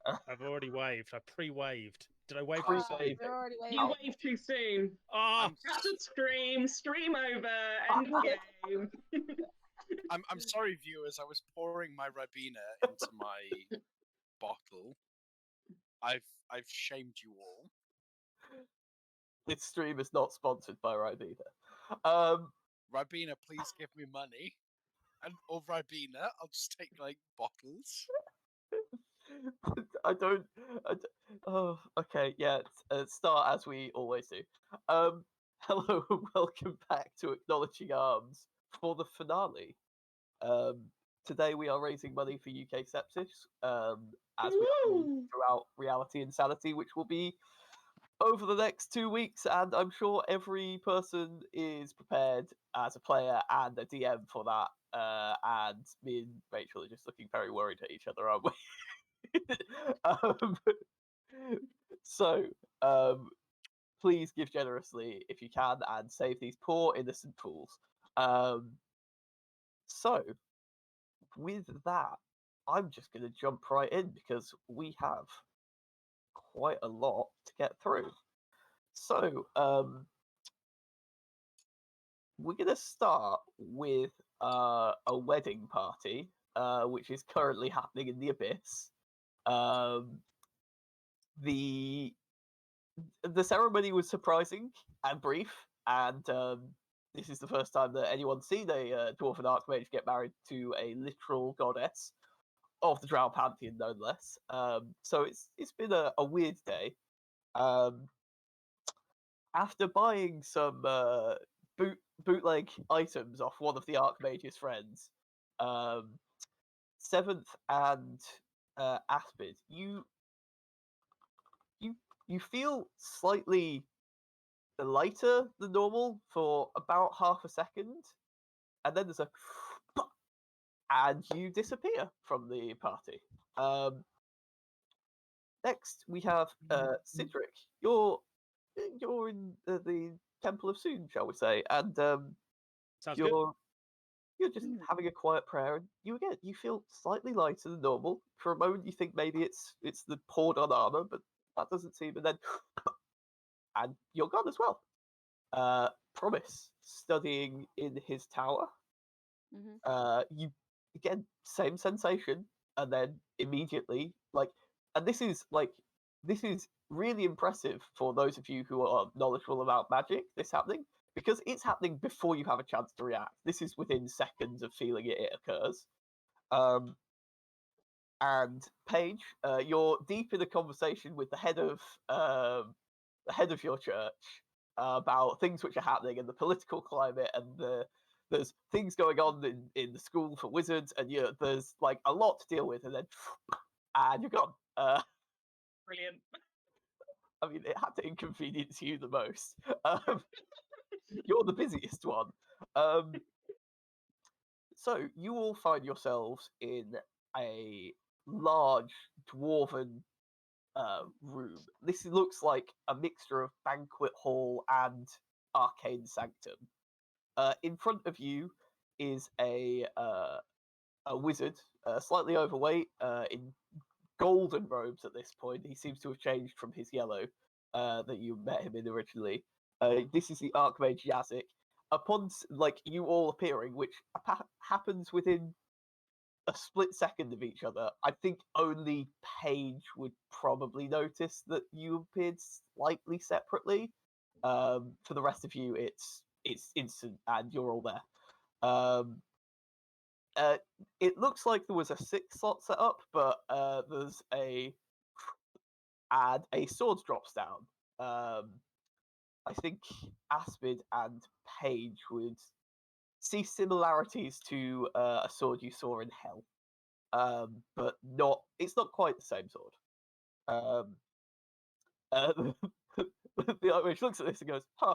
I've already waved. I pre-waved. Did I wave Pre- too soon? You're already waiting. You waved too soon. Oh, That's a stream over, end game. I'm sorry, viewers. I was pouring my Ribena into my bottle. I've shamed you all. This stream is not sponsored by Ribena. Ribena, please give me money. Or Ribena, I'll just take like bottles. I don't. Oh, okay. Yeah. Start as we always do. Hello and welcome back to Acknowledging Arms for the finale. Today we are raising money for UK sepsis. As we do throughout Reality Insanity, which will be over the next 2 weeks, and I'm sure every person is prepared as a player and a DM for that. And me and Rachel are just looking very worried at each other, aren't we? So, please give generously if you can and save these poor innocent fools. So, with that, I'm just going to jump right in because we have quite a lot to get through. So, we're going to start with a wedding party, which is currently happening in the Abyss. The ceremony was surprising and brief, and this is the first time that anyone's seen a dwarven archmage get married to a literal goddess of the Drow pantheon, no less. So it's been a weird day. After buying some bootleg items off one of the archmage's friends, Seventh and Aspid, you feel slightly lighter than normal for about half a second, and then there's a and you disappear from the party. Next, we have Cedric. You're in the Temple of Soon, shall we say, and sounds you're good. you're just having a quiet prayer, and you feel slightly lighter than normal. For a moment, you think maybe it's the poured on armor, but that doesn't seem. And then, and you're gone as well. Promise studying in his tower. You again, same sensation, and then immediately and this is really impressive for those of you who are knowledgeable about magic. This happening because it's happening before you have a chance to react. This is within seconds of feeling it occurs. And Paige, you're deep in a conversation with the head of your church about things which are happening in the political climate, and there's things going on in the school for wizards, and there's like a lot to deal with, and then and you're gone. Brilliant. I mean, it had to inconvenience you the most. You're the busiest one. So you all find yourselves in a large dwarven room. This looks like a mixture of banquet hall and arcane sanctum. In front of you is a wizard, slightly overweight, in golden robes at this point. He seems to have changed from his yellow that you met him in originally. This is the Archmage Yazik. Upon you all appearing, which happens within a split second of each other, I think only Paige would probably notice that you appeared slightly separately. For the rest of you, it's instant, and you're all there. It looks like there was a 6 slot set up, but there's a swords drops down. I think Aspid and Paige would see similarities to a sword you saw in Hell, but it's not quite the same sword. The Irish looks at this and goes, "Huh.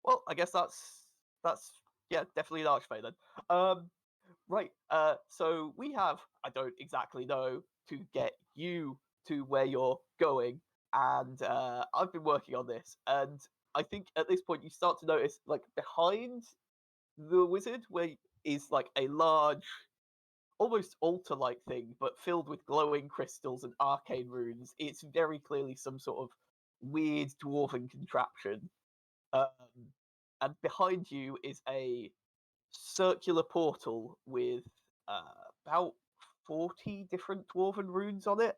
Well, I guess that's yeah, definitely an archfey then." Right. So we have, I don't exactly know, to get you to where you're going, and I've been working on this, and I think at this point you start to notice, like, behind the wizard, where is like a large almost altar-like thing, but filled with glowing crystals and arcane runes. It's very clearly some sort of weird dwarven contraption. And behind you is a circular portal with about 40 different dwarven runes on it,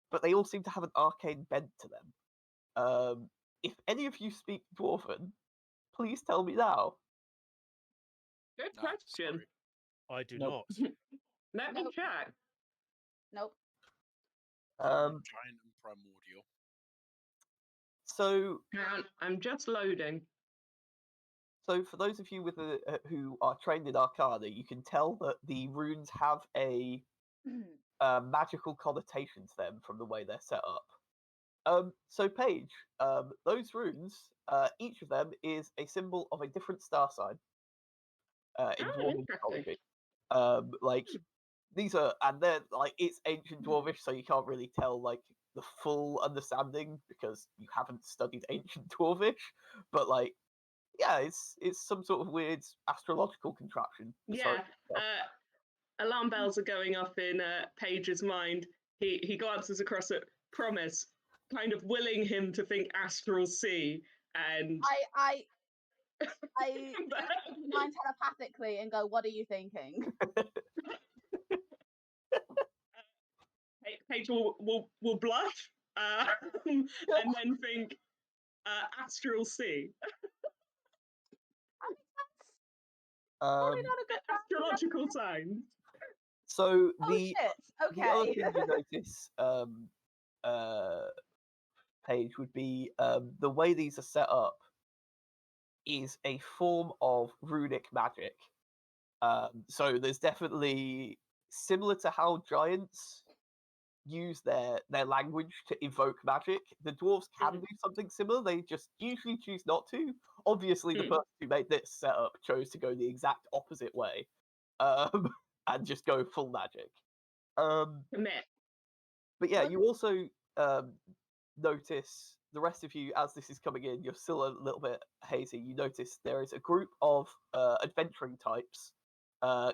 but they all seem to have an arcane bent to them. If any of you speak dwarven, please tell me now. Good No, question. sorry. I do Nope. not. Let me Nope. check. Nope. Giant and primordial. So Hang on, I'm just loading. So, for those of you with who are trained in Arcana, you can tell that the runes have a magical connotation to them from the way they're set up. So, Paige, those runes, each of them is a symbol of a different star sign in Oh, Dwarven interesting. mythology. Like these are, and they're like it's ancient Dwarvish, so you can't really tell like the full understanding because you haven't studied ancient Dwarvish. But like, yeah, it's some sort of weird astrological contraption. Yeah. Alarm bells are going off in Paige's mind. He glances across at Promise, kind of willing him to think astral sea, and I read his mind telepathically and go, "What are you thinking?" Paige will blush and then think astral sea. That makes sense. Probably Um, not a good Astrological signs. so Oh the shit! the other Okay. thing you notice, Paige, would be the way these are set up is a form of runic magic. So there's definitely similar to how giants use their language to evoke magic. The dwarves can do something similar. They just usually choose not to. Obviously, the person who made this setup chose to go the exact opposite way, and just go full magic. Commit. But yeah, What- you also notice the rest of you as this is coming in. You're still a little bit hazy. You notice there is a group of adventuring types.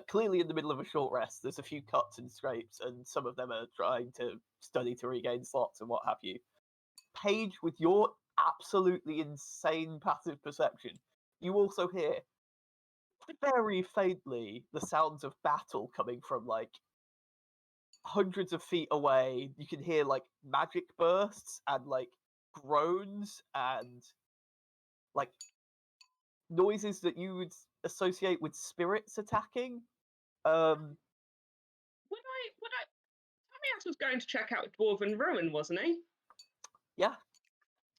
Clearly, in the middle of a short rest, there's a few cuts and scrapes, and some of them are trying to study to regain slots and what have you. Paige, with your absolutely insane passive perception, you also hear very faintly the sounds of battle coming from like hundreds of feet away. You can hear like magic bursts and like groans and like noises that you would associate with spirits attacking. Would I? Tomias was going to check out Dwarven Ruin, wasn't he? Yeah,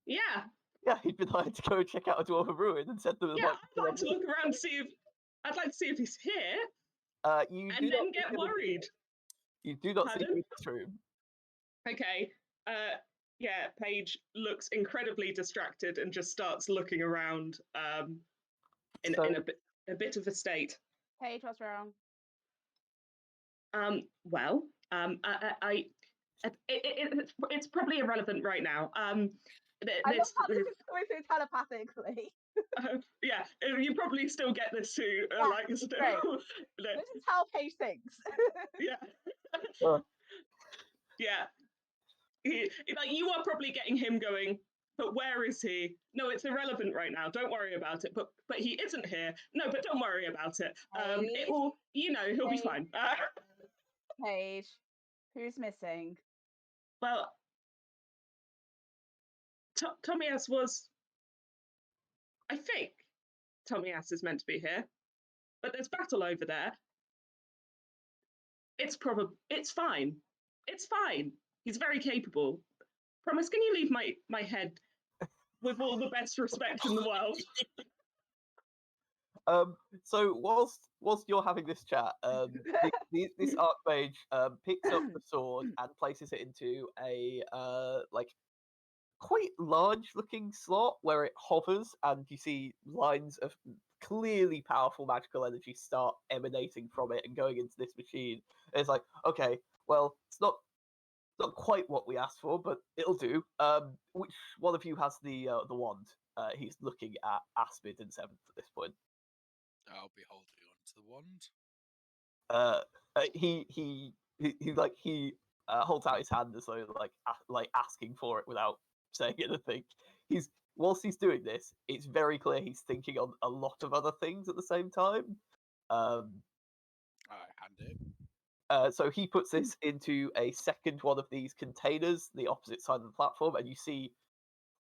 Yeah. yeah, he'd been like to go check out a dwarven ruin and said there was Yeah, like. I'd like to look around, I'd like to see if he's here, You and do then not get see him in- worried. You do not see him Pardon? in this room. Okay. Yeah, Paige looks incredibly distracted and just starts looking around in So- a bit of a state. Paige, what's wrong? Well, it's probably irrelevant right now. I love how this is coming through telepathically. Yeah, you probably still get this too. Yeah, Like, it's still, great. This is how Paige thinks. yeah, Uh. yeah. Like you are probably getting him going. But where is he? No, it's irrelevant right now. Don't worry about it. But he isn't here. No, but don't worry about it. It will, he'll be fine. Paige, who's missing? Well, Tomias was. I think Tomias is meant to be here, but there's battle over there. It's fine. It's fine. He's very capable. Promise, can you leave my head with all the best respect in the world? So whilst you're having this chat, this archmage picks up the sword and places it into a like quite large looking slot where it hovers, and you see lines of clearly powerful magical energy start emanating from it and going into this machine. And it's like, okay, well, it's not quite what we asked for, but it'll do. Which one of you has the wand? He's looking at Aspid and Seventh at this point. I'll be holding on to the wand. He holds out his hand as though like asking for it without saying anything. Whilst he's doing this, it's very clear he's thinking on a lot of other things at the same time. I hand it. So he puts this into a second one of these containers, the opposite side of the platform, and you see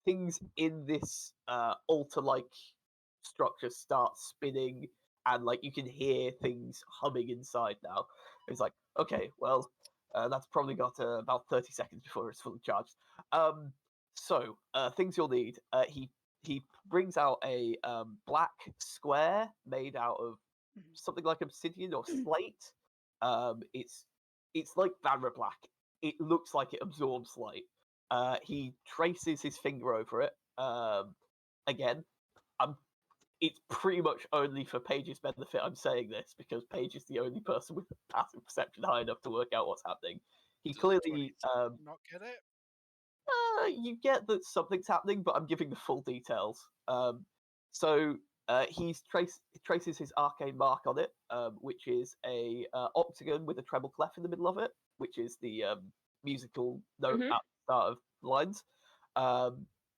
things in this altar-like structure start spinning, and like you can hear things humming inside now. It's like, okay, well, that's probably got about 30 seconds before it's fully charged. So things you'll need. He brings out a black square made out of something like obsidian or slate. It's like Vanra Black. It looks like it absorbs light. He traces his finger over it. Again, it's pretty much only for Paige's benefit I'm saying this, because Paige is the only person with passive perception high enough to work out what's happening. He Does clearly 22 not get it? you get that something's happening, but I'm giving the full details. So he traces his arcane mark on it, which is a octagon with a treble clef in the middle of it, which is the musical note at the start of the lines.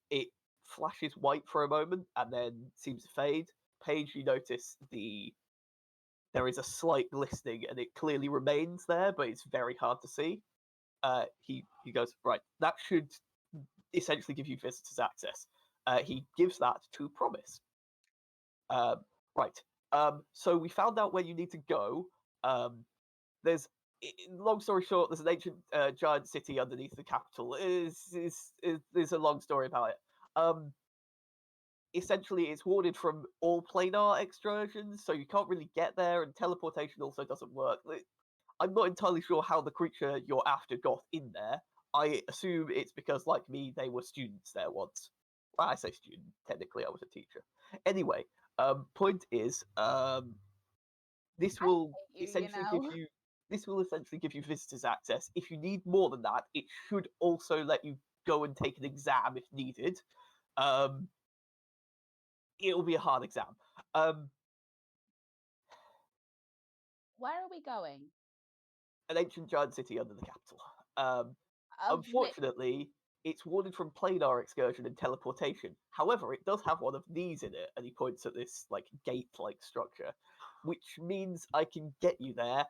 It flashes white for a moment and then seems to fade. Paige, you notice there is a slight glistening, and it clearly remains there, but it's very hard to see. He goes, right, that should essentially give you visitors access. He gives that to Promise. Right. So we found out where you need to go. There's, long story short, there's an ancient giant city underneath the capital. There's a long story about it. Essentially, it's warded from all planar excursions, so you can't really get there, and teleportation also doesn't work. I'm not entirely sure how the creature you're after got in there. I assume it's because, like me, they were students there once. Well, I say student. Technically, I was a teacher. Anyway, point is, this will essentially give you visitors access. If you need more than that, it should also let you go and take an exam if needed. It'll be a hard exam. Where are we going? An ancient giant city under the capital. Unfortunately, it's warded from planar excursion and teleportation. However, it does have one of these in it, and he points at this like gate-like structure, which means I can get you there.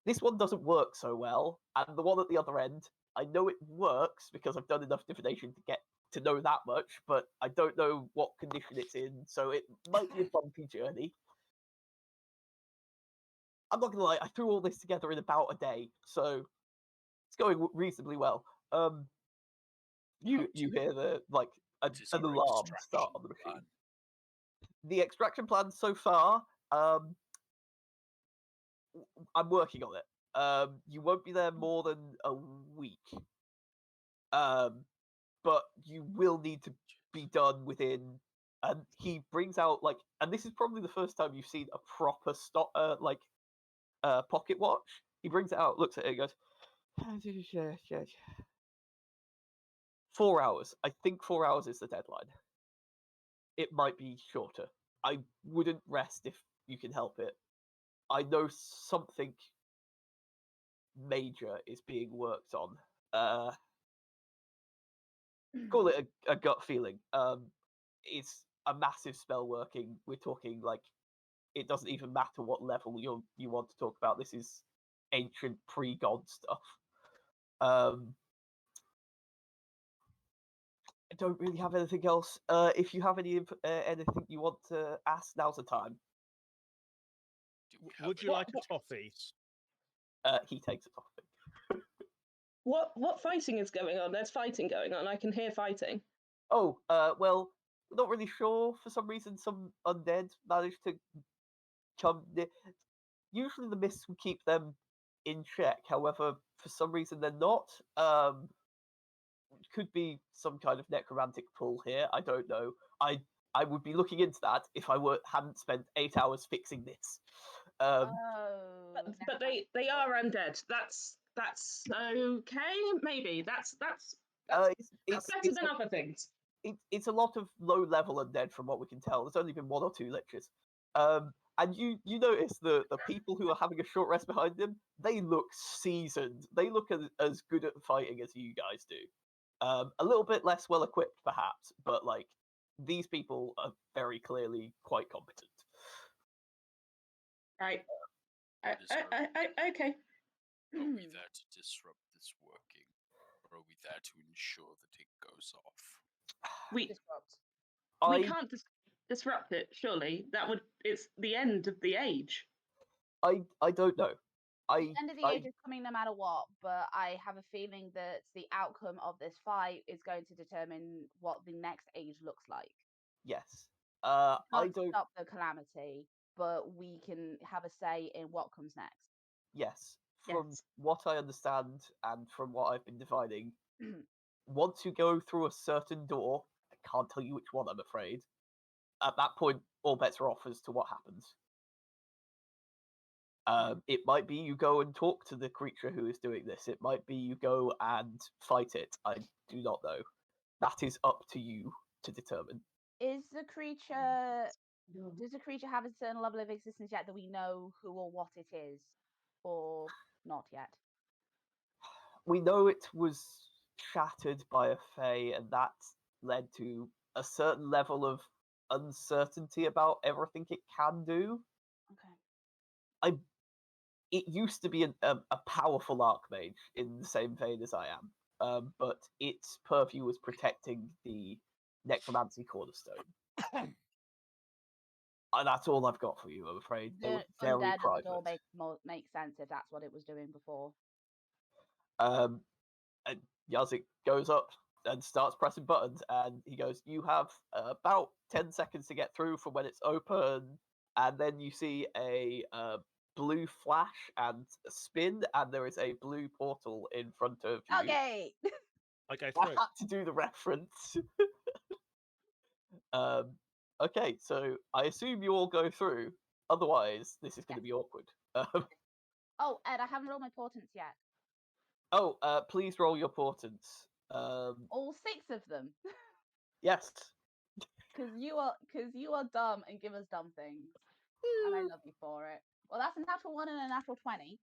This one doesn't work so well, and the one at the other end, I know it works because I've done enough divination to get to know that much, but I don't know what condition it's in, so it might be a bumpy journey. I'm not gonna lie, I threw all this together in about a day, so it's going reasonably well. You hear the an alarm start on the machine. The extraction plan so far, I'm working on it. You won't be there more than a week, but you will need to be done within. And he brings out and this is probably the first time you've seen a proper pocket watch. He brings it out, looks at it, and goes, 4 hours. I think 4 hours is the deadline. It might be shorter. I wouldn't rest if you can help it. I know something major is being worked on. Call it a gut feeling. It's a massive spell working. We're talking it doesn't even matter what level you want to talk about. This is ancient pre-god stuff. I don't really have anything else. If you have anything you want to ask, now's the time. Would you like a toffee? He takes a toffee. What fighting is going on? There's fighting going on. I can hear fighting. Oh, well, we're not really sure. For some reason, some undead managed to come near. Usually the mists will keep them in check. However, for some reason they're not. Could be some kind of necromantic pull here. I don't know. I would be looking into that if I hadn't spent 8 hours fixing this. But they are undead. That's okay. Maybe that's better than other things. It's a lot of low level undead from what we can tell. There's only been 1 or 2 lectures. And you notice the people who are having a short rest behind them, they look seasoned. They look as good at fighting as you guys do. A little bit less well equipped, perhaps, but like these people are very clearly quite competent. Right. Okay. Are we there to disrupt this working, or are we there to ensure that it goes off? We Disrupt. can't disrupt it. Surely it's the end of the age. I don't know. The end of the age is coming no matter what, but I have a feeling that the outcome of this fight is going to determine what the next age looks like. Yes. I I can't don't. stop the calamity, but we can have a say in what comes next. Yes. From Yes. what I understand and from what I've been dividing, once you go through a certain door, I can't tell you which one, I'm afraid. At that point, all bets are off as to what happens. It might be you go and talk to the creature who is doing this. It might be you go and fight it. I do not know. That is up to you to determine. Does the creature have a certain level of existence yet that we know who or what it is, or not yet? We know it was shattered by a fae, and that led to a certain level of uncertainty about everything it can do. Okay. It used to be a powerful archmage in the same vein as I am, but its purview was protecting the necromancy cornerstone. And that's all I've got for you, I'm afraid. They were The very undead private. would all make sense if that's what it was doing before. And Yazik goes up and starts pressing buttons, and he goes, "You have about 10 seconds to get through from when it's open," and then you see a blue flash and a spin, and there is a blue portal in front of you. Okay. I go I through. had to do the reference. Okay, so I assume you all go through. Otherwise, this is going to be awkward. Oh, Ed, I haven't rolled my portents yet. Please roll your portents. All 6 of them. Yes. Because you are dumb and give us dumb things, and I love you for it. Well, that's a natural 1 and a natural 20.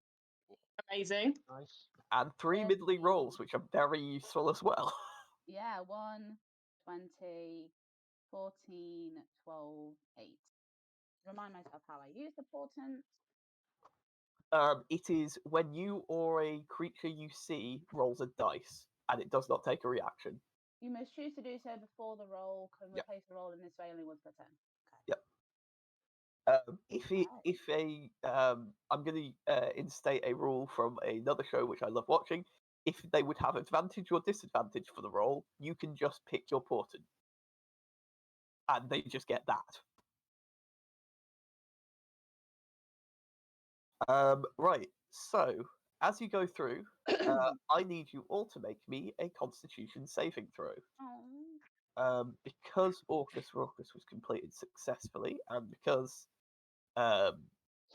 Amazing. Nice. And 3 middling rolls, which are very useful as well. Yeah, 1, 20, 14, 12, 8. Remind myself how I use the portent. It is when you or a creature you see rolls a dice, and it does not take a reaction. You must choose to do so before the roll can Yep. replace the roll in this way only once per turn. Okay. I'm going to instate a rule from another show which I love watching. If they would have advantage or disadvantage for the roll, you can just pick your portent, and they just get that. Right. So as you go through, I need you all to make me a Constitution saving throw. Because Orcus Raucus was completed successfully, and because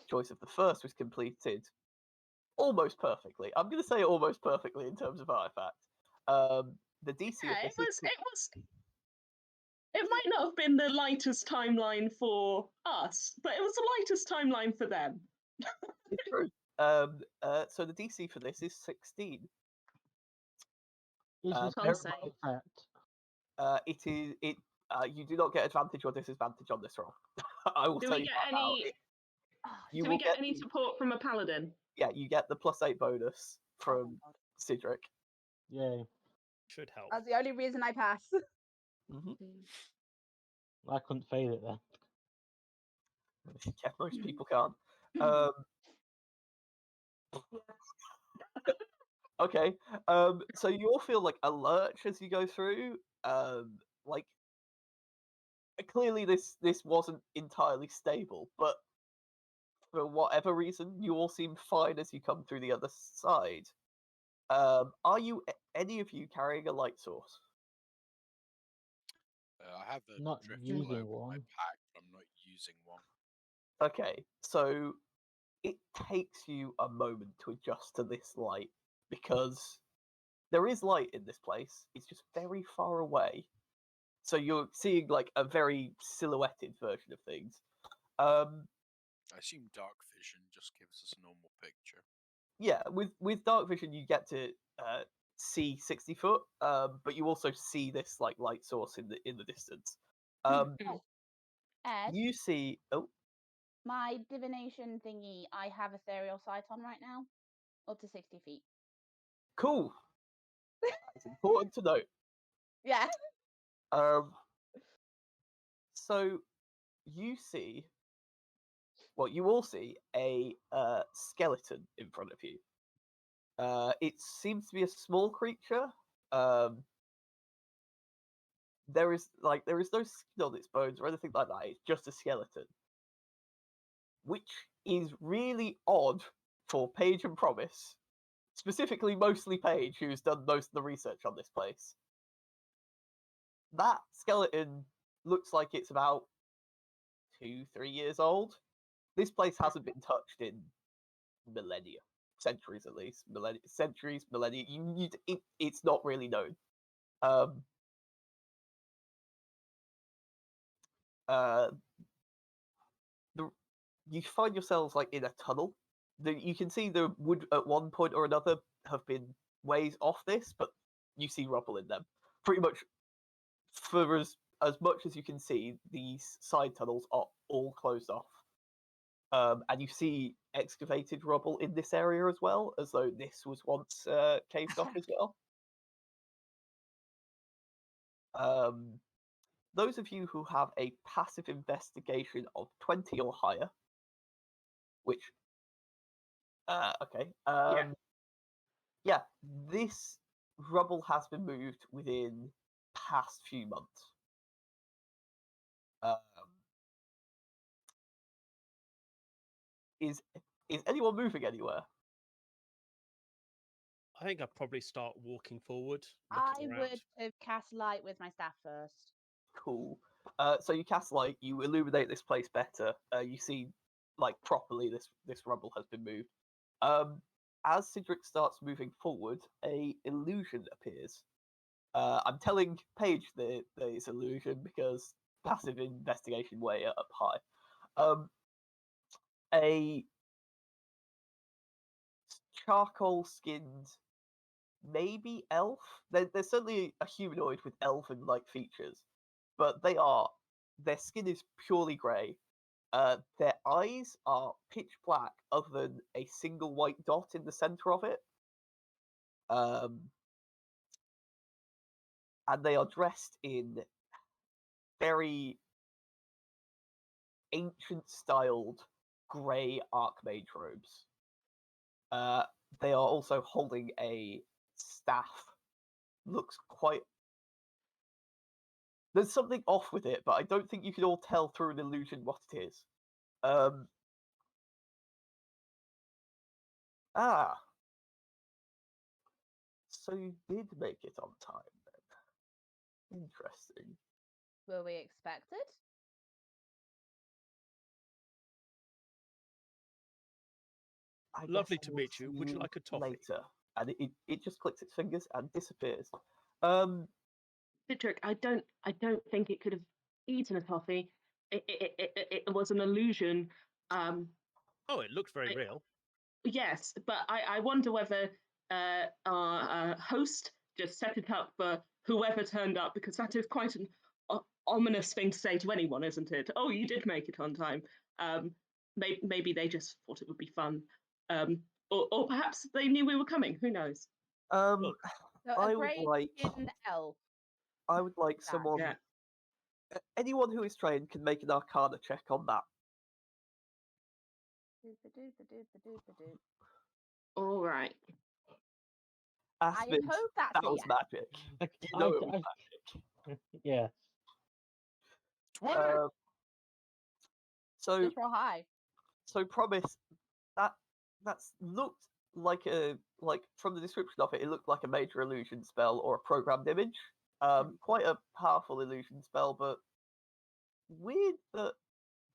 Choice of the First was completed almost perfectly. I'm going to say almost perfectly in terms of artifact. The DC Yeah, of this it might not have been the lightest timeline for us, but it was the lightest timeline for them. is true. So the DC for this is 16. Is this I'll an say. artifact? It is it. You do not get advantage or disadvantage on this roll. I will Do tell we you get that now. any? You Do will we get any the- support from a paladin? Yeah, you get the +8 bonus from God. Cedric. Yay. Should help. That's the only reason I pass. Mm-hmm. I couldn't fail it then. Yeah, most people can't. Okay. So you all feel like a lurch as you go through. Like clearly this wasn't entirely stable, but for whatever reason, you all seem fine as you come through the other side. Are you any of you carrying a light source? I have a Not drift using globe in my one. pack, but I'm not using one. Okay, so it takes you a moment to adjust to this light because there is light in this place. It's just very far away. So you're seeing like a very silhouetted version of things. I assume dark vision just gives us a normal picture. Yeah, with dark vision you get to see 60 foot, but you also see this like light source in the distance. Ed, You see. Oh, my divination thingy, I have ethereal sight on right now, up to 60 feet. cool. It's important to note. Yeah. So you see. Well, you all see a skeleton in front of you. It seems to be a small creature. There is no skin on its bones or anything like that. It's just a skeleton, which is really odd for Paige and Promise. Specifically, mostly Paige, who's done most of the research on this place. That skeleton looks like it's about 2-3 years old. This place hasn't been touched in millennia, centuries at least, millennia. It's not really known. You find yourselves like in a tunnel. You can see the wood at one point or another have been ways off this, but you see rubble in them. Pretty much, for as much as you can see, these side tunnels are all closed off. And you see excavated rubble in this area as well, as though this was once caved off as well. Those of you who have a passive investigation of 20 or higher, which okay, yeah, this rubble has been moved within past few months. Is anyone moving anywhere? I think I'd probably start walking forward, I looking around. would have cast light with my staff first. Cool. So you cast light, you illuminate this place better. You see, like properly, this rubble has been moved. As Cedric starts moving forward, a illusion appears. I'm telling Paige that it's illusion because passive investigation way up high. A charcoal skinned, maybe elf. They're certainly a humanoid with elfin-like features, but their skin is purely grey. Their eyes are pitch black, other than a single white dot in the center of it. And they are dressed in very ancient-styled grey archmage robes. They are also holding a staff. Looks quite. There's something off with it, but I don't think you can all tell through an illusion what it is. So you did make it on time then. Interesting. Were we expected? I Lovely guess to I will meet you. see Would you like a toffee? later? And it just clicks its fingers and disappears. Cedric, I don't think it could have eaten a toffee. It was an illusion. Oh, it looks very real. Yes, but I wonder whether our host just set it up for whoever turned up, because that is quite an ominous thing to say to anyone, isn't it? Oh, you did make it on time. Maybe they just thought it would be fun, or perhaps they knew we were coming. Who knows? So I a would grey like. skinned elf. I would like someone. Yeah. Anyone who is trained can make an Arcana check on that. All right. I Asmund, hope that's that a was yes. magic. You know it was magic. Yeah. 20! So Just roll high. So Promise, that's looked like from the description of it, it looked like a major illusion spell or a programmed image. Quite a powerful illusion spell, but weird that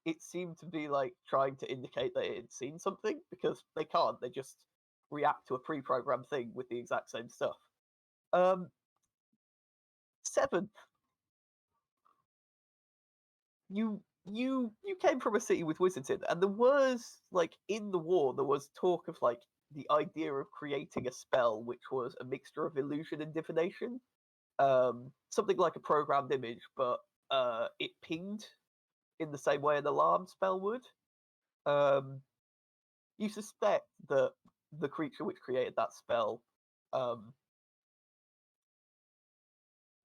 it seemed to be like trying to indicate that it had seen something, because they can't. They just react to a pre-programmed thing with the exact same stuff. 7. You you came from a city with wizards in, and there was like in the war there was talk of like the idea of creating a spell which was a mixture of illusion and divination, something like a programmed image, but it pinged in the same way an alarm spell would. You suspect that the creature which created that spell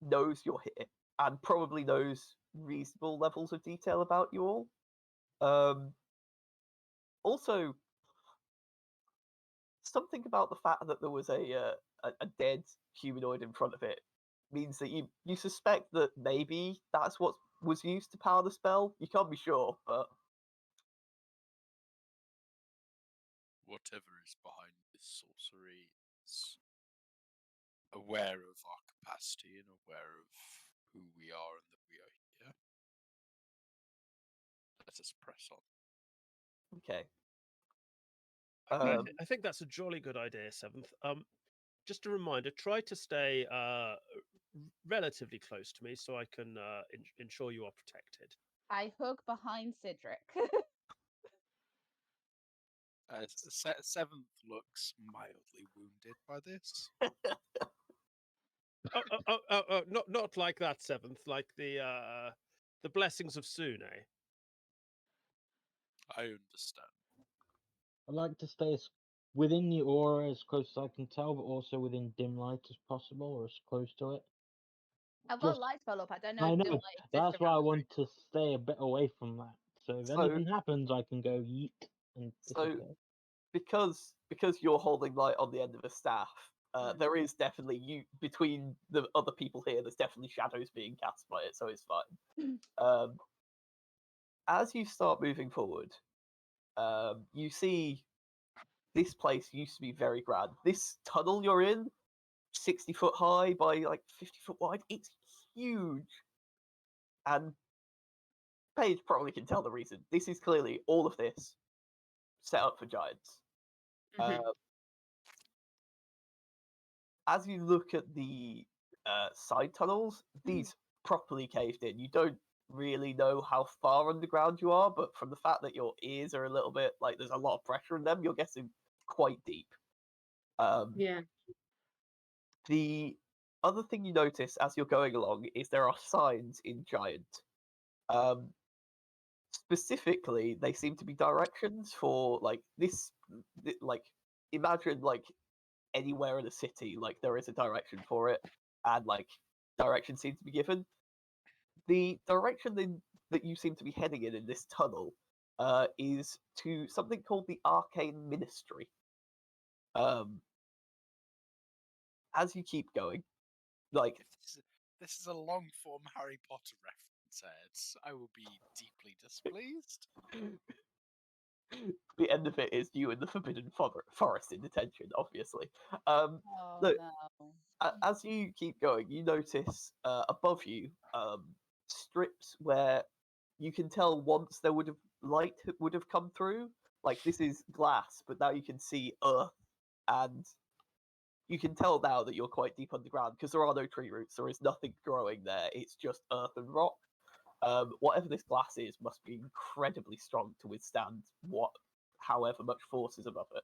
knows you're here and probably knows reasonable levels of detail about you all. Also, something about the fact that there was a dead humanoid in front of it means that you suspect that maybe that's what was used to power the spell. You can't be sure, but Whatever is behind this sorcery is aware of our capacity and aware of who we are and that we are here. Let us press on. okay. I think that's a jolly good idea, Seventh. Just a reminder: try to stay relatively close to me so I can ensure you are protected. I hug behind Cedric. Seventh looks mildly wounded by this. Not like that, Seventh. Like the blessings of Sune. I understand. I'd like to stay within the aura as close as I can tell, but also within dim light as possible, or as close to it. I've got a Just- light spell up. I don't know I if know. dim light exists That's why I around the want to stay a bit away from that. So if So- anything happens, I can go yeet and So- disappear. because you're holding light on the end of a staff, there is definitely between the other people here. There's definitely shadows being cast by it, so it's fine. As you start moving forward, you see this place used to be very grand. This tunnel you're in, 60-foot high by like 50-foot wide. It's huge, and Paige probably can tell the reason. This is clearly all of this set up for giants. Mhm. As you look at the side tunnels, these properly caved in. You don't really know how far underground you are, but from the fact that your ears are a little bit like there's a lot of pressure in them, you're guessing quite deep. Yeah. The other thing you notice as you're going along is there are signs in giant. Specifically, they seem to be directions for like this, like imagine like anywhere in a city, like there is a direction for it, and like directions seem to be given. The direction that you seem to be heading in this tunnel is to something called the Arcane Ministry. As you keep going, like If this is a long form Harry Potter reference, Ed, I will be deeply displeased. the end of it is you in the Forbidden Forest in detention, obviously. Oh Look, no. as you keep going, you notice above you strips where you can tell once there light would have come through. Like this is glass, but now you can see earth, and you can tell now that you're quite deep underground because there are no tree roots. There is nothing growing there. It's just earth and rock. Whatever this glass is must be incredibly strong to withstand however much force is above it.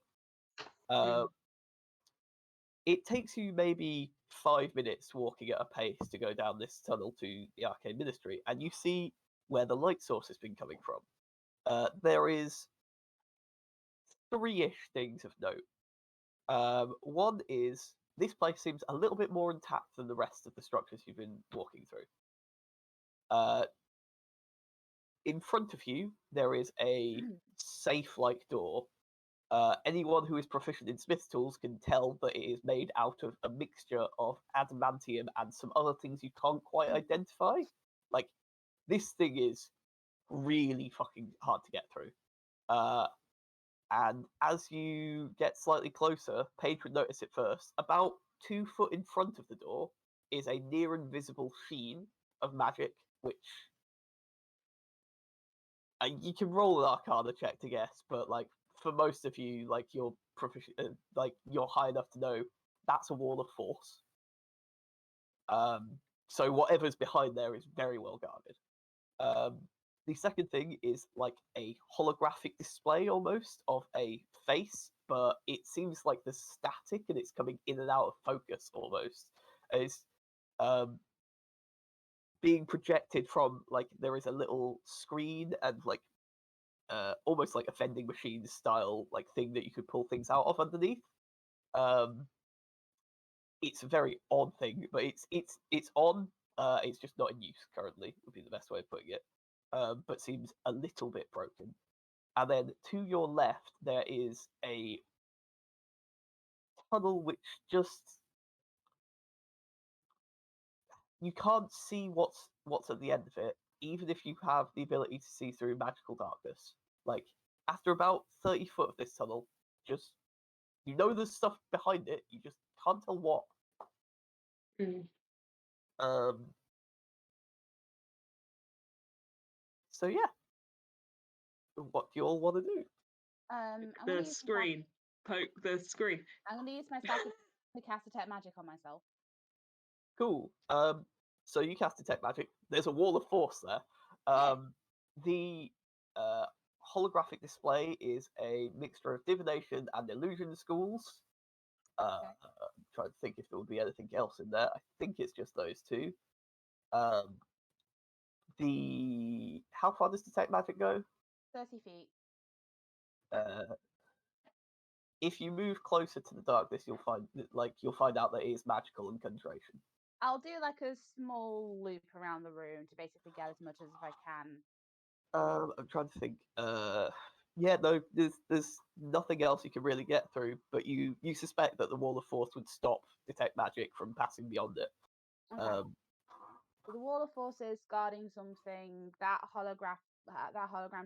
It takes you maybe 5 minutes walking at a pace to go down this tunnel to the Arcane Ministry, and you see where the light source has been coming from. There is 3-ish things of note. One is this place seems a little bit more intact than the rest of the structures you've been walking through. In front of you, there is a safe-like door. Anyone who is proficient in Smith's tools can tell that it is made out of a mixture of adamantium and some other things you can't quite identify. Like, this thing is really fucking hard to get through. And as you get slightly closer, Paige would notice it first. About 2 foot in front of the door is a near invisible sheen of magic, which you can roll an Arcana check to guess, but like for most of you, like you're proficient, like you're high enough to know that's a wall of force. So whatever's behind there is very well guarded. The second thing is like a holographic display almost of a face, but it seems like the static and it's coming in and out of focus almost. It's being projected from like there is a little screen and like almost like a vending machine style like thing that you could pull things out of underneath. It's a very odd thing, but it's on. It's just not in use currently. Would be the best way of putting it. But seems a little bit broken. And then to your left there is a tunnel which just you can't see what's at the end of it, even if you have the ability to see through magical darkness. Like after about 30 foot of this tunnel, just you know there's stuff behind it, you just can't tell what. Mm. So yeah, what do you all want to do? I'm The gonna use screen. Poke the screen. I'm gonna use my psychic to cast detect magic on myself. Cool. So you cast detect magic. There's a wall of force there. The holographic display is a mixture of divination and illusion schools. I'm trying to think if there would be anything else in there. I think it's just those two. How far does detect magic go? 30 feet. If you move closer to the darkness, you'll find out that it is magical and conjuration. I'll do like a small loop around the room to basically get as much as I can. I'm trying to think. Yeah, no, there's nothing else you can really get through, but you suspect that the wall of force would stop detect magic from passing beyond it. Okay. So the wall of force is guarding something. That hologram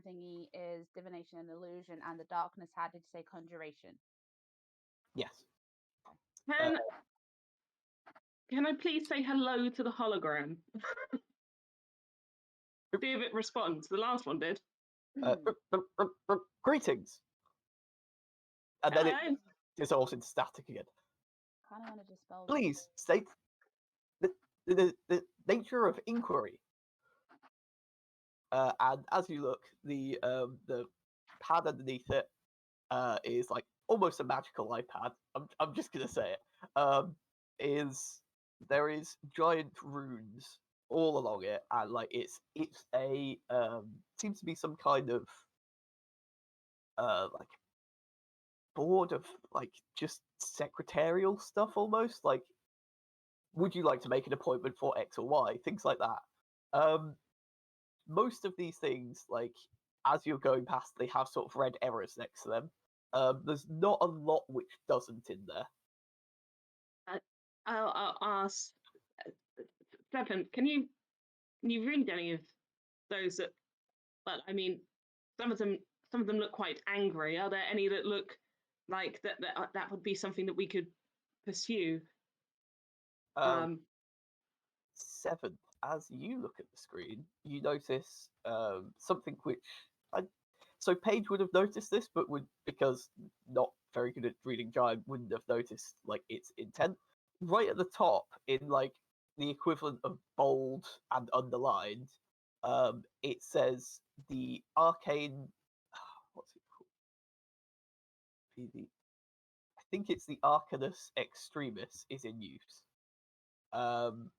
thingy is divination and illusion, and the darkness. How did you say conjuration? Yes. Can I please say hello to the hologram? See if it responds. The last one did. Greetings. And then it Hello. dissolves into static again. Kind of want to dispel. Please state the nature of inquiry. And as you look, the pad underneath it is like almost a magical iPad. I'm just gonna say it. There is giant runes all along it, and like it's a seems to be some kind of like board of like just secretarial stuff almost like would you like to make an appointment for X or Y, things like that. Most of these things, like as you're going past, they have sort of red errors next to them. There's not a lot which doesn't in there. I'll ask Stefan, can you read any of those that? Well, I mean, some of them look quite angry. Are there any that look like that would be something that we could pursue? Seventh, as you look at the screen, you notice something which so Paige would have noticed this, but would because not very good at reading giant, wouldn't have noticed like its intent. Right at the top, in like the equivalent of bold and underlined, it says the arcane. What's it called? I think it's the Arcanus Extremis is in use. And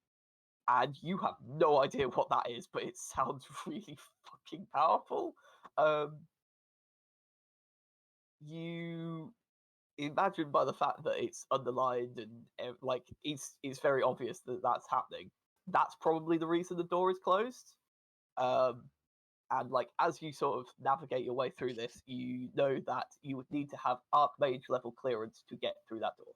you have no idea what that is, but it sounds really fucking powerful. You imagine by the fact that it's underlined and like it's very obvious that that's happening. That's probably the reason the door is closed. And like as you sort of navigate your way through this, you know that you would need to have Archmage level clearance to get through that door.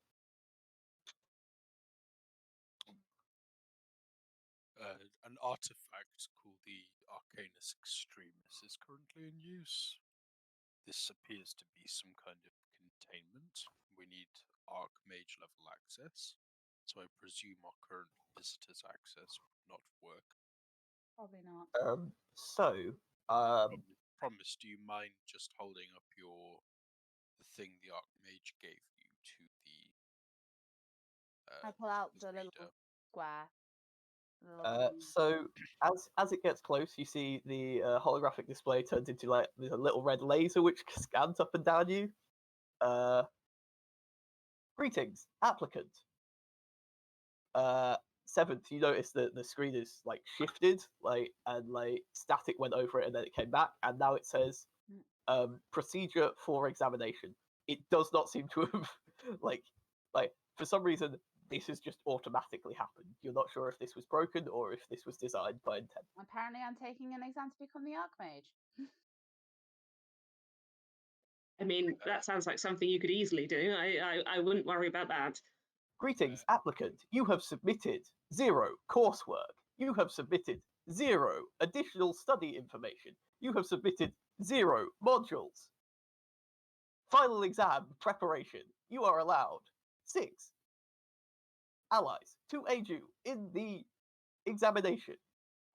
An artifact called the Arcanus Extremis is currently in use. This appears to be some kind of containment. We need Archmage level access, so I presume our current visitor's access would not work. Probably not. Promise, do you mind just holding up the thing the Archmage gave you to the I pull out the reader? little square. So as it gets close, you see the holographic display turns into like there's a little red laser which scans up and down you. Greetings, applicant. Seventh, you notice that the screen is like shifted, and static went over it and then it came back, and now it says procedure for examination. It does not seem to have like for some reason this has just automatically happened. You're not sure if this was broken or if this was designed by intent. Apparently, I'm taking an exam to become the Archmage. I mean, that sounds like something you could easily do. I wouldn't worry about that. Greetings, applicant. You have submitted 0 coursework. You have submitted 0 additional study information. You have submitted 0 modules. Final exam preparation. You are allowed 6 allies to aid you in the examination.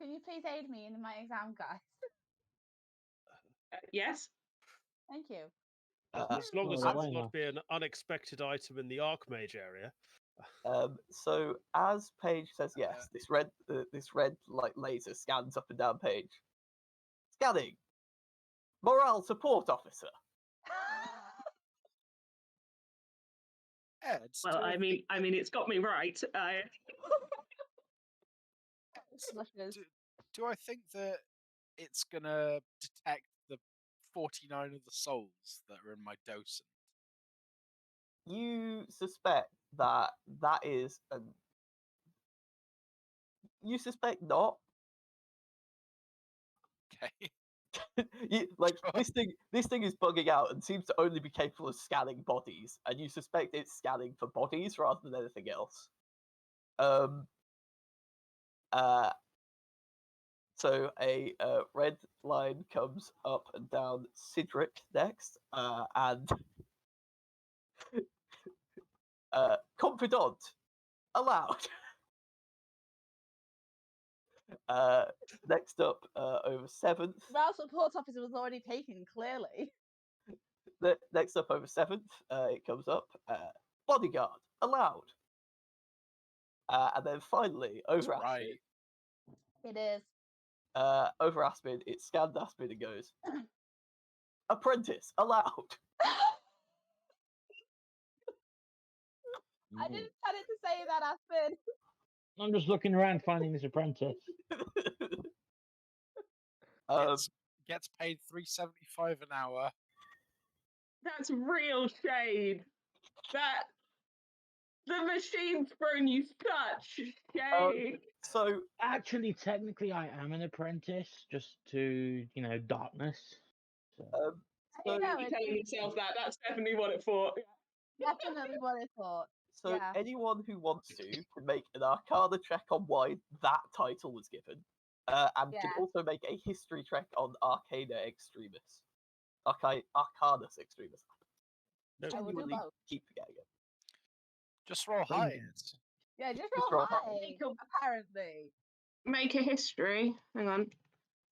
Can you please aid me in my exam, guys? Yes? Thank you. As long as Well, it's why not not? be an unexpected item in the Archmage area. So as Paige says yes, this red like laser scans up and down Paige. Scanning. Morale support officer. Ed, Well, I mean, it's got me right. Blushes. do I think that it's gonna detect the 49 of the souls that are in my docent? You suspect that is an. You suspect not. Okay. This thing is bugging out and seems to only be capable of scanning bodies, and you suspect it's scanning for bodies rather than anything else. So a red line comes up and down Cedric next, and confidant allowed. Next up, over 7th. Morale support officer was already taken, clearly. Next up, over 7th, it comes up. Bodyguard allowed. And then finally, over Aspin. Right. It is. Over Aspin, it scanned Aspin and goes, apprentice allowed. I didn't tell it to say that, Aspen. I'm just looking around finding this apprentice. Gets paid $3.75 an hour. That's real shade. That the machine's thrown you such shade. So Actually, technically, I am an apprentice, just to darkness. So. You know, You're it's telling yourself that. That's definitely what it for. definitely what I thought. So Yeah. anyone who wants to can make an Arcana check on why that title was given, and can Yeah. also make a history check on Arcana Extremis. Arcanus Extremis. No, I will do Genuinely both. keep forgetting it. Just roll Thank high. you. Yeah, just Just roll roll high. high, apparently. Make a history. Hang on.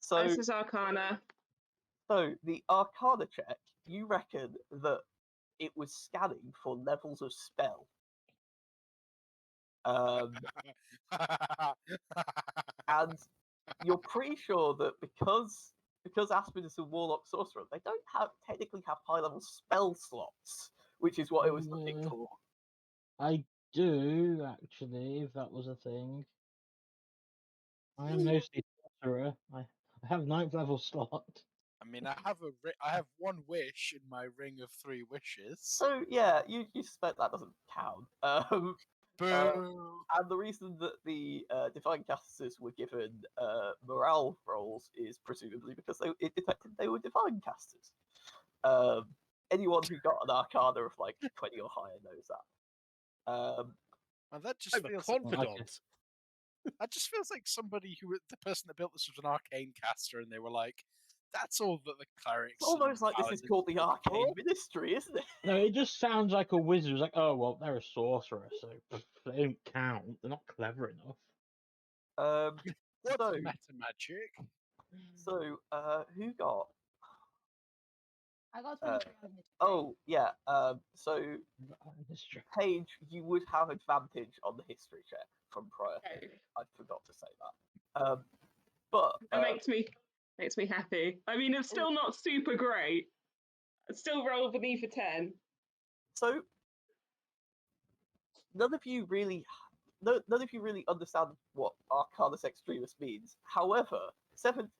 So, This is Arcana. so the Arcana check, you reckon that it was scanning for levels of spell. And you're pretty sure that because Aspen is a warlock sorcerer, they don't technically have high level spell slots, which is what it was looking for. I do, actually, if that was a thing. I am mostly sorcerer. I have 9th level slot. I mean, I have one wish in my ring of 3 wishes. So yeah, you suspect that doesn't count. Boo! And the reason that the Divine Casters were given morale rolls is presumably because it detected they were Divine Casters. Anyone who got an Arcana of like 20 or higher knows that. And that just I'm a feels confidant. that just feels like somebody the person that built this was an arcane caster, and they were like, "That's all that the clerics." It's almost like this is paladins called the do." Arcane Ministry, isn't it? No, it just sounds like a wizard who's like, oh, well, they're a sorcerer, so they don't count. They're not clever enough. What's So, meta magic? who got? I got Uh, 23 on history. Oh yeah. So History. Paige, you would have advantage on the history check from prior. Okay. I forgot to say that. But That makes me happy. I mean, it's still not super great. It's still roll beneath a 10. so none of you really understand what Arcanus Extremis means. However, Seventh,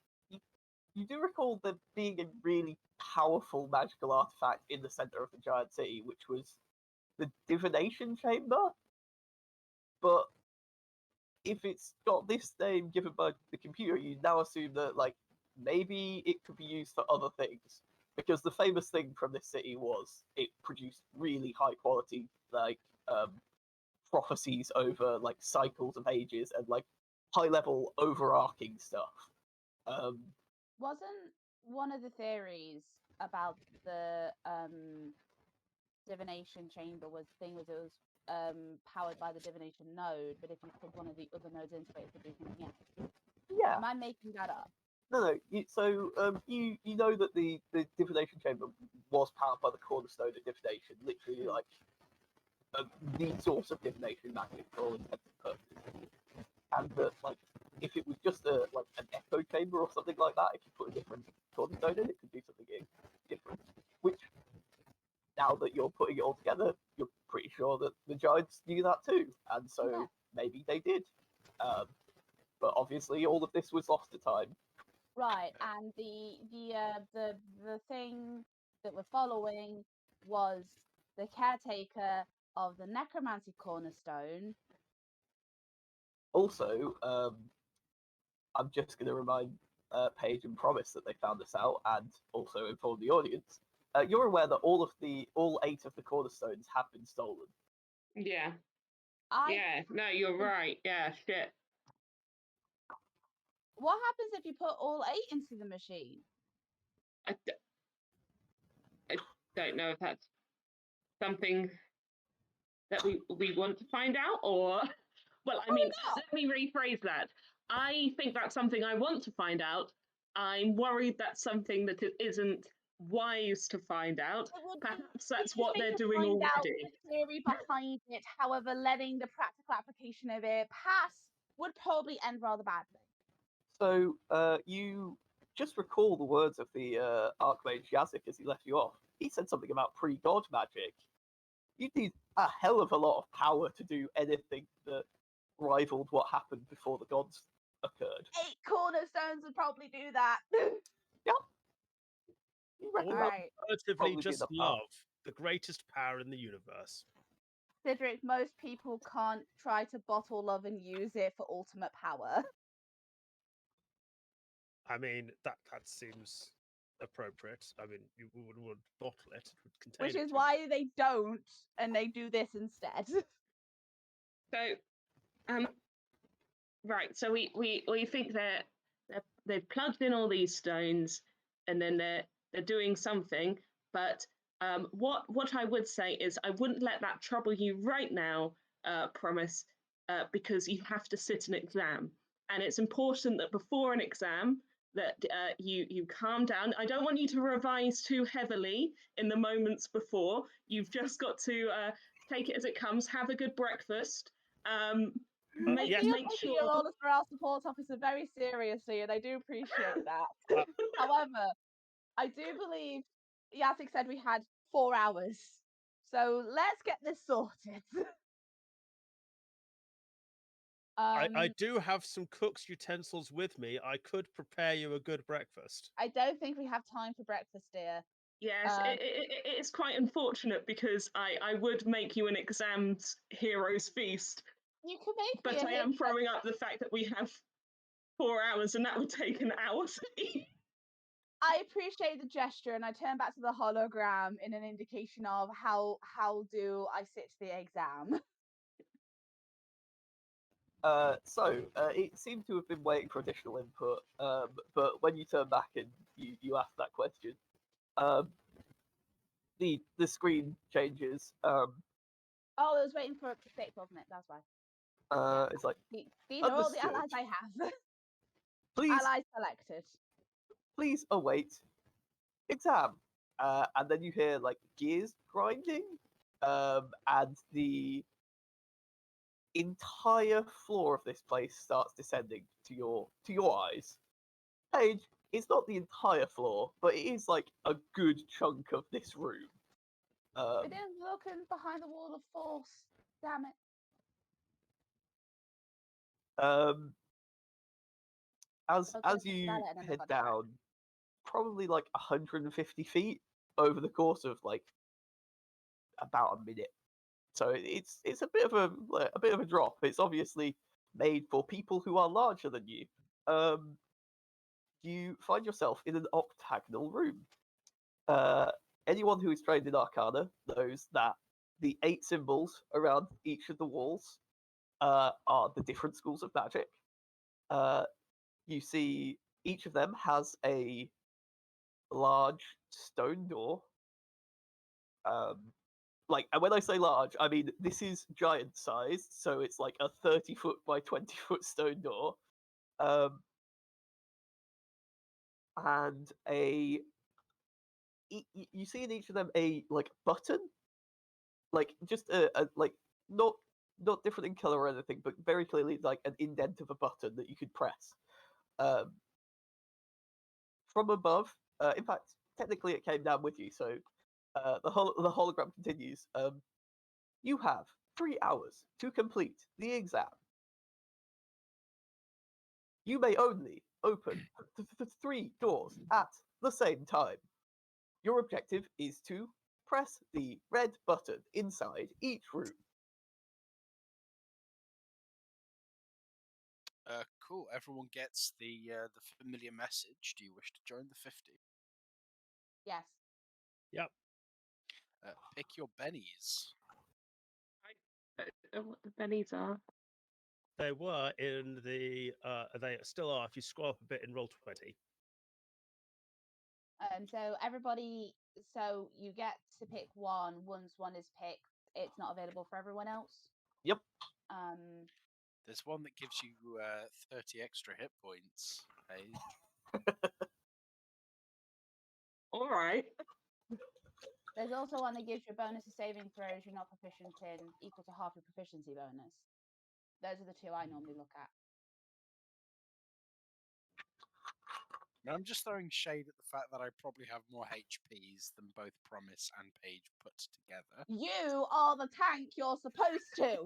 you do recall there being a really powerful magical artifact in the center of the giant city, which was the divination chamber. But if it's got this name given by the computer, you now assume that like maybe it could be used for other things. Because the famous thing from this city was it produced really high quality prophecies over like cycles of ages and like high level overarching stuff. Wasn't one of the theories about the divination chamber was it was powered by the divination node, but if you put one of the other nodes into it, it could do something else. Yeah. Am I making that up? No. You know that the divination chamber was powered by the cornerstone of divination, literally like the source of divination magic for all intents and purposes. And that like if it was just an echo chamber or something like that, if you put a different cornerstone in, it could do something different. Which now that you're putting it all together, you're pretty sure that the giants knew that too, and so Yeah. maybe they did. But obviously, all of this was lost to time. Right, and the thing that we're following was the caretaker of the necromancy cornerstone. Also, I'm just going to remind Paige and Promise that they found this out, and also inform the audience. You're aware that all 8 of the cornerstones have been stolen. Yeah. I Yeah. No, you're right. Yeah. Shit. What happens if you put all 8 into the machine? I don't know if that's something that we want to find out, or well, I mean, not? let me rephrase that. I think that's something I want to find out. I'm worried that's something that it isn't wise to find out. It would be Perhaps that's easy what they're to doing find out already. the theory behind it. However, letting the practical application of it pass would probably end rather badly. So you just recall the words of the Archmage Yazik as he left you off. He said something about pre-god magic. You need a hell of a lot of power to do anything that rivaled what happened before the gods occurred. 8 cornerstones would probably do that. Yep. You reckon All that Alright. would relatively probably be just enough power? love, the greatest power in the universe. Cedric, most people can't try to bottle love and use it for ultimate power. I mean, that seems appropriate. I mean, you would bottle it, it would contain Which it is too. why they don't, and they do this instead. So, right. So we think they've plugged in all these stones, and then they're doing something. But what I would say is I wouldn't let that trouble you right now, Promise, because you have to sit an exam, and it's important that before an exam that you calm down. I don't want you to revise too heavily in the moments before. You've just got to take it as it comes. Have a good breakfast. I Yes. feel Make taking sure. your role as morale support officer very seriously, and I do appreciate that. However, I do believe Yazik said we had 4 hours. So let's get this sorted. I do have some cook's utensils with me. I could prepare you a good breakfast. I don't think we have time for breakfast, dear. Yes, it's quite unfortunate because I would make you an examed hero's feast, You can make but me I a am hit. throwing up the fact that we have 4 hours and that would take an hour to eat. I appreciate the gesture, and I turn back to the hologram in an indication of how do I sit the exam. It seemed to have been waiting for additional input, but when you turn back and you ask that question, the screen changes. Oh, I was waiting for it to stick, wasn't it? That's why. It's like, These are all the understood. allies I have. Please, Allies selected. please await exam. and then you hear like gears grinding, and the entire floor of this place starts descending to your eyes. Paige, it's not the entire floor, but it is like a good chunk of this room. We didn't look in behind the wall of force. Damn it. Um, Okay, as so you spell it and then head got distracted. down, probably like 150 feet over the course of like about a minute. So it's a bit of a drop. It's obviously made for people who are larger than you. You find yourself in an octagonal room. Uh, Anyone who is trained in Arcana knows that the 8 symbols around each of the walls are the different schools of magic. You see each of them has a large stone door. And when I say large, I mean this is giant sized, so it's like a 30-foot by 20-foot stone door. And you see in each of them a like button, like just a like not different in color or anything, but very clearly like an indent of a button that you could press. Um, from above, in fact, technically it came down with you, so the hologram continues. You have 3 hours to complete the exam. You may only open 3 doors at the same time. Your objective is to press the red button inside each room. Cool. Everyone gets the familiar message. Do you wish to join the 50? Yes. Yep. Pick your bennies. I don't know what the bennies are. They were in the. They still are. If you scroll up a bit in roll 20. So everybody, so you get to pick one. Once one is picked, it's not available for everyone else. Yep. There's one that gives you 30 extra hit points, Paige. All right. There's also one that gives you a bonus to saving throws you're not proficient in, equal to half your proficiency bonus. Those are the 2 I normally look at. I'm just throwing shade at the fact that I probably have more HPs than both Promise and Paige put together. You are the tank you're supposed to.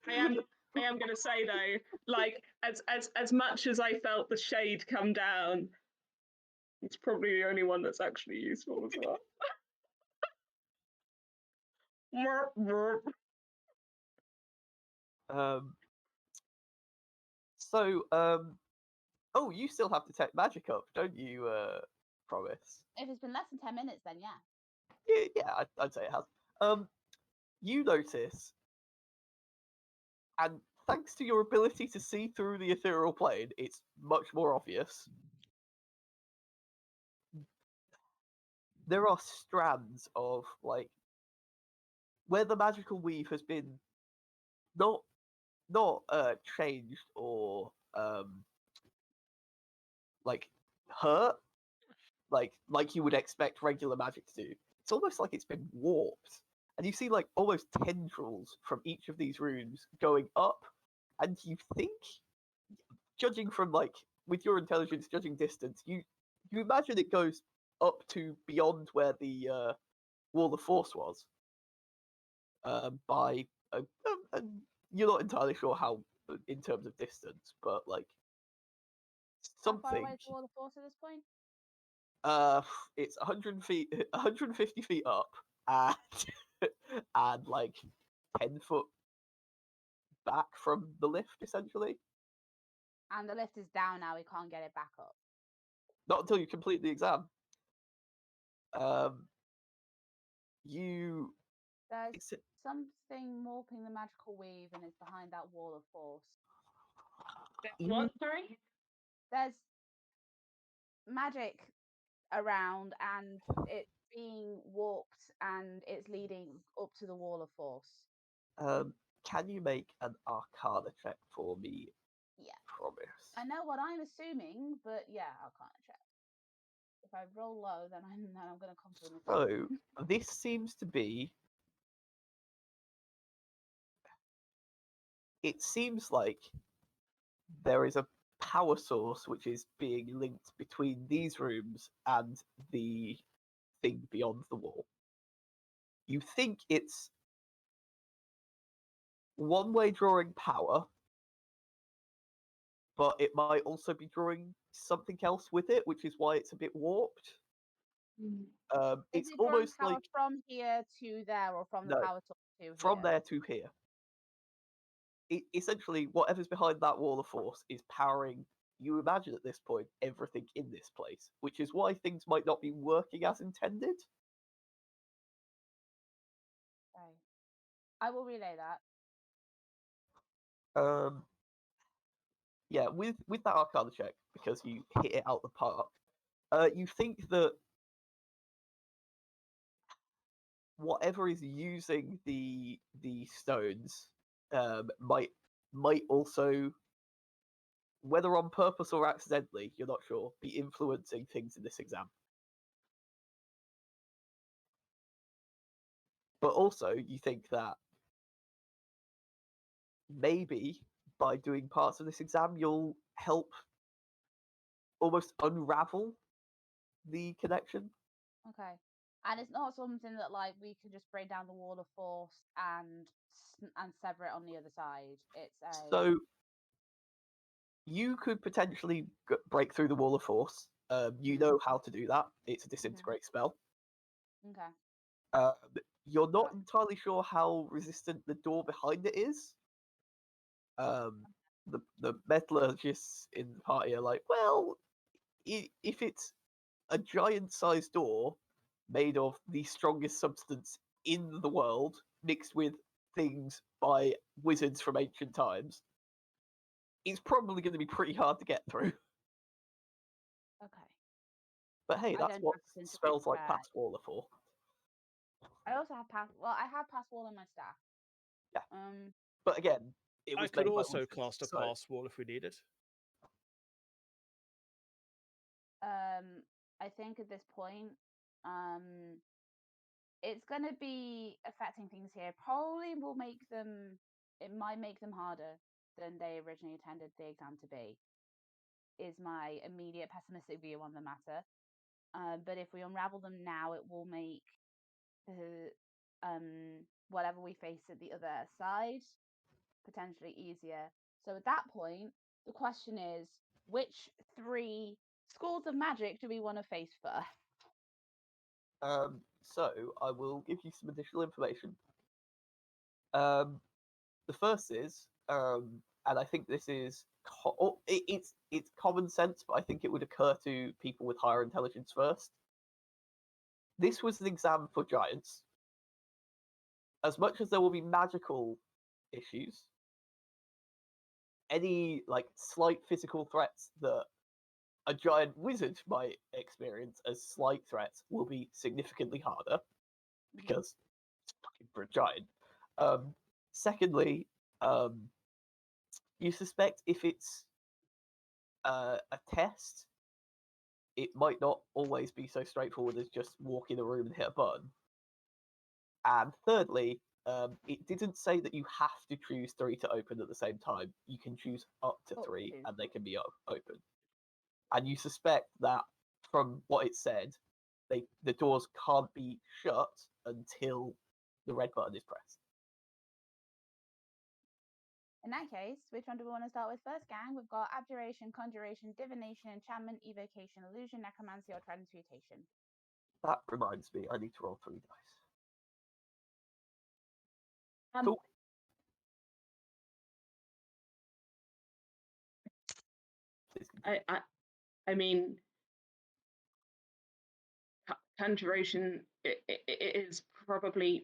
I am going to say though, like as much as I felt the shade come down, it's probably the only one that's actually useful as well. Oh, you still have to take magic up, don't you, Promise? If it's been less than 10 minutes, then yeah. Yeah, I'd say it has. You notice, and thanks to your ability to see through the ethereal plane, it's much more obvious. There are strands of like where the magical weave has been not changed or like hurt, like you would expect regular magic to do. It's almost like it's been warped, and you see like almost tendrils from each of these rooms going up, and you think, judging from like with your intelligence, judging distance, you imagine it goes up to beyond where the wall of force was. By you're not entirely sure how in terms of distance, but like How far something. away is the wall of force at this point? It's 100 feet, 150 feet up, and and like 10 foot back from the lift, essentially. And the lift is down now, we can't get it back up. Not until you complete the exam. You. There's something warping the magical weave and it's behind that wall of force. What? Sorry? There's magic around and it's being warped and it's leading up to the wall of force. Can you make an Arcana check for me? Yeah. Promise. I know what I'm assuming, but yeah, Arcana check. If I roll low, then I'm going to come for an attack. So this seems to be. It seems like there is a power source which is being linked between these rooms and the thing beyond the wall. You think it's one way drawing power, but it might also be drawing something else with it, which is why it's a bit warped. Mm. Is It's it drawing almost power like from here to there, or from the No, power source to from here? there to here. Essentially, whatever's behind that wall of force is powering, you imagine at this point, everything in this place, which is why things might not be working as intended. Okay. I will relay that. Yeah, with that Arcana check, because you hit it out the park, you think that whatever is using the stones might also, whether on purpose or accidentally, you're not sure, be influencing things in this exam. But also, you think that maybe by doing parts of this exam, you'll help almost unravel the connection. Okay. And it's not something that like we can just break down the wall of force and sever it on the other side. It's a So you could potentially break through the wall of force. You know how to do that. It's a disintegrate spell. okay. You're not entirely sure how resistant the door behind it is. The metallurgists in the party are like, well, if it's a giant-sized door made of the strongest substance in the world, mixed with things by wizards from ancient times, it's probably going to be pretty hard to get through. Okay. But hey, I that's don't what have disintegrate spells like spell. Pass Wall are for. I also have pass. Well, I have pass wall on my staff. Yeah. But again, it I was could made by also wizards, cast a so pass wall if we need it. I think at this point, it's gonna be affecting things here. Probably will make them. It might make them harder than they originally intended the exam to be. Is my immediate pessimistic view on the matter. But if we unravel them now, it will make whatever we face at the other side potentially easier. So at that point, the question is, which 3 schools of magic do we want to face first? So I will give you some additional information. The first is, and I think this is it's common sense, but I think it would occur to people with higher intelligence first. This was an exam for giants. As much as there will be magical issues, any like slight physical threats that a giant wizard might experience as slight threats will be significantly harder because it's fucking for a giant. Secondly, you suspect if it's a test, it might not always be so straightforward as just walk in a room and hit a button. And thirdly, it didn't say that you have to choose 3 to open at the same time. You can choose up to 3 and they can be open. And you suspect that from what it said, the doors can't be shut until the red button is pressed. In that case, which one do we want to start with first, gang? We've got abjuration, conjuration, divination, enchantment, evocation, illusion, necromancy, or transmutation. That reminds me, I need to roll 3 dice. Cool. I mean, conjuration is probably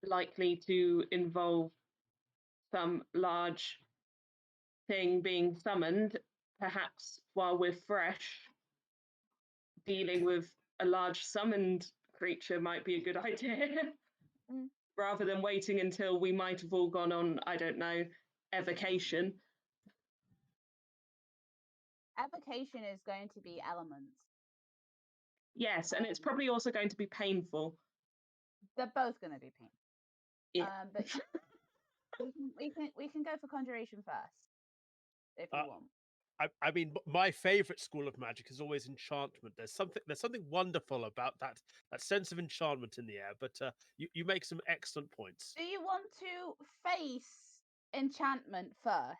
likely to involve some large thing being summoned, perhaps while we're fresh. Dealing with a large summoned creature might be a good idea. Rather than waiting until we might have all gone on, I don't know, evocation. Evocation is going to be elements. Yes, and it's probably also going to be painful. They're both going to be painful. Yeah. But we can go for conjuration first, if you want. I mean, my favorite school of magic is always enchantment. There's something wonderful about that sense of enchantment in the air. But you make some excellent points. Do you want to face enchantment first?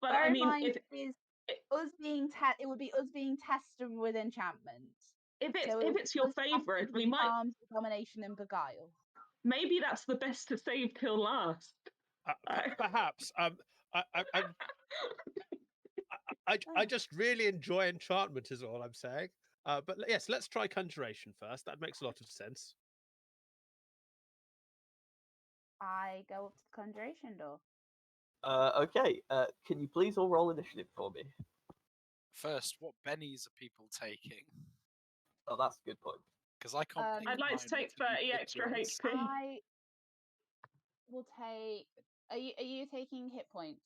But Bear I in mean, mind, it would be us being tested with enchantment. if So it's your favorite, we might. Charms, domination, and beguile. Maybe that's the best to save till last. Perhaps. I just really enjoy enchantment, is all I'm saying. But yes, let's try conjuration first. That makes a lot of sense. I go up to the conjuration door. Okay. Can you please all roll initiative for me? First, what bennies are people taking? Oh, that's a good point. Because I can't. I'd like to take 30 extra HP. I will take. Are you taking hit points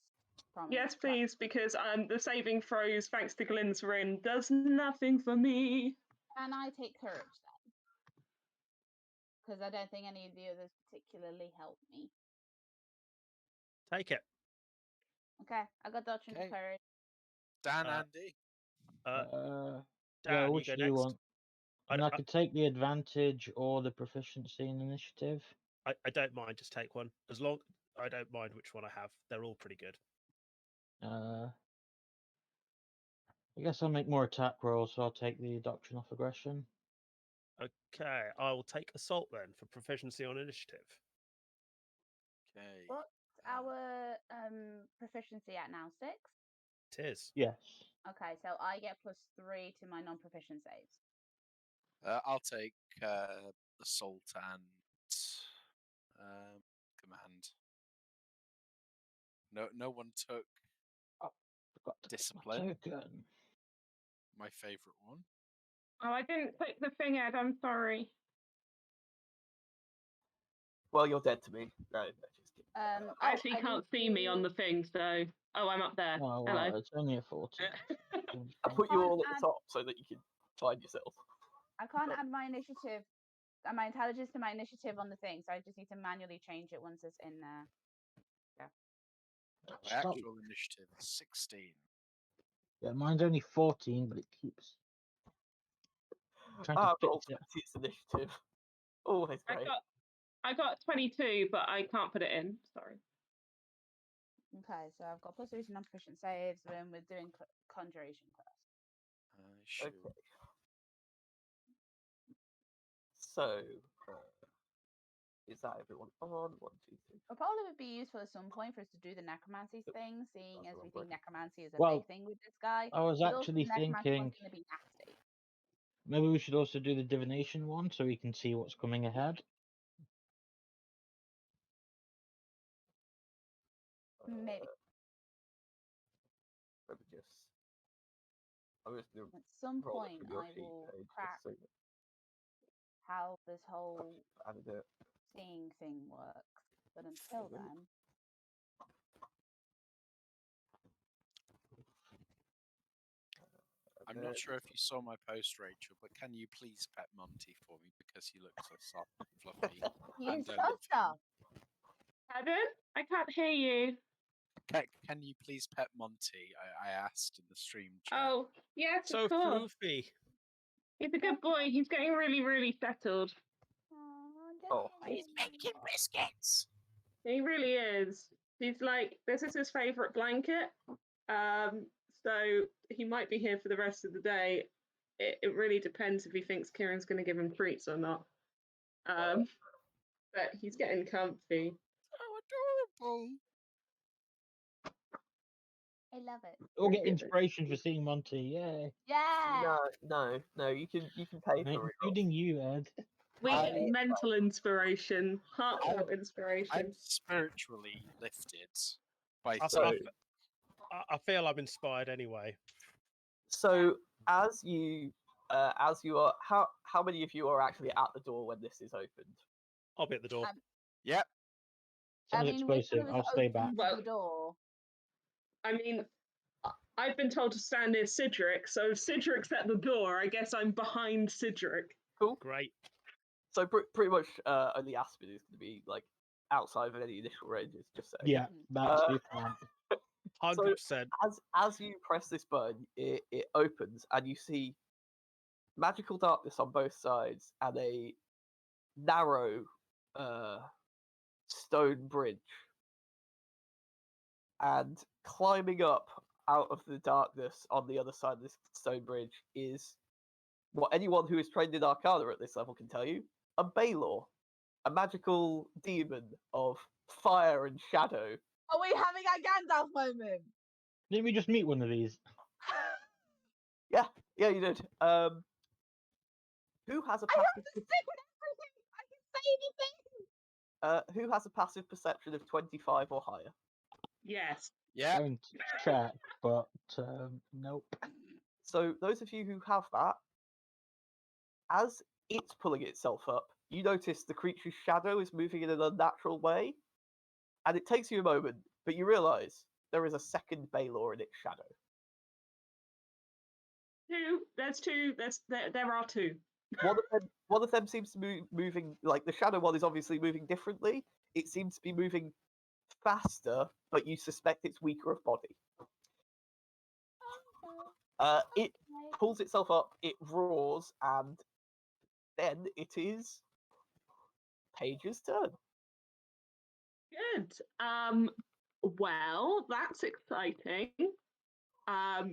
from? Yes, please, because the saving throws, thanks to Glenn's ring, does nothing for me. Can I take courage then? Because I don't think any of the others particularly help me. Take it. Okay, I got doctrine of courage. Dan, Andy. Dan, which you do go you next. want? And I could take the advantage or the proficiency in initiative. I don't mind. Just take one. As long I don't mind which one I have. They're all pretty good. I guess I'll make more attack rolls, so I'll take the doctrine of aggression. Okay, I will take assault then for proficiency on initiative. Okay. What's our proficiency at now? 6? It is. Yes. Okay, so I get +3 to my non-proficient saves. I'll take assault and command. No one took Forgot to discipline. take my token. My favorite one. Oh, I didn't click the thing, Ed. I'm sorry. Well, you're dead to me. No, just kidding. Actually, you can't see me on the thing, so. Oh, I'm up there. Oh, Hello. well, it's only a 14. I put you all at the top so that you can find yourself. I can't add my initiative, my intelligence to my initiative on the thing, so I just need to manually change it once it's in there. Yeah. My actual initiative is 16. Yeah, mine's only 14, but it keeps trying to I've fit rolled it. 20 initiative. Oh, that's great. I got 22, but I can't put it in. Sorry. Okay, so I've got +3 to non-proficient saves, and we're doing conjuration first. Sure. Okay. So, is that everyone on? 1, 2, 3. It probably would be useful at some point for us to do the necromancy thing, seeing as we think necromancy is a Well, big thing with this guy. I was but also actually the necromancy thinking one's going to be nasty. maybe we should also do the divination one so we can see what's coming ahead. Maybe. I'm just gonna At some roll it point, from your I sheet will page, crack just so that how this whole I can do it. seeing thing works. But until then, I'm not sure if you saw my post, Rachel, but can you please pet Monty for me because he looks so soft and fluffy? he's I so love him. soft. Pardon? I can't hear you. Can you please pet Monty? I asked in the stream chat. Oh, yes, So of course. floofy. He's a good boy. He's getting really, really settled. Oh. He's making biscuits. He really is. He's like, this is his favourite blanket. So he might be here for the rest of the day. It really depends if he thinks Kieran's going to give him treats or not. But he's getting comfy. So adorable. I love it. We'll get inspiration for seeing Monty, yay. Yeah. No. You can pay for it. Including you, Ed. We get mental inspiration, heartfelt inspiration. I'm spiritually lifted by I feel I'm inspired anyway. So as you are, how many of you are actually at the door when this is opened? I'll be at the door. Yep. Sounds explosive. I'll stay back. The door. I mean, I've been told to stand near Cedric, so if Cedric's at the door, I guess I'm behind Cedric. Cool. Great. So pretty much only Aspen is going to be like outside of any initial ranges. Just saying. Yeah, that's the plan. 100%. As you press this button, it opens and you see magical darkness on both sides and a narrow stone bridge. And climbing up out of the darkness on the other side of this stone bridge is what anyone who is trained in Arcana at this level can tell you: a Baylor, a magical demon of fire and shadow. Are we having our Gandalf moment? Didn't we just meet one of these? Yeah, you did. Who has a I have passive? to stick with everything. I can say anything. Who has a passive perception of 25 or higher? Yes. Yeah. Going to check, but nope. So those of you who have that, as it's pulling itself up, you notice the creature's shadow is moving in an unnatural way, and it takes you a moment, but you realise there is a second Baylor in its shadow. Two. There's two. There are two. One of them seems to be moving, like the shadow one is obviously moving differently. It seems to be moving faster, but you suspect it's weaker of body. It pulls itself up, it roars, and then it is Paige's turn. Good. Well, that's exciting. Are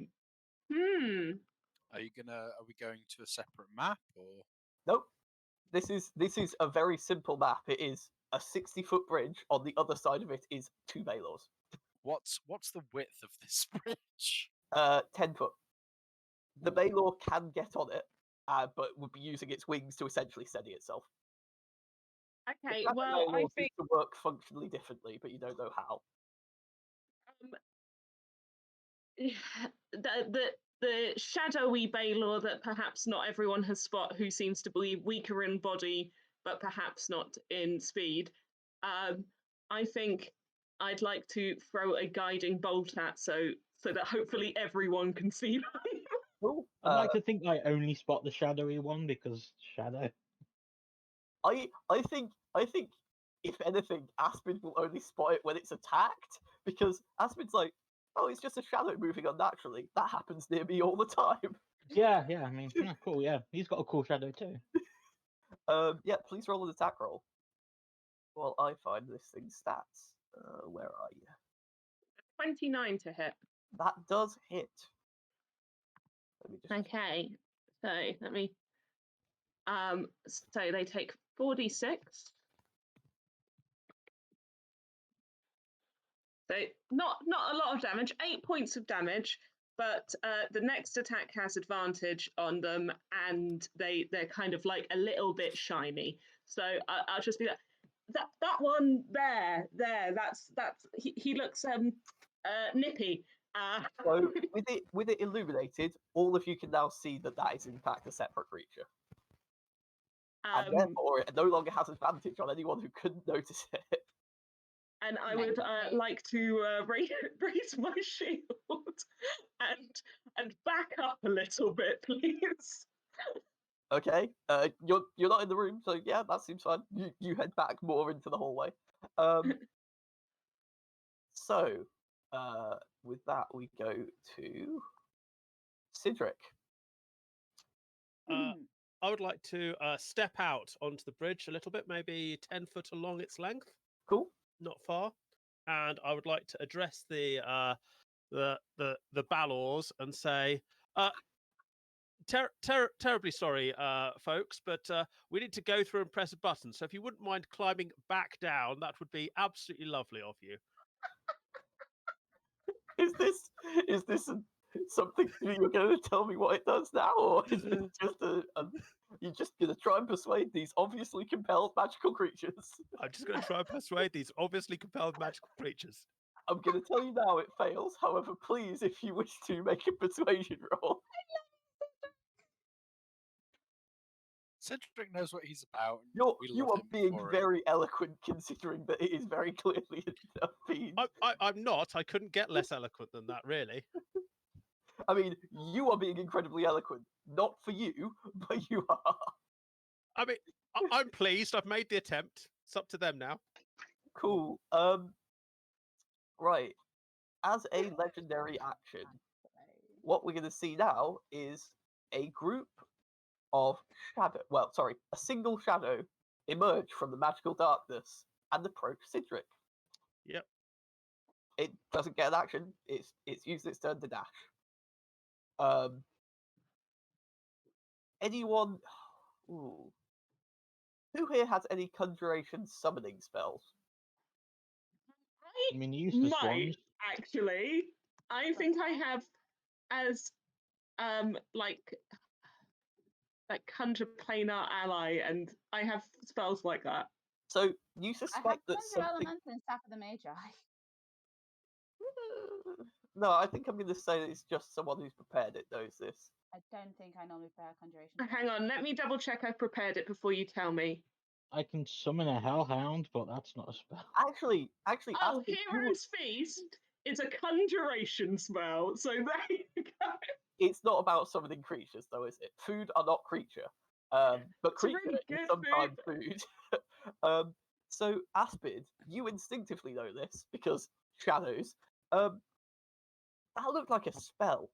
we going to a separate map or? Nope. This is a very simple map. It is a 60-foot bridge. On the other side of it is 2 Baylors. What's the width of this bridge? 10 foot. The Baylor can get on it, but would be using its wings to essentially steady itself. Okay. The Well, I Baylors think seem to work functionally differently, but you don't know how. the shadowy Baylor that perhaps not everyone has spot, who seems to be weaker in body but perhaps not in speed. I think I'd like to throw a guiding bolt at so that hopefully everyone can see them. Cool. I'd like to think I only spot the shadowy one because shadow. I think if anything, Aspen will only spot it when it's attacked, because Aspen's like, oh, it's just a shadow moving unnaturally. That happens near me all the time. Yeah, I mean, yeah, cool, yeah. He's got a cool shadow too. Yeah, please roll an attack roll. While I find this thing's stats. Where are you? 29 to hit. That does hit. Let me just... Okay, so let me. So they take 4d6. So not a lot of damage, 8 points of damage, but the next attack has advantage on them, and they're kind of like a little bit shiny. So I'll just be like, that one there. That's he looks nippy. So with it illuminated, all of you can now see that is in fact a separate creature, and therefore it no longer has advantage on anyone who couldn't notice it. And I would like to raise my shield and back up a little bit, please. Okay. You're not in the room, so yeah, that seems fine. You head back more into the hallway. So, with that, we go to Cedric. I would like to step out onto the bridge a little bit, maybe 10 foot along its length. Cool. Not far. And I would like to address the Balors and say, terribly sorry, folks, but we need to go through and press a button. So if you wouldn't mind climbing back down, that would be absolutely lovely of you. Is this something you're going to tell me what it does now, or is it just you're just going to try and persuade these obviously compelled magical creatures? I'm just going to try and persuade these obviously compelled magical creatures. I'm going to tell you now it fails. However, please, if you wish to make a persuasion roll. Cedric knows what he's about. You are being very eloquent, considering that it is very clearly a fiend. I'm not. I couldn't get less eloquent than that, really. I mean, you are being incredibly eloquent. Not for you, but you are. I mean, I'm pleased. I've made the attempt. It's up to them now. Cool. Right. As a legendary action, what we're going to see now is a group of a single shadow emerge from the magical darkness and approach Sidric. Yep. It doesn't get an action. It's used its turn to dash. Anyone? Ooh. Who here has any conjuration summoning spells? I mean, useless might ones. actually. I think I have as like conjure planar ally, and I have spells like that. So you I have suspect that Conjure something. Elements and Staff of the Magi. No, I think I'm going to say that it's just someone who's prepared it knows this. I don't think I normally prepare conjuration. Hang on, let me double check I've prepared it before you tell me. I can summon a hellhound, but that's not a spell. Actually, Oh, Aspid, Hero's Feast is a conjuration spell, so there you go. it's not about summoning creatures, though, is it? Food are not creature, but It's creature really is good sometimes food. So Aspid, you instinctively know this because shadows. That looked like a spell.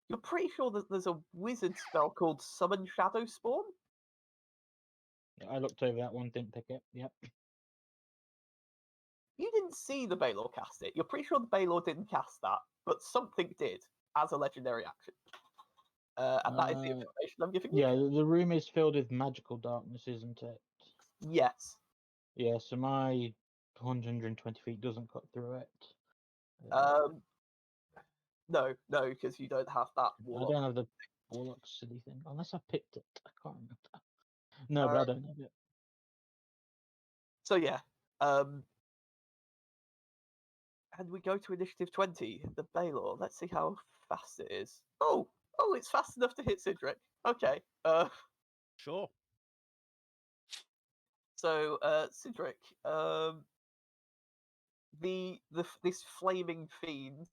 You're pretty sure that there's a wizard spell called Summon Shadow Spawn? Yeah, I looked over that one, didn't pick it. Yep. You didn't see the Baylor cast it. You're pretty sure the Baylor didn't cast that, but something did as a legendary action. And that is the information I'm giving you. Yeah, the room is filled with magical darkness, isn't it? Yes. Yeah, so my 120 feet doesn't cut through it. No, because you don't have that I warlock. don't have the warlock silly thing, unless I picked it. I can't remember. No, but I don't have it. So yeah, and we go to initiative 20, the Baylor. Let's see how fast it is. Oh, it's fast enough to hit Sidric. Okay. Sure. So Sidric, this flaming fiend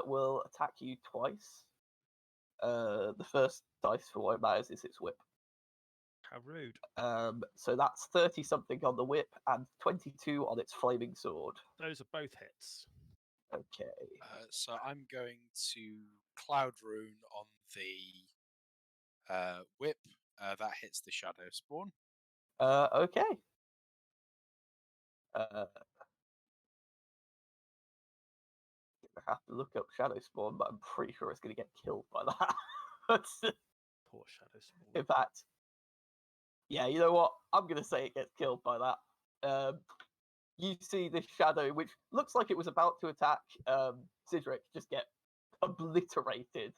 will attack you twice. The first dice for what it matters is its whip. How rude. So that's 30 something on the whip and 22 on its flaming sword. Those are both hits. Okay. So I'm going to Cloud Rune on the whip. That hits the Shadow Spawn. Okay. I have to look up Shadow Spawn, but I'm pretty sure it's going to get killed by that. Poor Shadow Spawn. In fact, yeah, you know what? I'm going to say it gets killed by that. You see this shadow, which looks like it was about to attack Sidric, just get obliterated.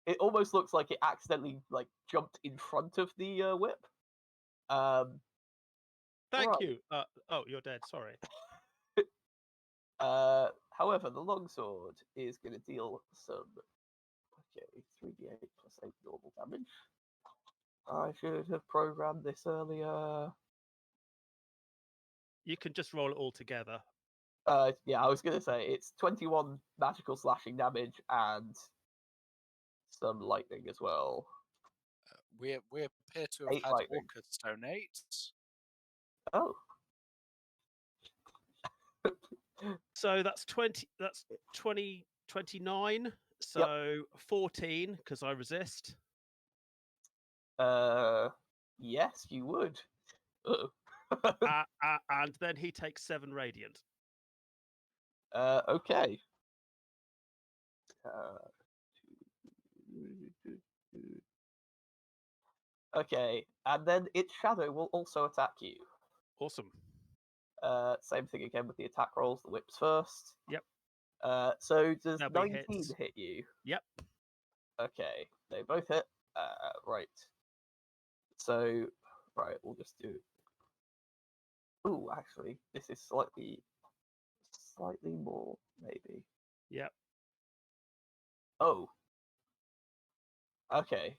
It almost looks like it accidentally jumped in front of the whip. Thank right. you. Oh, you're dead. Sorry. However, the longsword is going to deal some 3d8 plus 8 normal damage. I should have programmed this earlier. You can just roll it all together. Yeah, I was going to say it's 21 magical slashing damage and some lightning as well. We appear to have 8 had lightning. Orchid Stone 8. Oh. So that's 20. That's 20, 29. So 14 because I resist. Yes, you would. And then he takes 7 radiant. Okay. Okay, and then its shadow will also attack you. Awesome. Same thing again with the attack rolls. The whips first. Yep. So does That'll be 19 hits. hit you? Yep. Okay, they both hit. Right. So, right, we'll just do. Ooh, actually, this is slightly more, maybe. Yep. Oh. Okay.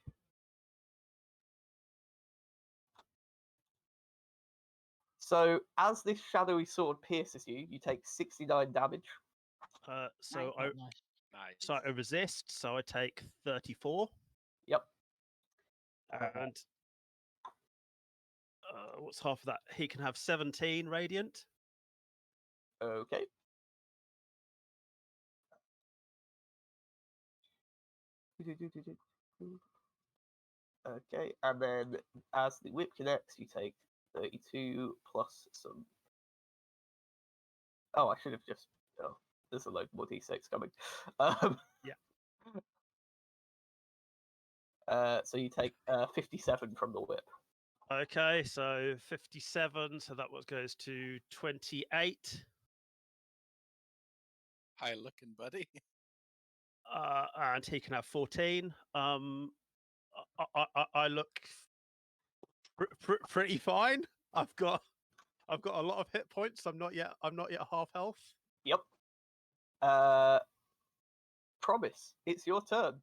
So, as this shadowy sword pierces you, you take 69 damage. So Oh, nice. Nice. So I resist, so I take 34. Yep. And what's half of that? He can have 17 radiant. Okay. Okay, and then as the whip connects, you take 32 plus some. Oh, I should have just. Oh, there's a load more d6 coming. Yeah. So you take 57 from the whip. Okay, so 57. So that what goes to 28. High looking, buddy. And he can have 14. I look pretty fine. I've got a lot of hit points. I'm not yet half health. Yep. Promise, it's your turn.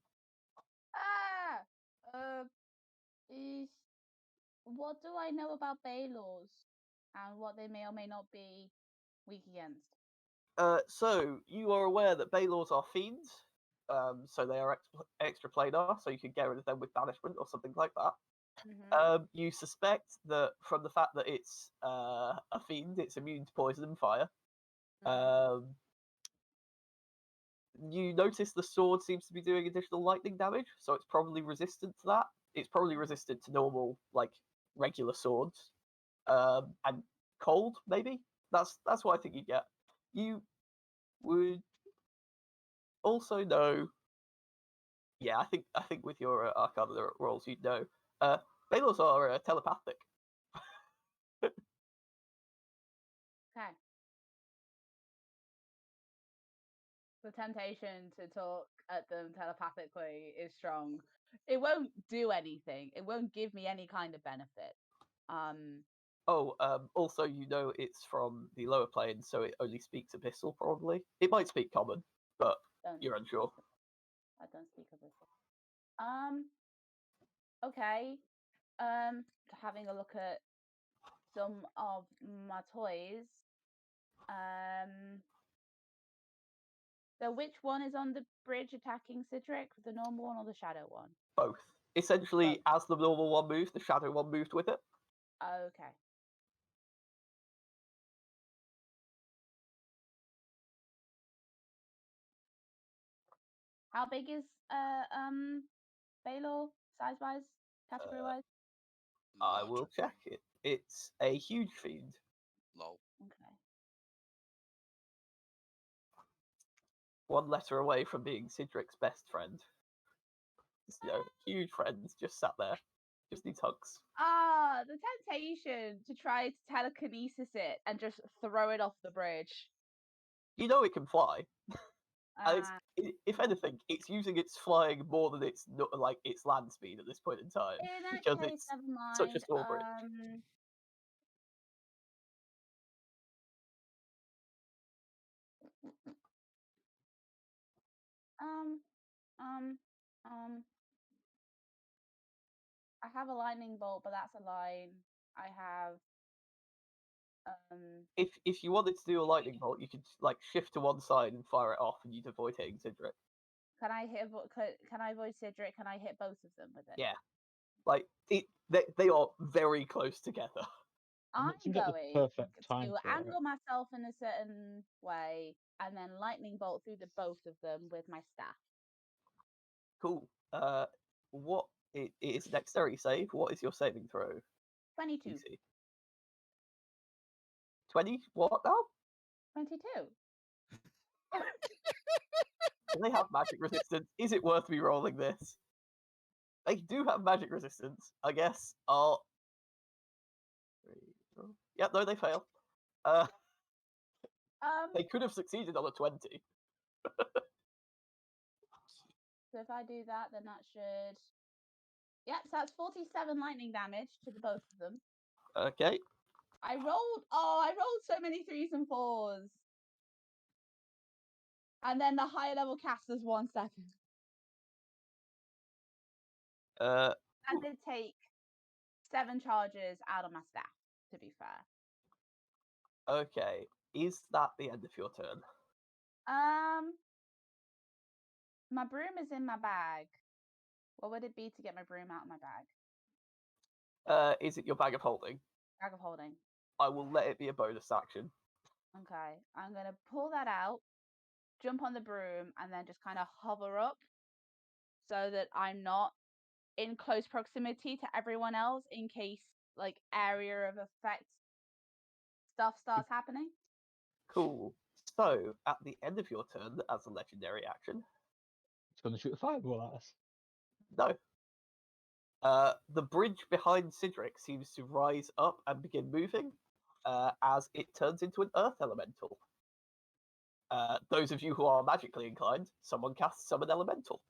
Is what do I know about Baylors and what they may or may not be weak against? So you are aware that Baylors are fiends. So they are extra planar, so you can get rid of them with banishment or something like that. Mm-hmm. You suspect that from the fact that it's a fiend, it's immune to poison and fire. You notice the sword seems to be doing additional lightning damage, so it's probably resistant to that. It's probably resistant to normal, like regular swords, and cold maybe. That's what I think you get. You would also know. Yeah, I think with your Arcana rolls, you'd know. Balos are telepathic. Okay. The temptation to talk at them telepathically is strong. It won't do anything. It won't give me any kind of benefit. Oh, also you know it's from the lower plane, so it only speaks Abyssal. Probably it might speak Common, but you're unsure. I don't speak Abyssal. Okay. Having a look at some of my toys. So which one is on the bridge attacking Cedric? The normal one or the shadow one? Both. Essentially, as the normal one moved, the shadow one moved with it. Okay. How big is Baylor size wise, category wise? I will check it. It's a huge fiend. Lol. Okay. One letter away from being Cedric's best friend. Just, huge friends just sat there. Just needs hugs. The temptation to try to telekinesis it and just throw it off the bridge. You know it can fly. And if anything, it's using its flying more than its like its land speed at this point in time In that because case, it's never mind. such a small bridge. I have a lightning bolt, but that's a line. I have If you wanted to do a lightning bolt, you could like shift to one side and fire it off, and you'd avoid hitting Cedric. Can I hit? Can I avoid Cedric? Can I hit both of them with it? Yeah, like they are very close together. I'm To get the going perfect time to for it. angle myself in a certain way and then lightning bolt through the both of them with my staff. Cool. What it is a dexterity save. What is your saving throw? 22. DC? 20? What now? 22. Do they have magic resistance? Is it worth me rolling this? They do have magic resistance. I guess I'll. Yeah, no, they fail. They could have succeeded on a 20. So if I do that, then that should. Yep, so that's 47 lightning damage to the both of them. Okay. I rolled so many 3s and 4s. And then the higher level casters 1 second. I did take 7 charges out of my staff, to be fair. Okay. Is that the end of your turn? My broom is in my bag. What would it be to get my broom out of my bag? Is it your bag of holding? Bag of holding. I will let it be a bonus action. Okay, I'm gonna pull that out, jump on the broom, and then just kind of hover up so that I'm not in close proximity to everyone else in case like area of effect stuff starts happening. Cool. So, at the end of your turn, as a legendary action, It's going to shoot a fireball at us. no. The bridge behind Cedric seems to rise up and begin moving as it turns into an earth elemental. Those of you who are magically inclined, someone casts Summon Elemental.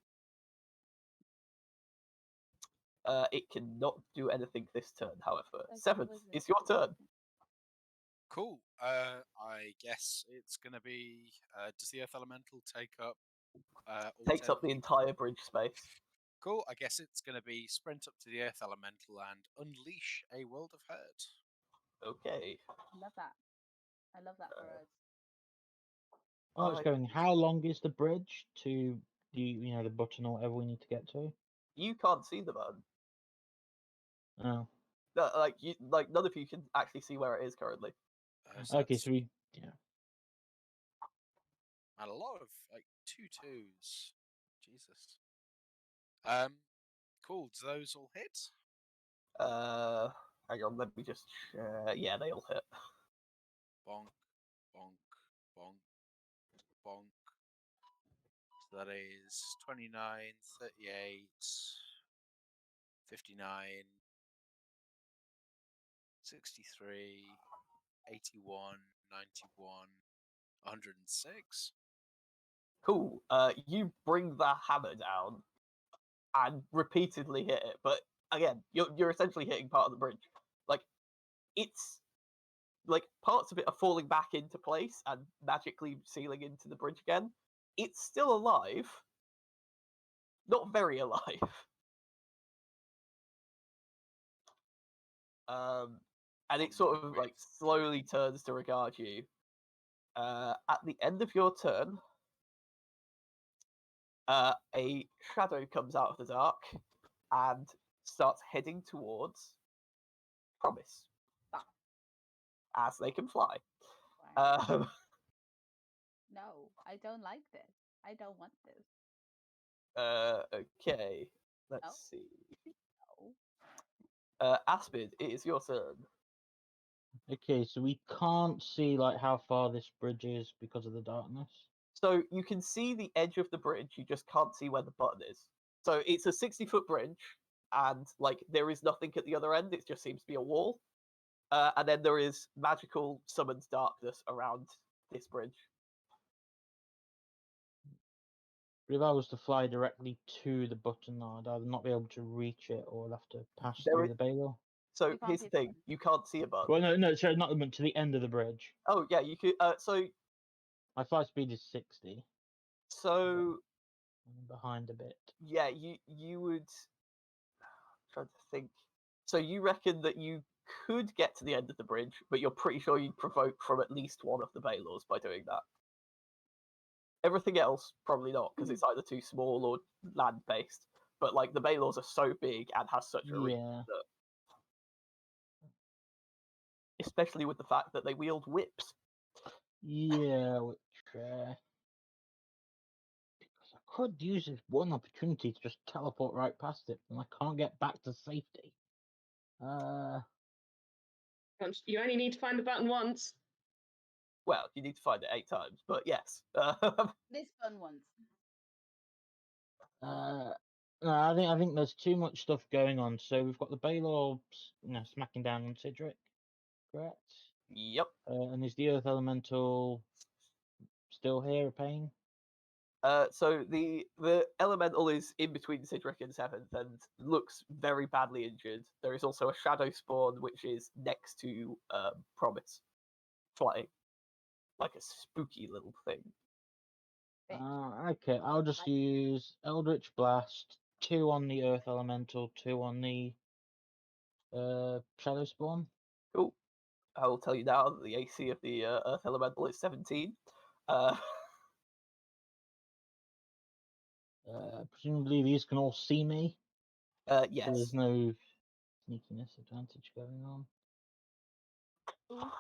It cannot do anything this turn, however. Like Seventh, wizard. it's your turn. Cool. I guess it's going to be. Does the Earth Elemental take up? All Takes 10 up the feet? entire bridge space. Cool. I guess it's going to be sprint up to the Earth Elemental and unleash a world of hurt. Okay. I love that. I love that for us. Oh, it's going. How long is the bridge to the button or whatever we need to get to? You can't see the man. Oh, None of you can actually see where it is currently. So okay. that's- So we and a lot of like 2-2s. Jesus. Cool. Do those all hit? Hang on, let me just. Yeah, they all hit. Bonk, bonk, bonk, bonk. So that is 29, 38, 59, 63, 81, 91, 106. Cool. You bring the hammer down and repeatedly hit it, but again, you're essentially hitting part of the bridge. Like, it's like parts of it are falling back into place and magically sealing into the bridge again. It's still alive, not very alive. And it sort of like slowly turns to regard you. At the end of your turn, a shadow comes out of the dark and starts heading towards Promise, as they can fly. Wow. No, I don't like this. I don't want this. Okay, let's No. see. No. Aspid, it is your turn. okay. So we can't see like how far this bridge is because of the darkness. So you can see the edge of the bridge, you just can't see where the button is. So it's a 60-foot bridge, and like there is nothing at the other end, it just seems to be a wall. And then there is magical summoned darkness around this bridge. But if I was to fly directly to the button, I'd either not be able to reach it or I'd have to pass There through is- the Baylor. So You can't here's see the the thing: button. you can't see a button. Well, no, sorry, not the button, to the end of the bridge. Oh yeah, you could. My flight speed is 60. So I'm behind a bit. yeah, you would. Trying to think. So you reckon that you could get to the end of the bridge, but you're pretty sure you'd provoke from at least one of the Baylors by doing that. Everything else, probably not, because it's either too small or land-based. But like the Baylors are so big and has such a reach Yeah. that, especially with the fact that they wield whips. Yeah, which because I could use this one opportunity to just teleport right past it, and I can't get back to safety. You only need to find the button once. Well, you need to find it 8 times, but yes. This fun once. No, I think there's too much stuff going on. So we've got the Baylor, smacking down on Cedric, correct? Yep. And is the Earth Elemental still here, a pain? So the elemental is in between Cedric and Seventh and looks very badly injured. There is also a shadow spawn which is next to Promise, flying like a spooky little thing. Okay, I'll just use Eldritch Blast, 2 on the Earth Elemental, 2 on the Shadow Spawn. Cool. I will tell you now that the AC of the Earth Elemental is 17. Uh, Presumably these can all see me. Yes. So there's no sneakiness advantage going on. Ooh.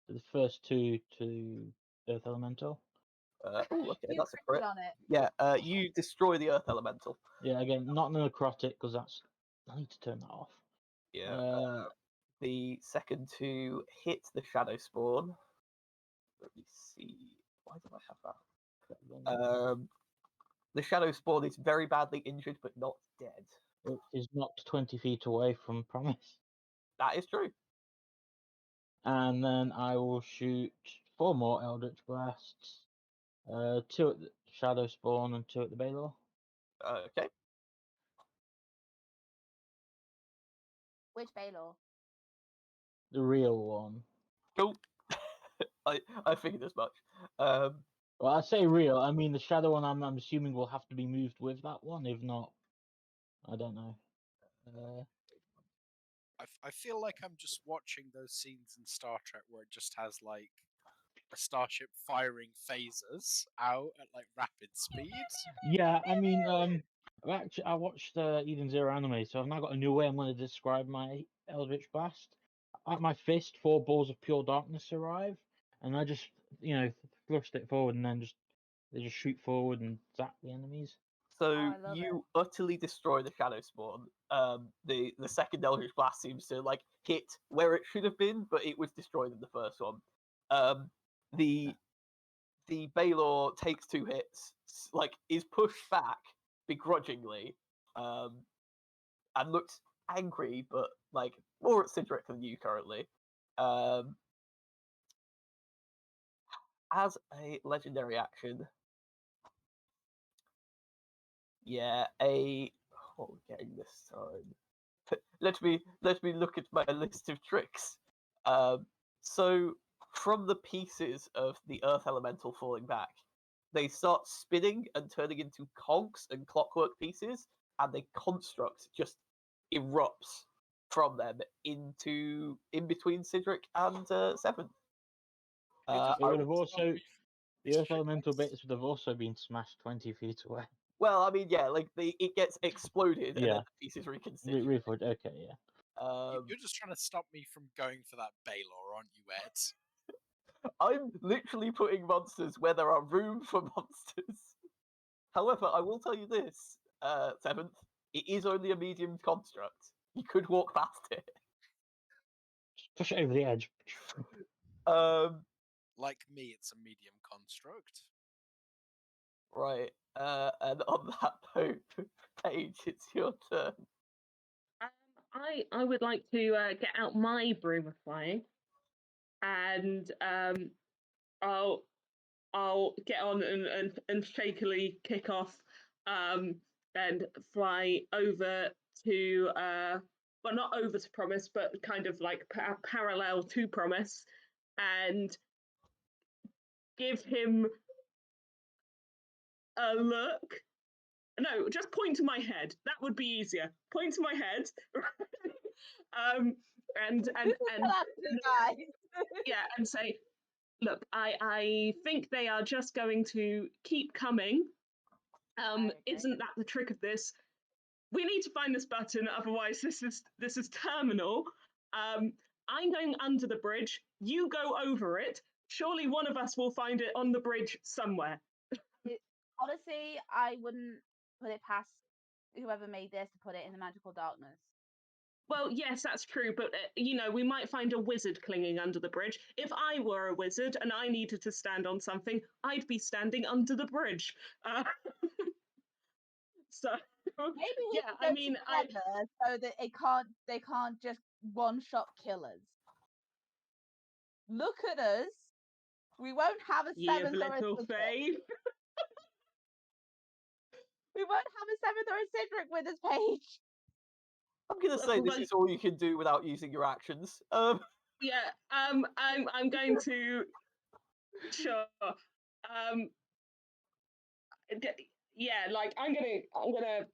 The first two to Earth Elemental. Okay, You that's a critted crit. on it. Yeah, you destroy the Earth Elemental. Yeah, again, not necrotic because that's. I need to turn that off. Yeah. The second two hit the Shadow Spawn. Let me see. Why do I have that? The Shadow Spawn is very badly injured but not dead. It is knocked 20 feet away from Promise. That is true. And then I will shoot 4 more Eldritch Blasts. 2 at the Shadow Spawn and 2 at the Balor. Okay. Which Baylor? The real one. Cool. I figured as much. Well, I say real. I mean the Shadow one. I'm assuming will have to be moved with that one. If not, I don't know. I feel like I'm just watching those scenes in Star Trek where it just has like a starship firing phasers out at like rapid speed. Yeah, I mean, I watched Eden Zero anime, so I've now got a new way I'm going to describe my Eldritch Blast. At my fist, 4 balls of pure darkness arrive, and I just, thrust it forward, and then they just shoot forward and zap the enemies. So I love you utterly destroy the Shadow Spawn. The second Eldritch Blast seems to like hit where it should have been, but it was destroyed in the first one. The Balor takes 2 hits, like is pushed back begrudgingly, and looks angry, but like more at Cedric than you currently. As a legendary action, yeah, what are we getting this time? Let me look at my list of tricks. So from the pieces of the Earth Elemental falling back, they start spinning and turning into cogs and clockwork pieces, and the construct just erupts from them in between Cedric and Seventh. It would have Stop also me the Earth from Elemental this. bits would have also been smashed 20 feet away. Well, I mean, yeah, like it gets exploded and Yeah. then the pieces reconstituted. Reforged. Okay, yeah. You're just trying to stop me from going for that Balor, aren't you, Ed? I'm literally putting monsters where there are room for monsters. However, I will tell you this, Seventh, it is only a medium construct. You could walk past it. Just push it over the edge. Like me, it's a medium construct. Right. And on that note, Paige, it's your turn. I would like to get out my broom of flying, and I'll get on and shakily kick off, and fly over to well, not over to Promise, but kind of like parallel to Promise, and give him a look. No, just point to my head. That would be easier. Point to my head. And yeah, and say, look, I think they are just going to keep coming. Isn't that the trick of this? We need to find this button, otherwise this is terminal. I'm going under the bridge. You go over it. Surely one of us will find it on the bridge somewhere. Honestly, I wouldn't put it past whoever made this to put it in the magical darkness. Well, yes, that's true, but we might find a wizard clinging under the bridge. If I were a wizard and I needed to stand on something, I'd be standing under the bridge. So Maybe we yeah, can go I mean, together so that they can't just one-shot kill us. Look at us. We won't have a you seventh or a little Cedric. fave. We won't have a seventh or a Cedric with us, Paige. I'm gonna say this is all you can do without using your actions. Yeah, I'm going to sure. Yeah, like I'm gonna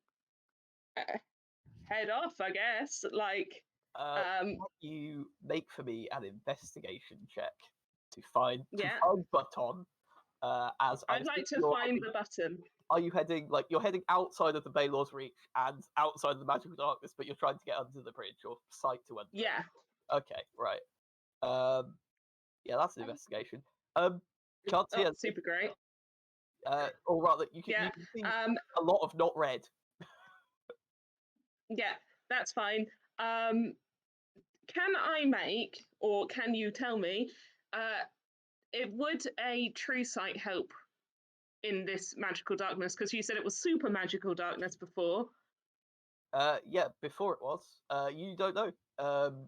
head off, I guess. Like you make for me an investigation check to find Button. As I I'd like think to you're find heading, the button. are you heading you're heading outside of the Baylor's reach and outside of the magical darkness, but you're trying to get under the bridge or sight to enter? Yeah. Okay, right. Yeah, that's an investigation. Can't see Oh, anything. super great. Or rather, you can see a lot of not red. Yeah, that's fine. Can I make, or can you tell me, would a true sight help in this magical darkness? Because you said it was super magical darkness before. Yeah, before it was. You don't know.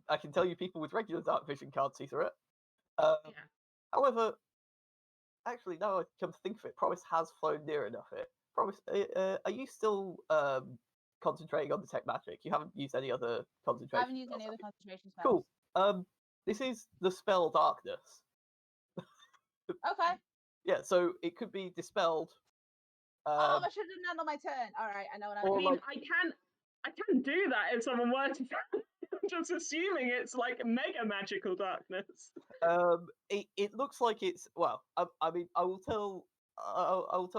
I can tell you people with regular dark vision can't see through it. Yeah. However, actually, now I come to think of it, Promise has flown near enough it. Promise, are you still concentrating on detect magic? You haven't used any other concentration I haven't used spells, any other have you? concentration spells. Cool. This is the spell Darkness. Okay. Yeah, so it could be dispelled. Oh, I should have done that on my turn. All right, I know what I'm Or I mean, like- I can do that if someone were to. I'm just assuming it's like mega magical darkness. It looks like it's I mean, I will tell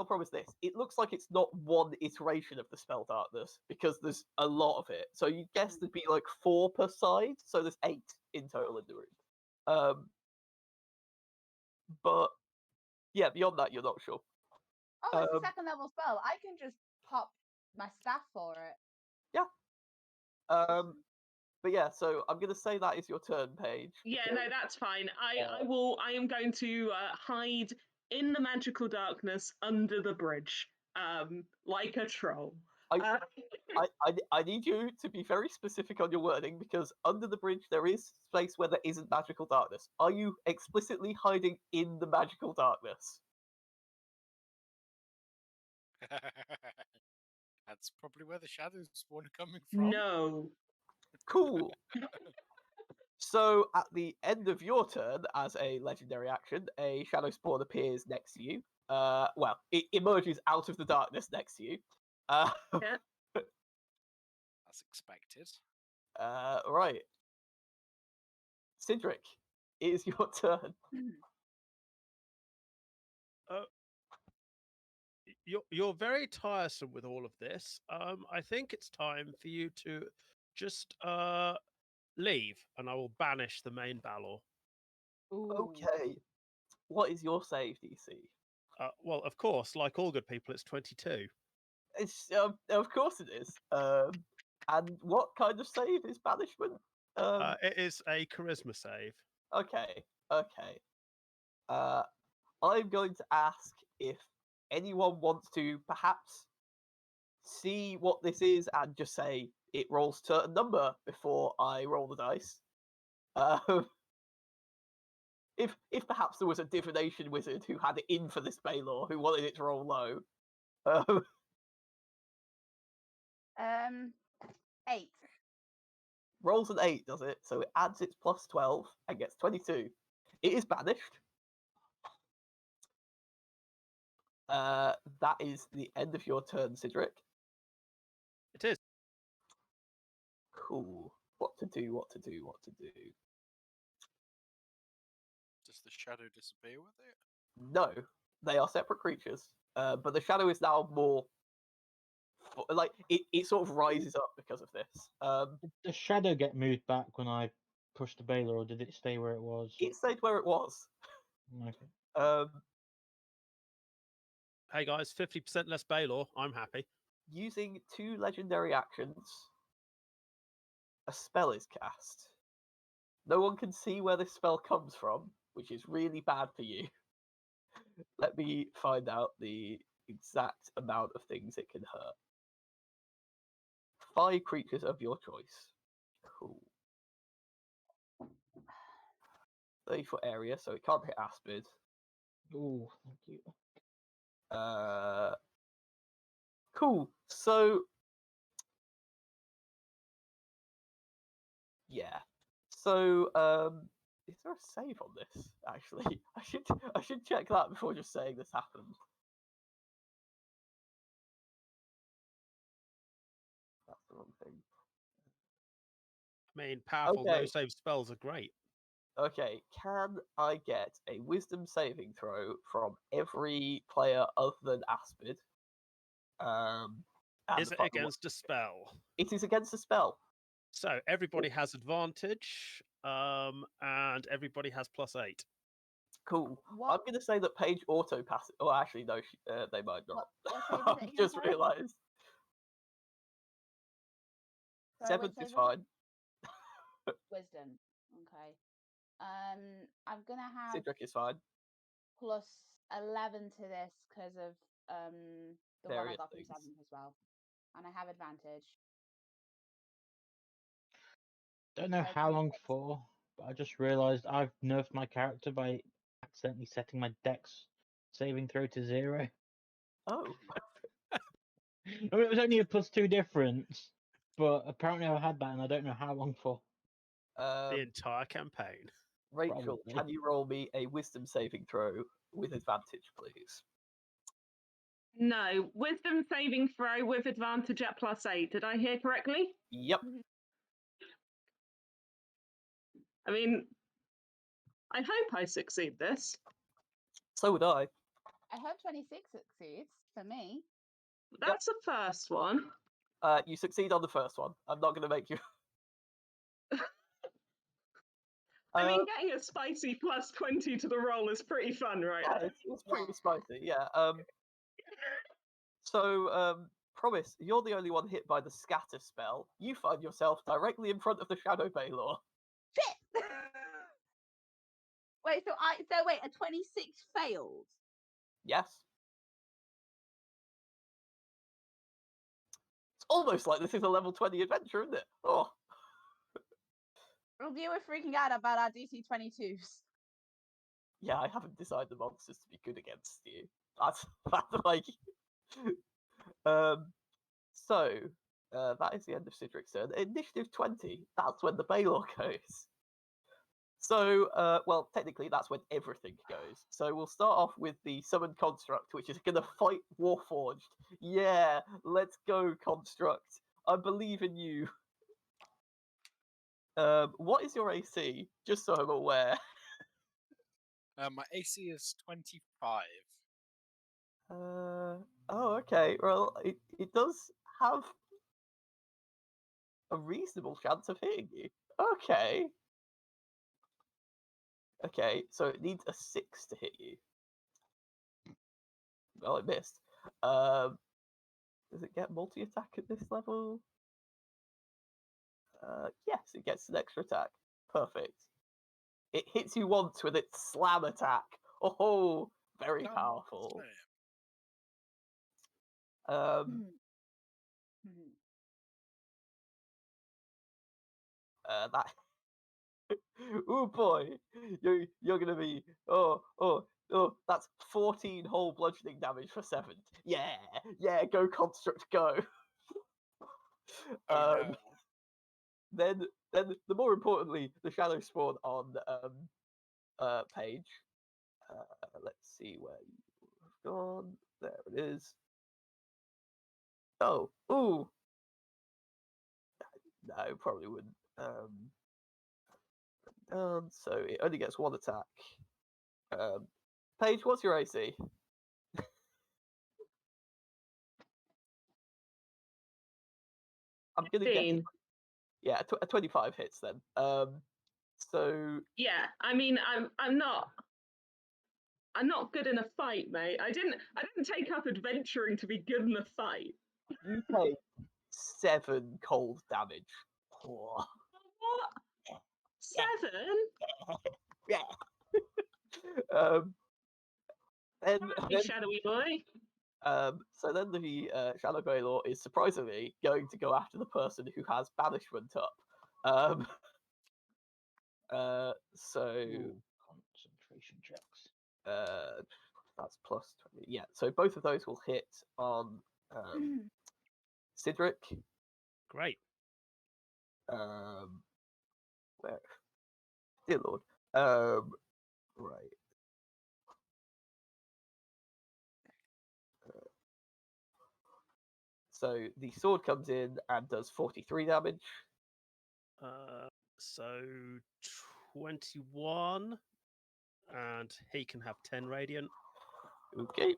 Promise this. It looks like it's not one iteration of the spell Darkness because there's a lot of it. So you guess there'd be like 4 per side, so there's 8 in total in the room. But yeah, beyond that, you're not sure. Oh, it's a second level spell. I can just pop my staff for it. Yeah. But yeah, so I'm gonna say that is your turn, Paige. Yeah, no, that's fine. I am going to hide in the magical darkness under the bridge, like a troll. I need you to be very specific on your wording because under the bridge there is space where there isn't magical darkness. Are you explicitly hiding in the magical darkness? That's probably where the shadows spawn are coming from. No. Cool. So at the end of your turn, as a legendary action, a shadow spawn appears next to you. Well, it emerges out of the darkness next to you. Yeah. As expected. Right. Cindric, it is your turn. You're very tiresome with all of this. I think it's time for you to just leave, and I will banish the main Balor. Ooh. Okay. What is your save DC? Well, of course, like all good people, it's 22. It's of course it is. And what kind of save is banishment? It is a charisma save. Okay. I'm going to ask if anyone wants to perhaps see what this is and just say it rolls to a number before I roll the dice. If perhaps there was a divination wizard who had it in for this Baylor who wanted it to roll low. 8. Rolls an 8, does it? So it adds its plus 12 and gets 22. It is banished. That is the end of your turn, Cindric. It is. Cool. What to do? Does the shadow disappear with it? No, they are separate creatures. But the shadow is now more like it sort of rises up because of this. Did the shadow get moved back when I pushed the baler, or did it stay where it was? It stayed where it was. Okay. Hey guys, 50% less Baylor. I'm happy. Using 2 legendary actions, a spell is cast. No one can see where this spell comes from, which is really bad for you. Let me find out the exact amount of things it can hurt. 5 creatures of your choice. Cool. 30-foot area, so it can't hit Aspid. Oh, thank you. Cool. So yeah. So is there a save on this? Actually, I should check that before just saying this happened. That's the wrong thing. I mean, powerful Okay. no save spells are great. Okay, can I get a wisdom saving throw from every player other than Aspid? And Is the it final one- against a spell? It is against a spell. So everybody has advantage, and everybody has +8. Cool. What? I'm going to say that Paige auto passes. Oh, actually, no, they might not. What save is it I've again, just sorry? realised. Sorry, Seventh what is save fine. Wisdom. Okay. I'm gonna have Cedric is fine. +11 to this because of the one I Various got from things. 7th as well, and I have advantage. Don't know So how long 26. for, but I just realised I've nerfed my character by accidentally setting my dex saving throw to 0. Oh, I mean, it was only a +2 difference, but apparently I've had that and I don't know how long for. The um, entire campaign. Rachel, Probably. can you roll me a wisdom saving throw with advantage, please? No, wisdom saving throw with advantage at +8. Did I hear correctly? Yep. I mean, I hope I succeed this. So would I. I hope 26 succeeds for me. That's the first one. You succeed on the first one. I'm not going to make you. I mean, getting a spicy +20 to the roll is pretty fun, right? Yeah, it's pretty Yeah. spicy. Yeah. So, Promise, you're the only one hit by the scatter spell. You find yourself directly in front of the Shadow Baylor. Shit! Wait, wait, a 26 failed. Yes. It's almost like this is a level 20 adventure, isn't it? Oh. Well, you were freaking out about our DC 22s. Yeah, I haven't designed the monsters to be good against you. That's like. So that is the end of Cedric's turn. Initiative 20. That's when the Baylor goes. So, well, technically that's when everything goes. So we'll start off with the summoned construct, which is going to fight Warforged. Yeah, let's go, construct. I believe in you. What is your AC? Just so I'm aware. My AC is 25. Oh, okay. Well, it does have a reasonable chance of hitting you. Okay. Okay, so it needs a 6 to hit you. Well, it missed. Does it get multi-attack at this level? Yes, it gets an extra attack. Perfect. It hits you once with its slam attack. Oh, very Damn, powerful. slam. That. Oh boy, you're gonna be that's 14 whole bludgeoning damage for 7th. Yeah, go construct, go. Oh no. Then the more importantly, the shadow spawn on Page. Let's see where you've gone. There it is. Oh, ooh. No, probably wouldn't. So it only gets one attack. Paige, what's your AC? I'm gonna guess. 15. Yeah, a 25 hits then. So Yeah, I mean, I'm not good in a fight, mate. I didn't take up adventuring to be good in a fight. you take 7 cold damage. What? Yeah. 7? Yeah. Happy shadowy boy. So then the Shadow Baylor is surprisingly going to go after the person who has banishment up. So Ooh, concentration checks. that's plus 20. Yeah, so both of those will hit on Cedric. Great. Where? Dear Lord. Right. So the sword comes in and does 43 damage. So 21, and he can have 10 radiant. Okay.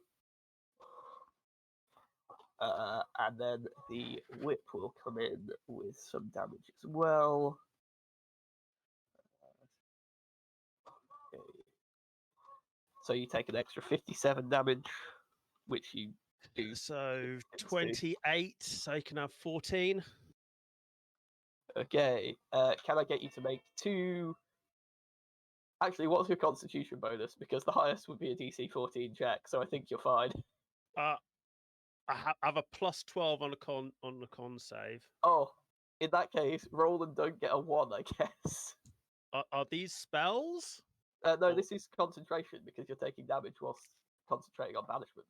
And then the whip will come in with some damage as well. Okay. So you take an extra 57 damage, which you do. So do. 28, so he can have 14. Okay. Can I get you to make 2? Actually, what's your Constitution bonus? Because the highest would be a DC 14 check, so I think you're fine. I have a plus 12 on a con save. Oh, in that case, roll and don't get a 1, I guess. Are these spells? No, Or- this is concentration because you're taking damage whilst concentrating on banishment.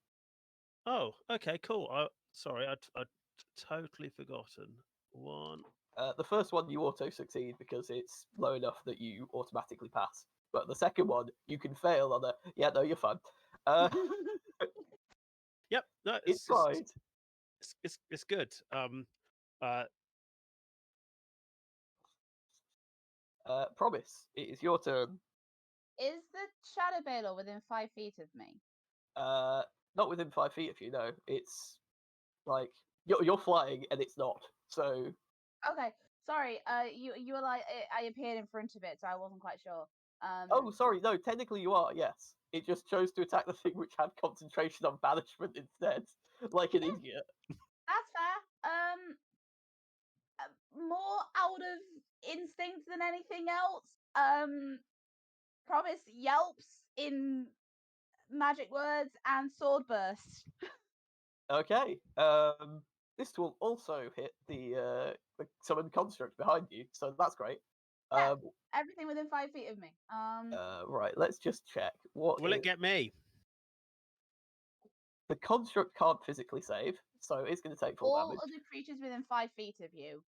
Oh, okay, cool. Sorry, I'd totally forgotten. 1. The first one you auto succeed because it's low enough that you automatically pass. But the second one you can fail on a. Yeah, no, you're fine. Yep, no, It's fine. It's good. Promise, it is your turn. Is the Shadow Baylor within 5 feet of me? Not within 5 feet of you. No, it's like you're flying and it's not. So Okay, sorry. You were like I appeared in front of it, so I wasn't quite sure. oh, sorry. No, technically you are. Yes, it just chose to attack the thing which had concentration on banishment instead, like an idiot. That's fair. More out of instinct than anything else. Promise yelps in magic words and sword burst. Okay. This will also hit the summoned construct behind you, so that's great. Yeah. Everything within 5 feet of me. Right. Let's just check. What will it get me? The construct can't physically save, so it's going to take full all damage. other creatures within 5 feet of you.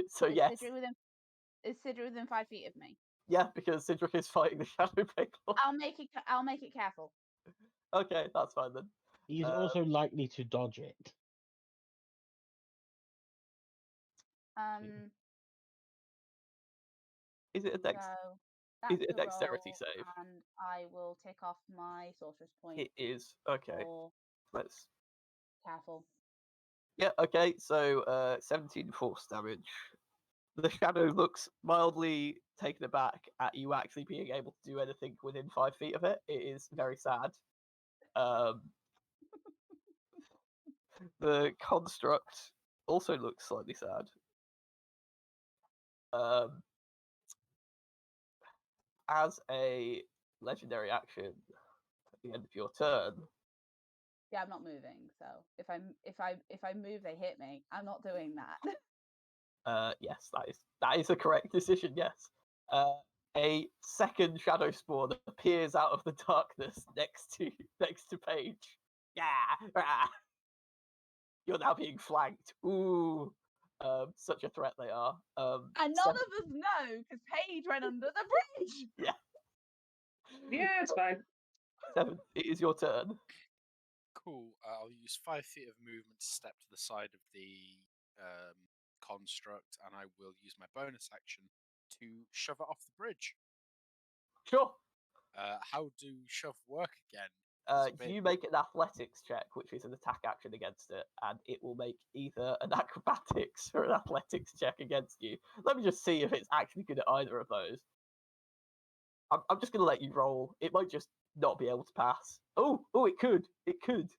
So Is yes, Sidra within 5 feet of me? yeah, because Sidric is fighting the Shadow Baylor. I'll make it careful. Okay, that's fine then. He's also likely to dodge it. Is it a dex? So Is that's it a the dexterity roll, save? and I will take off my sorcerer's point. It is. Okay. For Let's. careful. Yeah. Okay. So 17 force damage. The shadow looks mildly taken aback at you actually being able to do anything within 5 feet of it. It is very sad. The construct also looks slightly sad. As a legendary action at the end of your turn. Yeah, I'm not moving. So if I move, they hit me. I'm not doing that. Yes, that is a correct decision. Yes. A second shadow spawn appears out of the darkness next to Paige. Yeah. You're now being flanked. Ooh. Such a threat they are. And none of us know because Paige went under the bridge. Yeah. Yeah, it's fine. 7, it is your turn. Cool. I'll use 5 feet of movement to step to the side of the construct, and I will use my bonus action to shove it off the bridge. Sure. How do shove work again? You make an athletics check, which is an attack action against it, and it will make either an acrobatics or an athletics check against you. Let me just see if it's actually good at either of those. I'm just going to let you roll. It might just not be able to pass. Oh, it could. It could.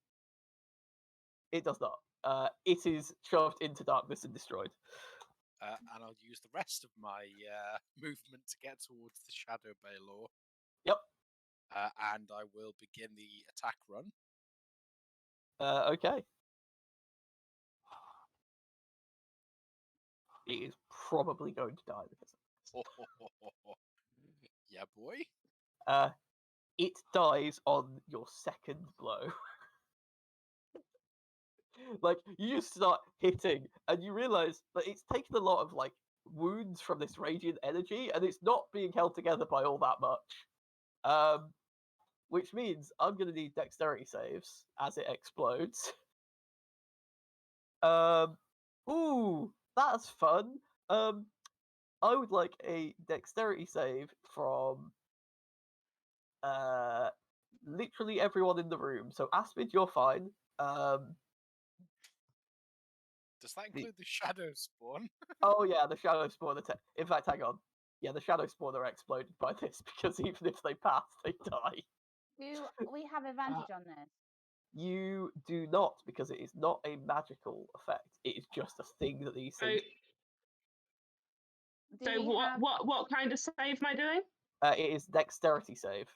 It does not. It is shoved into darkness and destroyed. And I'll use the rest of my movement to get towards the Shadow Baylor. Yep. And I will begin the attack run. Okay. It is probably going to die because of this. Yeah, boy. It dies on your second blow. Like, you just start hitting, and you realize that it's taken a lot of, like, wounds from this radiant energy, and it's not being held together by all that much. Which means I'm going to need dexterity saves as it explodes. Ooh, that's fun. I would like a dexterity save from literally everyone in the room. So Aspid, you're fine. Does that include the shadow spawn? Oh yeah, the shadow spawner. In fact, hang on. Yeah, the shadow spawner exploded by this because even if they pass, they die. Do we have advantage on this? You do not, because it is not a magical effect. It is just a thing that these So, things. Do so we what, have... what kind of save am I doing? It is dexterity save.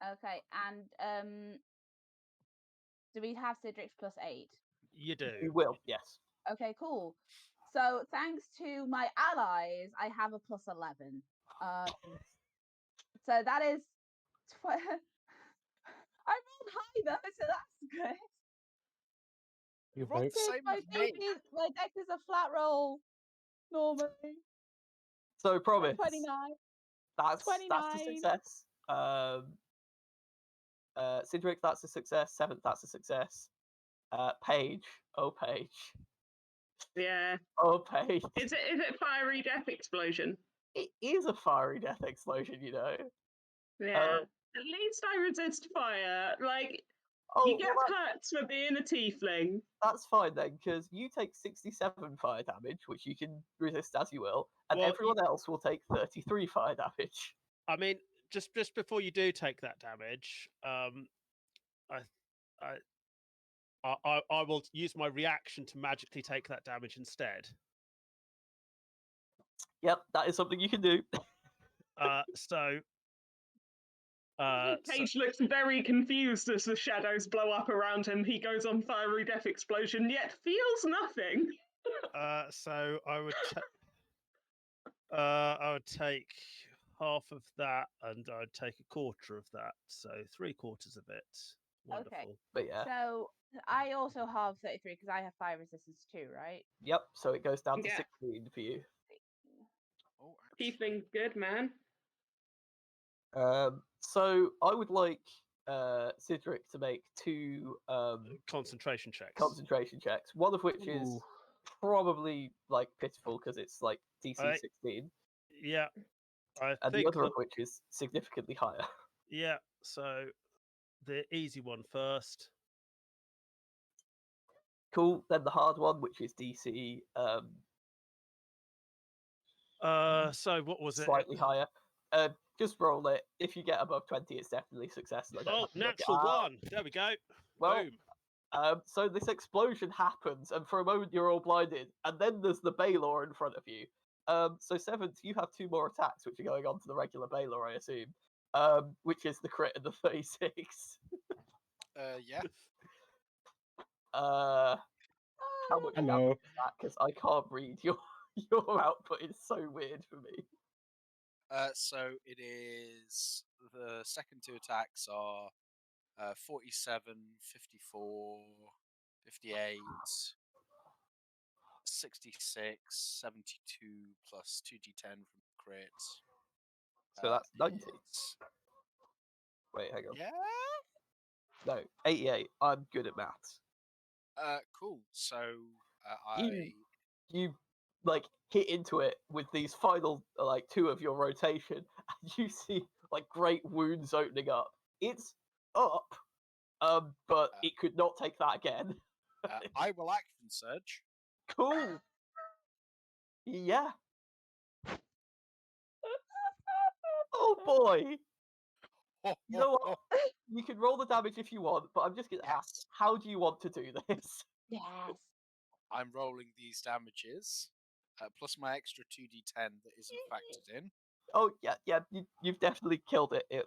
Okay, and do we have Cedric's +8? You do. You will, yes. Okay, cool. So thanks to my allies, I have a +11. So that is... I rolled high though, so that's good. You Roll hope. the same My as me. my dex is a flat roll normally. So promise. 29. That's a 29. success. Cedric, that's a success. Seventh, that's a success. Paige. Oh, Paige. Yeah. Oh, Paige. Is it fiery death explosion? It is a fiery death explosion, you know. Yeah. At least I resist fire. Like, Oh, you get well, hurt for being a tiefling. that's fine then, because you take 67 fire damage, which you can resist as you will, and Well, everyone else will take 33 fire damage. I mean, just before you do take that damage, I will use my reaction to magically take that damage instead. Yep, that is something you can do. So Paige looks very confused as the shadows blow up around him. He goes on fiery death explosion, yet feels nothing. so I would take half of that, and I'd take a quarter of that, so 3/4 of it. Wonderful. Okay. But yeah, So I also have 33 because I have fire resistance too, right? yep, so it goes down to Yeah. 16 for you. Oh, actually. Tiefling's good, man. So I would like Cedric to make 2 Concentration checks. concentration checks, one of which is Ooh. probably like pitiful because it's like DC Alright. 16, Yeah, I and the think other that, of which is significantly higher. yeah. So the easy one first. Cool. Then the hard one, which is DC So what was it? slightly higher. Just roll it. If you get above 20, it's definitely success. And I don't Oh, have to work it natural out. 1. There we go. Well, Boom. so this explosion happens, and for a moment you're all blinded, and then there's the Baylor in front of you. So Seventh, you have 2 more attacks, which are going on to the regular Baylor, I assume. Which is the crit and the 36. Yeah. How much Hello. is that? Because I can't read your output. It's so weird for me. So it is the second 2 attacks are 47, 54, 58, 66, 72 plus 2d10 from crit. So that's 90. is- Wait, hang on. Yeah. No, 88. I'm good at maths. Cool. So I You like hit into it with these final like 2 of your rotation, and you see like great wounds opening up. It's up, but it could not take that again. I will action surge. Cool. Yeah. Oh boy. You know what? You can roll the damage if you want, but I'm just gonna ask, Yes. how do you want to do this? Yes. I'm rolling these damages plus my extra 2d10 that isn't factored in. Oh yeah, you've definitely killed it. It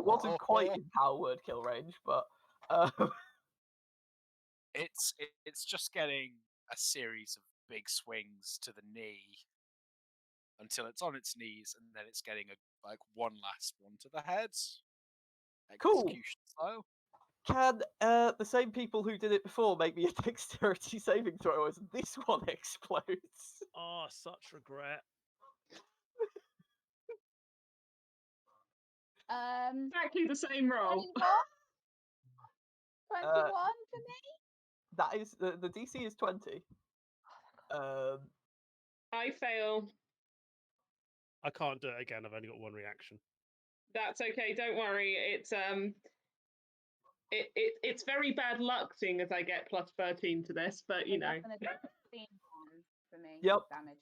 wasn't quite in power word kill range, but It's just getting a series of big swings to the knee until it's on its knees, and then it's getting one last one to the head. Cool. Execution slow. Can the same people who did it before make me a dexterity saving throw as this one explodes? Oh, such regret. Exactly the same roll. 21 for me. That is the DC is 20. I fail. I can't do it again. I've only got one reaction. That's okay. Don't worry. It's very bad luck seeing as I get plus 13 to this, but you know. Definitely 16 for me. Yep. Damage.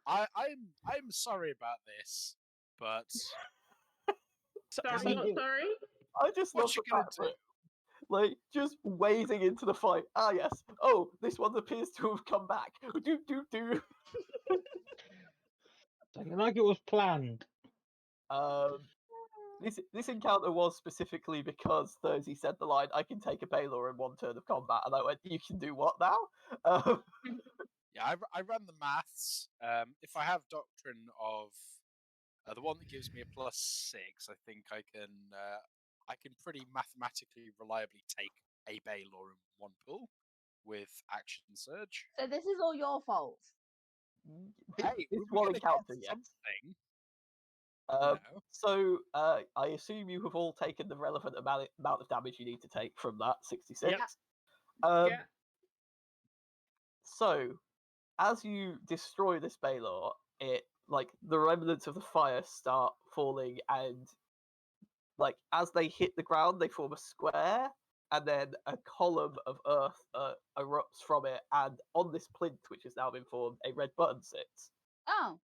I'm sorry about this, but Sorry, not sorry. I just love what you the gonna fact do? that, like, just wading into the fight. Ah, yes. Oh, this one appears to have come back. Do. Like it was planned. This encounter was specifically because Thursday said the line, "I can take a Baylor in one turn of combat," and I went, "You can do what now?" Yeah, I ran the maths. If I have Doctrine of the one that gives me a +6, I think I can pretty mathematically reliably take a Baylor in one pull with Action Surge. So this is all your fault. Hey, this we one were gonna encounter, get yes. something. No. So I assume you have all taken the relevant amount of damage you need to take from that 66. Yep. Um, Yeah. So, as you destroy this Baylor, it like the remnants of the fire start falling, and like as they hit the ground, they form a square, and then a column of earth erupts from it, and on this plinth, which has now been formed, a red button sits. Oh,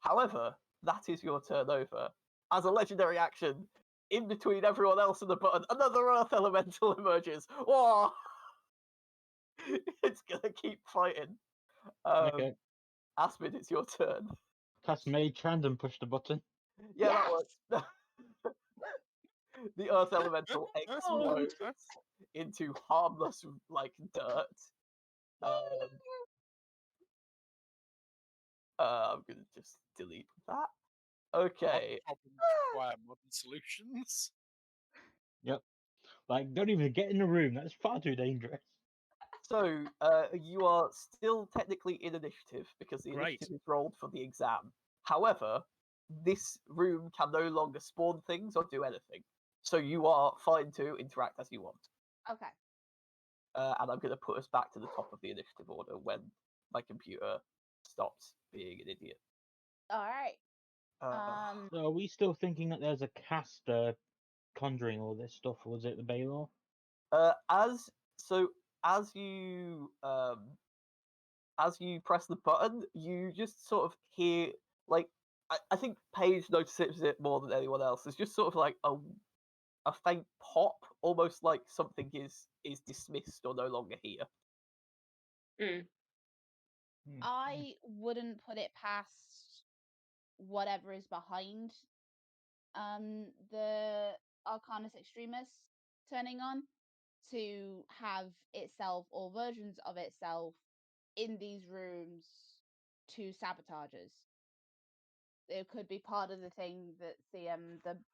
However, that is your turn over. As a legendary action, in between everyone else and the button, another earth elemental emerges. Whoa! It's gonna keep fighting. Okay. Asmid, it's your turn. Cast Mage Hand and push the button. Yeah, yes! that works. The earth elemental explodes into harmless, like, dirt. I'm gonna just delete that. Okay. Problems require modern solutions. Yep. Like, don't even get in the room. That's far too dangerous. So, you are still technically in initiative because the Great. initiative is rolled for the exam. However, this room can no longer spawn things or do anything. So you are fine to interact as you want. Okay. And I'm going to put us back to the top of the initiative order when my computer stops being an idiot. All right. So are we still thinking that there's a caster conjuring all this stuff, or was it the Baylor? As you press the button, you just sort of hear, like, I think Paige notices it more than anyone else. There's just sort of like a faint pop, almost like something is dismissed or no longer here. Mm. I wouldn't put it past whatever is behind the Arcanus Extremis turning on to have itself or versions of itself in these rooms to sabotage us. It could be part of the thing that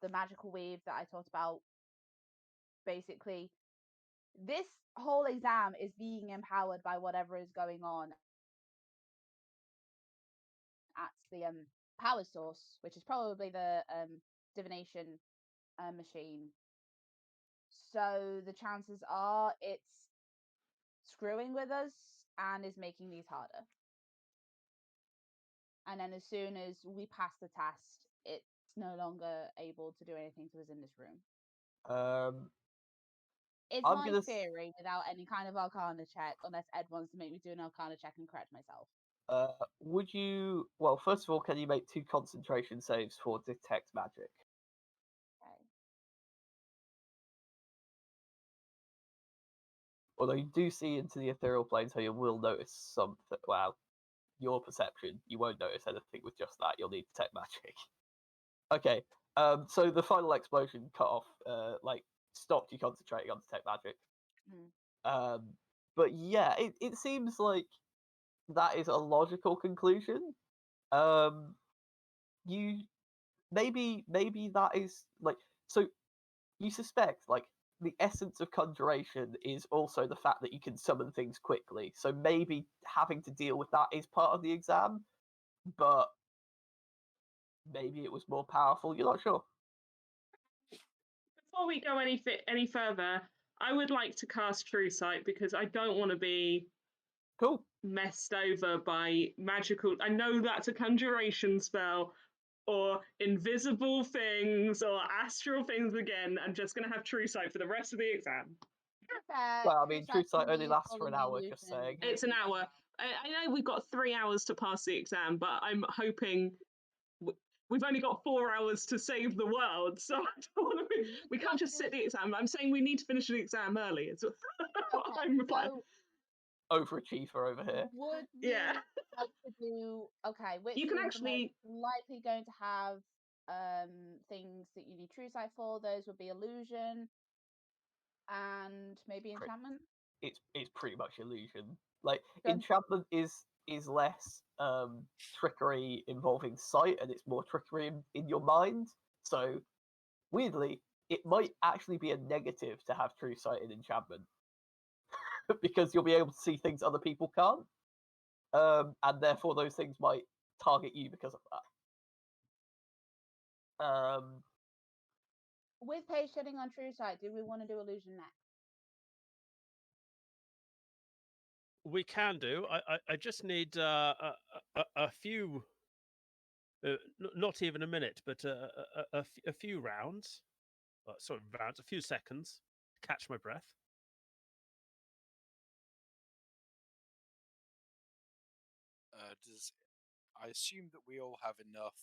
the magical weave that I talked about. Basically, this whole exam is being empowered by whatever is going on at the power source, which is probably the divination machine. So the chances are it's screwing with us and is making these harder. And then as soon as we pass the test, it's no longer able to do anything to us in this room. It's I'm my gonna theory without any kind of Arcana check, unless Ed wants to make me do an Arcana check and correct myself. Would you? Well, first of all, can you make 2 concentration saves for detect magic? Okay. Although you do see into the ethereal plane, so you will notice something. Well, your perception, you won't notice anything with just that. You'll need detect magic. Okay. So the final explosion cut off, like, stopped you concentrating on detect magic. Mm. But yeah, it seems like that is a logical conclusion. You maybe that is like, so you suspect, like, the essence of conjuration is also the fact that you can summon things quickly. So maybe having to deal with that is part of the exam, but maybe it was more powerful. You're not sure. Before we go any further, I would like to cast True Sight because I don't want to be Cool. messed over by magical. I know that's a conjuration spell, or invisible things, or astral things again. I'm just going to have true sight for the rest of the exam. Well, I mean, true sight only lasts for an hour, just saying. It's an hour. I know we've got 3 hours to pass the exam, but I'm hoping we've only got 4 hours to save the world, so I don't want to we can't just sit the exam. I'm saying we need to finish the exam early. It's what I'm replying. Overachiever over here. Would Yeah. like to do which You can rooms are actually most likely going to have things that you need true sight for? Those would be illusion and maybe enchantment. It's pretty much illusion. Like Done. enchantment is less trickery involving sight, and it's more trickery in your mind. So weirdly, it might actually be a negative to have true sight in enchantment. Because you'll be able to see things other people can't, and therefore those things might target you because of that. With Paige shedding on true sight, do we want to do illusion next? We can do. I just need a few, not even a minute, but a few rounds. Sorry, rounds, a few seconds. Catch my breath. I assume that we all have enough.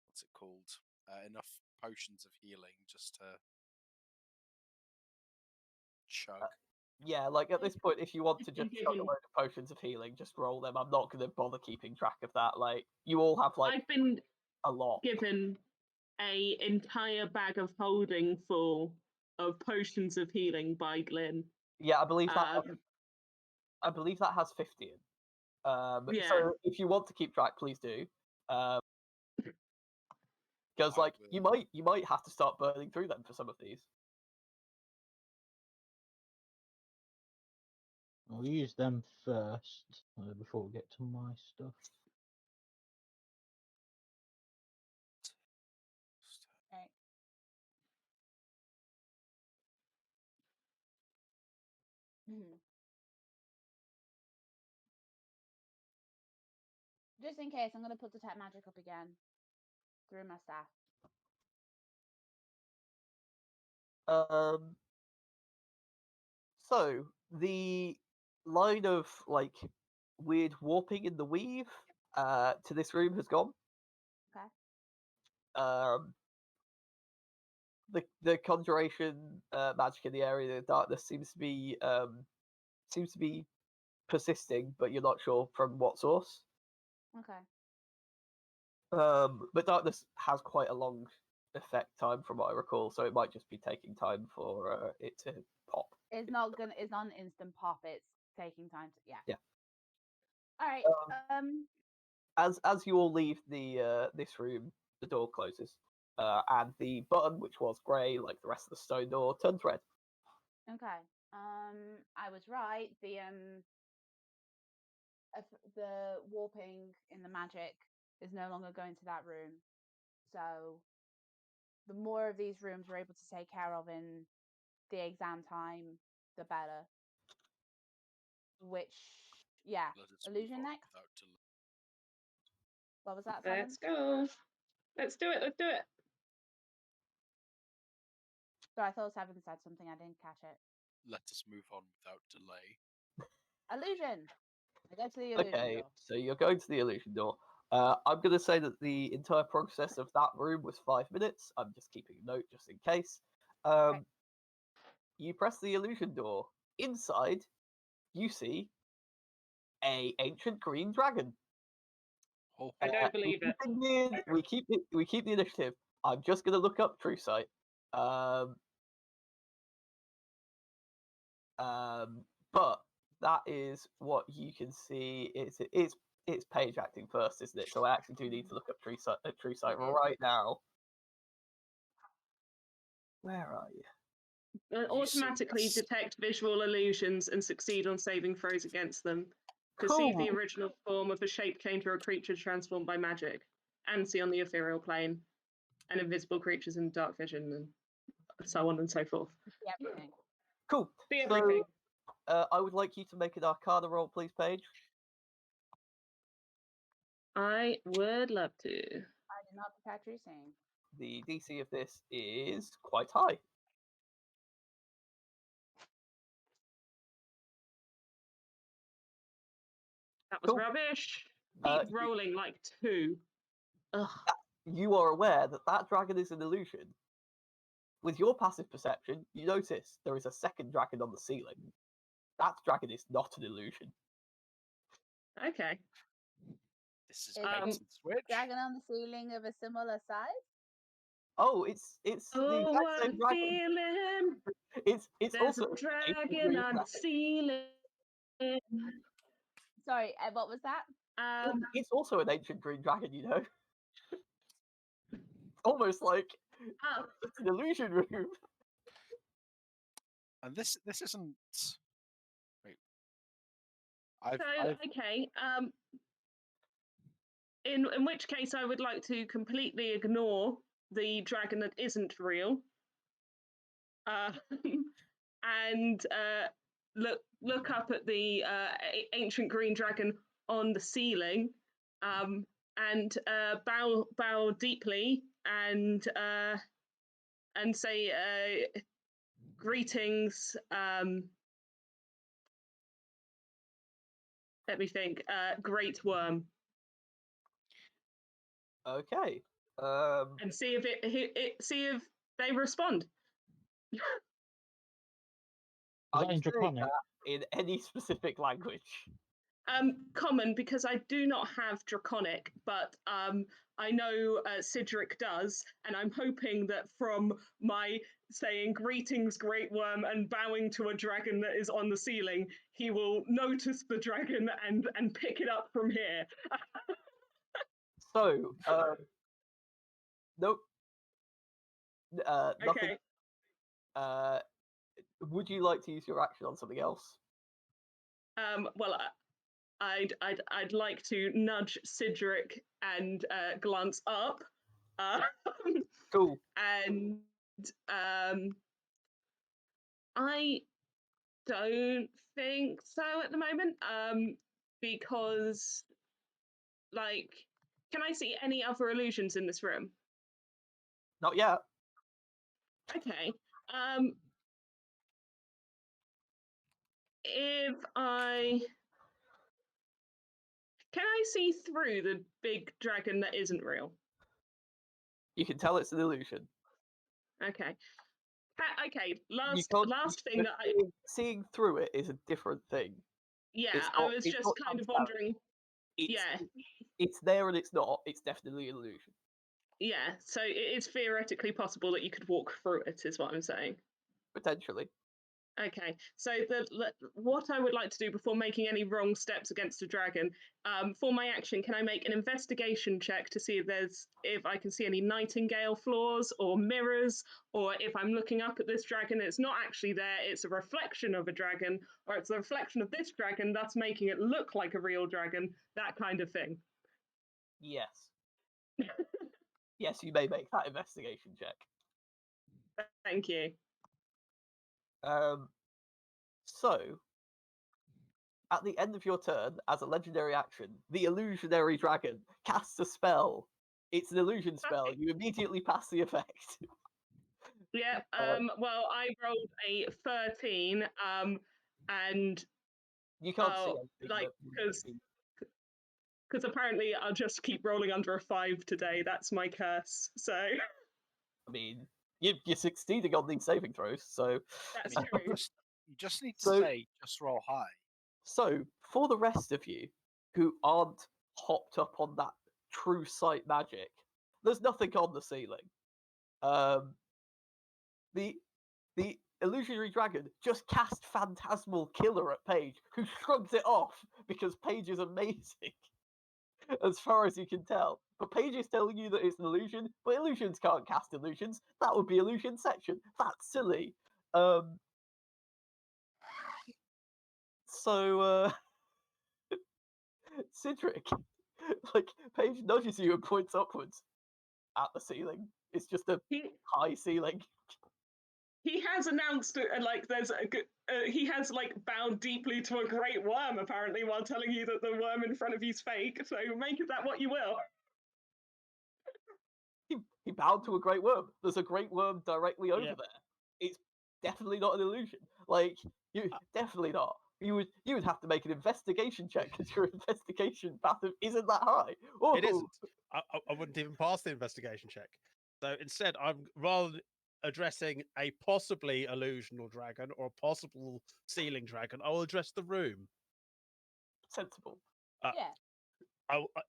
What's it called? Enough potions of healing just to chug. Yeah, like at this point, if you want to just chug a load of potions of healing, just roll them. I'm not going to bother keeping track of that. Like you all have like I've been a lot. given a entire bag of holding full of potions of healing by Glyn. Yeah, I believe that. I believe that has 50 in. Yeah. So if you want to keep track, please do. Because like you might have to start burning through them for some of these. I'll use them first before we get to my stuff. Right. Just in case, I'm going to put detect magic up again through my staff. So the line of like weird warping in the weave to this room has gone. Okay. The conjuration magic in the area of darkness seems to be persisting, but you're not sure from what source. Okay. But darkness has quite a long effect time from what I recall, so it might just be taking time for it to pop. It's not an instant pop. It's taking time to Yeah. All right. As you all leave the this room, the door closes, and the button, which was grey like the rest of the stone door, turns red. Okay. I was right. The warping in the magic is no longer going to that room. So the more of these rooms we're able to take care of in the exam time, the better. Which, yeah, illusion next. What was that? Let's go. Let's do it. Let's do it. So I thought Seven said something. I didn't catch it. Let us move on without delay. Illusion. I go to the illusion Okay, door. so you're going to the illusion door. I'm going to say that the entire process of that room was 5 minutes. I'm just keeping a note just in case. Okay. You press the illusion door. Inside, you see a ancient green dragon. I don't believe it. We keep the initiative. I'm just going to look up true sight. But that is what you can see. It's Paige acting first, isn't it? So I actually do need to look up true sight right now. Where are you? Automatically detect visual illusions and succeed on saving throws against them. Perceive the original form of a shape change or a creature transformed by magic, and see on the ethereal plane, and invisible creatures in dark vision, and so on and so forth. Everything. Cool. See everything. I would like you to make an Arcana roll, please, Paige. I would love to. I did not catch you saying. The DC of this is quite high. That was Cool. rubbish. Uh, Keep rolling like 2. Ugh. You are aware that that dragon is an illusion. With your passive perception, you notice there is a second dragon on the ceiling. That dragon is not an illusion. Okay. This is Is bait Um, and switch. Dragon on the ceiling of a similar size? Oh, it's the Oh, exact what same a dragon. feeling. It's There's also a an ancient dragon green on the dragon. ceiling. Sorry, what was that? It's also an ancient green dragon, you know. Almost like Oh, it's an illusion room. And this isn't. Wait. so I've okay. In which case, I would like to completely ignore the dragon that isn't real, and look up at the ancient green dragon on the ceiling, and bow deeply and say greetings. Let me think. Great worm. Okay. And see if see if they respond. Is Are that you in saying Draconic? that in any specific language? Common, because I do not have Draconic, but I know Cedric does, and I'm hoping that from my saying greetings, great worm, and bowing to a dragon that is on the ceiling, he will notice the dragon and pick it up from here. So, nope. Nothing. Okay. Would you like to use your action on something else? Well, I'd like to nudge Cedric and glance up. Cool. And I don't think so at the moment. Because like, can I see any other illusions in this room? Not yet. Okay. If I can I see through the big dragon that isn't real? You can tell it's an illusion. Okay. Okay. You Last thing that I seeing through it is a different thing. yeah, I was it's just not kind of transparent. wondering. Yeah. It's there and it's not. It's definitely an illusion. Yeah, so it is theoretically possible that you could walk through it, is what I'm saying. Potentially. Okay, so what I would like to do before making any wrong steps against a dragon, for my action, can I make an investigation check to see if I can see any nightingale flaws or mirrors, or if I'm looking up at this dragon, it's not actually there, it's a reflection of a dragon, or it's a reflection of this dragon, thus making it look like a real dragon, that kind of thing. Yes. Yes, you may make that investigation check. Thank you. So, at the end of your turn, as a legendary action, the illusionary dragon casts a spell. It's an illusion spell. You immediately pass the effect. Yeah. Well, I rolled a 13. And You can't see anything. like because apparently I'll just keep rolling under a 5 today. That's my curse. So. I mean, you're succeeding on these saving throws, so That's I mean, true. you just need to say just roll high. So, for the rest of you who aren't hopped up on that true sight magic, there's nothing on the ceiling. The illusionary dragon just cast Phantasmal Killer at Paige, who shrugs it off because Paige is amazing, as far as you can tell. But Paige is telling you that it's an illusion, but illusions can't cast illusions. That would be illusion section. That's silly. So, Cedric, like, Paige nudges you and points upwards at the ceiling. It's just a high ceiling. he has announced like there's he has like bowed deeply to a great worm apparently while telling you that the worm in front of you's fake. So make of that what you will. He bowed to a great worm. There's a great worm directly over Yeah. there. It's definitely not an illusion. Like you, definitely not. You would have to make an investigation check because your investigation path isn't that high. Whoa. It isn't. I wouldn't even pass the investigation check. So instead, I'm rather than addressing a possibly illusional dragon or a possible ceiling dragon, I will address the room. Sensible. Yeah.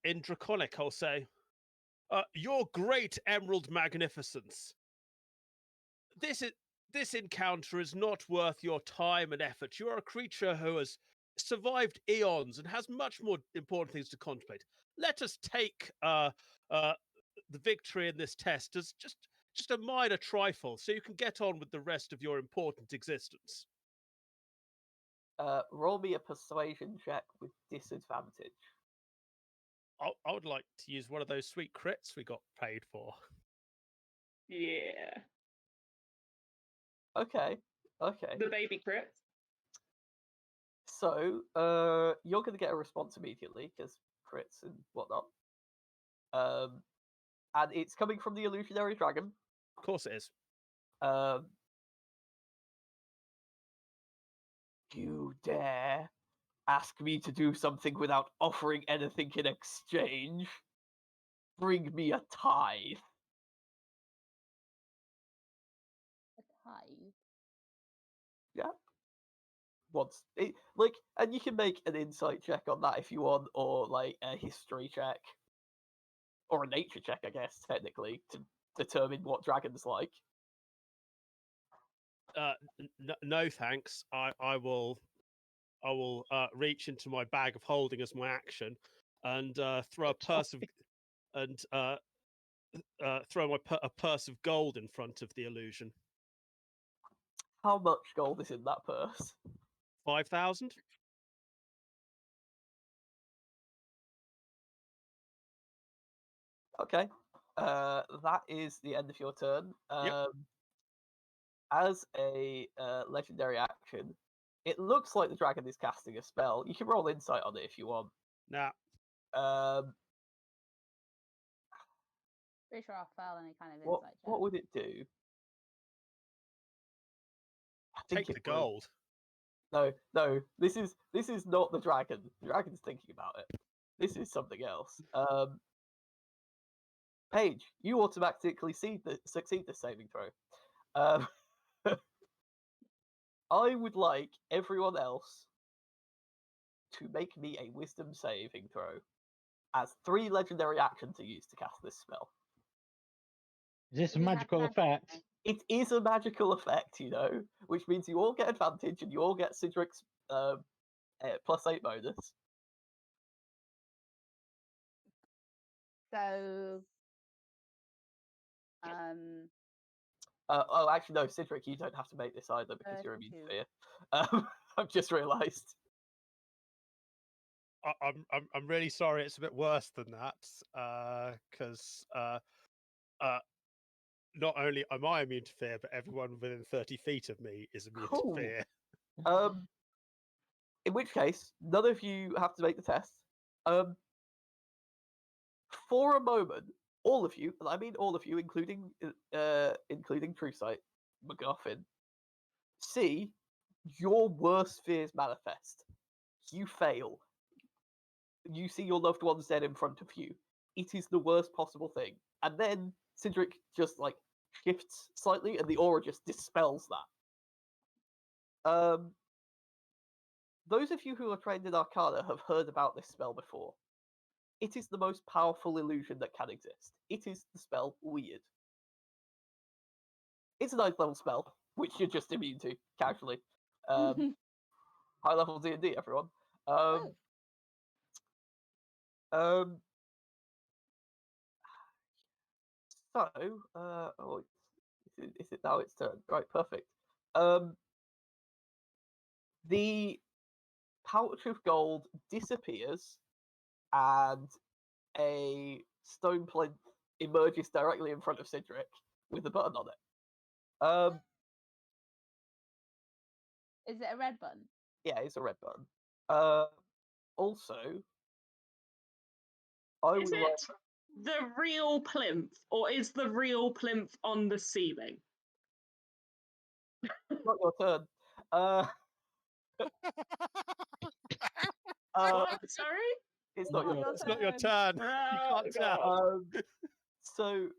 In Draconic, I'll say, "Your great emerald magnificence. This encounter is not worth your time and effort. You are a creature who has survived eons and has much more important things to contemplate. Let us take the victory in this test as just a minor trifle, so you can get on with the rest of your important existence." Roll me a persuasion check with disadvantage. I would like to use one of those sweet crits we got paid for. Yeah. Okay. The baby crit. So, you're going to get a response immediately because crits and whatnot. And it's coming from the illusionary dragon. Of course it is. You dare ask me to do something without offering anything in exchange? Bring me a tithe. Hi. Yeah. And you can make an insight check on that if you want, or like a history check, or a nature check, I guess, technically, to determine what dragons like. No thanks. I will reach into my bag of holding as my action and throw a purse of and throw a purse of gold in front of the illusion. How much gold is in that purse? 5,000. Okay. That is the end of your turn. Yep. As a legendary action, it looks like the dragon is casting a spell. You can roll insight on it if you want. Now, Pretty sure I'll fail any kind of what insight check. what would it do? I think take it the would. gold. No. This is not the dragon. The dragon's thinking about it. This is something else. Paige, you automatically succeed the saving throw. I would like everyone else to make me a wisdom saving throw as 3 legendary action to use to cast this spell. Is this a We have magical that- effect? It is a magical effect, which means you all get advantage and you all get Cedric's +8 bonus. So, Actually, no, Cedric, you don't have to make this either because you're immune to 32. fear. I've just realised. I'm really sorry. It's a bit worse than that because not only am I immune to fear, but everyone within 30 feet of me is immune Cool. to fear. In which case, none of you have to make the test. For a moment, all of you, and I mean all of you, including True Sight, MacGuffin, see your worst fears manifest. You fail. You see your loved ones dead in front of you. It is the worst possible thing. And then Cedric just like shifts slightly, and the aura just dispels that. Those of you who are trained in Arcana have heard about this spell before. It is the most powerful illusion that can exist. It is the spell Weird. It's a 9th level spell, which you're just immune to, casually. High level D&D, everyone. Is it now its turn? Right, perfect. The pouch of gold disappears, and a stone plinth emerges directly in front of Cedric with a button on it. Is it a red button? Yeah, it's a red button. Also, I Is would it the real plinth, or is the real plinth on the ceiling? not your turn. What? Sorry? It's not your turn. It's not your turn. You Oh, can't God. tell. So,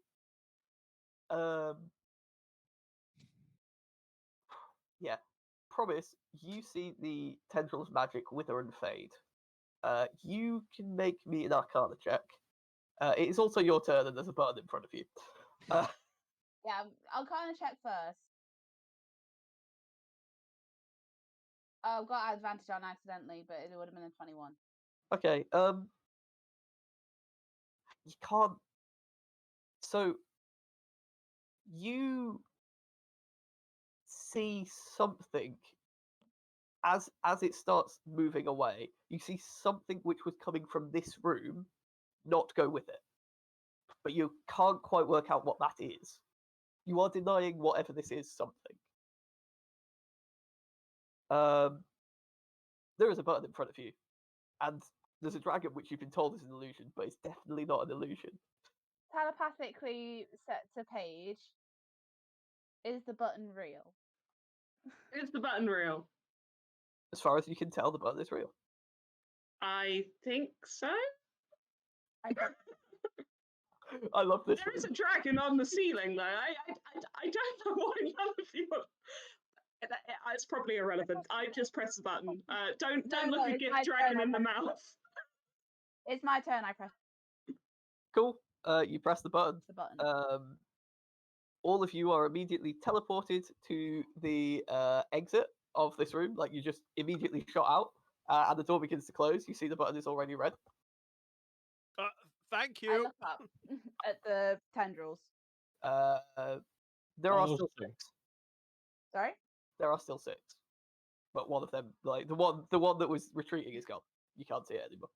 yeah. Promise, you see the tendrils magic wither and fade. You can make me an Arcana check. It is also your turn, and there's a button in front of you. Yeah, I'll kind of check first. Oh, I've got advantage on accidentally, but it would have been a 21. Okay. You can't. So you see something as it starts moving away. You see something which was coming from this room not go with it, but you can't quite work out what that is. You are denying whatever this is something. There is a button in front of you, and there's a dragon which you've been told is an illusion, but it's definitely not an illusion. Telepathically set to page. Is the button real? Is the button real? As far as you can tell, the button is real. I think so. I love this. There is a dragon on the ceiling, though. I don't know why none of you. It's probably irrelevant. I just press the button. Don't look a it's gift my dragon turn, in the I press mouth. It's my turn. I press Cool. You press the button. the button. All of you are immediately teleported to the exit of this room. Like you just immediately shot out, and the door begins to close. You see the button is already red. Thank I you. look up at the tendrils. There are still 6. Sorry? There are still 6, but one of them, like the one that was retreating, is gone. You can't see it anymore.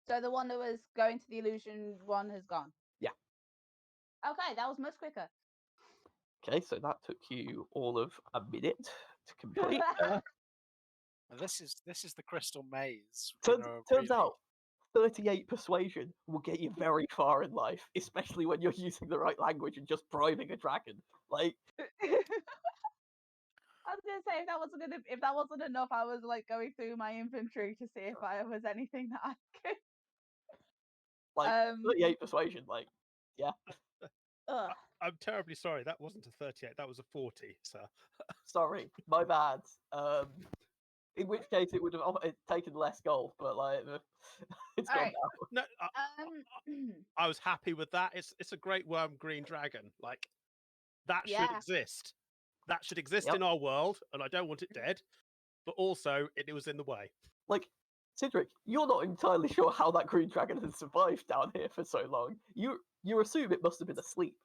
So the one that was going to the illusion one has gone? Yeah. Okay, that was much quicker. Okay, so that took you all of a minute to complete. And this is the crystal maze. Turns out 38 persuasion will get you very far in life, especially when you're using the right language and just bribing a dragon. Like, I was gonna say if that wasn't enough, I was like going through my inventory to see if I was anything that I could. like 38 persuasion, like, yeah. I'm terribly sorry. That wasn't a 38. That was a 40, sir. Sorry, my bad. In which case it would have taken less gold, but like it's gone Alright. now. No, I was happy with that. It's a great worm green dragon. Like that should Yeah. exist. That should exist Yep. in our world, and I don't want it dead. But also, it was in the way. Like, Cedric, you're not entirely sure how that green dragon has survived down here for so long. You assume it must have been asleep.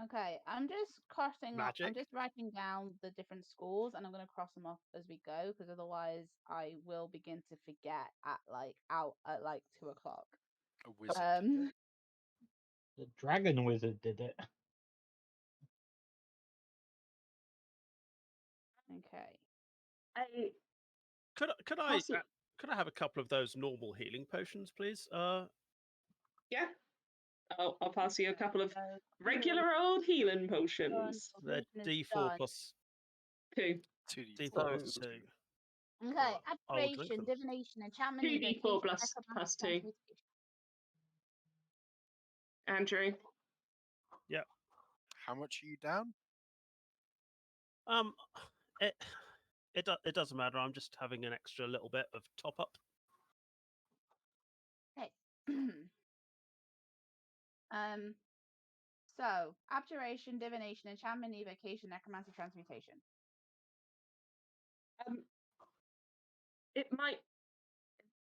Okay, I'm just crossing off. I'm Magic. just writing down the different schools, and I'm going to cross them off as we go, because otherwise I will begin to forget at like 2 o'clock. A wizard. The dragon wizard did it. Okay. Could I have a couple of those normal healing potions, please? Yeah. I'll pass you a couple of regular old healing potions. They're D4 plus 2. 2D4 So- plus 2. Okay, I will drink activation, them. divination, enchantment, 2d4 evocation, plus necromancy, 2. transmutation. Andrew. How much are you down? It doesn't matter. I'm just having an extra little bit of top up. Okay. So abjuration, divination, enchantment, evocation, necromancy, transmutation. It might,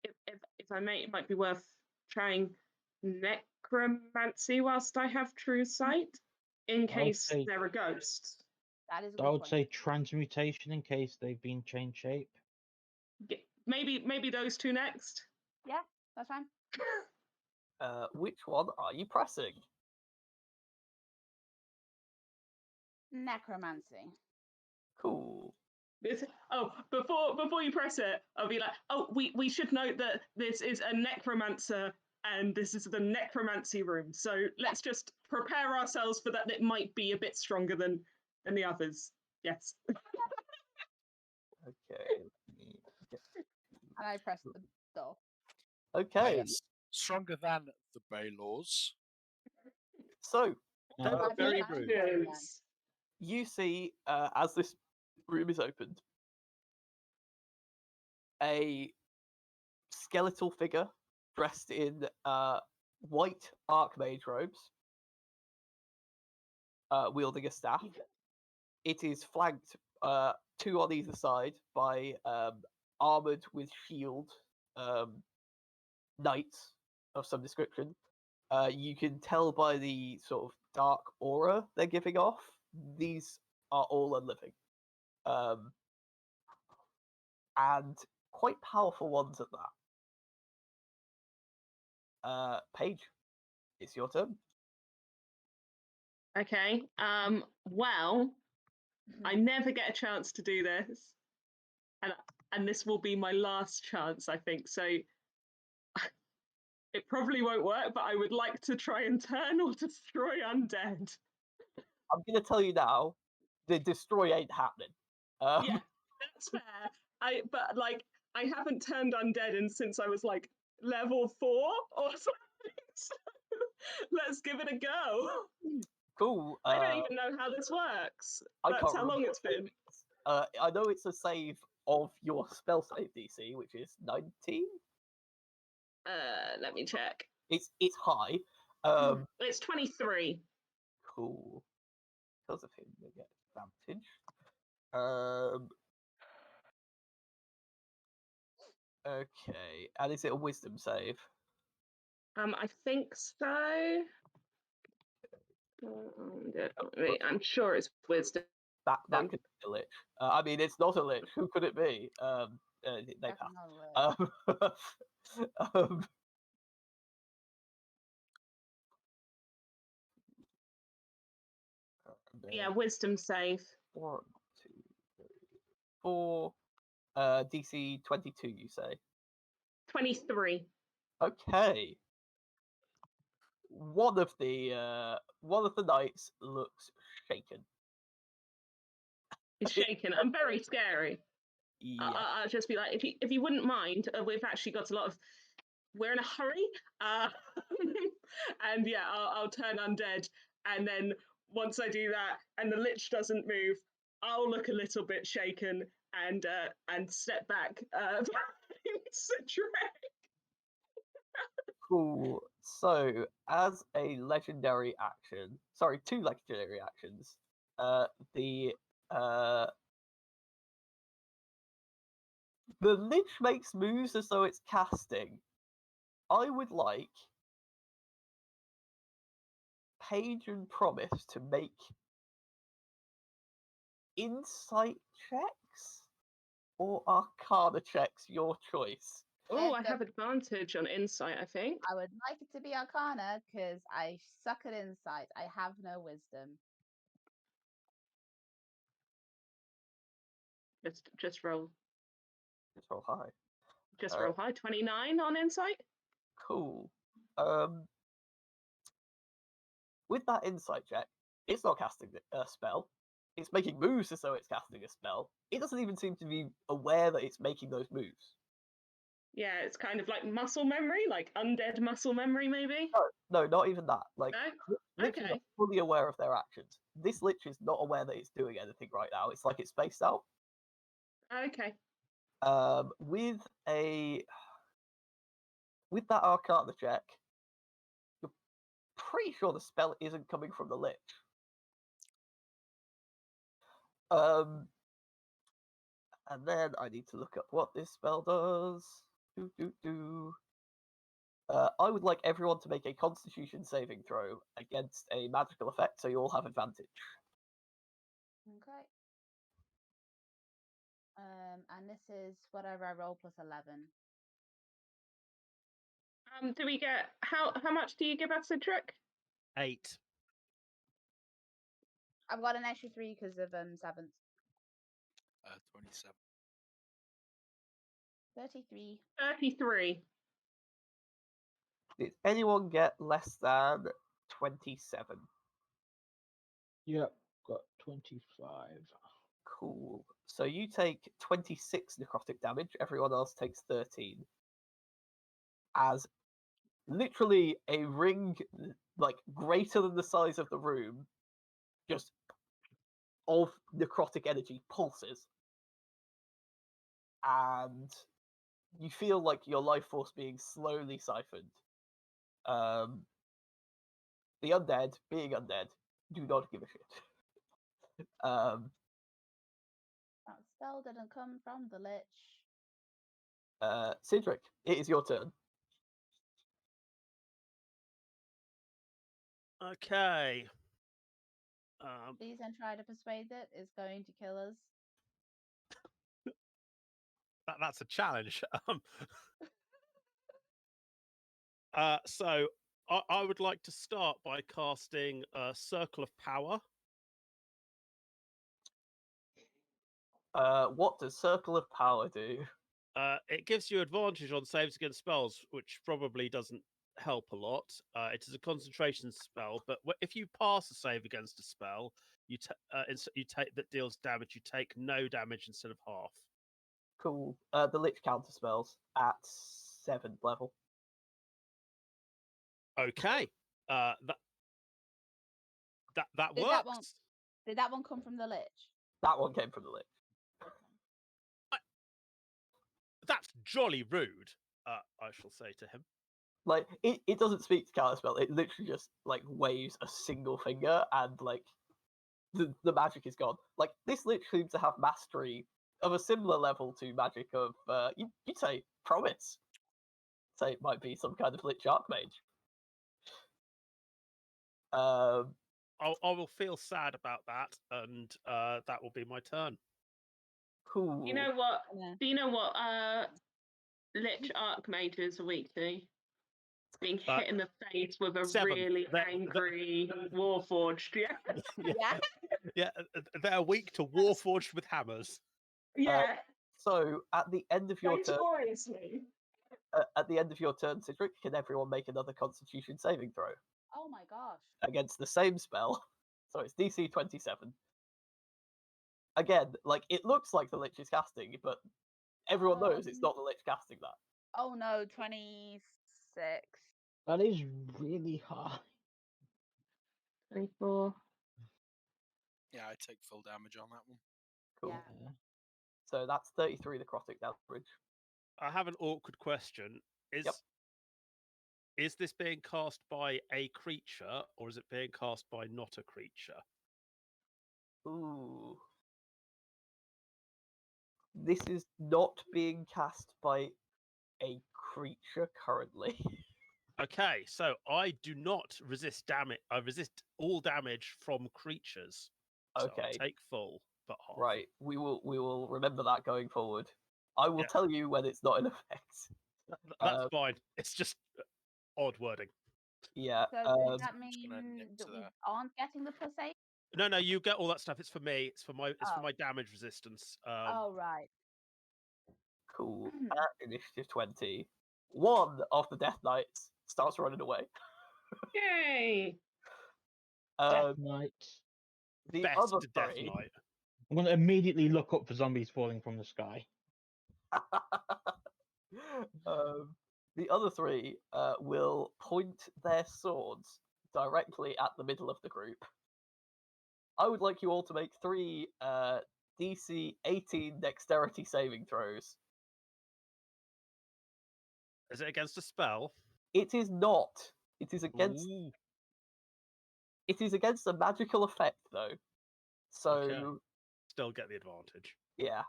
if I may, it might be worth trying necromancy whilst I have true sight, in case say- there are ghosts. That is a I good would point. say transmutation in case they've been changed shape. Maybe those 2 next. Yeah, that's fine. Which one are you pressing? Necromancy. Cool. Before you press it, I'll be like, we should note that this is a necromancer and this is the necromancy room. So let's just prepare ourselves for that. It might be a bit stronger than the others. Yes. Okay. let me get- And I press the door. Okay. Yes. Stronger than the Baylors. So No, Might be very a rude. vampire then. you see, as this room is opened, a skeletal figure dressed in white archmage robes, wielding a staff. It is flanked, two on either side, by armored with shield knights of some description. You can tell by the sort of dark aura they're giving off. These are all unliving, and quite powerful ones at that. Paige, it's your turn. Okay. Well, I never get a chance to do this, and this will be my last chance, I think. So it probably won't work, but I would like to try and turn or destroy undead. I'm gonna tell you now, the destroy ain't happening. Yeah, that's fair. But like I haven't turned undead since I was like level 4 or something. So let's give it a go. Cool. I don't even know how this works. I That's can't how long remember it's been. I know it's a save of your spell save DC, which is 19. Let me check. It's high. It's 23. Cool. Because of him, they get advantage. Okay, and is it a wisdom save? I think so. Wait, I'm sure it's wisdom. That could be a lich. I mean, it's not a lich. Who could it be? They pass. Um, Yeah, wisdom save. 1, 2, 3, 4. DC 22, you say? 23. Okay. One of the knights looks shaken. It's shaken. I'm very scary. Yeah. I'll just be like, if you wouldn't mind, we've actually got a lot of. We're in a hurry, and yeah, I'll turn undead, and then once I do that, and the lich doesn't move, I'll look a little bit shaken and step back. Cool. So, as a legendary action, sorry, two legendary actions. The lich makes moves as though it's casting. I would like Paige and Promise to make insight checks or Arcana checks, your choice. Oh, I have advantage on insight, I think. I would like it to be Arcana because I suck at insight. I have no wisdom. Just roll. Just roll high. Just roll high. 29 on insight. Cool. With that insight check, it's not casting a spell. It's making moves as though it's casting a spell. It doesn't even seem to be aware that it's making those moves. Yeah, it's kind of like muscle memory, like undead muscle memory, maybe. No, not even that. Like, No? liches Okay. are fully aware of their actions. This lich is not aware that it's doing anything right now. It's like it's spaced out. Okay. With that Arcana check, you're pretty sure the spell isn't coming from the lich. And then I need to look up what this spell does. I would like everyone to make a Constitution saving throw against a magical effect, so you all have advantage. Okay. And this is whatever I roll plus 11. Do we get how much do you give us, Cedric? 8. I've got an extra 3 because of 7th. 27. 33. 33. Did anyone get less than 27? Yep, got 25. Cool. So you take 26 necrotic damage, everyone else takes 13. As literally a ring, like, greater than the size of the room, just of necrotic energy pulses. And you feel like your life force being slowly siphoned. The undead, being undead, do not give a shit. That spell didn't come from the Lich. Cedric, it is your turn. Okay. Please and try to persuade it. It's going to kill us. That's a challenge. So I would like to start by casting a Circle of Power. What does Circle of Power do? It gives you advantage on saves against spells, which probably doesn't help a lot. It is a concentration spell, but if you pass a save against a spell, you take that deals damage. You take no damage instead of half. Cool. The Lich counter spells at 7th level. Okay. That Did works. Did that one come from the Lich? That one came from the Lich. That's jolly rude. I shall say to him. Like, it doesn't speak to counterspell, it literally just, like, waves a single finger and, like, the magic is gone. Like, this Lich seems to have mastery of a similar level to magic of, you'd say, promise. Say it might be some kind of Lich Archmage. I will feel sad about that, and that will be my turn. Cool. You know what? Yeah. Do you know what Lich Archmages are weak to? Being hit in the face with a 7. really angry Warforged. Yeah. Yeah. They're weak to Warforged with hammers. Yeah. So, at the end of your turn, Notoriously. Cedric, can everyone make another Constitution saving throw Oh my gosh. against the same spell? So it's DC 27. Again, like, it looks like the Lich is casting, but everyone knows it's not the Lich casting that. Oh no, 26. That is really high. 24. Yeah, I take full damage on that one. Cool. Yeah. So that's 33 necrotic damage. I have an awkward question. Is this being cast by a creature, or is it being cast by not a creature? Ooh. This is not being cast by a creature currently. Okay, so I do not resist damage. I resist all damage from creatures. So Okay. I take full, but half. Right. We will remember that going forward. I will Yeah. tell you when it's not in effect. That's fine. It's just odd wording. Yeah. So does that gonna mean nip that to we that. aren't getting the plus 8? No, you get all that stuff. It's for me. It's for my Oh. damage resistance. Oh right. Cool. At initiative 20, one of the Death Knights starts running away. Yay! Death Knight. The Best other Death three, Knight. I'm going to immediately look up for zombies falling from the sky. the other three will point their swords directly at the middle of the group. I would like you all to make 3 DC 18 dexterity saving throws. Is it against a spell? It is not. It is against. Ooh. It is against a magical effect, though. So Okay. Still get the advantage. yeah,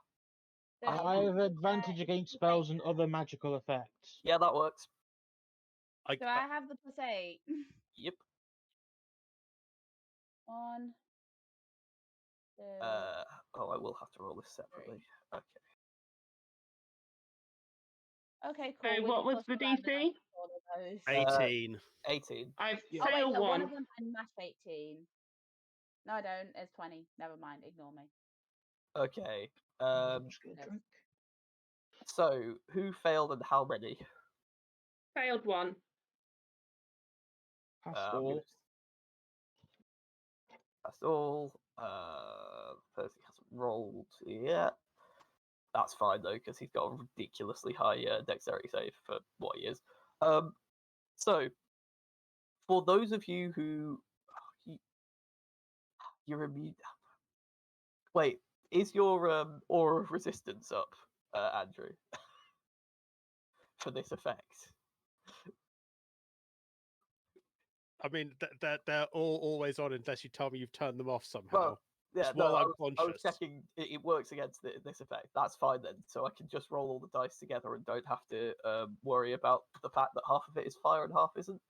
Does I it have advantage against spells and other magical effects. yeah, that works. Do I have the plus 8? Yep. 1, 2. I will have to roll this separately. Okay. Okay, cool. So with what was plus the 11, I DC? can all of those. 18. 18. I've Yeah. Oh wait, failed no, one one. of them I matched 18. No, I don't. It's 20. Never mind. Ignore me. Okay. Just get a drink. So who failed and how many? Failed one. Passed I'm gonna all. That's all. Percy hasn't rolled yet. That's fine though, because he's got a ridiculously high dexterity save for what he is. So for those of you who you're immune. Wait, is your aura of resistance up, Andrew, for this effect? I mean, they're all always on unless you tell me you've turned them off somehow. Well, yeah, Just no, while I I'm was conscious. checking. It works against this effect. That's fine then. So I can just roll all the dice together and don't have to worry about the fact that half of it is fire and half isn't.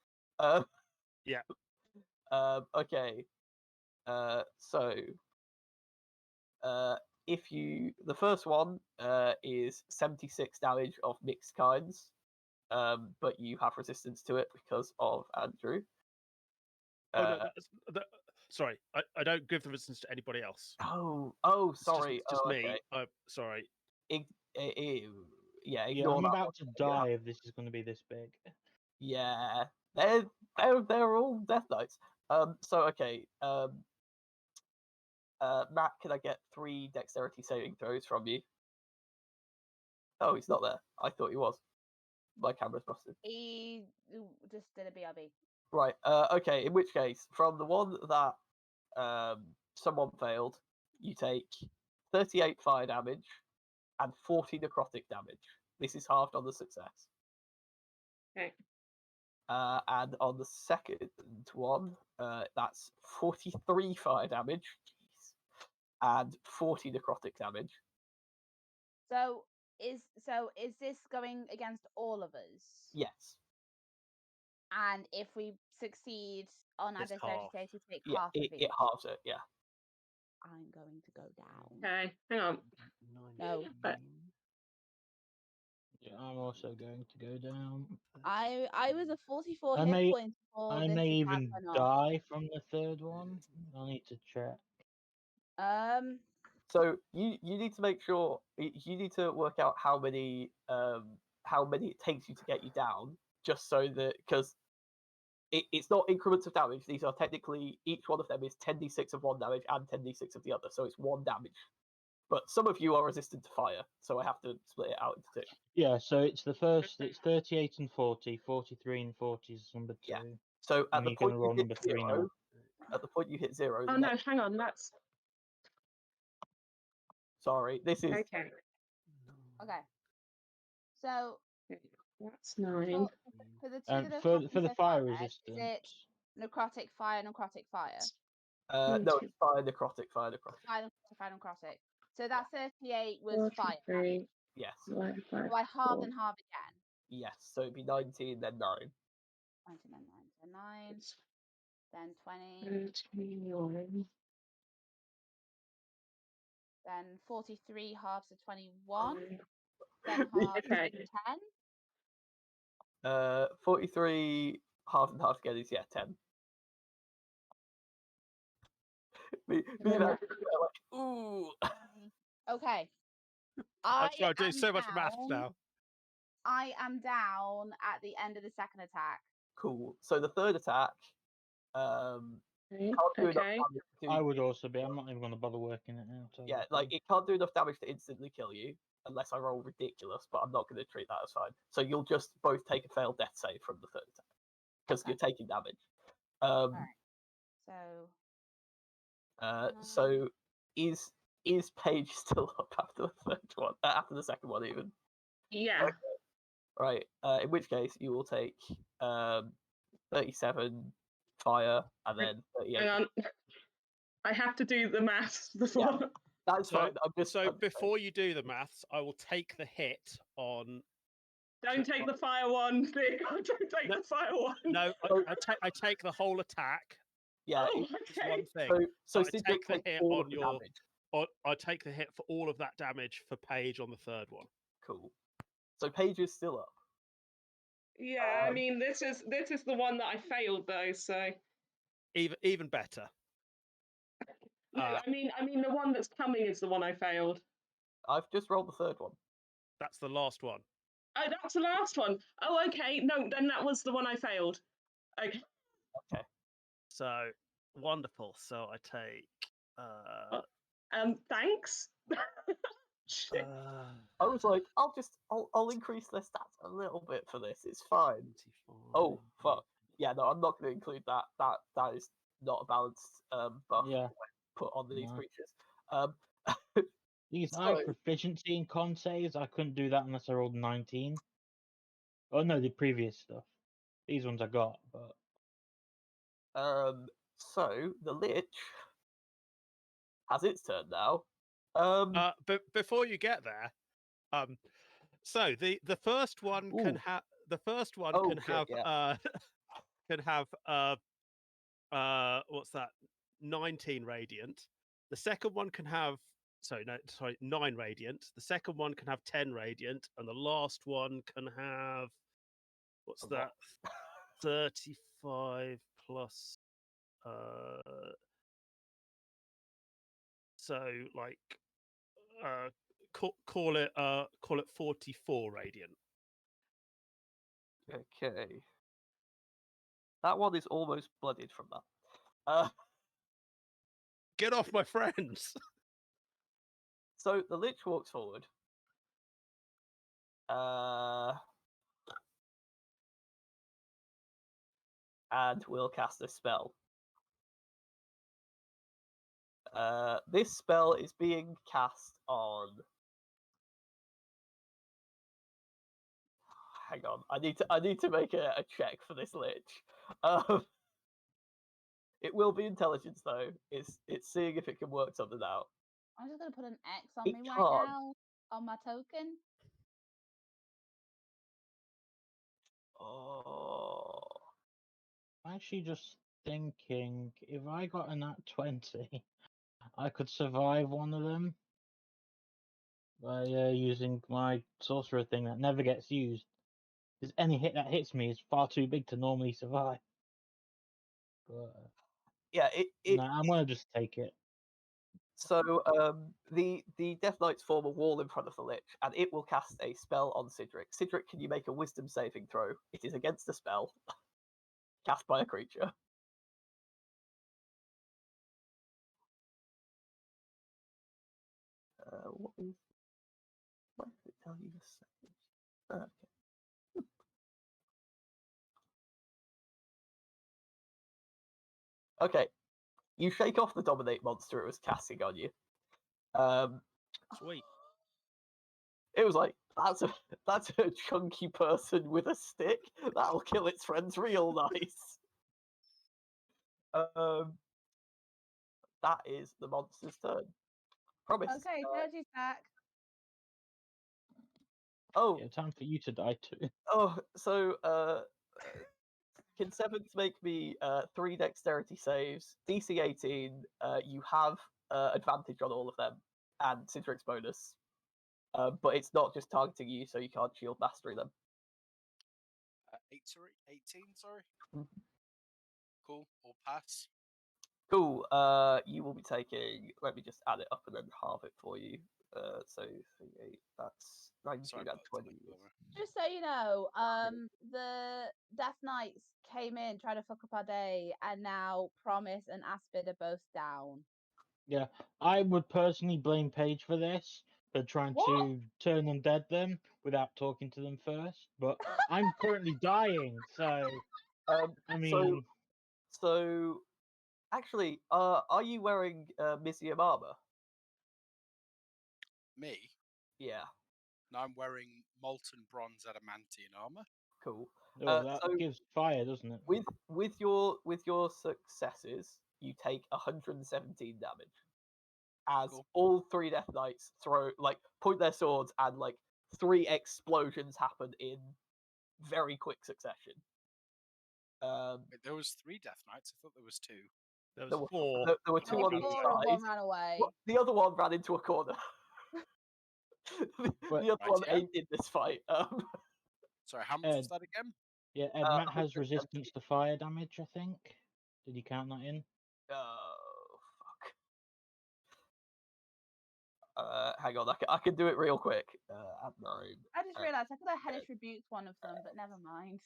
Yeah. Okay. So if you the first one is 76 damage of mixed kinds, but you have resistance to it because of Andrew. Oh no, sorry, I don't give the resistance to anybody else. Oh, It's sorry. just me. Okay. I'm sorry. Yeah, Yeah, ignore I'm that about one. to die if this is going to be this big. Yeah, they're all death knights. So okay. Matt, can I get 3 dexterity saving throws from you? Oh, he's not there. I thought he was. My camera's busted. He just did a BRB. Right. Okay. In which case, from the one that someone failed, you take 38 fire damage and 40 necrotic damage. This is halved on the success. Okay. And on the second one, that's 43 fire damage. Jeez. And 40 necrotic damage. So is this going against all of us? Yes. And if we succeed on our It's dexterity half. save, we take Yeah, half of it each. halves it. Yeah. I'm going to go down. Okay, hang on. No. Yeah, I'm also going to go down. I was a 44 I hit may- points before I this may attack even went off. die from the third one. I need to check. So you need to make sure you need to work out how many it takes you to get you down, just so that because it's not increments of damage. These are technically each one of them is 10d6 of one damage and 10d6 of the other, so it's 1 damage. But some of you are resistant to fire, so I have to split it out into 2. Yeah, so it's the first. It's 38 and 40. 43 and 40 is number 2. Yeah. So at And the you're point gonna you roll hit number 3 now. 0, at the point you hit 0, Oh the no, next, hang on. That's sorry, this is okay. Okay. So That's 9. for the two And that have for happened the so fire far, then, resistance. is it necrotic fire, necrotic fire? no, it's fire necrotic. Fire, necrotic, fire, necrotic. So that 38 was fire. 43. Yes. So I halve and halve again. Yes. So it'd be 19, then 9. 19 and 9, so 9, then 20, 21. then 43 halves of 21, then halves Okay. of 10. 43 half and half together is 10. Me and Andrew are like, ooh. Okay. I'm sorry, I'm doing am so much maths down- now. I am down at the end of the second attack. Cool. So the third attack, can't do enough Okay. damage to I would also be. I'm not even going to bother working it out. so yeah, like it can't do enough damage to instantly kill you unless I roll ridiculous. But I'm not going to treat that as fine. So you'll just both take a failed death save from the third attack because you're taking damage. So So is Paige still up after the third one? After the second one, even. Yeah. Right. In which case, you will take 37 fire and then 38. Hang on. I have to do the maths before. That's So, fine. so before you do the maths, I will take the hit on. Don't take the fire one, Vic. Don't take No, the fire one. No, I take the whole attack. Yeah. Oh, It's okay. one thing. So I Sid take the takes hit all on of the your. damage. I take the hit for all of that damage for Paige on the third one. Cool. So Paige is still up. Yeah, I mean this is the one that I failed though, so Even better. No, I mean the one that's coming is the one I failed. I've just rolled the third one. That's the last one. Oh, that's the last one. Oh, okay. No, then that was the one I failed. Okay. So wonderful. So I take. Thanks. Shit. I was like, I'll increase their stats a little bit for this. It's fine. 25. Oh fuck. Yeah, no, I'm not going to include that. That is not a balanced buff Yeah. put on these No. creatures. These I So- have proficiency in con saves. I couldn't do that unless I rolled 19. Oh no, the previous stuff. These ones I got, but So the Lich has its turn now. But before you get there, so the first one can Ooh. have Oh, can shit, have can have what's that, 19 radiant. The second one can have 9 radiant. The second one can have 10 radiant, and the last one can have what's A that, lot. 35 plus so like call it 44 radiant. Okay. That one is almost blooded from that. Get off my friends. So the Lich walks forward. And will cast a spell. This spell is being cast on. Hang on, I need to make a check for this Lich. It will be intelligence though. It's seeing if it can work something out. I'm just gonna put an X on It me right can't. now on my token. Oh. I'm actually just thinking if I got a nat 20, I could survive one of them by using my sorcerer thing that never gets used. Because any hit that hits me is far too big to normally survive. But Yeah, no, I'm gonna just take it. So the Death Knights form a wall in front of the Lich, and it will cast a spell on Sidric. Sidric, can you make a Wisdom saving throw? It is against a spell cast by a creature. What is? Why does it tell you the saves? Okay. You shake off the Dominate monster it was casting on you. Sweet. It was like, that's a chunky person with a stick. That'll kill its friends real nice. That is the monster's turn. Promise. Okay, 30 stack. Oh, Yeah, time for you to die too. oh. So, can seventh make me 3 dexterity saves, DC 18. You have advantage on all of them, and Sidric's bonus. But it's not just targeting you, so you can't shield mastery them. 18, sorry. Mhm. Cool. Or pass. Cool. You will be taking. Let me just add it up and then halve it for you. So 3, 8. That's 19 Sorry and about 20. that, Clover. Just so you know, the Death Knights came in, tried to fuck up our day, and now Promise and Aspid are both down. Yeah, I would personally blame Paige for this, for trying What? to turn undead them without talking to them first. But I'm currently dying, so I mean, So actually, are you wearing Mysium armor? Me? Yeah. No, I'm wearing molten bronze adamantine armor. Cool. oh, that So gives fire, doesn't it? with your successes, you take 117 damage. As Cool. all 3 Death Knights point their swords, and 3 explosions happen in very quick succession. Wait, there was 3 Death Knights. I thought there was 2. There There was were 4. there were 2 There on were each 4 and side. one ran away. The other one ran into a corner. the But- other one yeah. ain't in this fight. Sorry, how much was that again? Yeah, Ed, Matt has 117. resistance to fire damage, I think. Did you count that in? Oh fuck! Hang on, I can do it real quick. Add room. I just realised I thought I hellish rebuked one of them, but never mind.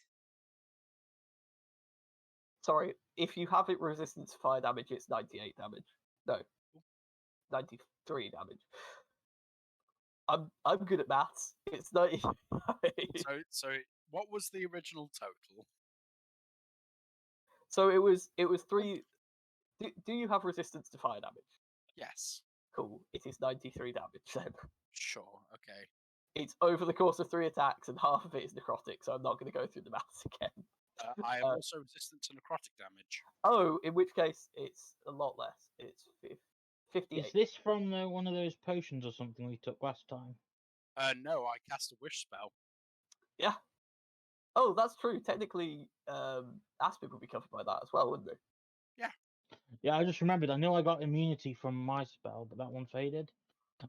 Sorry, if you have it resistant to fire damage, it's 98 damage. No, 93 damage. I'm good at maths. It's 90. So what was the original total? So it was 3. Do you have resistance to fire damage? Yes. Cool. It is 93 damage then. Sure. Okay. It's over the course of 3 attacks, and half of it is necrotic, so I'm not going to go through the maths again. I am also resistant to necrotic damage. Oh, in which case it's a lot less. It's 58. Is this from one of those potions or something we took last time? No, I cast a wish spell. Yeah. Oh, that's true. Technically, Aspid would be covered by that as well, wouldn't it? Yeah, I just remembered. I know I got immunity from my spell, but that one faded.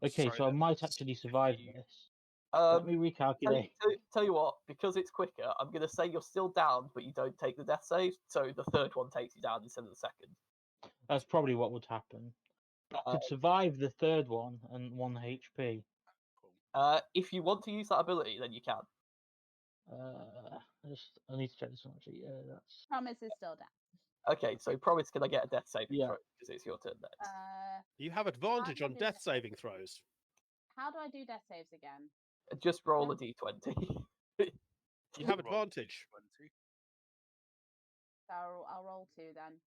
Okay, Sorry, so I might that's actually survive 50. this. Let me recalculate. Tell you what, because it's quicker, I'm going to say you're still down, but you don't take the death save, so the third one takes you down instead of the second. That's probably what would happen. I could survive the third one and 1 HP. Cool. If you want to use that ability, then you can. I need to check this one actually. That's Promise is still down. Okay, so Promise, can I get a death saving Yeah. throw? Because it's your turn next. You have advantage on do death that. saving throws. How do I do death saves again? Just roll a d20. You have Roll advantage. 20. So I'll roll 2 then.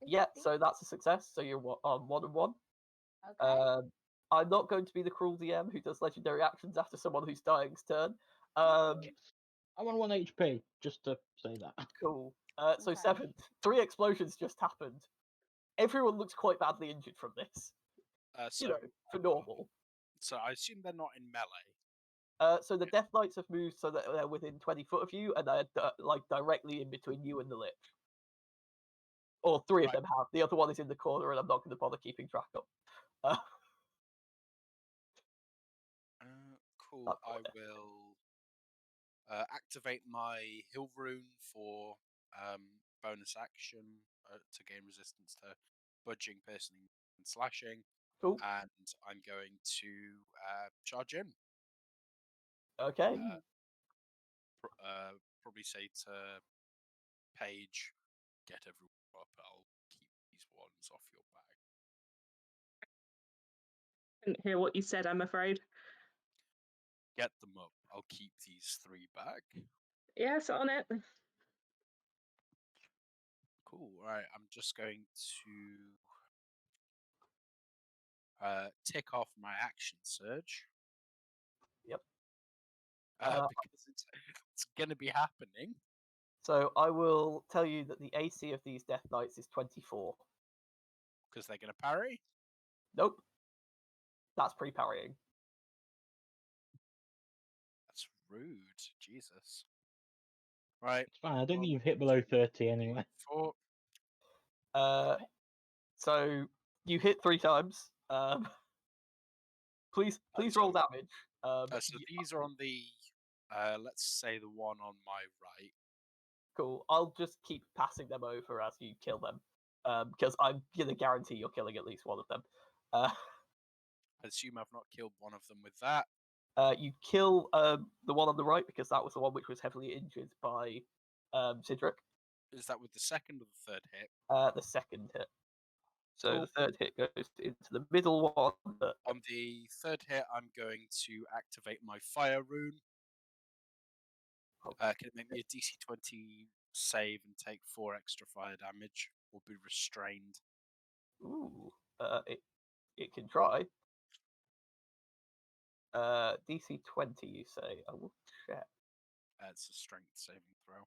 Yeah, so that's a success. So you're on 1 and 1. Okay. I'm not going to be the cruel DM who does legendary actions after someone who's dying's turn. I'm on 1 HP, just to say that. Cool. So Okay. 7. 3 explosions just happened. Everyone looks quite badly injured from this. So, You know, for normal. so I assume they're not in melee. So the Death Knights have moved so that they're within 20 foot of you, and they're like directly in between you and the Lich. Or 3 of Right. them have. The other one is in the corner, and I'm not going to bother keeping track of. Cool. That's I what will activate my heal rune for bonus action to gain resistance to budging, piercing, and slashing. Cool. And I'm going to charge in. Okay. Probably say to Paige, get everyone up. I'll keep these ones off your back. Didn't hear what you said, I'm afraid. Get them up. I'll keep these 3 back. Yes, on it. Cool. Right. I'm just going to tick off my action surge. Yep. Because it's going to be happening. So I will tell you that the AC of these Death Knights is 24. Because they're going to parry. Nope. That's pre-parrying. That's rude. Jesus. Right. It's fine. I don't think 1, you've hit below 30 3, anyway. 4. So you hit 3 times. Please roll damage. So these are on the, let's say the one on my right. Cool. I'll just keep passing them over as you kill them, because I'm gonna guarantee you're killing at least one of them. I assume I've not killed one of them with that. You kill the one on the right because that was the one which was heavily injured by Sidric. Is that with the second or the third hit? The second hit. So Cool. the third hit goes into the middle one. On the third hit, I'm going to activate my fire rune. Can it make me a DC 20 save and take 4 extra fire damage, or be restrained? Ooh, it can try. DC 20, you say? I will check. It's a strength saving throw.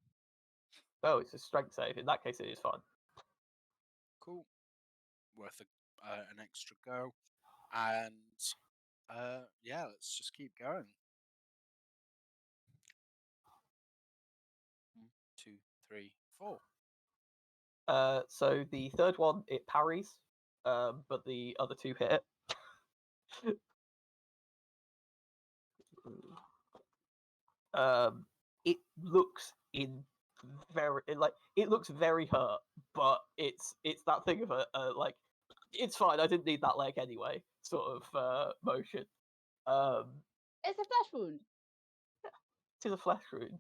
Oh, it's a strength save. In that case, it is fine. Cool. Worth an extra go. And yeah, let's just keep going. 1, 2, 3, 4. So the third one, it parries, but the other 2 hit it. It looks it looks very hurt, but it's that thing of a like It's fine. I didn't need that leg anyway. Sort of motion. It's a flesh wound. To the flesh wound.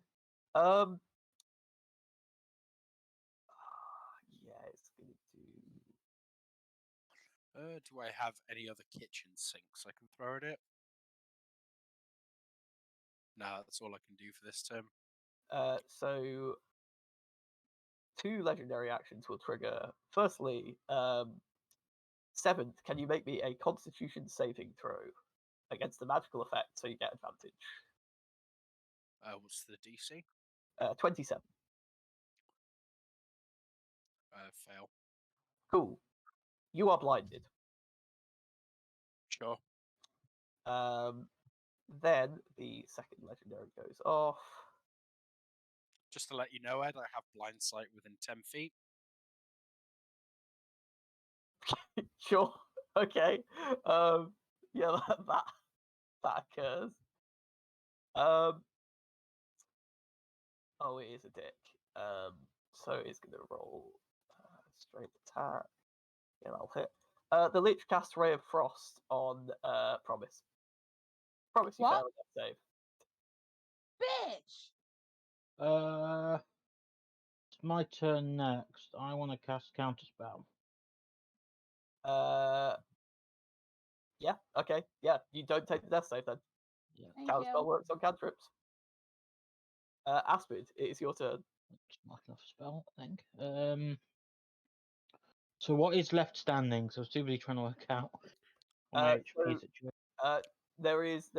Yeah, it's gonna do. Do I have any other kitchen sinks I can throw at it? No, that's all I can do for this term. So 2 legendary actions will trigger. Firstly, 7th, can you make me a Constitution saving throw against the magical effect, so you get advantage? What's the DC? 27. Fail. Cool. You are blinded. Sure. Then the second legendary goes off. Just to let you know, Ed, I have blind sight within 10 feet. Sure. Okay. Yeah, that occurs. Oh, it is a dick. So it's gonna roll straight attack. Yeah, that'll hit. The Lich casts Ray of Frost on Promise. Promise you What? fail a death save. It's my turn next. I want to cast Counterspell. Yeah, okay. Yeah, you don't take the death save then. Yeah, Thank Counterspell you. works on cantrips. Aspid, it is your turn. it's not enough spell, I think. So what is left standing? So I was too busy trying to work out my HP situation. There is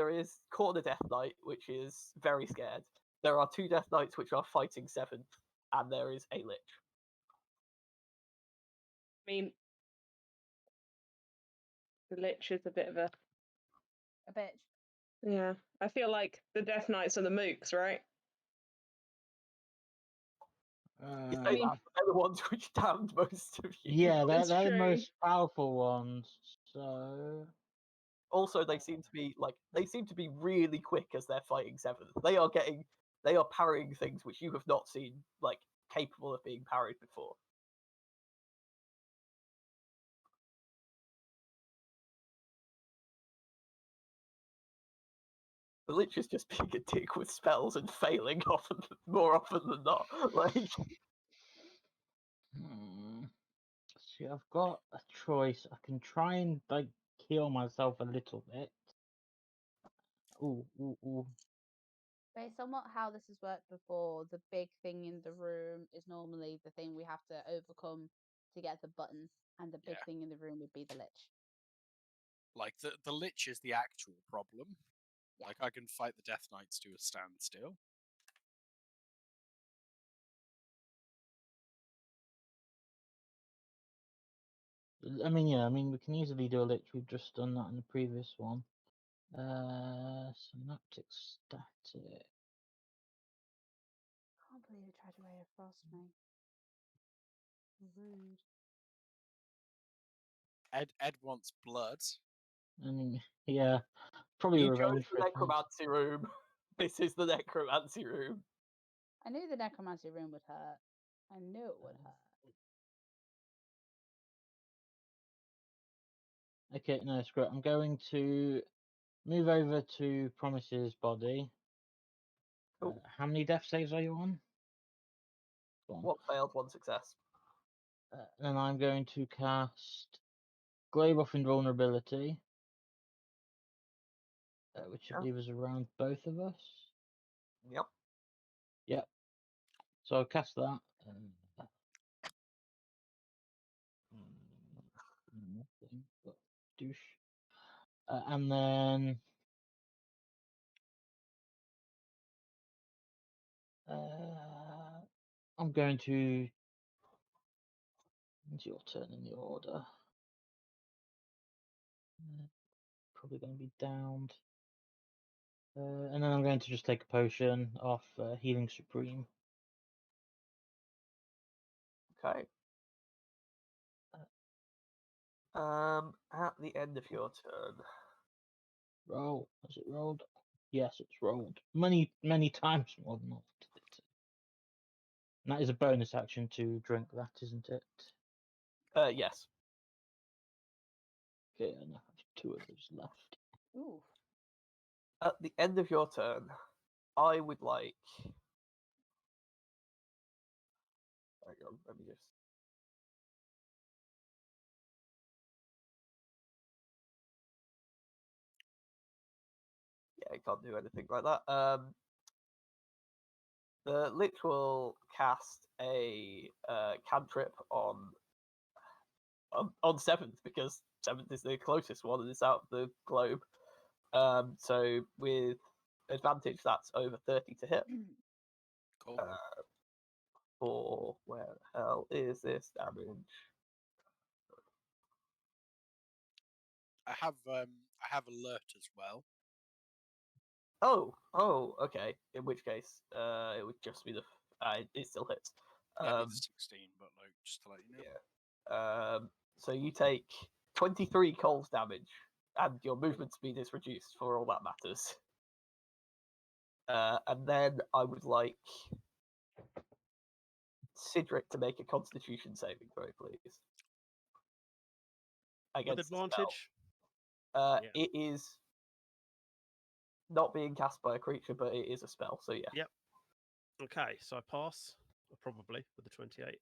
Corner Death Knight, which is very scared. There are 2 Death Knights which are fighting 7th, and there is a Lich. I mean, the Lich is a bit of a... A bitch. Yeah, I feel like the Death Knights are the mooks, right? You I say mean- that, but they're the ones which damned most of you. Yeah, they're It's the true. most powerful ones. So Also, they seem to be really quick as they're fighting 7th. They are parrying things which you have not seen capable of being parried before. The Lich is just being a dick with spells and failing more often than not. See, I've got a choice. I can try and heal myself a little bit. Ooh. Based on how this has worked before, the big thing in the room is normally the thing we have to overcome to get the button, and the big Yeah. thing in the room would be the Lich. Like, the Lich is the actual problem. Yeah. Like, I can fight the Death Knights to a standstill. I mean, we can easily do a Lich. We've just done that in the previous one. Synaptic static. I can't believe you tried to Ray of Frost me. Rude. Ed wants blood. I mean, yeah, probably You chose revenge the for it. necromancy room. This is the necromancy room. I knew the necromancy room would hurt. I knew it would hurt. Okay, no, screw it. I'm going to move over to Promise's body. Cool. How many death saves are you on? Go on. 1 failed, 1 success. Then I'm going to cast Glaive off Invulnerability, which I believe is around both of us. Yep. Yep. So I'll cast that. Nothing but douche. And then I'm going to. It's your turn in the order. Probably going to be downed. And then I'm going to just take a potion off Healing Supreme. Okay. At the end of your turn. Roll. Has it rolled? Yes, it's rolled. Many times more than not. And that is a bonus action to drink that, isn't it? Yes. Okay, and I have 2 of those left. Ooh. At the end of your turn, I would like. Hang on, let me just. Yeah, I can't do anything like that. The Lich will cast a cantrip on 7th, because 7th is the closest one and it's out of the globe. So with advantage, that's over 30 to hit. Cool. For where the hell is this damage? I have alert as well. Oh, okay. In which case, it would just be it still hits. Yeah, it's 16, but like just to let you know. Yeah. So you take 23 cold damage, and your movement speed is reduced for all that matters. And then I would like Cedric to make a Constitution saving throw, please. With Against the spell. advantage. Yeah. It is not being cast by a creature, but it is a spell, so yeah. Yep. Okay, so I pass, probably, with the 28.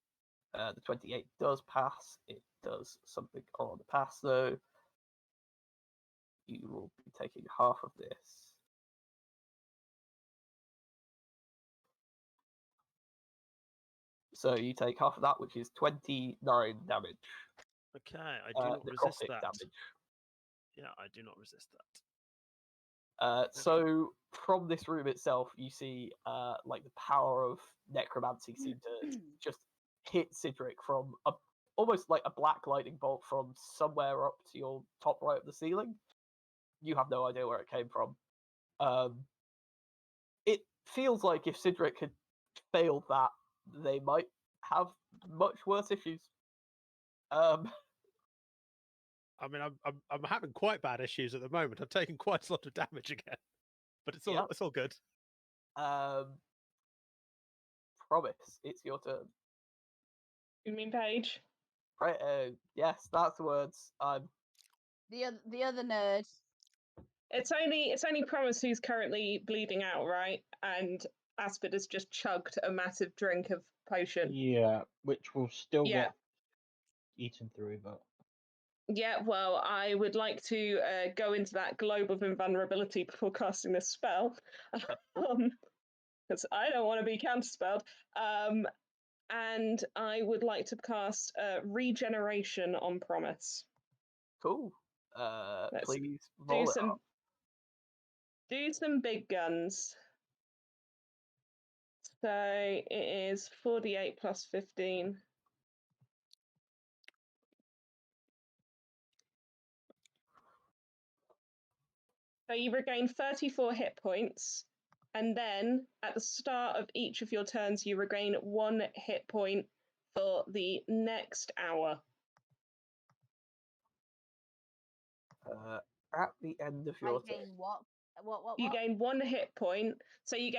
The 28 does pass. It does something on the pass, though. You will be taking half of this. So you take half of that, which is 29 damage. Okay, I do not resist necrotic that. damage. Yeah, I do not resist that. So from this room itself, you see like the power of necromancy seem to just hit Cedric from almost like a black lightning bolt from somewhere up to your top right of the ceiling. You have no idea where it came from. It feels like if Cedric had failed that, they might have much worse issues. I mean, I'm having quite bad issues at the moment. I'm taking quite a lot of damage again, but it's all Yep. it's all good. Promise, it's your turn. You mean Paige? Right, yes, that's the words. The other nerd. It's only Promise who's currently bleeding out, right? And Aspid has just chugged a massive drink of potion. Yeah, which will still Yeah. get eaten through, but Yeah, well, I would like to go into that globe of invulnerability before casting this spell, because I don't want to be counterspelled. And I would like to cast regeneration on Promise. Cool. Let's Please do roll it up. some big guns. So it is 48 plus 15. So you regain 34 hit points, and then at the start of each of your turns, you regain 1 hit point for the next hour. At the end of I your gain turn. what? You gain 1 hit point, so you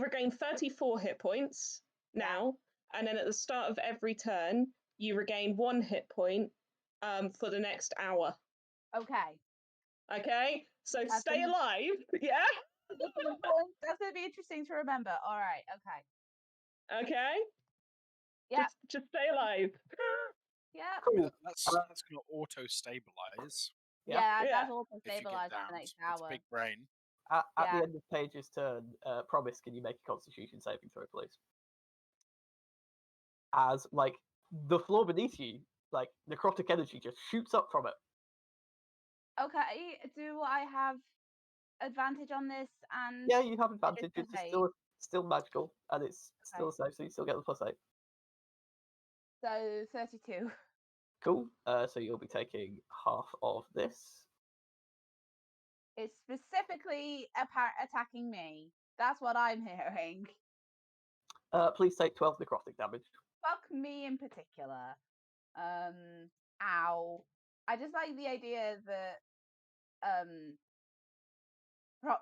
regain 34 hit points now, and then at the start of every turn, you regain 1 hit point for the next hour. Okay. Okay, so That's stay an- alive. Yeah. That's gonna be interesting to remember. All right. Okay. Okay. Yeah. Just stay alive. Yeah. Cool. That's going to auto stabilize Yeah. Yeah. That's also if you get stabilized for down. the next It's hour. big brain. At Yeah. the end of Paige's turn, Promise, can you make a Constitution saving throw, please? As like the floor beneath you, like necrotic energy just shoots up from it. Okay. Do I have advantage on this? And Yeah, you have advantage. plus It's 8. still magical, and it's still Okay. the same, so you still get the +8. So 32. Cool. So you'll be taking half of this. It's specifically attacking me. That's what I'm hearing. Please take 12 necrotic damage. Fuck me in particular. Ow. I just like the idea that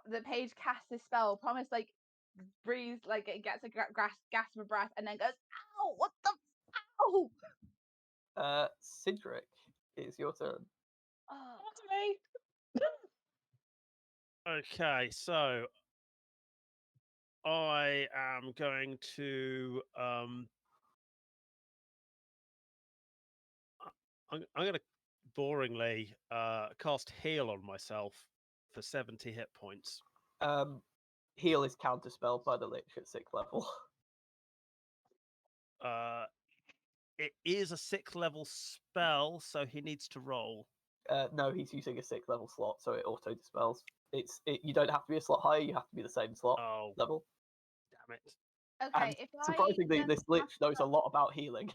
the page casts this spell. Promise like breathes, like it gets a gasp of breath, and then goes, "Ow! What the? Ow!" Cedric, It's your turn. Oh, Not to me. Okay, so I am going to I'm going to boringly cast heal on myself for 70 hit points. Heal is counterspelled by the Lich at 6th level. It is a 6th level spell, so he needs to roll. No, he's using a 6th level slot, so it auto dispels. You don't have to be a slot higher; you have to be the same slot Oh, level. damn it! okay. And If surprisingly, I this Lich knows a lot about healing.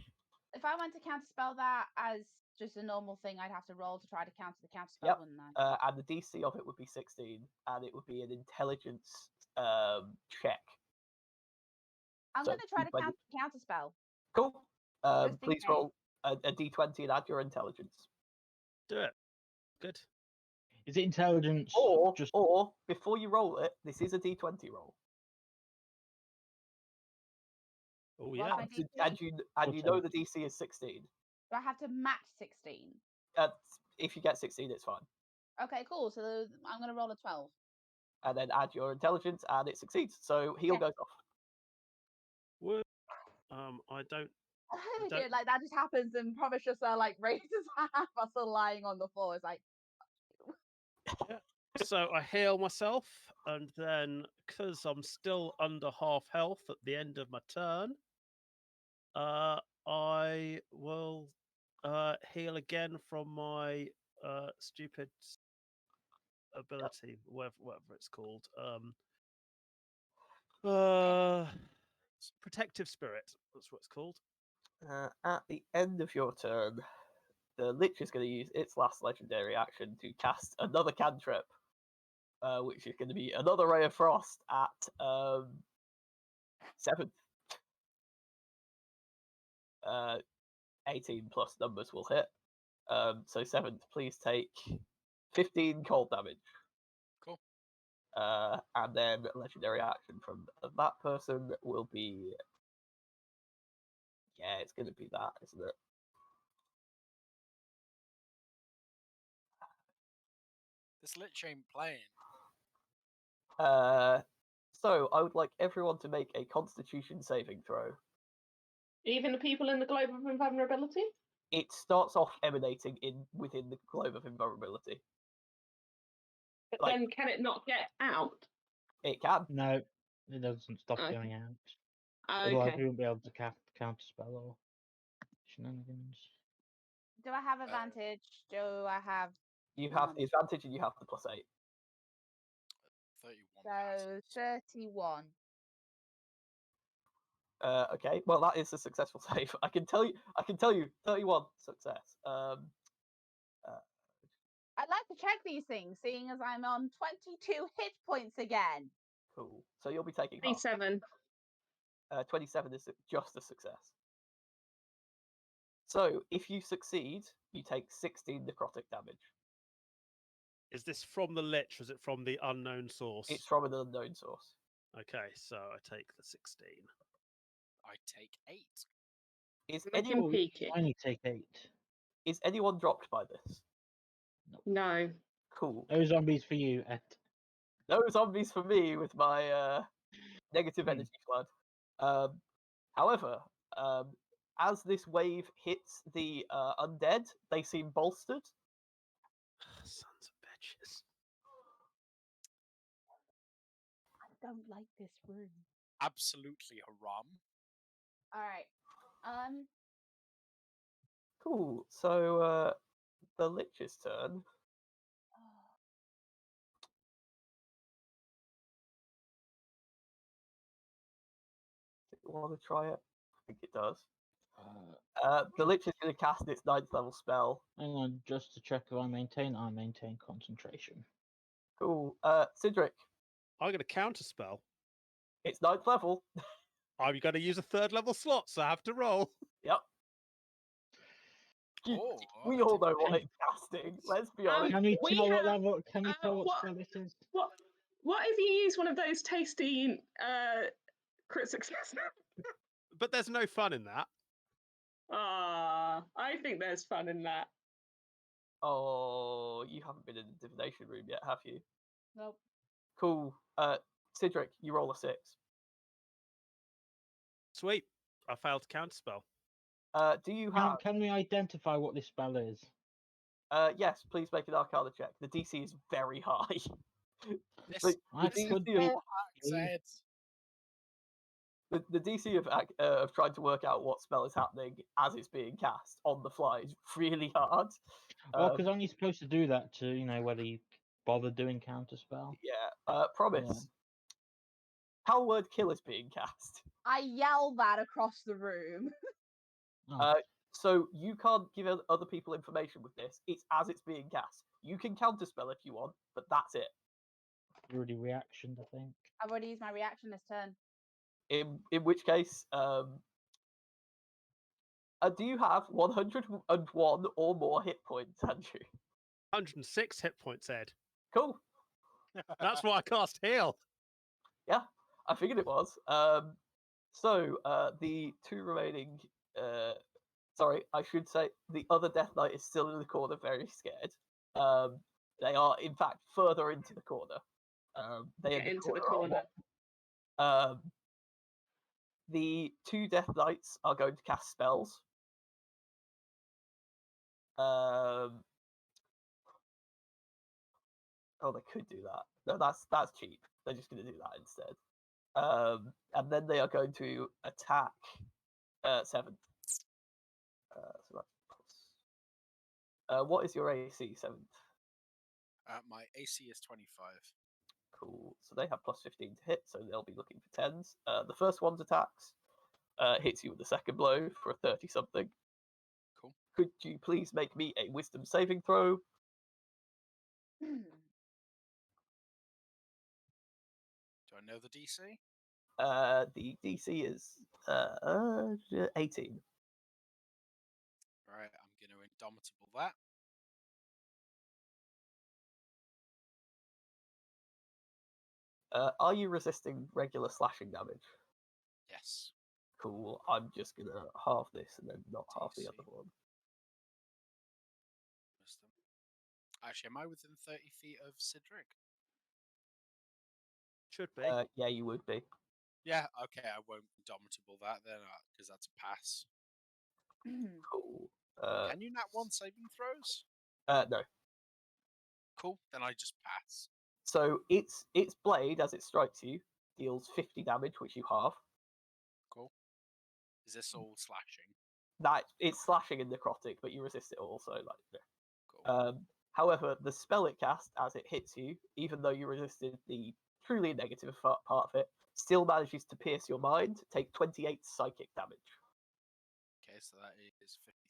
if I went to counterspell that as just a normal thing, I'd have to roll to try to counter the counterspell, Yep. wouldn't I? And the DC of it would be 16, and it would be an intelligence check. I'm so going to try to D20. counterspell. Cool. Just in Please case. roll a D20 and add your intelligence. Do it. Good. Is it intelligence? Or before you roll it, this is a D20 roll. Oh What's yeah. my DC? And you know the DC is 16. Do I have to match 16? If you get 16, it's fine. Okay, cool. So I'm going to roll a 12. And then add your intelligence, and it succeeds. So heal Okay. goes off. Would I don't. Dude, like that just happens, and Promise just like raises her hand while still lying on the floor. It's like, Yeah. So I heal myself, and then because I'm still under half health at the end of my turn, I will heal again from my stupid ability, whatever it's called. Protective spirit. That's what it's called. At the end of your turn, the Lich is going to use its last legendary action to cast another cantrip, which is going to be another Ray of Frost at 7th. 18 plus numbers will hit. So 7th, please take 15 cold damage. Cool. And then legendary action from that person will be. Yeah, it's going to be that, isn't it? This Lich ain't playing. So I would like everyone to make a Constitution saving throw. Even the people in the globe of invulnerability? It starts off emanating within the globe of invulnerability. But Like- then can it not get out? It can. No, it doesn't stop Okay. going out. Otherwise, Okay. we won't be able to counterspell or shenanigans. do I have advantage? Do I have? You have the advantage and you have the +8. 31 So passes. 31. Okay, well that is a successful save. I can tell you, 31 success. I'd like to check these things, seeing as I'm on 22 hit points again. Cool. So you'll be taking half. 27. 27 is just a success. So if you succeed, you take 16 necrotic damage. Is this from the Lich? Or is it from the unknown source? It's from an unknown source. Okay, so I take the 16. I take 8. Is Make him anyone peeky. I only take 8. is anyone dropped by this? No. Cool. No zombies for you, Ed. No zombies for me with my negative energy flood. However, as this wave hits the undead, they seem bolstered. Sons of bitches. I don't like this room. Absolutely haram. All right. Cool. So the Lich's turn. Want to try it? I think it does. The Lich is going to cast its 9th level spell. Hang on, just to check if I maintain concentration. Cool. Cindric, I'm going to counter spell. it's 9th level. I'm going to use a 3rd level slot, so I have to roll. Yep. Oh, We I all didn't know what Can- it's casting. Let's be honest. Can we We tell what have, level? Can we tell what what- spell it is? What if you use one of those tasty crit success? But there's no fun in that. I think there's fun in that. Oh, you haven't been in the divination room yet, have you? Nope. Cool. Cedric, you roll a 6. Sweet. I failed to counterspell. Do you have? Can we identify what this spell is? Yes, please make an Arcana check. The DC is very high. This, the, I DC could of, said. the DC of trying to work out what spell is happening as it's being cast on the fly is really hard. Well, because aren't you supposed to do that to, whether you bother doing counterspell? Yeah. Promise. Yeah. How word kill is being cast? I yell that across the room. Oh, So you can't give other people information with this. It's as it's being cast. You can counterspell if you want, but that's it. already reactioned, I think. I've already used my reaction this turn. In which case, do you have 101 or more hit points, Andrew? 106 hit points, Ed. Cool. That's why I cast heal. Yeah, I figured it was. So the two remaining. Sorry, I should say the other Death Knight is still in the corner, very scared. They are in fact further into the corner. They Get into the corner. The two Death Knights are going to cast spells. Oh, they could do that. No, that's cheap. They're just going to do that instead. And then they are going to attack 7. So that's plus. What is your AC, 7? My AC is 25. Cool. So they have plus 15 to hit, so they'll be looking for 10s. The first one's attacks hits you with the second blow for a 30 something. Cool. Could you please make me a wisdom saving throw? Do I know the DC? The DC is 18. Right, I'm going to indomitable that. Are you resisting regular slashing damage? Yes. Cool. I'm just gonna halve this and then not halve the DC. other one. Wisdom. Actually, am I within 30 feet of Cedric? Should be. Yeah, you would be. Yeah, okay, I won't indomitable that then, because that's a pass. Cool. Can you nat 1 saving throws? No. Cool, then I just pass. So its blade, as it strikes you, deals 50 damage, which you halve. Cool. Is this all slashing? That it's slashing and necrotic, but you resist it also. Cool. However, the spell it casts as it hits you, even though you resisted the truly negative part of it, still manages to pierce your mind. Take 28 psychic damage. Okay, so that is 53.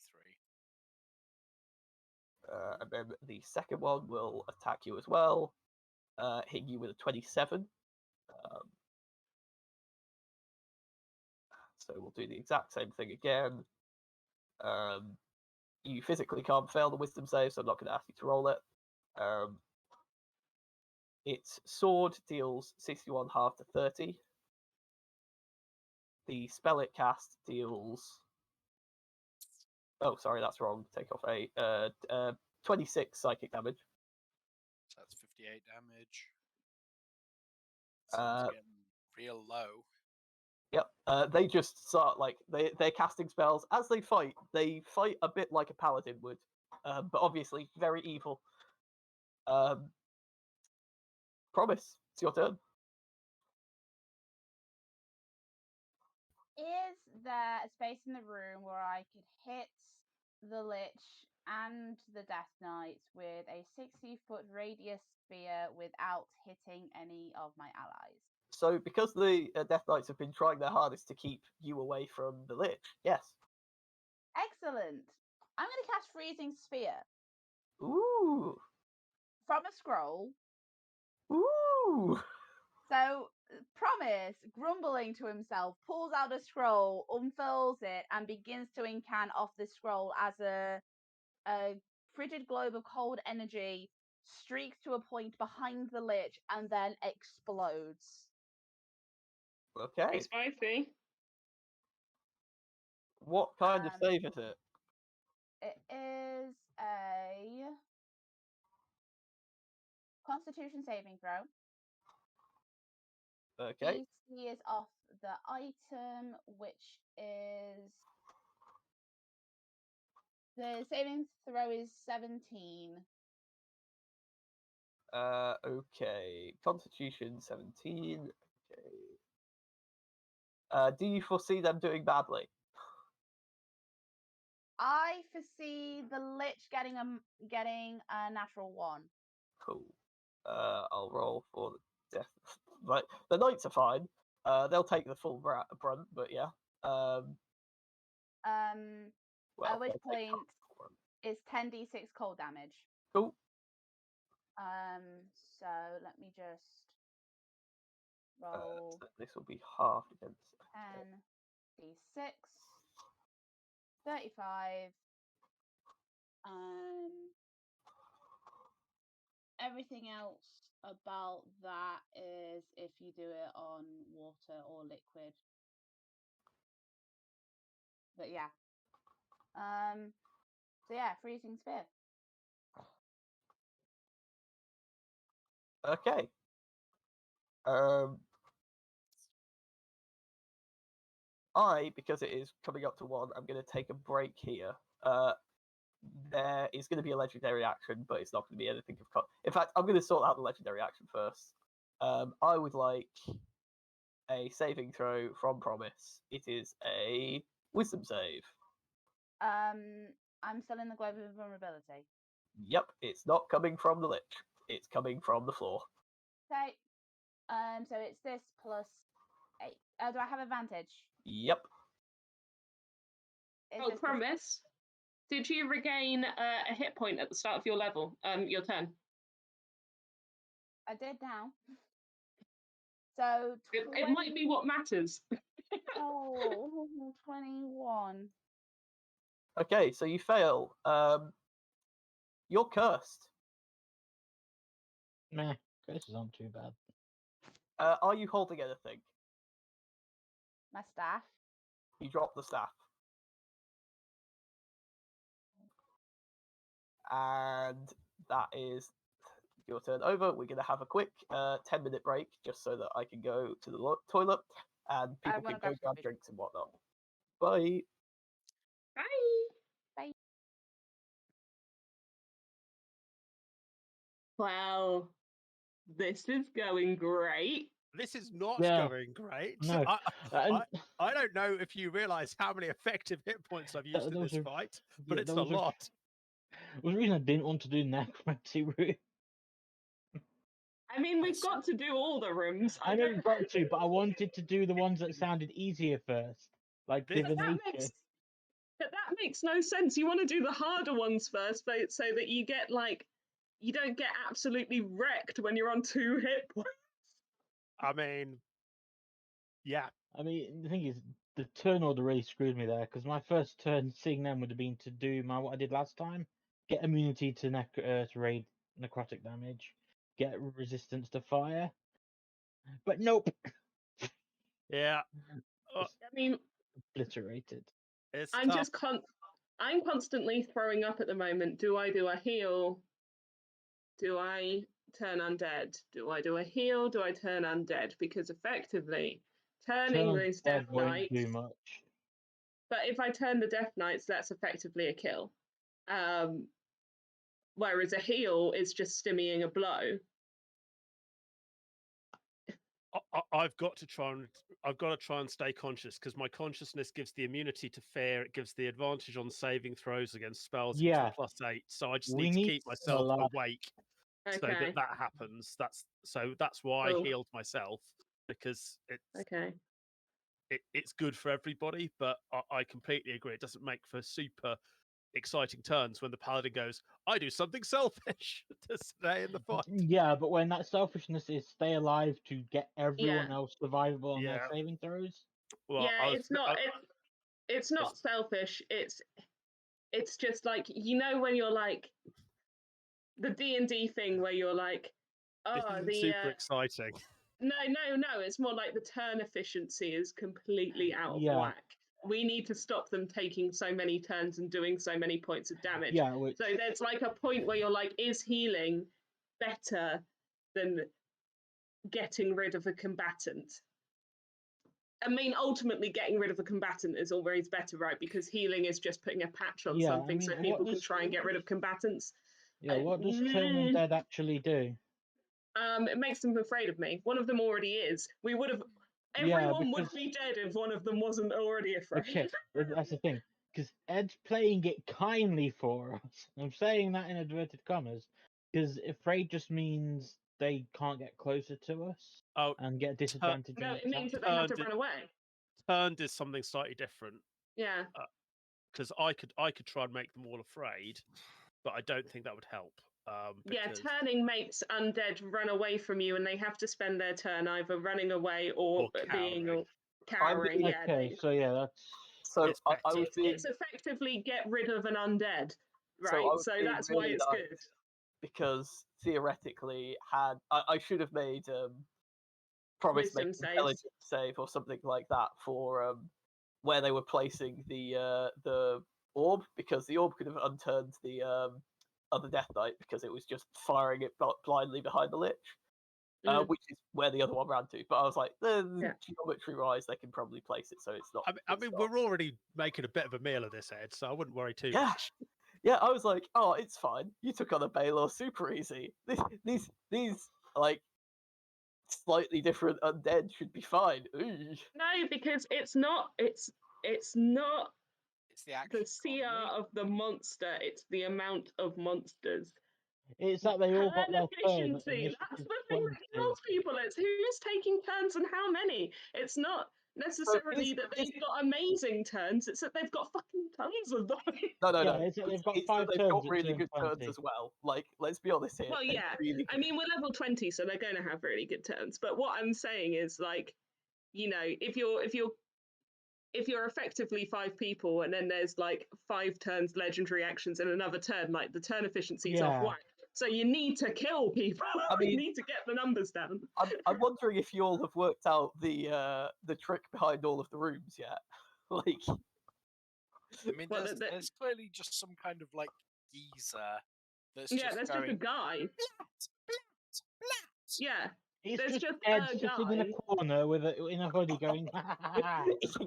And then the second one will attack you as well, hitting you with a 27. So we'll do the exact same thing again. You physically can't fail the wisdom save, so I'm not going to ask you to roll it. Its sword deals 61 half to 30. The spell it cast deals. Oh, sorry, that's wrong. Take off 8. 26 psychic damage. So that's 58 damage. So it's getting real low. Yep. They just start they're casting spells as they fight. They fight a bit like a paladin would, but obviously very evil. Promise, it's your turn. Is there a space in the room where I could hit the Lich and the Death Knight with a 60-foot radius spear without hitting any of my allies? So, because the Death Knights have been trying their hardest to keep you away from the Lich, yes. Excellent. I'm going to cast Freezing Sphere Ooh. from a scroll. Ooh. So, Promise, grumbling to himself, pulls out a scroll, unfurls it, and begins to incant off the scroll as a frigid globe of cold energy streaks to a point behind the Lich and then explodes. Okay. Very spicy. What kind of save is it? It is a Constitution saving throw. Okay. DC is off the item, which is the saving throw is 17. Okay. Constitution 17. Okay. Do you foresee them doing badly? I foresee the Lich getting a natural 1. Cool. I'll roll for the death. Like the knights are fine. They'll take the full brunt, but yeah. Well, At which they'll take point half the brunt. is 10d6 cold damage. Cool. So let me just roll So this will be half against. 10d6, 35. Everything else about that is if you do it on water or liquid. But yeah. So yeah, freezing sphere. Okay. Because it is coming up to 1, I'm going to take a break here. There is going to be a legendary action, but it's not going to be anything of in fact, I'm going to sort out the legendary action first. I would like a saving throw from Promise. It is a wisdom save. I'm still in the globe of vulnerability. Yep, it's not coming from the Lich. It's coming from the floor. Okay. So it's this plus 8. Do I have advantage? Yep. Oh, Promise. Did you regain a hit point at the start of your level? Your turn. I did now. So it might be what matters. Oh, 21. Okay, so you fail. You're cursed. Meh, curses aren't too bad. Are you holding anything? My staff. You drop the staff. And that is your turn over. We're going to have a quick 10-minute break just so that I can go to the toilet and people can go grab drinks and whatnot. Bye. Bye. Bye. Wow. This is going great. This is not Yeah. going great. No. I don't know if you realise how many effective hit points I've used in this fight, but it's a lot. Was the reason I didn't want to do necromancy route. I mean, we've got to do all the rooms. I know you've got to, but I wanted to do the ones that sounded easier first, like divination. But that makes no sense. You want to do the harder ones first, so that you get you don't get absolutely wrecked when you're on 2 hit points. I mean, yeah. I mean, the thing is, the turn order really screwed me there, because my first turn seeing them would have been to do what I did last time: get immunity to raid necrotic damage, get resistance to fire. But nope. Yeah. I mean, obliterated. I'm just I'm constantly throwing up at the moment. Do I do a heal? Do I turn undead? Do I do a heal? Do I turn undead? Because effectively, turning those Death Knights won't do much. But if I turn the Death Knights, that's effectively a kill. Whereas a heal is just stimmying a blow. I've got to try and stay conscious, because my consciousness gives the immunity to fear. It gives the advantage on saving throws against spells. Yeah. +8. So I just need to keep myself awake so that happens. That's why I healed myself, because it's good for everybody. But I completely agree. It doesn't make for super exciting turns when the paladin goes, I do something selfish to stay in the fight. Yeah, but when that selfishness is stay alive to get everyone else survivable on their saving throws. Well, it's not selfish. It's just like, when you're like the D&D thing where you're like, this isn't super exciting. No. It's more like the turn efficiency is completely out of whack. We need to stop them taking so many turns and doing so many points of damage. Yeah, so there's like a point where you're like, is healing better than getting rid of a combatant. I mean, ultimately, getting rid of a combatant is always better, right? Because healing is just putting a patch on Yeah, I something, mean, so what people can does- try and get rid of combatants. Yeah, what does Turn Undead actually do? It makes them afraid of me. One of them already is. We would have. Yeah, Everyone would because- be dead if one of them wasn't already afraid. Okay, that's the thing. Because Ed's playing it kindly for us. I'm saying that in inverted commas. Because afraid just means they can't get closer to us Oh, and get disadvantage No, on it means attacks. that they have to Turned run away. Turned is something slightly different Yeah. because I could try and make them all afraid, but I don't think that would help. Yeah, Because turning makes undead run away from you, and they have to spend their turn either running away or being cowering. cowering. Yeah. Okay, so yeah, that's So It's I was being It's effectively get rid of an undead, So I right? was So being that's why really it's nice good. because theoretically, I should have made promise make Wisdom saves. intelligence save or something like that for where they were placing the orb, because the orb could have unturned the other Death Knight because it was just firing it blindly behind the Lich. Which is where the other one ran to. But I was like, Yeah. geometry wise, they can probably place it, so it's not. I mean, we're already making a bit of a meal of this, Ed, so I wouldn't worry too Yeah. much. Yeah, I was like, oh, it's fine. You took on a Baylor super easy. These like slightly different undead should be fine. Ooh. No, because it's not. It's not It's the actual the CR of the monster. It's the amount of monsters. it's that they all got Turn their turn. efficiency. That's Initiative the thing that 20. kills people. It's who's taking turns and how many. It's not necessarily that they've got amazing turns. It's that they've got fucking tons of them. No. Yeah, it's that they've got It's 5 that they've turns got at really turn good 20. turns as well. Like, let's be honest here. Well, they're yeah. really I good. mean, we're level 20, so they're going to have really good turns. But what I'm saying is, like, you know, if you're effectively 5 people and then there's like 5 turns legendary actions in another turn, like the turn efficiency is off Yeah. whack. So you need to kill people. I mean- you need to get the numbers down. I'm wondering if you all have worked out the trick behind all of the rooms yet. Like, I mean, Well, there's clearly just some kind of like geezer that's Yeah, just there's going. just a guy. Yeah, It's there's just just Ed a sitting in a guy. corner with in a hoodie going,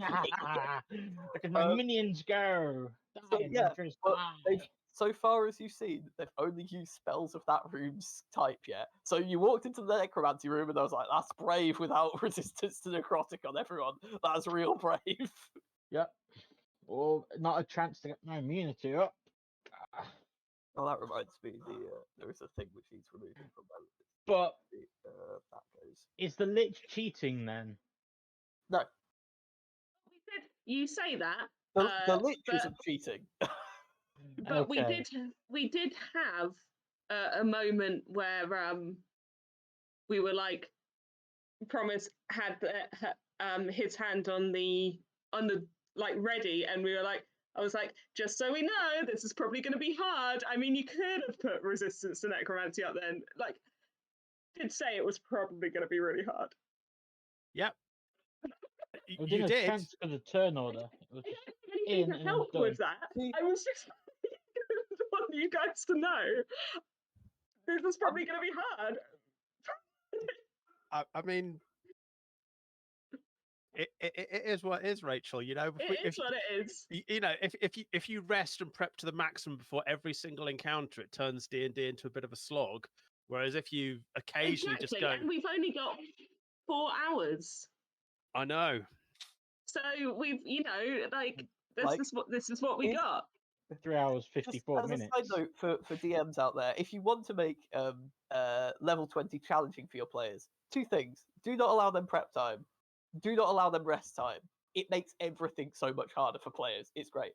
look at my minions go. So, Die, yeah, adventurers, but die. so far as you've seen, they've only used spells of that room's type yet. So you walked into the necromancy room and I was like, that's brave without resistance to necrotic on everyone. That's real brave. Yep. Or not a chance to get my immunity up. Well, that reminds me, there is a thing which needs removing from my list. But That goes. is the Lich cheating then? No, We said you say that, the Lich but- isn't cheating. but Okay. we did have a moment where we were like, Promise had his hand on the like ready, and we were like, I was like, just so we know, this is probably going to be hard. I mean, you could have put resistance to necromancy up then. Like, did say it was probably going to be really hard. Yep. We You didn't did. have a chance for the turn order. It was I just don't have anything in to and help done. with that. I was just want you guys to know this is probably going to be hard. I mean, it is what it is, Rachel. You know, It is what it is. you know, if you rest and prep to the maximum before every single encounter, it turns D&D into a bit of a slog. Whereas if you occasionally just go, And we've only got 4 hours. I know. So we've, you know, like this Like, is what we if- got. 3 hours, Just 54 as minutes. a side note for DMs out there, if you want to make level 20 challenging for your players, 2 things: do not allow them prep time, do not allow them rest time. It makes everything so much harder for players. It's great.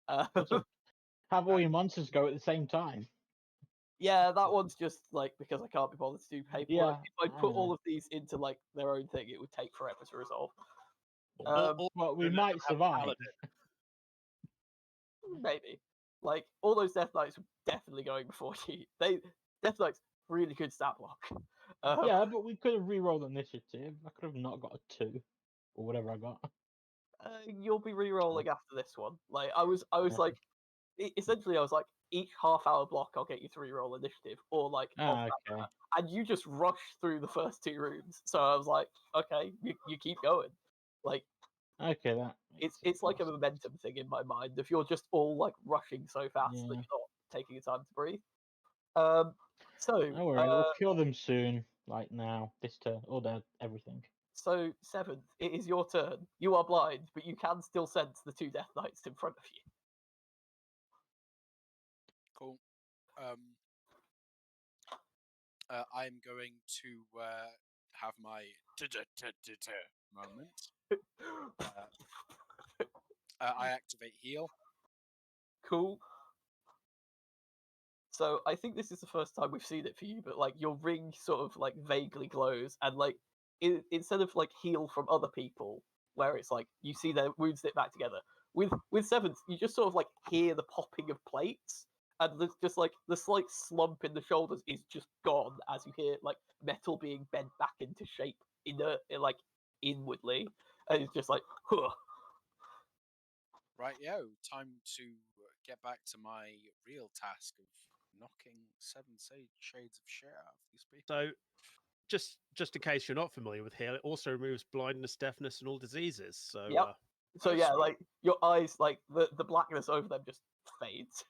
Also, have all your monsters go at the same time. Yeah, that one's just like because I can't be bothered to do paperwork. Yeah, If I I put all know. of these into like their own thing, it would take forever to resolve. Well, we let might them have survive. Paladin. Maybe. Like all those Death Knights were definitely going before you. Death Knights really good stat block. Yeah, but we could have re-rolled initiative. I could have not got a 2 or whatever I got. You'll be re-rolling after this one. Like I was Yeah. like, essentially, I was like, each half-hour block, I'll get you to re-roll initiative, or like of that Okay. matter. And you just rush through the first 2 rooms. So I was like, okay, you keep going. Like Okay, that makes it's like a sense. momentum thing in my mind. If you're just all like rushing so fast that Yeah. you're not taking your time to breathe. So Don't worry, we'll cure them soon. Like now, this turn, or everything. so 7th, it is your turn. You are blind, but you can still sense the 2 Death Knights in front of you. Cool. I'm going to have my moment. I activate heal. Cool. So I think this is the first time we've seen it for you, but like your ring sort of like vaguely glows, and like instead of like heal from other people, where it's like you see their wounds knit back together. With 7th, you just sort of like hear the popping of plates, and there's just like the slight slump in the shoulders is just gone as you hear like metal being bent back into shape like inwardly, and it's just like, huh. Right, time to get back to my real task of knocking 7 shades of shit out of these people. So, just in case you're not familiar with heal, it also removes blindness, deafness, and all diseases. So, Yep. So yeah, like your eyes, like the blackness over them just fades.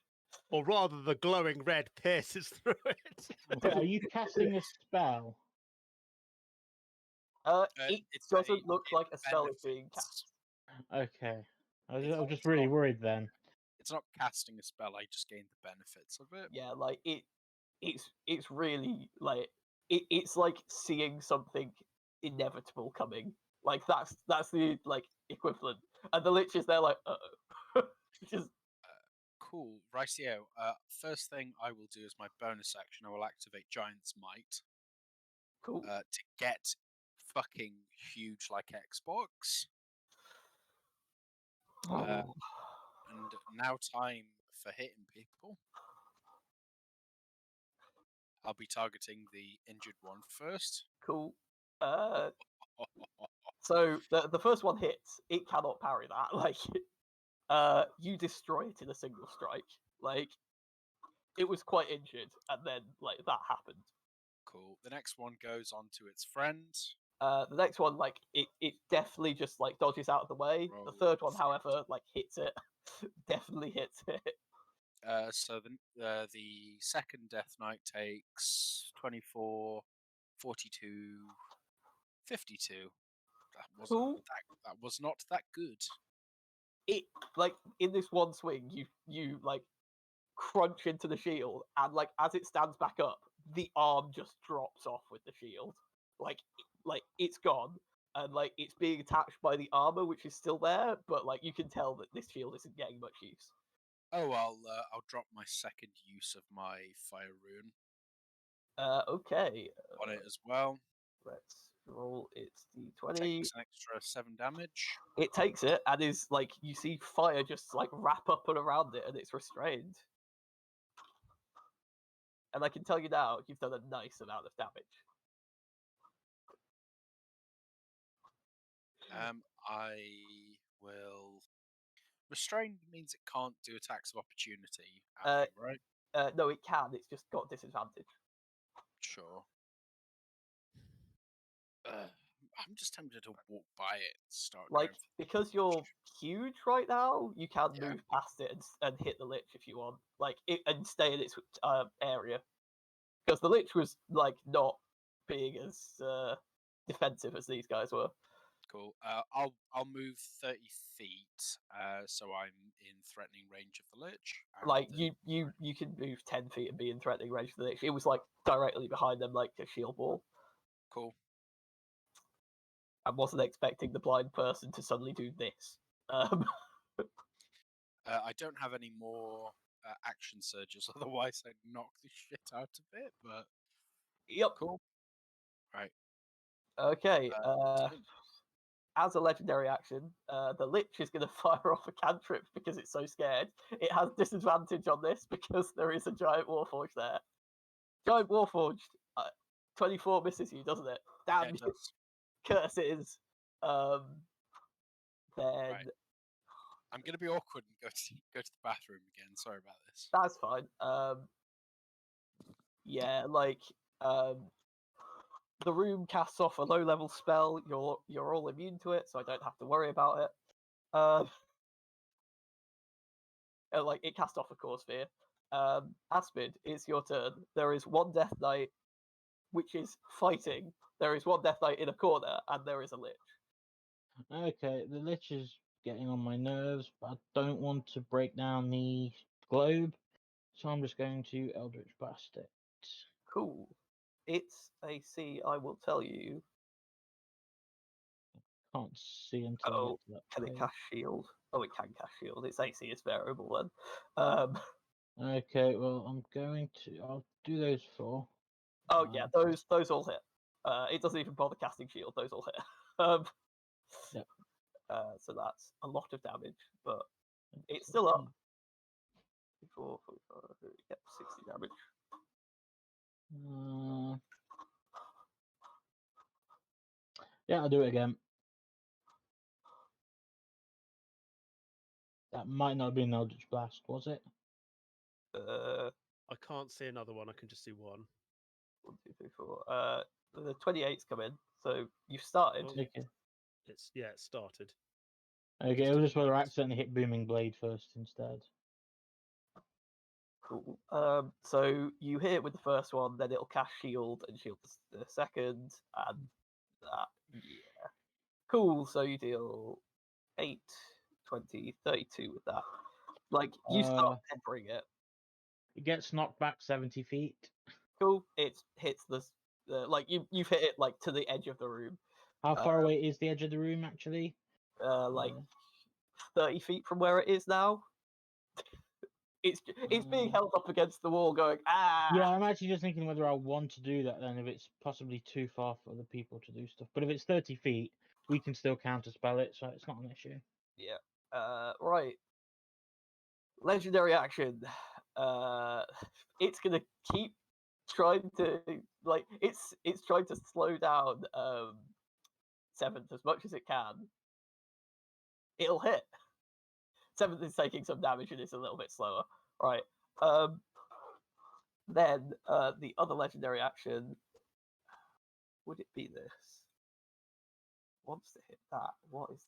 or rather, the glowing red pierces through it. Wait, are you casting a spell? It It's doesn't look like a spell is being cast. Okay, I It's was just not- really worried then. It's not casting a spell. I just gained the benefits of it. Yeah, like it's really like it's like seeing something inevitable coming. Like that's the like equivalent. And the Lich is there like, just Cool, rightio. First thing I will do as my bonus action, I will activate Giant's Might cool. to get fucking huge like Xbox. Oh. And now time for hitting people. I'll be targeting the injured one first. Cool. So the first one hits. It cannot parry that. Like, you destroy it in a single strike. Like, it was quite injured, and then like that happened. Cool. The next one goes on to its friend. The next one, like it definitely just like dodges out of the way. Roll The third one, friend. however, like hits it. Definitely hits it. So the second Death Knight takes 24, 42, 52. Cool. That was not that good. It like in this one swing, you like crunch into the shield, and like as it stands back up, the arm just drops off with the shield. Like it's gone, and like it's being attached by the armor, which is still there, but like you can tell that this shield isn't getting much use. Oh, I'll drop my second use of my fire rune Okay. on it as well. Let's roll. It's D20. Takes an extra 7 damage. It takes it, and is like you see fire just like wrap up and around it, and it's restrained. And I can tell you now, you've done a nice amount of damage. I will. Restrained means it can't do attacks of opportunity, at me, right? No, it can. It's just got disadvantage. Sure. I'm just tempted to walk by it and start Like, going for because you're huge right now, you can Yeah. move past it and hit the Lich if you want. Like, and stay in its area. Because the Lich was like not being as defensive as these guys were. Cool. I'll move 30 feet, so I'm in threatening range of the Lich. and Like the- you can move 10 feet and be in threatening range of the Lich. It was like directly behind them, like a shield wall. Cool. I wasn't expecting the blind person to suddenly do this. I don't have any more action surges, otherwise I'd knock the shit out of it. But Yep. cool. Right. Okay. Tim. As a legendary action, the Lich is going to fire off a cantrip because it's so scared. It has disadvantage on this because there is a giant warforged there. Giant warforged, 24 misses you, doesn't it? Yeah, Damn it does. curses. Then Right. I'm gonna be awkward and go to the bathroom again. Sorry about this. That's fine. Yeah, like the room casts off a low-level spell. You're all immune to it, so I don't have to worry about it. Like it casts off a core sphere. Aspid, it's your turn. There is one Death Knight, which is fighting. There is one Death Knight in a corner, and there is a Lich. Okay, the Lich is getting on my nerves, but I don't want to break down the globe, so I'm just going to Eldritch Blast it. Cool. Its AC, I will tell you. Can't see until I Oh, get to that can it page. cast shield? Oh, it can cast shield. Its AC is variable then. Okay, well, I'm going to. I'll do those four. Oh yeah, those all hit. It doesn't even bother casting shield. Those all hit. Yep. So that's a lot of damage, but it's still up. 4, 45, yep, 60 damage. Yeah, I'll do it again. That might not have been Eldritch Blast, was it? I can't see another one. I can just see one. 1, 2, 3, 4. The 28's come in, so you've started. Oh, Okay. It started. Okay, it was just whether I accidentally hit Booming Blade first instead. Cool. So you hit it with the first one, then it'll cast shield and shield the second, and that. Yeah. Cool. So you deal 8, 20, 32 with that. Like you start peppering it. It gets knocked back 70 feet. Cool. It hits like you've hit it like to the edge of the room. How far away is the edge of the room actually? Like 30 feet from where it is now. It's being held up against the wall, going ah. Yeah, I'm actually just thinking whether I want to do that then, if it's possibly too far for other people to do stuff. But if it's 30 feet, we can still counterspell it, so it's not an issue. Yeah. Right. Legendary action. It's gonna keep trying to it's trying to slow down Seventh as much as it can. It'll hit. Seventh is taking some damage and it's a little bit slower. Right. Then the other legendary action, would it be this? Wants to hit that. What is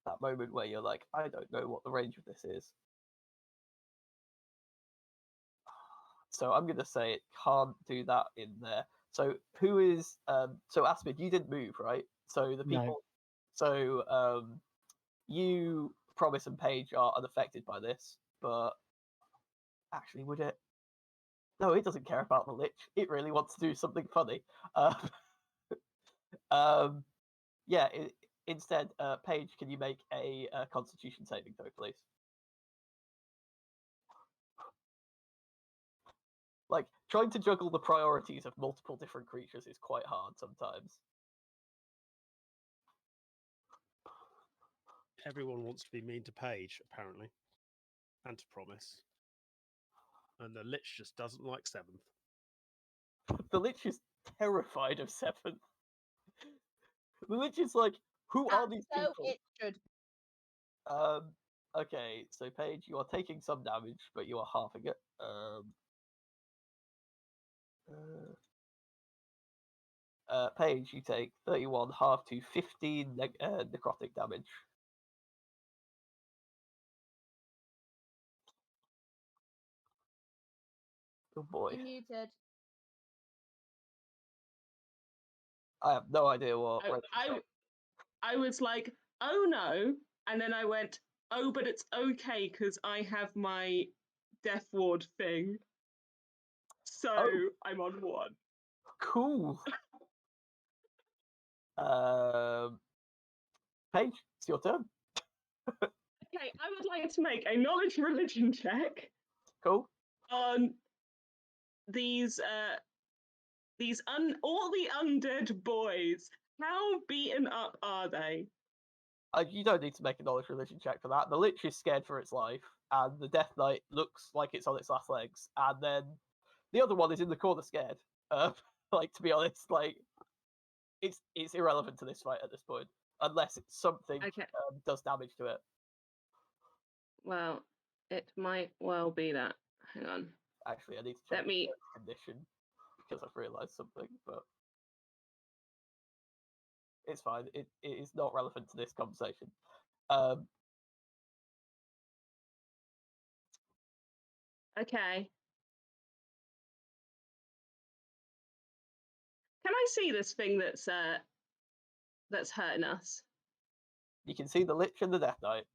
that moment where you're like, I don't know what the range of this is. So I'm gonna say it can't do that in there. So who is so Aspid, you didn't move, right? So the people No. so you, Promise and Paige are unaffected by this, but actually would it? No, it doesn't care about the Lich. It really wants to do something funny. Yeah, instead, Paige, can you make a Constitution saving throw, please? Like, trying to juggle the priorities of multiple different creatures is quite hard sometimes. Everyone wants to be mean to Paige, apparently, and to Promise. And the Lich just doesn't like Seventh. The Lich is terrified of Seventh. The Lich is like, who are these So people? it should. Okay, so Paige, you are taking some damage, but you are halving it. Paige, you take 31 half to 15 necrotic damage. Oh boy. You muted. I have no idea what. I was like, oh no, and then I went, oh, but it's okay because I have my Death Ward thing, so I'm on 1. Cool. Paige, it's your turn. Okay, I would like to make a knowledge religion check Cool. on these all the undead boys. How beaten up are they? You don't need to make a knowledge religion check for that. The Lich is scared for its life, and the Death Knight looks like it's on its last legs, and then the other one is in the corner scared. Like, to be honest, like, it's irrelevant to this fight at this point, unless it's something Okay. does damage to it. Well, it might well be that. Hang on. Actually, I need to check Let me. the condition because I've realised something, but it's fine. It is not relevant to this conversation. Okay. Can I see this thing that's hurting us? You can see the Lich and the Death Knight.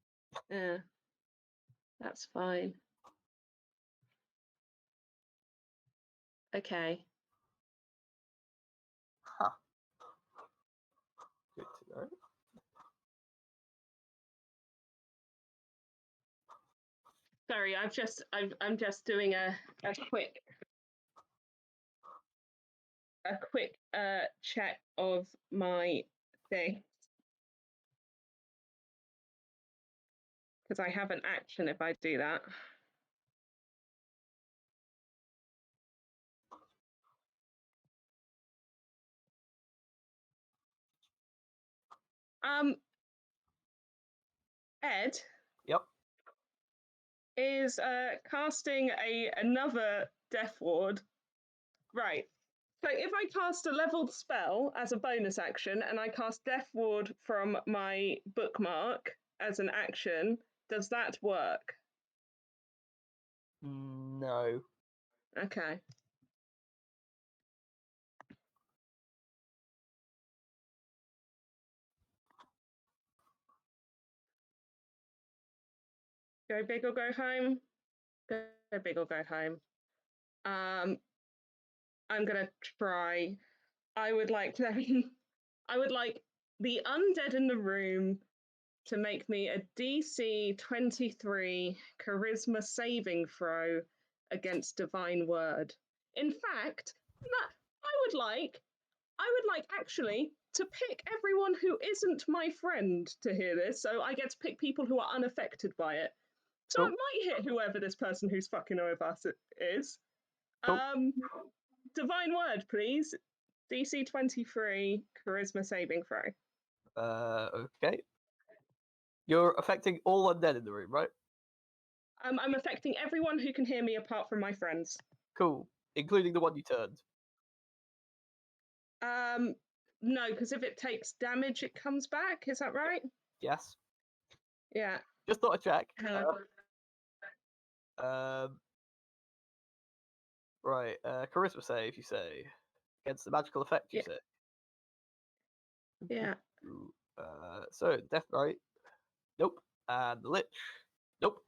Yeah. That's fine. Okay. Huh. Good to know. Sorry, I'm just doing a quick check of my thing because I have an action if I do that. Ed. Yep. Is casting another Death Ward. Right. So if I cast a leveled spell as a bonus action and I cast Death Ward from my bookmark as an action, does that work? No. Okay. Go big or go home? Go big or go home. I'm gonna try. I would like the undead in the room to make me a DC 23 charisma saving throw against divine word. In fact, I would like actually to pick everyone who isn't my friend to hear this, so I get to pick people who are unaffected by it. So Cool. it might hit whoever this person who's fucking with us is. Cool. Divine word, please. DC 23 charisma saving throw. Okay. You're affecting all undead in the room, right? I'm affecting everyone who can hear me apart from my friends. Cool. Including the one you turned. No, because if it takes damage, it comes back. Is that right? Yes. Yeah. Just thought I'd check. Hello. Right. Charisma save, you say. Against the magical effect, you say. Yeah. So Death Knight. Nope. And the Lich. Nope.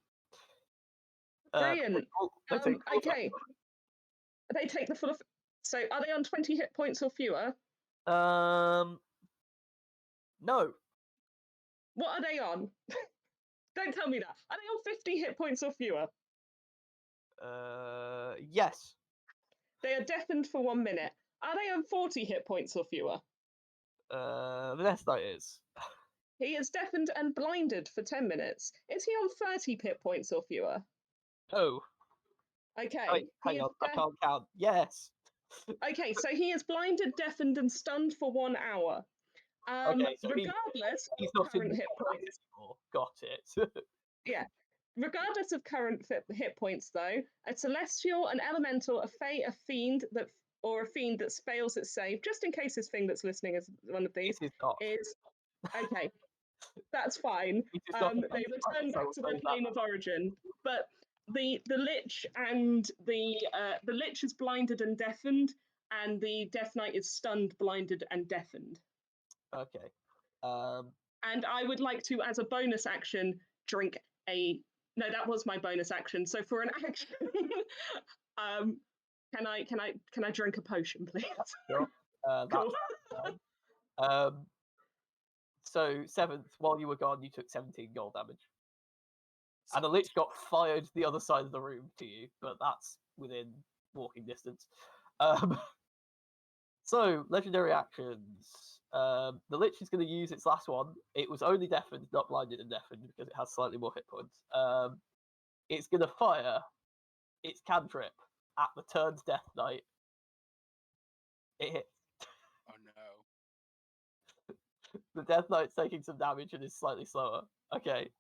Brilliant. They take okay. They take the full. So are they on 20 hit points or fewer? No. What are they on? Don't tell me that. Are they on 50 hit points or fewer? Yes. They are deafened for 1 minute. Are they on 40 hit points or fewer? The Death Knight is. He is deafened and blinded for 10 minutes. Is he on 30 hit points or fewer? Oh. Okay. Wait, hang on, I can't count. Yes. Okay, so he is blinded, deafened, and stunned for 1 hour. Okay, so regardless he's of not in current the hit points. anymore. Got it. Yeah. Regardless of current hit points, though, a celestial, an elemental, a fae, a fiend or a fiend that fails its save, just in case this thing that's listening is one of these, This is not. is okay. That's fine. They return back to their plane of origin, but the lich and the lich is blinded and deafened, and the Death Knight is stunned, blinded, and deafened. Okay. And I would like to, as a bonus action, drink a. No, that was my bonus action. So for an action, can I drink a potion, please? Sure. Cool. So 7th, while you were gone, you took 17 gold damage. And the Lich got fired the other side of the room to you, but that's within walking distance. So, legendary actions. The Lich is going to use its last one. It was only deafened, not blinded and deafened, because it has slightly more hit points. It's going to fire its cantrip at the turned Death Knight. It hits. Oh no. The Death Knight's taking some damage and is slightly slower. Okay.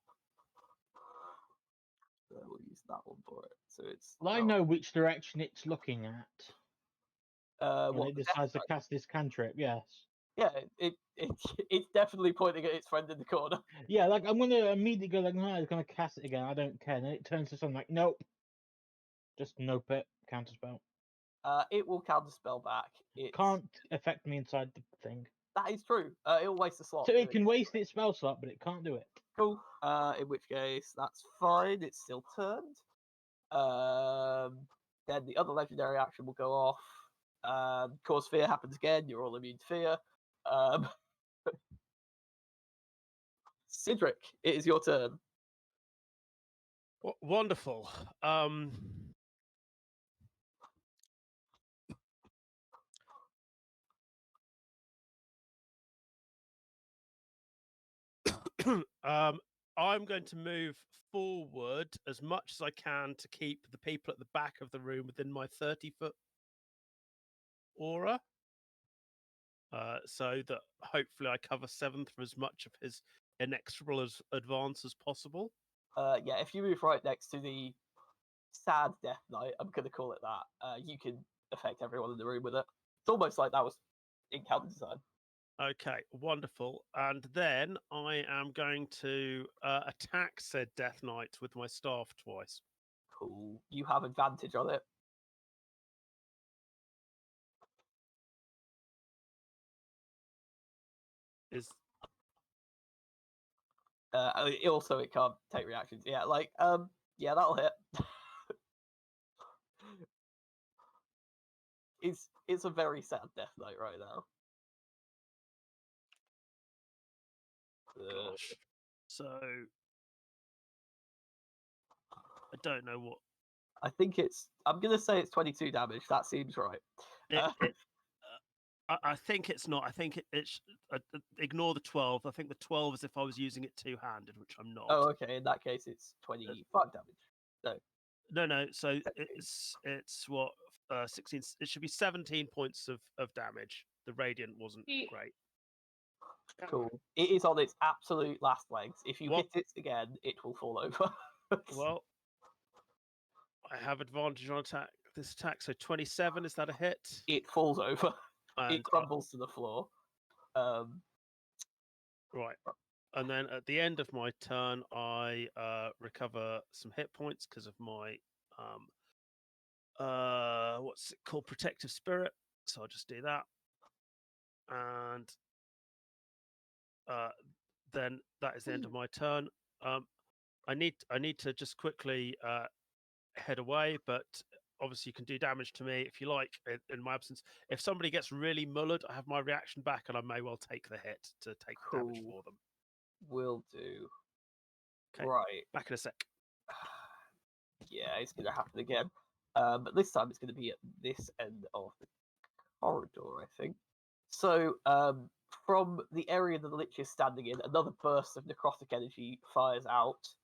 So we'll use that one for it. So it's. Well, I know which direction it's looking at when What it the Death decides to Knight? cast this cantrip. Yes. Yeah, it's definitely pointing at its friend in the corner. Yeah, like I'm gonna immediately go like, no, it's gonna cast it again. I don't care. And then it turns to something like, nope, just nope it. Counterspell. It will counterspell back. It Can't affect me inside the thing. That is true. It'll waste a slot. So it can waste its spell slot, but it can't do it. Cool. In which case, that's fine. It's still turned. Then the other legendary action will go off. Cause fear happens again. You're all immune to fear. Cedric, it is your turn. Wonderful. I'm going to move forward as much as I can to keep the people at the back of the room within my 30-foot aura. So that hopefully I cover Seventh for as much of his inexorable advance as possible. Yeah, if you move right next to the sad Death Knight, I'm going to call it that, you can affect everyone in the room with it. It's almost like that was encounter design. Okay, wonderful. And then I am going to attack said Death Knight with my staff twice. Cool. You have advantage on it. Also, it can't take reactions. Yeah, yeah, that'll hit. It's a very sad Death Knight right now. Gosh. So I don't know what. I'm gonna say it's 22 damage. That seems right. I think it's not. I think it's ignore the 12. I think the 12 is if I was using it two-handed, which I'm not. Oh, okay. In that case, it's 25 damage. No. So it's what 16. It should be 17 points of damage. The radiant wasn't great. Cool. It is on its absolute last legs. If you hit it again, it will fall over. Well, I have advantage on this attack. So 27, is that a hit? It falls over. And, it crumbles to the floor. Right. And then at the end of my turn, I recover some hit points because of my what's it called, protective spirit. So I'll just do that, and then that is the end of my turn. I need to just quickly head away, but obviously you can do damage to me if you like in my absence. If somebody gets really mullered, I have my reaction back, and I may well take the hit to take the damage for them. Will do. Okay. Right. Back in a sec. Yeah, it's going to happen again. But this time it's going to be at this end of the corridor, I think. So, from the area that the Lich is standing in, another burst of necrotic energy fires out.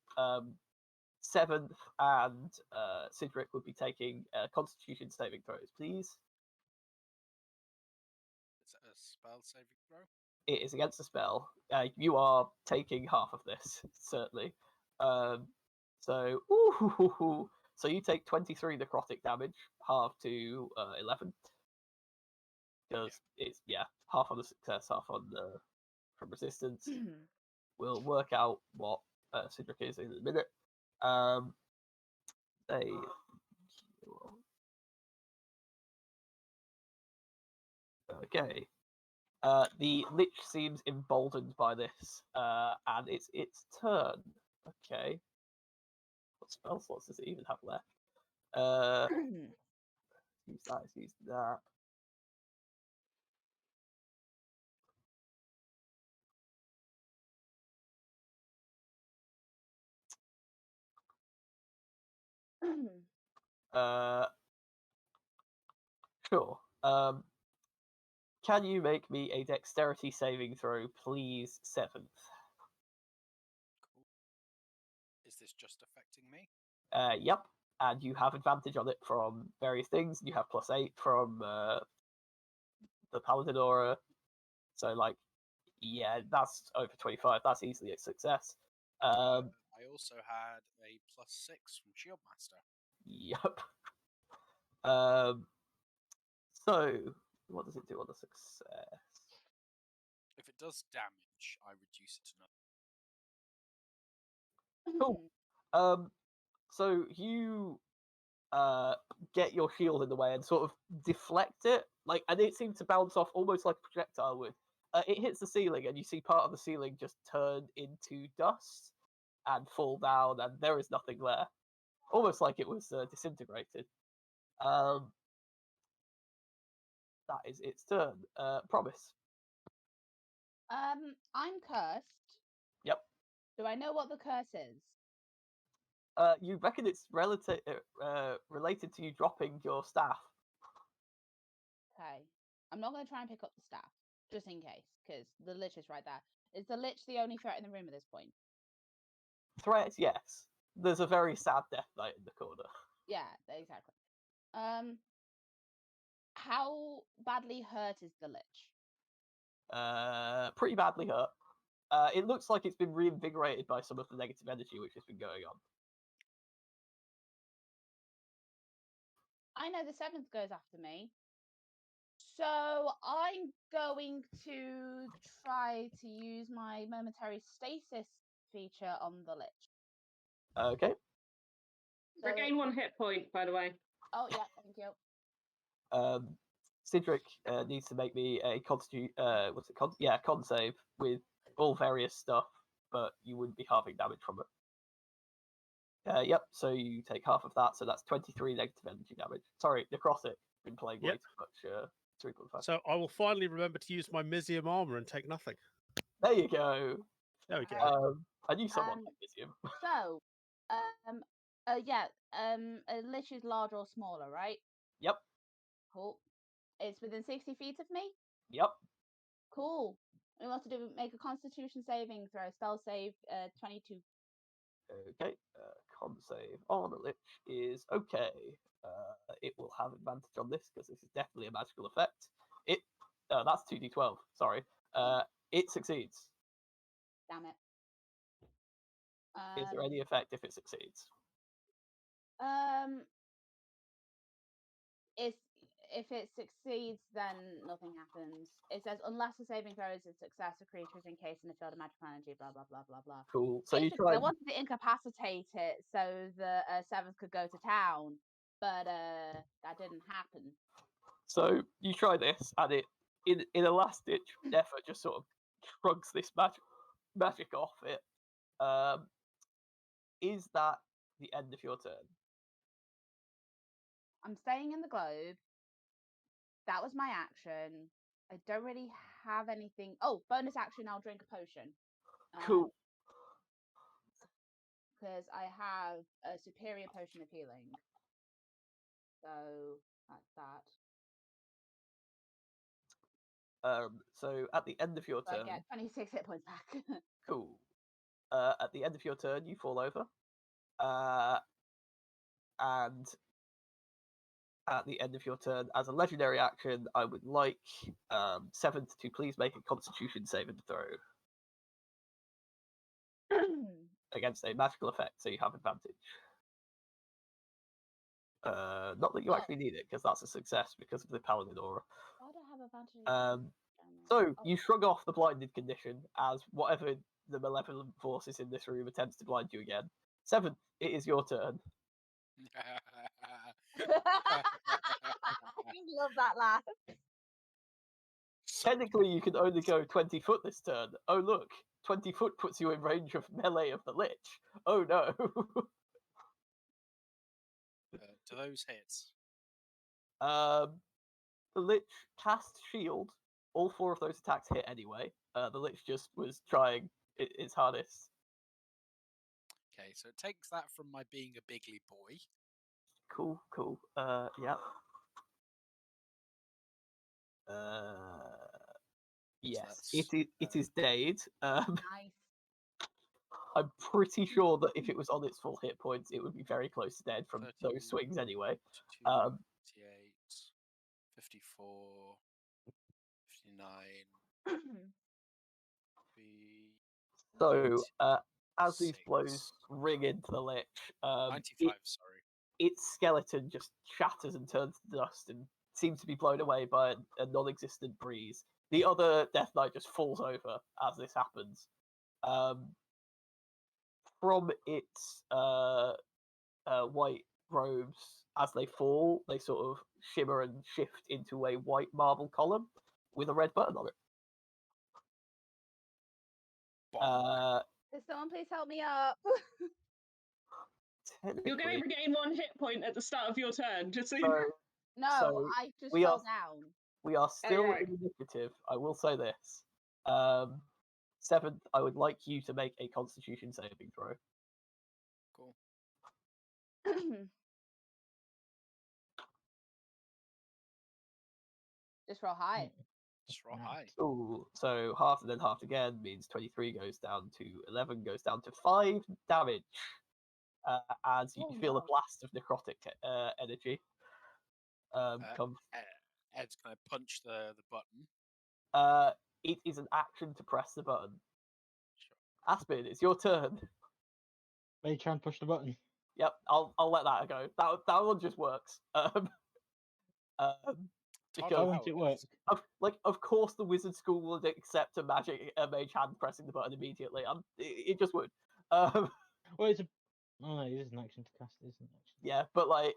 Seventh and Cedric would be taking Constitution saving throws, please. Is it a spell saving throw? It is against a spell. You are taking half of this, certainly. So you take 23 necrotic damage, half to 11. Because it's half on the success, half on the from resistance. We'll work out what Cedric is in a minute. Okay. The Lich seems emboldened by this, and it's its turn. Okay. What spell slots does it even have left? Use that, use that. Sure. Can you make me a dexterity saving throw, please, Seventh? Cool. Is this just affecting me? Yep. And you have advantage on it from various things. You have +8 from the Paladin aura. So, Yeah, that's over 25. That's easily a success. I also had a +6 from Shieldmaster. Yep. So, what does it do on the success? If it does damage, I reduce it to Cool. So you get your shield in the way and sort of deflect it, and it seems to bounce off almost like a projectile would. It hits the ceiling, and you see part of the ceiling just turn into dust and fall down, and there is nothing there, almost like it was disintegrated. That is its turn. Promise. I'm cursed. Yep. Do I know what the curse is? You reckon it's related to you dropping your staff. Okay. I'm not going to try and pick up the staff, just in case, because the lich is right there. Is the lich the only threat in the room at this point? Threat, yes. There's a very sad death knight in the corner. Yeah, exactly. How badly hurt is the lich? Pretty badly hurt. It looks like it's been reinvigorated by some of the negative energy which has been going on. I know the seventh goes after me. So I'm going to try to use my momentary stasis feature on the lich. Okay. So Regain 1 hit point, by the way. Oh yeah, thank you. Cedric needs to make me a con save with all various stuff, but you wouldn't be halving damage from it. Yep, so you take half of that, so that's 23 negative energy damage. Sorry, necrotic. Been playing way too much 3.5. So I will finally remember to use my Mizium armor and take nothing. There you go. There we go. I knew someone like Mizium. So, a lich is larger or smaller, right? Yep. Cool. It's within 60 feet of me? Yep. Cool. We want to make a constitution saving throw, spell save 22. Okay, con save on a lich is okay. It will have advantage on this because this is definitely a magical effect. That's 2d12. Sorry. It succeeds. Damn it. Is there any effect if it succeeds? If it succeeds, then nothing happens. It says unless the saving throw is a success, a creature is encased in a field of magical energy. Blah blah blah blah blah. Cool. So you Basically, try. I wanted to incapacitate it so the seventh could go to town, but that didn't happen. So you try this, and it, in a last ditch effort, just sort of shrugs this magic off it. Is that the end of your turn? I'm staying in the globe. That was my action. I don't really have anything. Oh, bonus action, I'll drink a potion. Cool. Because I have a superior potion of healing. So that's that. So at the end of your turn, I get 26 hit points back. cool. At the end of your turn, you fall over. And at the end of your turn, as a legendary action, I would like Seventh to please make a Constitution saving throw against a magical effect, so you have advantage. Not that you actually need it, because that's a success because of the Paladin aura. Why do I have advantage? So you shrug off the blinded condition as whatever the malevolent forces in this room attempts to blind you again. Seventh, it is your turn. I love that laugh. Technically, you can only go 20 foot this turn. Oh, look. 20 foot puts you in range of melee of the Lich. Oh, no. Do those hits? The Lich cast shield. All 4 of those attacks hit anyway. The Lich just was trying its hardest. Okay, so it takes that from my being a bigly boy. Cool, cool. Yeah. Yes, it is dead. Nice. I'm pretty sure that if it was on its full hit points, it would be very close to dead from 13, those swings anyway. 52, 58, 54, 59. So, as these blows 96. ring into the lich, 95, sorry. its skeleton just shatters and turns to dust and seems to be blown away by a non-existent breeze. The other Death Knight just falls over as this happens. From its white robes, as they fall, they sort of shimmer and shift into a white marble column with a red button on it. Bonk. Does someone please help me up? You're going to Technically, regain 1 hit point at the start of your turn, just so you know. so No, So, I just we fell are- down. we are still right. in initiative. I will say this. Seventh, I would like you to make a Constitution saving throw. Cool. Just roll high. Just roll Nah. high. Ooh, so half and then half again means 23 goes down to 11, goes down to 5 damage. As you Oh, feel a no. blast of necrotic energy come. Ed, can I punch the button? It is an action to press the button. Sure. Aspen, it's your turn. May try and push the button. Yep, I'll let that go. That one just works. Why Because won't it work? of course the wizard school would accept a mage hand pressing the button immediately. It just would. Well, it's a. Oh no, it is an action to cast, isn't it? Yeah, but like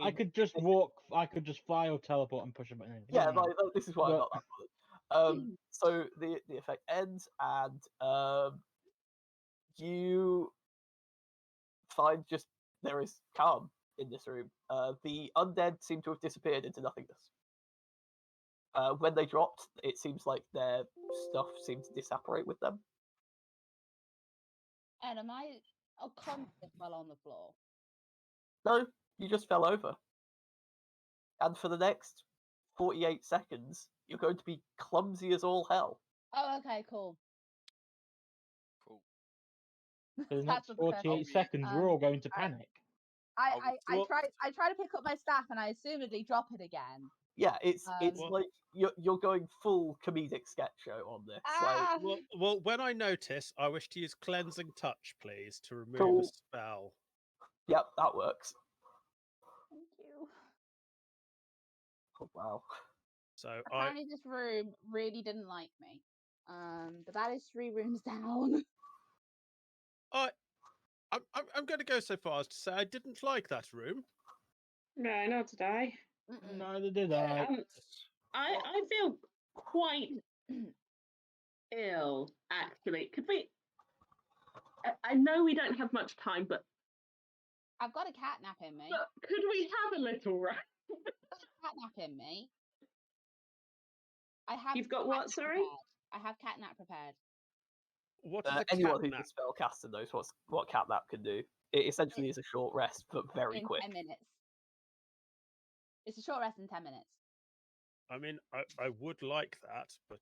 I could just walk. I could just fly or teleport and push a button. yeah, Doesn't matter. like this is why I'm But- not that bothered. So the effect ends, and you find just there is calm in this room. The undead seem to have disappeared into nothingness. When they dropped, it seems like their stuff seemed to disapparate with them. And am I unconscious while on the floor? No, you just fell over. And for the next 48 seconds, you're going to be clumsy as all hell. Oh, okay, cool. Cool. For the That's next what the first 48 we- seconds, we're all going to I- panic. I Well- try to pick up my staff and I assumedly drop it again. Yeah, it's Well- like you're going full comedic sketch show on this. Ah! Well, when I notice, I wish to use cleansing touch, please, to remove Cool. a spell. Yep, that works. Thank you. Oh, wow. So Apparently this room really didn't like me. But that is 3 rooms down. I'm going to go so far as to say I didn't like that room. No, not today. Mm-mm. Neither did I. I feel quite ill, actually. Could we... I know we don't have much time, but I've got a catnap in me. could we have a little rest? Catnap in me. I have. You've got what, catnap sorry? prepared. I have catnap prepared. What is a Anyone who's catnap? a spellcaster knows what catnap can do. It essentially is a short rest, but very In quick. 10 minutes. It's a short rest in 10 minutes. I mean, I would like that, but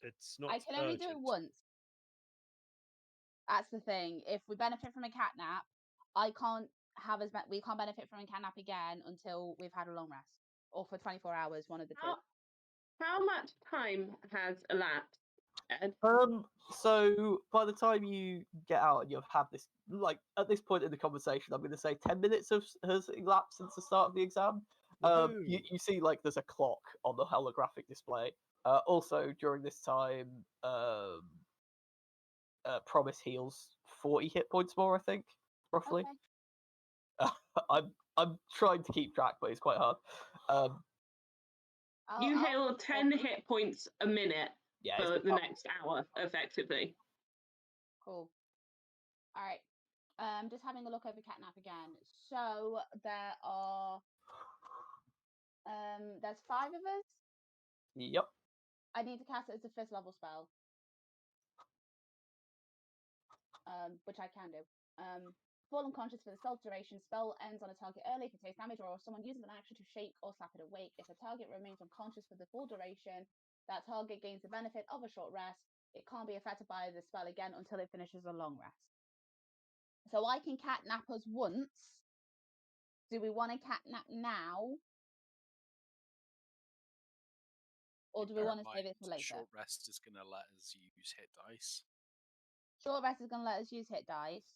it's not I can only do it urgent. once. That's the thing. If we benefit from a catnap, I can't have we can't benefit from a catnap again until we've had a long rest, or for 24 hours, one of the two. How much time has elapsed, Ed? So by the time you get out and you've had this, like at this point in the conversation, I'm going to say 10 minutes has elapsed since the start of the exam. Woohoo. You see, like there's a clock on the holographic display. Also, during this time, Promise heals 40 hit points more, I think, roughly. Okay. I'm trying to keep track, but it's quite hard. You heal 10 hit points a minute Yeah, for it's the next hour, effectively. Cool. All right. Just having a look over catnap again. So there are there's 5 of us. Yep. I need to cast it as a 5th level spell. Which I can do. Fall unconscious for the spell duration. Spell ends on a target early if it takes damage, or if someone uses an action to shake or slap it awake. If the target remains unconscious for the full duration, that target gains the benefit of a short rest. It can't be affected by the spell again until it finishes a long rest. So I can catnap us once. Do we want to catnap now? Or do we Bear want in to save it mind, for later? Short rest is going to let us use hit dice. Short rest is going to let us use hit dice.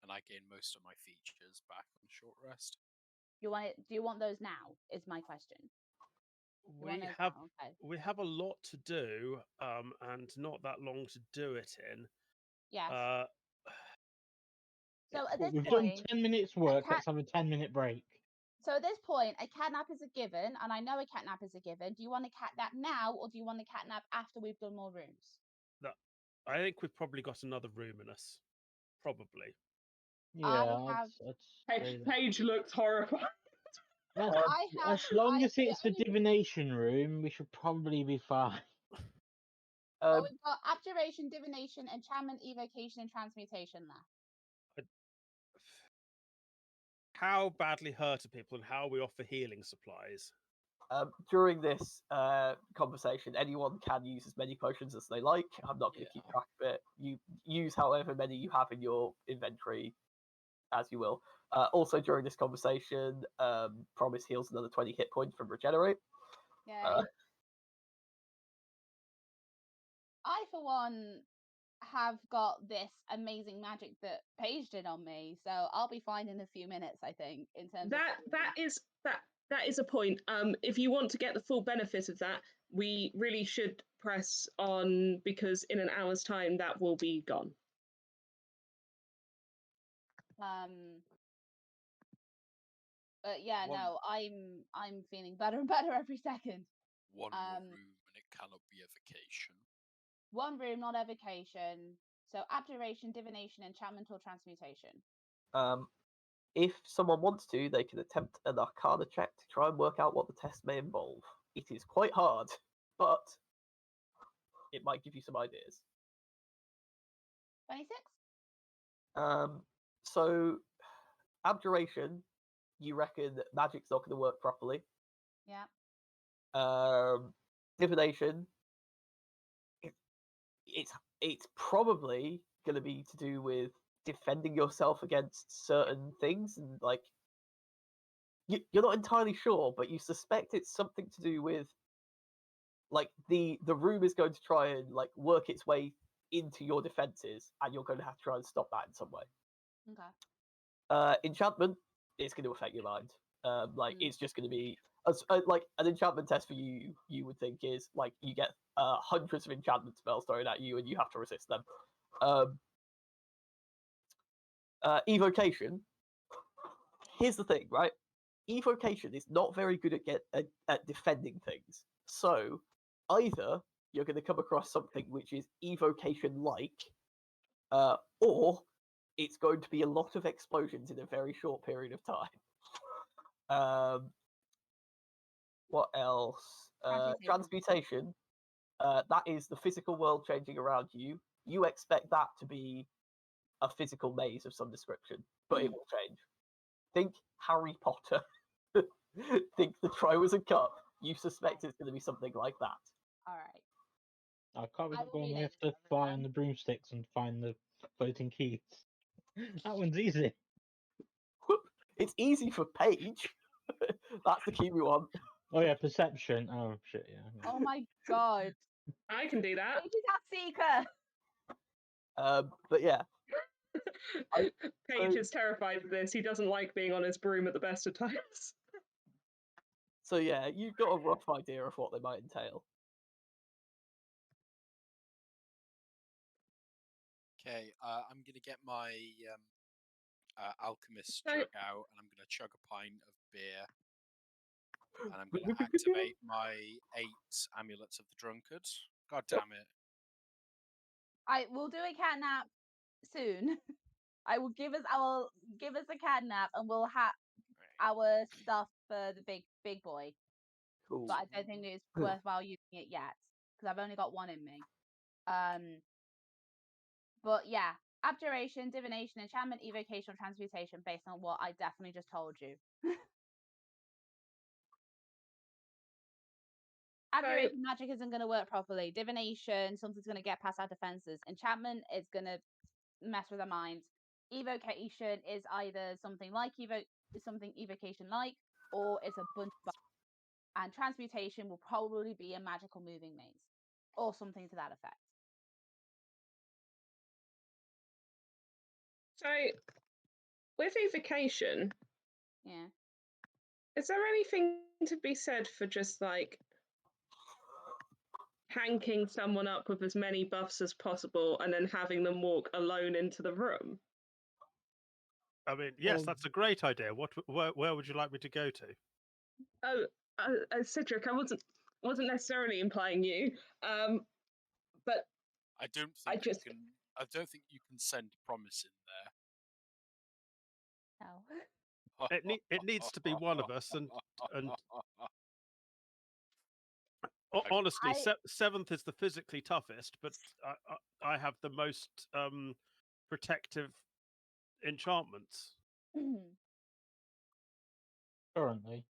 And I gain most of my features back on short rest. Do you want those now? Is my question. You want We those have now? Okay. we have a lot to do, and not that long to do it in. Yes. So at Well, this we've done point, 10 minutes work. Let's have a 10-minute break. So at this point, a catnap is a given, and I know a catnap is a given. Do you want a catnap now, or do you want a catnap after we've done more rooms? I think we've probably got another room in us. Probably. Yeah, have- I'd say that. Paige looks horrified. As long as the it's the only- divination room, we should probably be fine. Well, we've got abjuration, divination, enchantment, evocation, and transmutation left. How badly hurt are people, and how we offer healing supplies? During this conversation, anyone can use as many potions as they like. I'm not going to keep track of it. You use however many you have in your inventory, as you will. Also, during this conversation, Promise heals another 20 hit points from Regenerate. Yay. I, for one, have got this amazing magic that Paige did on me, so I'll be fine in a few minutes, I think, in terms that is a point. If you want to get the full benefit of that, we really should press on, because in an hour's time that will be gone. But yeah, no, I'm feeling better and better every second. One more room and it cannot be evocation. One room, not evocation. So abjuration, divination, enchantment, or transmutation. If someone wants to, they can attempt an Arcana check to try and work out what the test may involve. It is quite hard, but it might give you some ideas. 26? So, abjuration, you reckon that magic's not going to work properly. Yeah. Divination, it's probably going to be to do with defending yourself against certain things, and like you're not entirely sure, but you suspect it's something to do with like the room is going to try and like work its way into your defenses, and you're going to have to try and stop that in some way. Okay. Enchantment is going to affect your mind. It's just going to be like an enchantment test for you. You would think is like you get hundreds of enchantment spells thrown at you, and you have to resist them. Evocation. Here's the thing, right? Evocation is not very good at defending things. So either you're going to come across something which is evocation-like, or it's going to be a lot of explosions in a very short period of time. What else? Transmutation. That is the physical world changing around you. You expect that to be a physical maze of some description, but it will change. Think Harry Potter. Think the Triwizard Cup. You suspect it's going to be something like that. All right. I can't be I will going. We relay have this to to fly them. on the broomsticks and find the floating keys. That one's easy. It's easy for Paige. That's the key we want. Oh yeah, perception. Oh shit, yeah. Oh my god. I can do that. Paige is our seeker. But yeah. Paige is terrified of this. He doesn't like being on his broom at the best of times. So yeah, you've got a rough idea of what they might entail. Okay, I'm gonna get my alchemist jug out, and I'm gonna chug a pint of beer, and I'm gonna activate my 8 amulets of the drunkard. God damn it! I will do a cat nap soon. I will give us a cat nap, and we'll have our stuff for the big boy. Cool. But I don't think it's worthwhile using it yet because I've only got one in me. But yeah, abjuration, divination, enchantment, evocation, transmutation, based on what I definitely just told you. Abjuration magic isn't going to work properly. Divination, something's going to get past our defenses. Enchantment is going to mess with our minds. Evocation is either something like evocation like, or it's a bunch of. And transmutation will probably be a magical moving maze, or something to that effect. So, with evocation, Yeah. is there anything to be said for just like hanking someone up with as many buffs as possible and then having them walk alone into the room? I mean, yes, Well- that's a great idea. Where would you like me to go to? Oh, Cedric, I wasn't necessarily implying you, but I don't I think just- you can. I don't think you can send promise in No. there. It needs to be one of us, and I- honestly, I- seventh is the physically toughest, but I have the most protective enchantments. Currently.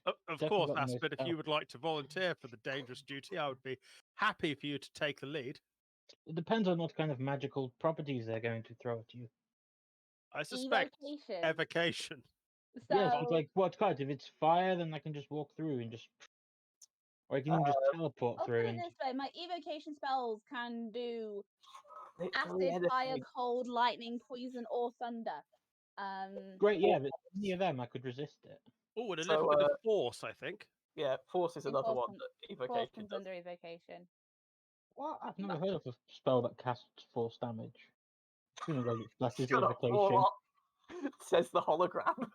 Of Definitely course, got the Ass, most but if you would like to volunteer for the dangerous duty, I would be happy for you to take the lead. It depends on what kind of magical properties they're going to throw at you. I suspect Evocation. evocation. So, Yes, but like what kind? If it's fire, then I can just walk through and just, or I can even just teleport I'll put through. it And this way: my evocation spells can do Literally acid, fire, anything. cold, lightning, poison, or thunder. great, yeah, but any of them I could resist it. Oh, and a So, little bit of force, I think. Yeah, force is think another force one can- that Force evocation comes does. under evocation. Well, I've never heard of a spell that casts force damage. Even though that's his Shut up, evocation. Warlock, says the hologram.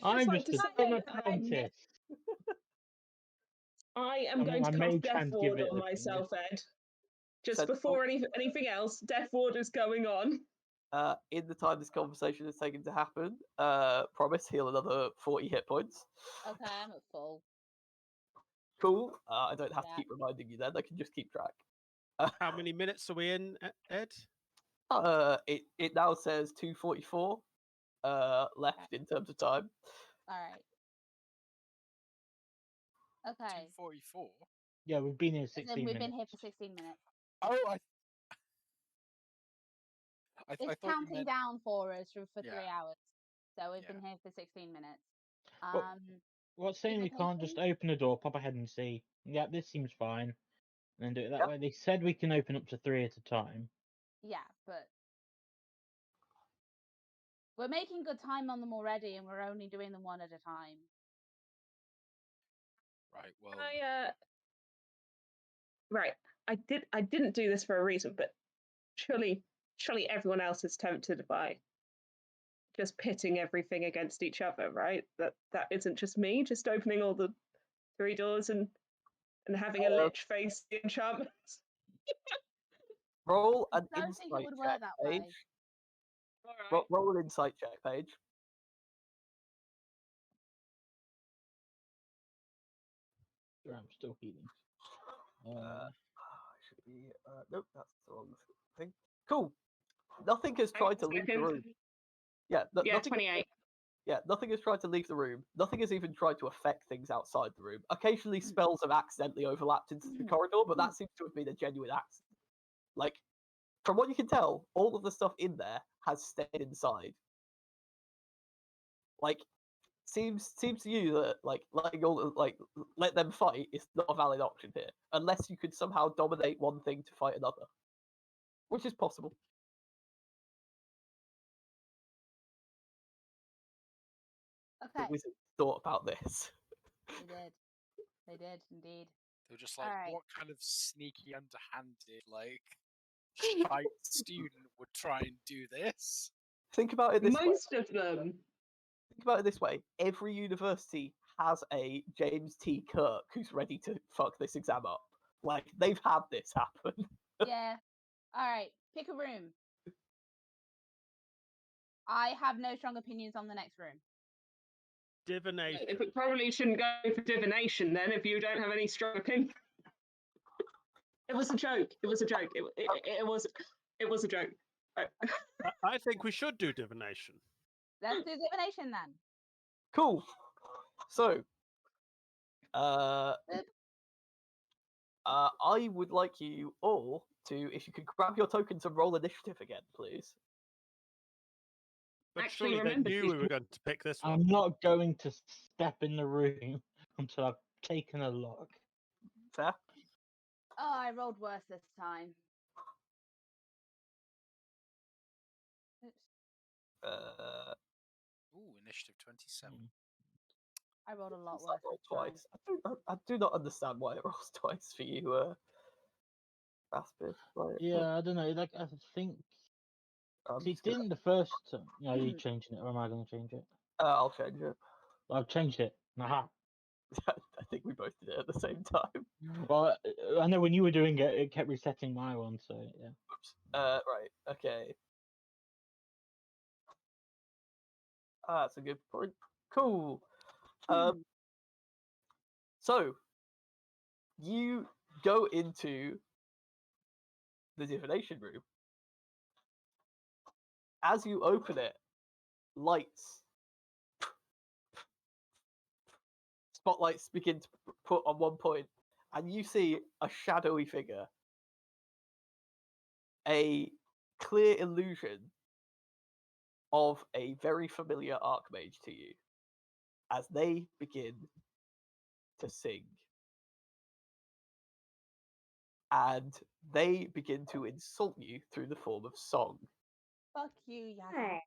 I'm like just to a say, dumb apprentice. I am I'm- going to I cast may Death try and give Ward it on a go. myself, Ed. Just Said- before anything else, Death Ward is going on. In the time this conversation is taken to happen, promise heal another 40 hit points. Okay, I'm at full. Cool. I don't have to Yeah. keep reminding you then. I can just keep track. How many minutes are we in, Ed? It now says 2:44 left in terms of time. All right. Okay. 2:44. Yeah, we've been here As in, 16 we've minutes. been here for 16 minutes. Oh, I It's thought you counting meant. down for us for Yeah. 3 hours. So we've Yeah. been here for 16 minutes. Well, What's saying we can't just open the door, pop ahead and see? Yeah, this seems fine. And then do it that Yep. way. They said we can open up to 3 at a time. Yeah, but we're making good time on them already, and we're only doing them one at a time. Right. Well, Right. I didn't do this for a reason, but surely everyone else is tempted by just pitting everything against each other, right? That isn't just me, just opening all the 3 doors and having a lich face the enchantments. Roll I an don't think it insight would work check, that Paige. way. All right. Roll an insight check, Paige. Sure, I'm still healing. Should be. Nope, that's the wrong thing. Cool. Nothing has tried to leave the room. Yeah, Yeah, nothing. 28. Yeah, nothing has tried to leave the room. Nothing has even tried to affect things outside the room. Occasionally, spells have accidentally overlapped into the corridor, but that seems to have been a genuine accident. Like, from what you can tell, all of the stuff in there has stayed inside. Like, seems to you that let them fight is not a valid option here, unless you could somehow dominate one thing to fight another, which is possible. Okay, The wizard thought about this. they did. They did indeed. they were just like, Alright. what kind of sneaky, underhanded, like, shy student would try and do this? Think about it this way. Most of them. Think about it this way. Every university has a James T. Kirk who's ready to fuck this exam up. Like, they've had this happen. Yeah. All right. Pick a room. I have no strong opinions on the next room. Divination. It probably shouldn't go for divination then if you don't have any strong opinion. It was a joke. It was a joke. It was a joke. I think we should do divination. Let's do divination then. Cool. So, I would like you all to, if you could grab your tokens and roll initiative again, please. But Actually, surely they remember, knew we were going to pick this one. I'm not going to step in the room until I've taken a look. Fair. Oh, I rolled worse this time. Ooh, initiative 27. I rolled a lot Does that worse. roll this time. twice? I do not understand why it rolls twice for you, Aspid. Like, Yeah, I don't know. Like I think I'm see, just gonna, didn't the first time? Are you changing it, or am I going to change it? I'll change it. I've changed it. Aha. I think we both did it at the same time. Well, I know when you were doing it, it kept resetting my one. So yeah. Oops. Right. Okay. That's a good point. Cool. So you go into the divination room. As you open it, lights, spotlights begin to put on one point, and you see a shadowy figure, a clear illusion of a very familiar archmage to you, as they begin to sing. And they begin to insult you through the form of song. Fuck you, Yazzie.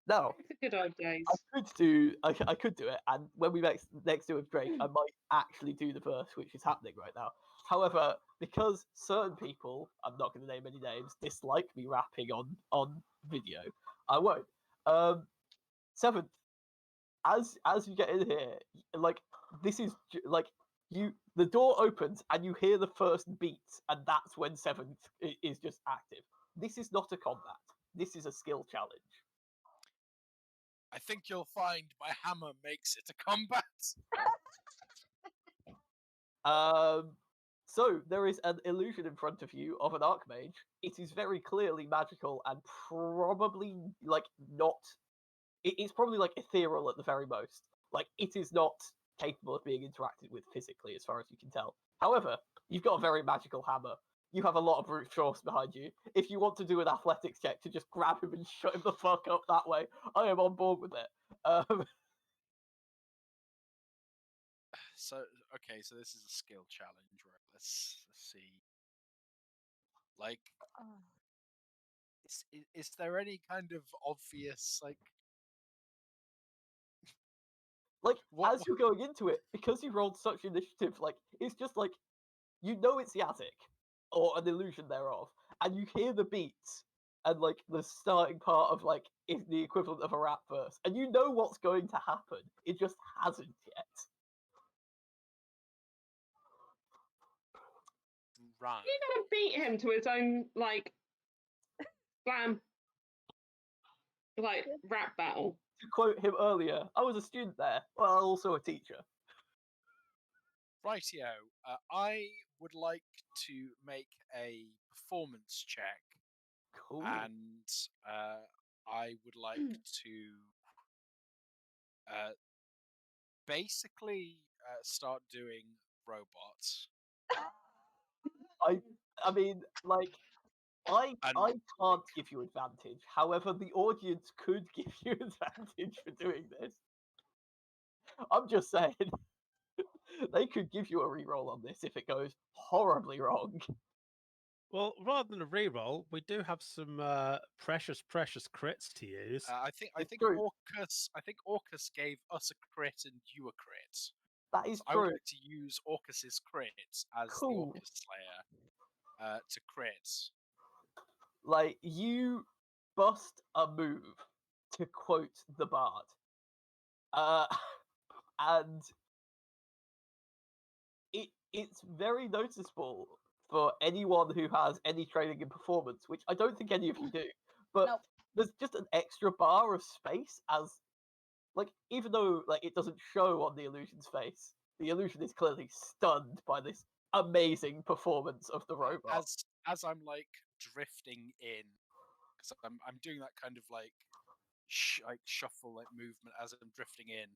Now, It's the good old days. I could do it, and when we next do with Drake, I might actually do the verse, which is happening right now. However, because certain people, I'm not going to name any names, dislike me rapping on video, I won't. Seventh, as you get in here, like this is like the door opens and you hear the first beat, and that's when Seventh is just active. This is not a combat. This is a skill challenge. I think you'll find my hammer makes it a combat. So there is an illusion in front of you of an archmage. It is very clearly magical and probably like not. It's probably like ethereal at the very most. Like it is not capable of being interacted with physically, as far as you can tell. However, you've got a very magical hammer. You have a lot of brute force behind you. If you want to do an athletics check to just grab him and shut him the fuck up that way, I am on board with it. So okay, so this is a skill challenge, right? Let's see. Like, Oh. is there any kind of obvious like what? As you're going into it, because you rolled such initiative, like it's just like you know it's Yazzik or an illusion thereof, and you hear the beats and like the starting part of like is the equivalent of a rap verse, and you know what's going to happen. It just hasn't yet. Right. You gotta beat him to his own like slam like rap battle. To quote him earlier, I was a student there, well, also a teacher. Rightio. I would like to make a performance check, Cool. and I would like to basically start doing robots. I mean, like, I And can't give you advantage. However, the audience could give you advantage for doing this. I'm just saying, they could give you a reroll on this if it goes horribly wrong. Well, rather than a reroll, we do have some precious crits to use. I think It's true. Orcus gave us a crit and you a crit. That is So I would true. like to use Orcus's crit as the Cool. Orcus Slayer to crit. Like, you bust a move, to quote the bard. And it's very noticeable for anyone who has any training in performance, which I don't think any of you do. But Nope. there's just an extra bar of space as, like, even though like it doesn't show on the illusion's face, the illusion is clearly stunned by this amazing performance of the robot. As I'm like drifting in, because I'm doing that kind of like like shuffle like movement as I'm drifting in.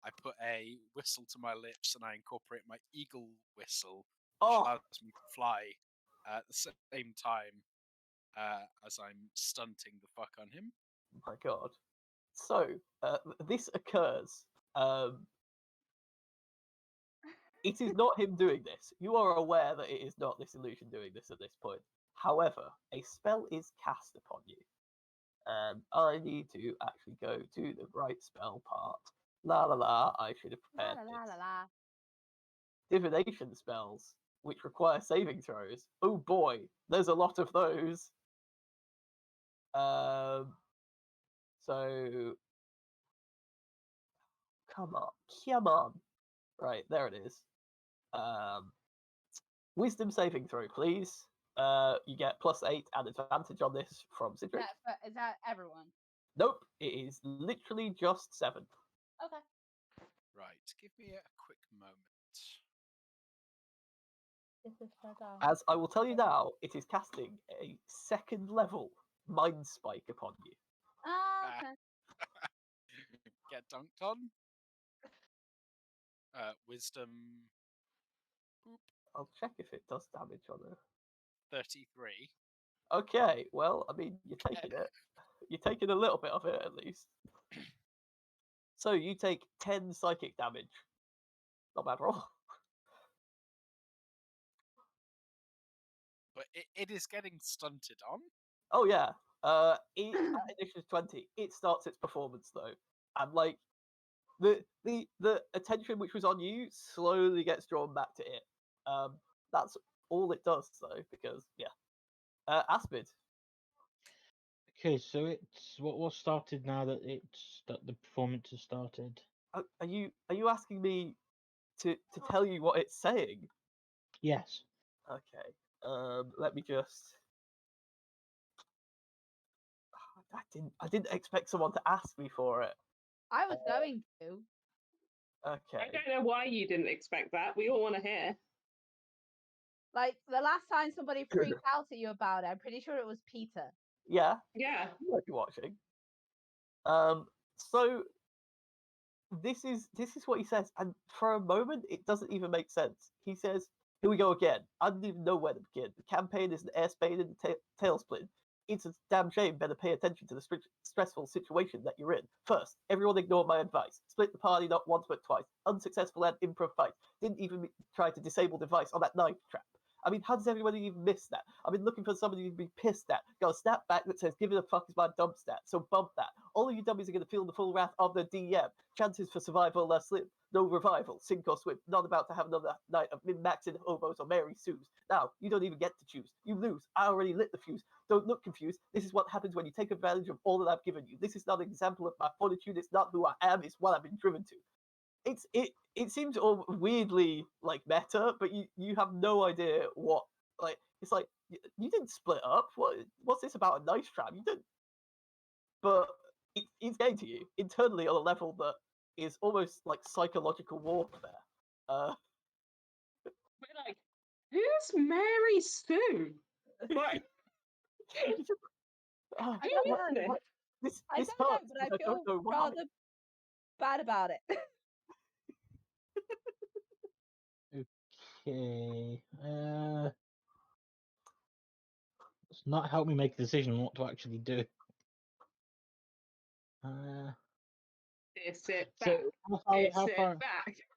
I put a whistle to my lips and I incorporate my eagle whistle, which Oh allows me to fly at the same time as I'm stunting the fuck on him. my god. So, this occurs. It is not him doing this. You are aware that it is not this illusion doing this at this point. However, a spell is cast upon you. And I need to actually go to the right spell part. La la la, I should have La prepared la la la this. la. Divination spells, which require saving throws. Oh boy, there's a lot of those. So come on. Right, there it is. Wisdom saving throw, please. You get +8 and advantage on this from Cedric. Is that everyone? Nope, it is literally just 7. Okay. Right, give me a quick moment. This is for dog. As I will tell you now, it is casting a 2nd level Mind Spike upon you. Oh, okay. Get dunked on. Wisdom. Boop. I'll check if it does damage on it. 33. Okay, well, I mean, you're taking it. You're taking a little bit of it at least. So you take 10 psychic damage. Not bad roll. But it is getting stunted on. Oh yeah. At initiative 20, it starts its performance though, and like the attention which was on you slowly gets drawn back to it. That's all it does though, because yeah. Aspid. Okay, so it's what started now that the performance has started. Are you asking me to tell you what it's saying? Yes. Okay. Let me just. I didn't expect someone to ask me for it. I was going to. Okay. I don't know why you didn't expect that. We all want to hear. Like the last time somebody freaked out at you about it, I'm pretty sure it was Peter. Yeah. Yeah. You might be watching. So this is what he says, and for a moment it doesn't even make sense. He says, "Here we go again. I don't even know where to begin. The campaign is an air spade and tail split. It's a damn shame. Better pay attention to the stressful situation that you're in. First, everyone ignored my advice. Split the party not once but twice. Unsuccessful at improv fight. Didn't even try to disable the device on that knife trap. I mean, how does everybody even miss that? I've been looking for somebody to be pissed at. Got a snapback that says, "Giving a fuck is my dump stat," so bump that. All of you dummies are going to feel the full wrath of the DM. Chances for survival are slim. No revival, sink or swim. Not about to have another night of min-maxing hobos or Mary Sue's. Now, you don't even get to choose. You lose. I already lit the fuse. Don't look confused. This is what happens when you take advantage of all that I've given you. This is not an example of my fortitude. It's not who I am. It's what I've been driven to. It seems all weirdly like meta, but you have no idea what, like, it's like you didn't split up. What's this about a knife trap? You didn't. But it's getting to you internally on a level that is almost like psychological warfare. We're like, who's Mary Sue? Like, Ah, I don't who know. is this? I this don't know, hurts, but I but I feel don't know why. rather bad about it. Okay. It's not helped me make a decision on what to actually do. Sit So back. how Sit far? back.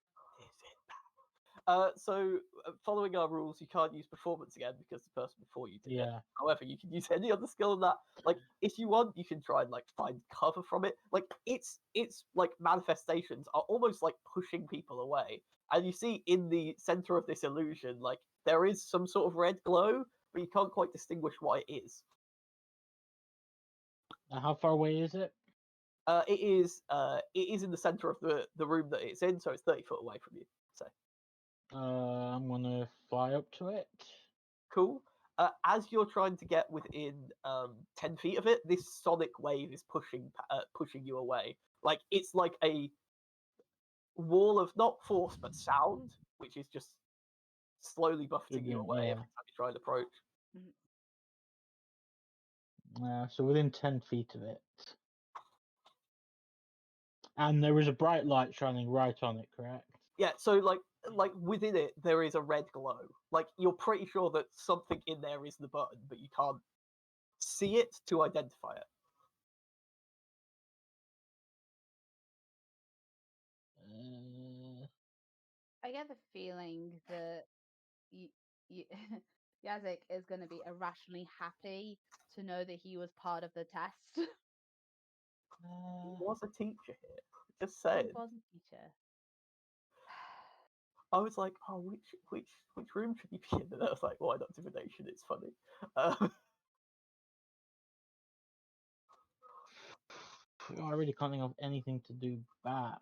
So following our rules, you can't use performance again because the person before you did it. Yeah. However, you can use any other skill in that. Like, if you want, you can try and like find cover from it. Like, it's like manifestations are almost like pushing people away. And you see in the center of this illusion, like there is some sort of red glow, but you can't quite distinguish what it is. How far away is it? It is in the center of the room that it's in, so it's 30 foot away from you. So I'm gonna fly up to it. cool. As you're trying to get within 10 feet of it, this sonic wave is pushing you away. Like, it's like a wall of not force but sound, which is just slowly buffeting you away Yeah. every time you try and approach. So within 10 feet of it. And there is a bright light shining right on it, correct? Yeah, so like within it there is a red glow. Like, you're pretty sure that something in there is the button, but you can't see it to identify it. Uh, I get the feeling that you Yazik is going to be irrationally happy to know that he was part of the test. He was a teacher here. Just He saying. was a teacher. I was like, oh, which room should he be in? And I was like, why not divination? It's funny. Um, I really can't think of anything to do bad.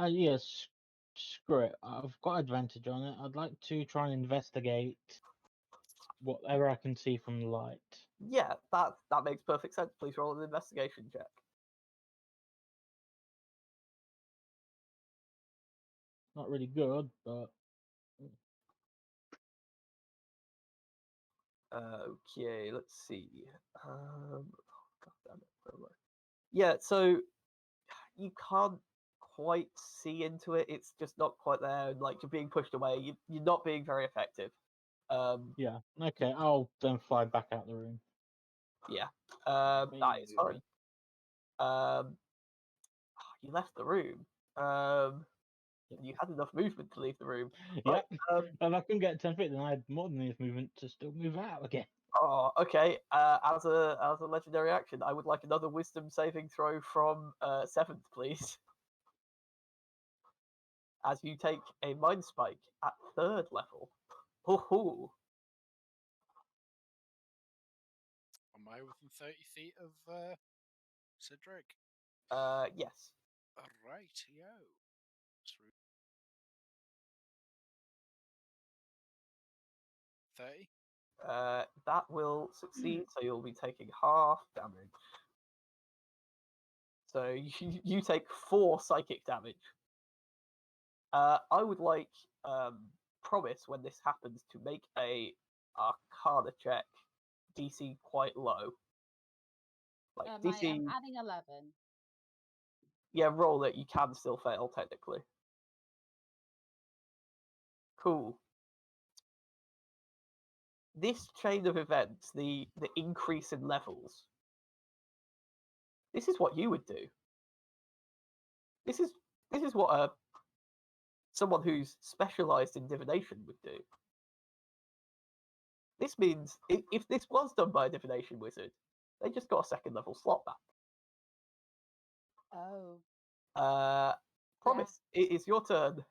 Yes, screw it. I've got advantage on it. I'd like to try and investigate whatever I can see from the light. yeah, that makes perfect sense. Please roll an investigation check. Not really good, but Okay, let's see. God damn it. Where am I? Yeah, so you can't quite see into it. It's just not quite there. And like you're being pushed away. You're not being very effective. yeah. Okay, I'll then fly back out the room. Yeah, that is fine. You left the room. You had enough movement to leave the room. Right, Yep. And I couldn't get 10 feet, then I had more than enough movement to still move out again. Oh, okay. As a legendary action, I would like another Wisdom saving throw from Seventh, please. As you take a Mind Spike at 3rd level. Hoo-hoo. Am I within 30 feet of Cedric? Yes. Right, yo. Through 30? That will succeed, so you'll be taking half damage. So you take 4 psychic damage. I would like Promise when this happens to make a Arcana check, DC quite low. Like I'm DC, adding 11. yeah, roll it. You can still fail technically. Cool. This chain of events, the increase in levels. This is what you would do. This is what someone who's specialized in divination would do. This means if this was done by a divination wizard, they just got a 2nd level slot back. Oh. Promise, it is your turn.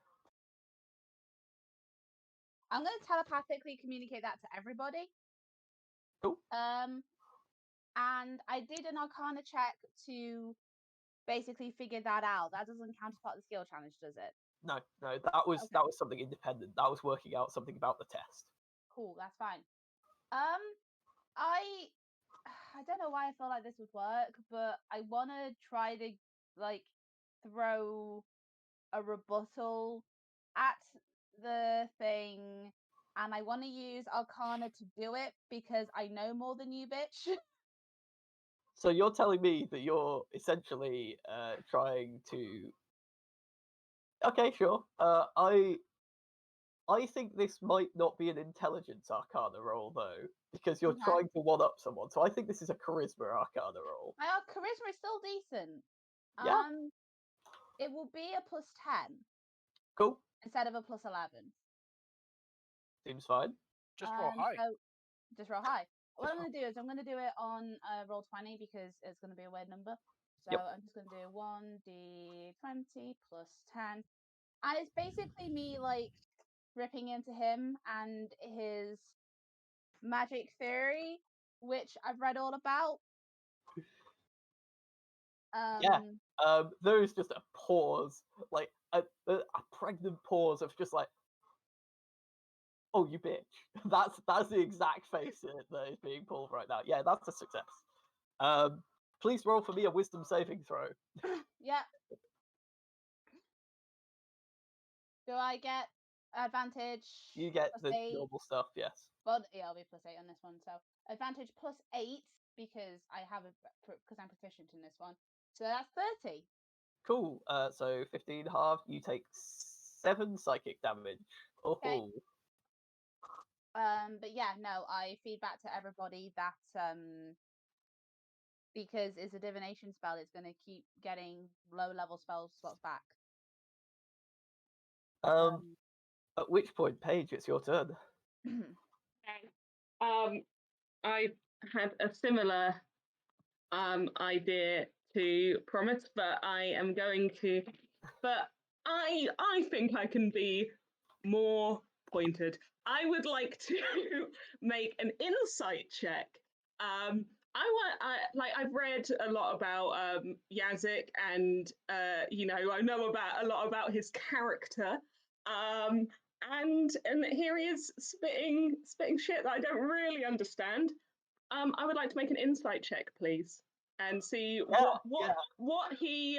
I'm going to telepathically communicate that to everybody. Cool. And I did an Arcana check to basically figure that out. That doesn't counterpart the skill challenge, does it? No, that was something independent. That was working out something about the test. Cool, that's fine. I don't know why I feel like this would work, but I want to try to like throw a rebuttal at the thing, and I want to use Arcana to do it because I know more than you, bitch. So you're telling me that you're essentially trying to. Okay, sure. I think this might not be an intelligence Arcana roll though, because you're Okay. trying to one up someone. So I think this is a charisma Arcana roll. My charisma is still decent. Yeah. It will be a +10 Cool. instead of a +11. Seems fine. Just roll high. So just roll high. What I'm going to do is I'm going to do it on roll 20 because it's going to be a weird number. So Yep. I'm just going to do 1d20 +10. And it's basically me like ripping into him and his magic theory, which I've read all about. Yeah. There is just a pause, like a pregnant pause of just like, oh, you bitch. That's the exact face that is being pulled right now. Yeah, that's a success. Please roll for me a wisdom saving throw. Yeah. Do I get advantage? You get the +8? normal stuff, yes. Well, yeah, I'll be +8 on this one. So advantage +8 because because I'm proficient in this one. So that's 30. Cool. So 15 half, you take 7 psychic damage. Oh. Okay. But yeah, no, I feed back to everybody that because it's a divination spell, it's going to keep getting low level spell slots back. At which point, Paige, it's your turn. I had a similar idea to Promise, but I am going to. But I think I can be more pointed. I would like to make an insight check. I've read a lot about Yazik, and I know about a lot about his character. And here he is spitting shit that I don't really understand. I would like to make an insight check, please, and see what he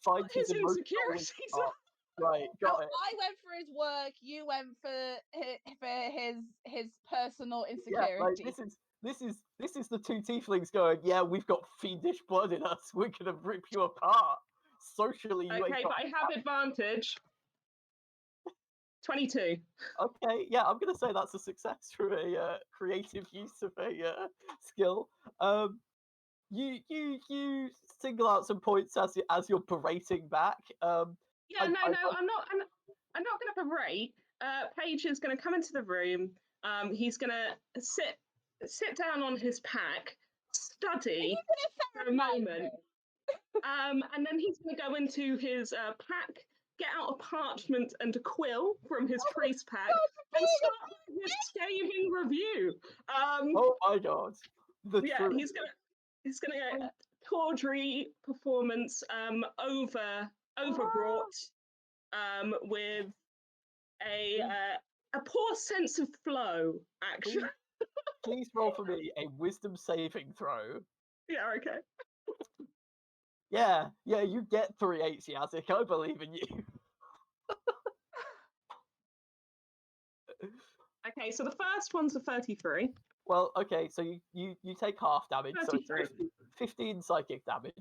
Find his emotional insecurities are. are. Right, got it. I went for his work. You went for his personal Yeah, like insecurity. this is the two tieflings going. Yeah, we've got fiendish blood in us. We're gonna rip you apart. Socially, you ain't Okay, got. but I have advantage. 22. Okay, yeah, I'm gonna say that's a success for a creative use of a skill. You single out some points as you're berating back. Yeah, I'm not going to berate. Paige is going to come into the room. He's going to sit down on his pack, study for a moment, and then he's going to go into his pack, get out a parchment and a quill from his priest pack, and start his scathing review. Oh my god! Yeah, truth. he's gonna get tawdry performance overbrought with a poor sense of flow, actually. Please roll for me a wisdom saving throw. Yeah, okay. Yeah, you get 3 8s, Yazik. I believe in you. Okay, so the first one's a 33. Well, okay, so you take half damage, so it's 33. 15 psychic damage.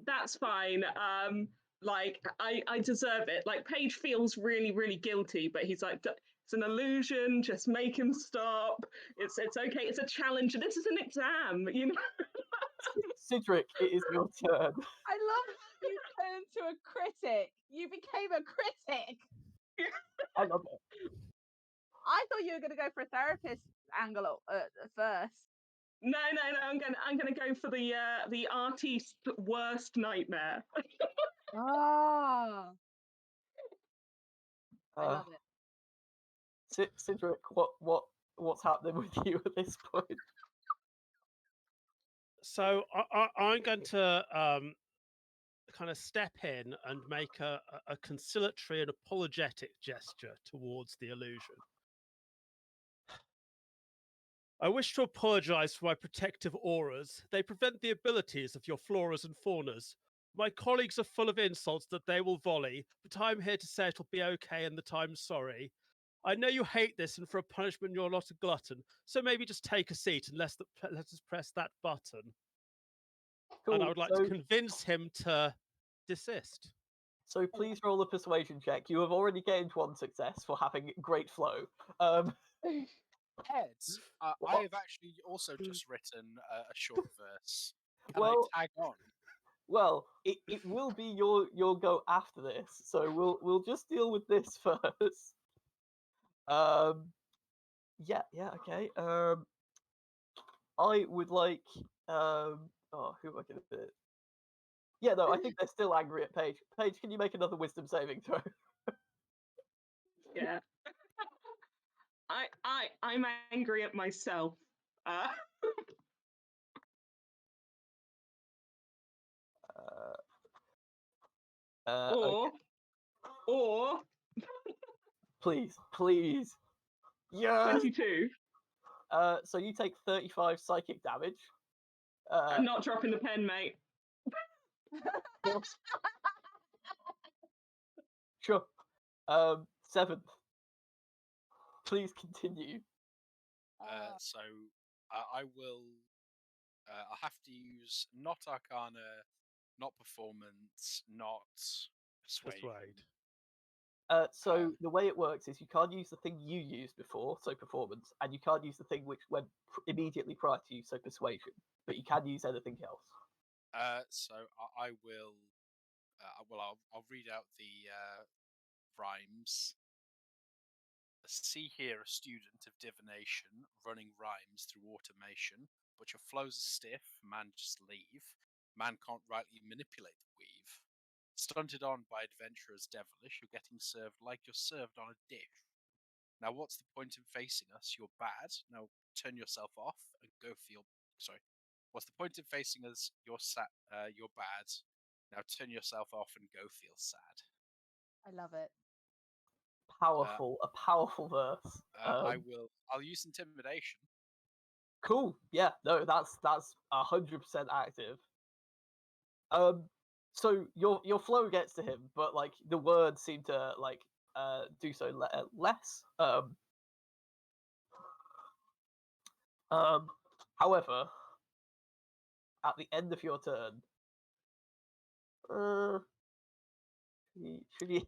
That's fine. I deserve it. Like, Paige feels really, really guilty, but he's like, it's an illusion. Just make him stop. It's okay. It's a challenge. This is an exam, you know. Cedric, it is your turn. I love how you turned to a critic. You became a critic. I love it. I thought you were going to go for a therapist angle first. No. I'm gonna go for the artist's worst nightmare. Oh, I love it. Cedric, what's happening with you at this point? So I'm going to kind of step in and make a conciliatory and apologetic gesture towards the illusion. I wish to apologize for my protective auras. They prevent the abilities of your floras and faunas. My colleagues are full of insults that they will volley, but I'm here to say it'll be okay and that I'm sorry. I know you hate this, and for a punishment you're not a glutton, so maybe just take a seat and let us press that button. Cool. And I would like to convince him to desist. So please roll a persuasion check. You have already gained 1 success for having great flow. Heads, I have actually also just written a short verse. Can Well, I tag on? Well, it will be your go after this, so we'll just deal with this first. Yeah, okay. I would like oh, who am I gonna do? Yeah, no, I think they're still angry at Paige. Paige, can you make another wisdom saving throw? Yeah. I'm angry at myself. Okay. Or Please. Yeah. 22. So you take 35 psychic damage. I'm not dropping the pen, mate. Sure. 7th. Please continue. So I will. I have to use not Arcana, not Performance, not Persuade. So the way it works is you can't use the thing you used before, so Performance, and you can't use the thing which went immediately prior to you, so Persuasion. But you can use anything else. So I will. Well, I'll read out rhymes. See here a student of divination running rhymes through automation, but your flows are stiff, man just leave. Man can't rightly manipulate the weave. Stunted on by adventurers devilish, you're getting served like you're served on a dish. Now what's the point in facing us? You're bad. Now turn yourself off and go feel What's the point in facing us? You're bad. Now turn yourself off and go feel sad. I love it. Powerful, a powerful verse. I'll use intimidation. Cool. Yeah, no, that's 100% active. So your flow gets to him, but like the words seem to like do so less. However, at the end of your turn, should you?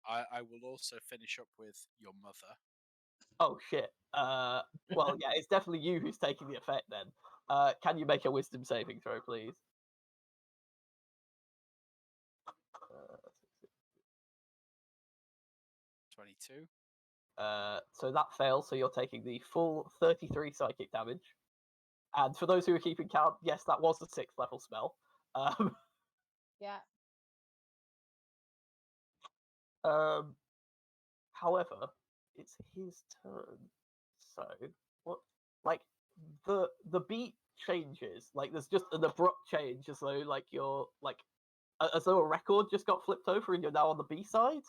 I will also finish up with your mother. Oh shit. Well, yeah, it's definitely you who's taking the effect then. Can you make a wisdom saving throw, please? 22. So that fails, so you're taking the full 33 psychic damage. And for those who are keeping count, yes, that was the 6th level spell. Yeah. However, it's his turn. So what? Like the beat changes. Like there's just an abrupt change, as though like you're like as though a record just got flipped over and you're now on the B side.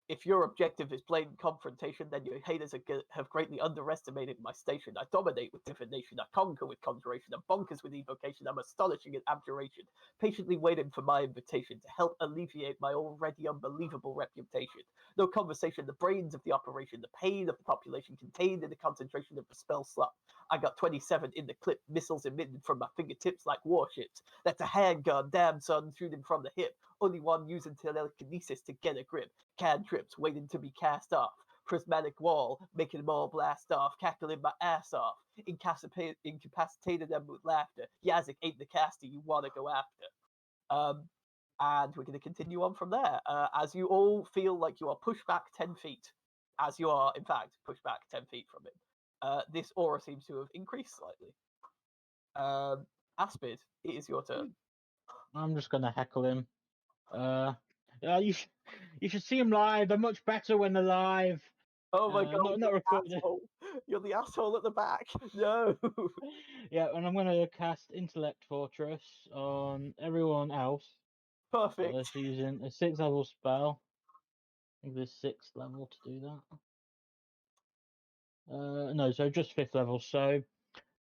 If your objective is blatant confrontation, then your haters have greatly underestimated my station. I dominate with divination, I conquer with conjuration, I'm bonkers with evocation, I'm astonishing in abjuration, patiently waiting for my invitation to help alleviate my already unbelievable reputation. No conversation, the brains of the operation, the pain of the population contained in the concentration of the spell slot. I got 27 in the clip, missiles emitted from my fingertips like warships. That's a handgun, damn son, shooting from the hip. Only one using telekinesis to get a grip. Cantrips waiting to be cast off. Prismatic wall, making them all blast off. Cackling my ass off. Incapacitated them with laughter. Yazik ain't the caster you want to go after. And we're going to continue on from there. As you all feel like you are pushed back 10 feet. As you are, in fact, pushed back 10 feet from it. This aura seems to have increased slightly. Aspid, it is your turn. I'm just gonna heckle him. You should see him live. They're much better when they're live. Oh my god, not recorded. asshole. You're the asshole at the back. No. Yeah, and I'm gonna cast Intellect Fortress on everyone else. Perfect. So using a 6th level spell. I think there's 6th level to do that. No, so just 5th level. So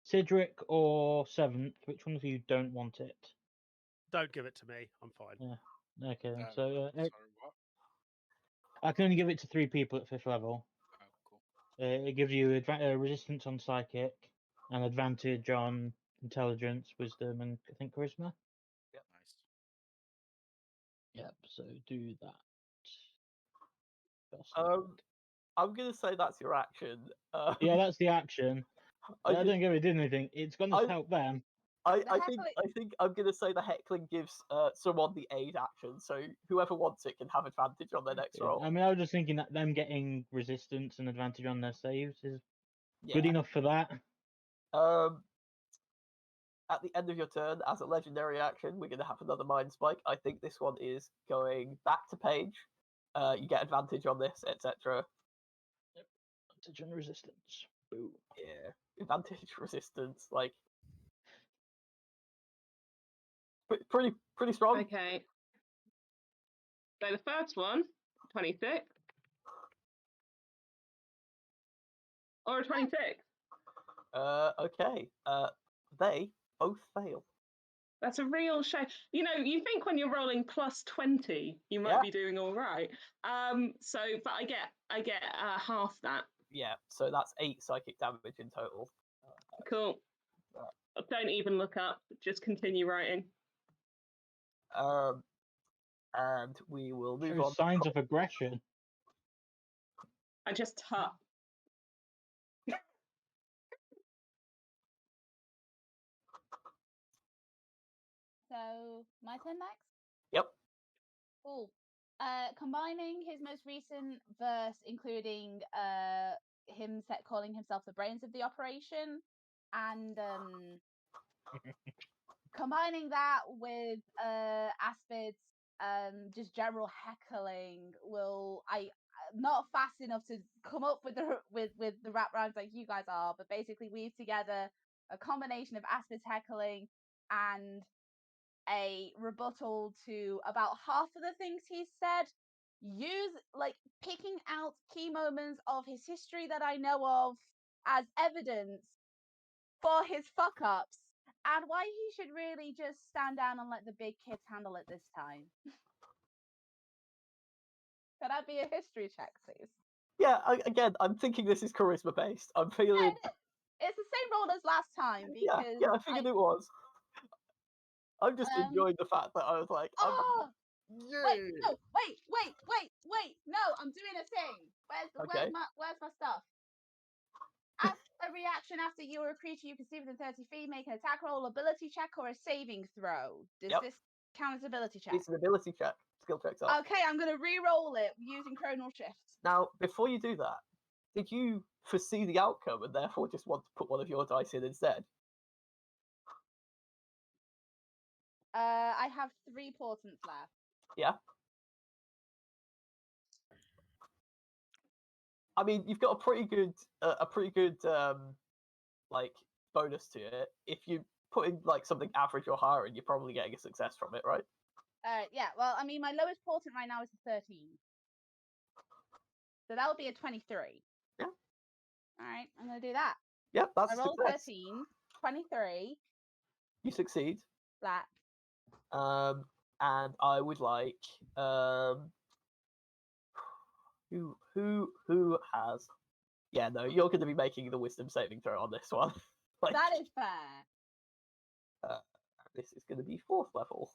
Cedric or 7th, which one of you don't want it? Don't give it to me. I'm fine. Yeah. Okay then. Sorry, what? I can only give it to 3 people at 5th level. Oh, cool. It gives you resistance on psychic, and advantage on intelligence, wisdom, and I think charisma. Yep. Nice. Yep. So do that. I'm gonna say that's your action. Yeah, that's the action. I just- don't give it did anything. It's gonna help them. I heckling- think I'm gonna say the heckling gives someone the aid action, so whoever wants it can have advantage on their next Yeah, roll. I mean, I was just thinking that them getting resistance and advantage on their saves is good Yeah. enough for that. At the end of your turn, as a legendary action, we're gonna have another mind spike. I think this one is going back to Paige. You get advantage on this, etc. Advantage and resistance. Boom. Yeah, advantage resistance, like pretty strong. Okay. So the first one, 26. Or a 26. Okay. They both fail. That's a real shame. You know, you think when you're rolling plus 20, you might be doing all right. But I get half that. Yeah, so that's 8 psychic damage in total. Cool. Don't even look up. Just continue writing. And we will move Shows on. signs of aggression. I just tut. So my turn next. Yep. Cool. Combining his most recent verse, including him calling himself the brains of the operation, and combining that with Aspid's just general heckling, not fast enough to come up with the rap rhymes like you guys are, but basically weave together a combination of Aspid's heckling and a rebuttal to about half of the things he said. Picking out key moments of his history that I know of as evidence for his fuck ups, and why he should really just stand down and let the big kids handle it this time. Could that be a history check, please? Yeah, again, I'm thinking this is charisma based. I'm feeling. Yeah, it is. It's the same roll as last time because Yeah, I figured it was. I'm just enjoying the fact that I was like, oh, yeah. wait, no, I'm doing a thing. Okay. Where's my stuff? As a reaction after you or a creature you can see within 30 feet, make an attack roll, ability check, or a saving throw. Does Yep. this count as ability check? It's an ability check. Skill checks are. Okay, I'm going to re-roll it using Chronal Shift. Now, before you do that, did you foresee the outcome and therefore just want to put one of your dice in instead? I have 3 portents left. Yeah. I mean, you've got a pretty good like bonus to it. If you put in like something average or higher, and you're probably getting a success from it, right? Yeah. Well, I mean, my lowest portent right now is a 13, so that would be a 23. Yeah. All right, I'm gonna do that. Yep, that's I a rolled success. 13, 23. You succeed. Flat. And I would like who has? Yeah, no, you're going to be making the wisdom saving throw on this one. That is fair. This is going to be 4th level.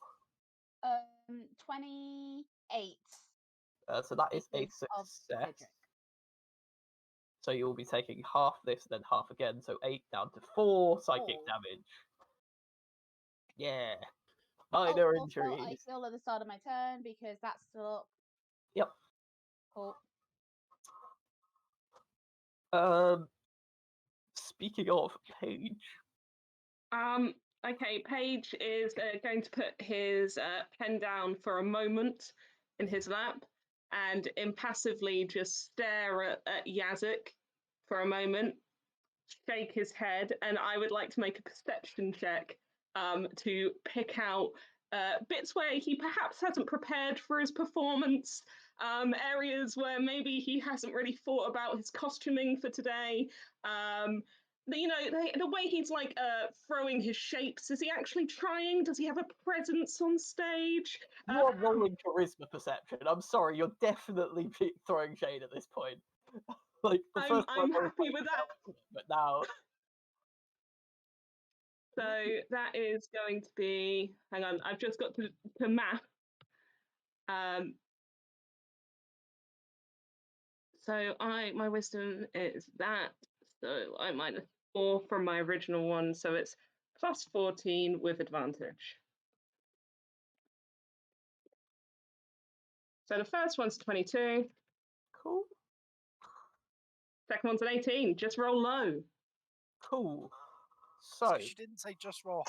28. So that is a success. So you will be taking half this, then half again. So 8 down to 4 psychic damage. Yeah. Minor injuries. I heal at the start of my turn because that's still up. Yep. Cool. Speaking of Paige. Okay, Paige is going to put his pen down for a moment in his lap and impassively just stare at Yazik for a moment, shake his head, and I would like to make a perception check to pick out bits where he perhaps hasn't prepared for his performance, areas where maybe he hasn't really thought about his costuming for today. The way he's like throwing his shapes. Is he actually trying? Does he have a presence on stage? You're rolling charisma perception. I'm sorry, you're definitely throwing shade at this point. Like the first I'm happy with that. But now. So that is going to be. Hang on, I've just got to math. So my wisdom is that. So I -4 from my original one, so it's +14 with advantage. So the first one's 22. Cool. Second one's an 18. Just roll low. Cool. So she didn't say just roll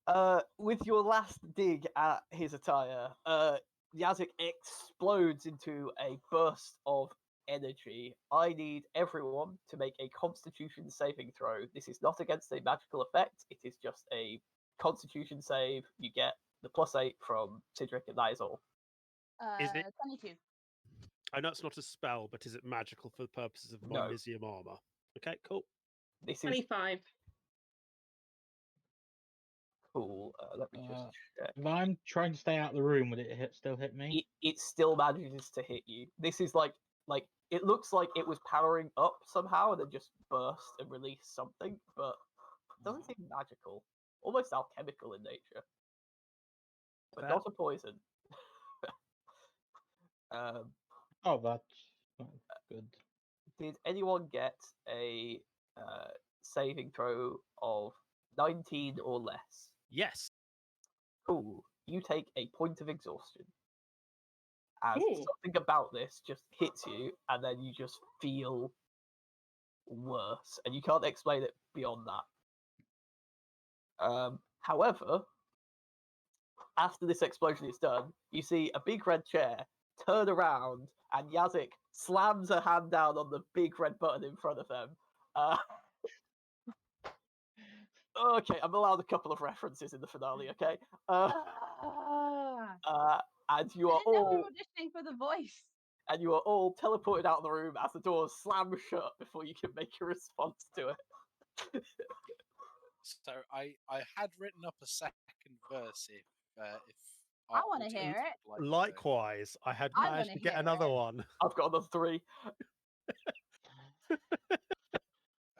high. With your last dig at his attire, Yazik explodes into a burst of energy. I need everyone to make a Constitution saving throw. This is not against a magical effect. It is just a Constitution save. You get the +8 from Cedric, and that is all. Is it 22? I know it's not a spell, but is it magical for the purposes of No. Misium armor? Okay, cool. This is 25. cool. Let me just check. If I'm trying to stay out of the room, would it still hit me? It still manages to hit you. This is like it looks like it was powering up somehow and then just burst and released something, but it doesn't seem magical. Almost alchemical in nature, but Fair. not a poison. Oh, that's good. Did anyone get a saving throw of 19 or less? Yes. Cool. you take a point of exhaustion. As Ooh. something about this just hits you, and then you just feel worse, and you can't explain it beyond that. However, after this explosion is done, you see a big red chair turn around, and Yazik slams her hand down on the big red button in front of them. Okay, I'm allowed a couple of references in the finale, okay? And you I are didn't know we all were auditioning for the voice. and you are all teleported out of the room as the doors slam shut before you can make a response to it. So I had written up a second verse if I our want to audience hear it. would like to. Likewise, I had I managed wanna to get hear another it. one. I've got another 3.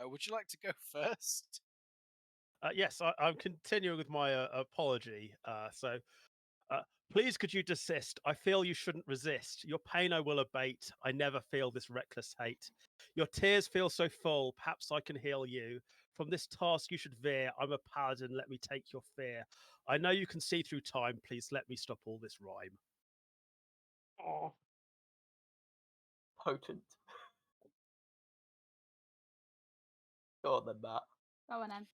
Would you like to go first? Yes, I'm continuing with my apology. Please, could you desist? I feel you shouldn't resist. Your pain I will abate. I never feel this reckless hate. Your tears feel so full. Perhaps I can heal you. From this task you should veer. I'm a paladin. Let me take your fear. I know you can see through time. Please let me stop all this rhyme. Aw. Potent. Go on then, Matt. Go on then.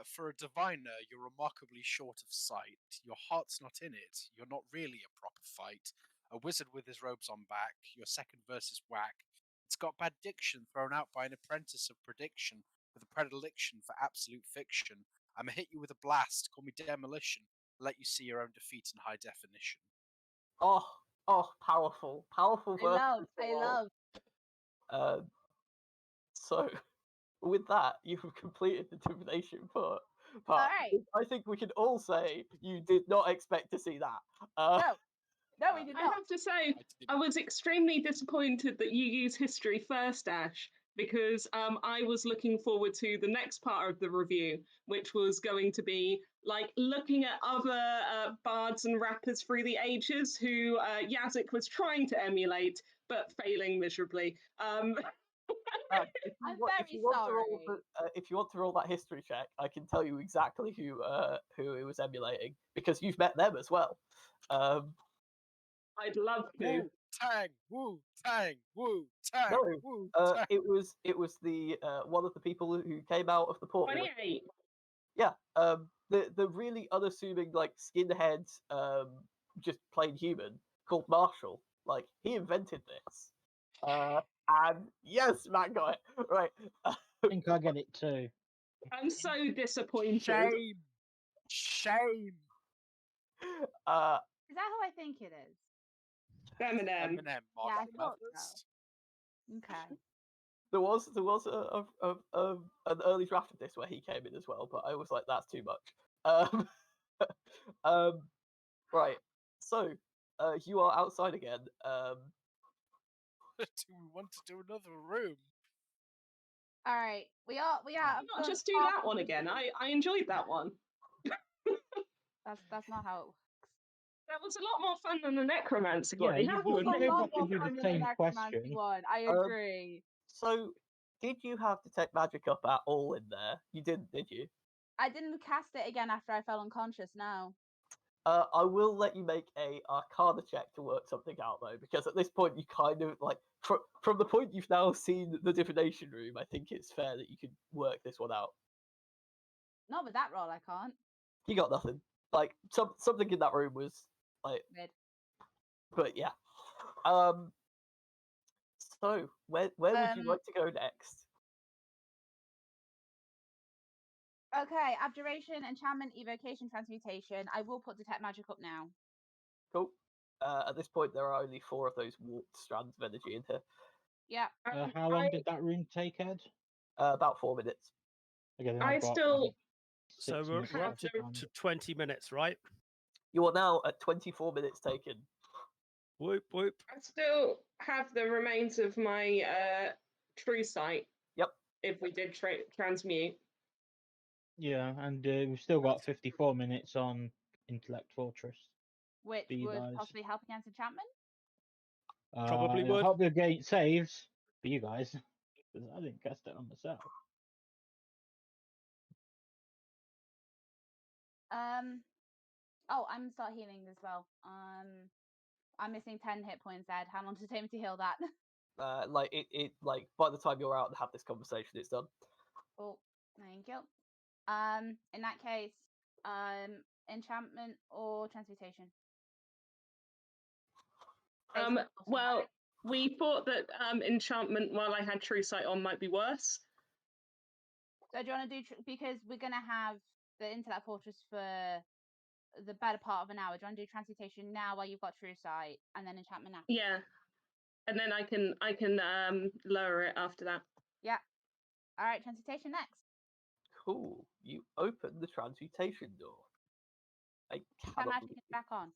For a diviner, you're remarkably short of sight. Your heart's not in it. You're not really a proper fight. A wizard with his robes on back. Your second verse is whack. It's got bad diction thrown out by an apprentice of prediction with a predilection for absolute fiction. I'ma hit you with a blast. Call me demolition. Let you see your own defeat in high definition. Oh, powerful verse. I love. So, with that, you have completed the divination part. Alright. I think we can all say you did not expect to see that. No, we did I not. have to say, I was extremely disappointed that you used history first, Ash, because I was looking forward to the next part of the review, which was going to be like looking at other bards and rappers through the ages who Yazik was trying to emulate but failing miserably. I'm very sorry. If you want to roll that history check, I can tell you exactly who it was emulating because you've met them as well. I'd love to. Woo tang, woo tang, No, woo tang. it was the one of the people who came out of the portal. 28. Yeah, the really unassuming like skinheads, just plain human called Marshall. Like he invented this. And yes, Matt got it right. I think I get it too. I'm so disappointed. Shame. Is that who I think it is? Eminem. Eminem, Yeah, I Mark thought Mathers. so. Okay. There was an early draft of this where he came in as well, but I was like, that's too much. Right. So, you are outside again. Do we want to do another room? All right. We are. Not just do that one again. I enjoyed that one. That's not how it works. That was a lot more fun than the necromancy Yeah, one. You you have will to go admit. back and do the same question. I agree. So, did you have detect magic up at all in there? You didn't, did you? I didn't cast it again after I fell unconscious. No. I will let you make a Arcana check to work something out though, because at this point you kind of like from the point you've now seen the divination room, I think it's fair that you could work this one out. Not with that roll, I can't. You got nothing. Like something in that room was like, Mid. but yeah. So where would you like to go next? Okay, abjuration, enchantment, evocation, transmutation. I will put detect magic up now. Cool. At this point, there are only 4 of those warped strands of energy in here. Yeah. How long did that room take, Ed? About 4 minutes. Okay, then I I've got, still- So we're minutes up left to on. 20 minutes, right? You are now at 24 minutes taken. Whoop whoop. I still have the remains of my true sight. Yep. If we did transmute. Yeah, and we've still got 54 minutes on Intellect Fortress. Which For you would guys. possibly help against enchantment. Probably It'll would. help you against saves for you guys, because I didn't cast it on myself. Oh, I'm gonna start healing as well. I'm missing 10 hit points, Ed. How long does it take me to heal that? Like by the time you're out and have this conversation, it's done. Oh, thank you. In that case, enchantment or transmutation? Well, we thought that enchantment, while I had true sight on, might be worse. So do you want to do because we're gonna have the Intellect Fortress for the better part of an hour? Do you want to do transmutation now while you've got true sight, and then enchantment after? Yeah, and then I can lower it after that. Yeah. All right, transmutation next. Cool. You open the transmutation door. That magic is back on.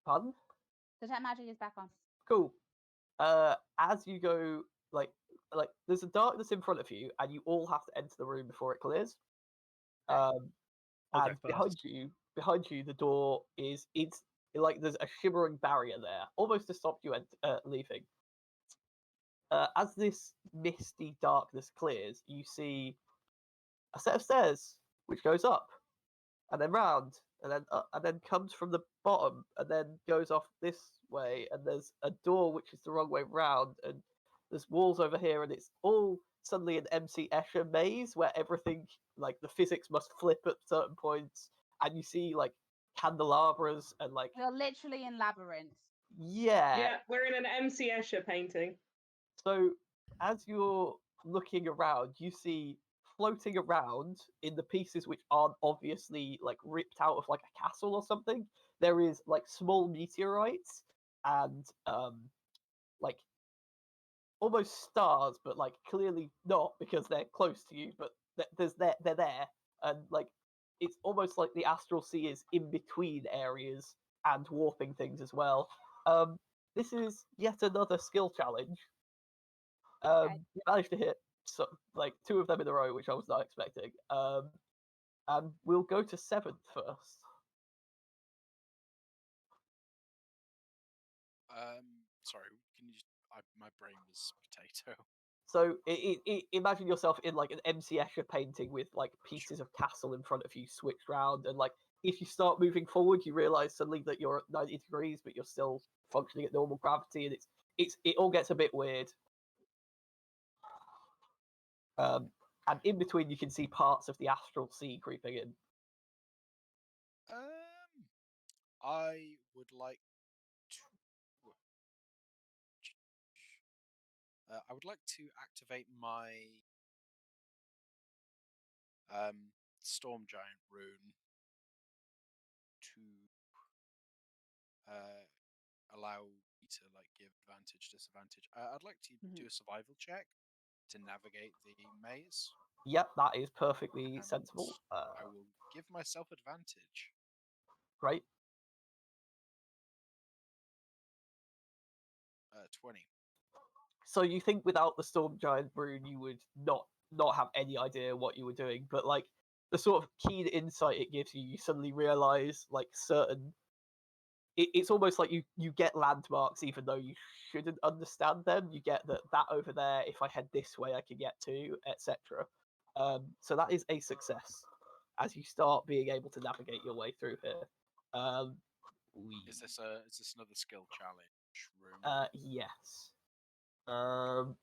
Pardon? That magic is back on. Cool. As you go, like there's a darkness in front of you, and you all have to enter the room before it clears. I'll And go first. behind you, the door it's like there's a shimmering barrier there, almost to stop you leaving. As this misty darkness clears, you see a set of stairs which goes up, and then round, and then comes from the bottom, and then goes off this way, and there's a door which is the wrong way round, and there's walls over here, and it's all suddenly an MC Escher maze where everything, like the physics must flip at certain points, and you see like candelabras and like We're literally in labyrinth. Yeah, we're in an MC Escher painting. So as you're looking around, you see floating around in the pieces which aren't obviously like ripped out of like a castle or something, there is like small meteorites and like almost stars, but like clearly not because they're close to you, but they're there, and like it's almost like the astral sea is in between areas and warping things as well. This is yet another skill challenge. You managed to hit like 2 of them in a row, which I was not expecting. And we'll go to 7th first. Sorry, can you? My brain was potato. So imagine yourself in like an MC Escher painting with like pieces of castle in front of you switched round, and like if you start moving forward, you realize suddenly that you're at 90 degrees, but you're still functioning at normal gravity, and it all gets a bit weird. And in between, you can see parts of the astral sea creeping in. I would like to. I would like to activate my Storm Giant rune to allow me to like give advantage, disadvantage. I'd like to do a survival check to navigate the maze. Yep, that is perfectly sensible. I will give myself advantage. Right. 20. So you think without the Storm Giant rune, you would not have any idea what you were doing, but like the sort of keen insight it gives you, you suddenly realize like certain. It's almost like you get landmarks even though you shouldn't understand them. You get that over there. If I head this way, I can get to, etc. So that is a success as you start being able to navigate your way through here. Is this another skill challenge room? Yes. And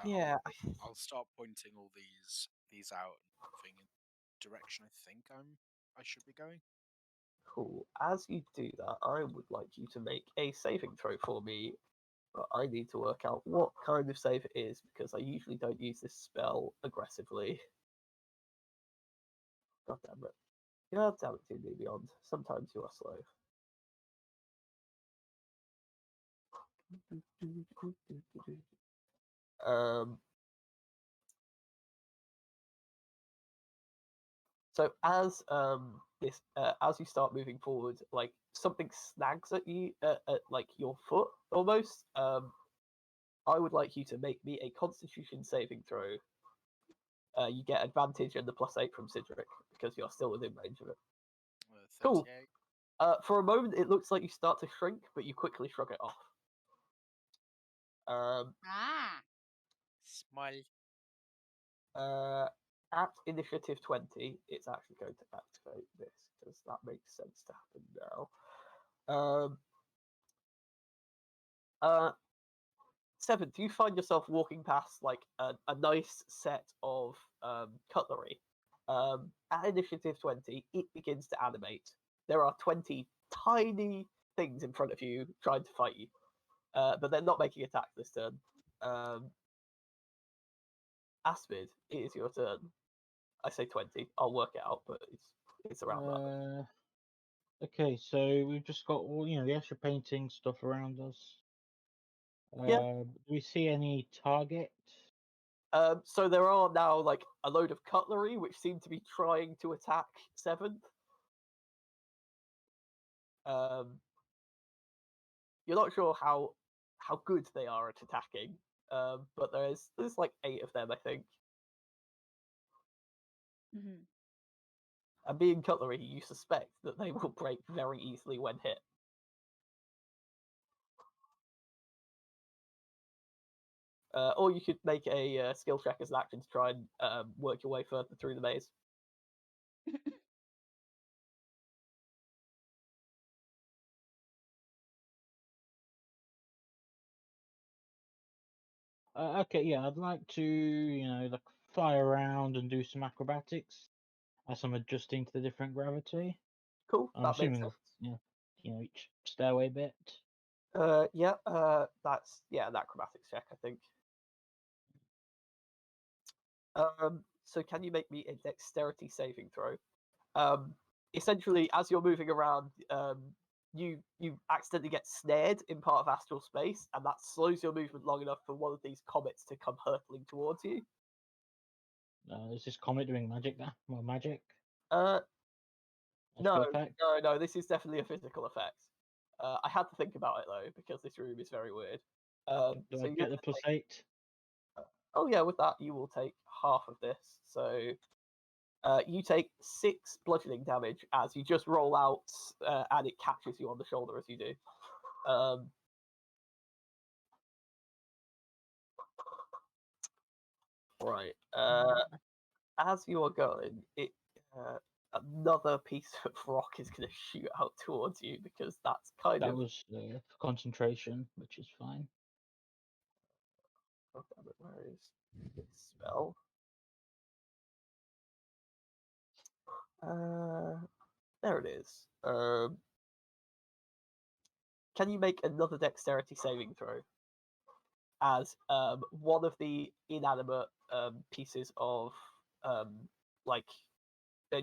yeah, I'll start pointing all these out and moving in the direction I think I should be going. Cool. As you do that, I would like you to make a saving throw for me. But I need to work out what kind of save it is because I usually don't use this spell aggressively. God damn it. God damn it, D&D Beyond. Sometimes you are slow. So as as you start moving forward, like something snags at you at like your foot almost. I would like you to make me a Constitution saving throw. You get advantage and the +8 from Cedric because you're still within range of it. 38. Cool. For a moment, it looks like you start to shrink, but you quickly shrug it off. Smile. at initiative 20, it's actually going to activate this because that makes sense to happen now. Seventh, you find yourself walking past like a nice set of cutlery. At initiative 20, it begins to animate. There are 20 tiny things in front of you trying to fight you, but they're not making attacks this turn. Aspid, it is your turn. I say 20. I'll work it out, but it's around that. Okay, so we've just got all the extra painting stuff around us. Yeah. Do we see any target? So there are now like a load of cutlery which seem to be trying to attack Seventh. You're not sure how good they are at attacking, but there's like 8 of them, I think. Mhm. And being cutlery, you suspect that they will break very easily when hit. Or you could make a skill check as an action to try and work your way further through the maze. Okay, yeah, I'd like to, like fly around and do some acrobatics as I'm adjusting to the different gravity. Cool, I'm that makes assuming, sense. Each stairway bit. Yeah, that's an acrobatics check, I think. So can you make me a dexterity saving throw? Essentially, as you're moving around, you accidentally get snared in part of astral space, and that slows your movement long enough for one of these comets to come hurtling towards you. Is this comet doing magic now? More magic? No, Magical effect? no, this is definitely a physical effect. I had to think about it though, because this room is very weird. Do So I you get the +8? Oh yeah, with that you will take half of this. So you take 6 bludgeoning damage as you just roll out, and it catches you on the shoulder as you do. Right. As you are going, another piece of rock is going to shoot out towards you because that's kind That of. was concentration, which is fine. Oh, damn it, where is this spell? There it is. Can you make another dexterity saving throw? As one of the inanimate pieces of like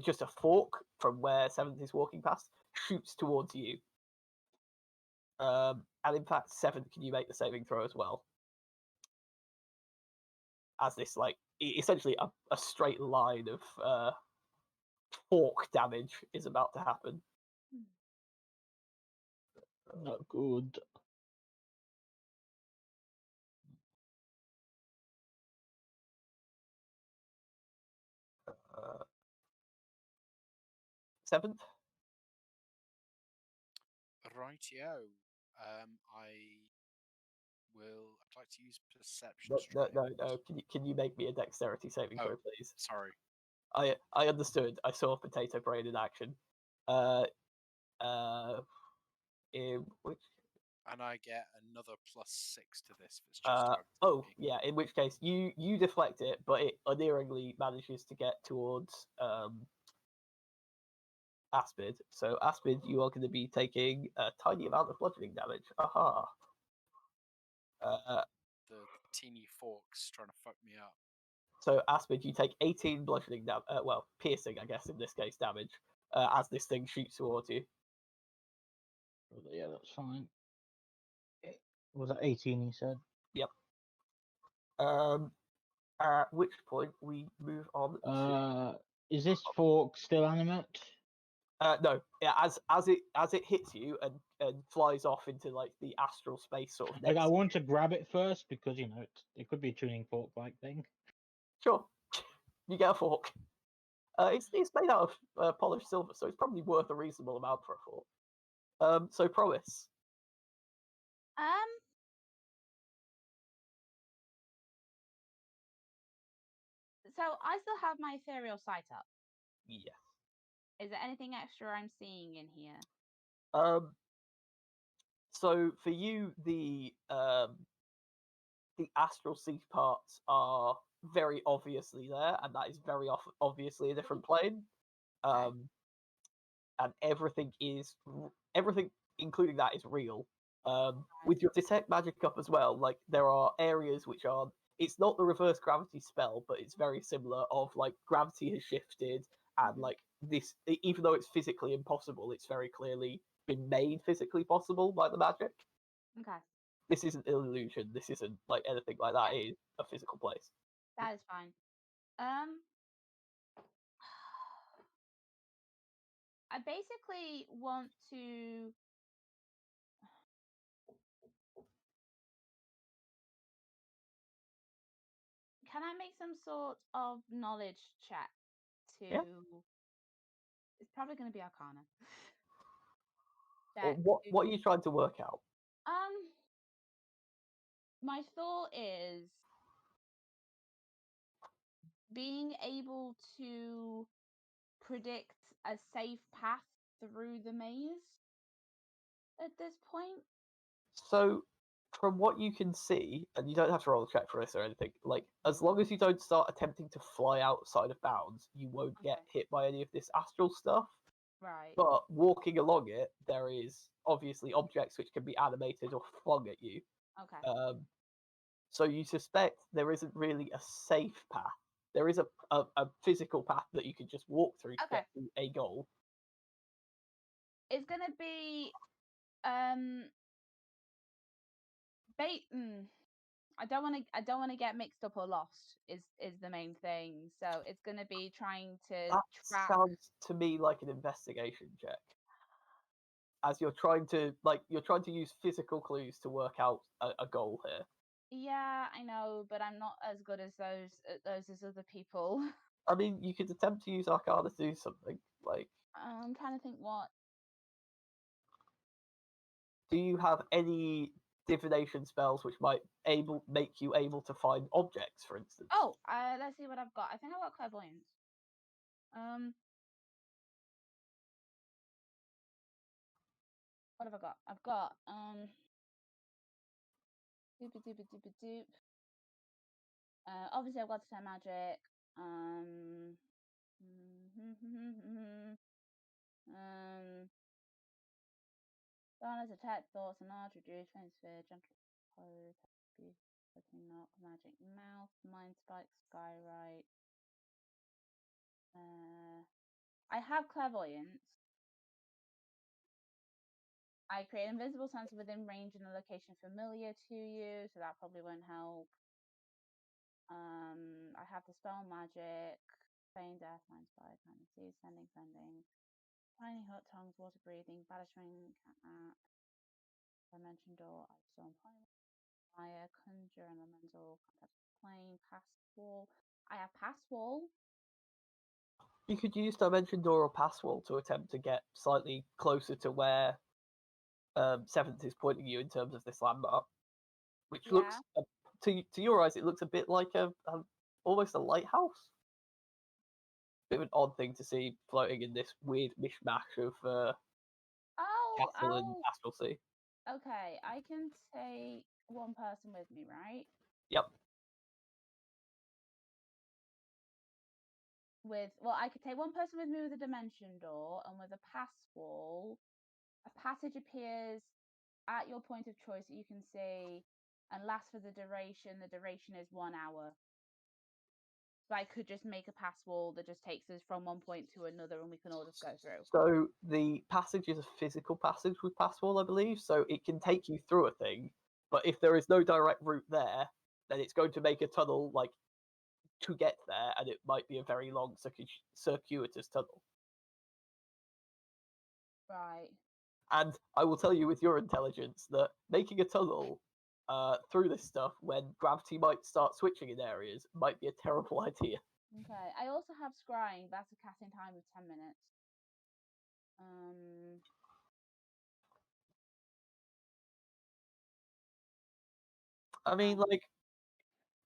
just a fork from where Seventh is walking past shoots towards you. And in fact, Seventh, can you make the saving throw as well? As this like essentially a straight line of fork damage is about to happen. Not good. Seventh. Rightio. I'd like to use perception. No. Can you make me a dexterity saving throw, please? Sorry. I understood. I saw potato brain in action. In which. And I get another +6 to this if it's just Yeah, in which case you deflect it, but it unerringly manages to get towards Aspid. So Aspid, you are going to be taking a tiny amount of bludgeoning damage. Aha. The teeny forks trying to fuck me up. So Aspid, you take 18 bludgeoning damage. Well, piercing, I guess in this case, damage as this thing shoots towards you. Yeah, that's fine. Was that 18? You said. Yep. At which point we move on to. Is this fork still animate? No. Yeah, as it hits you and flies off into like the astral space sort of. Like, I want to grab it first because it could be a tuning fork like thing. Sure. You get a fork. It's made out of polished silver, so it's probably worth a reasonable amount for a fork. So Promise. So I still have my ethereal sight up. Yes. Is there anything extra I'm seeing in here? So for you, the astral sea parts are very obviously there, and that is very obviously a different plane. And everything, including that, is real. With your detect magic up as well, like there are areas which are. It's not the reverse gravity spell, but it's very similar. Of like gravity has shifted, and like this, even though it's physically impossible, it's very clearly been made physically possible by the magic. Okay. This isn't an illusion. This isn't like anything like that. It is a physical place. That is fine. I basically want to. Can I make some sort of knowledge check to? Yeah. It's probably going to be Arcana. Or Check what are you trying to work out? My thought is being able to predict a safe path through the maze at this point. So, from what you can see, and you don't have to roll a check for this or anything, like, as long as you don't start attempting to fly outside of bounds, you won't get hit by any of this astral stuff. Right. But walking along it, there is obviously objects which can be animated or flung at you. Okay. So you suspect there isn't really a safe path. There is a physical path that you can just walk through to get to a goal. It's gonna be I don't want to get mixed up or lost is the main thing. So it's going to be trying to That track. sounds to me like an investigation check. As you're trying to use physical clues to work out a goal here. Yeah, I know, but I'm not as good as those as other people. I mean, you could attempt to use Arcana to do something. Like, I'm trying to think what. Do you have any divination spells which might make you able to find objects, for instance? Oh, let's see what I've got. I think I've got clairvoyance. What have I got? I've got doopy doopy doopy doop. Obviously I've got detect magic. Donna detect thoughts and large reduce faint sphere, gentle pose, looking knock, magic mouth, mind spike, skywrite. I have clairvoyance. I create an invisible sensor within range in a location familiar to you, so that probably won't help. I have the spell magic, feign death, mind spike, kind of see, sending, tiny hot tongues, water breathing, banishment, cat, dimension door, ice storm, fire, conjure, elemental, contact plane, pass wall. I have pass wall. You could use dimension door or pass wall to attempt to get slightly closer to where Seventh is pointing you in terms of this landmark, which looks to your eyes, it looks a bit like almost a lighthouse. Bit of an odd thing to see floating in this weird mishmash of castle and astral sea. Okay, I can take one person with me, right? Yep. I could take one person with me with a dimension door, and with a pass wall, a passage appears at your point of choice that you can see and lasts for the duration. The duration is 1 hour. So I could just make a pass wall that just takes us from one point to another, and we can all just go through. So the passage is a physical passage with pass wall, I believe. So it can take you through a thing, but if there is no direct route there, then it's going to make a tunnel like to get there, and it might be a very long circuitous tunnel. Right. And I will tell you with your intelligence that making a tunnel through this stuff when gravity might start switching in areas might be a terrible idea. Okay. I also have scrying. That's a casting time of 10 minutes. I mean, like,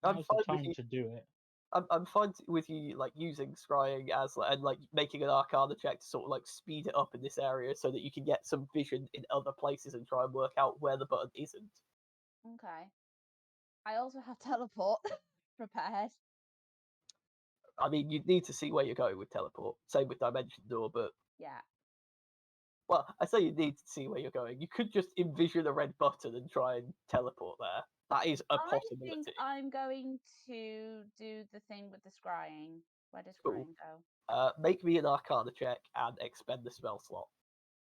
now's the time to do it. I'm fine with you like using scrying as and like making an Arcana check to sort of like speed it up in this area so that you can get some vision in other places and try and work out where the button isn't. Okay. I also have teleport prepared. I mean, you'd need to see where you're going with teleport. Same with Dimension Door, but Yeah. well, I say you need to see where you're going. You could just envision a red button and try and teleport there. That is a I possibility. think I'm going to do the thing with the scrying. Where does Cool. scrying go? Make me an Arcana check and expend the spell slot.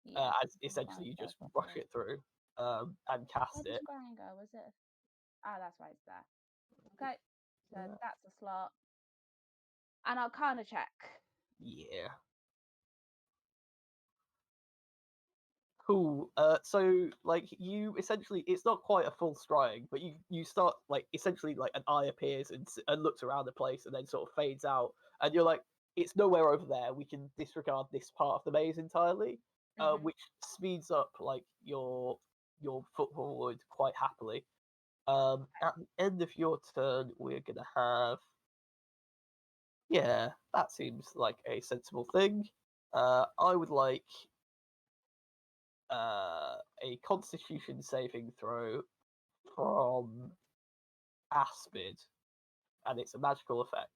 Yeah. As essentially you just Spell rush slot. it through and Where cast does it. scrying go? Was it? Ah, that's right. It's there. Okay. So Yeah. that's a slot. And Arcana check. Yeah. Cool. So like you essentially, it's not quite a full scrying, but you start like essentially like an eye appears and looks around the place and then sort of fades out, and you're like, it's nowhere over there. We can disregard this part of the maze entirely, Mhm. which speeds up like your foot forward quite happily. At the end of your turn, we're gonna have. Yeah, that seems like a sensible thing. I would like a Constitution saving throw from Aspid, and it's a magical effect.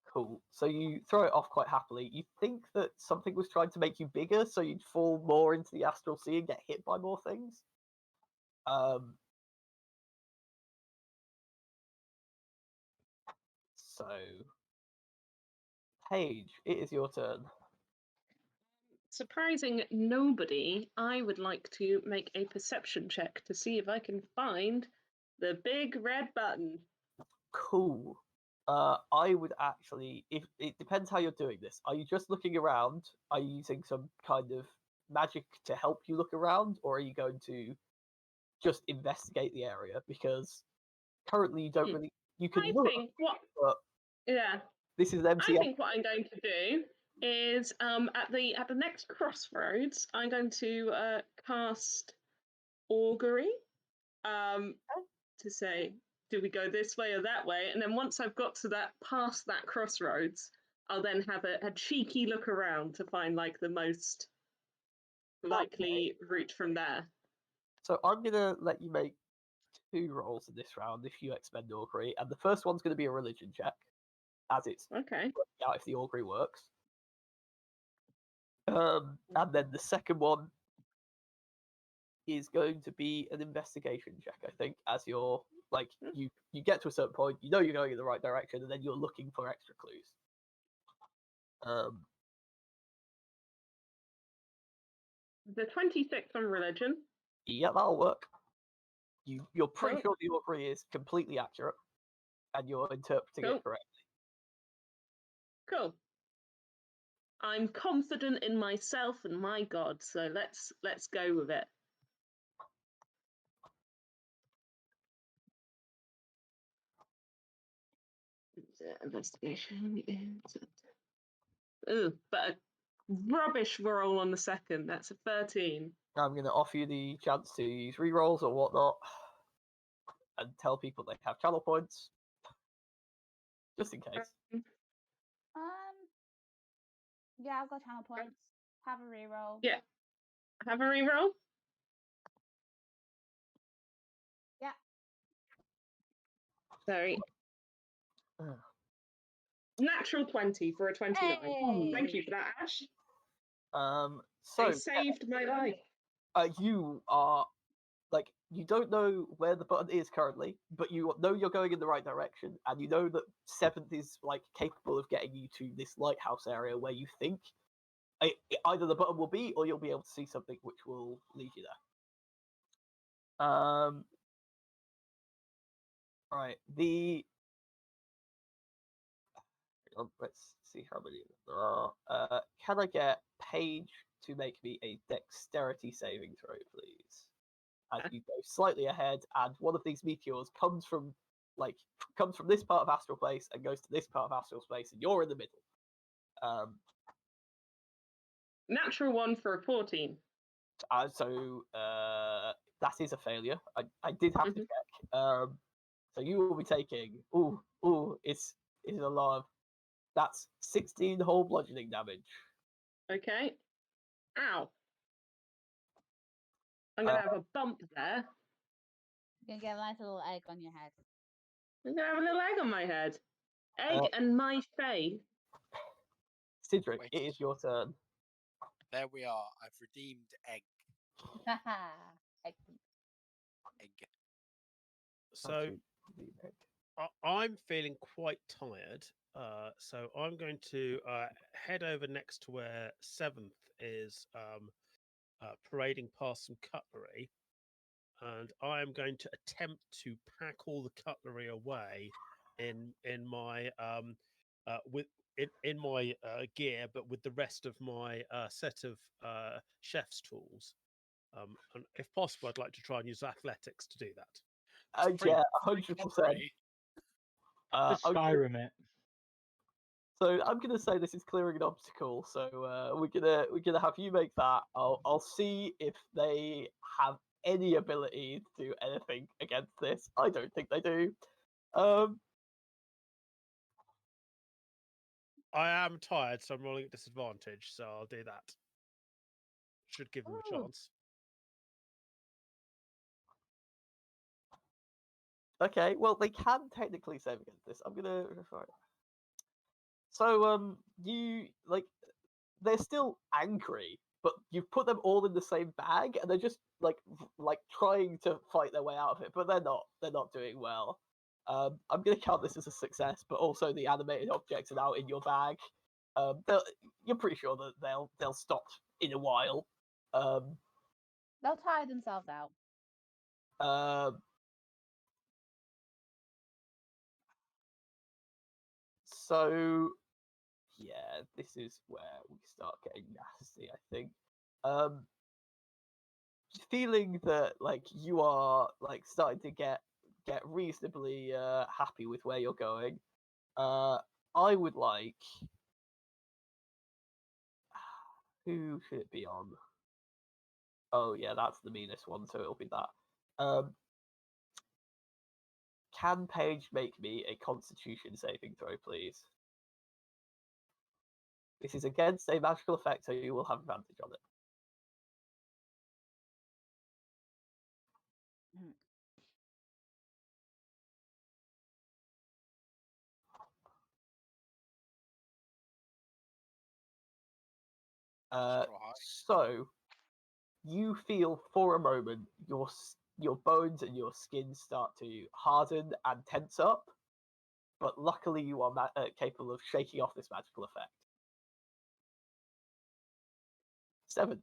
Cool. So you throw it off quite happily. You think that something was trying to make you bigger, so you'd fall more into the astral sea and get hit by more things. So, Paige, it is your turn. Surprising nobody, I would like to make a perception check to see if I can find the big red button. Cool. I would actually, if it depends how you're doing this. Are you just looking around? Are you using some kind of magic to help you look around, or are you going to just investigate the area? Because currently you don't really. You can I look, think what, but yeah, this is an I empty. think what I'm going to do is at the next crossroads, I'm going to cast augury to say, do we go this way or that way? And then once I've got to that past that crossroads, I'll then have a cheeky look around to find like the most likely route from there. So I'm gonna let you make 2 rolls in this round if you expend augury, and the first one's gonna be a religion check, as it's Okay. working out if the augury works. And then the second one is going to be an investigation check, I think, as you're like you get to a certain point, you know you're going in the right direction, and then you're looking for extra clues. The 26 on religion. Yeah, that'll work. You're pretty Cool. sure the augury is completely accurate, and you're interpreting Cool. it correctly. Cool. I'm confident in myself and my god, so let's go with it. Investigation is. Ooh, but a rubbish roll on the second. That's a 13. I'm going to offer you the chance to use rerolls or whatnot, and tell people they have channel points, just in case. Yeah, I've got channel points. Have a reroll. Yeah. Have a reroll? Yeah. Sorry. Natural 20 for a 29. Hey! Thank you for that, Ash. So They saved my life. you are like you don't know where the button is currently, but you know you're going in the right direction, and you know that 7th is like capable of getting you to this lighthouse area where you think either the button will be, or you'll be able to see something which will lead you there. Right. Let's see how many there are. Can I get Paige to make me a dexterity saving throw, please? As you go slightly ahead, and one of these meteors comes from this part of astral space and goes to this part of astral space, and you're in the middle. Natural 1 for a 14. So that is a failure. I did have to Mhm. check. So you will be taking. It's an alarm. That's 16 whole bludgeoning damage. Okay. Ow. I'm going to have a bump there. You're gonna get a nice little egg on your head. I'm going to have a little egg on my head. Egg Uh, and my face. Cedric, Wait. it is your turn. There we are. I've redeemed egg. Excellent. Egg. So I'm feeling quite tired. So I'm going to head over next to where Seventh is parading past some cutlery, and I am going to attempt to pack all the cutlery away in my in my gear, but with the rest of my set of chef's tools. And if possible, I'd like to try and use athletics to do that. Yeah, 100%. Just Skyrim it. So I'm gonna say this is clearing an obstacle. So we're gonna have you make that. I'll see if they have any ability to do anything against this. I don't think they do. I am tired, so I'm rolling at disadvantage. So I'll do that. Should give them a Ooh. chance. Okay, well they can technically save against this. I'm gonna refer it. So you like they're still angry, but you've put them all in the same bag, and they're just like trying to fight their way out of it, but they're not. They're not doing well. I'm gonna count this as a success, but also the animated objects are now in your bag. You're pretty sure that they'll stop in a while. They'll tire themselves out. Um, so yeah, this is where we start getting nasty, I think. Feeling that like you are like starting to get reasonably happy with where you're going. I would like who should it be on? Oh yeah, that's the meanest one, so it'll be that. Can Paige make me a Constitution saving throw, please? This is against a magical effect, so you will have advantage on it. Mhm. Straw high. So you feel for a moment your bones and your skin start to harden and tense up, but luckily you are capable of shaking off this magical effect. Seventh.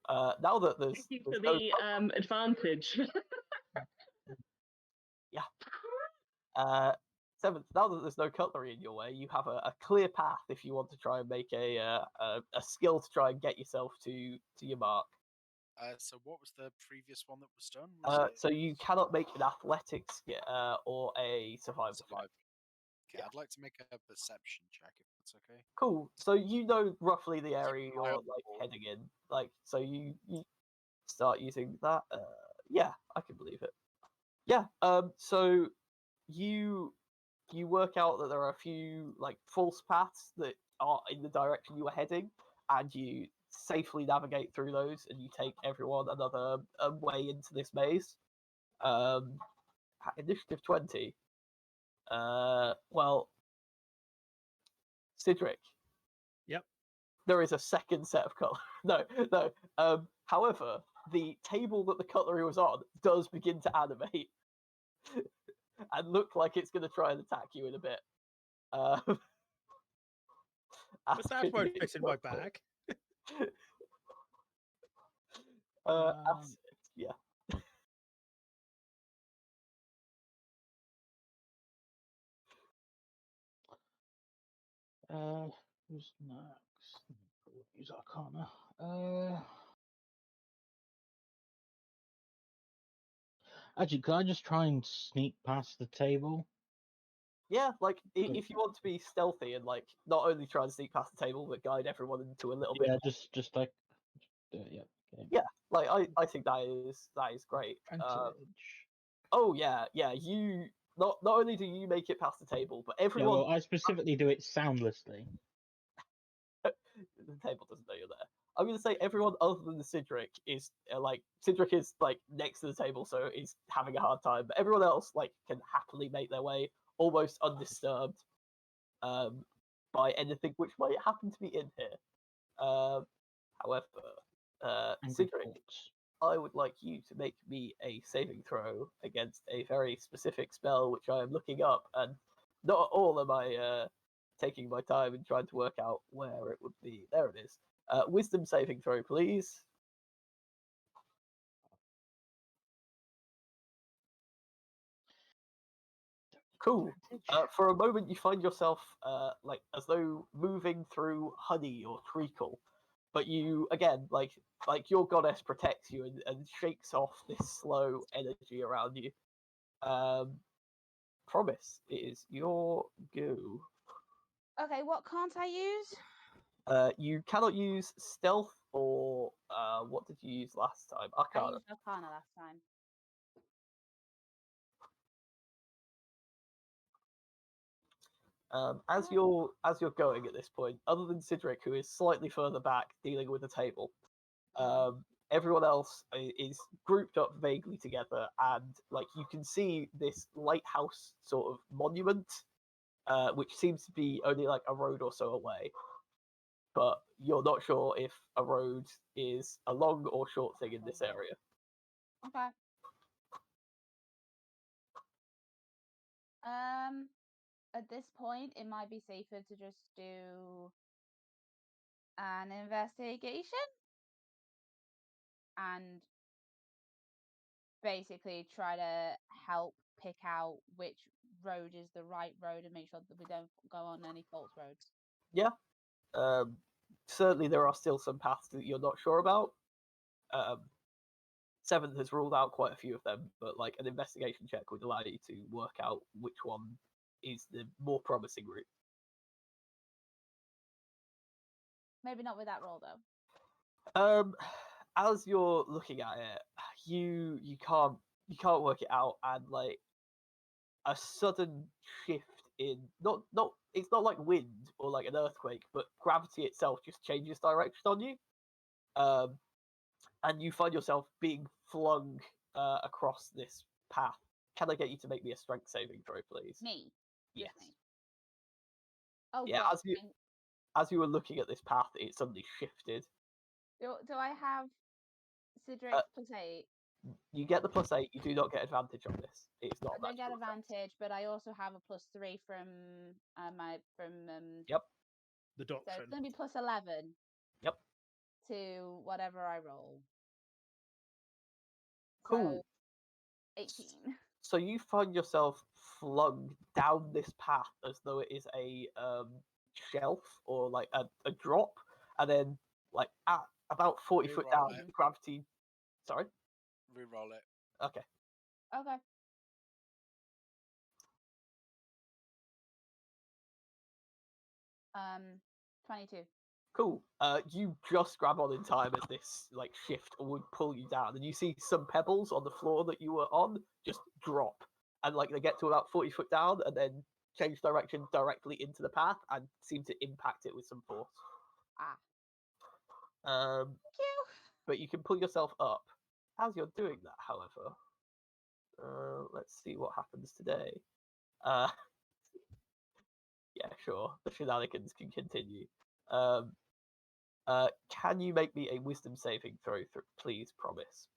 Now that Thank you for no the advantage. Seventh, now that there's no cutlery in your way, you have a clear path if you want to try and make a skill to try and get yourself to your mark. So what was the previous one that was done? Was it So you cannot make an athletics or a survival check. survival? Okay, Yeah. I'd like to make a perception check if that's okay. Cool. So you know roughly the area an eye you're on the like board. heading in. Like so you start using that. Yeah, I can believe it. Yeah. So you work out that there are a few like false paths that are in the direction you are heading, and you safely navigate through those, and you take everyone another way into this maze. Initiative 20. Well, Cedric. Yep. There is a second set of cutlery. No. However, the table that the cutlery was on does begin to animate and look like it's going to try and attack you in a bit. But that won't fit in my bag. Yeah. Who's next? Use Arcana. Actually, can I just try and sneak past the table? Yeah, like Good. if you want to be stealthy and like not only try and sneak past the table, but guide everyone into a little bit. Yeah, just like yeah. Okay. Yeah, like I think that is great. Advantage. Oh yeah. You not only do you make it past the table, but Yeah, everyone well, I specifically do it soundlessly. the table doesn't know you're there. I'm gonna say everyone other than the Sidric is Sidric is like next to the table, so is having a hard time. But everyone else like can happily make their way almost undisturbed by anything which might happen to be in here. However, Angry Sidric, thoughts. I would like you to make me a saving throw against a very specific spell which I am looking up, and not at all am I taking my time and trying to work out where it would be. There it is. Wisdom saving throw, please. Cool. For a moment, you find yourself like as though moving through honey or treacle, but you again like your goddess protects you and shakes off this slow energy around you. Promise, it is your go. Okay, what can't I use? You cannot use stealth or what did you use last time? I Arcana. used Arcana last time. As you're going at this point, other than Sidric, who is slightly further back dealing with the table, everyone else is grouped up vaguely together, and like you can see this lighthouse sort of monument, which seems to be only like a road or so away, but you're not sure if a road is a long or short thing in this area. Okay. At this point, it might be safer to just do an investigation and basically try to help pick out which road is the right road and make sure that we don't go on any false roads. Yeah. Certainly there are still some paths that you're not sure about. Seventh has ruled out quite a few of them, but like an investigation check would allow you to work out which one is the more promising route. Maybe not with that roll though. As you're looking at it, you can't work it out, and like a sudden shift in not it's not like wind or like an earthquake, but gravity itself just changes direction on you, and you find yourself being flung across this path. Can I get you to make me a strength saving throw, please? Me. Yes. Just me. Oh Yeah, god. as you were looking at this path, it suddenly shifted. Do I have Sidric plus 8? You get the +8. You do not get advantage on this. It's not. I don't get advantage, but I also have a +3 from Yep. The So doctrine. it's going to be +11. Yep. To whatever I roll. Cool. So 18. So you find yourself flung down this path as though it is a shelf or like a drop, and then like at about 40 foot down, Reroll it. gravity. Sorry. Reroll it. Okay. Okay. Um, 22. Cool. You just grab on in time as this like shift would pull you down, and you see some pebbles on the floor that you were on just drop, and like they get to about 40 foot down, and then change direction directly into the path and seem to impact it with some force. Thank you. But you can pull yourself up. As you're doing that, however, let's see what happens today. Yeah, sure. The shenanigans can continue. Can you make me a wisdom saving throw, please? Promise.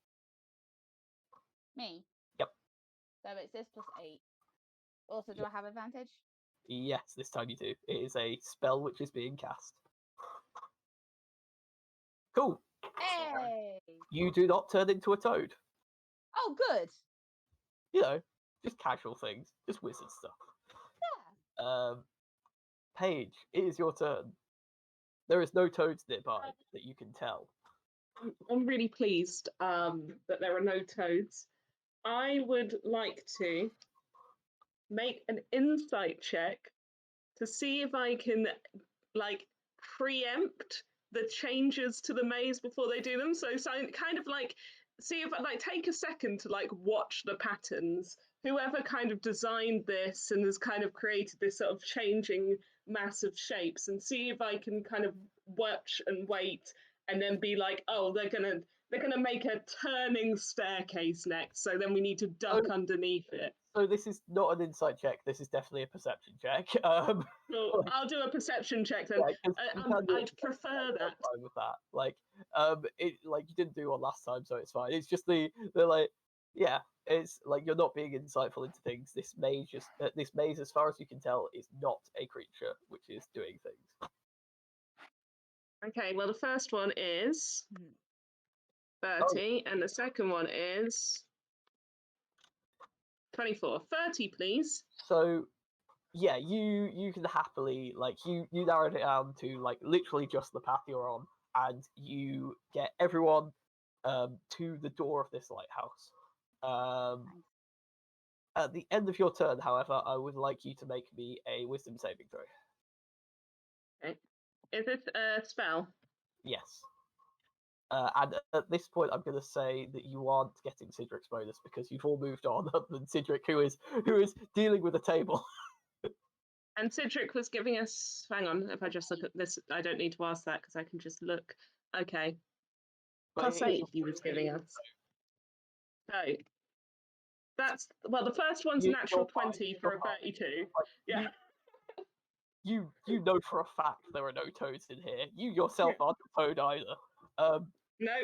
Me. Yep. So it's this +8. Also, do I have advantage? Yes, this time you do. It is a spell which is being cast. Cool. Hey. You do not turn into a toad. Oh, good. You know, just casual things, just wizard stuff. Yeah. Paige, it is your turn. There is no toads nearby that you can tell. I'm really pleased that there are no toads. I would like to make an insight check to see if I can like preempt the changes to the maze before they do them. So kind of like see if I like take a second to like watch the patterns. Whoever kind of designed this and has kind of created this sort of changing mass of shapes, and see if I can kind of watch and wait, and then be like, oh, they're gonna make a turning staircase next. So then we need to duck underneath it. So this is not an insight check. This is definitely a perception check. Well, I'll do a perception check then. Yeah, 'cause you can do a I'd prefer that. fine with that. Like, it like you didn't do one last time, so it's fine. It's just they're like, yeah, it's like you're not being insightful into things. This maze, as far as you can tell, is not a creature which is doing things. Okay, well, the first one is 30, and the second one is 24. 30, please. So, yeah, you can happily like you narrowed it down to like literally just the path you're on, and you get everyone to the door of this lighthouse. At the end of your turn, however, I would like you to make me a wisdom saving throw. Okay. Is this a spell? Yes. And at this point, I'm going to say that you aren't getting Sidric's bonus because you've all moved on, other than Sidric, who is dealing with a table. And Cedric was giving us. Hang on, if I just look at this, I don't need to ask that because I can just look. Okay. Plus 8 he was giving us. So that's well, the first one's a natural 20 for a 32. Yeah. You know for a fact there are no toads in here. You yourself aren't a toad either. No.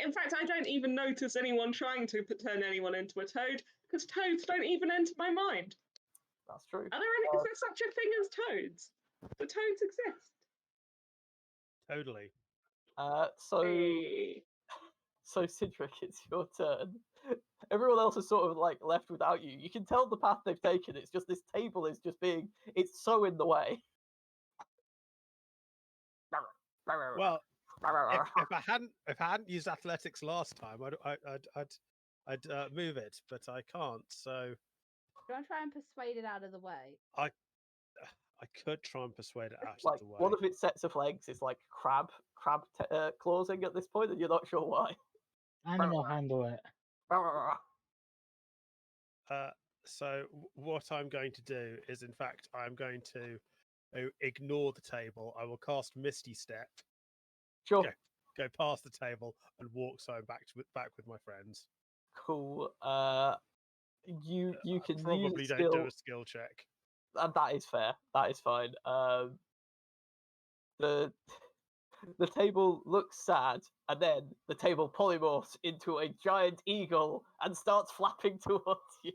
In fact, I don't even notice anyone trying to turn anyone into a toad because toads don't even enter my mind. That's true. Is there such a thing as toads? Do toads exist? Totally. So Sidric, it's your turn. Everyone else is sort of like left without you. You can tell the path they've taken. It's just this table is just it's so in the way. Well, if I hadn't used athletics last time, I'd move it, but I can't. So Do you want to try and persuade it out of the way? I could try and persuade it out like of the way. one of its sets of legs is like crab clawsing at this point, and you're not sure why. Animal handle it. So what I'm going to do is, in fact, I'm going to ignore the table. I will cast Misty Step. Sure. Go past the table and walk back with my friends. Cool. You can probably use a don't skill. do a skill check. That is fair. That is fine. The table looks sad, and then the table polymorphs into a giant eagle and starts flapping towards you.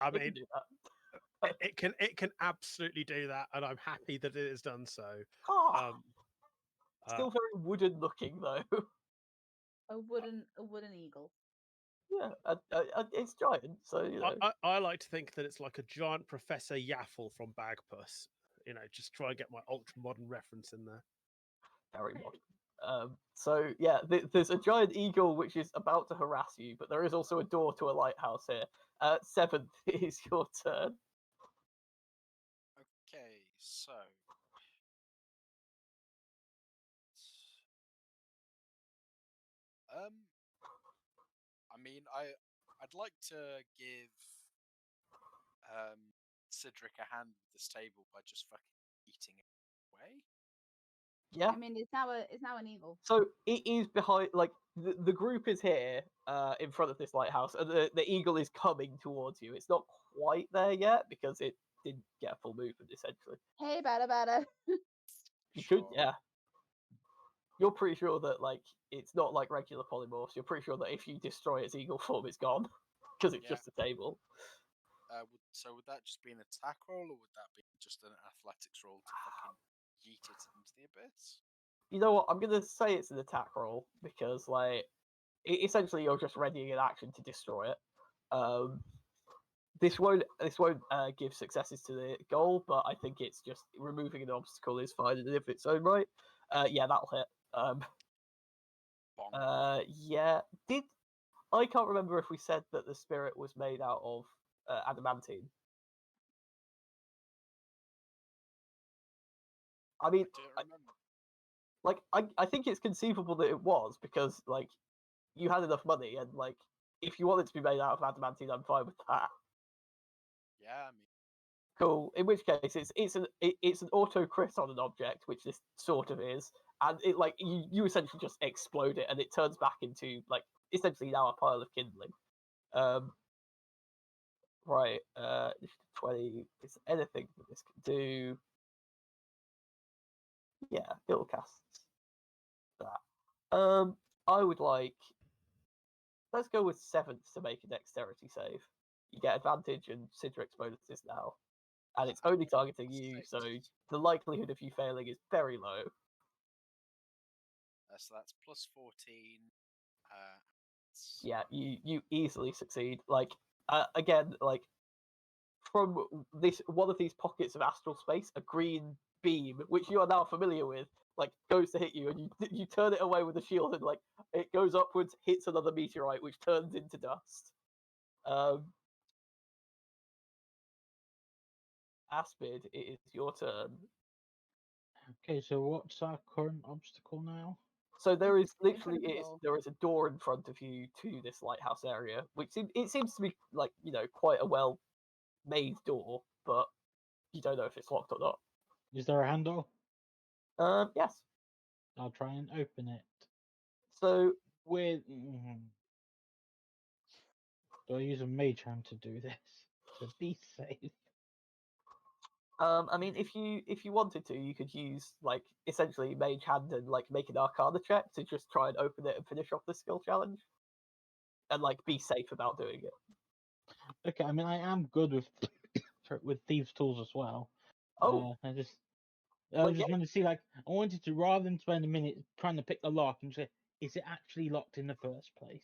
I mean, it can absolutely do that, and I'm happy that it has done so. Still very wooden looking though. A wooden eagle. Yeah, it's giant, so you know. I like to think that it's like a giant Professor Yaffle from Bagpuss. You know, just try and get my ultra modern reference in there. Very modern. So yeah, there's a giant eagle which is about to harass you, but there is also a door to a lighthouse here. 7th is your turn. Okay, so I mean, I'd like to give Cedric a hand with this table by just fucking eating it away. Yeah. I mean, it's now an eagle. So it is behind, like the group is here, in front of this lighthouse, and the eagle is coming towards you. It's not quite there yet because it didn't get a full movement essentially. Hey, better. You could, yeah. You're pretty sure that like it's not like regular polymorphs. You're pretty sure that if you destroy its eagle form, it's gone because it's just a table. So would that just be an attack roll, or would that be just an athletics roll to fucking yeet it into the abyss? You know what? I'm gonna say it's an attack roll because like essentially you're just readying an action to destroy it. This won't give successes to the goal, but I think it's just removing an obstacle is fine in its own right. Yeah, that'll hit. Yeah. I can't remember if we said that the spirit was made out of adamantine. I mean, I don't remember. like I think it's conceivable that it was because like you had enough money and like if you want it to be made out of adamantine, I'm fine with that. Yeah, I mean, Cool. In which case, it's an auto crit on an object, which this sort of is, and it like you essentially just explode it, and it turns back into like essentially now a pile of kindling. Right. 20. Is there anything that this can do? Yeah, it'll cast that. I would like. Let's go with 7th to make a dexterity save. You get advantage and Sidric's bonuses now, and it's only targeting you, so the likelihood of you failing is very low. So that's plus 14. Yeah, you easily succeed. Like again, like from this one of these pockets of astral space, a green beam, which you are now familiar with, like goes to hit you, and you turn it away with a shield, and like it goes upwards, hits another meteorite, which turns into dust. Aspid, it is your turn. Okay, so what's our current obstacle now? So there is In front literally of the door. there is a door in front of you to this lighthouse area, which it seems to be like quite a well made door, but you don't know if it's locked or not. Is there a handle? Yes. I'll try and open it. So With do I use a mage hand to do this to be safe? I mean, if you wanted to, you could use like essentially mage hand and like make an Arcana check to just try and open it and finish off the skill challenge, and like be safe about doing it. Okay, I mean I am good with with thieves' tools as well. Oh, I just well, yeah. wanted to see like I wanted to rather than spend a minute trying to pick the lock and say is it actually locked in the first place?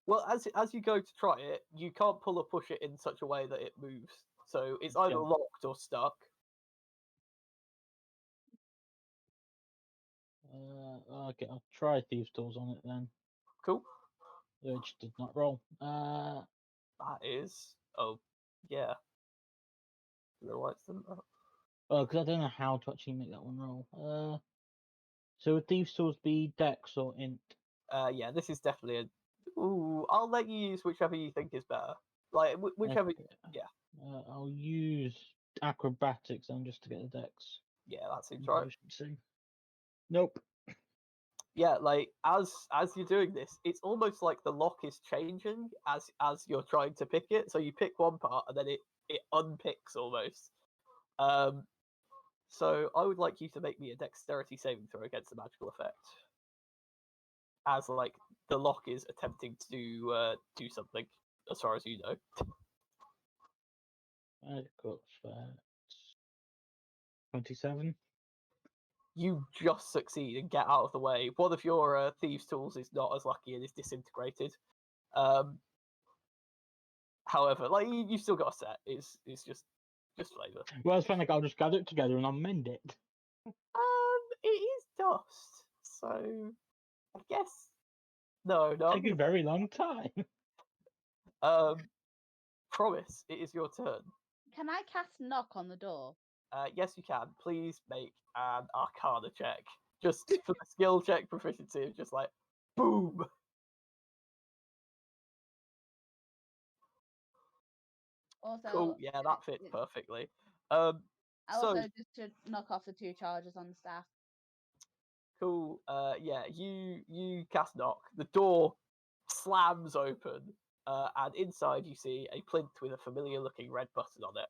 Well, as you go to try it, you can't pull or push it in such a way that it moves. So it's either Yeah. locked or stuck. Okay, I'll try thieves' tools on it then. Cool. Which did not roll. That is. Oh, yeah. The lights them up. Well, because I don't know how to actually make that one roll. So would thieves' tools be dex or int? Yeah, this is definitely a. Ooh, I'll let you use whichever you think is better. Like whichever. Okay. Yeah. I'll use acrobatics then just to get the dex Yeah, that seems and right. proficiency. Nope. Yeah, like as you're doing this, it's almost like the lock is changing as you're trying to pick it. So you pick one part and then it unpicks almost. So I would like you to make me a dexterity saving throw against the magical effect, as like the lock is attempting to do something, as far as you know. Magical effect. 27. You just succeed and get out of the way. One of your thieves' tools is not as lucky and is disintegrated. However, like you've still got a set. It's just flavor. Well, it's fine. Like I'll just gather it together and I'll mend it. It is dust, so I guess no. Take a very long time. Promise, it is your turn. Can I cast knock on the door? Yes, you can. Please make an Arcana check, just for the skill check proficiency. Just like boom. Also, Cool. Yeah, that fits perfectly. also So just to knock off the 2 charges on the staff. cool. Yeah, you cast knock. The door slams open, and inside you see a plinth with a familiar-looking red button on it.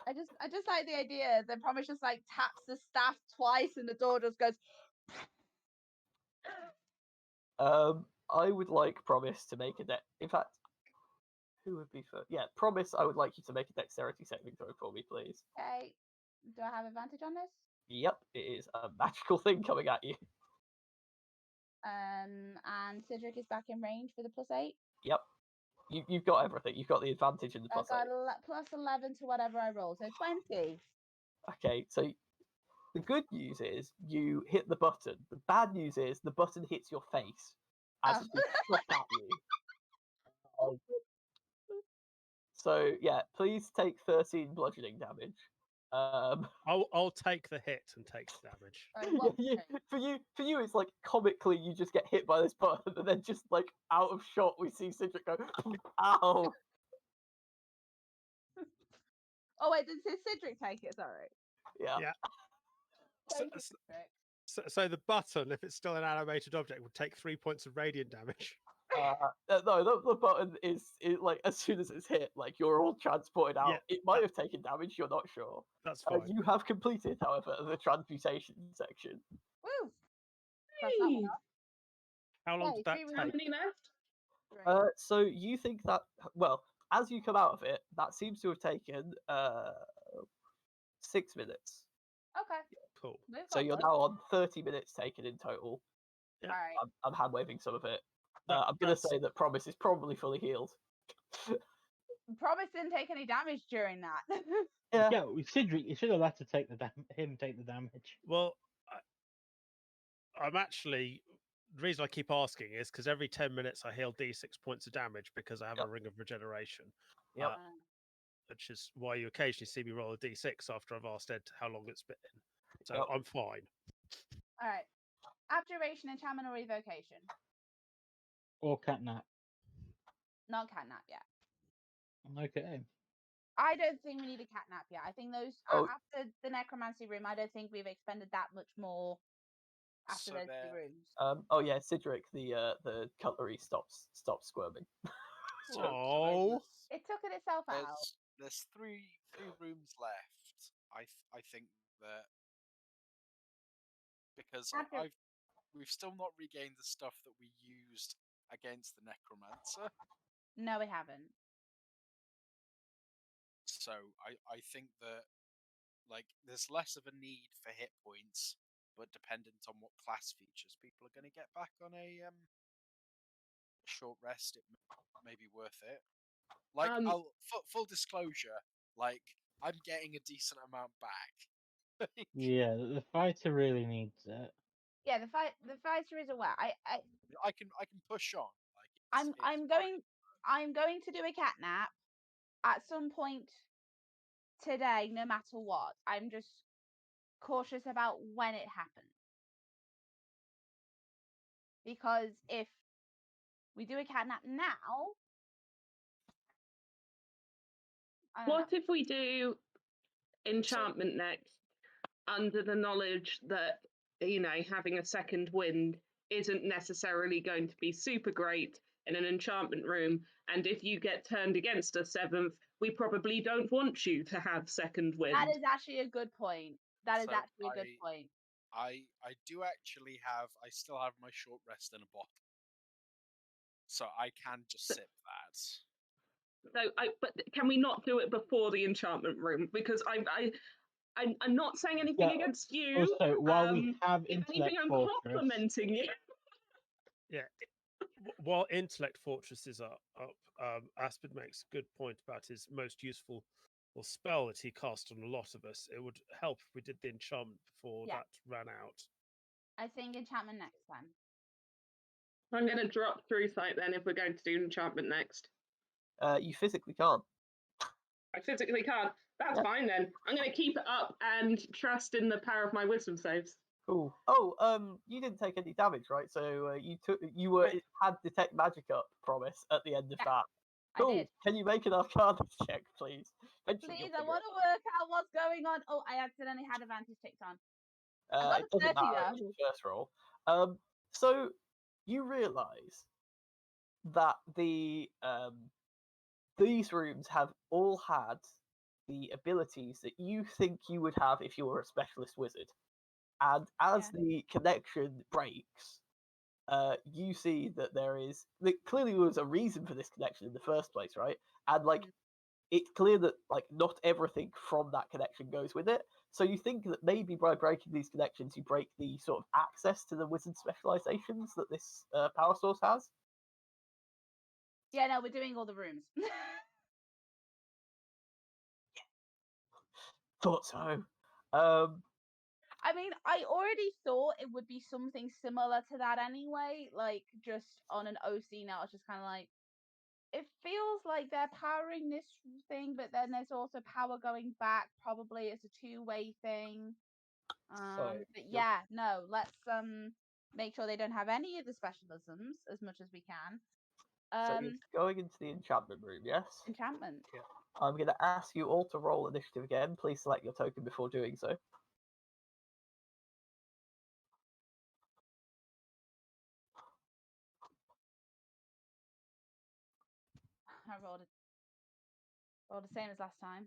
I just like the idea that Promise just like taps the staff twice and the door just goes. I would like Promise to make a In fact, who would be first? Yeah, Promise. I would like you to make a dexterity saving throw for me, please. Okay. Do I have advantage on this? Yep, it is a magical thing coming at you. And Cedric is back in range for the +8. Yep, you've got everything. You've got the advantage and the I plus got eight. +11 to whatever I roll, so 20. Okay, so the good news is you hit the button. The bad news is the button hits your face. as it is shot at you. Um, so yeah, please take 13 bludgeoning damage. I'll take the hit and take the damage. Sorry, what? for you, it's like comically you just get hit by this button, and then just like out of shot, we see Cedric go, "Ow!" Oh wait, did Cedric take it? Sorry. Yeah. Yeah. So, Thank you, so, Cedric. so the button, if it's still an animated object, would take 3 points of radiant damage. No, the button is like as soon as it's hit, like you're all transported out. Yeah, It might have taken damage. You're not sure. That's fine. You have completed, however, the transmutation section. Woo! Cross that one Hey, off. How long Yay, did that 3 how take? many left? Great. So you think that as you come out of it, that seems to have taken 6 minutes. Okay. Cool. Move So you're on. now on 30 minutes taken in total. Yeah. All right. I'm hand waving some of it. That- I'm gonna that's- say that Promise is probably fully healed. Promise didn't take any damage during that. Yeah. Yeah, Cedric, you should have let him take the damage. Well, I'm actually. The reason I keep asking is because every 10 minutes I heal D6 points of damage because I have Yep. a ring of regeneration. Yep. Which is why you occasionally see me roll a D6 after I've asked Ed how long it's been. So Yep. I'm fine. All right. Abjuration, enchantment, or evocation? Or catnap. Not catnap yet. Okay. I don't think we need a catnap yet. I think those Oh. after the necromancy room, I don't think we've expended that much more after So those there- 2 rooms. Oh yeah, Cedric, the cutlery stops squirming. Oh, It took itself out. there's three rooms left. I think that because After- we've still not regained the stuff that we used against the necromancer. No, we haven't. So I think that like there's less of a need for hit points, but dependent on what class features people are going to get back on a short rest, it may be worth it. Like full disclosure, like I'm getting a decent amount back. Yeah, the fighter really needs it. Yeah, the fighter is aware. I can push on. Like I'm it's fine. I'm going to do a catnap at some point today, no matter what. I'm just cautious about when it happens. Because if we do a catnap now, I don't What know. if we do enchantment next under the knowledge that, you know, having a second wind isn't necessarily going to be super great in an enchantment room, and if you get turned against a seventh, we probably don't want you to have second wind. That is actually a good point. That is So actually a good point. I do actually have. I still have my short rest in a bottle, so I can just sip that. So, but can we not do it before the enchantment room? Because I'm not saying anything Yeah, against you. Also, while we have If anything, Intellect I'm Fortress, complimenting you. yeah. While intellect fortresses are up, Aspid makes a good point about his most useful spell that he cast on a lot of us. It would help if we did the enchantment before Yeah. that ran out. I think enchantment next time. I'm going to drop through sight then if we're going to do enchantment next. You physically can't. I physically can't. That's Yeah. fine then. I'm going to keep it up and trust in the power of my wisdom saves. Cool. Oh, you didn't take any damage, right? So had detect magic up, Promise, at the end of Yeah, that. I Cool. did. Can you make an Arcana check, please? Eventually Please, you'll I figure want to work out what's going on. Oh, I accidentally had advantage ticked on. got it a doesn't 30 matter. though. It's your first roll. So you realise that these rooms have all had the abilities that you think you would have if you were a specialist wizard. And as the connection breaks, you see that clearly there was a reason for this connection in the first place, right? And it's clear that not everything from that connection goes with it. So you think that maybe by breaking these connections, you break the sort of access to the wizard specializations that this power source has. Yeah, no, we're doing all the rooms. Thought so. I mean, I already thought it would be something similar to that anyway. Like, just on an OC now, it's just kind of like, it feels like they're powering this thing, but then there's also power going back. Probably it's a two-way thing. But you're- yeah, no, let's make sure they don't have any of the specialisms as much as we can. So you're going into the enchantment room, yes? Enchantment. I'm going to ask you all to roll initiative again. Please select your token before doing so. I rolled the same as last time.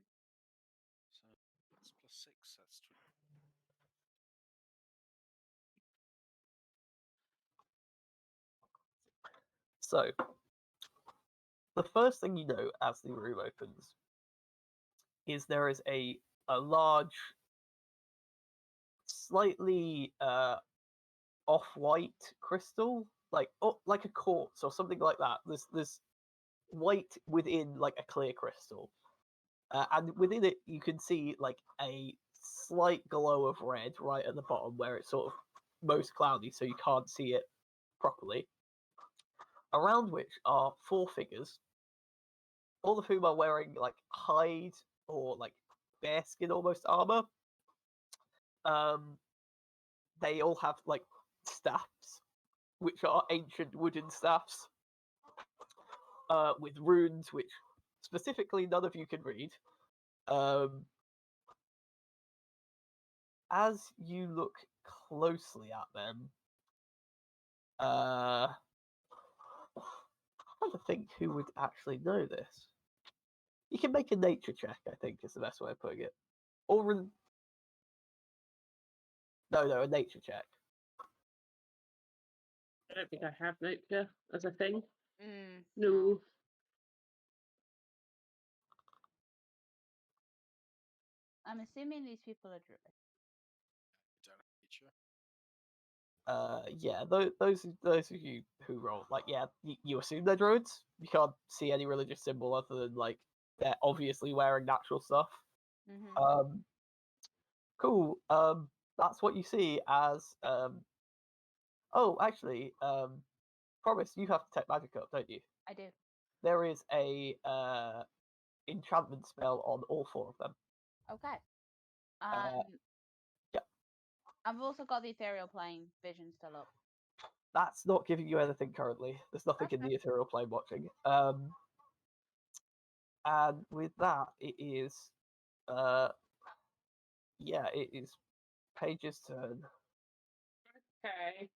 So that's +6. That's 20. So, the first thing you know as the room opens is there is a large, slightly off-white crystal, like a quartz or something like that. There's white within like a clear crystal, and within it you can see like a slight glow of red right at the bottom where it's sort of most cloudy, so you can't see it properly. Around which are 4 figures, all of whom are wearing like hide or like bearskin almost armor. They all have like staffs, which are ancient wooden staffs, with runes which specifically none of you can read. As you look closely at them, I'm trying to think who would actually know this. You can make a nature check, I think, is the best way of putting it. Or no, a nature check. I don't think I have nature as a thing. No. No. I'm assuming these people are druids. Don't have nature. Yeah, those of you who roll, like, yeah, you assume they're druids. You can't see any religious symbol other than like they're obviously wearing natural stuff. Mm-hmm. Cool. That's what you see as Oh, actually, Promise, you have to take magic up, don't you? I do. There is a enchantment spell on all 4 of them. Okay. Yeah. I've also got the ethereal plane vision still up. That's not giving you anything currently. There's nothing in the ethereal plane watching. And with that, it is, yeah, it is Paige's turn. Okay.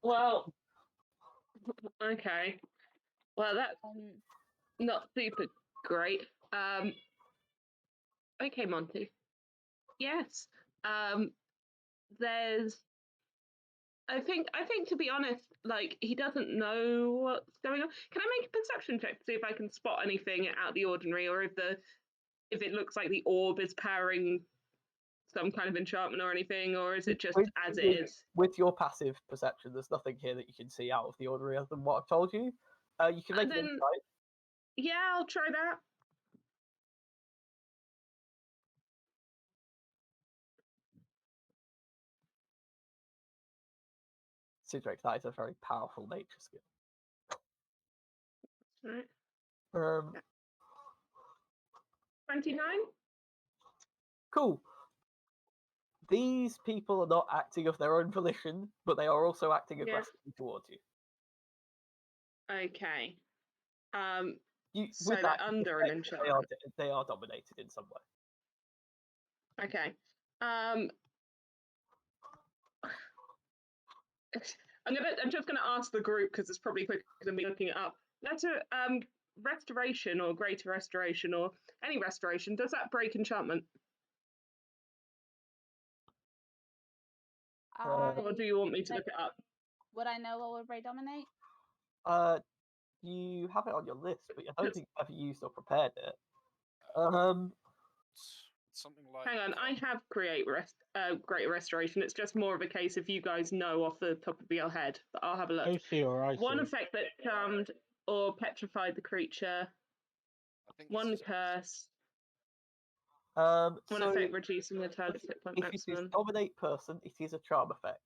Well. Okay. Well, that's not super great. Okay, Monty. Yes. There's. I think to be honest, like he doesn't know what's going on. Can I make a perception check to see if I can spot anything out of the ordinary, or if it looks like the orb is powering some kind of enchantment or anything, or is it just as it is? With your passive perception, there's nothing here that you can see out of the ordinary other than what I've told you. You can make an insight. Yeah, I'll try that. Sidric, that is a very powerful nature skill. Right. 29? Cool. These people are not acting of their own volition, but they are also acting aggressively towards you. Okay. So with they're that, under an enchantment. They are dominated in some way. Okay. I'm just gonna ask the group because it's probably quicker than me looking it up. That's a restoration or greater restoration or any restoration. Does that break enchantment? Or do you want me to look it up? Would I know what would break dominate? You have it on your list, but I don't think you've ever used or prepared it. Something like. Hang on, I have greater restoration. It's just more of a case if you guys know off the top of your head. But I'll have a look. OC or IC? One effect that charmed or petrified the creature. I think One curse. One So effect reducing the target's hit point if it is maximum. dominate person, it is a charm effect.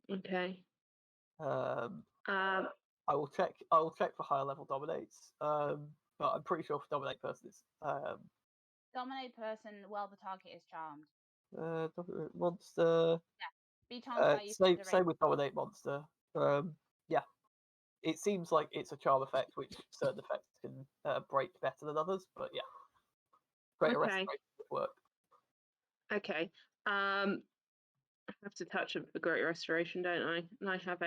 Okay. Um, Um, I will check. I will check for higher level dominates. But I'm pretty sure for dominate person, it's Dominate person while the target is charmed. dominate monster. Be charmed by you. Same with dominate monster. Yeah, it seems like it's a charm effect, which certain effects can break better than others. But yeah, greater Okay. restoration would work. Okay. I have to touch on the Great Restoration, don't I? And I have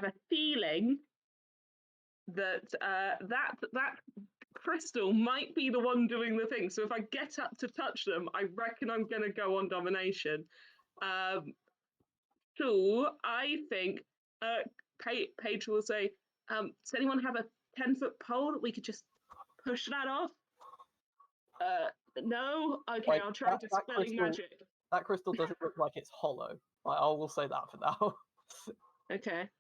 a feeling that that crystal might be the one doing the thing. So if I get up to touch them, I reckon I'm going to go on domination. So I think Paige will say, does anyone have a 10-foot pole that we could just push that off? No? Okay, Like, I'll try dispelling magic. That crystal doesn't look like it's hollow. I will say that for now. Okay.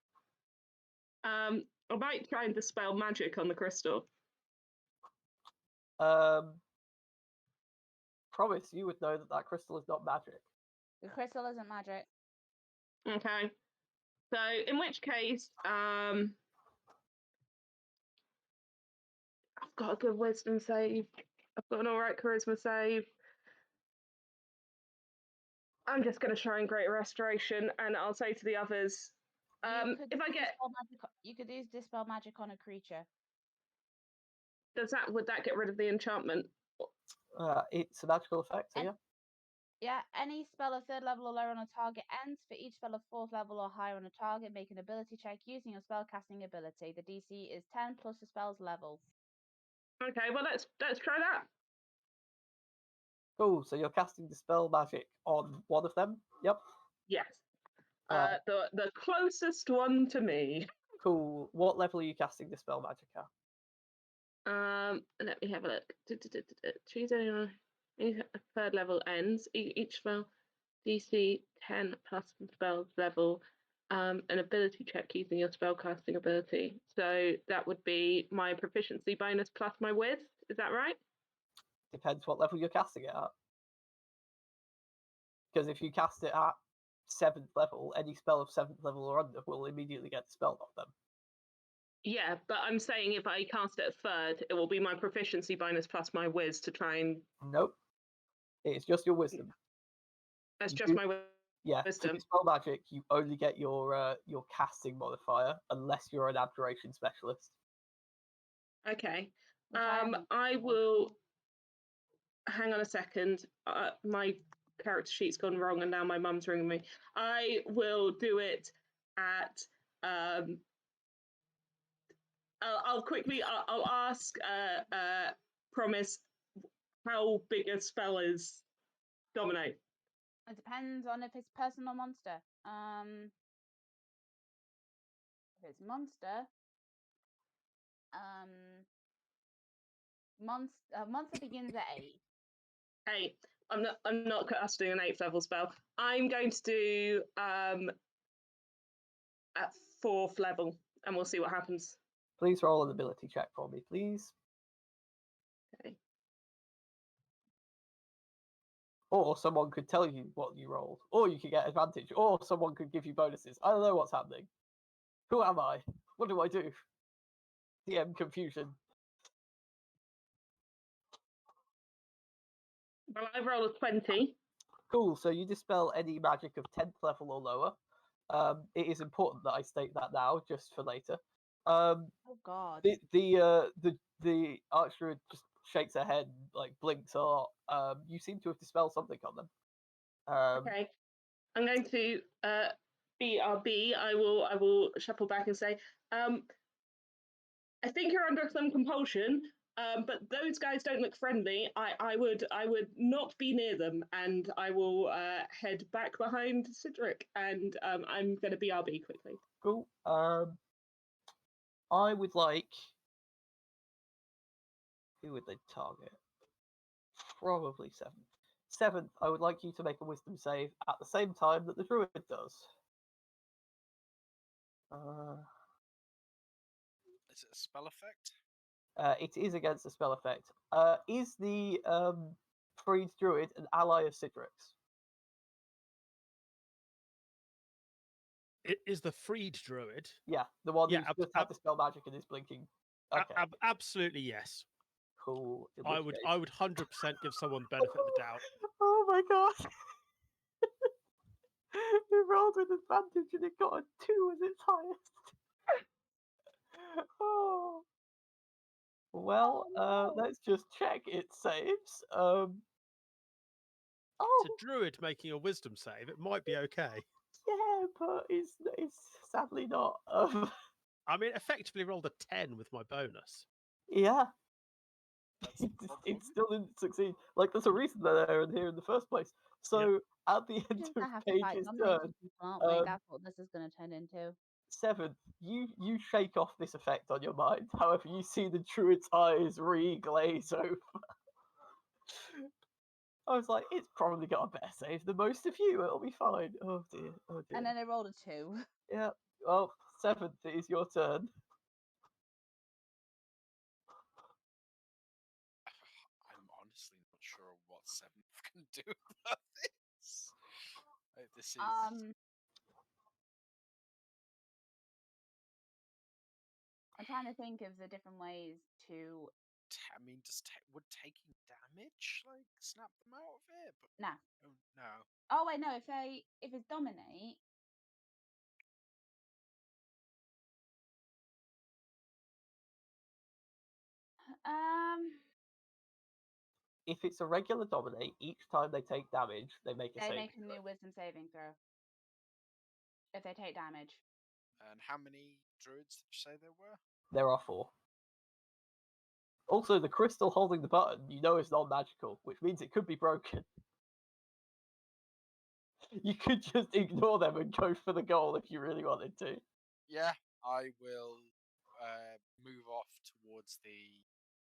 I might try and dispel magic on the crystal. Promise you would know that crystal is not magic. The crystal isn't magic. Okay. So in which case, I've got a good wisdom save. I've got an alright charisma save. I'm just going to try and Great Restoration, and I'll say to the others, if I get, you could use dispel magic on a creature. would that get rid of the enchantment? It's a magical effect, so yeah. Yeah, any spell of 3rd level or lower on a target ends. For each spell of 4th level or higher on a target, make an ability check using your spellcasting ability. The DC is 10 plus the spell's level. Okay, well let's try that. Cool. So you're casting dispel magic on one of them. Yep. Yes. The closest one to me. Cool. What level are you casting dispel magic at? Let me have a look. Choose anyone. 3rd level ends. Each spell DC 10 plus the spell's level. An ability check using your spellcasting ability. So that would be my proficiency bonus plus my wit. Is that right? Depends what level you're casting it at. Because if you cast it at 7th level, any spell of 7th level or under will immediately get dispelled off them. Yeah, but I'm saying if I cast it at 3rd, it will be my proficiency bonus plus my whiz to try and. Nope. It's just your wisdom. That's just my wisdom. Yeah, to dispel magic, you only get your casting modifier unless you're an abjuration specialist. Okay. I will. Hang on a second. My character sheet's gone wrong, and now my mum's ringing me. I will do it at. I'll quickly. I'll ask. Promise. How big a spell is dominate? It depends on if it's person or monster. If it's monster, monster begins at 8. 8. I'm not casting an 8th level spell. I'm going to do at 4th level, and we'll see what happens. Please roll an ability check for me, please. Okay. Or someone could tell you what you rolled, or you could get advantage, or someone could give you bonuses. I don't know what's happening. Who am I? What do I do? DM confusion. Well, I rolled a 20. Cool. So you dispel any magic of 10th level or lower. It is important that I state that now, just for later. Oh God. The archer just shakes her head, like blinks a lot. You seem to have dispelled something on them. Okay. I'm going to BRB. I will shuffle back and say, I think you're under some compulsion, but those guys don't look friendly. I would not be near them, and I will head back behind Cedric, and I'm going to BRB quickly. Cool. I would like. Who would they target? Probably 7th. 7th, I would like you to make a wisdom save at the same time that the druid does. Is it a spell effect? It is against the spell effect. Is the freed druid an ally of Sidrix? Is the freed druid? Yeah, the one Yeah, who's just had the spell magic and is blinking. Okay, absolutely yes. cool. In I which would case- 100% give someone the benefit of the doubt. Oh my god! We rolled with advantage and it got a 2 as its highest. Oh. Well, Oh, no. let's just check its saves. It's Oh, a druid making a wisdom save. It might be okay. yeah, but it's sadly not. I mean, effectively rolled a 10 with my bonus. Yeah, That's the it problem. still didn't succeed. Like, there's a reason they're in here in the first place. So, at the end Just of gonna have to fight Paige's dominated turn, people, aren't we? um, That's what this is gonna turn into. 7th, you shake off this effect on your mind. However, you see the druid's eyes re-glaze over. I was like, it's probably got a better save than most of you. It'll be fine. Oh dear. Oh dear. And then I rolled a 2. Yeah. Well, 7th, it is your turn. I'm honestly not sure what 7th can do about this. This is I'm trying to think of the different ways to. I mean, would taking damage like snap them out of it? But No. oh, no. Oh wait, no. If it's dominate. If it's a regular dominate, each time they take damage, they make a They save. make a new wisdom saving throw. If they take damage. And how many druids did you say there were? There are 4. Also, the crystal holding the button, you know, is non-magical, which means it could be broken. You could just ignore them and go for the goal if you really wanted to. Yeah, I will move off towards the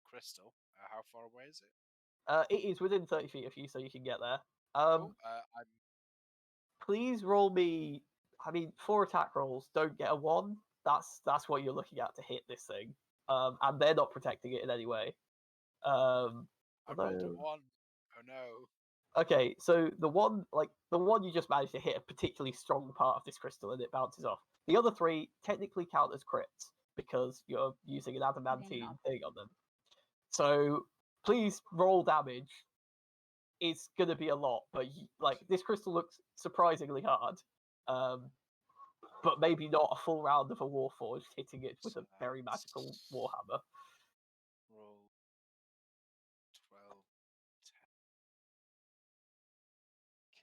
crystal. How far away is it? It is within 30 feet of you, so you can get there. Cool. I'm Please roll me. I mean, 4 attack rolls don't get a 1. That's what you're looking at to hit this thing. And they're not protecting it in any way. I rolled a Although... 1. Oh no. Okay, so the one you just managed to hit a particularly strong part of this crystal and it bounces off. The other 3 technically count as crits because you're using an adamantine thing on them. So please roll damage. It's gonna be a lot, but like this crystal looks surprisingly hard. But maybe not a full round of a Warforged hitting it with a very magical Warhammer. Roll 12,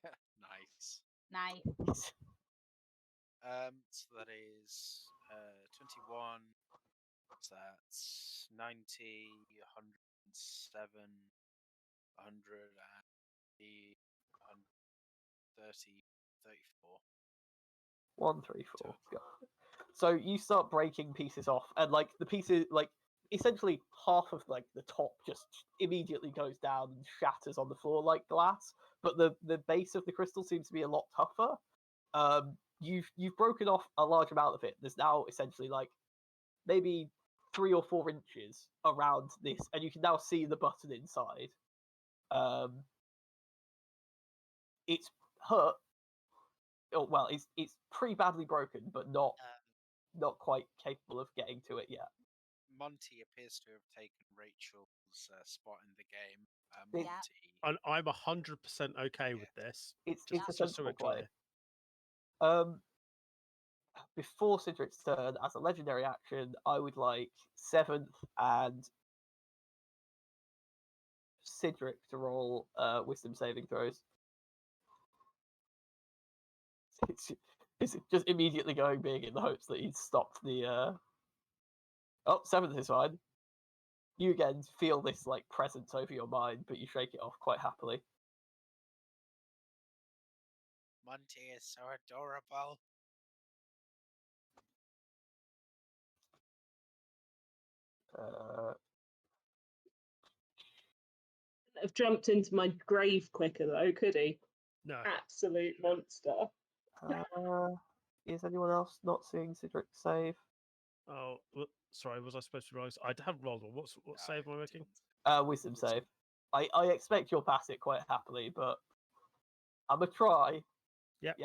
10. Nice. Nice. So that is 21. So that's 90, 107, 100, 130, 34. 1, 3, 4. Go. So you start breaking pieces off, and like the pieces, like essentially half of like the top just immediately goes down and shatters on the floor like glass. But the base of the crystal seems to be a lot tougher. You've broken off a large amount of it. There's now essentially like maybe 3 or 4 inches around this, and you can now see the button inside. It's hurt. Oh, well, it's pretty badly broken, but not quite capable of getting to it yet. Monty appears to have taken Rachel's spot in the game. Yeah. Monty. I'm 100% okay with this. It's Just a so sensible we're play. clear. Before Sidric's turn, as a legendary action, I would like 7th and Sidric to roll wisdom saving throws. It's just immediately going big in the hopes that he's stopped the. Oh, 7th is fine. You again feel this like presence over your mind, but you shake it off quite happily. Monty is so adorable. Have jumped into my grave quicker though, could he? No. Absolute monster. Is anyone else not seeing Sidric save? Oh, Sorry, was I supposed to roll? I haven't rolled one. What No, save am I making? Wisdom save. I expect you'll pass it quite happily, but I'm gonna try. Yep.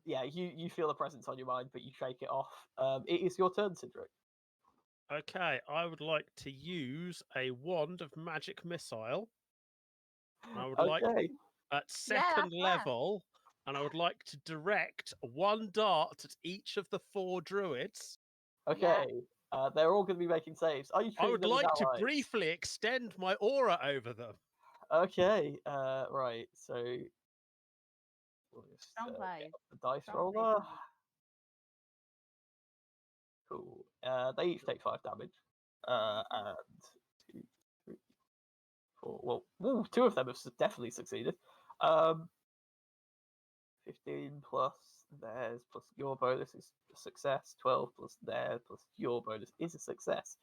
Yeah, you feel a presence on your mind, but you shake it off. It is your turn, Cedric. Okay, I would like to use a wand of magic missile. I would like Okay. at Yeah, that's second fair. level, and I would like to direct one dart at each of the 4 druids. Okay. They're all going to be making saves. Are you I treating would them as like to allies? briefly extend my aura over them. Okay. Right. So we'll just Strong get plays. up the dice Strong plays roller. indeed. Cool. They each take 5 damage. And 2, 3, 4. Well, 2 of them have definitely succeeded. 15 plus theirs plus your bonus is a success. 12 plus theirs plus your bonus is a success.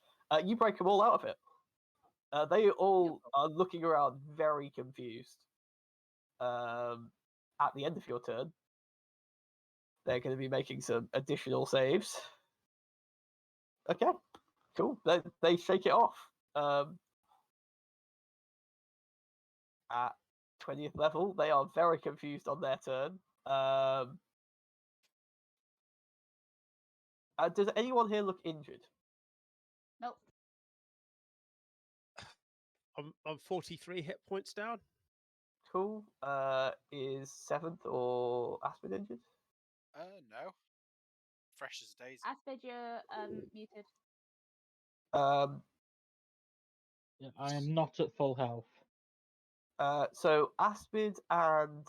You break them all out of it. They all are looking around very confused. At the end of your turn, they're going to be making some additional saves. Okay, cool. They shake it off. At 20th level, they are very confused on their turn. Does anyone here look injured? Nope. I'm 43 hit points down. Cool. Is 7th or Aspen injured? No. Fresh as a daisy. Aspid, you're muted. Yeah, I am not at full health. So Aspid and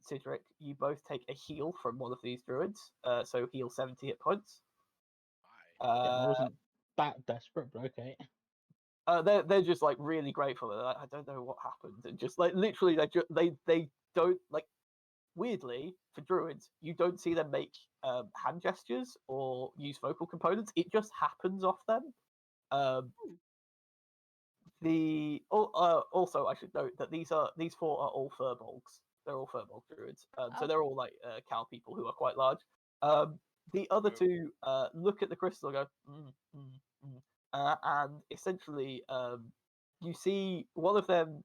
Cedric, you both take a heal from one of these druids. So heal 70 hit points. Why? Yeah, I Uh, wasn't that desperate, but okay. they're just like really grateful. They're like, I don't know what happened, and just like literally, they don't like. Weirdly, for druids, you don't see them make hand gestures or use vocal components. It just happens off them. Also, I should note that these 4 are all furbolgs. They're all furbolg druids. So they're all like cow people who are quite large. The other Oh. 2 look at the crystal and go, and essentially you see one of them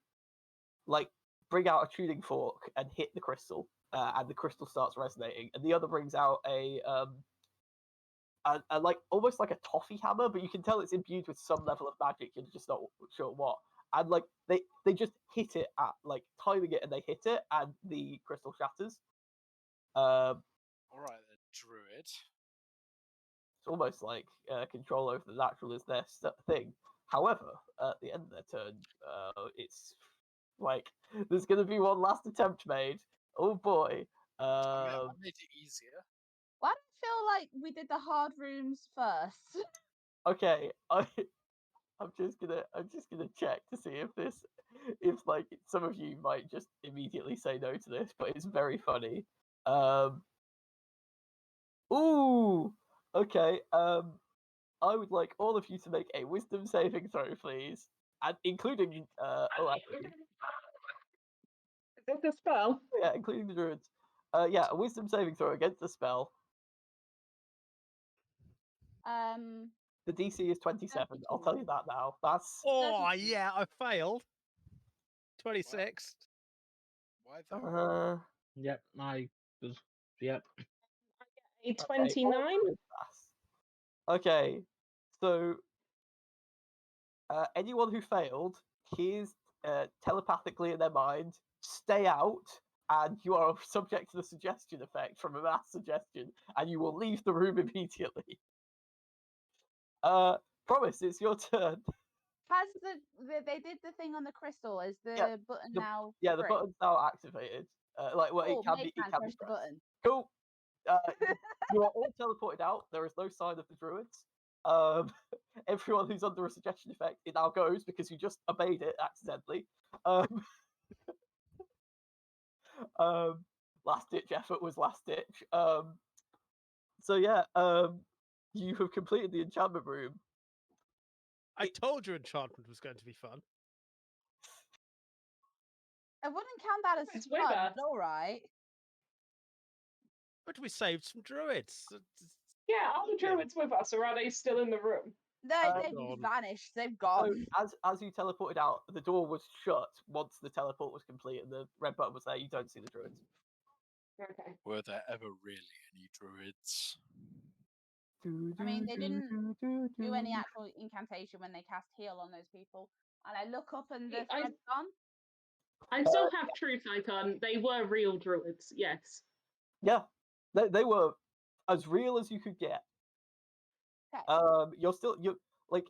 like bring out a tuning fork and hit the crystal, and the crystal starts resonating, and the other brings out a like almost like a toffee hammer, but you can tell it's imbued with some level of magic. You're just not sure what. And like they just hit it at like timing it, and they hit it, and the crystal shatters. All right, then, druid. It's almost like control over the natural is their thing. However, at the end of their turn, it's like there's going to be one last attempt made. Oh boy! I made it easier. Why do I feel like we did the hard rooms first? Okay, I'm just gonna check to see if like some of you might just immediately say no to this, but it's very funny. Ooh, okay. I would like all of you to make a wisdom saving throw, please, and including actually, Is this a spell? yeah, including the druids. Yeah, a wisdom saving throw against the spell. The DC is 27. I'll tell you that now. That's Oh, yeah, I failed. 26. Why though? Yep, I was. Yep. A okay, 29? Okay, so anyone who failed hears telepathically in their mind, stay out, and you are subject to the suggestion effect from a mass suggestion, and you will leave the room immediately. Promise, it's your turn. Has they did the thing on the crystal? Is the Yeah, button the- now Yeah, the free? button's now activated. Like, well, Oh, it can make be man pressed. push the button. Cool. You are all teleported out. There is no sign of the druids. Everyone who's under a suggestion effect, it now goes because you just obeyed it accidentally. Last ditch effort was last ditch. So yeah, you have completed the enchantment room. I told you enchantment was going to be fun. I wouldn't count that as It's way fun, bad. but all right. But we saved some druids. Yeah, are the druids with us, or are they still in the room? They've Gone. vanished. They've So gone. as you teleported out, the door was shut once the teleport was complete and the red button was there. You don't see the druids. Okay. Were there ever really any druids? I mean, they didn't do any actual incantation when they cast heal on those people. And I look up and the I- thread's gone. I still have truth icon. They were real druids, yes. Yeah, they were as real as you could get. Okay. You're like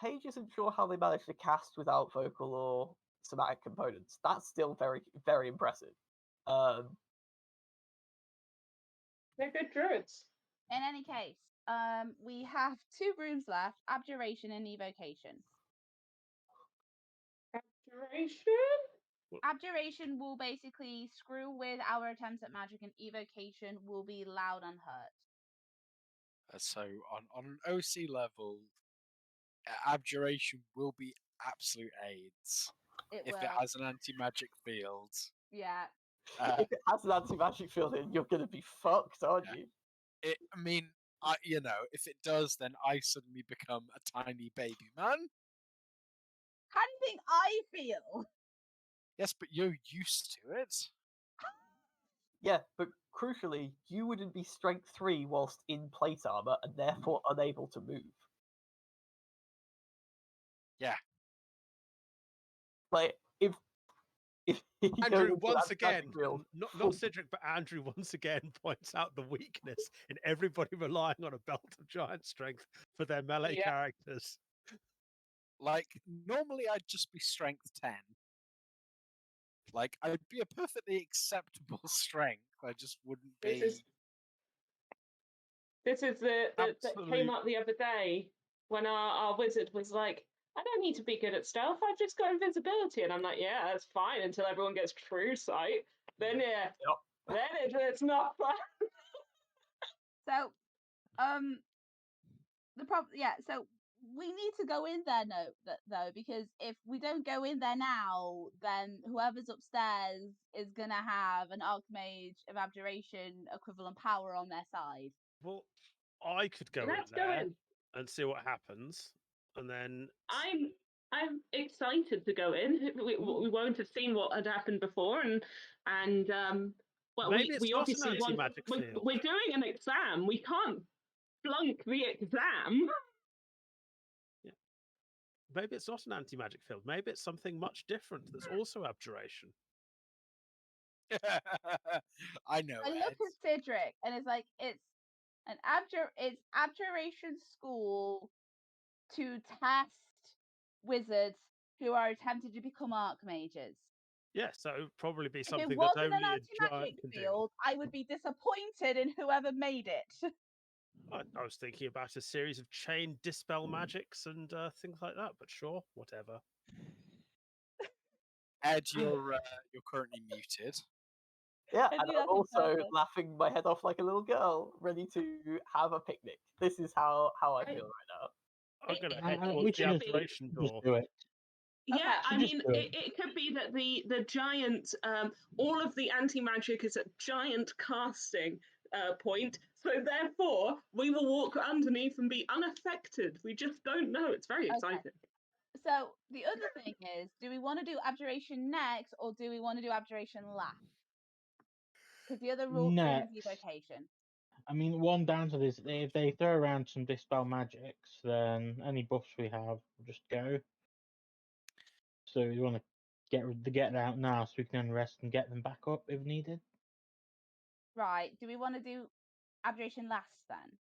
Paige isn't sure how they managed to cast without vocal or somatic components. That's still very, very impressive. They're good druids. In any case, we have 2 rooms left: abjuration and evocation. Abjuration? Abjuration will basically screw with our attempts at magic, and evocation will be loud and hurt. So on an OC level, abjuration will be absolute AIDS It if will. it has an anti-magic field. Yeah. If it has an anti-magic field in, you're gonna be fucked, aren't Yeah. you? I mean, if it does, then I suddenly become a tiny baby man. How do you think I feel? Yes, but you're used to it. Yeah, but crucially, you wouldn't be strength 3 whilst in plate armor and therefore unable to move. Yeah. Like if he goes Andrew, into once anti-magic again, field, not Cedric, but Andrew once again points out the weakness in everybody relying on a belt of giant strength for their melee Yeah. characters. Like, normally I'd just be strength 10. Like, I'd be a perfectly acceptable strength. I just wouldn't This be. is the that came Absolute- up the other day when our wizard was like, I don't need to be good at stealth, I've just got invisibility. And I'm like, yeah, that's fine until everyone gets true sight. Then then it's not fun. So, so we need to go in there though, because if we don't go in there now, then whoever's upstairs is gonna have an Archmage of Abjuration equivalent power on their side. Well, I could go Let's in go there in. and see what happens, and then I'm excited to go in. We won't have seen what had happened before, and well, maybe it's we not an obviously want. anti-magic field. We're doing an exam. We can't flunk the exam. Maybe it's not an anti-magic field. Maybe it's something much different that's also abjuration. I know. I look at Cedric and it's like it's abjuration school to test wizards who are attempting to become archmages. Yeah, so it would probably be If it something that wasn't only an a giant anti-magic can do. field, I would be disappointed in whoever made it. I was thinking about a series of chain dispel magics and things like that, but sure, whatever. Ed, you're currently muted. yeah, I and do I'm that on also purpose. laughing my head off like a little girl, ready to have a picnic. This is how I feel right now. I'm going to It- head it- towards it the could be- abjuration Just door. do it. Yeah, Okay. I Just mean, do it. it could be that the giant, all of the anti-magic is at giant casting point, so therefore we will walk underneath and be unaffected. We just don't know. It's very Okay. exciting. So the other thing is, do we want to do abjuration next, or do we want to do abjuration last? Because the other rule thing is Next. evocation. I mean, one down to this: if they throw around some dispel magics, then any buffs we have will just go. So we want to get it out now, so we can rest and get them back up if needed. Right. Do we want to do abjuration last then?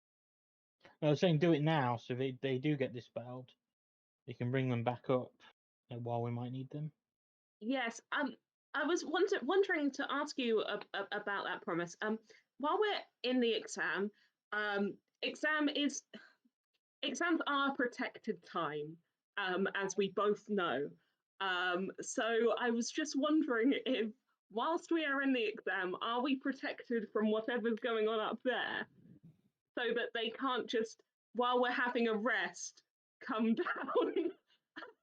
No, I was saying do it now, so they do get dispelled. You can bring them back up while we might need them. Yes. I was wondering to ask you about that promise. While we're in the exam, exams are protected time, as we both know. So I was just wondering if, whilst we are in the exam, are we protected from whatever's going on up there, so that they can't just, while we're having a rest, come down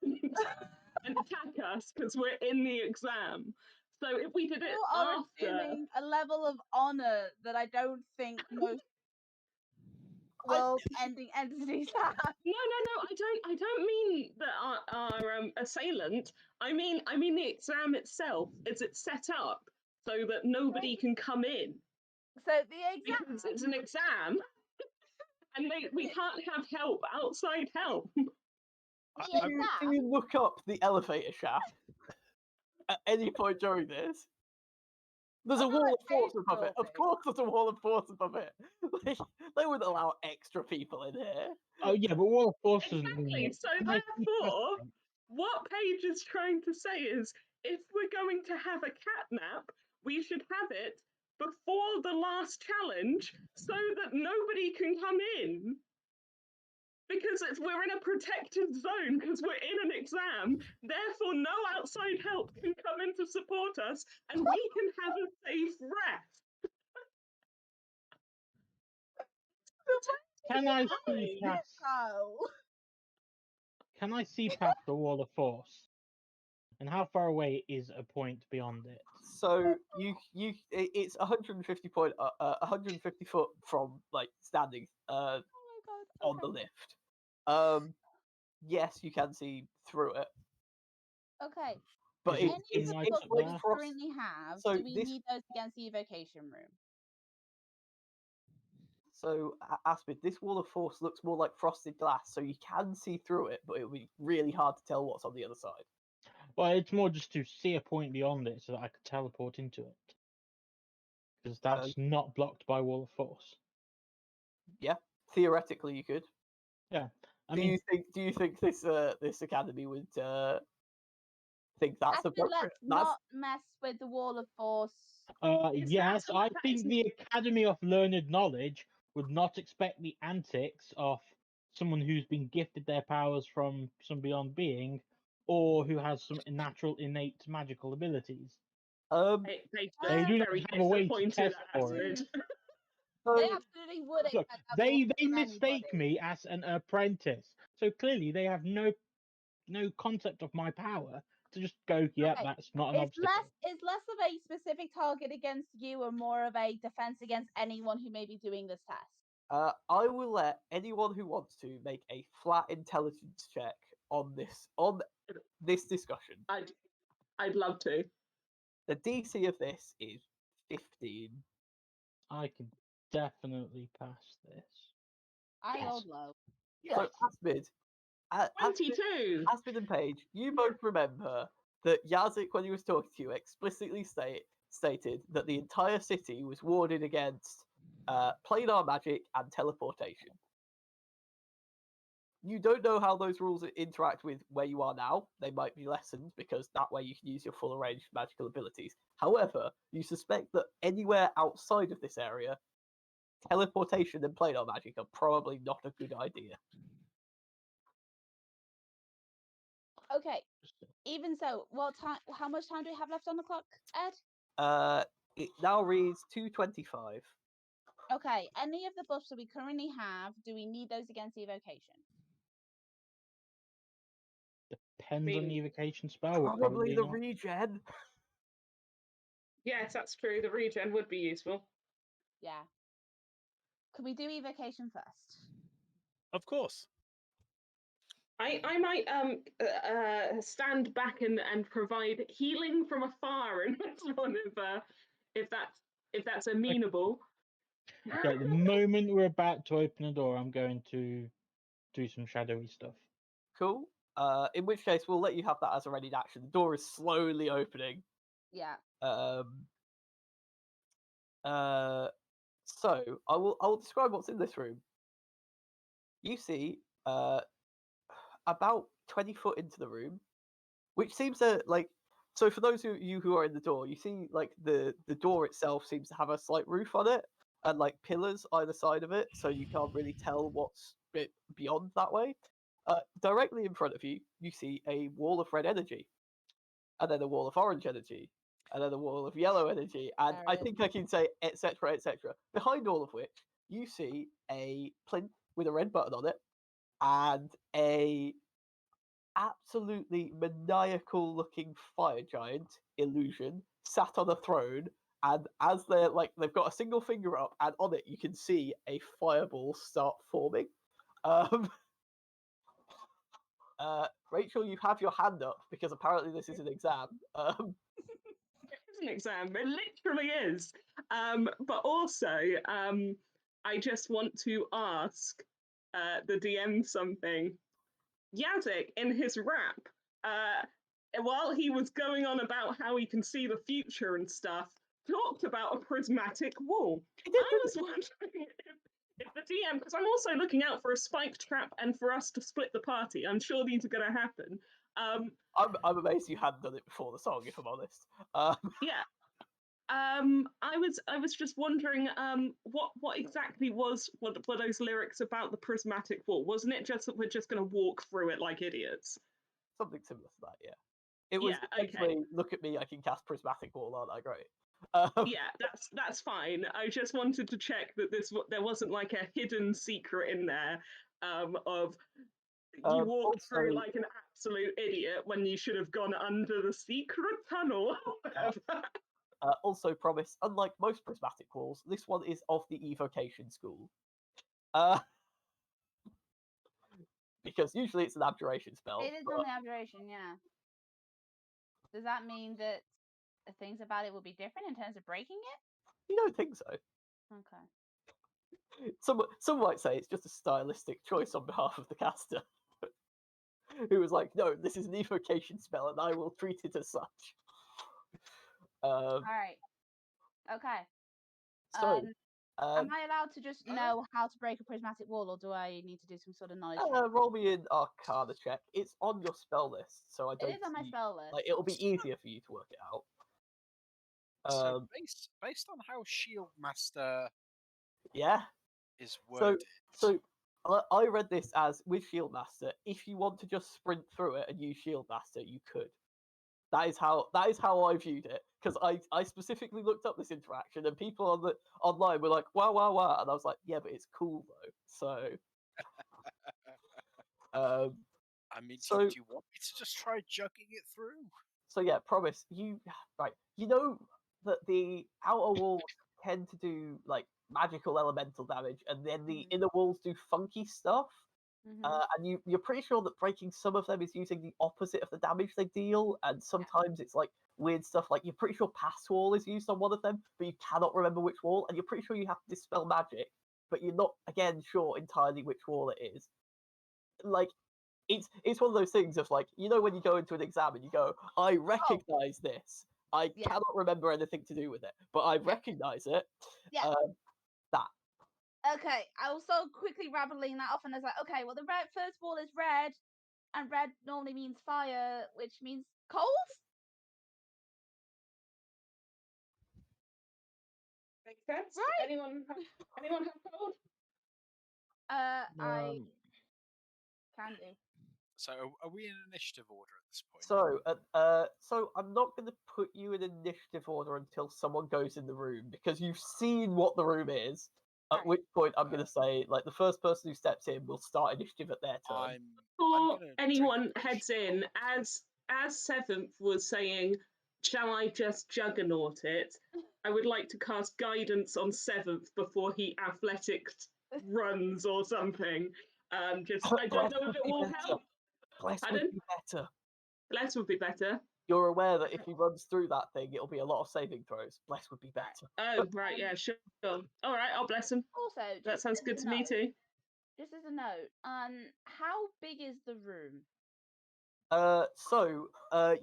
and attack us because we're in the exam. So if we did it You are after, assuming a level of honor that I don't think most world-ending entities have. No, I don't mean that our assailant. I mean the exam itself. Is it set up so that nobody can come in? So the exam. Because it's an exam, and we can't have help, outside help. The Do exam. you look up the elevator shaft at any point during this? There's a Oh, no, wall of it's force above it. Of safeguarding. course, there's a wall of force above it. Like, they wouldn't allow extra people in here. Oh yeah, but Wall of Force doesn't mean Exactly. it. So Can I see therefore, past what Paige is trying to say is, if we're going to have a catnap, we should have it before the last challenge, so that nobody can come in. Because we're in a protected zone, because we're in an exam, therefore no outside help can come in to support us, and we can have a safe rest. Can I see Fine. past? Oh. Can I see past the Wall of Force? And how far away is a point beyond it? So it's 150 foot from like standing Oh my god. on the lift. Yes, you can see through it, Okay. but Is it Any of it's the like books like we that? currently have, So do we this need those against the evocation room? So, Aspid, this wall of force looks more like frosted glass, so you can see through it, but it'll be really hard to tell what's on the other side. Well, it's more just to see a point beyond it so that I could teleport into it. Because that's not blocked by Wall of Force. Yeah, theoretically you could. Yeah. I Do mean, you think this academy would think that's Actually, appropriate? let's not mess with the wall of force. yes, I that think is- the Academy of Learned Knowledge would not expect the antics of someone who's been gifted their powers from some beyond being, or who has some natural innate magical abilities. They do not very have a way to disappointed test at for it. Astrid. So, They absolutely would Look, expect that they more from mistake anybody. me as an apprentice, so clearly they have no concept of my power to just go, yeah, Okay, that's not an It's obstacle. less of a specific target against you and more of a defense against anyone who may be doing this test. I will let anyone who wants to make a flat intelligence check on this discussion. I'd love to. The DC of this is 15. I can definitely pass this. I Yes. rolled low. So, Aspid, 22. Aspid and Paige, you both remember that Yazik, when he was talking to you, explicitly stated that the entire city was warded against planar magic and teleportation. You don't know how those rules interact with where you are now. They might be lessened because that way you can use your full range of magical abilities. However, you suspect that anywhere outside of this area, teleportation and planar magic are probably not a good idea. Okay. Even so, what time? How much time do we have left on the clock, Ed? It now reads 2:25. Okay. Any of the buffs that we currently have, do we need those against evocation? Depends on the evocation spell. Would Probably the not. regen. Yes, that's true. The regen would be useful. Yeah. Could we do evocation first? Of course. I might stand back and provide healing from afar and one if that's amenable. Okay, the moment we're about to open the door, I'm going to do some shadowy stuff. Cool. In which case, we'll let you have that as a ready action. The door is slowly opening. Yeah. So I will describe what's in this room. You see, about 20 foot into the room, which seems to like. So for those of you who are in the door, you see like the door itself seems to have a slight roof on it and like pillars either side of it, so you can't really tell what's beyond that way. Directly in front of you, you see a wall of red energy, and then a wall of orange energy, and then a wall of yellow energy, and I think I can say etc. etc. Behind all of which, you see a plinth with a red button on it, and a absolutely maniacal-looking fire giant illusion sat on a throne, and as they've got a single finger up, and on it you can see a fireball start forming. Rachel, you have your hand up because apparently this is an exam. It is an exam. It literally is. But also, I just want to ask the DM something. Yazik, in his rap, while he was going on about how he can see the future and stuff, talked about a prismatic wall. I was wondering if the DM, because I'm also looking out for a spike trap and for us to split the party. I'm sure these are going to happen. I'm amazed you hadn't done it before the song, if I'm honest. Yeah. I was just wondering, what exactly were those lyrics about the prismatic wall? Wasn't it just that we're just going to walk through it like idiots? Something similar to that, yeah. It was Yeah, okay. essentially, look at me, I can cast prismatic wall, aren't I great? Yeah, that's fine. I just wanted to check that there wasn't like a hidden secret in there, of you walked through also- like an absolute idiot when you should have gone under the secret tunnel or whatever. Also promise, unlike most prismatic walls, this one is of the evocation school. Because usually it's an abjuration spell. It is but on the abjuration, yeah. Does that mean that things about it will be different in terms of breaking it? You don't think so. Okay. Some might say it's just a stylistic choice on behalf of the caster. Who was like, no, this is an evocation spell and I will treat it as such. All right. Okay. So, am I allowed to just know how to break a prismatic wall, or do I need to do some sort of knowledge check? roll me an Arcana check. It's on your spell list, so I don't. It is on my spell list. Like, it'll be easier for you to work it out. So based on how Shield Master Yeah. is worded, So I read this as with Shield Master. If you want to just sprint through it and use Shield Master, you could. That is how I viewed it, because I specifically looked up this interaction and people on the online were like, wow, wow, wow, and I was like, yeah, but it's cool though. So, I mean, so- do you want me to just try jugging it through? so yeah, promise you right. You know that the outer walls tend to do like magical elemental damage, and then the inner walls do funky stuff. And you're pretty sure that breaking some of them is using the opposite of the damage they deal, and sometimes it's like weird stuff. Like you're pretty sure Pass Wall is used on one of them, but you cannot remember which wall, and you're pretty sure you have to dispel magic, but you're not again sure entirely which wall it is. Like it's one of those things of like, you know, when you go into an exam and you go, I recognize this. I cannot remember anything to do with it, but I recognize it. Yeah. That. Okay, I was so quickly rattling that off, and I was like, okay, well, the first wall is red, and red normally means fire, which means cold? Makes sense. Right. Anyone have cold? I can do. So are we in initiative order at this point? So I'm not going to put you in initiative order until someone goes in the room, because you've seen what the room is. At which point I'm going to say, like, the first person who steps in will start initiative at their turn. Before anyone heads in, as Seventh was saying, shall I just juggernaut it? I would like to cast guidance on Seventh before he athletics runs or something. I don't know if it will help. Bless Pardon? would be better. Bless would be better. You're aware that if he runs through that thing, it'll be a lot of saving throws. Bless would be better. Oh, right, yeah, sure. All right, I'll bless him. Also, That sounds good to me too. Just as a note, how big is the room?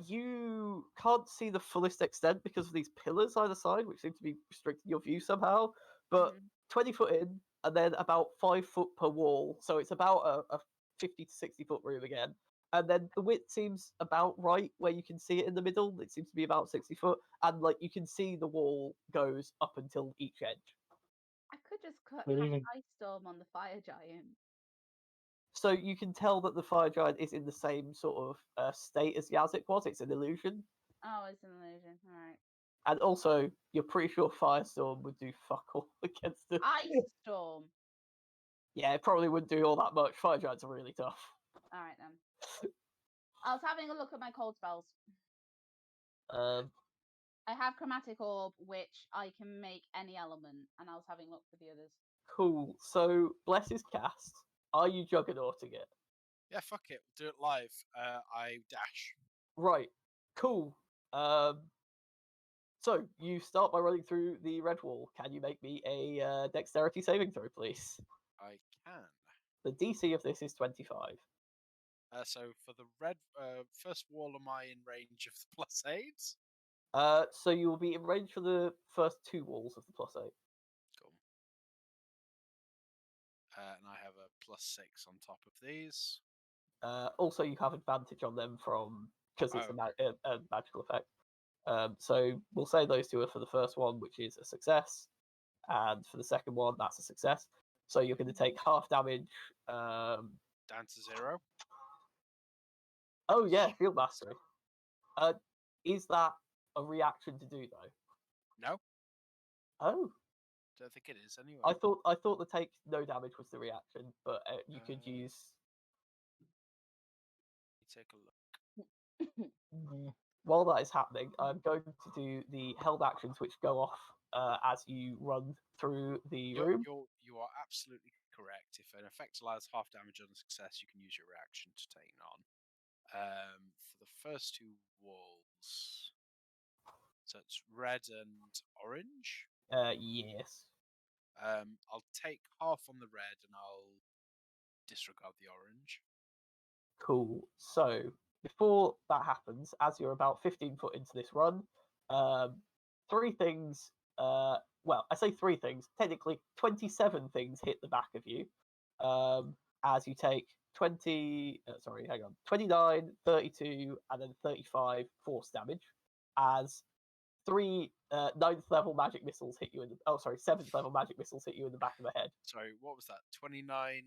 You can't see the fullest extent because of these pillars either side, which seem to be restricting your view somehow. But 20 foot in, and then about 5 foot per wall, so it's about a 50 to 60 foot room again. And then the width seems about right where you can see it in the middle. It seems to be about 60 foot, and like you can see the wall goes up until each edge. I could just cast even- Ice Storm on the fire giant. So you can tell that the fire giant is in the same sort of state as Yazik was. It's an illusion. Oh, it's an illusion. All right. And also, you're pretty sure Firestorm would do fuck all against it. Ice Storm. Yeah, it probably wouldn't do all that much. Fire giants are really tough. All right then. I was having a look at my cold spells. I have chromatic orb, which I can make any element, and I was having luck with the others. Cool. So bless is cast. Are you juggernauting it? Yeah, fuck it. We'll do it live. I dash. Right. Cool. So you start by running through the red wall. Can you make me a dexterity saving throw, please? I can. The DC of this is 25. So for the red first wall, am I in range of the +8? So you will be in range for the first 2 walls of the +8. Cool. And I have a +6 on top of these. Also, you have advantage on them from because it's Oh, a magical effect. So we'll say those 2 are for the first one, which is a success, and for the second one, that's a success. So you're going to take half damage. Down to 0. Oh yeah, field mastery. Is that a reaction to do though? No, Oh, don't think it is anyway. I thought the take no damage was the reaction, but you could use. Let me take a look. While that is happening, I'm going to do the held actions, which go off as you run through the room. You are absolutely correct. If an effect allows half damage on a success, you can use your reaction to take it on. For the first 2 walls, so it's red and orange. Yes. I'll take half on the red and I'll disregard the orange. Cool. So before that happens, as you're about 15 foot into this run, 3 things. Well, I say 3 things. Technically, 27 things hit the back of you. As you take 29, 32, and then 35 force damage. As 3 9th level magic missiles hit you in the 7th level magic missiles hit you in the back of the head. Sorry, what was that? 29.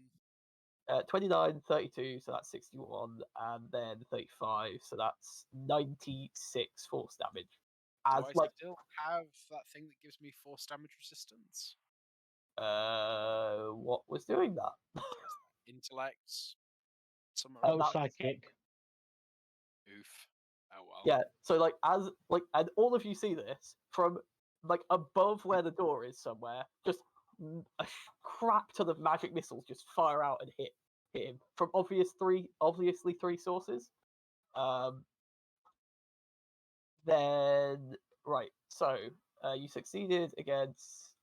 29, 32, so that's 61, and then 35, so that's 96 force damage. Do As I like, still have that thing that gives me force damage resistance? what was doing that? Intellect. Somewhere Oh, Oh, that- psychic. Oof. Oh well. Yeah, so and all of you see this from like above where the door is somewhere, just a crap ton of magic missiles just fire out and hit him from obviously 3 sources. Then right, so you succeeded against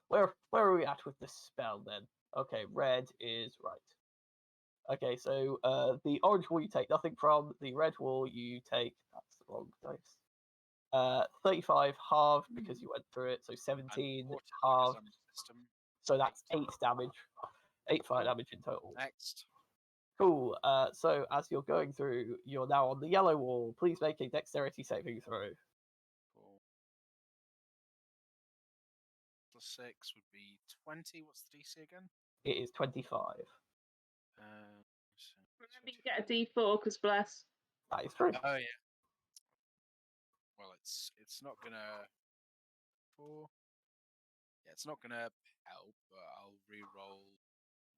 where are we at with the spell then? Okay, red is right. Okay, so the orange wall you take nothing from, the red wall you take that's the wrong dice. 35 halved because you went through it, so 17 halved. So that's 8 damage. 8 fire damage in total. Next. Cool. So as you're going through, you're now on the yellow wall. Please make a dexterity saving throw. Cool. +6 would be 20. What's the DC again? It is 25. Remember, you get a D4 because bless. That is true. Oh yeah. Well, it's not gonna. 4. Yeah, it's not gonna help, but I'll re-roll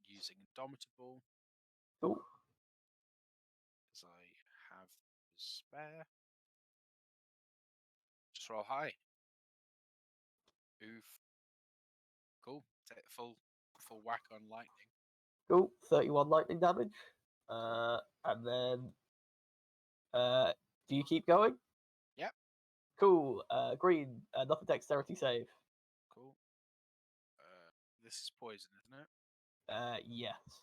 using Indomitable Cool. because I have the spare. Just roll high. Oof. Cool. Take the full whack on lightning. Cool. 31 lightning damage. And then do you keep going? Yep. Cool. Green, another dexterity save. Cool. This is poison, isn't it? Yes.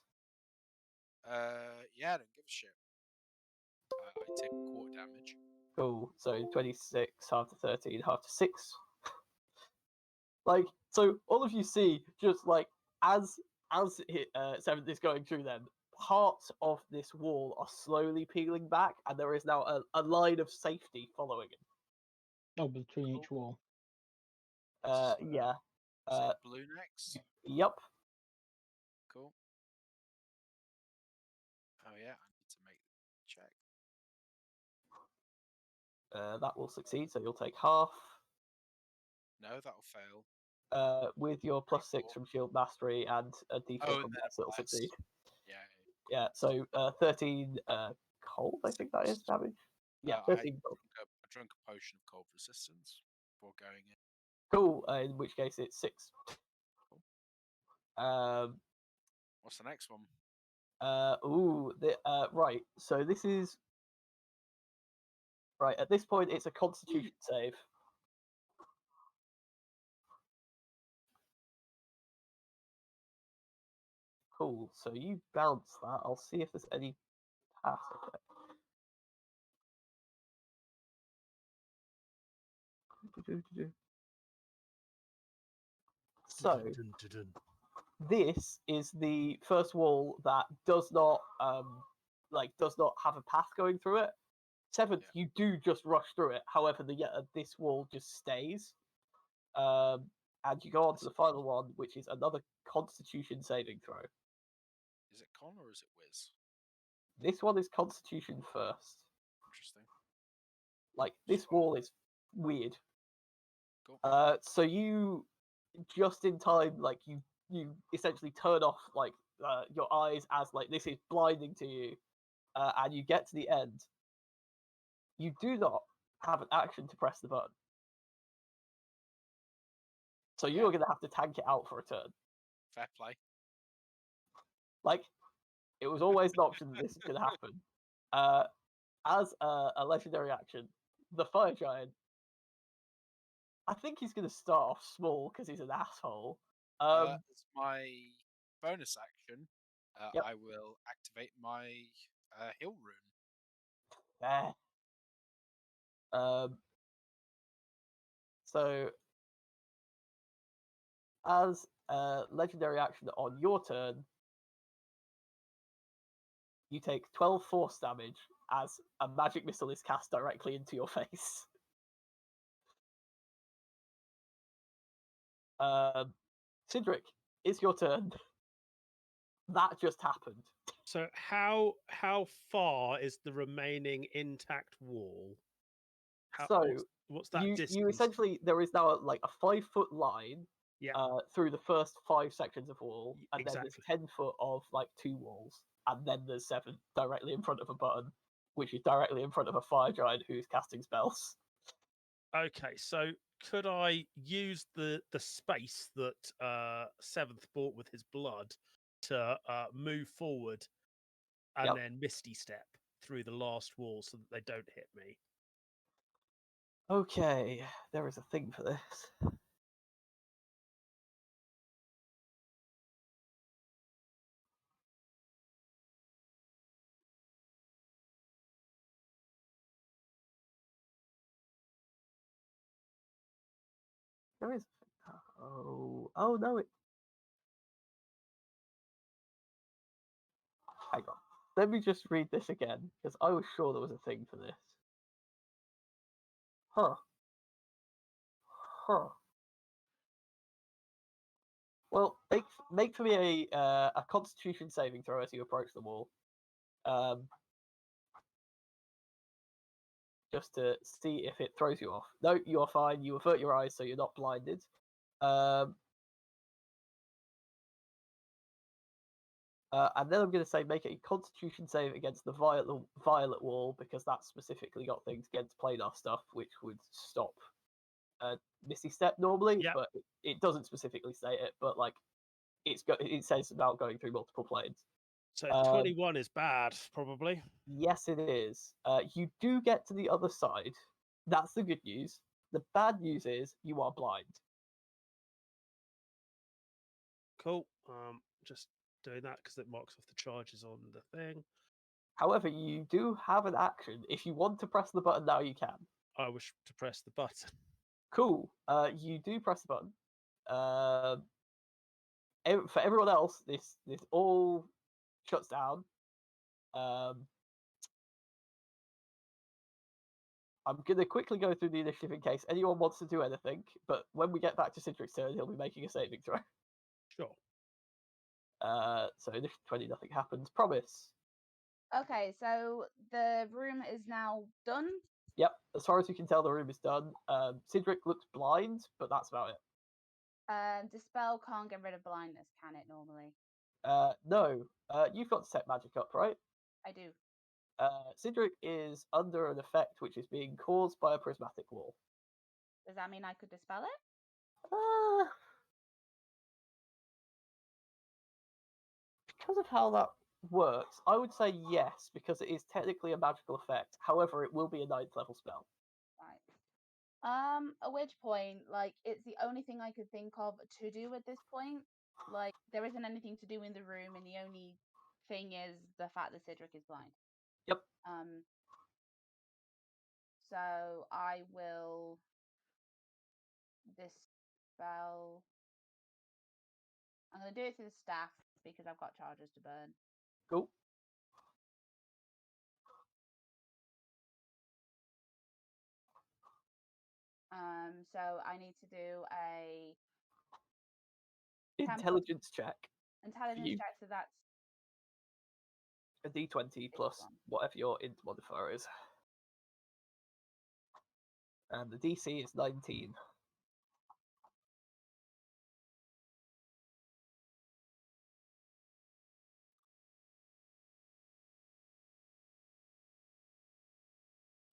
Yeah, I don't give a shit. I take quarter damage. Cool. So 26 half to 13 half to 6. Like, so all of you see just like as 7th is going through them, parts of this wall are slowly peeling back, and there is now a line of safety following it. Oh, between each wall. Yeah. Is it blue next? Yep. Cool. Oh yeah, I need to make the check. That will succeed, so you'll take half. No, that'll fail. With your +6 from Shield Mastery and a D4 Oh, from then Bless, it'll succeed. Yeah. Yeah, so 13 cold, I think that is damage. Yeah, 13 cold. I drunk a potion of cold resistance before going in. Cool. In which case it's 6. What's the next one? Right. So this is right. At this point, it's a Constitution save. Cool. So you bounce that. I'll see if there's any pass effect. So this is the first wall that does not have a path going through it. 7th, you do just rush through it. However, this wall just stays. And you go on to the final one, which is another Constitution saving throw. Is it con or is it whiz? This one is Constitution first. Interesting. Like, this wall is weird. Cool. So you just in time, like you essentially turn off your eyes as like this is blinding to you, and you get to the end. You do not have an action to press the button, so you're going to have to tank it out for a turn. Fair play. Like, it was always an option that this could happen. As a legendary action, the fire giant. I think he's going to start off small because he's an asshole. As my bonus action, Yep. I will activate my heal rune. Fair. So, as a legendary action on your turn, you take 12 force damage as a magic missile is cast directly into your face. Cindric, it's your turn. That just happened. So how far is the remaining intact wall? What's that you distance? essentially, there is now a 5-foot line through the first 5 sections of wall, and then there's 10 foot of 2 walls, and then there's 7 directly in front of a button, which is directly in front of a fire giant who's casting spells. Okay, so could I use the space that 7th bought with his blood to move forward and then Misty Step through the last wall so that they don't hit me? Okay, there is a thing for this. There is. Oh no! Hang on. Let me just read this again because I was sure there was a thing for this. Huh. Well, make for me a Constitution saving throw as you approach the wall. Just to see if it throws you off. No, you are fine. You avert your eyes so you're not blinded. And then I'm going to say make a Constitution save against the violet wall because that's specifically got things against planar stuff, which would stop Misty Step normally, but it doesn't specifically say it. But it says about going through multiple planes. So 21 is bad, probably. Yes, it is. You do get to the other side. That's the good news. The bad news is you are blind. Cool. Just doing that because it marks off the charges on the thing. However, you do have an action. If you want to press the button now, you can. I wish to press the button. Cool. You do press the button. For everyone else, this all shuts down. I'm going to quickly go through the initiative in case anyone wants to do anything, but when we get back to Cindric's turn, he'll be making a saving throw. Sure. So initiative 20, nothing happens. Promise. Okay, so the room is now done. Yep, as far as you can tell, the room is done. Cindric looks blind, but that's about it. Dispel can't get rid of blindness, can it normally? No. You've got set magic up, right? I do. Cedric is under an effect which is being caused by a prismatic wall. Does that mean I could dispel it? Because of how that works, I would say yes, because it is technically a magical effect. However, it will be a 9th level spell. Right. At which point, like, it's the only thing I could think of to do at this point. Like, there isn't anything to do in the room, and the only thing is the fact that Cedric is blind. Yep. So I will dispel. I'm gonna do it through the staff because I've got charges to burn. Cool. So I need to do a Intelligence check. intelligence you. check, so that's A d20 plus one. whatever your int modifier is. And the DC is 19.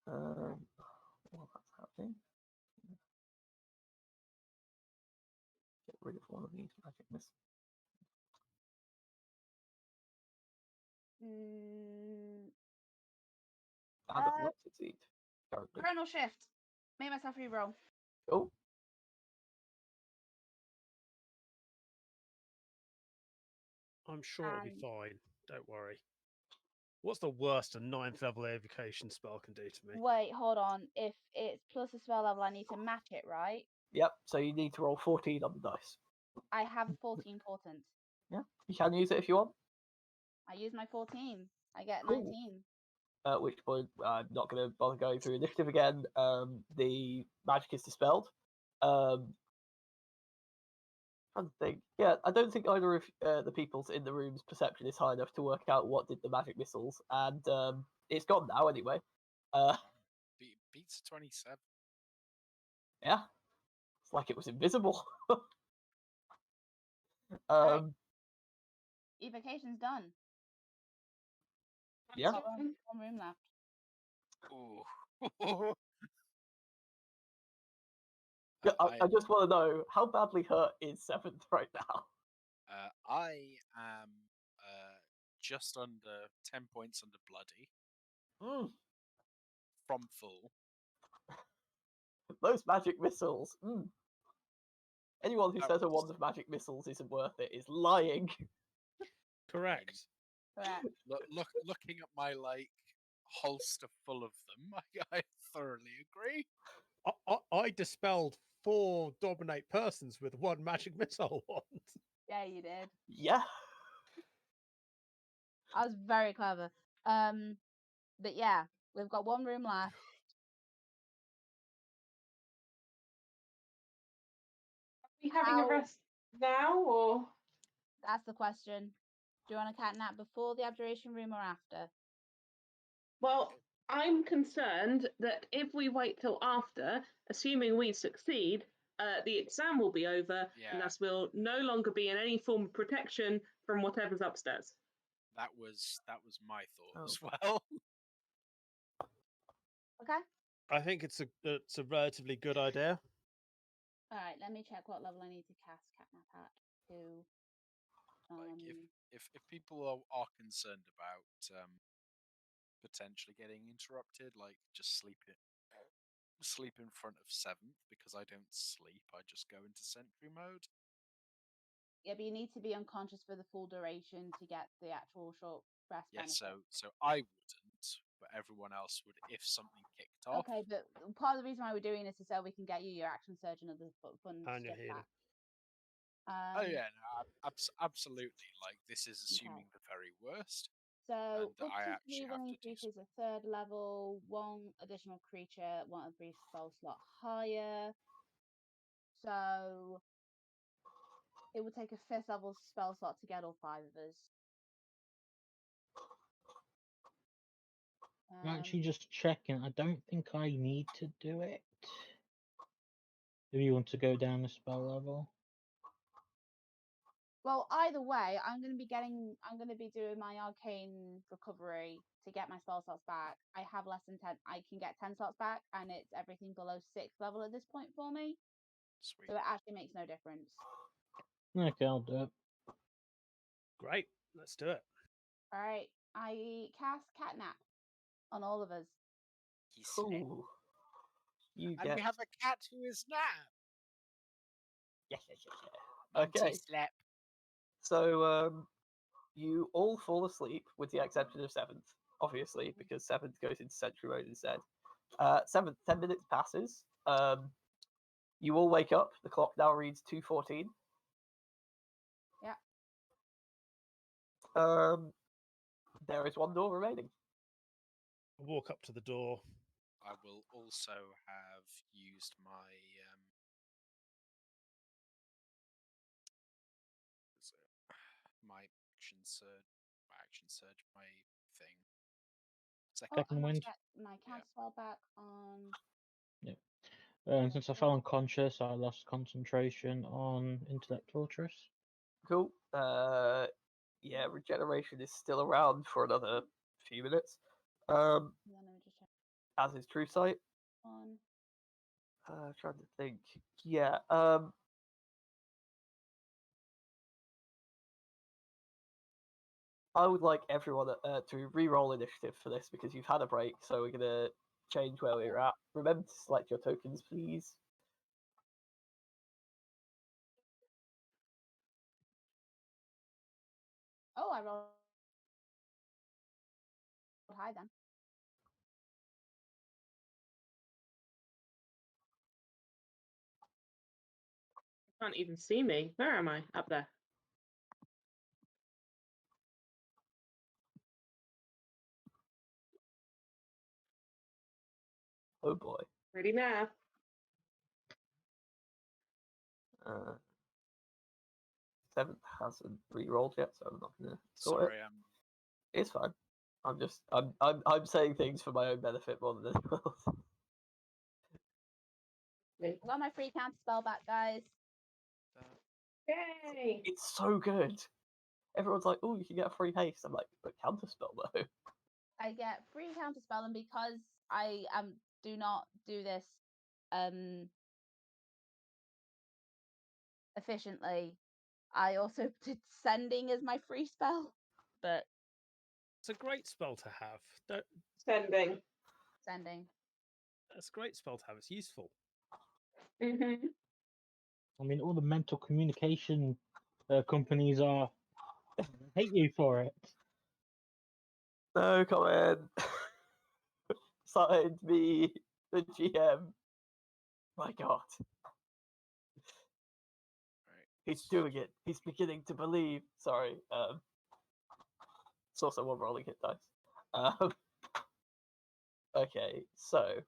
While that's happening, get rid of one of these magic missiles. That does not succeed. Currently. Chronal shift. Make myself reroll. Oh, I'm sure it'll be fine. Don't worry. What's the worst a 9th level evocation spell can do to me? Wait, hold on. If it's plus a spell level, I need to match it, right? yep. So you need to roll 14 on the dice. I have a 14 portent. Yeah, you can use it if you want. I use my 14. I get Cool. 19. At which point, I'm not going to bother going through initiative again. The magic is dispelled. I think, yeah, I don't think either of the people's in the room's perception is high enough to work out what did the magic missiles, and it's gone now anyway. Beats 27. Yeah, it's like it was invisible. Right. Evocation's done. Yeah. Got one room left. Ooh. I just want to know, how badly hurt is 7th right now? I am just under 10 points under bloody from full. Those magic missiles. Anyone who That says a was- wand of magic missiles isn't worth it is lying. Correct. Correct. Looking at my holster full of them, I thoroughly agree. I dispelled 4 dominate persons with 1 magic missile wand. Yeah, you did. Yeah. I was very clever. But yeah, we've got one room left. Are we having a rest now, or? That's the question. Do you want a cat nap before the abjuration room or after? Well, I'm concerned that if we wait till after, assuming we succeed, the exam will be over, and thus we'll no longer be in any form of protection from whatever's upstairs. That was my thought as well. Okay. I think it's a relatively good idea. All right. Let me check what level I need to cast catnap at. To. If people are concerned about potentially getting interrupted, just sleep in front of 7th, because I don't sleep. I just go into sentry mode. Yeah, but you need to be unconscious for the full duration to get the actual short rest benefit. So I wouldn't, but everyone else would if something kicked off. Okay, but part of the reason why we're doing this is so we can get you your action surge and other fun And your stuff healing. back. Oh yeah, no, absolutely. This is assuming the very worst. So and I upkeep actually will have to increase do is a 3rd level, 1 additional creature, 1 every spell slot higher. So it would take a 5th level spell slot to get all 5 of us. I'm actually just checking. I don't think I need to do it. If you want to go down a spell level. Well, either way, I'm going to be doing my arcane recovery to get my spell slots back. I have less than 10. I can get 10 slots back, and it's everything below 6th level at this point for me. Sweet. So it actually makes no difference. Okay, I'll do it. Great. Let's do it. All right, I cast Catnap on all of us. He's slept. Ooh. You And get we have a cat who is nap. yes. Okay. Slept. So you all fall asleep with the exception of Seventh, obviously, because Seventh goes into sentry mode instead. Seventh, 10 minutes passes. You all wake up. The clock now reads 2:14. Yeah. There is one door remaining. I walk up to the door. I will also have used my my action surge, my thing. Oh, Second I'm gonna wind. get my counter spell back on. And since I fell unconscious, I lost concentration on Intellect Fortress. Cool. Yeah, regeneration is still around for another few minutes. And then let me just check As is True Sight. on. Trying to think. Yeah. I would like everyone to re-roll initiative for this because you've had a break, so we're gonna change where we're at. Remember to select your tokens, please. Oh, I rolled high then. Can't even see me. Where am I? Up there. Oh boy. Ready now. Seventh hasn't re-rolled yet, so I'm not gonna sort Sorry, it. It's fine. I'm saying things for my own benefit more than anyone else. I got my free counter spell back, guys. Yay! It's so good. Everyone's like, "Oh, you can get a free haste." I'm like, "But counterspell though." I get free counter spell, and because I do not do this efficiently, I also did sending as my free spell. But It's a great spell to have. Don't, Sending. sending. That's a great spell to have. It's useful. Mm-hmm. I mean, all the mental communication companies are hate you for it. No comment. Signed me, the GM. My God. right. He's doing it. He's beginning to believe. Sorry. It's also one rolling hit dice. Okay, so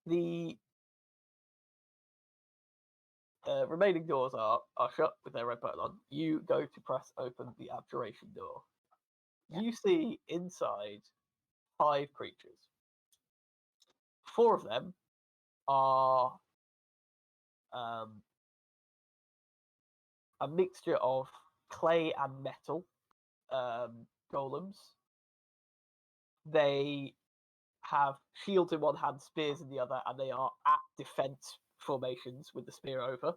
the remaining doors are shut with their red button on. You go to press open the abjuration door. Yep. You see inside 5 creatures. 4 of them are a mixture of clay and metal golems. They have shields in one hand, spears in the other, and they are at defense formations with the spear over.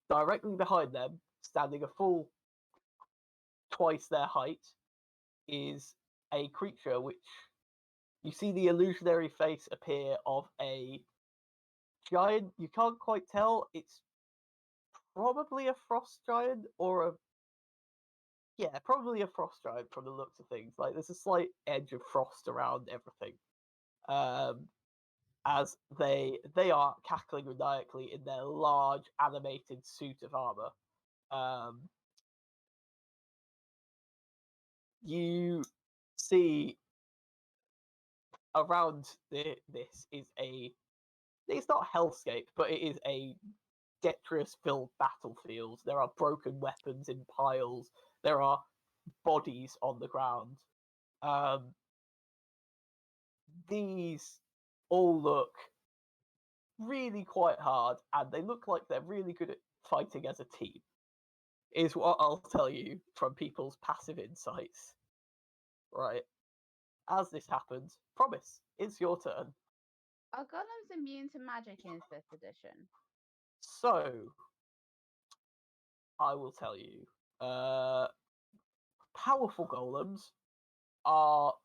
Directly behind them, standing a full twice their height, is a creature which you see the illusionary face appear of a giant. You can't quite tell. It's probably a frost giant or a probably a frost giant from the looks of things. Like there's a slight edge of frost around everything. As they are cackling maniacally in their large animated suit of armor. You see around this is it's not a hellscape, but it is a detritus-filled battlefield. There are broken weapons in piles. There are bodies on the ground. These all look really quite hard, and they look like they're really good at fighting as a team. Is what I'll tell you from people's passive insights. Right. As this happens, promise, it's your turn. Are golems immune to magic in 5th edition? So, I will tell you. Powerful golems are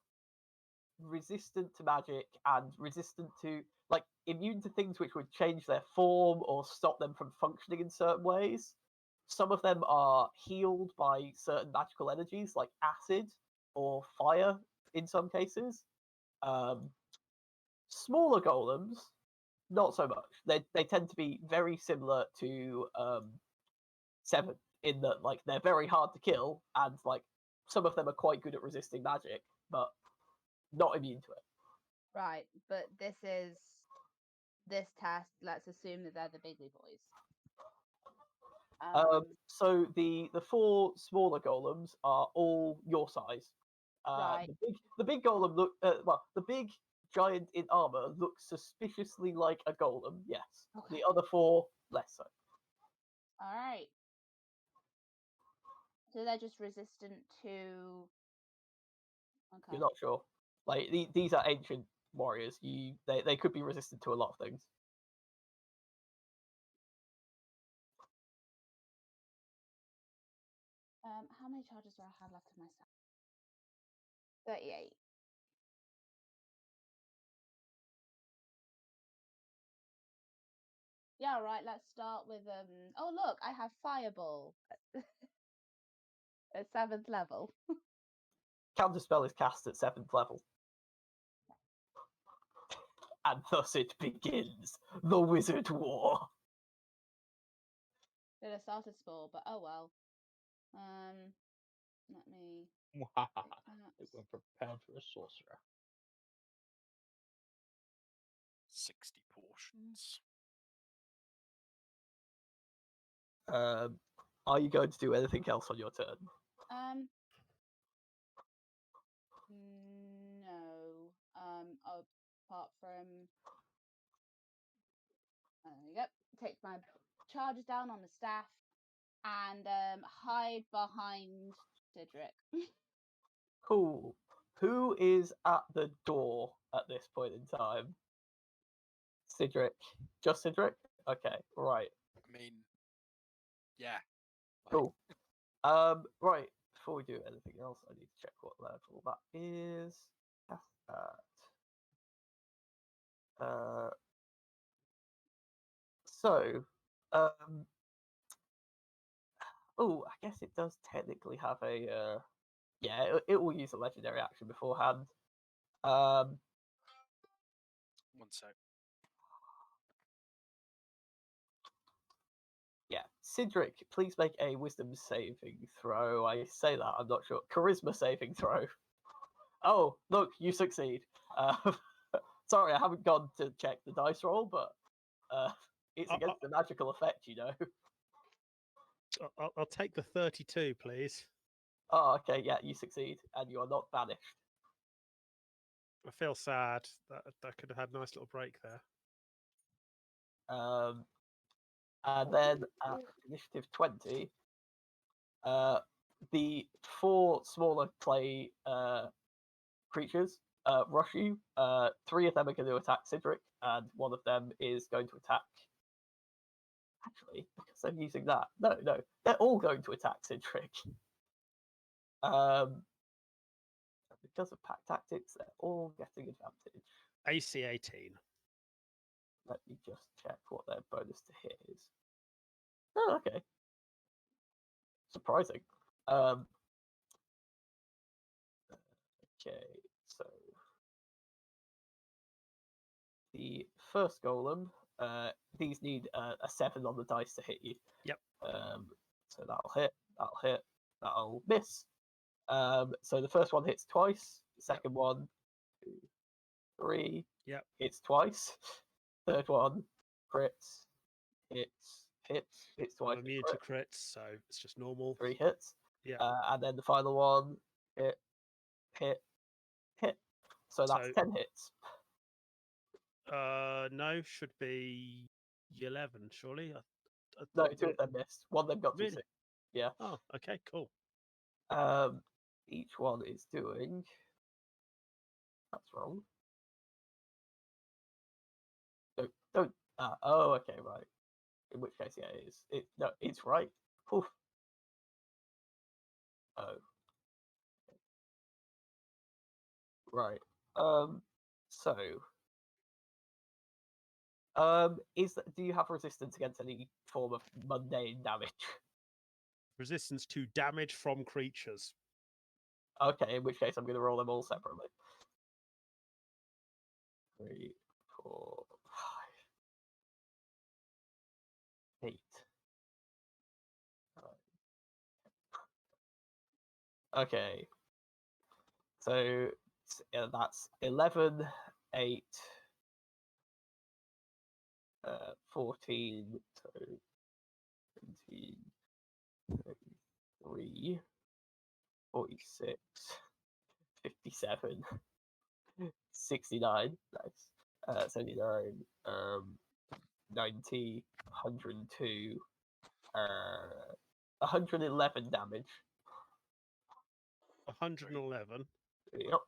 resistant to magic and resistant to, like, immune to things which would change their form or stop them from functioning in certain ways. Some of them are healed by certain magical energies, like acid or fire in some cases. Smaller golems, not so much. They tend to be very similar to 7 in that, like, they're very hard to kill, and like some of them are quite good at resisting magic, but not immune to it. Right, but this test, let's assume that they're the bigly boys. So the 4 smaller golems are all your size. Right. The big golem the big giant in armor looks suspiciously like a golem. Yes. Okay. The other 4 less so. All right. So they're just resistant to. Okay. You're not sure. Like these are ancient warriors. They could be resistant to a lot of things. How many charges do I have left of my staff? 38. Yeah, right. Let's start with Oh, look, I have fireball at 7th level. Counterspell is cast at 7th level. And thus it begins the Wizard War. Should have started small, but oh well. Let me. It went prepared for a sorcerer. 60 portions. Are you going to do anything else on your turn? No. Apart from. Yep. Take my charges down on the staff and hide behind Cedric. Cool. Who is at the door at this point in time? Cedric. Just Cedric? Okay, right. I mean, yeah. Cool. Right. Before we do anything else, I need to check what level that is. Cast at. So, oh, I guess it does technically have a. Yeah, it will use a legendary action beforehand. One sec. Yeah, Cedric, please make a wisdom saving throw. I say that, I'm not sure. Charisma saving throw. Oh, look, you succeed. Sorry, I haven't gone to check the dice roll, but it's against the magical effect, you know. I'll take the 32, please. Oh, okay, yeah, you succeed, and you are not banished. I feel sad. That could have had a nice little break there. And then at initiative 20, the 4 smaller clay creatures rush you. 3 of them are going to attack Cedric, and 1 of them is going to attack. Actually, because I'm using that. No, they're all going to attack Cedric. Because of pack tactics, they're all getting advantage. AC 18. Let me just check what their bonus to hit is. Oh, okay. Surprising. Okay, so the first golem, these need a 7 on the dice to hit you. Yep. So that'll hit, that'll miss. So the first one hits twice, the second one, 2, 3, Yep. hits twice, third one, crits, hits twice. I'm immune to crits, so it's just normal. 3 hits. Yeah. And then the final one, hit. So that's 10 hits. No, should be 11, surely. I No, thought 2 that of them missed. One of them got Really? 2 6. Yeah. Oh, okay, cool. Each one is doing. That's wrong. Don't. Oh, okay, right. In which case, yeah, it is. No, it's right. Oof. Oh. Right. So. Do you have resistance against any form of mundane damage? Resistance to damage from creatures. Okay, in which case I'm going to roll them all separately. 3, 4, 5, 8. Okay. So that's 11, 8, 14, so 17, 33, 46, 57, 69, nice. 79, 90, 102, 111 damage. 111. Yep.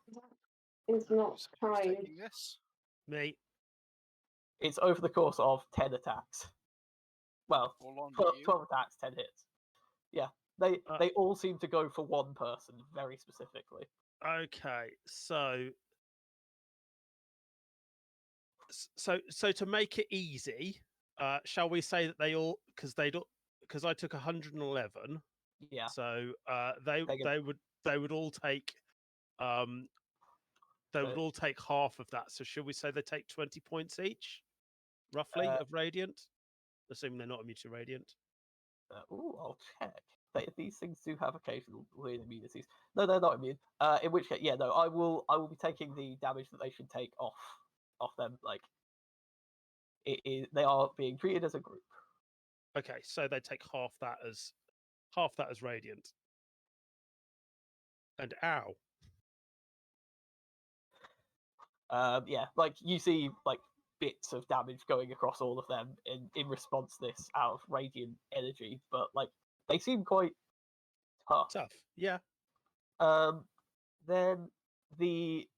It's not Who's kind. taking this? Me. It's over the course of 10 attacks. Well, All on 12, you. 12 attacks, 10 hits. Yeah, they all seem to go for one person very specifically. Okay, so to make it easy, shall we say that they all because I took 111. Yeah. So They get- they would all take half of that. So should we say they take 20 points each, roughly, of radiant, assuming they're not immune to radiant? I'll check. These things do have occasional weird immunities. No, they're not immune. In which case, yeah, no, I will be taking the damage that they should take off them. Like, they are being treated as a group. Okay, so they take half that as radiant. And ow. Yeah, like you see, like bits of damage going across all of them in response to this out of radiant energy, but like they seem quite tough. Yeah. Then the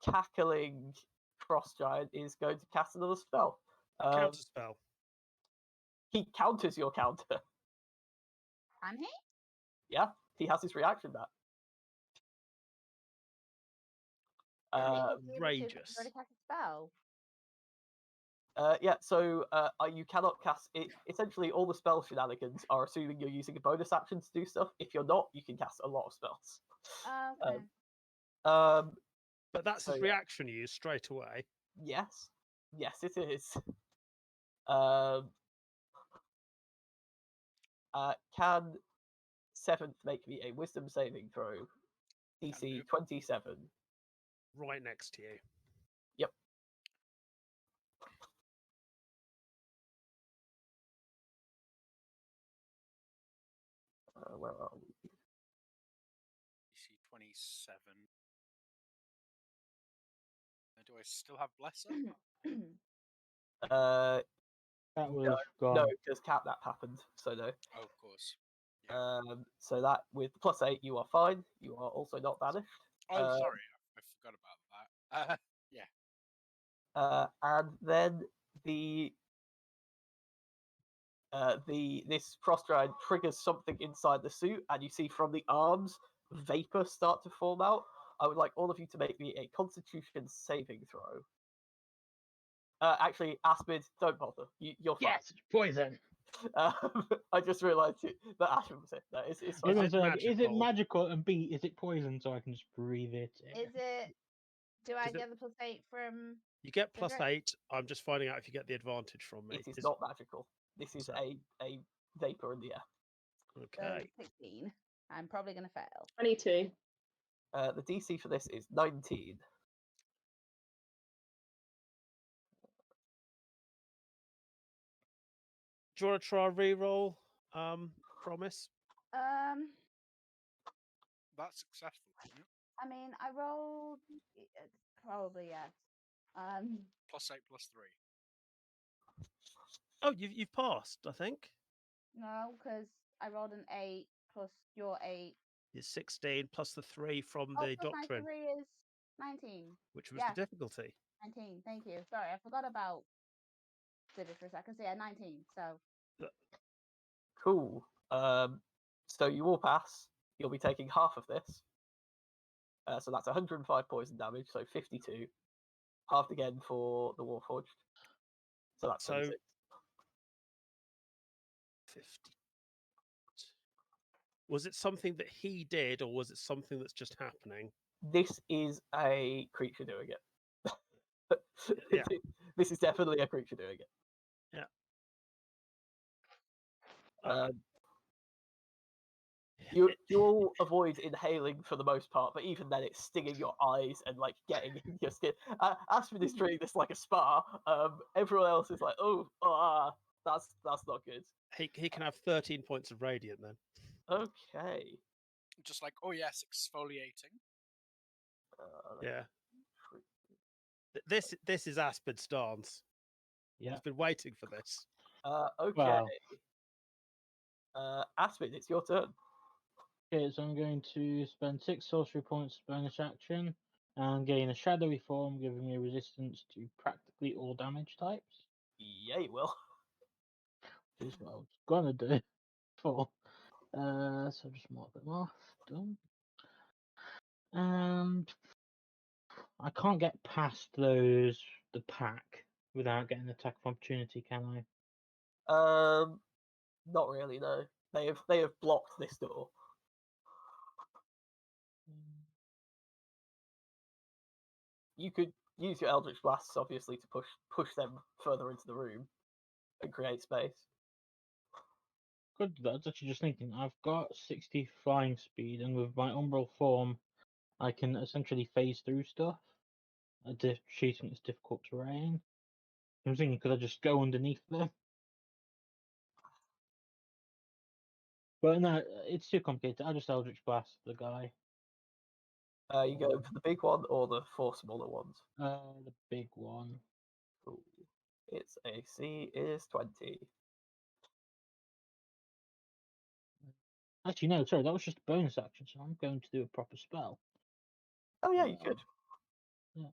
cackling frost giant is going to cast another spell. Counter spell. He counters your counter. Can he? Yeah, he has his reaction back. Outrageous. Already cast a spell. Yeah, so you cannot cast it. Essentially, all the spell shenanigans are assuming you're using a bonus action to do stuff. If you're not, you can cast a lot of spells. Okay. But that's so, his reaction used straight away. Yes, it is. Can 7th make me a Wisdom saving throw? DC 27. Right next to you. Yep. Where are we? DC 27. Do I still have Blesser? That was no, gone. because Catnap happened, so no. Oh, of course. Yeah. So that with +8, you are fine. You are also not banished. Oh, sorry, I forgot about that. Yeah. And then this frost giant triggers something inside the suit, and you see from the arms vapor start to form out. I would like all of you to make me a Constitution saving throw. Actually, Aspid, don't bother. You're fine. Yes, poison. I just realised that Aspid was it. No, it's fine. Is it magical? And B, is it poison so I can just breathe it in? Is it? Do I get the +8 from? You get the direct- +8. I'm just finding out if you get the advantage from me. It is not magical. This is a vapor in the air. Okay. 16. I'm probably going to fail. 22. The DC for this is 19. Do you want to try a reroll? Promise. That's successful, isn't it? I mean, I rolled. Probably yes. +8 +3. Oh, you've passed, I think. No, because I rolled an 8 plus your 8. It's 16 plus the 3 from Oh, the plus my doctrine, 3 is 19. which was Yeah. the difficulty. 19. Thank you. Sorry, I forgot about Civic for a second. So yeah, 19. So Cool. So you all pass. You'll be taking half of this. So that's 105 poison damage, so 52. Halved again for the Warforged. So that's So 26. 50. Was it something that he did, or was it something that's just happening? This is a creature doing it. Yeah. This is definitely a creature doing it. Yeah. You all avoid inhaling for the most part, but even then it's stinging your eyes and like getting in your skin. Aspen is treating this like a spa. Everyone else is like, that's not good. He can have 13 points of radiant then. Okay. Just like, oh yes, exfoliating. Yeah. This is Aspen's stance. Yeah. He's been waiting for this. Okay. Well. Aspen, it's your turn. Okay, so I'm going to spend 6 sorcery points bonus action and gain a shadowy form, giving me resistance to practically all damage types. Yeah, you will. Which is what I was gonna do before. So just mark them off. Done. And I can't get past the pack without getting attack of opportunity, can I? Not really. No, they have blocked this door. You could use your Eldritch Blasts, obviously, to push them further into the room and create space. Good. That's actually just thinking. I've got 60 flying speed, and with my umbral form, I can essentially phase through stuff. Cheating is difficult terrain. I'm thinking, could I just go underneath them? But no, it's too complicated. I'll just Eldritch Blast the guy. You go for the big one or the 4 smaller ones? The big one. Cool. Its AC is 20. Actually, no, sorry, that was just a bonus action, so I'm going to do a proper spell. Oh yeah, you could. Yeah.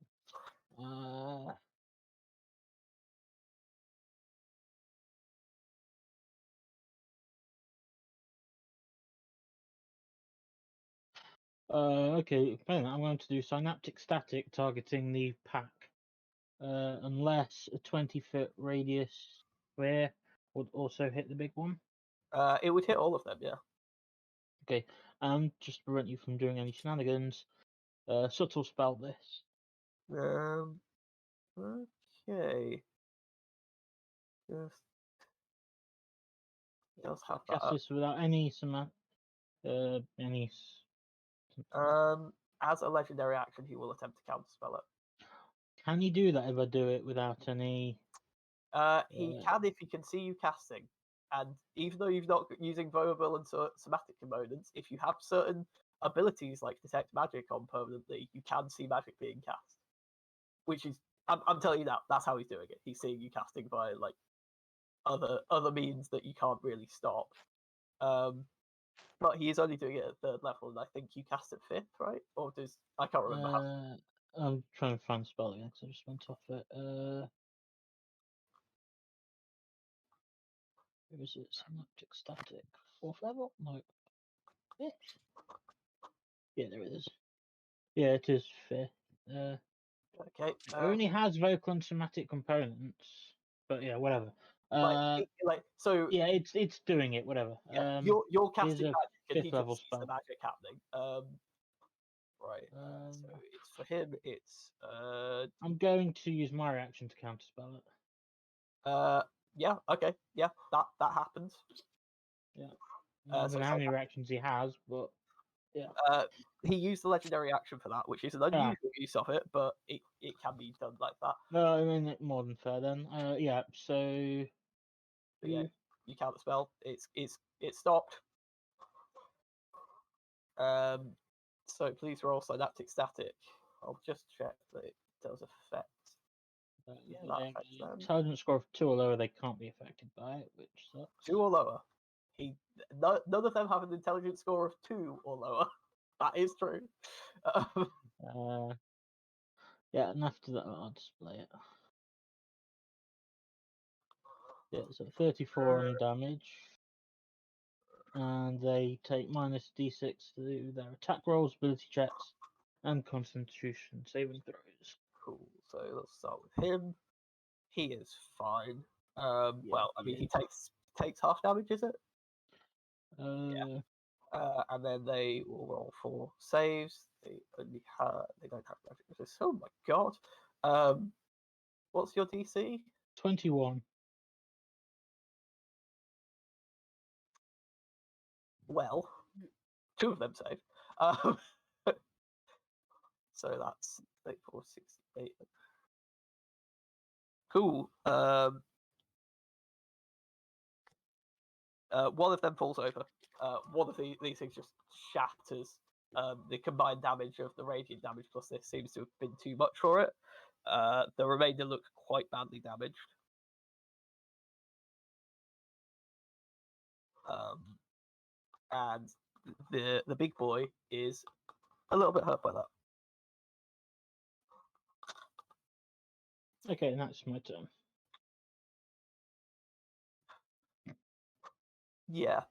Okay, then I'm going to do Synaptic Static targeting the pack. Unless a 20-foot radius sphere would also hit the big one. It would hit all of them, yeah. Okay, just to prevent you from doing any shenanigans, subtle spell this. Okay. Just does have that Cast up. this without any any. As a legendary action, he will attempt to counterspell it. Can you do that if I do it without any? He can if he can see you casting. And even though you're not using vulnerable and somatic components, if you have certain abilities like detect magic on permanently, you can see magic being cast. Which is, I'm telling you now, that's how he's doing it. He's seeing you casting by like other means that you can't really stop. But he is only doing it at 3rd level, and I think you cast at 5th, right? Or does I can't remember how. I'm trying to find the spell again because I just went off it. Where is it? Synaptic Static. 4th level? No. Bitch. Yeah, there it is. Yeah, it is 5th. Okay. It only has vocal and somatic components, but yeah, whatever. So yeah, it's doing it. Whatever. yeah, you're casting a magic, and he 5th can level see the spell. magic happening. Right. So it's for him. It's I'm going to use my reaction to counterspell it. Yeah. Okay. Yeah. That happens. Yeah. I don't know how many reactions he has, but yeah. He used the legendary action for that, which is an unusual use of it, but it can be done like that. No, I mean more than fair then. Yeah. So. But yeah, you count the spell. It's stopped. So please roll Synaptic Static. I'll just check that it does affect Yeah, That they affects them. intelligence score of 2 or lower, they can't be affected by it, which sucks. 2 or lower. None of them have an intelligence score of 2 or lower. That is true. Yeah, and after that, I'll display it. Yeah, so 34 on damage. And they take minus d6 to their attack rolls, ability checks, and constitution saving throws. Cool. So let's start with him. He is fine. Well, I mean, he takes half damage, is it? Yeah. And then they will roll 4 saves. They don't have magic resist. Oh my god. What's your DC? 21. Well, 2 of them save. So that's 8, 4, 6, 8. Cool. One of them falls over. One of these things just shatters. The combined damage of the radiant damage plus this seems to have been too much for it. The remainder look quite badly damaged. And the big boy is a little bit hurt by that. Okay, and that's my turn. Yeah.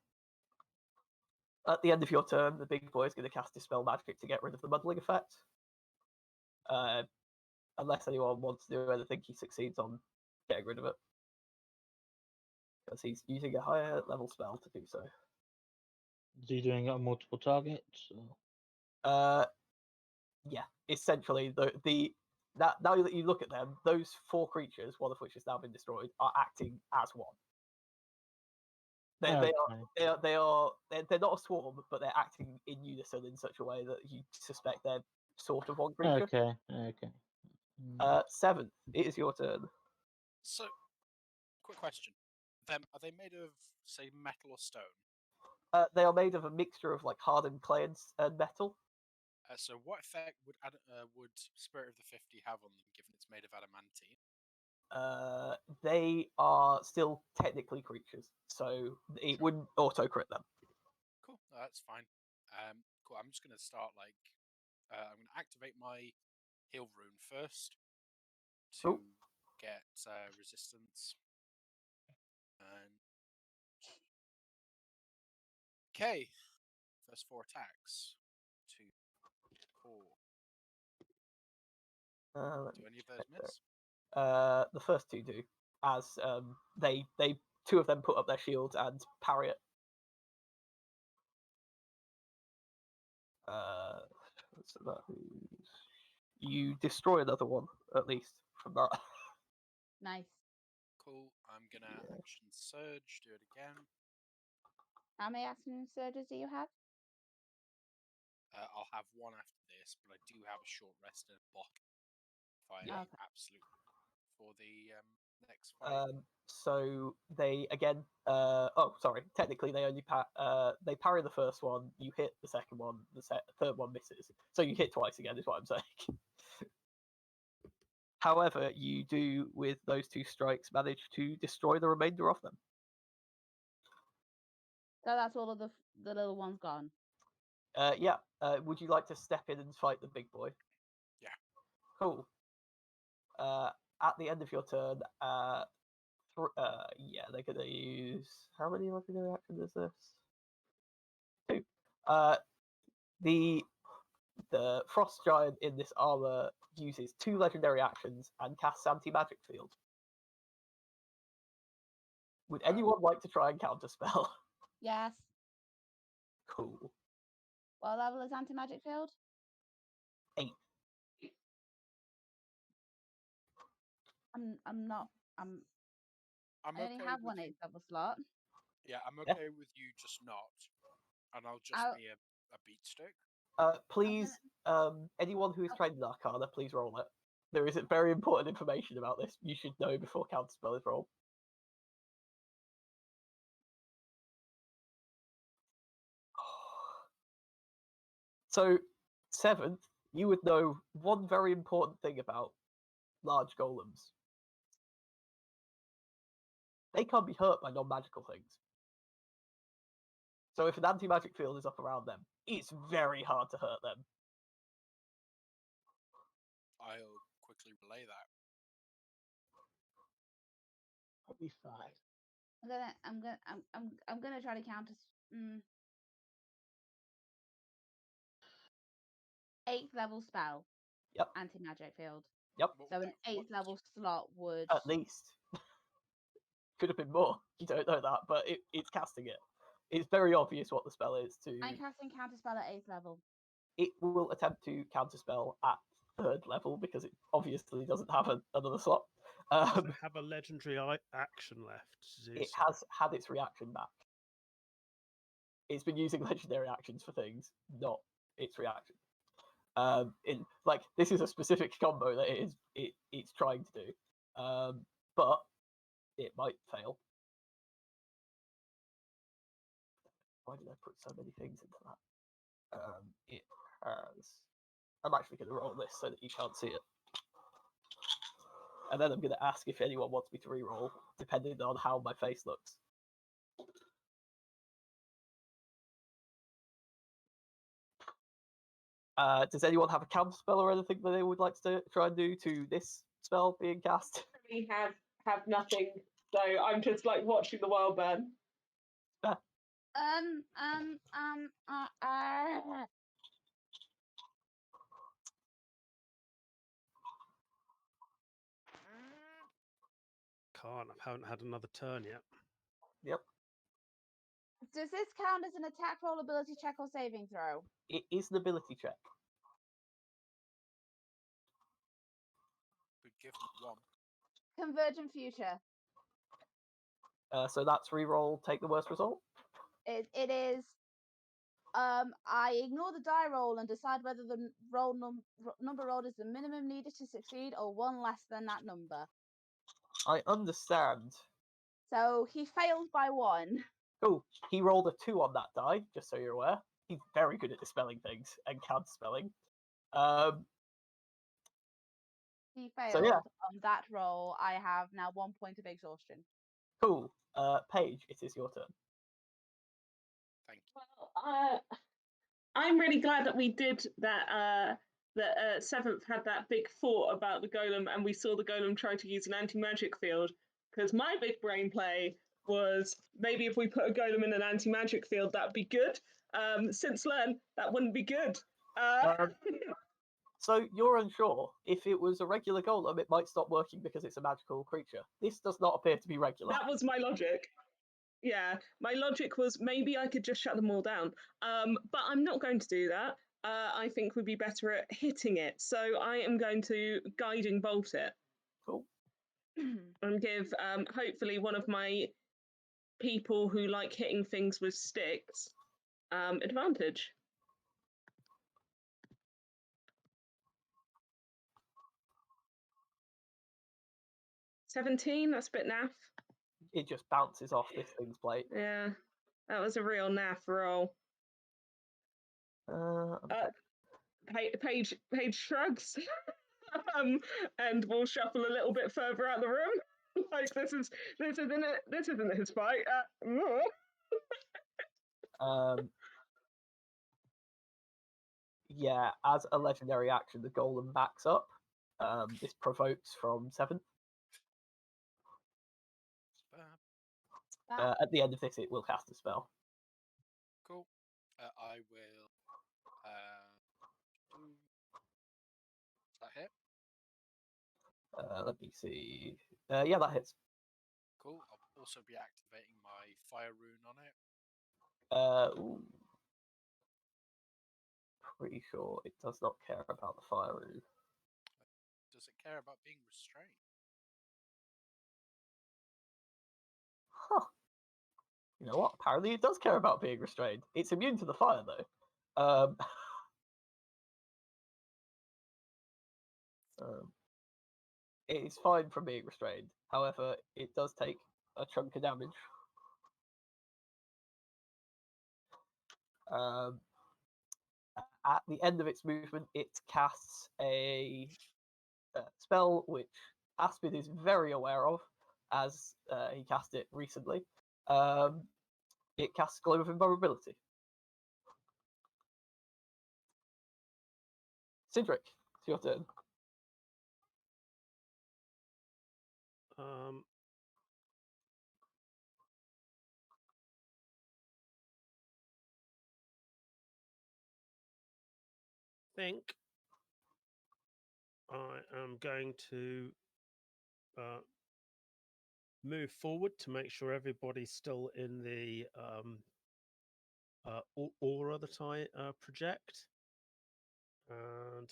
At the end of your turn, the big boy is going to cast Dispel Magic to get rid of the muddling effect. Unless anyone wants to do anything, he succeeds on getting rid of it. Because he's using a higher level spell to do so. Is he doing it on multiple targets? Or? Yeah. Essentially, now that you look at them, those 4 creatures, one of which has now been destroyed, are acting as one. They're not a swarm, but they're acting in unison in such a way that you suspect they're sort of one creature. Okay. 7th, it is your turn. So, quick question: are they made of, say, metal or stone? They are made of a mixture of like hardened clay and metal. So, what effect would Spirit of the 50 have on them, given it's made of adamantine? They are still technically creatures, so it wouldn't auto crit them. Cool, that's fine. Cool. I'm just going to start I'm going to activate my heal rune first to get resistance. And okay, first 4 attacks. 2, 4. Do any of those miss? The first 2 do, as they 2 of them put up their shields and parry it. So that is... You destroy another one, at least, from that. Nice. Cool. I'm gonna action surge. Do it again. How many action surges do you have? I'll have one after this, but I do have a short rest and a block if I Okay. absolutely for the next fight. So they again. Technically, they only they parry the first one. You hit the second one. The third one misses. So you hit twice again, is what I'm saying. However, you do with those 2 strikes manage to destroy the remainder of them. So that's all of the little ones gone. Yeah. Would you like to step in and fight the big boy? Yeah. Cool. At the end of your turn, they're gonna use how many legendary actions is this? 2. The frost giant in this armor uses 2 legendary actions and casts anti-magic field. Would anyone like to try and counterspell? Yes. Cool. What level is anti-magic field? 8. I'm not. I only okay have with one you. 8th level slot. Yeah, I'm okay with you just not, and I'll just be a beat stick. Please, anyone who is trained in Arcana, please roll it. There is very important information about this you should know before counterspell is rolled. So, 7th, you would know one very important thing about large golems. they can't be hurt by non-magical things. So if an anti-magic field is up around them, it's very hard to hurt them. I'll quickly relay that. Probably 5. I'm gonna try to counter. 8th level spell. Yep. Anti-magic field. Yep. So an 8th level slot would. At least. Could have been more. You don't know that, but it's casting it. It's very obvious what the spell is. I'm casting counterspell at 8th level. It will attempt to counterspell at 3rd level because it obviously doesn't have another slot. Does it have a legendary action left to do It so? has had its reaction back. It's been using legendary actions for things, not its reaction. This is a specific combo that it's trying to do, but it might fail. Why did I put so many things into that? It has. I'm actually going to roll this so that you can't see it. And then I'm going to ask if anyone wants me to re-roll, depending on how my face looks. Does anyone have a counter spell or anything that they would like to try and do to this spell being cast? We have nothing, so I'm just like watching the world burn. I haven't had another turn yet. Yep. Does this count as an attack roll, ability check, or saving throw? It is an ability check. But give them 1. Convergent future. So that's re-roll, take the worst result? It is. I ignore the die roll and decide whether the roll number rolled is the minimum needed to succeed or one less than that number. I understand. So he failed by 1. Cool. He rolled a 2 on that die, just so you're aware. He's very good at dispelling things and counterspelling. He failed So, yeah. on that roll. I have now 1 point of exhaustion. Cool. Paige, it is your turn. Thank you. Well, I'm really glad that we did that. That 7th had that big thought about the golem, and we saw the golem try to use an anti-magic field. Because my big brain play was maybe if we put a golem in an anti-magic field, that'd be good. Since learn, that wouldn't be good. So you're unsure. If it was a regular golem, it might stop working because it's a magical creature. This does not appear to be regular. That was my logic. Yeah, my logic was maybe I could just shut them all down. But I'm not going to do that. I think we'd be better at hitting it. So I am going to guiding bolt it. Cool. And give hopefully one of my people who like hitting things with sticks advantage. $17, that's a bit naff. It just bounces off this thing's plate. Yeah, that was a real naff roll. Paige shrugs and will shuffle a little bit further out the room. Like this isn't his fight. Yeah, as a legendary action, the golem backs up. This provokes from 7th. At the end of this, it will cast a spell. Cool. I will. Does that hit? Let me see. Yeah, that hits. Cool. I'll also be activating my fire rune on it. Ooh. Pretty sure it does not care about the fire rune. Does it care about being restrained? Huh. You know what? Apparently it does care about being restrained. It's immune to the fire, though. It is fine from being restrained. However, it does take a chunk of damage. At the end of its movement, it casts a spell which Aspid is very aware of, as he cast it recently. It casts Glow of Invulnerability. Cindric, it's your turn. Think I am going to move forward to make sure everybody's still in the aura that I project, and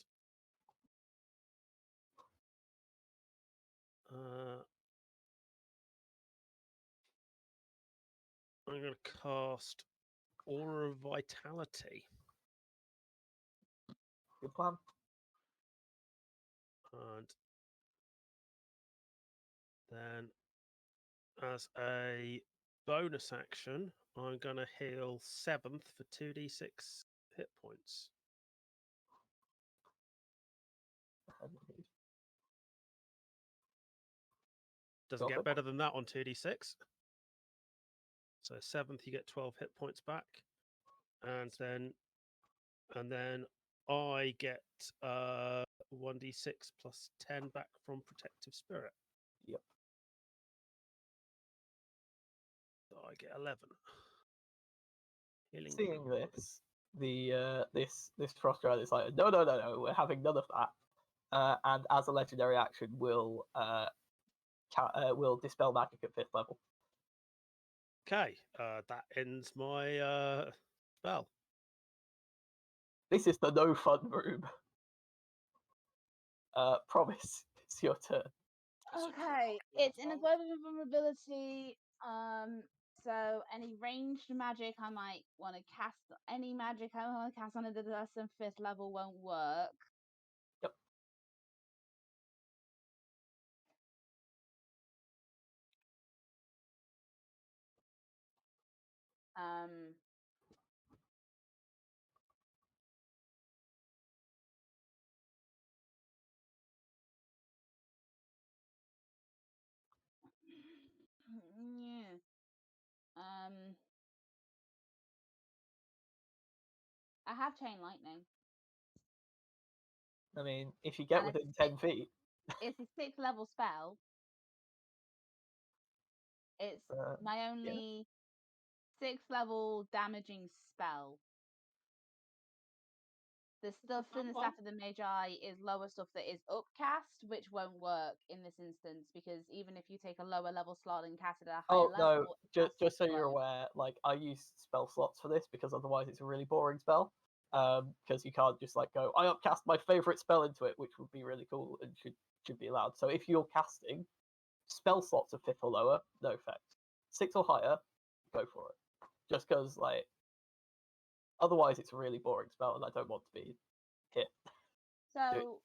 I'm going to cast Aura of Vitality. Good plan. And then, as a bonus action, I'm going to heal 7th for 2d6 hit points. Doesn't get better than that on 2d6. So 7th, you get 12 hit points back, and then I get 1d6 plus 10 back from Protective Spirit. Yep. So I get 11. Healing. Seeing this, this Frostrat is like, no, we're having none of that. And as a legendary action, will dispel magic at 5th level. Okay, that ends my spell. This is the no fun room. Promise, it's your turn. Okay, it's in a Glow of Invulnerability. So any ranged magic I might want to cast, any magic I want to cast on a less than 5th level won't work. Yep. Yeah. I have Chain Lightning. I mean, if you get And within 10 feet. It's a 6th level spell. It's my only 6th level damaging spell. The stuff in the Staff of the Magi is lower stuff that is upcast, which won't work in this instance because even if you take a lower level slot and cast it at a higher level, just so you're aware, like I use spell slots for this because otherwise it's a really boring spell. Because you can't just like go, I upcast my favorite spell into it, which would be really cool and should be allowed. So if you're casting spell slots of 5th or lower, no effect. 6 or higher, go for it. Just because like otherwise it's a really boring spell and I don't want to be hit. So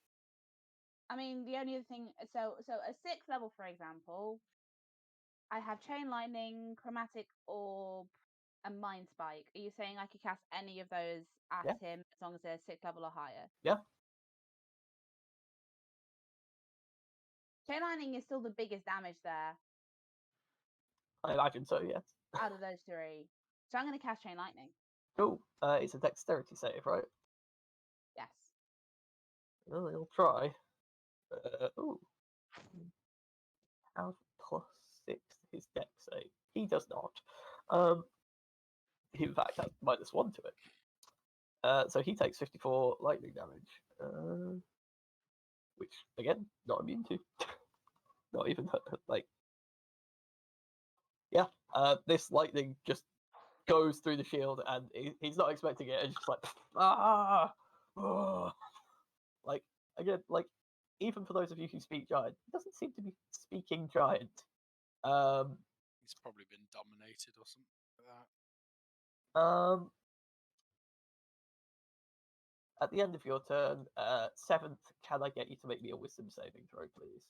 I mean the only other thing so a 6th level, for example, I have Chain Lightning, Chromatic Orb, and Mind Spike. Are you saying I could cast any of those at him as long as they're 6th level or higher? Yeah. Chain Lightning is still the biggest damage there. I imagine so, yes. Out of those 3. So I'm going to cast Chain Lightning. Cool. It's a dexterity save, right? Yes. Well, he'll try. Ooh. Have +6 to his dex save. He does not. He in fact has -1 to it. So he takes 54 lightning damage. Which, again, not immune to. Not even, like... Yeah, this lightning just goes through the shield and he's not expecting it and just like, ah! Oh. Like, again, like, even for those of you who speak giant, he doesn't seem to be speaking giant. He's probably been dominated or something like that. At the end of your turn, 7th, can I get you to make me a wisdom saving throw, please?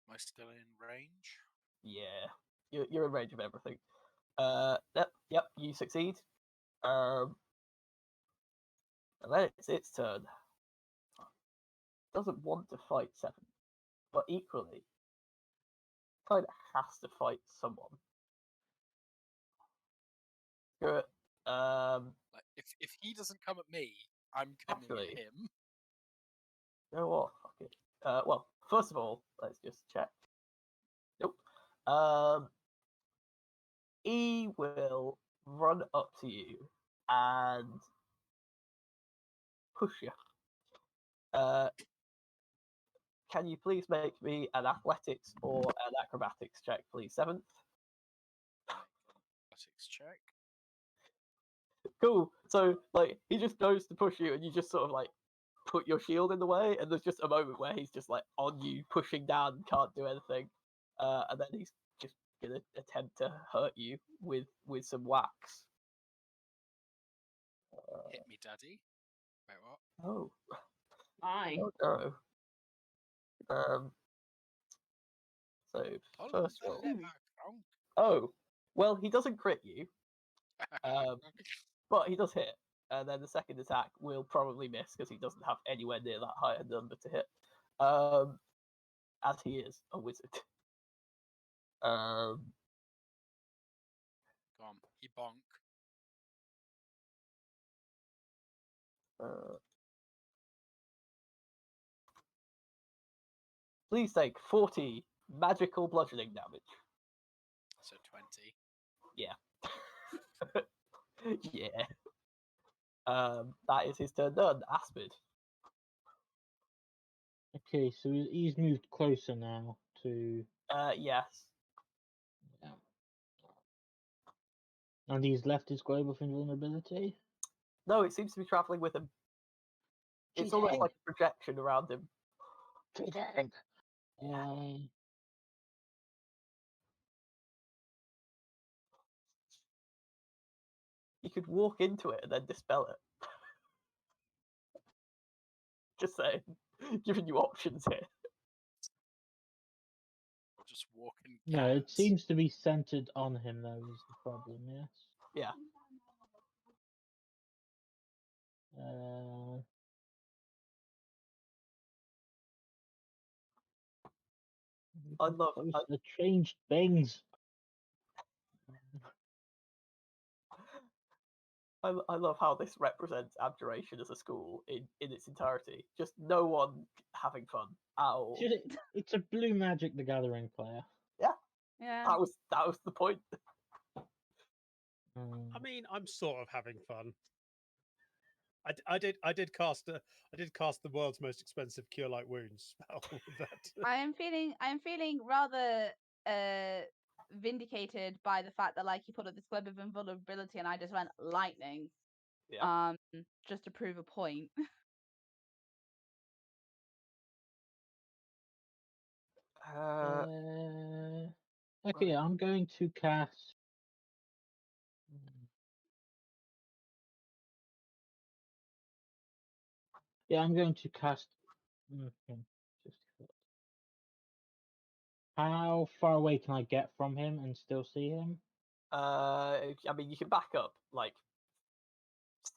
Am I still in range? Yeah, you're in range of everything. Yep, you succeed. And then it's its turn. doesn't want to fight 7, but equally kind of has to fight someone. Good. Like, if he doesn't come at me, I'm coming Actually- at him. You know what? Fuck it. Well, first of all, let's just check. Nope. He will run up to you and push you. Can you please make me an athletics or an acrobatics check, please? 7th. Athletics check. Cool. So, like, he just goes to push you, and you just sort of like put your shield in the way, and there's just a moment where he's just like on you, pushing down, can't do anything, and then he's just gonna attempt to hurt you with some wax. Hit me, daddy. Wait, what? Oh, Aye. oh no. So Oh, first roll. let back, wrong. Oh, well, he doesn't crit you, but he does hit. And then the second attack will probably miss because he doesn't have anywhere near that higher number to hit. As he is a wizard. Go on, he bonk. Please take 40 magical bludgeoning damage. So 20. Yeah. That is his turn done. Aspid. Okay, so he's moved closer now to. Yes. Yeah. And he's left his globe of invulnerability. No, it seems to be traveling with him. It's almost Cheating. like a projection around him. Cheating. You could walk into it and then dispel it. Just saying. Giving you options here. Just walking. No, it cats. seems to be centered on him, though, is the problem, yes? Yeah. I love The changed things. I love how this represents Abjuration as a school in its entirety. Just no one having fun at all. It's a Blue Magic the Gathering player. Yeah. That was the point. I mean, I'm sort of having fun. I did cast the world's most expensive cure light wounds spell with that. I am feeling rather vindicated by the fact that like he put up this web of invulnerability and I just went lightning. Yeah. Just to prove a point. Okay, I'm going to cast. Yeah, I'm going to cast. 50 foot. How far away can I get from him and still see him? I mean, you can back up like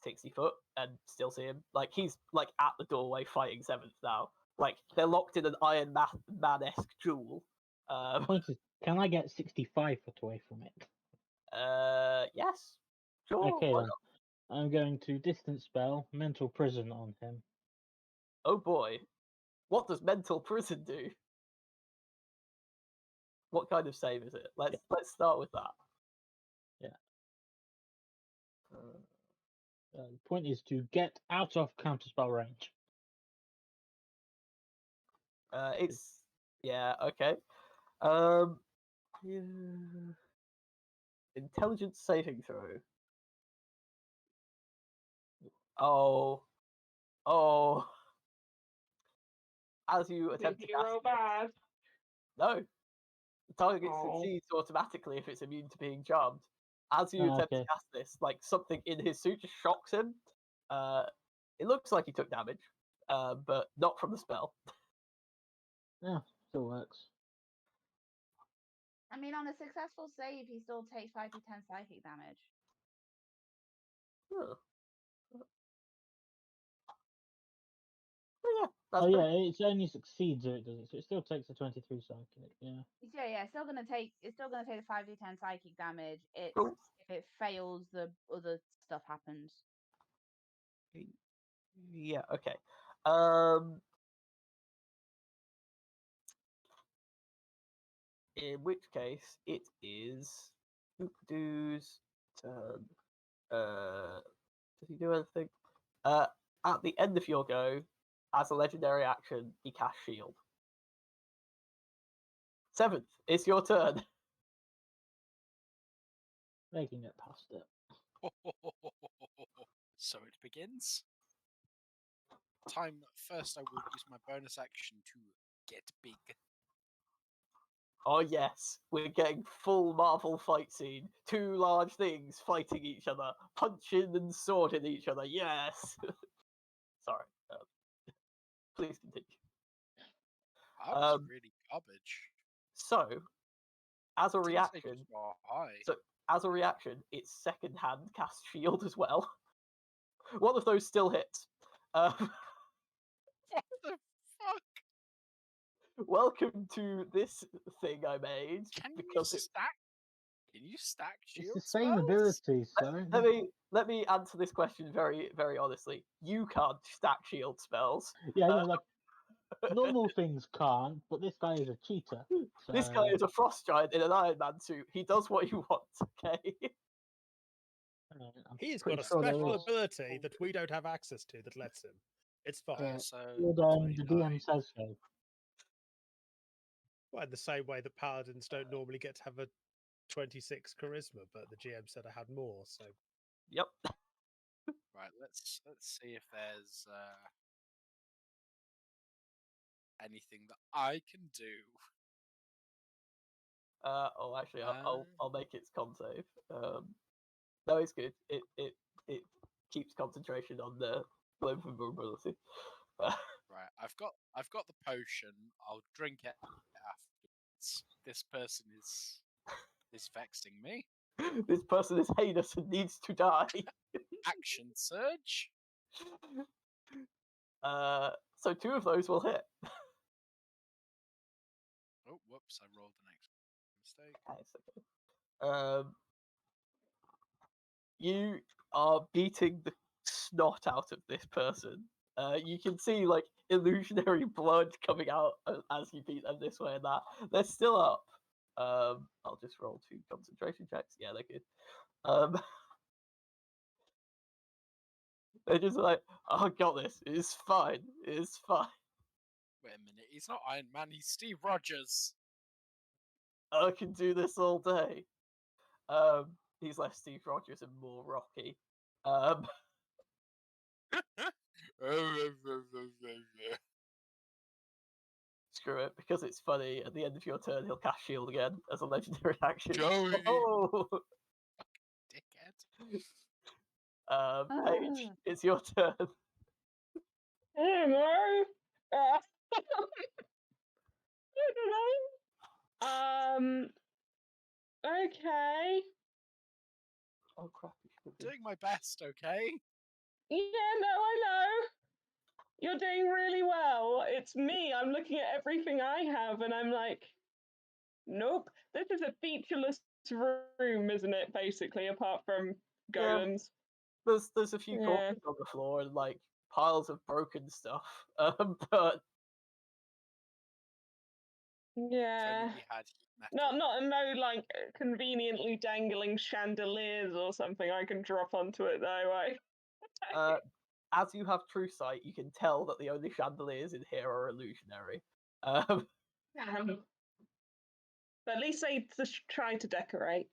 60 foot and still see him. Like he's like at the doorway fighting 7th now. Like they're locked in an Iron Man-esque duel. Point is, can I get 65 foot away from it? Yes. Sure. Okay why then. not? I'm going to distance spell mental prison on him. Oh boy. What does mental prison do? What kind of save is it? Let's start with that. Yeah. The point is to get out of counterspell range. It's okay. Yeah. Intelligence saving throw. Oh. As you attempt to Did you cast roll it, bad? no, the target Oh. succeeds automatically if it's immune to being charmed. As you attempt to cast this, like something in his suit just shocks him. It looks like he took damage, but not from the spell. Yeah, still works. I mean, on a successful save, he still takes 5d10 psychic damage. Huh. Yeah, That's Oh pretty- yeah, it only succeeds if it does it, so it still takes a 23 psychic. Yeah. Yeah, it's still gonna take the 5d10 psychic damage. It's cool. if it fails, the other stuff happens. Yeah. Okay. Um. In which case, it is Oopdoo's turn. Does he do anything? At the end of your go, as a legendary action, he casts shield. 7th, it's your turn. They can get past it. So it begins. First, I will use my bonus action to get big. Oh yes, we're getting full Marvel fight scene. 2 large things fighting each other, punching and swording each other. Yes. Sorry. Please continue. That was Um, really garbage. So, as a Didn't say reaction, just more high. so as a reaction, its second hand casts shield as well. One of those still hits. What the fuck? Welcome to this thing I made Can you because it. stack? Can you stack It's shield the same spells? ability, so Let me answer this question very very honestly. You can't stack shield spells. yeah, I know, like normal things can't, but this guy is a cheater. So This guy is a frost giant in an Iron Man suit. He does what he wants. Okay. I'm He's pretty got a sure there special is. ability that we don't have access to that lets him. It's fine. Yeah. So The 29. DM says so. Well, in the same way that paladins don't normally get to have a 26 charisma, but the GM said I had more, so Yep. Right, let's see if there's anything that I can do. Actually, I'll make its con save. No, it's good. It keeps concentration on the vulnerability. Right, I've got the potion. I'll drink it afterwards. This person is vexing me. This person is heinous and needs to die. Action surge. So 2 of those will hit. Oh, whoops! I rolled an mistake. Nice, okay. You are beating the snot out of this person. You can see like illusionary blood coming out as you beat them this way and that. They're still up. I'll just roll 2 concentration checks. Yeah, they're good. They're just like, oh, got this. It's fine. It's fine. Wait a minute, he's not Iron Man. He's Steve Rogers. I can do this all day. He's less Steve Rogers and more Rocky. Screw it, because it's funny. At the end of your turn, he'll cast Shield again as a legendary action. Joey. Oh! Dickhead. Paige, it's your turn. Hello. I don't know. Okay. Oh crap! You should have been. Doing my best, okay? Yeah, no, I know. You're doing really well. It's me. I'm looking at everything I have, and I'm like, nope. This is a featureless room, isn't it? Basically, apart from golems. There's a few Yeah. corpses on the floor and like piles of broken stuff. But If Yeah. only we had heat metal. No, like conveniently dangling chandeliers or something I can drop onto it though. as you have true sight, you can tell that the only chandeliers in here are illusionary. Um, But at least they try to decorate.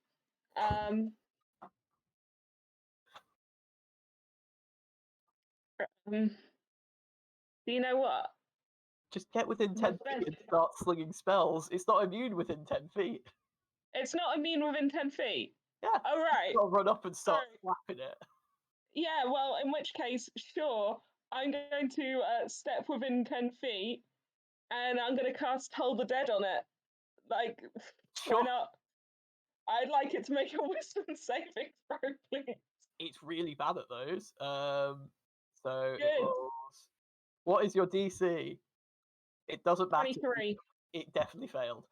Do you know what? just get within 10 feet and start slinging spells. It's not immune within 10 feet. It's not immune within 10 feet. Yeah. Oh, right. I'll run up and start Sorry. slapping it. Yeah, well, in which case, sure, I'm going to step within 10 feet and I'm going to cast Hold the Dead on it. Like, Sure. why not? I'd like it to make a wisdom saving throw, please. It's really bad at those. So it Good. rolls What is your DC? It doesn't matter. 23. It definitely failed.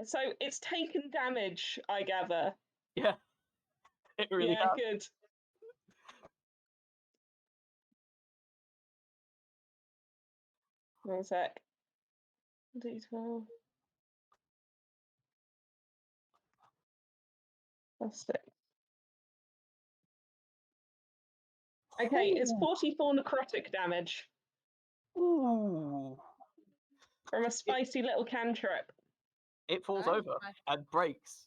So it's taken damage, I gather. Yeah, it really Yeah, has. good. One sec. D12. That's 6. Okay, it's 44 necrotic damage Ooh. from a spicy little cantrip. It falls Nice. over and breaks.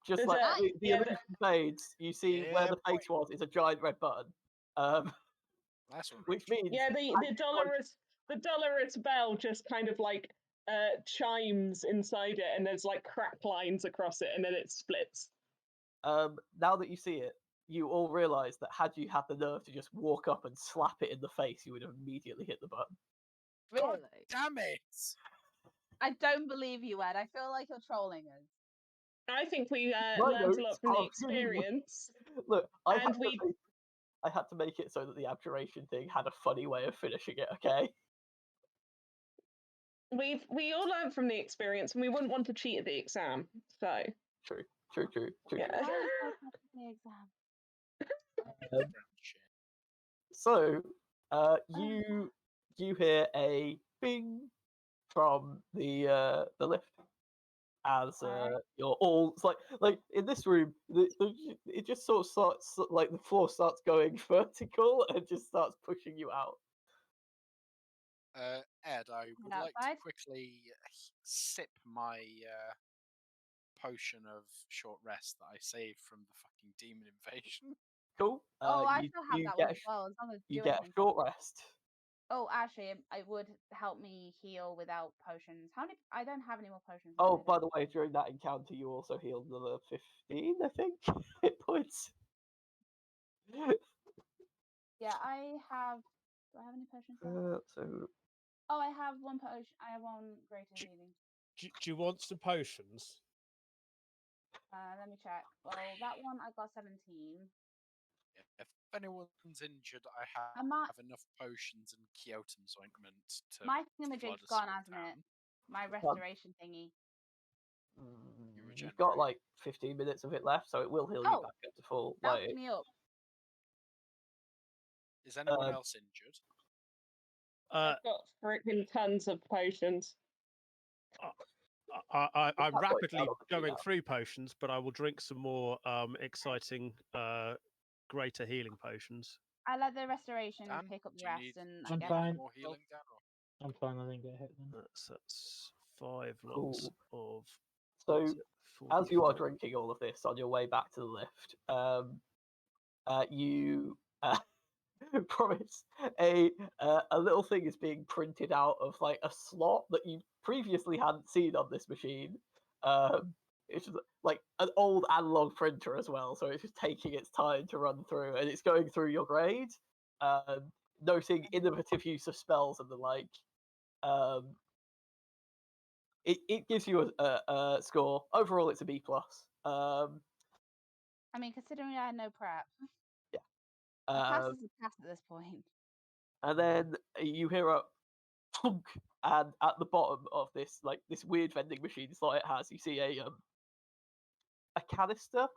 Just There's like a- the yeah, illusion fades, you see where Yeah, the face was is a giant red button. That's all. Which means Yeah, the dolorous bell just kind of like chimes inside it, and there's like crack lines across it, and then it splits. now that you see it, you all realise that had you had the nerve to just walk up and slap it in the face, you would have immediately hit the button. Really? Damn it! I don't believe you, Ed. I feel like you're trolling us. I think we My learned a notes lot from the are really weak. experience. Look, I had, And we- I had to make it so that the abjuration thing had a funny way of finishing it. Okay. We all learned from the experience, and we wouldn't want to cheat at the exam. So True. yeah. Why is there such the exam? So, you hear a bing from the lift as Alright. you're all. It's like in this room, it just sort of starts like the floor starts going vertical and just starts pushing you out. Ed, I would like to outside? quickly sip my potion of short rest that I saved from the fucking demon invasion. Cool. Oh, I you, still have you that get one a as well, as long as you do get a anything. short rest. Oh, actually, it would help me heal without potions. How many? I don't have any more potions. Oh, than I by do. the way, during that encounter, you also healed another 15, I think, hit points. Yeah, I have. Do I have any potions left? So Oh, I have one potion. I have one greater healing. Do you want some potions? Let me check. Well, that one I got 17. If anyone's injured, I I might- have enough potions and Kyotom's ointment to My flood thingamajig's a gone, small hasn't it? town. My restoration thingy. you've got regenerate. like 15 minutes of it left, so it will heal you Oh, back up to full. Help Like, me up. Is anyone Um, else injured? I've got freaking tons of potions. I'm That's what it rapidly sounded like going now. through potions, but I will drink some more exciting, greater healing potions. I let the restoration Dan, pick up the do you rest, need and I'm I guess fine. more healing, Dan? Or? I'm fine. I didn't get hit then. That's 5 lots of. So, what's it, as you are 44. drinking all of this on your way back to the lift, you promise a little thing is being printed out of like a slot that you previously hadn't seen on this machine. It's just like an old analog printer as well, so it's just taking its time to run through, and it's going through your grade, noting innovative use of spells and the like. It gives you a score. Overall, it's a B plus. I mean, considering I had no prep, Yeah. a pass Um, is a pass at this point. and then you hear a thunk, and at the bottom of this this weird vending machine slot it has, you see a canister.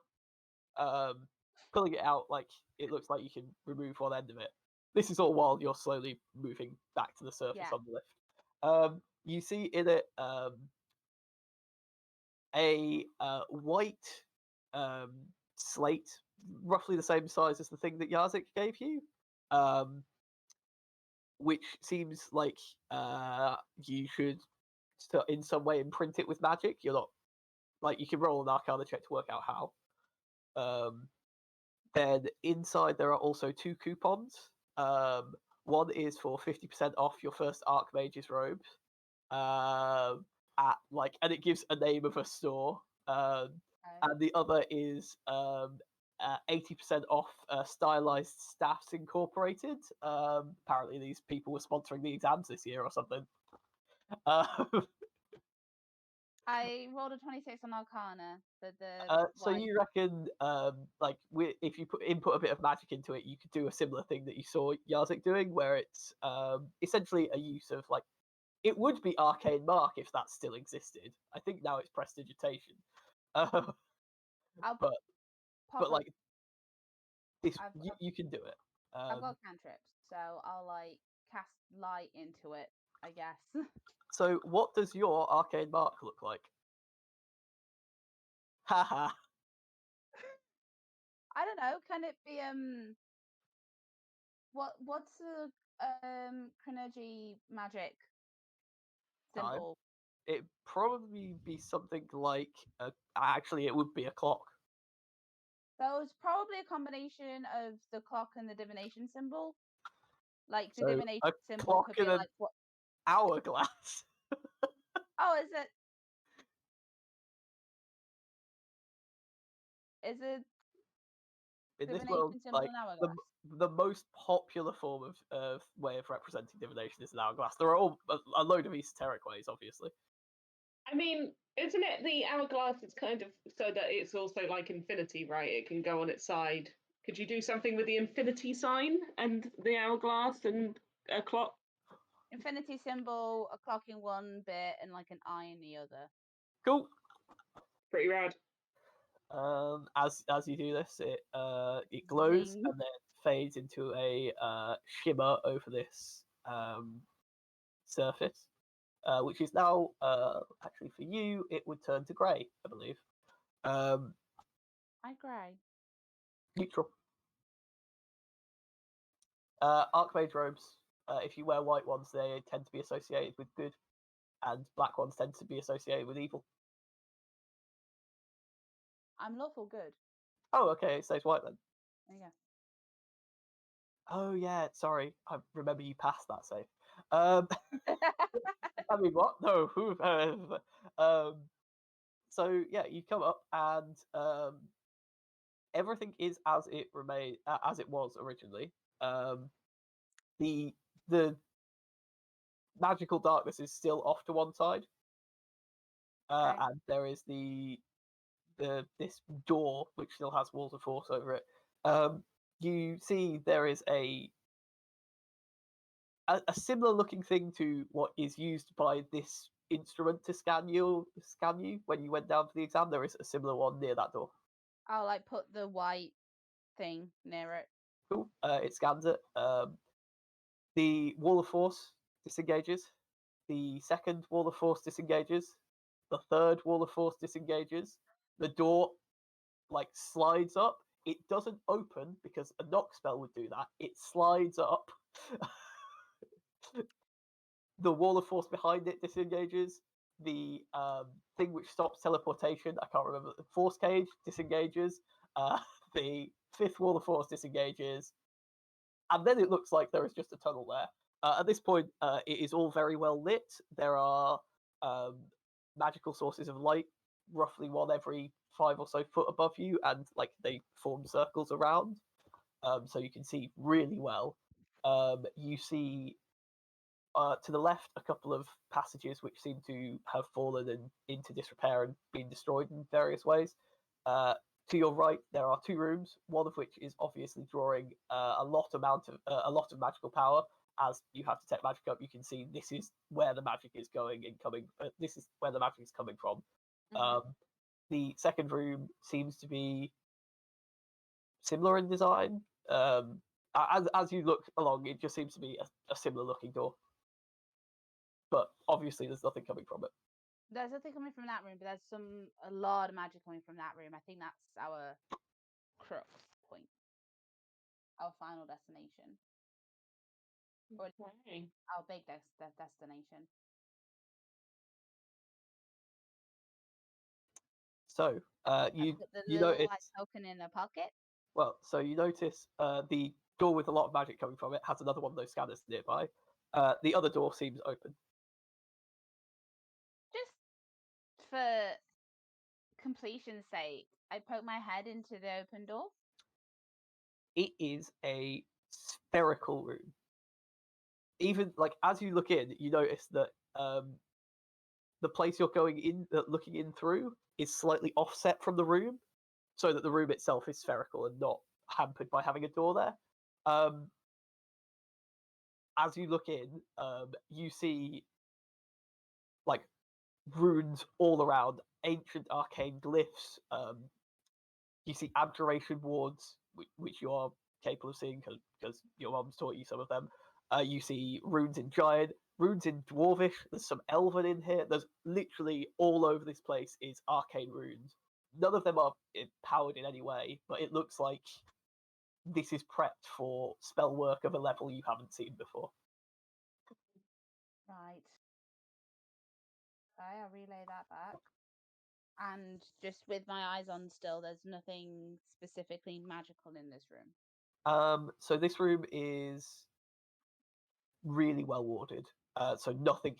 Pulling it out, like it looks like you can remove one end of it. This is all while you're slowly moving back to the surface Yeah. on the lift. You see in it a white slate, roughly the same size as the thing that Yazik gave you, which seems like you should in some way imprint it with magic. You're not like you can roll an Arcana check to work out how. Then inside there are also 2 coupons. One is for 50% off your first Archmage's robes. At like, and it gives a name of a store. And the other is 80% off Stylized Staffs Incorporated. Apparently, these people were sponsoring the exams this year or something. I rolled a 26 on Arcana for the. So you reckon, if you input a bit of magic into it, you could do a similar thing that you saw Yazik doing, where it's essentially a use of like, it would be arcane mark if that still existed. I think now it's prestidigitation, I'll but pop up. like this, I've you can do it. I've got cantrips, so I'll like cast light into it, I guess. So what does your arcane mark look like? Haha. I don't know. Can it be what's the Crinergy magic Time. symbol? It'd probably be something like actually it would be a clock. So it's probably a combination of the clock and the divination symbol. Like the So divination a symbol clock could be and an like what? hourglass. Oh, is it? Is it In this divination world, symbol like an hourglass? the most popular form of way of representing divination is an hourglass. There are all a load of esoteric ways, obviously. I mean, isn't it the hourglass is kind of so that it's also like infinity, right? It can go on its side. Could you do something with the infinity sign and the hourglass and a clock? Infinity symbol, a clock in one bit, and like an eye in the other. Cool. Pretty rad. As you do this, it glows Zing. and then fades into a shimmer over this surface, which is now actually for you it would turn to grey, I believe. I grey. Neutral. Archmage robes. If you wear white ones, they tend to be associated with good, and black ones tend to be associated with evil. I'm lawful good. Oh, okay, it stays white then. There you go. Oh yeah, sorry, I remember you passed that save. I mean, what? No. So yeah, you come up and everything is as it was originally. The magical darkness is still off to one side, Okay. and there is this door which still has walls of force over it. You see there is a similar looking thing to what is used by this instrument to scan you when you went down for the exam. There is a similar one near that door. I'll like put the white thing near it. Cool. It scans it. The wall of force disengages. The second wall of force disengages. The third wall of force disengages. The door like slides up. It doesn't open because a knock spell would do that. It slides up. The wall of force behind it disengages. The thing which stops teleportation, I can't remember, the force cage disengages. The fifth wall of force disengages. And then it looks like there is just a tunnel there. At this point, it is all very well lit. There are magical sources of light, roughly one every 5 or so foot above you, and like they form circles around, so you can see really well. You see to the left a couple of passages which seem to have fallen into disrepair and been destroyed in various ways. To your right, there are 2 rooms, one of which is obviously drawing a lot of magical power. As you have to take magic up, you can see this is where the magic is going and coming. This is where the magic is coming from. The second room seems to be similar in design. As you look along, it just seems to be a similar looking door. But obviously, there's nothing coming from it. There's nothing coming from that room, but there's a lot of magic coming from that room. I think that's our crux point, our final destination, or Okay. our big destination. So you put the you little notice. white token in a pocket. Well, so you notice the door with a lot of magic coming from it has another one of those scanners nearby. The other door seems open. Just for completion's sake, I poke my head into the open door. It is a spherical room. Even like as you look in, you notice that the place you're going in, looking in through, is slightly offset from the room, so that the room itself is spherical and not hampered by having a door there. As you look in, you see like runes all around, ancient arcane glyphs. You see abjuration wards, which you are capable of seeing because your mum's taught you some of them. You see runes in giant, runes in dwarvish. There's some elven in here. There's literally all over this place is arcane runes. None of them are powered in any way, but it looks like this is prepped for spell work of a level you haven't seen before. Right. Okay, I'll relay that back. And just with my eyes on still, there's nothing specifically magical in this room. So this room is really well warded. So nothing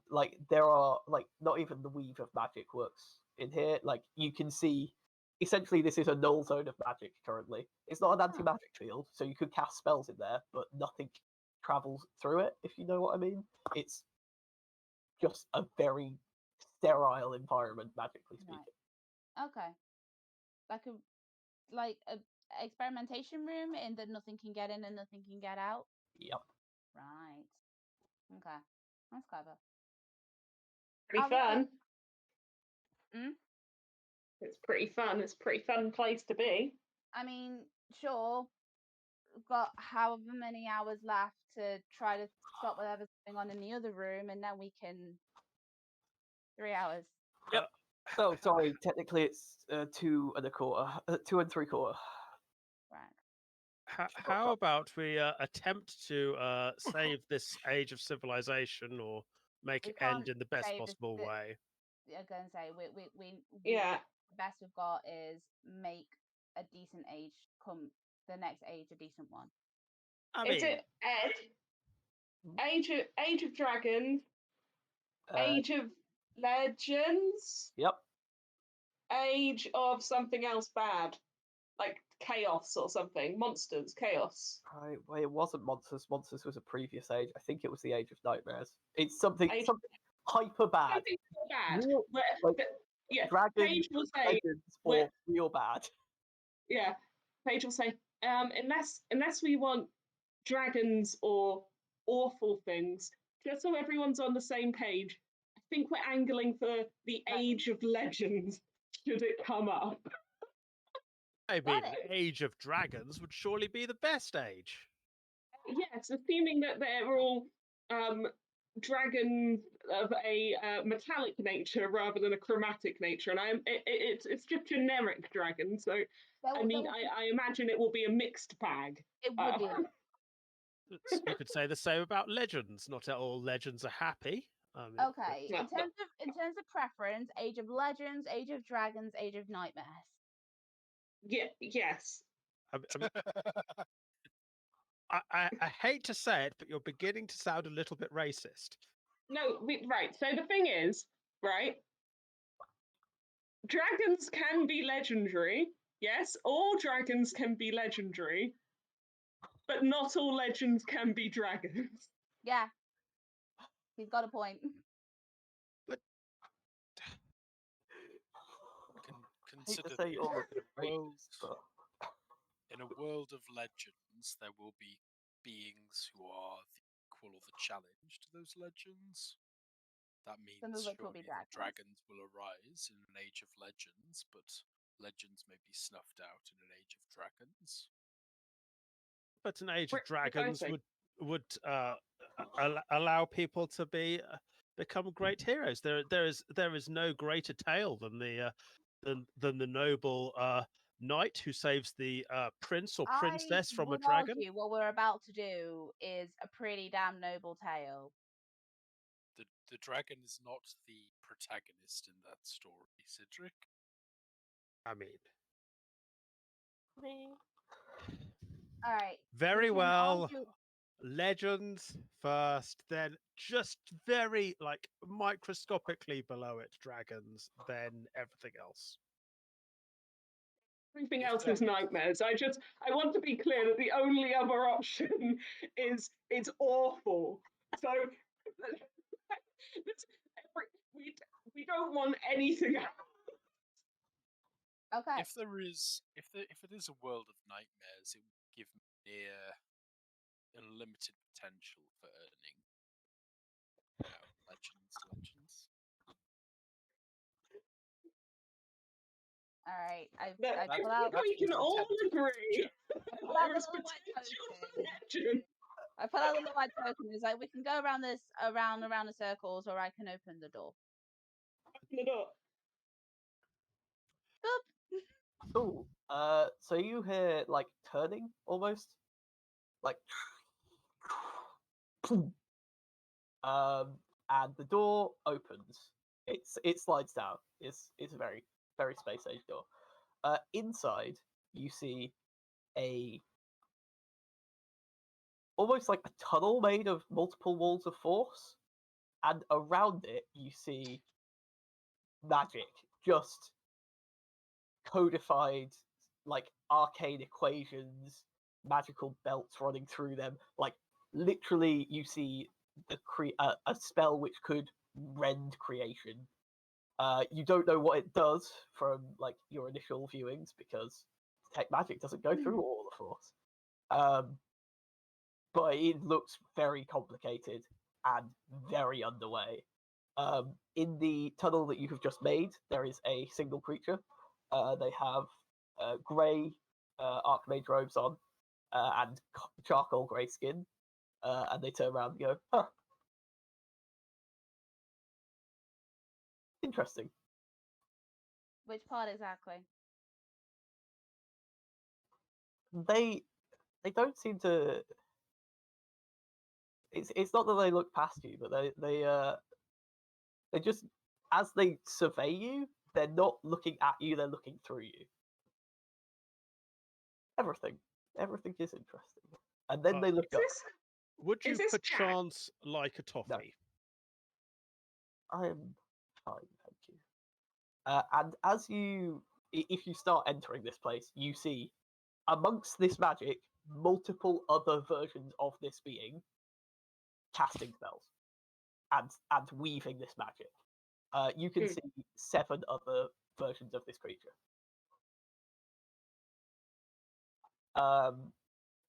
like there are like not even the weave of magic works in here. Like you can see, essentially this is a null zone of magic currently. It's not an anti-magic field, so you could cast spells in there, but nothing travels through it. If you know what I mean, it's just a very sterile environment, magically speaking. Right. Okay. Like a experimentation room in that nothing can get in and nothing can get out. Yep. Right. Okay. That's clever. Pretty fun. Hmm? It's pretty fun. It's a pretty fun place to be. I mean, sure. We've got however many hours left to try to stop whatever's going on in the other room, and then we can. 3 hours. Yep. Oh, sorry. Technically, it's 2 1/4, 2 3/4. Right. How about we attempt to save this age of civilization, or make We it end can't in the best save possible way? I'm gonna say we Yeah. the best we've got is make a decent age come the next age a decent one. I Is mean, it Ed? Age of Dragons, Age of Legends, Yep. Age of something else bad, like Chaos or something. Monsters, Chaos. Right, well, it wasn't Monsters. Monsters was a previous age. I think it was the Age of Nightmares. It's something hyper bad. Something so bad. Real, Where, like yeah, dragons, Paige will say, legends, or real bad. yeah, Paige will say, unless we want dragons or awful things, just so everyone's on the same page, I think we're angling for the Age of Legends. Should it come up? I Got mean, it. Age of Dragons would surely be the best age. Yes, assuming that they're all dragons of a metallic nature rather than a chromatic nature, and it's just generic dragon. So I imagine it will be a mixed bag. It would be. You could say the same about legends. Not all legends are happy. I mean, Okay. In terms of preference, Age of Legends, Age of Dragons, Age of Nightmares. Yeah. Yes. I hate to say it, but you're beginning to sound a little bit racist. No. Right. So the thing is, right. Dragons can be legendary. Yes, all dragons can be legendary, but not all legends can be dragons. Yeah. He's got a point. But Consider say all of this. it, In a world of legends, there will be beings who are the equal or the challenge to those legends. That means Some of which will be surely the dragons. dragons will arise in an age of legends, but legends may be snuffed out in an age of dragons. But an Age of Precisely. Dragons would allow people to become great heroes. There is no greater tale than the noble knight who saves the prince or princess from a would dragon. argue what we're about to do is a pretty damn noble tale. The dragon is not the protagonist in that story, Cedric. I mean, All right. very we can well. argue- Legends first, then just very microscopically below it, dragons, then everything else. Everything else is nightmares. I want to be clear that the only other option is it's awful. So We don't want anything else. Okay. If it is a world of nightmares, it would give me near unlimited potential for earning. Legends. All right. I But pull I out. think we can all agree I pull out there the is little white potential for token. legend. I pull out the little white token. It's like we can go around around the circles, or I can open the door. Open the door. Cool. So you hear like turning almost, like, and the door opens. It slides down. It's a very very space age door. Inside you see a almost like a tunnel made of multiple walls of force, and around it you see magic, just codified, like arcane equations, magical belts running through them. Like literally, you see a spell which could rend creation. You don't know what it does from like your initial viewings because tech magic doesn't go through all the force. But it looks very complicated and very underway. In the tunnel that you have just made, there is a single creature. They have grey Archmage robes on and charcoal grey skin, and they turn around and go, "Huh, interesting." Which part exactly? They don't seem to. It's not that they look past you, but they just, as they survey you, they're not looking at you, they're looking through you. Everything is interesting. And then they look up. Would you Is this perchance like a toffee? I am fine, thank you. And as if you start entering this place, you see amongst this magic multiple other versions of this being casting spells and weaving this magic. You can see 7 other versions of this creature.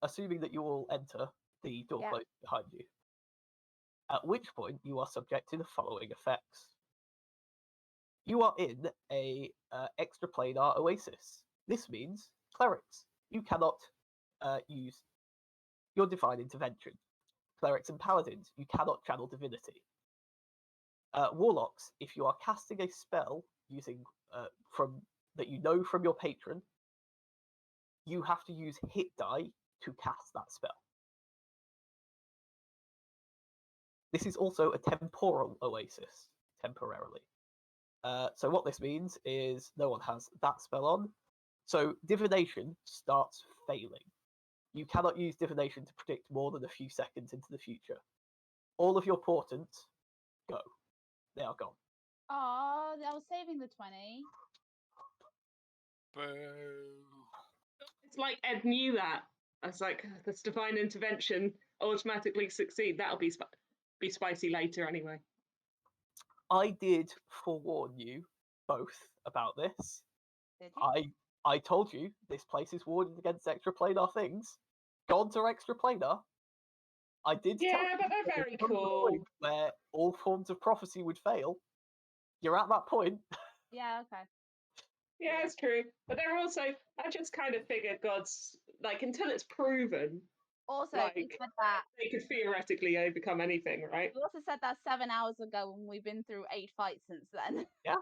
Assuming that you all enter, the door closes behind you. At which point you are subject to the following effects. You are in a extraplanar oasis. This means clerics. You cannot use your divine intervention. Clerics and paladins, you cannot channel divinity. Warlocks, if you are casting a spell using that you know from your patron, you have to use hit die to cast that spell. This is also a temporal oasis, temporarily. So what this means is no one has that spell on. So divination starts failing. You cannot use divination to predict more than a few seconds into the future. All of your portents go. They are gone. Oh, I was saving the 20. Boo. It's like Ed knew that. It's like this divine intervention automatically succeed. That'll be spicy later anyway. I did forewarn you both about this. Did you? I told you this place is warded against extraplanar things. Gods are extraplanar. I did tell Yeah, you but they're there very comes a cool. point where all forms of prophecy would fail. You're at that point. Yeah, okay. Yeah, it's true. But they're also, I just kind of figure gods, like, until it's proven, Also, like, you said that. they could theoretically overcome anything, right? You also said that 7 hours ago, and we've been through 8 fights since then. Yeah.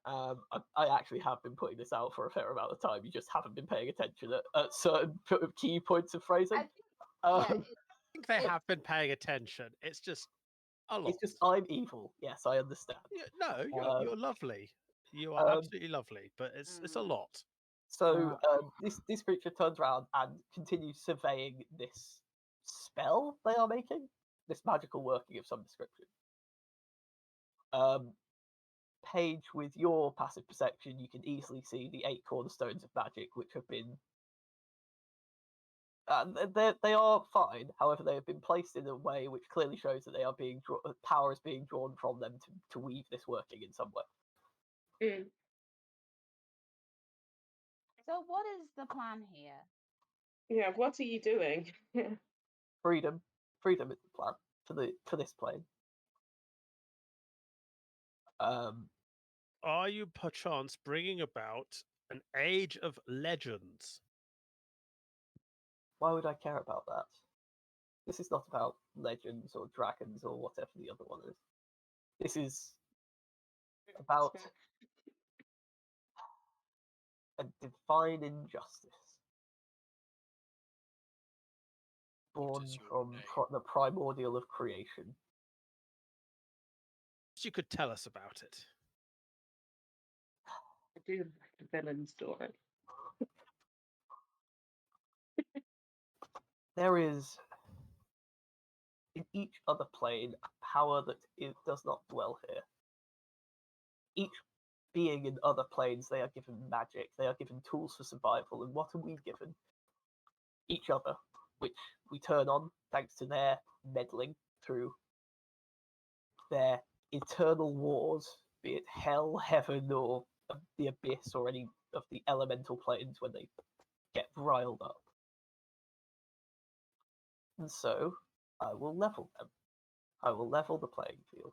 I actually have been putting this out for a fair amount of time. You just haven't been paying attention at certain key points of phrasing. I think they have been paying attention. It's just a lot. It's just I'm evil. Yes, I understand. No, you're lovely. You are absolutely lovely, but it's a lot. So this creature turns around and continues surveying this spell they are making, this magical working of some description. Paige, with your passive perception, you can easily see the 8 cornerstones of magic, which have been They are fine. However, they have been placed in a way which clearly shows that they are being power is being drawn from them to weave this working in some way. Mm. So what is the plan here? Yeah, what are you doing? Freedom is the plan for this plane. Are you perchance bringing about an age of legends? Why would I care about that? This is not about legends or dragons or whatever the other one is. This is about a divine injustice born is your from name? the primordial of creation. You could tell us about it. I do like a villain story. There is in each other plane a power that does not dwell here. Each being in other planes, they are given magic, they are given tools for survival, and what are we given? Each other, which we turn on thanks to their meddling through their eternal wars, be it hell, heaven, or the abyss, or any of the elemental planes when they get riled up. And so, I will level them. I will level the playing field.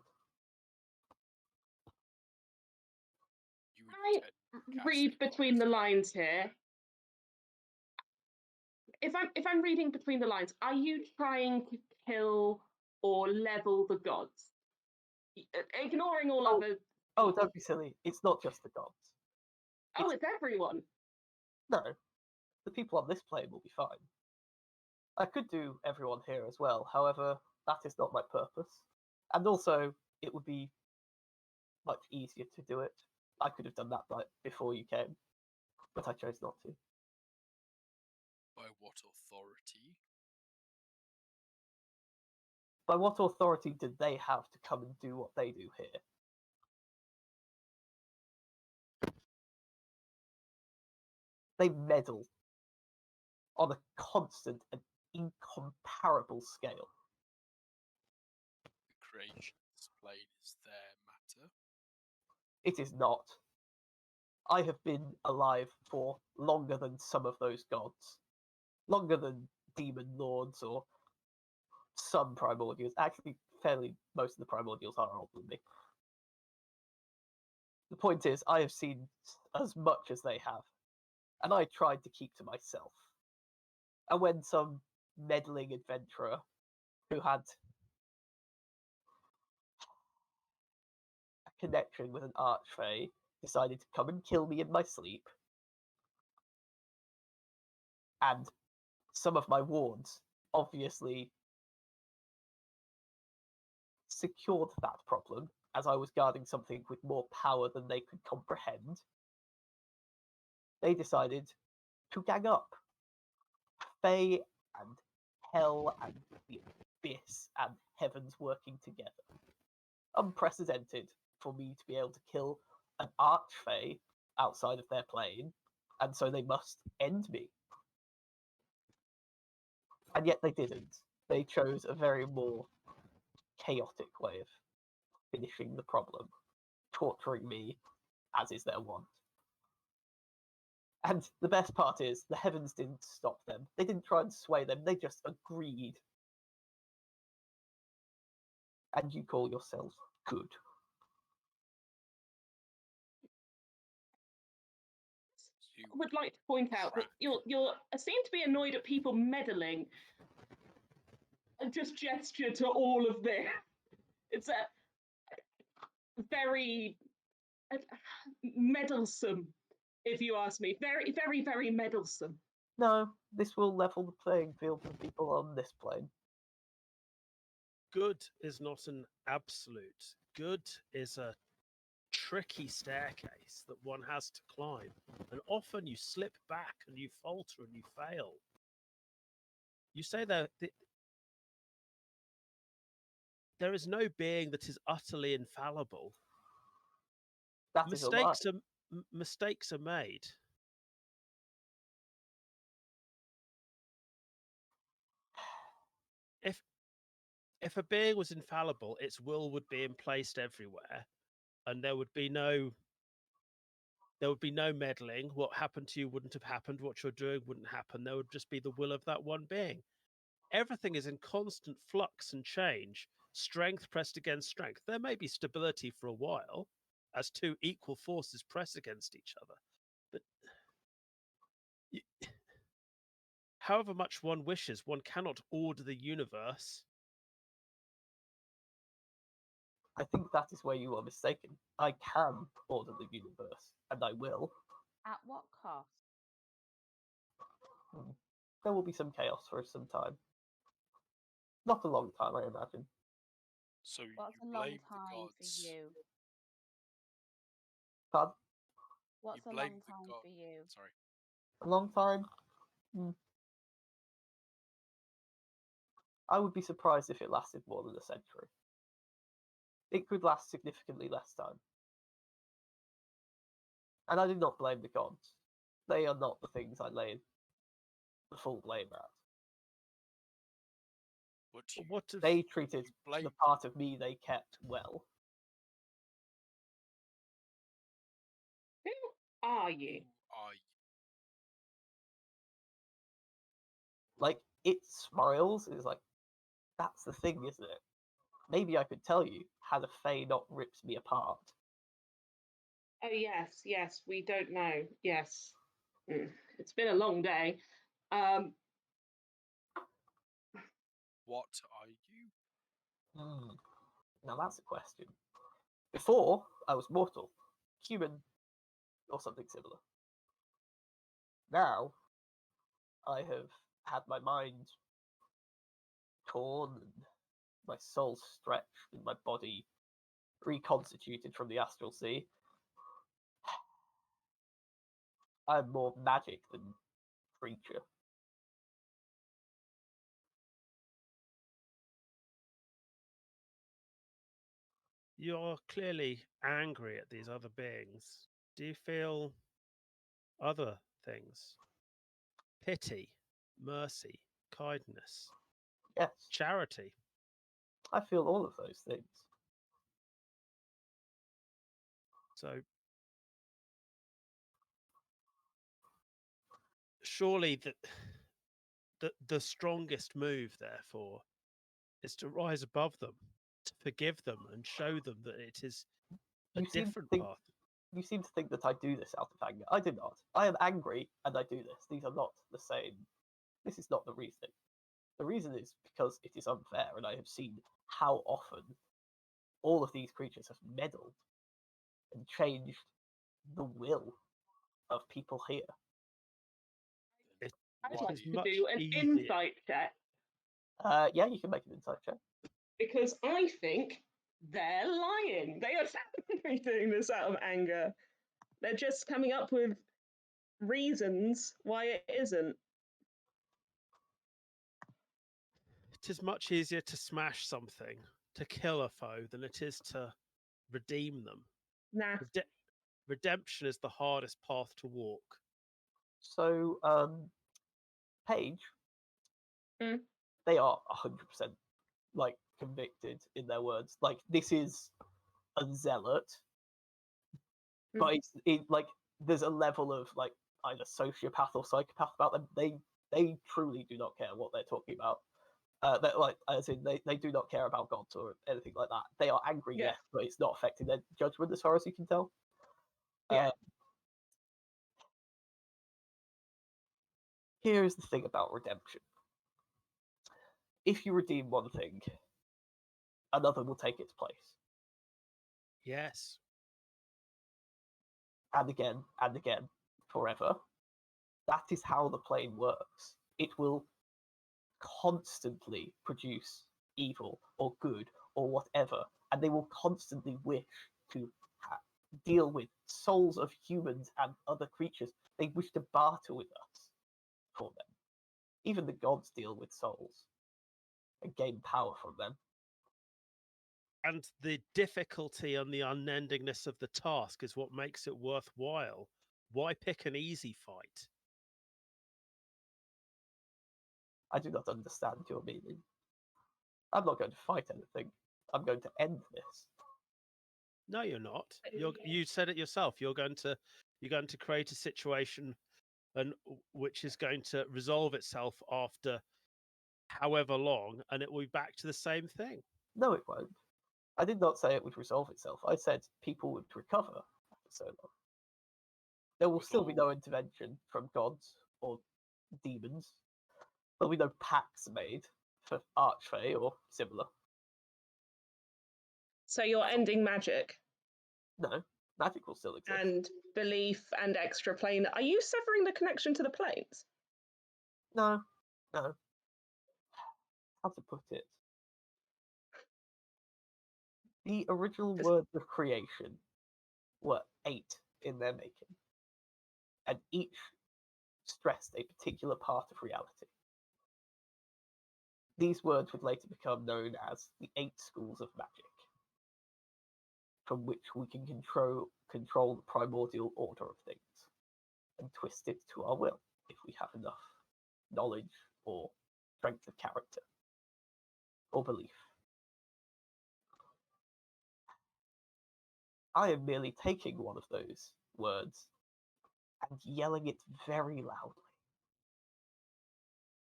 You I intend casting read between the lines here. If I'm reading between the lines, are you trying to kill or level the gods? Ignoring all other. Oh, don't be silly. It's not just the gods. Oh, it's everyone. No, the people on this plane will be fine. I could do everyone here as well, however, that is not my purpose. And also, it would be much easier to do it. I could have done that before you came, but I chose not to. By what authority? By what authority did they have to come and do what they do here? They meddle on a constant and incomparable scale. The creation's plane is their matter. It is not. I have been alive for longer than some of those gods. Longer than demon lords or some primordials. Actually, most of the primordials are older than me. The point is, I have seen as much as they have, and I tried to keep to myself. And when some meddling adventurer who had a connection with an archfey decided to come and kill me in my sleep, and some of my wards obviously secured that problem as I was guarding something with more power than they could comprehend, they decided to gang up. Fae and hell and the abyss and heavens working together. Unprecedented for me to be able to kill an archfey outside of their plane, and so they must end me. And yet they didn't. They chose a very more chaotic way of finishing the problem, torturing me, as is their wont. And the best part is, the heavens didn't stop them. They didn't try and sway them, they just agreed. And you call yourself good. You I would like to point out that track. you're seem to be annoyed at people meddling, and just gesture to all of this. It's a very meddlesome, if you ask me. Very, very, very meddlesome. No, this will level the playing field for people on this plane. Good is not an absolute. Good is a tricky staircase that one has to climb. And often you slip back and you falter and you fail. You say that there is no being that is utterly infallible. That is a lie. Mistakes are made. if a being was infallible, its will would be emplaced everywhere, and there would be no meddling. What happened to you wouldn't have happened. What you're doing wouldn't happen. There would just be the will of that one being. Everything is in constant flux and change, strength pressed against strength. There may be stability for a while as two equal forces press against each other, but however much one wishes, one cannot order the universe. I think that is where you are mistaken. I can order the universe, and I will. At what cost? There will be some chaos for some time. Not a long time, I imagine. So What's you a long blame the time for gods. you? Pardon? What's a blame long the time god- for you? Sorry. A long time? I would be surprised if it lasted more than a century. It could last significantly less time. And I do not blame the gods. They are not the things I lay the full blame at. What do you, What if They treated you blame? the part of me they kept well. Who are you? Who are you? Like, it smiles. It's like, that's the thing, isn't it? Maybe I could tell you had a Fae not ripped me apart. Oh yes, we don't know. Yes, it's been a long day. What are you? Now that's a question. Before, I was mortal, human, or something similar. Now, I have had my mind torn and my soul stretched and my body reconstituted from the astral sea. I'm more magic than creature. you're clearly angry at these other beings? Do you feel other things? Pity, mercy, kindness, Yes, charity. I feel all of those things. So surely the strongest move, therefore, is to rise above them, to forgive them, and show them that it is a You seem to different think path. you seem to think that I do this out of anger. I do not. I am angry and I do this. These are not the same. This is not the reason. The reason is because it is unfair, and I have seen how often all of these creatures have meddled and changed the will of people here. It, I'd it Why? like is to much do an easier. insight check Yeah, you can make an insight check. because I think they're lying. They are definitely doing this out of anger. They're just coming up with reasons why it isn't. It is much easier to smash something, to kill a foe, than it is to redeem them. Nah. Redemption is the hardest path to walk. So, Paige, Mm. they are 100% like convicted in their words. Like, this is a zealot, but like there's a level of like either sociopath or psychopath about them. They truly do not care what they're talking about. That like as in they do not care about gods or anything like that. They are angry, Yeah. yes, but it's not affecting their judgment as far as you can tell. Yeah. Here is the thing about redemption. If you redeem one thing, another will take its place. Yes. And again, forever. That is how the plane works. It will constantly produce evil or good or whatever, and they will constantly wish to deal with souls of humans and other creatures. They wish to barter with us for them. Even the gods deal with souls and gain power from them. And the difficulty and the unendingness of the task is what makes it worthwhile. Why pick an easy fight? I do not understand your meaning. I'm not going to fight anything. I'm going to end this. No, you're not. You said it yourself. You're going to create a situation, and which is going to resolve itself after however long, and it will be back to the same thing. No, it won't. I did not say it would resolve itself. I said people would recover after so long. There will still be no intervention from gods or demons. There'll be no pacts made for Archfey or similar. So you're ending magic No, magic will still exist. and belief and extra plane. Are you severing the connection to the planes? No. How to put it? The original words of creation were 8 in their making, and each stressed a particular part of reality. These words would later become known as the 8 schools of magic, from which we can control the primordial order of things and twist it to our will if we have enough knowledge or strength of character or belief. I am merely taking one of those words and yelling it very loudly.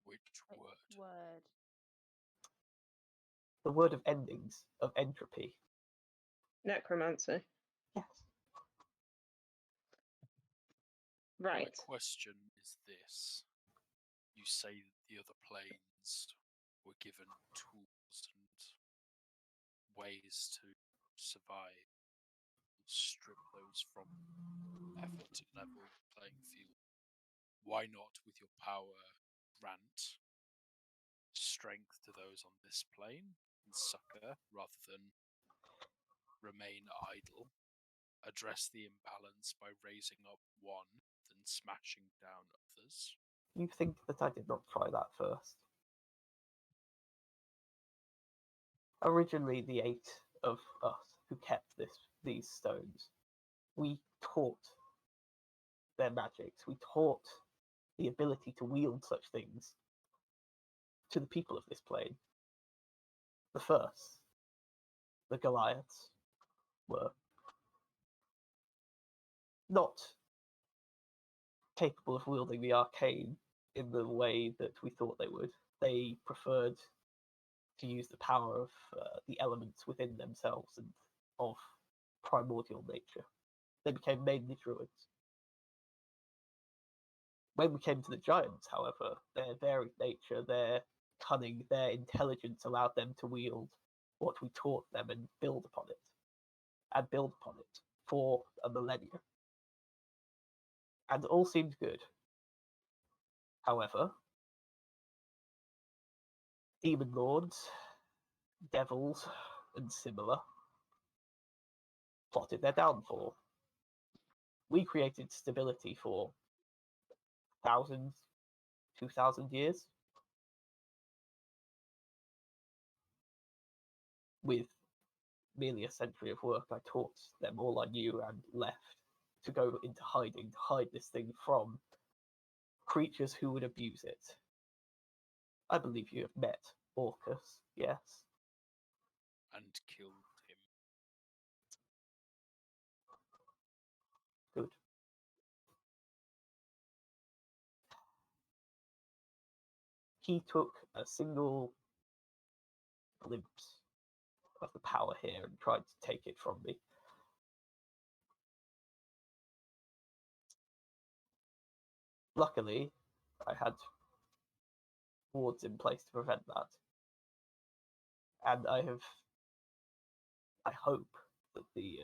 Which word? Word. The word of endings, of entropy. Necromancy. Yes. Right. My question is this. You say that the other planes were given tools and ways to survive. Strip those from effort to level the playing field. Why not, with your power, grant strength to those on this plane and succor rather than remain idle? Address the imbalance by raising up one than smashing down others. You think that I did not try that first? Originally, the 8 of us who kept these stones, we taught their magics. We taught the ability to wield such things to the people of this plane. The first, the Goliaths, were not capable of wielding the arcane in the way that we thought they would. They preferred to use the power of the elements within themselves and of primordial nature. They became mainly druids. When we came to the giants, however, their varied nature, their cunning, their intelligence allowed them to wield what we taught them and build upon it for a millennia. And all seemed good. However, demon lords, devils, and similar plotted their downfall. We created stability for thousands, 2,000 years with merely a century of work. I taught them all I knew and left to go into hiding, to hide this thing from creatures who would abuse it. I believe you have met Orcus, yes? And killed him. Good. He took a single glimpse of the power here and tried to take it from me. Luckily, I had wards in place to prevent that. And I hope that the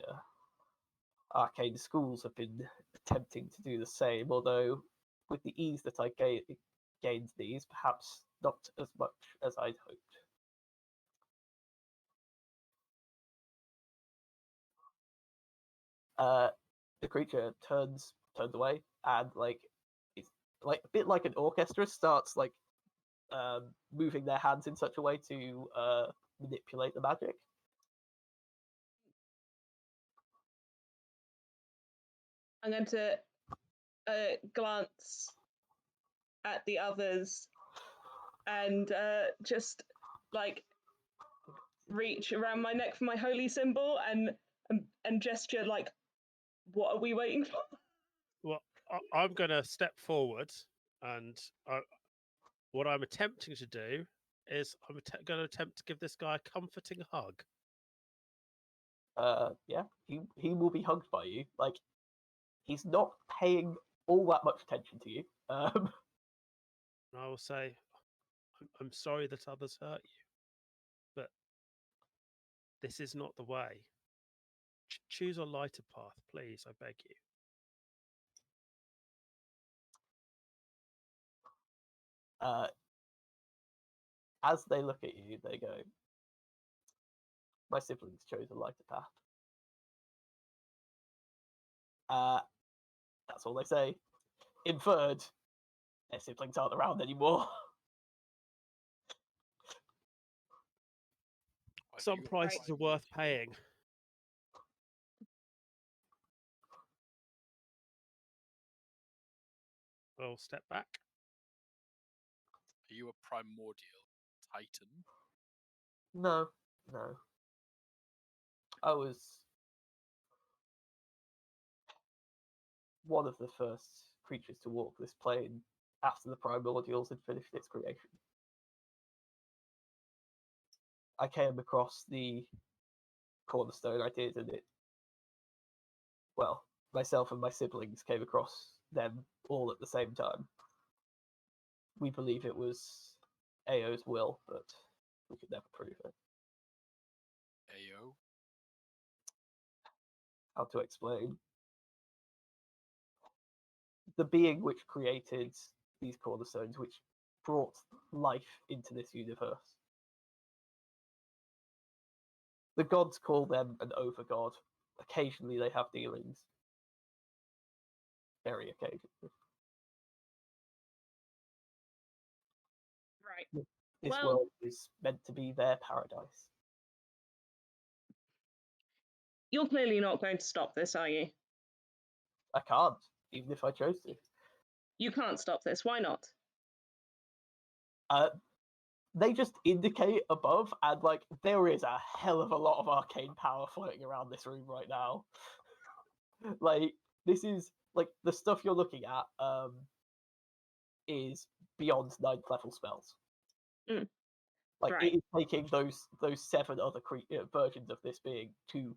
arcane schools have been attempting to do the same, although with the ease that I gained these, perhaps not as much as I'd hoped. The creature turns away and it's like a bit like an orchestra starts moving their hands in such a way to manipulate the magic. I'm going to glance at the others and just reach around my neck for my holy symbol and gesture like, what are we waiting for? Well, I'm going to step forward, and what I'm attempting to do is I'm going to attempt to give this guy a comforting hug. Yeah, he will be hugged by you. Like, he's not paying all that much attention to you. And I will say, I'm sorry that others hurt you, but this is not the way. Choose a lighter path, please, I beg you. As they look at you, they go, my siblings chose a lighter path. That's all they say. Inferred, their siblings aren't around anymore. Some prices are worth paying. I'll step back. Are you a primordial titan? No. I was one of the first creatures to walk this plane after the primordials had finished its creation. I came across the cornerstone I did, and myself and my siblings came across them all at the same time. We believe it was Ao's will, but we could never prove it. Ao? How to explain? The being which created these cornerstones, which brought life into this universe. The gods call them an overgod. Occasionally they have dealings. Very occasionally. Right. This Well- world is meant to be their paradise. You're clearly not going to stop this, are you? I can't, even if I chose to. You can't stop this. Why not? They just indicate above, and like there is a hell of a lot of arcane power floating around this room right now. Like, this is like the stuff you're looking at is beyond 9th level spells. Like, Right. it is taking those 7 other versions of this being to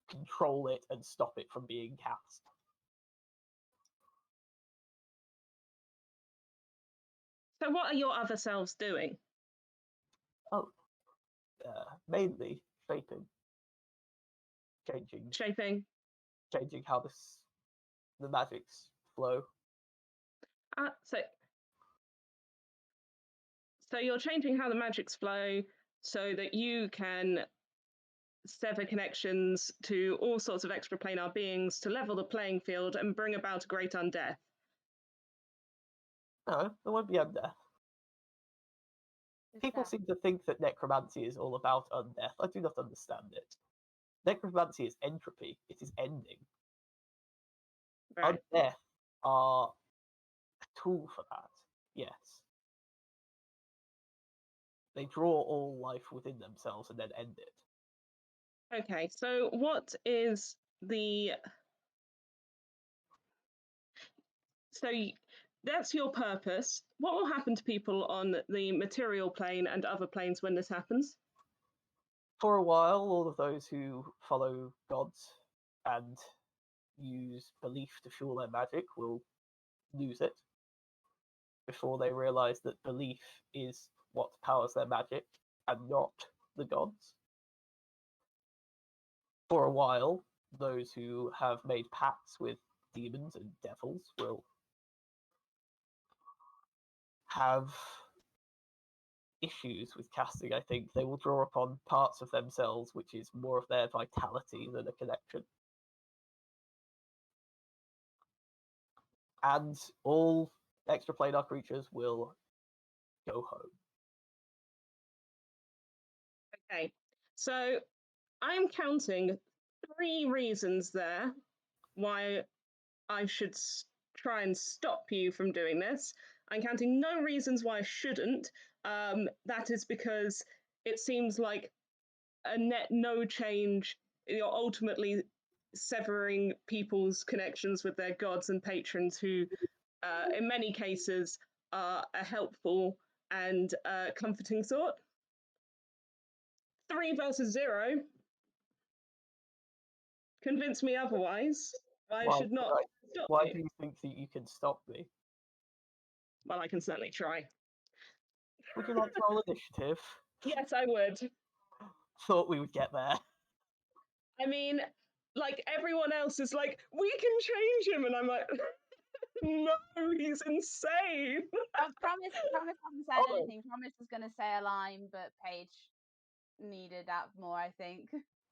control it and stop it from being cast. So what are your other selves doing? Mainly shaping, Shaping. changing how the magics flow. So you're changing how the magics flow so that you can sever connections to all sorts of extraplanar beings to level the playing field and bring about a great undeath. No, there won't be undeath. People seem to think that necromancy is all about undeath. I do not understand it. Necromancy is entropy. It is ending. Right. Undeath are a tool for that. Yes. They draw all life within themselves and then end it. Okay, so what is the... So that's your purpose. What will happen to people on the material plane and other planes when this happens? For a while, all of those who follow gods and use belief to fuel their magic will lose it before they realize that belief is what powers their magic and not the gods. For a while, those who have made pacts with demons and devils will have issues with casting. I think they will draw upon parts of themselves which is more of their vitality than a connection. And all extraplanar creatures will go home. Okay, so I'm counting 3 reasons there why I should try and stop you from doing this. I'm counting no reasons why I shouldn't. That is because it seems like a net no change. You're ultimately severing people's connections with their gods and patrons who, in many cases, are a helpful and comforting sort. 3 versus 0. Convince me otherwise. I should not stop Why you. do you think that you can stop me? Well, I can certainly try. Would you like to roll initiative? Yes, I would. Thought we would get there. I mean, like everyone else is like, we can change him, and I'm like, no, he's insane. Promise hasn't said Oh. anything. Promise was going to say a line, but Paige needed that more, I think.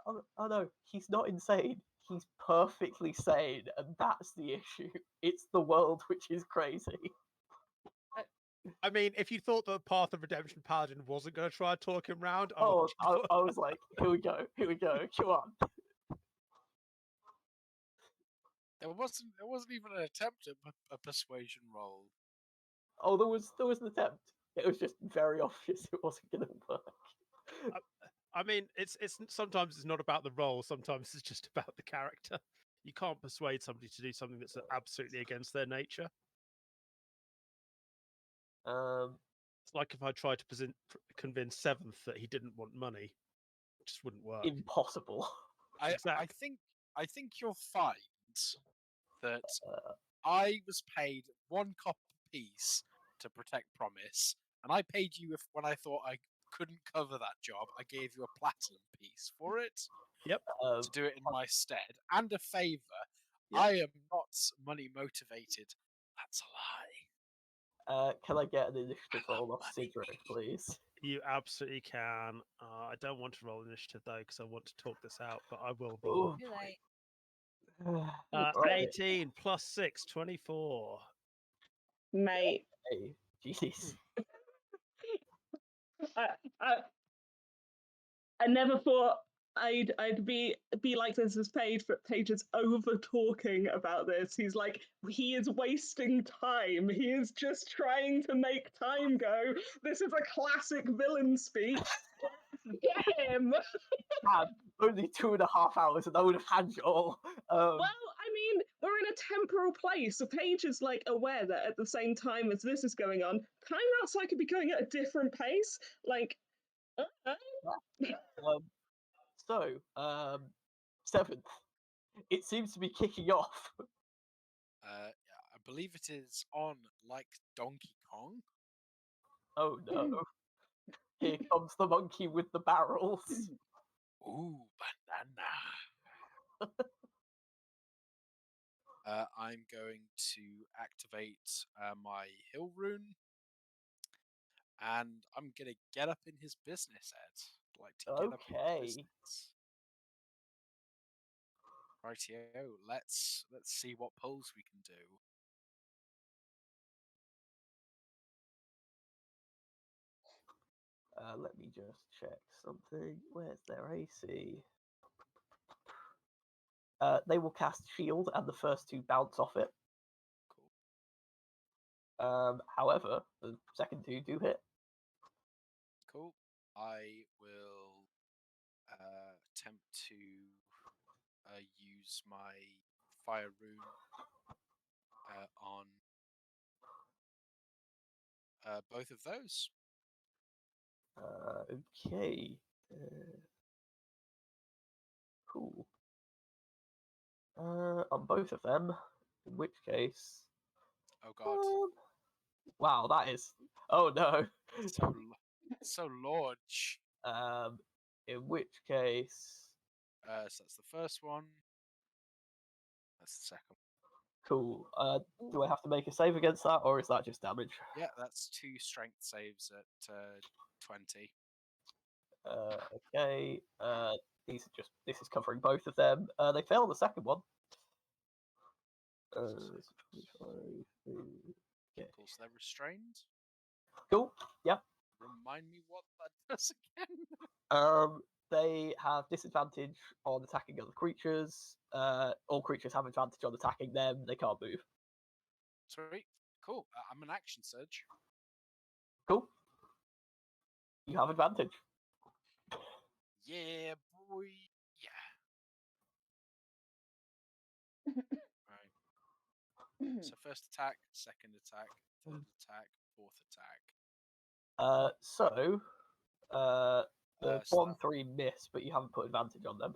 Oh no, he's not insane. He's perfectly sane, and that's the issue. It's the world which is crazy. I mean, if you thought the Path of Redemption Paladin wasn't going to try and talk him round, I was like, here we go, come on. There wasn't even an attempt at a persuasion roll. Oh, there was an attempt. It was just very obvious it wasn't going to work. I mean, it's sometimes it's not about the role. Sometimes it's just about the character. You can't persuade somebody to do something that's absolutely against their nature. It's like if I tried to convince Seventh that he didn't want money, it just wouldn't work. Impossible. Exactly. I think you'll find that I was paid 1 copper piece to protect Promise, and I paid you when I thought I couldn't cover that job. I gave you a platinum piece for it. Yep. To do it in my stead, and a favor. Yep. I am not money motivated. That's a lie. Can I get an initiative roll off Cedric, please? You absolutely can. I don't want to roll initiative though because I want to talk this out, but I will be. Oh. Too late. 18 plus 6, 24. Mate. Hey, jeez. I never thought I'd be like this as Paige, but Paige is over talking about this. He's like, he is wasting time. He is just trying to make time go. This is a classic villain speech. Get him! Man, only 2.5 hours and I would have had you all. Well, I mean, we're in a temporal place. So Paige is like aware that at the same time as this is going on, time outside could be going at a different pace. Like, So, 7th. It seems to be kicking off. Yeah, I believe it is on like Donkey Kong. Oh no. Here comes the monkey with the barrels. Ooh, banana. I'm going to activate my Hill Rune, and I'm going to get up in his business, Ed. I'd like to get up in his business. Rightio, let's see what pulls we can do. Let me just check something. Where's their AC? They will cast Shield, and the first 2 bounce off it. Cool. However, the second 2 do hit. Cool. I will attempt to use my Fire Rune on both of those. Okay. Cool. On both of them, in which case... Oh god. Wow, that is... Oh no. So large. In which case... So that's the first one. That's the second. Cool. Do I have to make a save against that, or is that just damage? Yeah, that's 2 strength saves at 20. Okay. This is covering both of them. They fail the second one. Okay. Cool, so they're restrained. Cool. Yep. Remind me what that does again. They have disadvantage on attacking other creatures. All creatures have advantage on attacking them. They can't move. Sweet. Cool. I'm an action surge. Cool. You have advantage. Yeah, boy. Yeah. Right. So first attack, second attack, third attack, fourth attack. So the So 1-3 miss, but you haven't put advantage on them.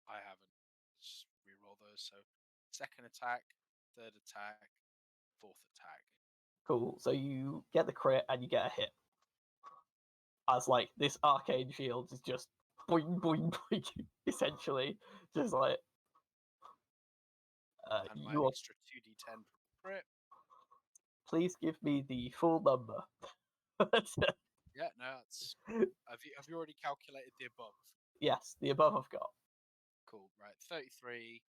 I haven't. Just reroll those. So second attack, third attack, fourth attack. Cool. So you get the crit and you get a hit. As like this arcane shield is just boing boing boing, essentially, just like And my you are. extra 2d10 for crit. Please give me the full number. Yeah, no, that's. Have you already calculated the above? Yes, the above I've got. Cool. Right. 33,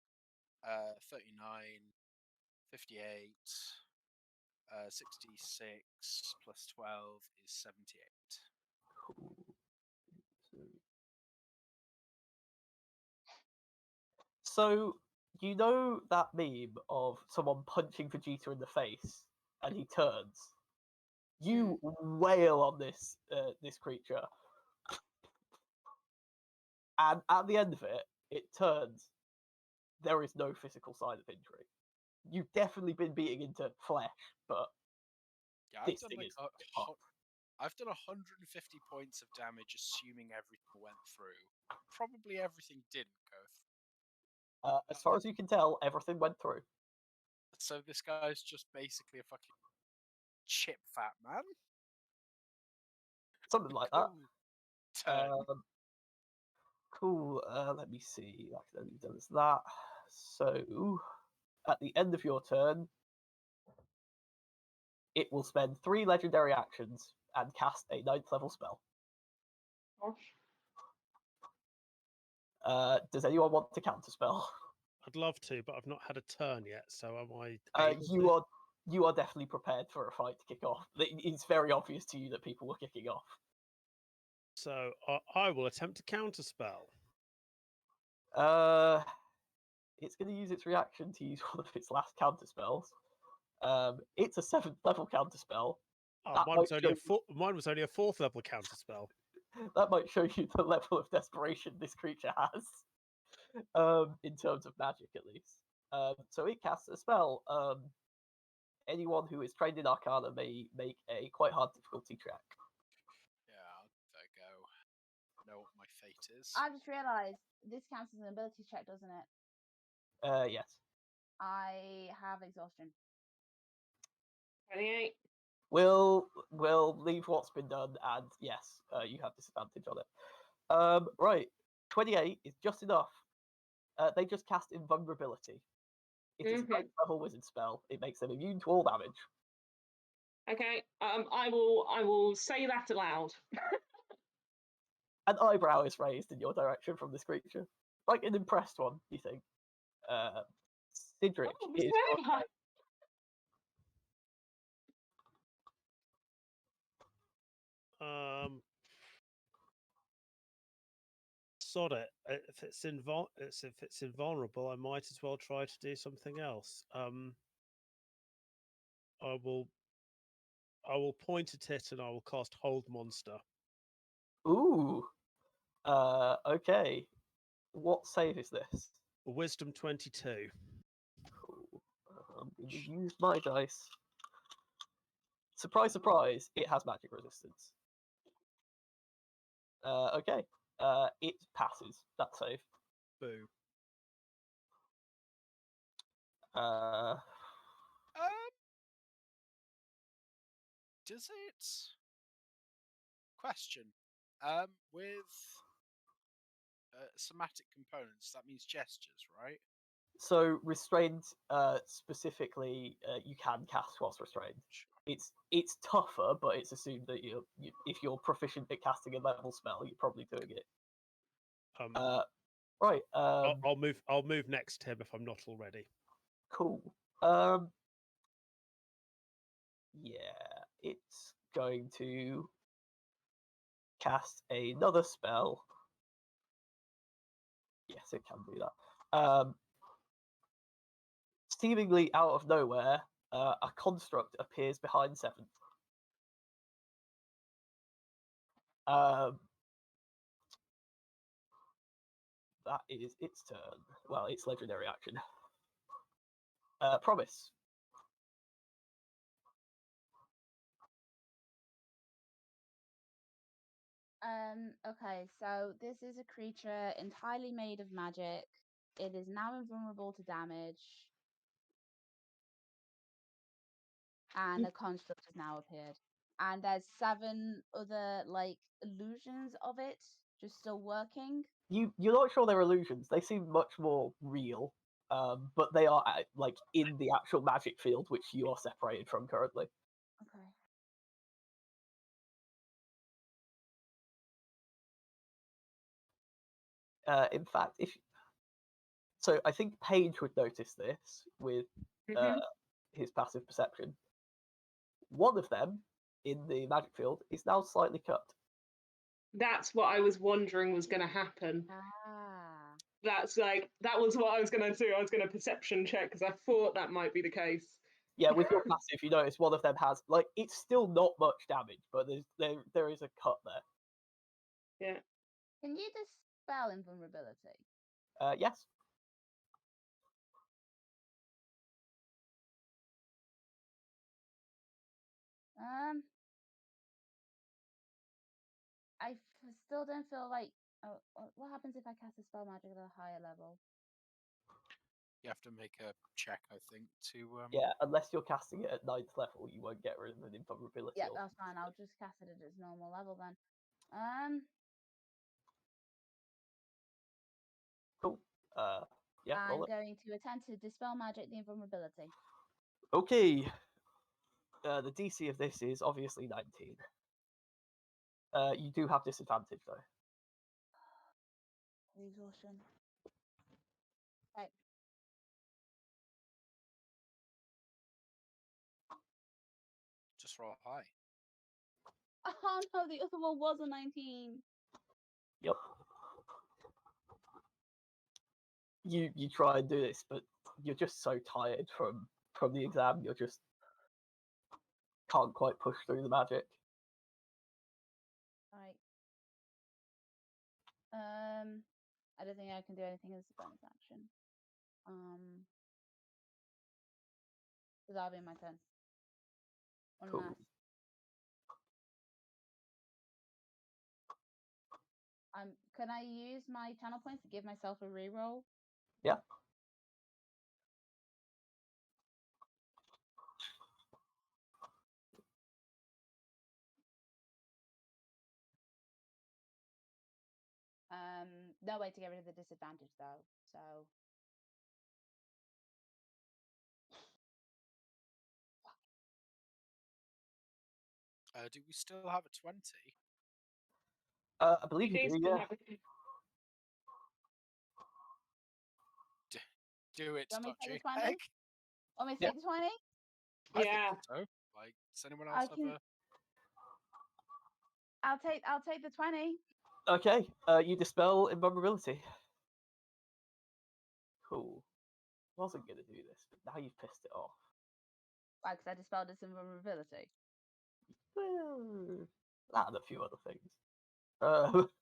39, 58, 66 plus 12 is 78. Cool. So you know that meme of someone punching Vegeta in the face and he turns. You wail on this this creature, and at the end of it, it turns. There is no physical sign of injury. You've definitely been beating into flesh, but Yeah, I've this done thing like is tough. I've done 150 points of damage, assuming everything went through. Probably everything didn't go through. As far as you can tell, everything went through. So this guy's just basically a fucking chip fat man. Something like Cool. that. Turn. Cool. Let me see. Like you've done that. So at the end of your turn, it will spend 3 legendary actions and cast a 9th level spell. Does anyone want to counterspell? I'd love to, but I've not had a turn yet, so am I able You to? are you are definitely prepared for a fight to kick off. It's very obvious to you that people were kicking off. So I will attempt to counterspell. It's going to use its reaction to use one of its last counterspells. It's a 7th level counterspell. Oh, That mine was only a 4th level counterspell. That might show you the level of desperation this creature has, in terms of magic at least. So it casts a spell. Anyone who is trained in Arcana may make a quite hard difficulty check. Yeah, there we go. Know what my fate is. I just realised this counts as an ability check, doesn't it? Yes. I have exhaustion. 28. We'll leave what's been done, and yes, you have disadvantage on it. Right, 28 is just enough. They just cast Invulnerability. It is a 9th level wizard spell. It makes them immune to all damage. Okay. I will say that aloud. An eyebrow is raised in your direction from this creature, like an impressed one. You think? Cedric Oh, is. very Sod it. If it's invulnerable, I might as well try to do something else. I will point at it and I will cast Hold Monster. Ooh. Okay. What save is this? Wisdom 22. Cool. I'm going to use my dice. Surprise, surprise! It has magic resistance. Okay. It passes that save. Boo. Does it? Question. With somatic components, that means gestures, right? So restrained, specifically, you can cast whilst restrained. It's tougher, but it's assumed that if you're proficient at casting a level spell, you're probably doing it. Right. I'll move next to him if I'm not already. Cool. Yeah, it's going to cast another spell. Yes, it can do that. Seemingly out of nowhere, a construct appears behind 7th. that is its turn. Well, its legendary action. Promise. Okay, so this is a creature entirely made of magic. It is now invulnerable to damage. And a construct has now appeared. And there's 7 other like illusions of it just still working. You're not sure they're illusions. They seem much more real. But they are like in the actual magic field which you are separated from currently. Okay. In fact, so I think Paige would notice this with his passive perception. One of them in the magic field is now slightly cut. That's what I was wondering was going to happen. Ah. That was what I was going to do. I was going to perception check because I thought that might be the case. Yeah, with your passive, you notice one of them has like it's still not much damage, but there is a cut there. Yeah. Can you dispel invulnerability? Yes. Still don't feel like. What happens if I cast a spell magic at a higher level? You have to make a check, I think, to Yeah, unless you're casting it at 9th level, you won't get rid of an invulnerability. Yeah, that's fine. I'll just cast it at its normal level then. Cool. Yeah, I'm roll it. going to attempt to dispel magic the invulnerability. Okay. The DC of this is obviously 19. You do have disadvantage though. Exhaustion. Okay. just roll high. Oh no, the other one was a 19. Yep. You try and do this, but you're just so tired from the exam. You're just can't quite push through the magic. Right. I don't think I can do anything as a bonus action. So that'll be my turn. Cool. Unless can I use my channel points to give myself a reroll? Yeah. No way to get rid of the disadvantage though. So Do we still have a 20? I believe you do. Yeah. Do it, do you want me to take Dodgy. the 20? Heck. Want me to Yeah. take the 20? I Yeah. think so. Like, does anyone else have a... I'll take the 20. Okay. You dispel invulnerability. Cool. Wasn't gonna do this, but now you've pissed it off. Why? Because I dispelled its invulnerability. That and a few other things. Let's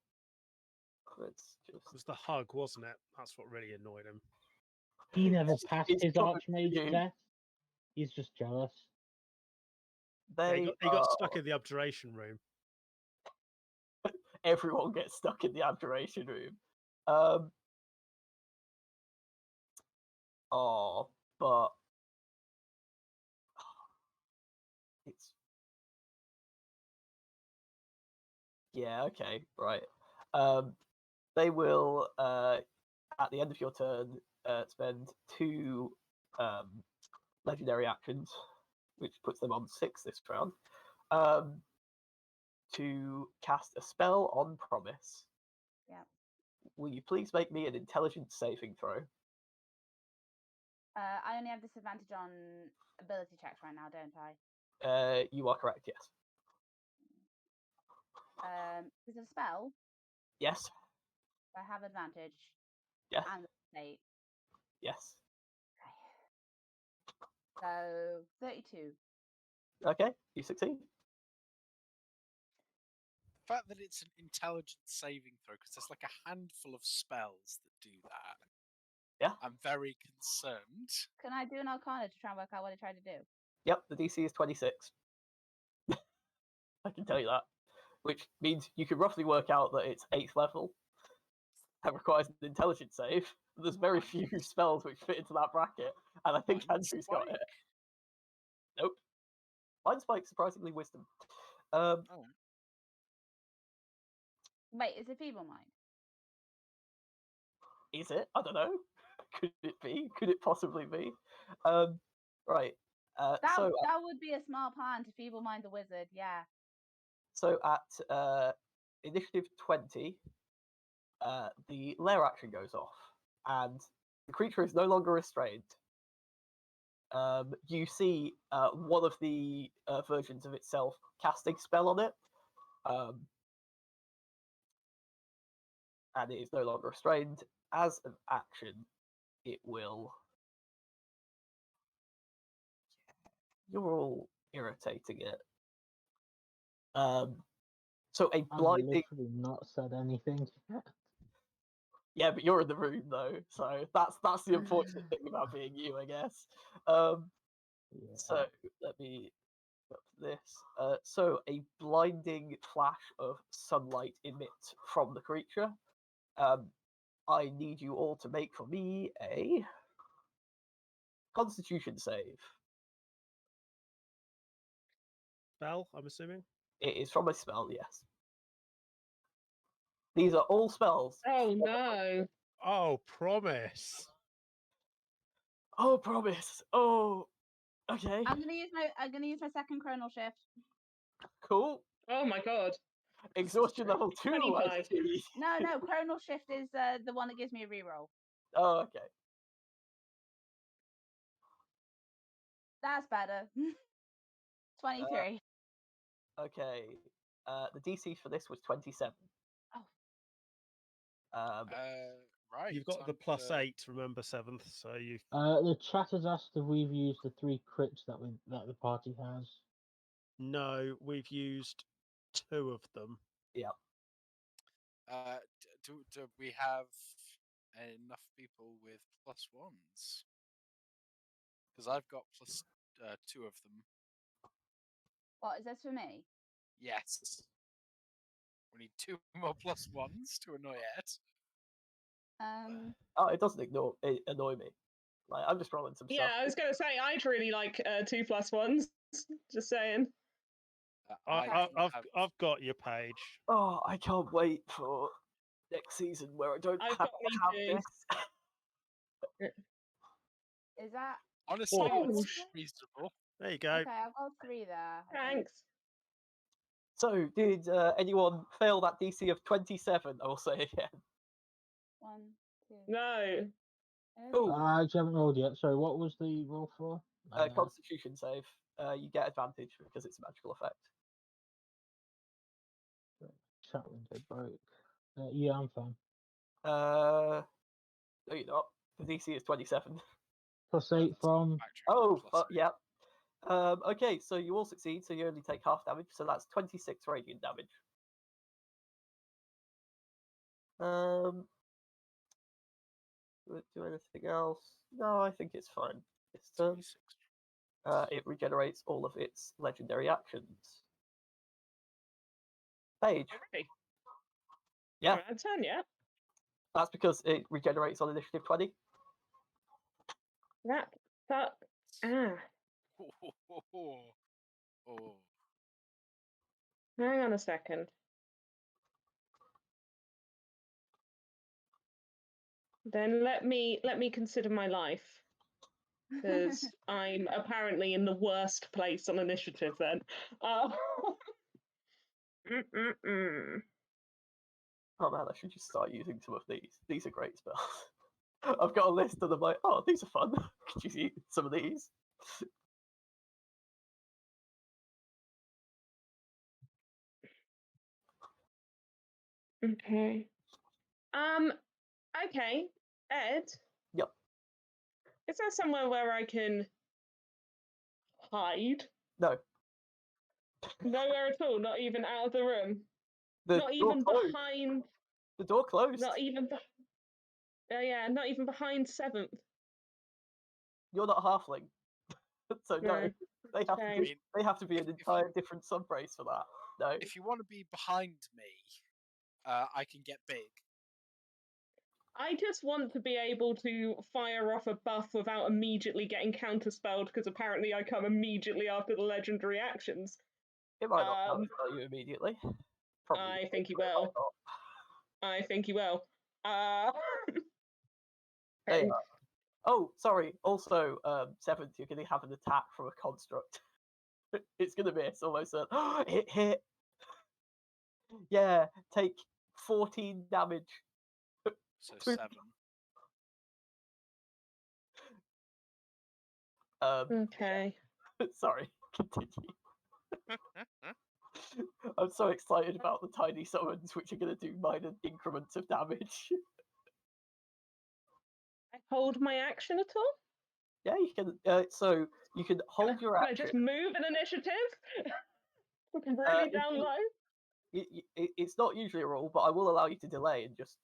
just. It was the hug, wasn't it? That's what really annoyed him. He never passed It's his probably Archmage you. test. He's just jealous. Yeah, They he got stuck in the observation room. Everyone gets stuck in the abjuration room. But it's yeah, okay, right. They will at the end of your turn spend 2 legendary actions, which puts them on 6 this round. To cast a spell on Promise. Yeah. Will you please make me an intelligence saving throw? I only have disadvantage on ability checks right now, don't I? You are correct, yes. Is it a spell? Yes. I have advantage. Yes. And state. Yes. Okay. So 32. Okay, you succeed. fact that it's an intelligence saving throw, because there's like a handful of spells that do that. Yeah. I'm very concerned. Can I do an Arcana to try and work out what I tried to do? Yep, the DC is 26. I can tell you that. Which means you can roughly work out that it's 8th level. That requires an intelligence save. There's very few spells which fit into that bracket, and I think Mind Andrew's got it. Spike? Nope. Mind Spike, surprisingly, wisdom. Oh. Wait, is it Feeble Mind? Is it? I don't know. Could it be? Could it possibly be? Right. That So that would be a smart plan to Feeble Mind the wizard. Yeah. So at initiative 20, the lair action goes off, and the creature is no longer restrained. You see one of the versions of itself casting spell on it, and it is no longer restrained. As an action, it will. You're all irritating it. So a I've blinding. literally not said anything. Yeah, but you're in the room though, so that's the unfortunate thing about being you, I guess. Yeah. So let me go up to this. So a blinding flash of sunlight emits from the creature. I need you all to make for me a Constitution save. Spell, I'm assuming. It is from a spell, yes. These are all spells. Oh no. Oh, promise. Oh, promise. Oh, okay. I'm gonna use my second chronal shift. Cool. Oh my god. Exhaustion level 2, I 25. see. No, chronal shift is the one that gives me a reroll. Oh, okay. That's better. 23. Okay. The DC for this was 27. Oh. Right. You've got the time plus to- 8, remember, 7th, so you. The chat has asked if we've used the 3 crits that the party has. No, we've used 2 of them. Yeah. Do we have enough people with plus ones? Because I've got plus 2 of them. What is this for me? Yes. We need 2 more plus ones to annoy Ed. Oh, it doesn't annoy me. Like, I'm just rolling some Yeah, stuff. I was going to say, I'd really like 2 plus ones. Just saying. I've got your page. Oh, I can't wait for next season where I don't I've have got me to have too. this. Is that Honestly, Oh, it's sh- reasonable. There you go. okay? I've got 3 there. I think. Thanks. So, did anyone fail that DC of 27? I will say again. 1, 2. No. Cool. I actually haven't rolled yet. Sorry, what was the roll for? Constitution save. You get advantage because it's a magical effect. Chat window broke. Yeah, I'm fine. No, you're not. The DC is 27. Plus 8 from. Factory Oh, plus 8. yeah. Okay, so you all succeed, so you only take half damage, so that's 26 radiant damage. Do anything else? No, I think it's fine. This turn. 26. It regenerates all of its legendary actions. Page. Okay. Yeah, Alright, turn, yeah. that's because it regenerates on initiative 20. That. Oh. Hang on a second. Then let me consider my life. Because I'm apparently in the worst place on initiative then. Oh man, I should just start using some of these. These are great spells. I've got a list and I'm like, oh, these are fun. Could you see some of these? Okay. Okay. Ed? Yep. Is there somewhere where I can hide? No. Nowhere at all, not even out of the room. The Not door even closed. behind. The door closed. Not even. Yeah, not even behind 7th. You're not a halfling, so no. No. They have to Shame. be. They have to be an If entire different subrace for that. No. If you want to be behind me, I can get big. I just want to be able to fire off a buff without immediately getting counterspelled, because apparently I come immediately after the legendary actions. It might not counterspell you immediately. Probably. I think he but it might will. not. I think he will. There you are. Oh, sorry. Also, 7th, you're going to have an attack from a construct. It's going to miss almost. It hit. Yeah, take 14 damage. So Two- 7. Okay. Sorry, continue. I'm so excited about the tiny summons, which are going to do minor increments of damage. I hold my action at all? Yeah, you can. So you can hold your Can I action. just move an initiative? Looking really down low. It's not usually a rule, but I will allow you to delay and just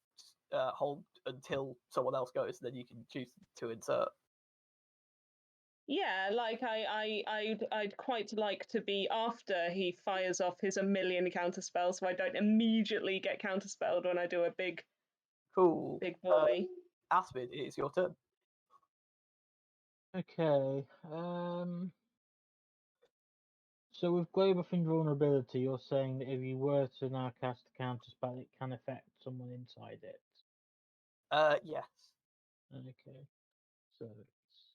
hold until someone else goes, and then you can choose to insert. Yeah, like I'd quite like to be after he fires off his 1,000,000 counterspells, so I don't immediately get counterspelled when I do a big Cool. boy. Asmid, it is your turn. Okay. So with Globe of Invulnerability, you're saying that if you were to now cast a counterspell, it can affect someone inside it. Yes. Okay. So it's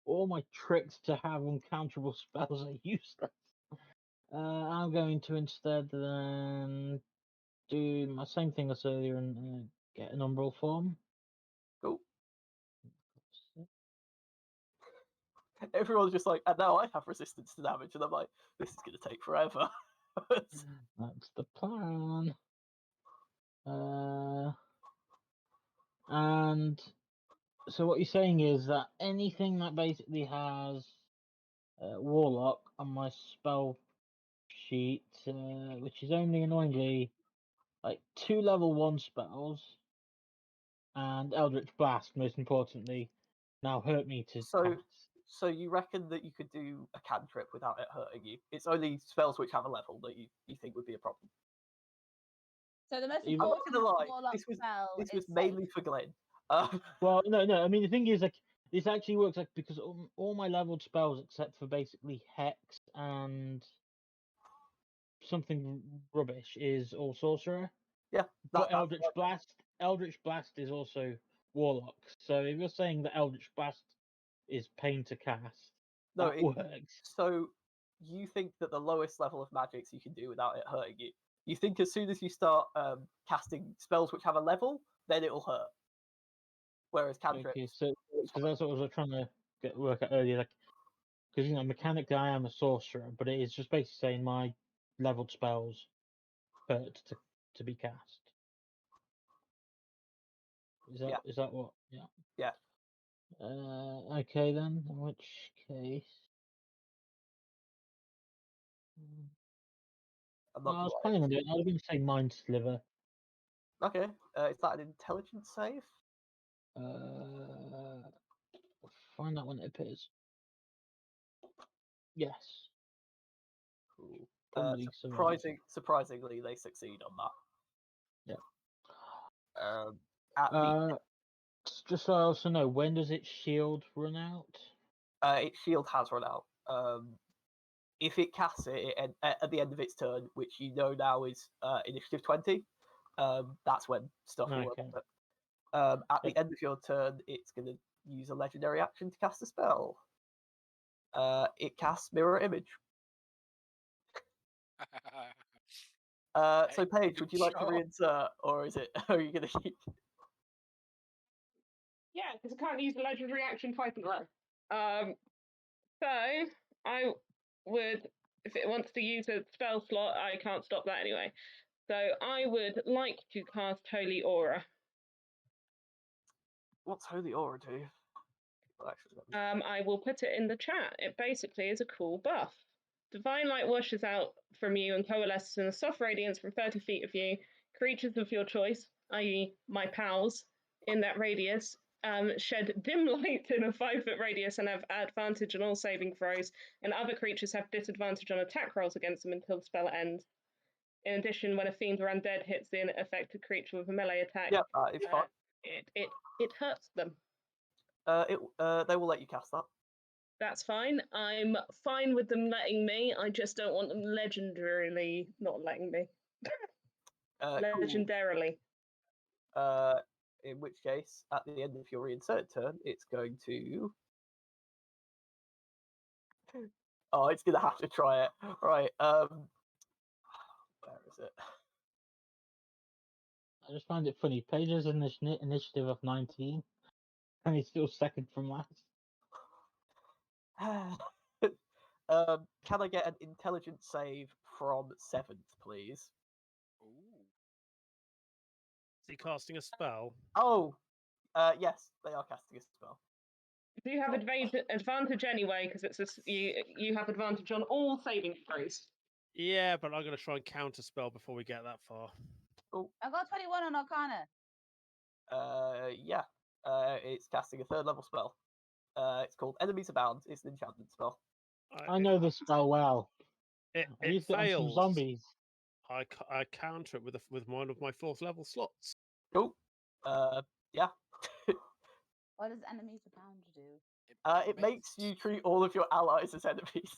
all my tricks to have uncounterable spells are useless. I'm going to instead then do my same thing as earlier and get an umbral form. Cool. Everyone's just like, and now I have resistance to damage, and I'm like, this is going to take forever. That's the plan. And so what you're saying is that anything that basically has Warlock on my spell sheet, which is only annoyingly like 2 level 1 spells, and Eldritch Blast, most importantly, now hurt me to cast. So you reckon that you could do a cantrip without it hurting you? It's only spells which have a level that you think would be a problem. So the most I'm I'm not important gonna lie, warlock this was spell this was is mainly safe. for Glenn. Well, no. I mean, the thing is, like, this actually works like because all my leveled spells, except for basically Hex and something rubbish, is all Sorcerer. Yeah, But that's Eldritch Blast is also Warlock. So if you're saying that Eldritch Blast is pain to cast, no. that works. So you think that the lowest level of magics you can do without it hurting you? You think as soon as you start casting spells which have a level, then it'll hurt. Whereas cantrips, Okay, so because that's what I was trying to work out earlier, like, because mechanically I am a sorcerer, but it is just basically saying my leveled spells hurt to be cast. Is that what? Yeah. Yeah. Okay then. In which case, I'm not I was gonna lie. planning on doing. I was going to say Mind Sliver. Okay, is that an intelligence save? Find out when it appears. Yes. Cool. Probably survive. Surprisingly, they succeed on that. Yeah. Just so I also know, when does its shield run out? Its shield has run out. If it casts it at the end of its turn, which you know now is initiative 20, that's when stuff will run out. At the end of your turn, it's going to use a legendary action to cast a spell. It casts Mirror Image. So Paige, would you like to reinsert, or is it? Are you going to keep? Yeah, because I can't use the legendary action twice in a row. So I would, if it wants to use a spell slot, I can't stop that anyway. So I would like to cast Holy Aura. What's Holy Aura do? Well, actually, I will put it in the chat. It basically is a cool buff. Divine light washes out from you and coalesces in a soft radiance from 30 feet of you. Creatures of your choice, i.e. my pals, in that radius, shed dim light in a 5-foot radius and have advantage on all saving throws, and other creatures have disadvantage on attack rolls against them until the spell ends. In addition, when a fiend or undead hits the affected creature with a melee attack, Yeah, it's fine. it hurts them. They will let you cast that. That's fine. I'm fine with them letting me. I just don't want them legendarily not letting me. Cool. Legendarily. In which case, at the end of your reinserted turn, it's going to. Oh, it's gonna have to try it. Right. Where is it? I just find it funny. Paige has an initiative of 19, and he's still second from last. Can I get an intelligence save from 7th, please? Ooh. Is he casting a spell? Oh, yes, they are casting a spell. Do you have advantage anyway? Because you have advantage on all saving throws. Yeah, but I'm going to try and counter spell before we get that far. Oh, I got 21 on Arcana. yeah. It's casting a 3rd level spell. It's called Enemies Abound. It's an enchantment spell. I know this spell well. I It used it on some fails. zombies. I counter it with one of my 4th level slots. Cool. Yeah. What does enemies abound do? It makes you treat all of your allies as enemies.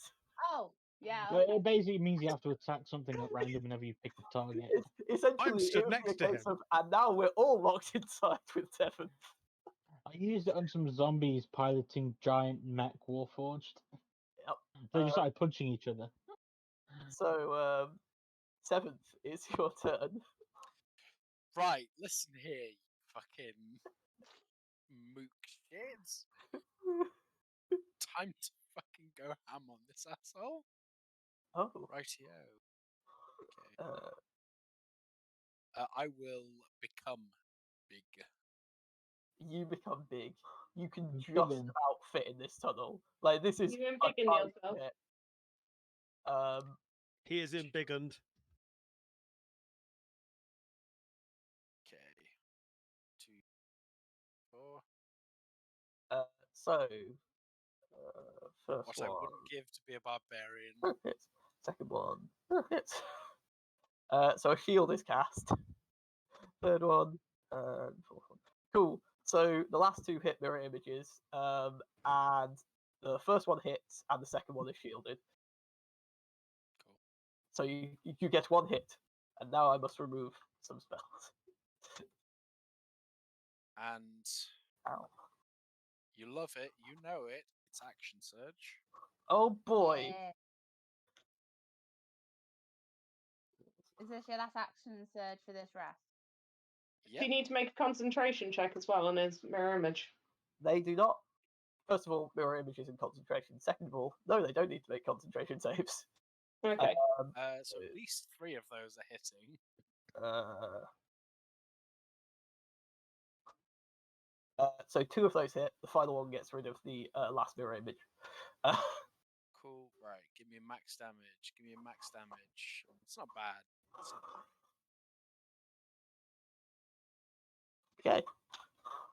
Oh, yeah. Well, Okay. it basically means you have to attack something at random whenever you pick a target. Essentially, stood it would be a next to case him. of, and now we're all locked inside with 7th. I used it on some zombies piloting giant mech Warforged. Yep. They just started punching each other. So, 7th is your turn. Right, listen here, you fucking mook shits. Time to fucking go ham on this asshole. Oh. Rightio. Okay. Uh, I will become big. you become big. You can just Biggin. about fit in this tunnel. Like, this is You a embiggen tight yourself. bit. He is embiggened. Okay. 2, 4. So, first What one. I wouldn't give to be a barbarian. Hits. Second one. Hits. So a shield is cast. Third one. And fourth one. Cool. So the last 2 hit mirror images. And the first one hits, and the second one is shielded. Cool. So you get 1 hit, and now I must remove some spells. And Ow. you love it, you know it. It's action surge. Oh boy. Yeah. Is this your last action surge for this rest? Do Yep. you need to make a concentration check as well on his mirror image? They do not. First of all, mirror images and concentration. Second of all, no, they don't need to make concentration saves. Okay. So at least 3 of those are hitting. So 2 of those hit. The final one gets rid of the last mirror image. Cool. Right. Give me a max damage. Give me a max damage. It's not bad. It's not bad. Okay.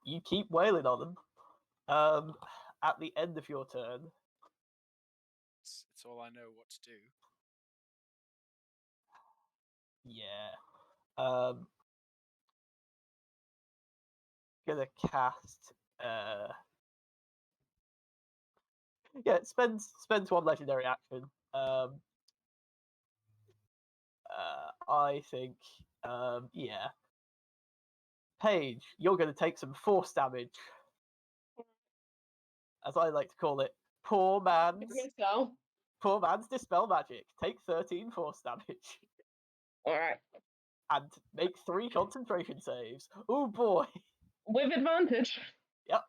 You keep wailing on them. At the end of your turn, It's all I know what to do. yeah. Gonna cast. Yeah, spends 1 legendary action. I think. Yeah. Paige, you're gonna take some force damage, as I like to call it. Poor man's dispel magic. Take 13 force damage. Alright. And make 3 concentration saves. Oh boy. With advantage. Yep.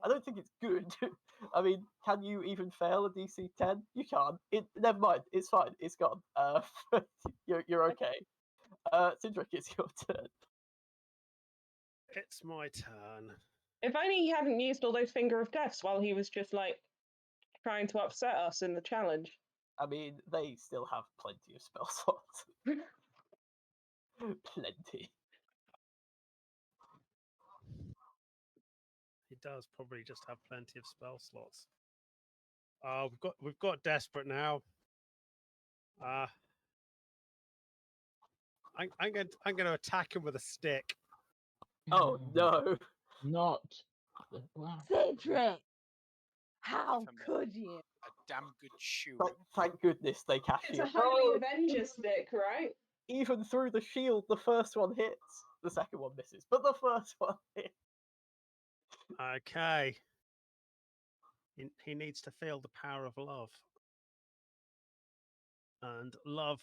I don't think it's good. I mean, can you even fail a DC 10? You can't. Never mind. It's fine. It's gone. You're okay. Cindric, it's your turn. It's my turn. If only he hadn't used all those finger of deaths while he was just like trying to upset us in the challenge. I mean, they still have plenty of spell slots. Plenty. He does probably just have plenty of spell slots. We've got desperate now. I'm going to attack him with a stick. Oh no! Not. Wow. Cedric, how Give him could you? a damn good shoe. Thank goodness they cast It's shield. a Holy Avenger stick, right? Even through the shield, the first one hits. The second one misses, but the first one hits. Okay. He needs to feel the power of love. And love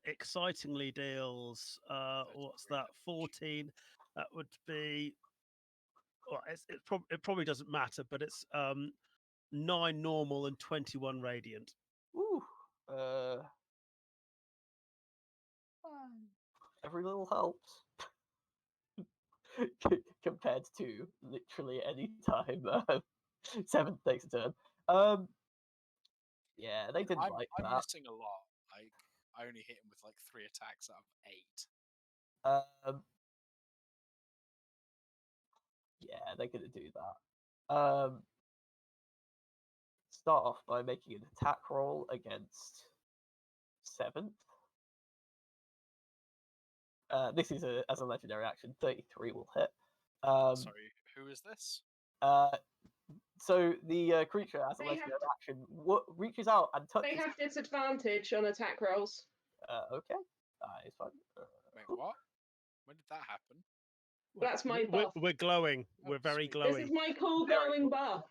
excitingly deals, what's that, 14? That would be, well, it probably doesn't matter, but it's 9 normal and 21 radiant. Ooh. Every little helps. Compared to literally any time 7 takes a turn. Yeah, they didn't like I'm that. missing a lot. Like, I only hit him with like 3 attacks out of 8. Yeah, they're gonna do that. Start off by making an attack roll against 7th. This is as a legendary action. 33 will hit. Sorry, who is this? So the creature, as a They legendary have- action, reaches out and touches. They have disadvantage on attack rolls. Okay, it's fine. Wait, Cool. what? When did that happen? That's my buff. We're glowing. Oh, We're very sweet. glowing. This is my cool Very glowing cool. buff.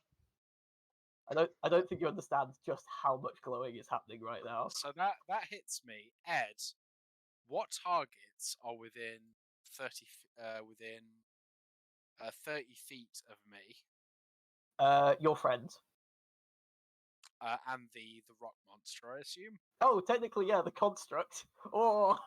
I don't think you understand just how much glowing is happening right now. So that hits me. Ed, what targets are within 30 feet of me? Your friends. And the rock monster, I assume. Oh, technically, yeah, the construct. Oh,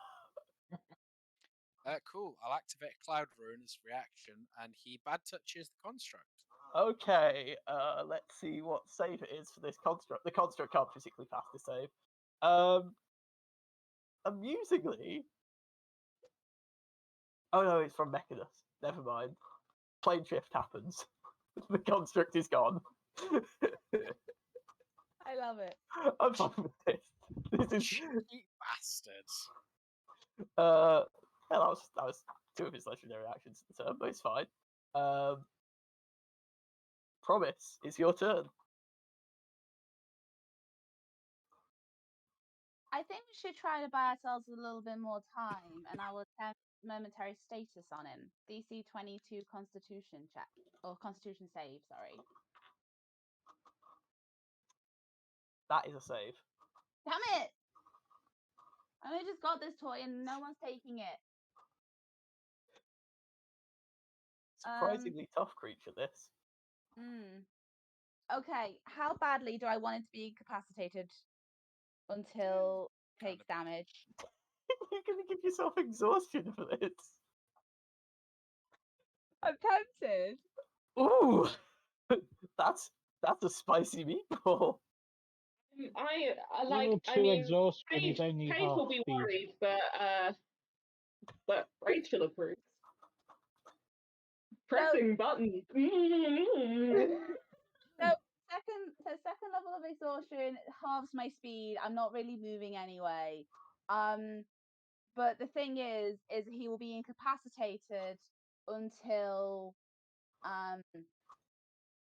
Cool. I'll activate Cloud Rune as reaction, and he bad touches the construct. okay. Let's see what save it is for this construct. The construct can't physically pass the save. Amusingly. Oh no, it's from Mechanus. Never mind. Plane shift happens. The construct is gone. I love it. I'm fine with this. This is Cheeky bastards. yeah, that was 2 of his legendary actions in the turn, but it's fine. Promise, it's your turn. I think we should try to buy ourselves a little bit more time, and I will attempt momentary status on him. DC 22 Constitution check or Constitution save. Sorry. That is a save. Damn it! I only just got this toy and no one's taking it. Surprisingly tough creature, this. Okay, how badly do I want it to be incapacitated until Kind takes of. damage? You're gonna give yourself exhaustion for this. I'm tempted. Ooh, that's a spicy meatball. I Level 2 exhaust when he's only Paige half will be speed. worried, but Rachel approves. Pressing buttons. So second level of exhaustion halves my speed. I'm not really moving anyway. But the thing is he will be incapacitated until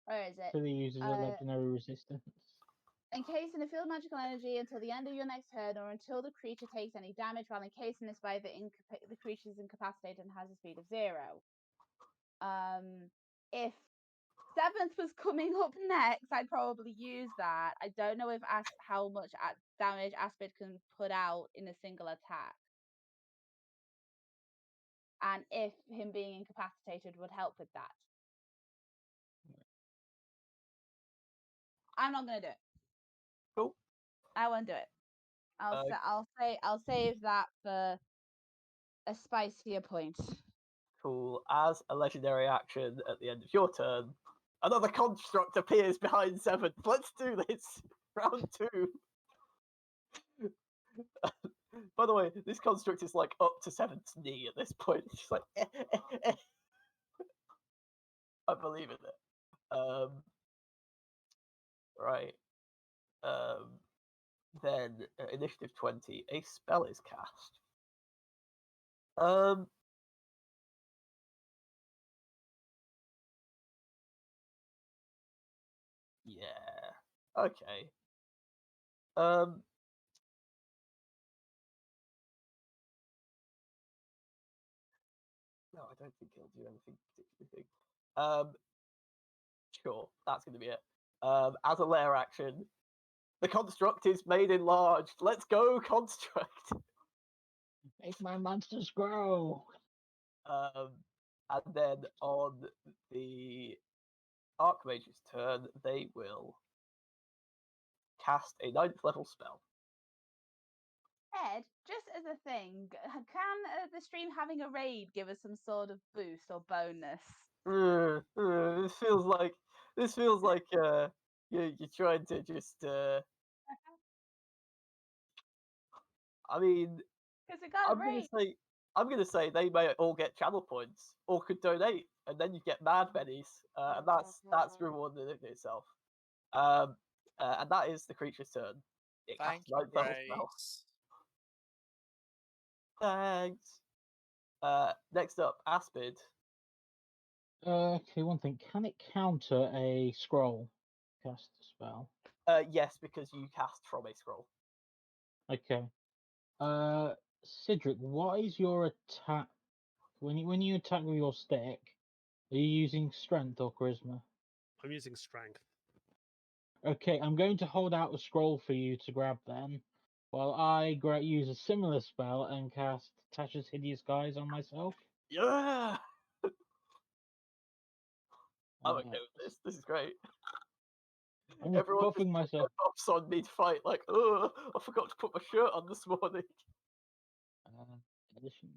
where is it? So he uses a legendary resistance. Encased in a field of magical energy until the end of your next turn, or until the creature takes any damage while encased in this way, the creature is incapacitated and has a speed of 0. If 7th was coming up next, I'd probably use that. I don't know if how much damage Aspid can put out in a single attack. And if him being incapacitated would help with that. I'm not gonna do it. Cool. I won't do it. I'll save that for a spicier point. Cool. As a legendary action at the end of your turn, another construct appears behind 7th. Let's do this. Round 2. By the way, this construct is like up to 7th knee at this point. It's just like, I believe in it. Right. Then initiative 20, a spell is cast. Yeah. Okay. No, I don't think it'll do anything particularly big. Sure, that's going to be it. As a lair action, the construct is made enlarged. Let's go, construct. Make my monsters grow. And then on the Archmage's turn, they will cast a 9th level spell. Ed, just as a thing, can the stream having a raid give us some sort of boost or bonus? This feels like you're trying to just. I mean, Because we got a raid. I'm gonna say they may all get channel points or could donate, and then you get mad bennies, and that's rewarding in itself. And that is the creature's turn. It Thank casts you, 9th level spell. Grace. Thanks. Next up, Aspid. Okay, one thing. Can it counter a scroll cast spell? Yes, because you cast from a scroll. Okay. Cedric, what is your attack? When you attack with your stick, are you using strength or charisma? I'm using strength. Okay, I'm going to hold out a scroll for you to grab then, while I use a similar spell and cast Tasha's Hideous Guise on myself. Yeah. I'm okay with this. This is great. I'm just Everyone buffing myself. pops on me to fight. Like, oh, I forgot to put my shirt on this morning. Addition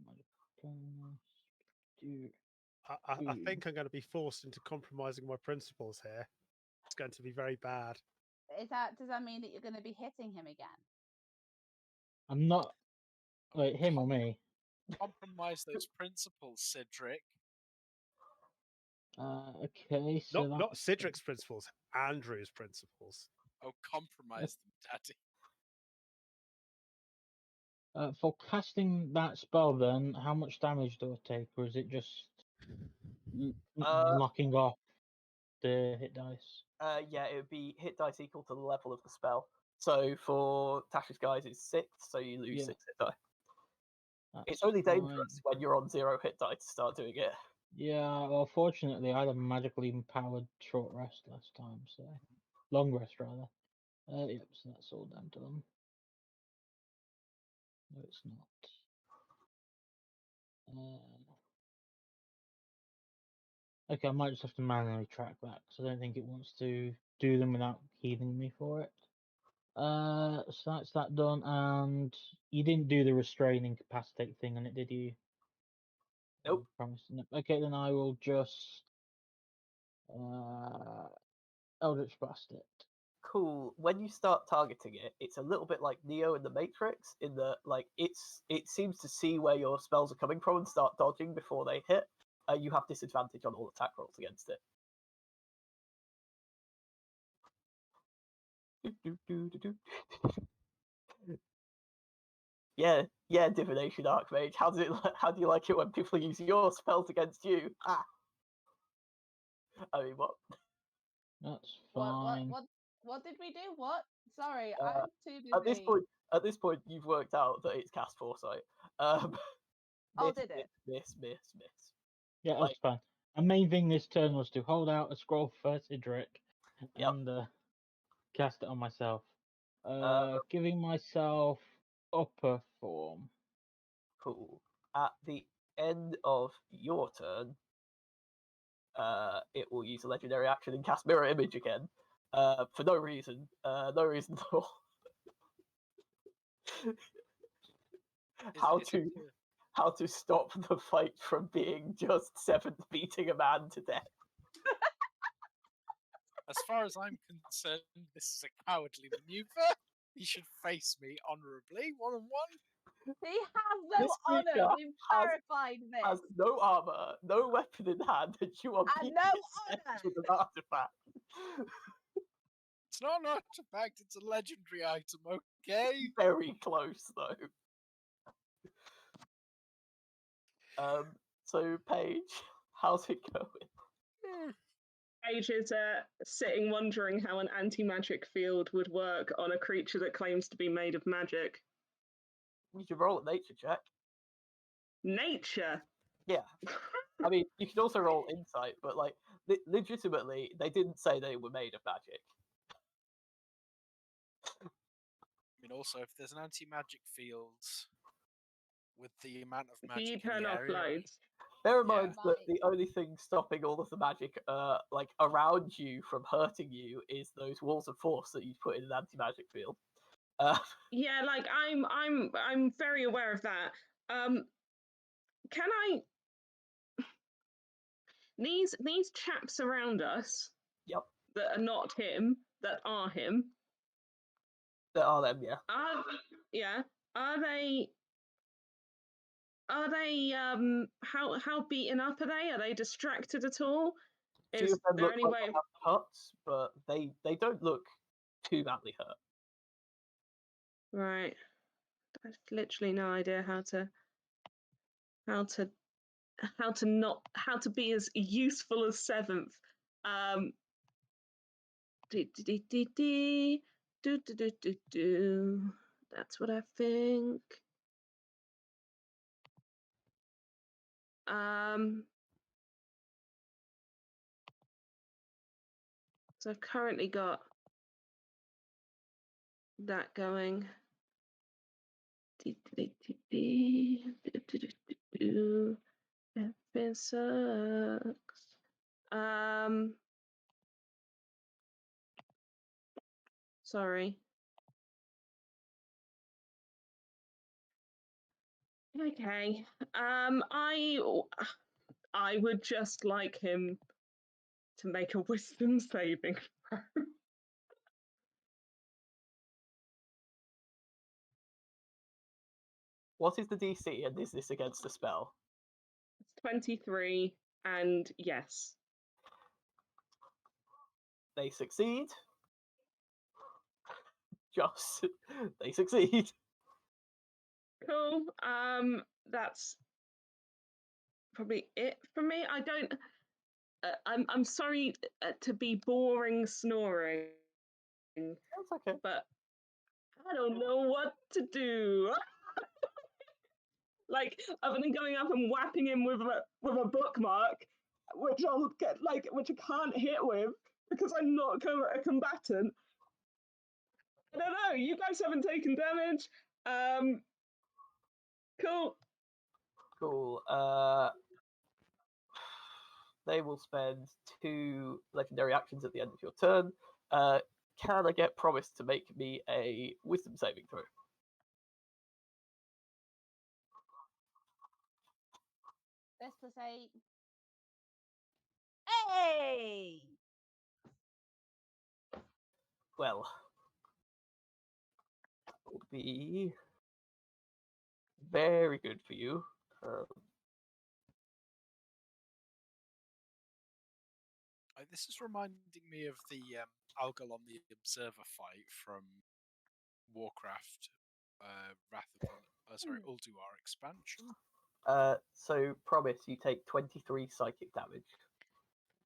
I think I'm going to be forced into compromising my principles here. It's going to be very bad. Does that mean that you're going to be hitting him again? I'm not. Wait, him or me? Compromise those principles, Cedric. Okay, so Not Cedric's principles, Andrew's principles. Oh, compromise them, Daddy. For casting that spell, then how much damage do I take, or is it just knocking off the hit dice? Yeah, it would be hit dice equal to the level of the spell. So for Tasha's Guys, it's 6, so you lose 6 hit die. It's only dangerous when you're on 0 hit die to start doing it. Yeah, well, fortunately, I had a magically empowered short rest last time, so long rest rather. Yep, so that's all down to them. No, it's not. Okay, I might just have to manually track that because I don't think it wants to do them without healing me for it. So that's that done, and you didn't do the restrain incapacitate thing on it, did you? Nope. Nope. Okay, then I will just Eldritch Blast it. Cool. When you start targeting it, it's a little bit like Neo in the Matrix, in that like it seems to see where your spells are coming from and start dodging before they hit. You have disadvantage on all attack rolls against it. Yeah, divination archmage. How do you like it when people use your spells against you? I mean, what? That's fine. What did we do? What? Sorry, Uh, I'm too busy. At this point, you've worked out that it's cast foresight. Did it? Miss. Yeah, that's fine. The main thing this turn was to hold out a scroll for Cedric and cast it on myself. Giving myself upper form. Cool. At the end of your turn, it will use a legendary action and cast mirror image again. For no reason. No reason at all. How to stop the fight from being just 7th beating a man to death. As far as I'm concerned, this is a cowardly maneuver. He should face me honourably, 1-on-1. He has no This honor. creature We've clarified has this. no armor, no weapon in hand, and you are And beating no its honor. chest with an artifact. It's not an artifact, it's a legendary item, okay? Very close, though. So Paige, how's it going? Paige is sitting wondering how an anti-magic field would work on a creature that claims to be made of magic. You should roll a nature check. Nature. Yeah. I mean, you could also roll insight, but like, legitimately, they didn't say they were made of magic. I mean, also, if there's an anti-magic field with the amount of Do you magic in turn the off area, lights? Bear in Yeah. mind that the only thing stopping all of the magic, like around you from hurting you, is those walls of force that you put in an anti-magic field. Yeah, like I'm very aware of that. Can I? These chaps around us. Yep, That are not him. That are him. there are them. Yeah. Yeah. Are they? How beaten up are they? Are they distracted at all? Few Is of them there look any like way? they have cuts, but they don't look too badly hurt. Right. I've literally no idea how to how to be as useful as seventh. Do, do, do, do, do, do, do, do, do, do. That's what I think. So I've currently got that going. It sucks. Sorry. Okay. I would just like him to make a wisdom saving throw. What is the DC, and is this against a spell? It's 23, and yes. They succeed. Just they succeed. Cool. That's probably it for me. I don't. I'm sorry to be boring snoring, That's okay. but I don't know what to do. Like, other than going up and whapping him with a bookmark, which I'll get which I can't hit with because I'm not a combatant. I don't know. You guys haven't taken damage. Cool. Cool. They will spend 2 legendary actions at the end of your turn. Can I get Promise to make me a wisdom saving throw? This plus 8. Hey! Well, will be very good for you. This is reminding me of the Algalon the Observer fight from Warcraft, Wrath of Ulduar expansion. So Promise, you take 23 psychic damage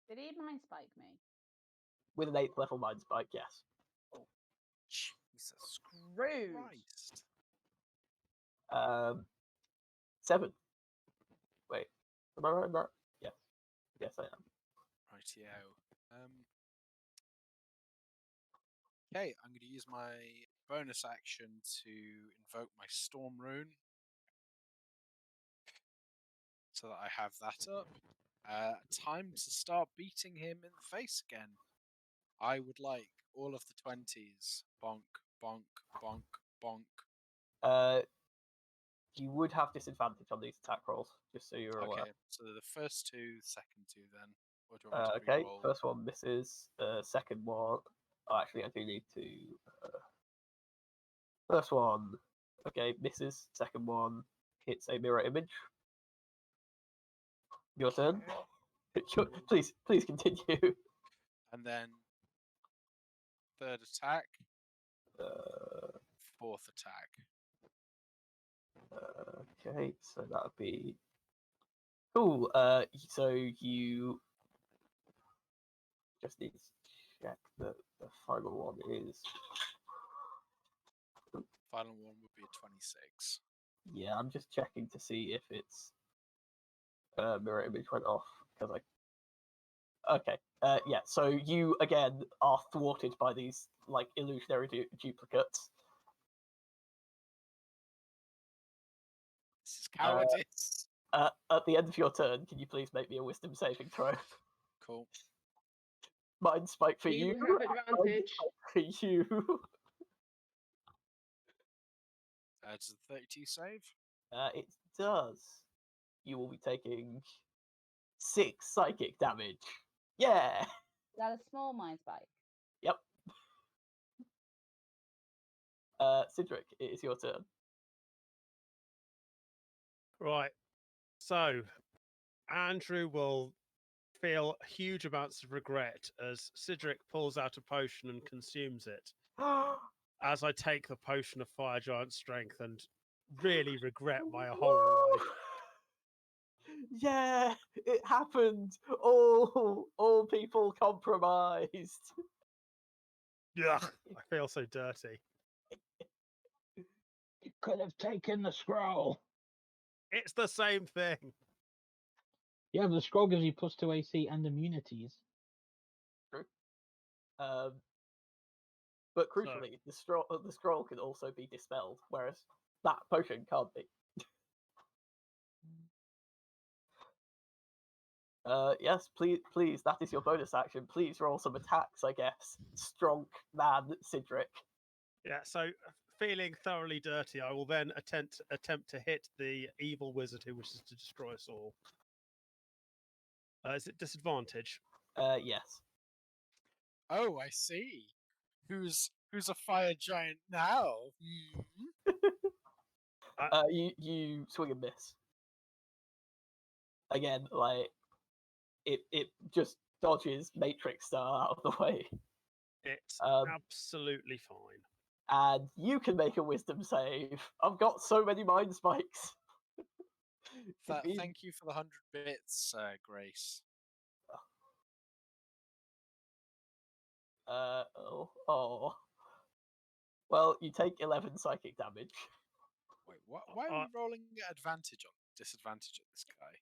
Did he mind spike me? with an 8th level mind spike. Yes. Jesus Rude. Christ! 7. Wait, am I right in that? Yes. Yes, I am. Rightio. Okay, I'm going to use my bonus action to invoke my Storm Rune, so that I have that up. Time to start beating him in the face again. I would like all of the 20s. Bonk, bonk, bonk, bonk. You would have disadvantage on these attack rolls, just so you're aware. Okay, so the first 2, second 2 then. Or do you want me to Okay, re-roll? first one misses. Second one. Oh, actually, I do need to. First one, okay, misses. Second one hits a mirror image. Your turn. Please continue. And then third attack, fourth attack. Okay, so that would be cool. So you just need to check that the final one is. Final one would be a 26. Yeah, I'm just checking to see if it's mirror image went off because I. Okay. Yeah. So you again are thwarted by these like illusionary duplicates. This is cowardice. At the end of your turn, can you please make me a wisdom saving throw? Cool. Mind spike for you. You have advantage. For you. Does the 32 save? It does. You will be taking 6 psychic damage. Yeah. Is that a small mind spike? Yep. Cedric, it is your turn. Right. So, Andrew will feel huge amounts of regret as Cedric pulls out a potion and consumes it. As I take the potion of Fire Giant Strength and really regret my whole life. Yeah, it happened. All people compromised. Yeah, I feel so dirty. You could have taken the scroll. It's the same thing. Yeah, but the scroll gives you +2 AC and immunities. True. But crucially, the scroll can also be dispelled, whereas that potion can't be. Yes, please. That is your bonus action. Please roll some attacks, I guess. Strong man, Cedric. Yeah, so feeling thoroughly dirty, I will then attempt to hit the evil wizard who wishes to destroy us all. Is it disadvantage? Yes. Oh, I see. Who's a fire giant now? You swing and miss. Again, like it just dodges Matrix Star out of the way. It's Um, absolutely fine. And you can make a wisdom save. I've got so many mind spikes. Thank you for the 100 bits, Grace. Oh. Well, you take 11 psychic damage. Wait, what? Why are we rolling disadvantage at this guy?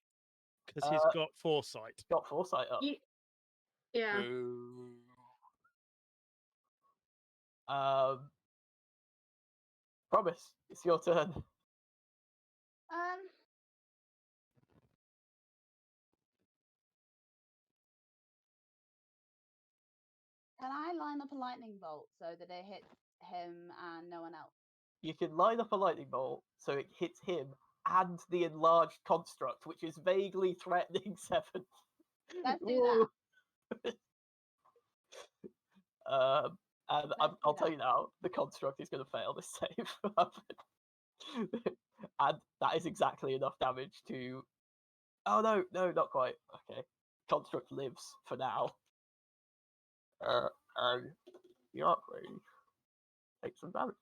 Because he's got foresight. Got foresight up. Yeah. Boo. Promise, it's your turn. Can I line up a lightning bolt so that it hits him and no one else? You can line up a lightning bolt so it hits him and the enlarged construct, which is vaguely threatening 7. Let's do that. And I'll tell you now, the construct is going to fail this save. And that is exactly enough damage to. Oh no, not quite. Okay, construct lives for now. And the arc range takes some damage.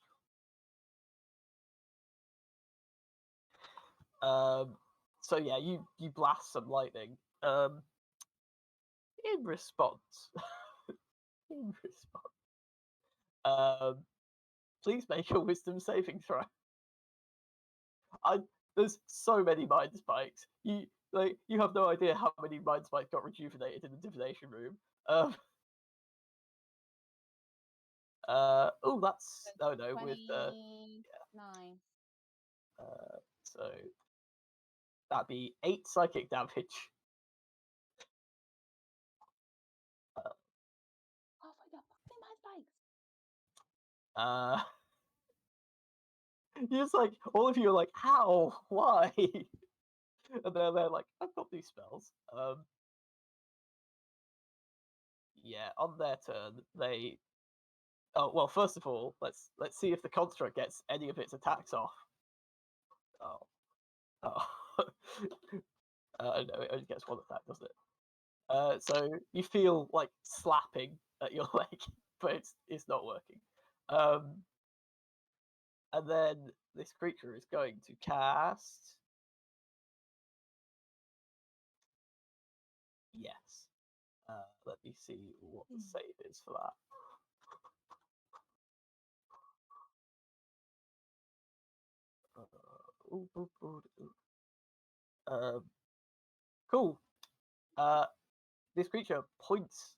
So yeah, you blast some lightning. In response, please make a wisdom saving throw. There's so many mind spikes. You have no idea how many mind spikes got rejuvenated in the divination room. That's no with 29. So that'd be 8 psychic damage. Oh my god, fucking mind spikes. You're just like, all of you are like, how? Why? And they're like, I've got these spells. Yeah, on their turn, they Oh well, first of all, let's see if the construct gets any of its attacks off. Oh, oh. No, it only gets one attack, doesn't it? So you feel like slapping at your leg, but it's not working. And then this creature is going to cast. Yes. Let me see what the save is for that. Cool. This creature points.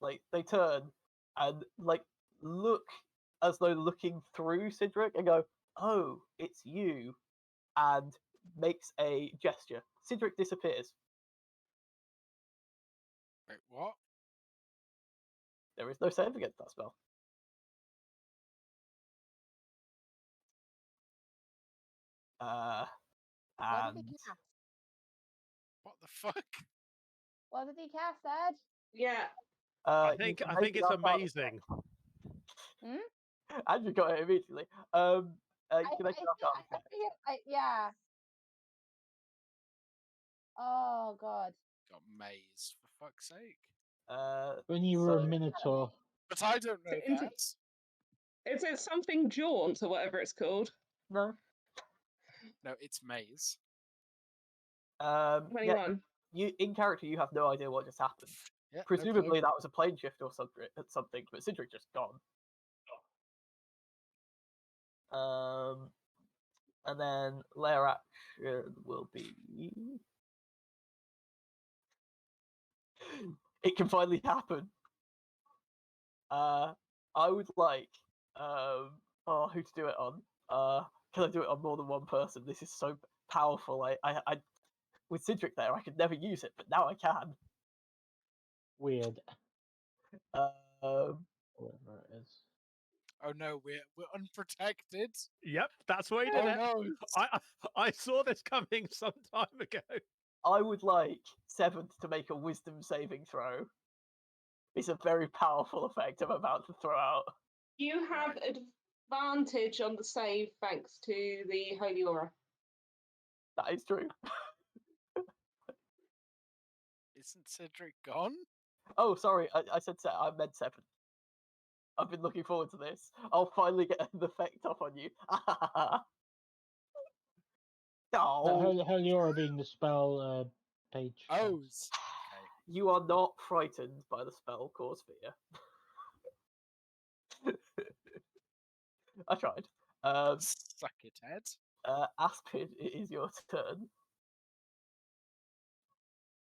Like they turn and like look as though looking through Cedric and go, "Oh, it's you," and makes a gesture. Cedric disappears. Wait, what? There is no save against that spell. What did And he cast? What the fuck? What did he cast, Ed? Yeah. I you think can I make think an it's Arcana amazing. check. Andrew got it immediately. You can make an Arcana check. Yeah. Oh God. Got maze, for fuck's sake. When you were a So- Minotaur. But I don't know Into- that. Is it something jaunt or whatever it's called? No. No, it's maze. Yeah, 21. you in character, you have no idea what just happened. Yeah, Presumably that was a plane shift or something, but Cedric just gone. And then layer action will be. It can finally happen. I would like who to do it on. Can I do it on more than one person? This is so powerful. I with Cedric there, I could never use it, but now I can. Weird. Um, Whatever it is. Oh no, we're unprotected. Yep, that's why he Oh did it. no. I saw this coming some time ago. I would like Seventh to make a Wisdom saving throw. It's a very powerful effect I'm about to throw out. You have advantage on the save thanks to the Holy Aura. That is true. Isn't Cedric gone? Oh, sorry, I said I meant Seventh. I've been looking forward to this. I'll finally get an effect off on you. No, Holy Aura being the spell page. Oh, cast. okay. you are not frightened by the spell Cause Fear. I tried. Suck it, Ed. Aspid, it is your turn.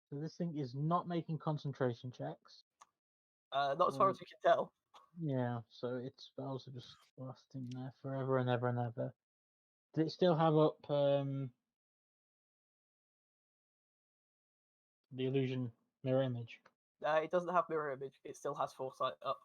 So this thing is not making concentration checks. Not as far as you can tell. Yeah, so its spells are just lasting there forever and ever and ever. Does it still have up the illusion mirror image? It doesn't have mirror image. It still has foresight up.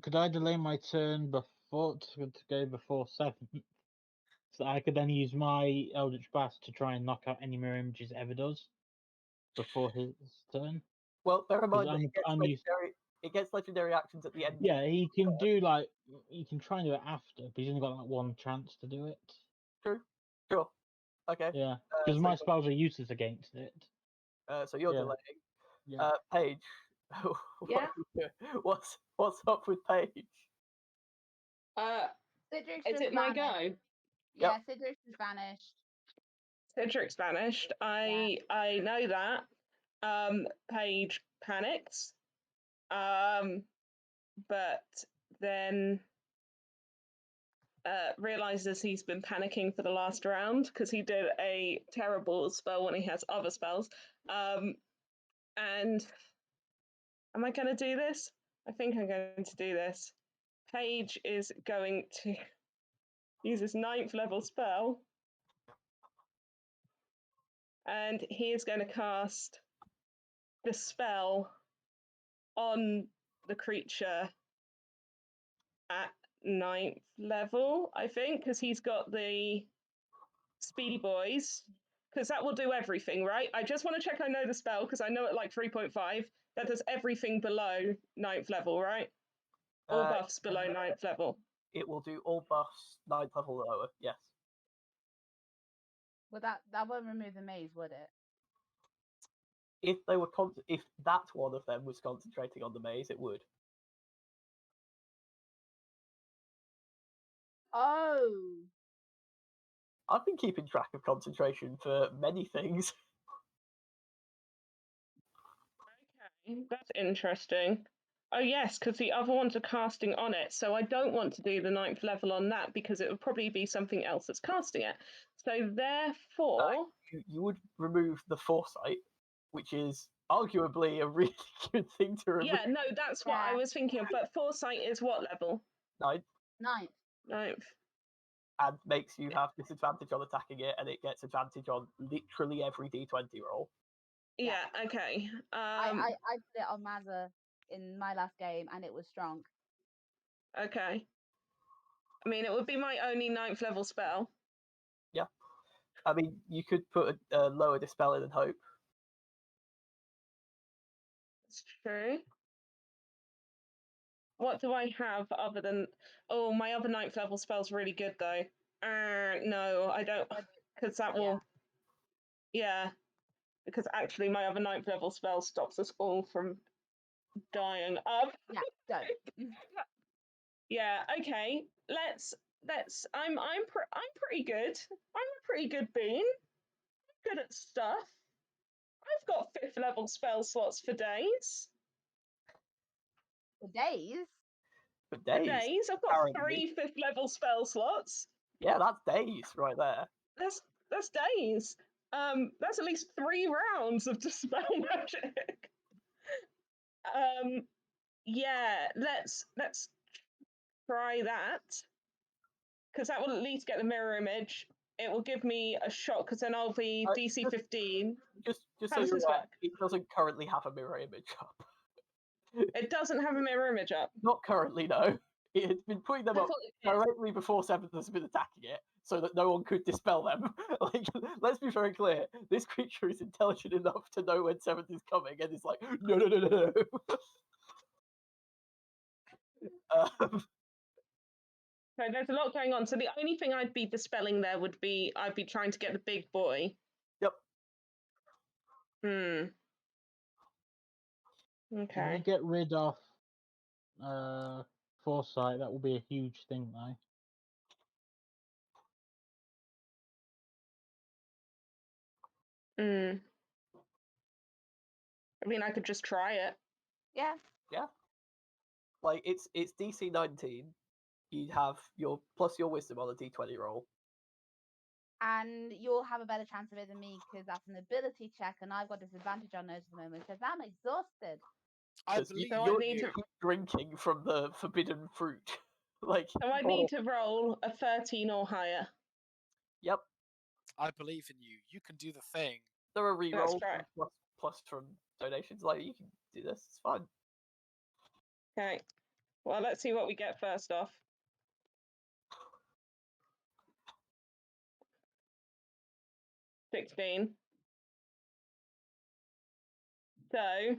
Could I delay my turn before to go before 7th? So I could then use my Eldritch Blast to try and knock out any mirror images it ever does before his turn. Well, bear in 'Cause mind that it gets legendary actions at the end. Yeah, he can do he can try and do it after, but he's only got like one chance to do it. True. Sure. Okay. Yeah, because so my you're- spells are useless against it. So you're Yeah. delaying. Yeah. Paige. Yeah? What's up with Paige? Cedric's Is just it my vanished. go? Yeah, Cedric's just vanished. Cedric's vanished. I know that. Paige panics. But then realizes he's been panicking for the last round because he did a terrible spell when he has other spells. And am I going to do this? I think I'm going to do this. Paige is going to use his 9th level spell. And he is going to cast the spell on the creature at 9th level, I think, because he's got the Speedy Boys. Because that will do everything, right? I just want to check I know the spell, because I know at like 3.5, that does everything below 9th level, right? All buffs below 9th level. It will do all buffs 9th level lower, yes. Well, that won't remove the maze, would it? If they were if that one of them was concentrating on the maze, it would. Oh. I've been keeping track of concentration for many things. Okay, that's interesting. Oh yes, because the other ones are casting on it, so I don't want to do the 9th level on that because it would probably be something else that's casting it. So therefore, you would remove the foresight, which is arguably a really good thing to remove. yeah, no, that's what I Yeah. was thinking of. But foresight is what level? 9th, 9th. 9th. and makes you have disadvantage on attacking it, and it gets advantage on literally every d20 roll. Yeah. Okay. I did it on Mazza in my last game, and it was strong. Okay. I mean, it would be my only 9th level spell. Yeah. I mean, you could put a lower dispel in and hope. It's true. What do I have other than? Oh, my other 9th level spell's really good though. No, I don't, because that will. Yeah, because actually my other 9th level spell stops us all from dying. Yeah, don't. Yeah. Okay. Let's. I'm pretty good. I'm a pretty good bean. I'm good at stuff. I've got 5th level spell slots for days. For days. For For days. days, I've got apparently. 3 5th level spell slots. Yeah, that's days right there. That's days. That's at least 3 rounds of dispel magic. Yeah, let's try that, because that will at least get the mirror image. It will give me a shot, because then I'll be DC 15. Just How so does you're this aware, work? it doesn't currently have a mirror image up. It doesn't have a mirror image up. Not currently, no. It had been putting them I up thought it did. directly before 7th has been attacking it, so that no one could dispel them. Like, let's be very clear. This creature is intelligent enough to know when 7th is coming, and it's like, no. So there's a lot going on. So the only thing I'd be dispelling there would be I'd be trying to get the big boy. Yep. Okay. If you get rid of foresight, that will be a huge thing, though. I mean, I could just try it. Yeah. Yeah. Like, it's DC 19. You'd have your plus your wisdom on a d20 roll. And you'll have a better chance of it than me because that's an ability check, and I've got disadvantage on those at the moment because I'm exhausted. I 'Cause believe So I you're need to. drinking from the forbidden fruit. Like, So I need to roll a 13 or higher. Yep. I believe in you. You can do the thing. There are rerolls right. plus from donations. Like, you can do this. It's fine. Okay. Well, let's see what we get first off. $16. So.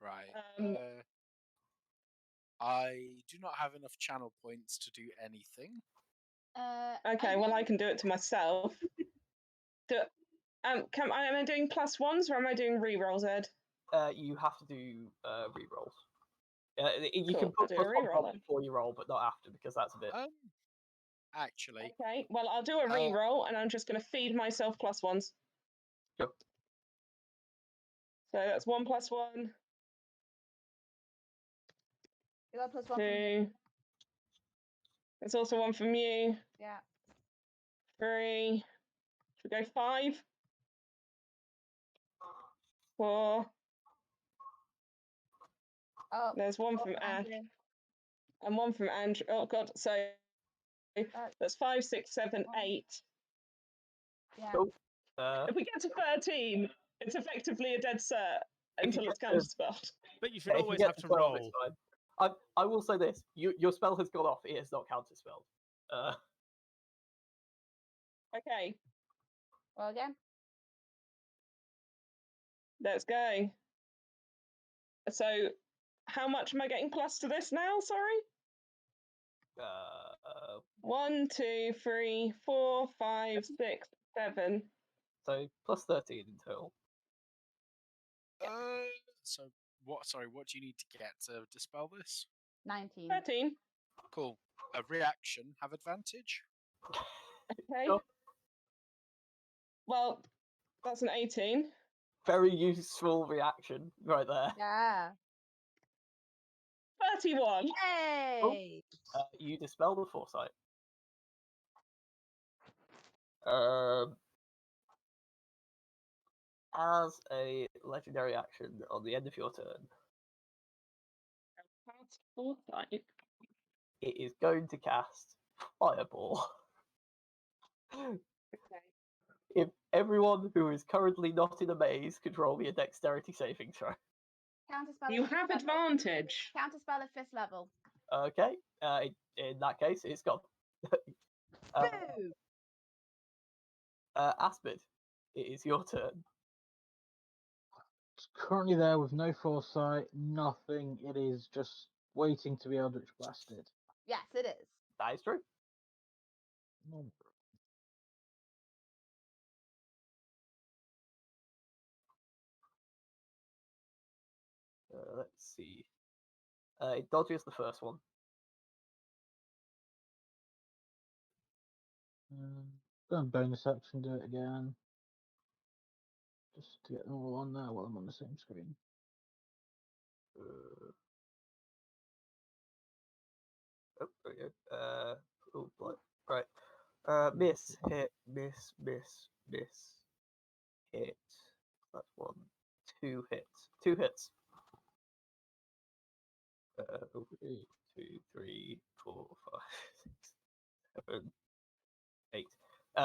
Right. I do not have enough channel points to do anything. Okay, well, I can do it to myself. Am I doing +1s or am I doing rerolls, Ed? You have to do rerolls. You Cool, can put I'll do a +1 reroll then. before you roll, but not after, because that's a bit. Actually. Okay, well, I'll do a reroll, and I'm just going to feed myself +1s. Sure. So that's 1 +1. You got +1 from 2. me. There's also 1 from you. Yeah. 3. Should we go 5? 4. Oh. There's 1 from Ash. Andrew. And 1 from Andrew. Oh, God. So that's 5, 6, 7, 8. Yeah. Cool. If we get to 13, it's effectively a dead cert until it's to- counterspelled. But you should if you always get have to 12, it's roll. fine. I will say this: your spell has gone off. It is not counterspelled. Okay, Well, again, let's go. So, how much am I getting plus to this now? Sorry. 1, 2, 3, 4, 5, 6, 7. So plus 13 in total. So what? Sorry, what do you need to get to dispel this? 19. 13. Cool. A reaction have advantage. Okay. Sure. Well, that's an 18. Very useful reaction right there. Yeah. 31. Hey. You dispel the foresight. As a legendary action on the end of your turn, Past foresight. it is going to cast Fireball. Okay. If everyone who is currently not in a maze could roll me a dexterity saving throw. Counterspell. You at fifth have level. advantage. Counterspell at 5th level. Okay, in that case, it's gone. Boo! Aspid, it is your turn. It's currently there with no foresight, nothing. It is just waiting to be Eldritch blasted. Yes, it is. That is true. Let's see. It dodges the first one. Go and bonus action, do it again. Just to get them all on there while I'm on the same screen. Oh, there we go. Oh, boy. Right. Miss, hit, miss, miss, miss, hit. That's 1, 2 hits. 2 hits. 2, 3, 4, 5, 6, 7, 8.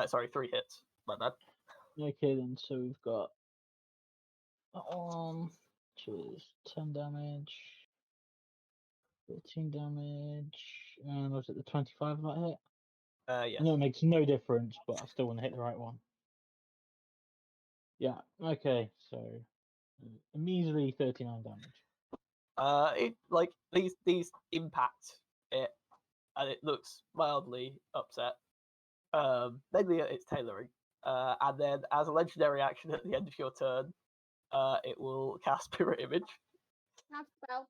Sorry, 3 hits. My bad. Okay, then, so we've got that one, which is 10 damage, 13 damage, and was it the 25 that hit? Yes. I know it makes no difference, but I still want to hit the right one. Yeah, okay, so a measly 39 damage. It like these impact it, and it looks mildly upset. Mainly at its tailoring. And then as a legendary action at the end of your turn, it will cast Spirit Image. Counterspell.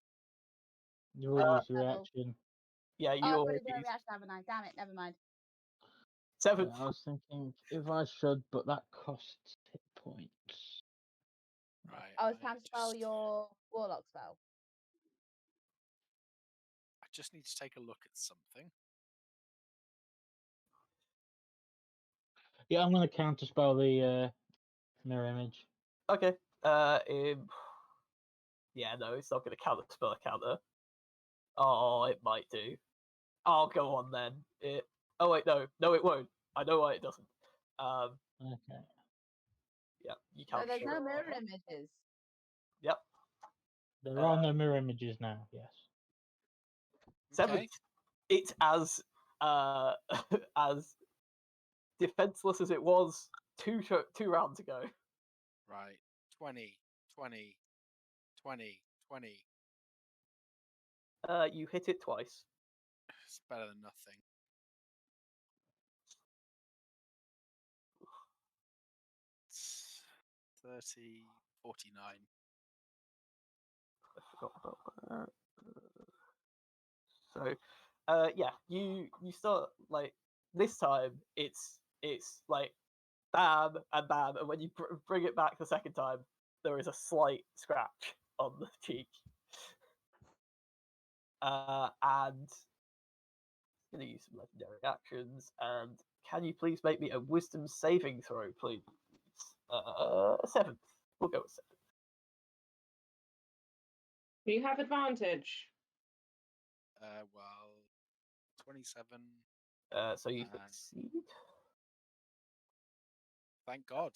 You already used your level. reaction. Yeah, Oh, you I've already already done a used reaction, haven't I? Damn it, never mind. 7. Yeah, I was thinking if I should, but that costs hit points. Right. I was I counterspell just, your Warlock spell. I just need to take a look at something. Yeah, I'm going to counterspell the mirror image. Okay. Yeah, no, it's not going to count the spell counter. Oh, it might do. Oh, go on then. Oh wait, no, it won't. I know why it doesn't. Okay. Yeah, you So can't. there's show no it. mirror images. Yep. There are no mirror images now, yes. 7. Okay. It's as as defenseless as it was two rounds ago. Right. 20, 20, 20, 20. You hit it twice. It's better than nothing. It's 30, 49. I forgot about that. So, yeah, you start like this time. It's like bam and bam, and when you bring it back the second time, there is a slight scratch on the cheek. And I'm going to use some legendary actions. And can you please make me a Wisdom saving throw, please? 7. We'll go with 7. You have advantage. Well, 27. So you And- succeed. Thank God.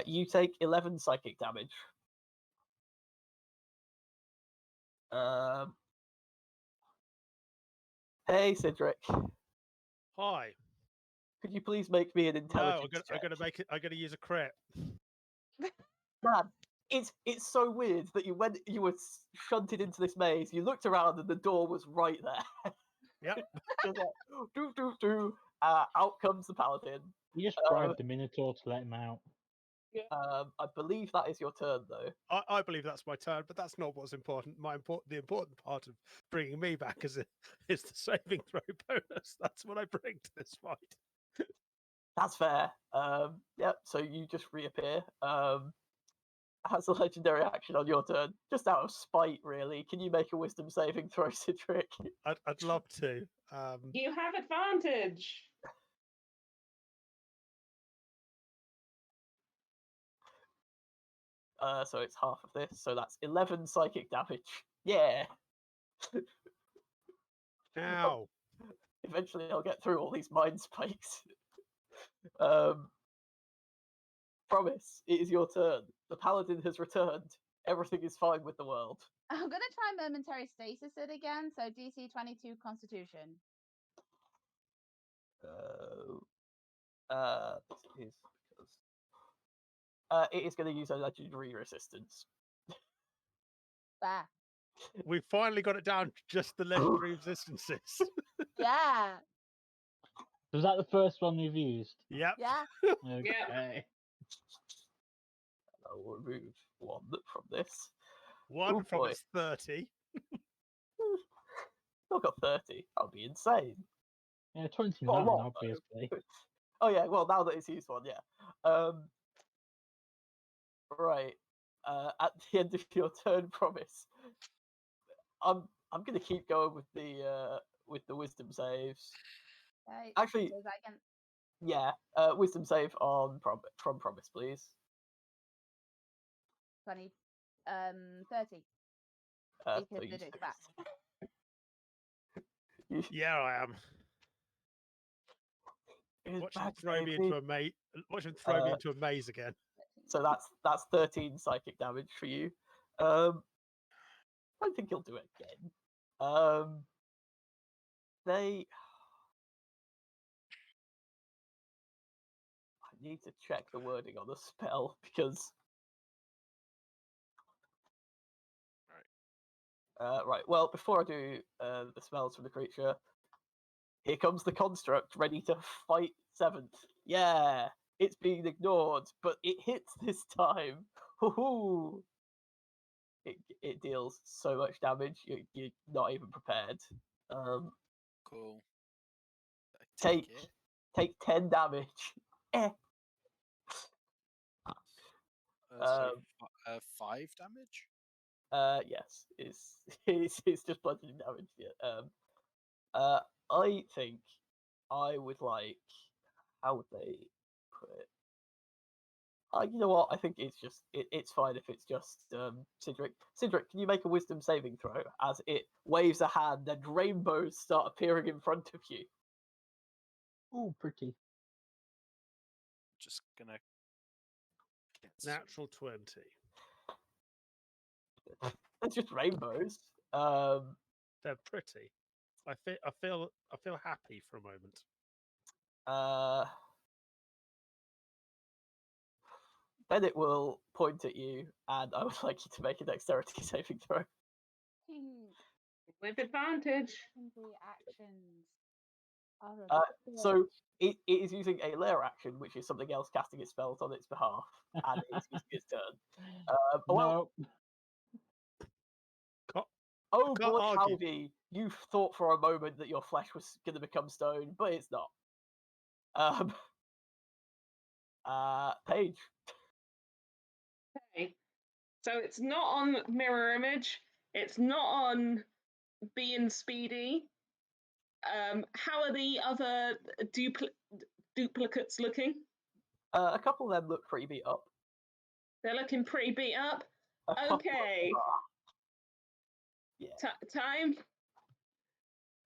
You take 11 psychic damage. Hey, Cedric. Hi. Could you please make me an No, intelligence I'm check? gonna make it. I'm gonna use a crit. Man, it's so weird that you were shunted into this maze. You looked around and the door was right there. Yep. Just like, doo doo doo. Out comes the paladin. You just bribed the Minotaur to let him out. I believe that is your turn, though. I believe that's my turn, but that's not what's important. The important part of bringing me back is the saving throw bonus. That's what I bring to this fight. That's fair. Yep. So you just reappear. As a legendary action on your turn, just out of spite, really. Can you make a Wisdom saving throw, Cedric? I'd love to. You have advantage. So it's half of this. So that's 11 psychic damage. Yeah. Ow. Eventually, I'll get through all these mind spikes. Promise, it is your turn. The paladin has returned. Everything is fine with the world. I'm gonna try momentary stasis it again. So DC 22 Constitution. This is because it is going to use a legendary resistance. There. We finally got it down to just the legendary resistances. Yeah. Was that the first one we've used? Yep. Yeah. Okay. I will remove one from this. One Oh, from boy. its 30. Still got 30. That would be insane. Yeah, Got a 29, lot, obviously. Oh yeah, well now that it's used one, yeah. Right. At the end of your turn, promise. I'm gonna keep going with the wisdom saves. Okay. Actually, So that again. yeah. Wisdom save on from promise, please. 20. 30. So Because you it is back. Yeah, I am. It's Watch him back, throw me baby. into a maze. Watch him throw me into a maze again. So that's 13 psychic damage for you. I don't think he'll do it again. They. I need to check the wording on the spell because. Right. Well, before I do the spells from the creature, here comes the construct ready to fight seventh. Yeah, it's being ignored, but it hits this time. Hoo-hoo! It deals so much damage. You're not even prepared. Cool. Take 10 damage. Eh. So 5 damage. Yes, it's just bludgeoning damage. Yeah. I think I would like. How would they put it? You know what? I think it's fine if it's just Cedric. Cedric, can you make a Wisdom saving throw as it waves a hand and rainbows start appearing in front of you? Oh, pretty. Just gonna get some- Natural 20. It's just rainbows. They're pretty. I feel happy for a moment. Then it will point at you, and I would like you to make a dexterity saving throw. With advantage. Secondary actions. So it is using a lair action, which is something else casting its spells on its behalf, and it's using its turn. Well, No. oh can't boy, argue. howdy! You thought for a moment that your flesh was going to become stone, but it's not. Paige. Okay. So it's not on mirror image. It's not on being speedy. How are the other duplicates looking? A couple of them look pretty beat up. They're looking pretty beat up. A couple of Okay. them are. Yeah.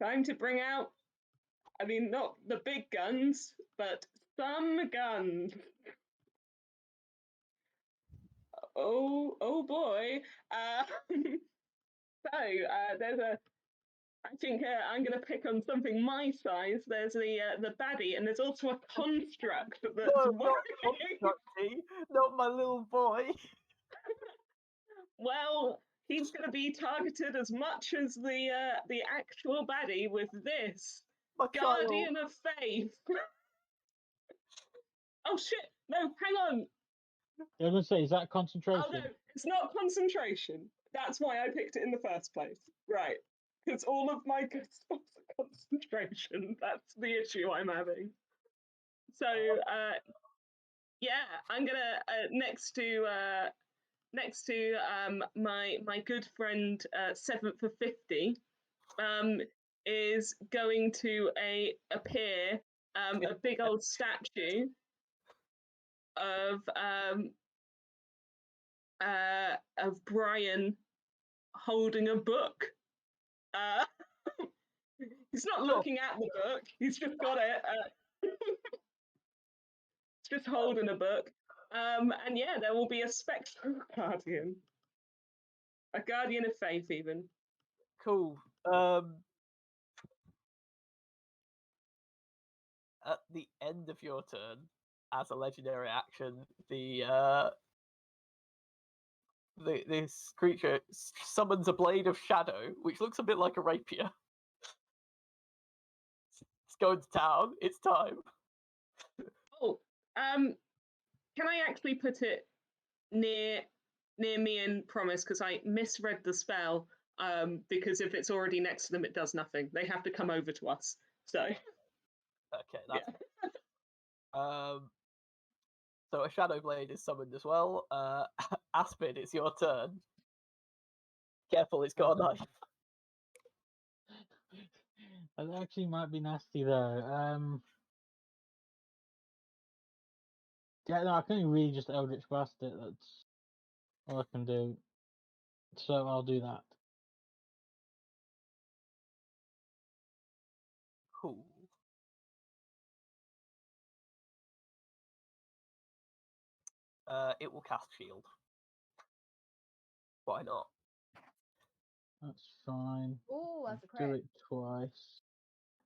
Time to bring out. I mean, not the big guns, but some guns. Oh boy. So there's a. I think I'm going to pick on something my size. There's the baddie, and there's also a construct that's No, not worrying. Constructy, not my little boy. Well, he's going to be targeted as much as the actual baddie with this My Guardian of Faith. Oh shit! No, hang on. I was gonna say, is that Oh concentration? no, it's not concentration. That's why I picked it in the first place. Right. Because all of my good stuff's are concentration. That's the issue I'm having. So, yeah, I'm gonna next to my good friend Seventh for 50 is going to appear a big old statue of Brian holding a book. He's not looking at the book. He's just got it. He's just holding a book. And yeah, there will be a spectral guardian, a guardian of faith, even. Cool. At the end of your turn, as a legendary action, this creature summons a blade of shadow, which looks a bit like a rapier. It's going to town. It's time. Oh, can I actually put it near me and Promise, because I misread the spell. Because if it's already next to them, it does nothing. They have to come over to us. So Okay, that's so a shadow blade is summoned as well. Aspen, it's your turn. Careful, it's got a knife. That actually might be nasty though. Yeah, no, I can only really just Eldritch Blast it. That's all I can do. So I'll do that. Cool. It will cast shield. Why not? That's fine. Oh, that's a Do crit. it twice.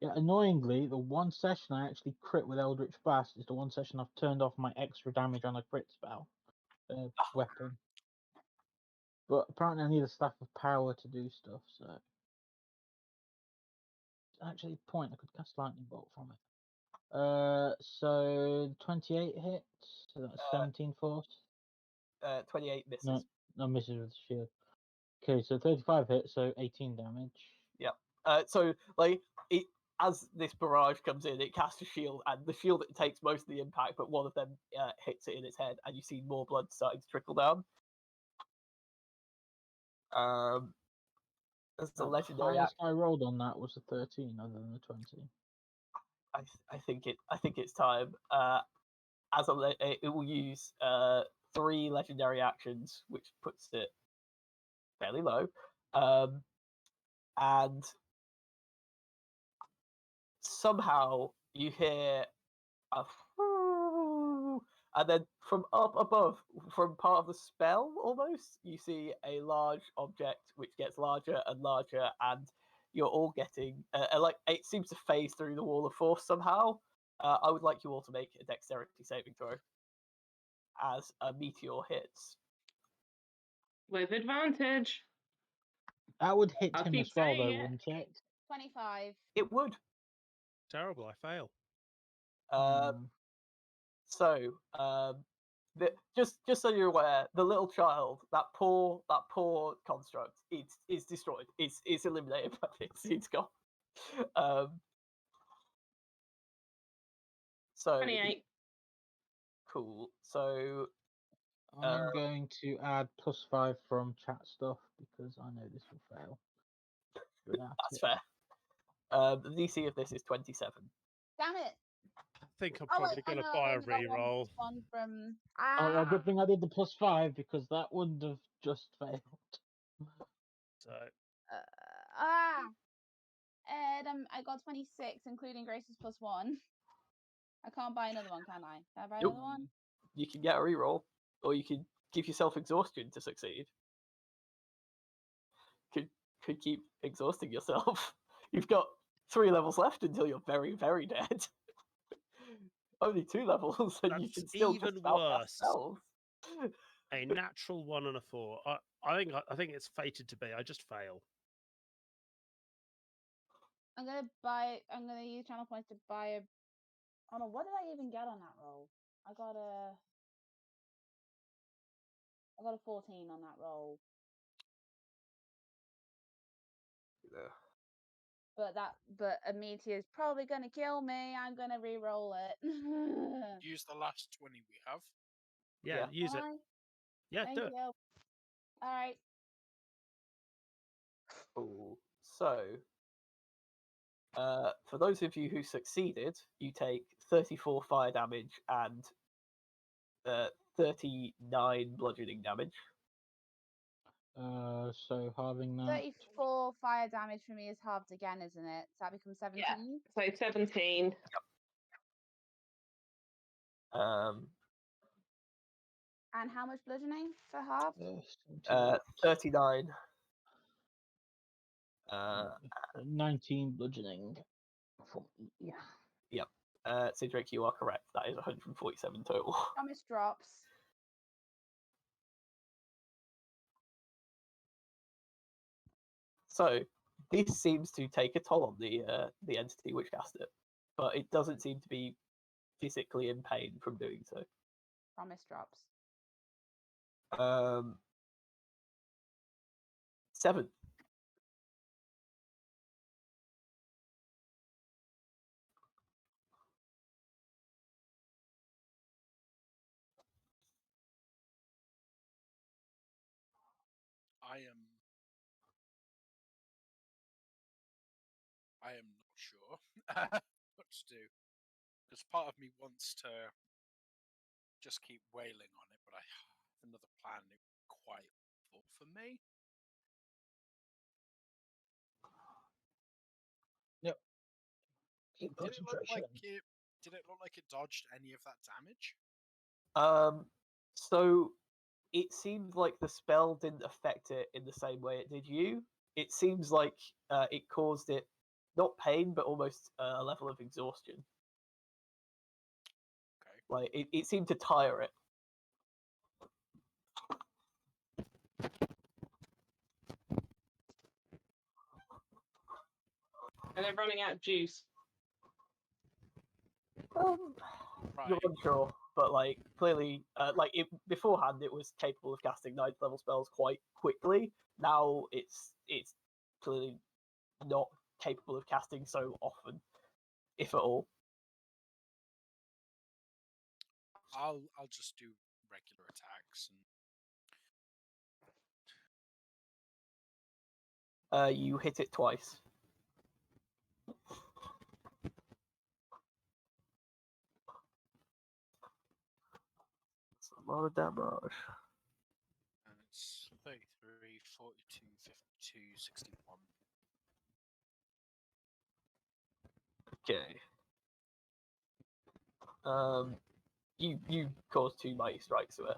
Yeah, annoyingly, the one session I actually crit with Eldritch Blast is the one session I've turned off my extra damage on a crit spell weapon. But apparently I need a Staff of Power to do stuff, so... Actually, point, I could cast Lightning Bolt from it. So 28 hits, so that's 17 force. 28 misses. No misses with the shield. Okay, so 35 hits, so 18 damage. Yep. So like it, as this barrage comes in, it casts a shield, and the shield takes most of the impact, but one of them hits it in its head, and you see more blood starting to trickle down. As a legendary highest I rolled on that was a 13, other than the 20. I think it's time. It will use 3 legendary actions, which puts it fairly low. And somehow you hear a and then from up above, from part of the spell almost, you see a large object which gets larger and larger, and you're all getting like it seems to phase through the wall of force somehow. I would like you all to make a dexterity saving throw as a meteor hits. with advantage. That would hit I'll him keep as well, saying though, it. wouldn't it? 25. It would. Terrible. I fail. So, just so you're aware, the little child, that poor construct, it's destroyed. It's eliminated. But it's gone. So 28. cool. So I'm going to add +5 from chat stuff because I know this will fail. that's fair. The DC of this is 27. Damn it. I think I'm Oh, probably wait, going to I buy a only got reroll. one from... Oh, good thing I did the +5 because that wouldn't have just failed. So I got 26, including Grace's +1. I can't buy another one, can I? Can I buy Nope. another one? You can get a reroll, or you can give yourself exhaustion to succeed. could keep exhausting yourself. You've got 3 levels left until you're very, very dead. Only 2 levels, and you That's can still even just about cast worse. spells. A natural 1 and a 4. I think it's fated to be. I just fail. I'm gonna use channel points to buy a. Oh no, what did I even get on that roll? I got a 14 on that roll. Yeah. But a meteor's probably gonna kill me. I'm gonna re-roll it. Use the last 20 we have. Yeah, Yeah. use it. Can I? Yeah, Thank do it. you. All right. Cool. So, for those of you who succeeded, you take 34 fire damage and 39 bludgeoning damage. So halving that. 34 fire damage for me is halved again, isn't it? So that becomes 17. So 17. And how much bludgeoning for half? 39. 19 bludgeoning. Yeah. Yep. Cedric, you are correct. That is 147 total. Promise drops. So this seems to take a toll on the entity which cast it, but it doesn't seem to be physically in pain from doing so. Promise drops. 7. I am not sure what to do. Because part of me wants to just keep wailing on it, but I have another plan. It would be quite awful for me. Yep. Did it look like it dodged any of that damage? So it seemed like the spell didn't affect it in the same way it did you. It seems like it caused it not pain, but almost a level of exhaustion. Okay. Like it seemed to tire it. And they're running out of juice. Right. You're unsure, but like clearly, beforehand it was capable of casting 9th level spells quite quickly. Now it's clearly not capable of casting so often, if at all. I'll just do regular attacks and You hit it twice. That's a lot of damage. and it's 33, 42, 52, 61. Okay. You caused 2 mighty strikes to it.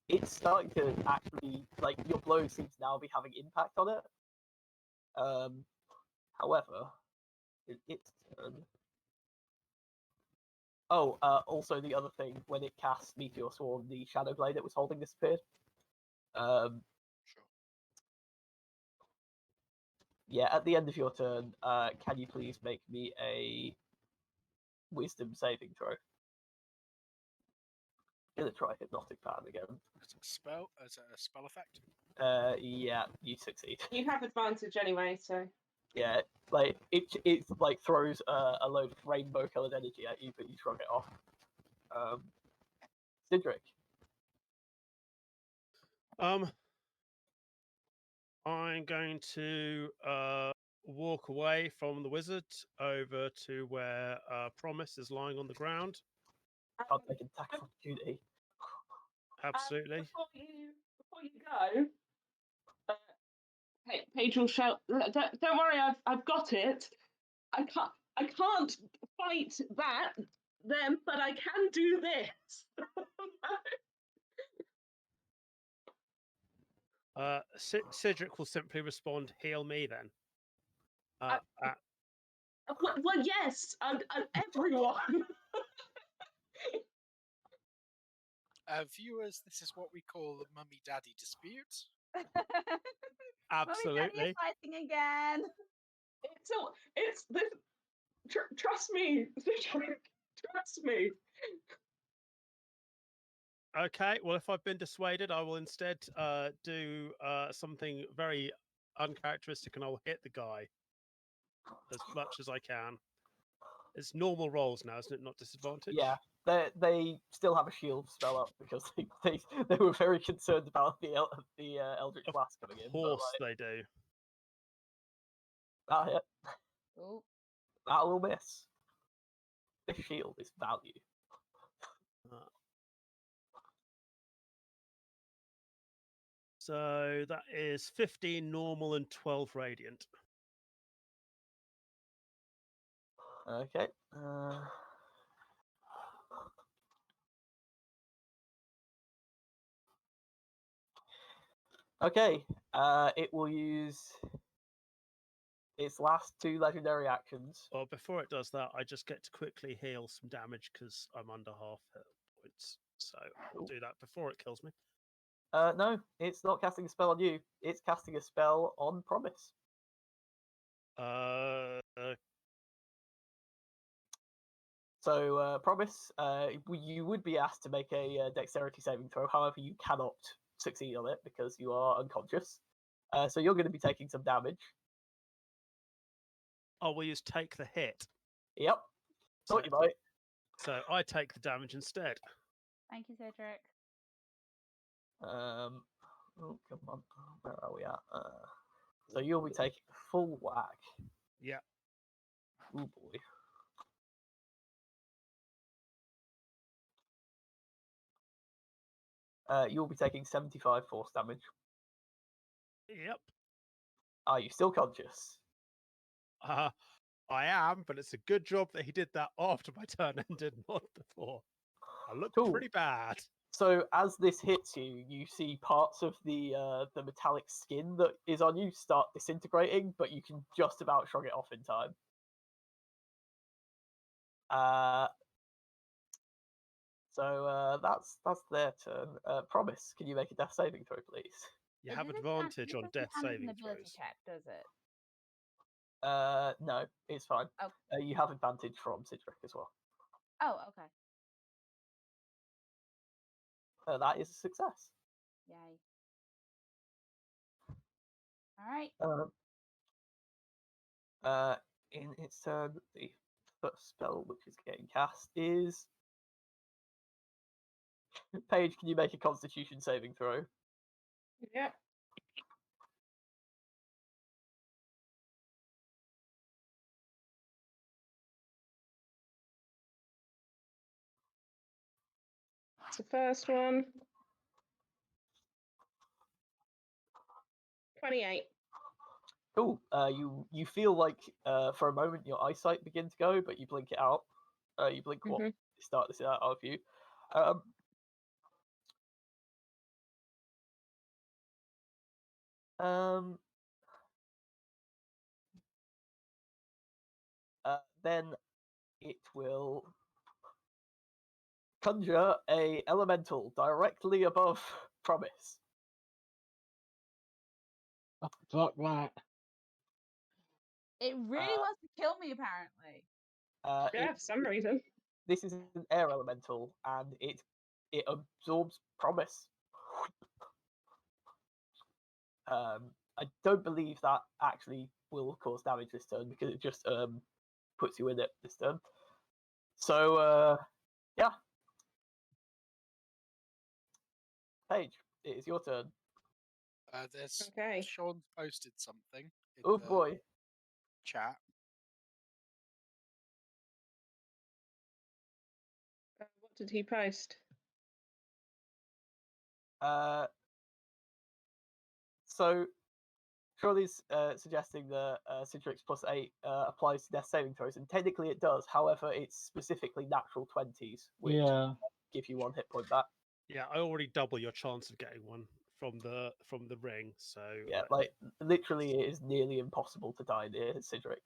It's starting to actually your blow seems to now be having impact on it. However, its turn. Oh, also the other thing, when it cast Meteor Swarm, the Shadow Blade it was holding disappeared. Sure. Yeah, at the end of your turn, can you please make me a Wisdom saving throw? Gonna try Hypnotic Pan again. Is it a spell? Is it a spell effect? Yeah, you succeed. You have advantage anyway, so. Yeah, it throws a load of rainbow-colored energy at you, but you shrug it off. Cedric. I'm going to walk away from the wizard over to where Promise is lying on the ground. Can't take an attack of opportunity. Absolutely. Before you go, Paige will shout. Don't worry, I've got it. I can't fight them, but I can do this. Cedric will simply respond, "Heal me, then." Well, yes, everyone. Viewers, this is what we call the mummy-daddy dispute. Mummy Daddy Absolutely. is fighting again. It's this. Trust me, trust me. Okay. Well, if I've been dissuaded, I will instead do something very uncharacteristic, and I'll hit the guy as much as I can. It's normal rolls now, isn't it? Not disadvantage. Yeah, they still have a shield spell up because they were very concerned about the Eldritch Of Blast coming in. Of course they do. That hit. Oh, That will miss. This shield is value. So that is 15 normal and 12 radiant. Okay. Okay. It will use its last 2 legendary actions. Well, before it does that, I just get to quickly heal some damage because I'm under half hit points. So I'll do that before it kills me. No, it's not casting a spell on you. It's casting a spell on Promise. So, Promise, you would be asked to make a dexterity saving throw. However, you cannot succeed on it because you are unconscious. So you're going to be taking some damage. Oh, we'll use take the hit. Yep. Thought you might. So I take the damage instead. thank you, Cedric. Oh, come on. Where are we at? So you'll be taking full whack. Yeah. Oh boy. You'll be taking 75 force damage. Yep. Are you still conscious? I am, but it's a good job that he did that after my turn ended, not before. I look pretty bad. So as this hits you, you see parts of the metallic skin that is on you start disintegrating, but you can just about shrug it off in time. So that's their turn. Promise, can you make a death saving throw, please? You have advantage on death saving ability throws. check, does it? No, it's fine. Oh. You have advantage from Cedric as well. Oh, okay. That is a success. Yay. All right. In its turn, the first spell which is getting cast is Paige. Can you make a Constitution saving throw? Yeah. It's the first one. 28. Cool. You feel like for a moment your eyesight begin to go, but you blink it out. You blink what? Start this out of you. Then it will conjure a elemental directly above Promise. Oh, fuck that. It really wants to kill me, apparently. Yeah, for some reason. This is an air elemental, and it absorbs Promise. I don't believe that actually will cause damage this turn because it just puts you in it this turn. So yeah, Paige, it is your turn. There's Okay. Sean's posted something in Oh the boy. chat. What did he post? So Shirley's suggesting that Citrix +8 applies to death saving throws, and technically it does. However, it's specifically natural 20s, which give you 1 hit point back. Yeah, I already double your chance of getting one from the ring. So Yeah, like literally, it is nearly impossible to die near Cedric.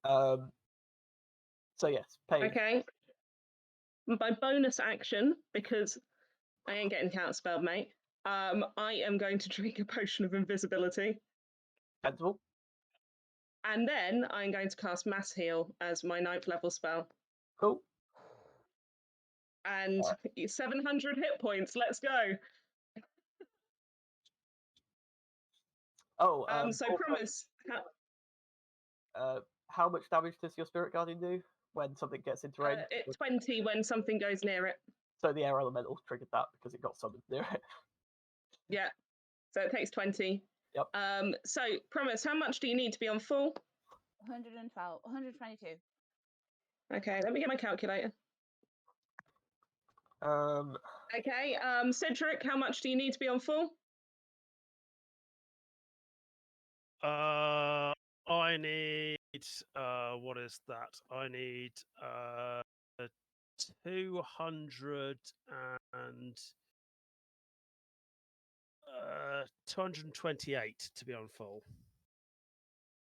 So yes, Paige. Okay. By bonus action, because I ain't getting counterspelled, mate. I am going to drink a potion of invisibility, Sensible. and then I'm going to cast Mass Heal as my 9th level spell. Cool. And 700 hit points. Let's go. Oh, So also, promise. how much damage does your Spirit Guardian do when something gets into range? It's 20 when something goes near it. So the air elemental triggered that because it got summoned near it. Yeah. So it takes 20. Yep. So promise, how much do you need to be on full? 112, 122. Okay, let me get my calculator. Okay, Cedric, how much do you need to be on full? I need what is that? I need 200 and 228 to be on full.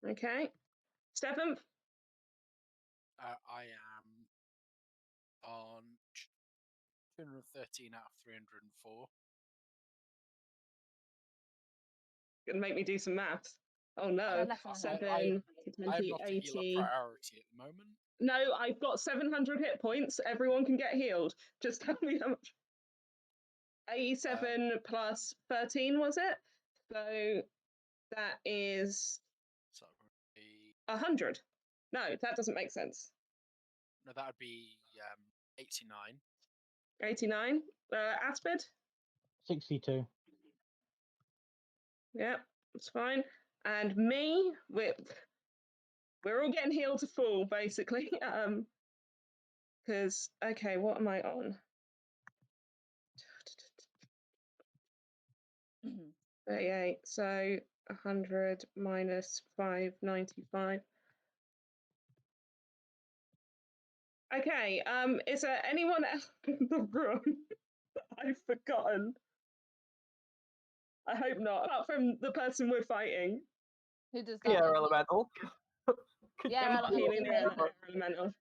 Okay. 7th? I am on 213 out of 304. Gonna make me do some maths. Oh no. less than 7, I am 20, not a healer 80. priority at the moment. No, I've got 700 hit points. Everyone can get healed. Just tell me how much. 87 plus 13, was it? So that is So that would be 100. No, that doesn't make sense. no, that would be 89. 89. Aspid? 62. Yeah, it's fine. And me, we're all getting healed to full, basically. Because, okay, what am I on? 38. So 100 minus 595. Okay, is there anyone else in the room that I've forgotten? I hope not, apart from the person we're fighting. Who does The that? air elemental. Could Yeah, you I'll- do Healing it? the air elemental.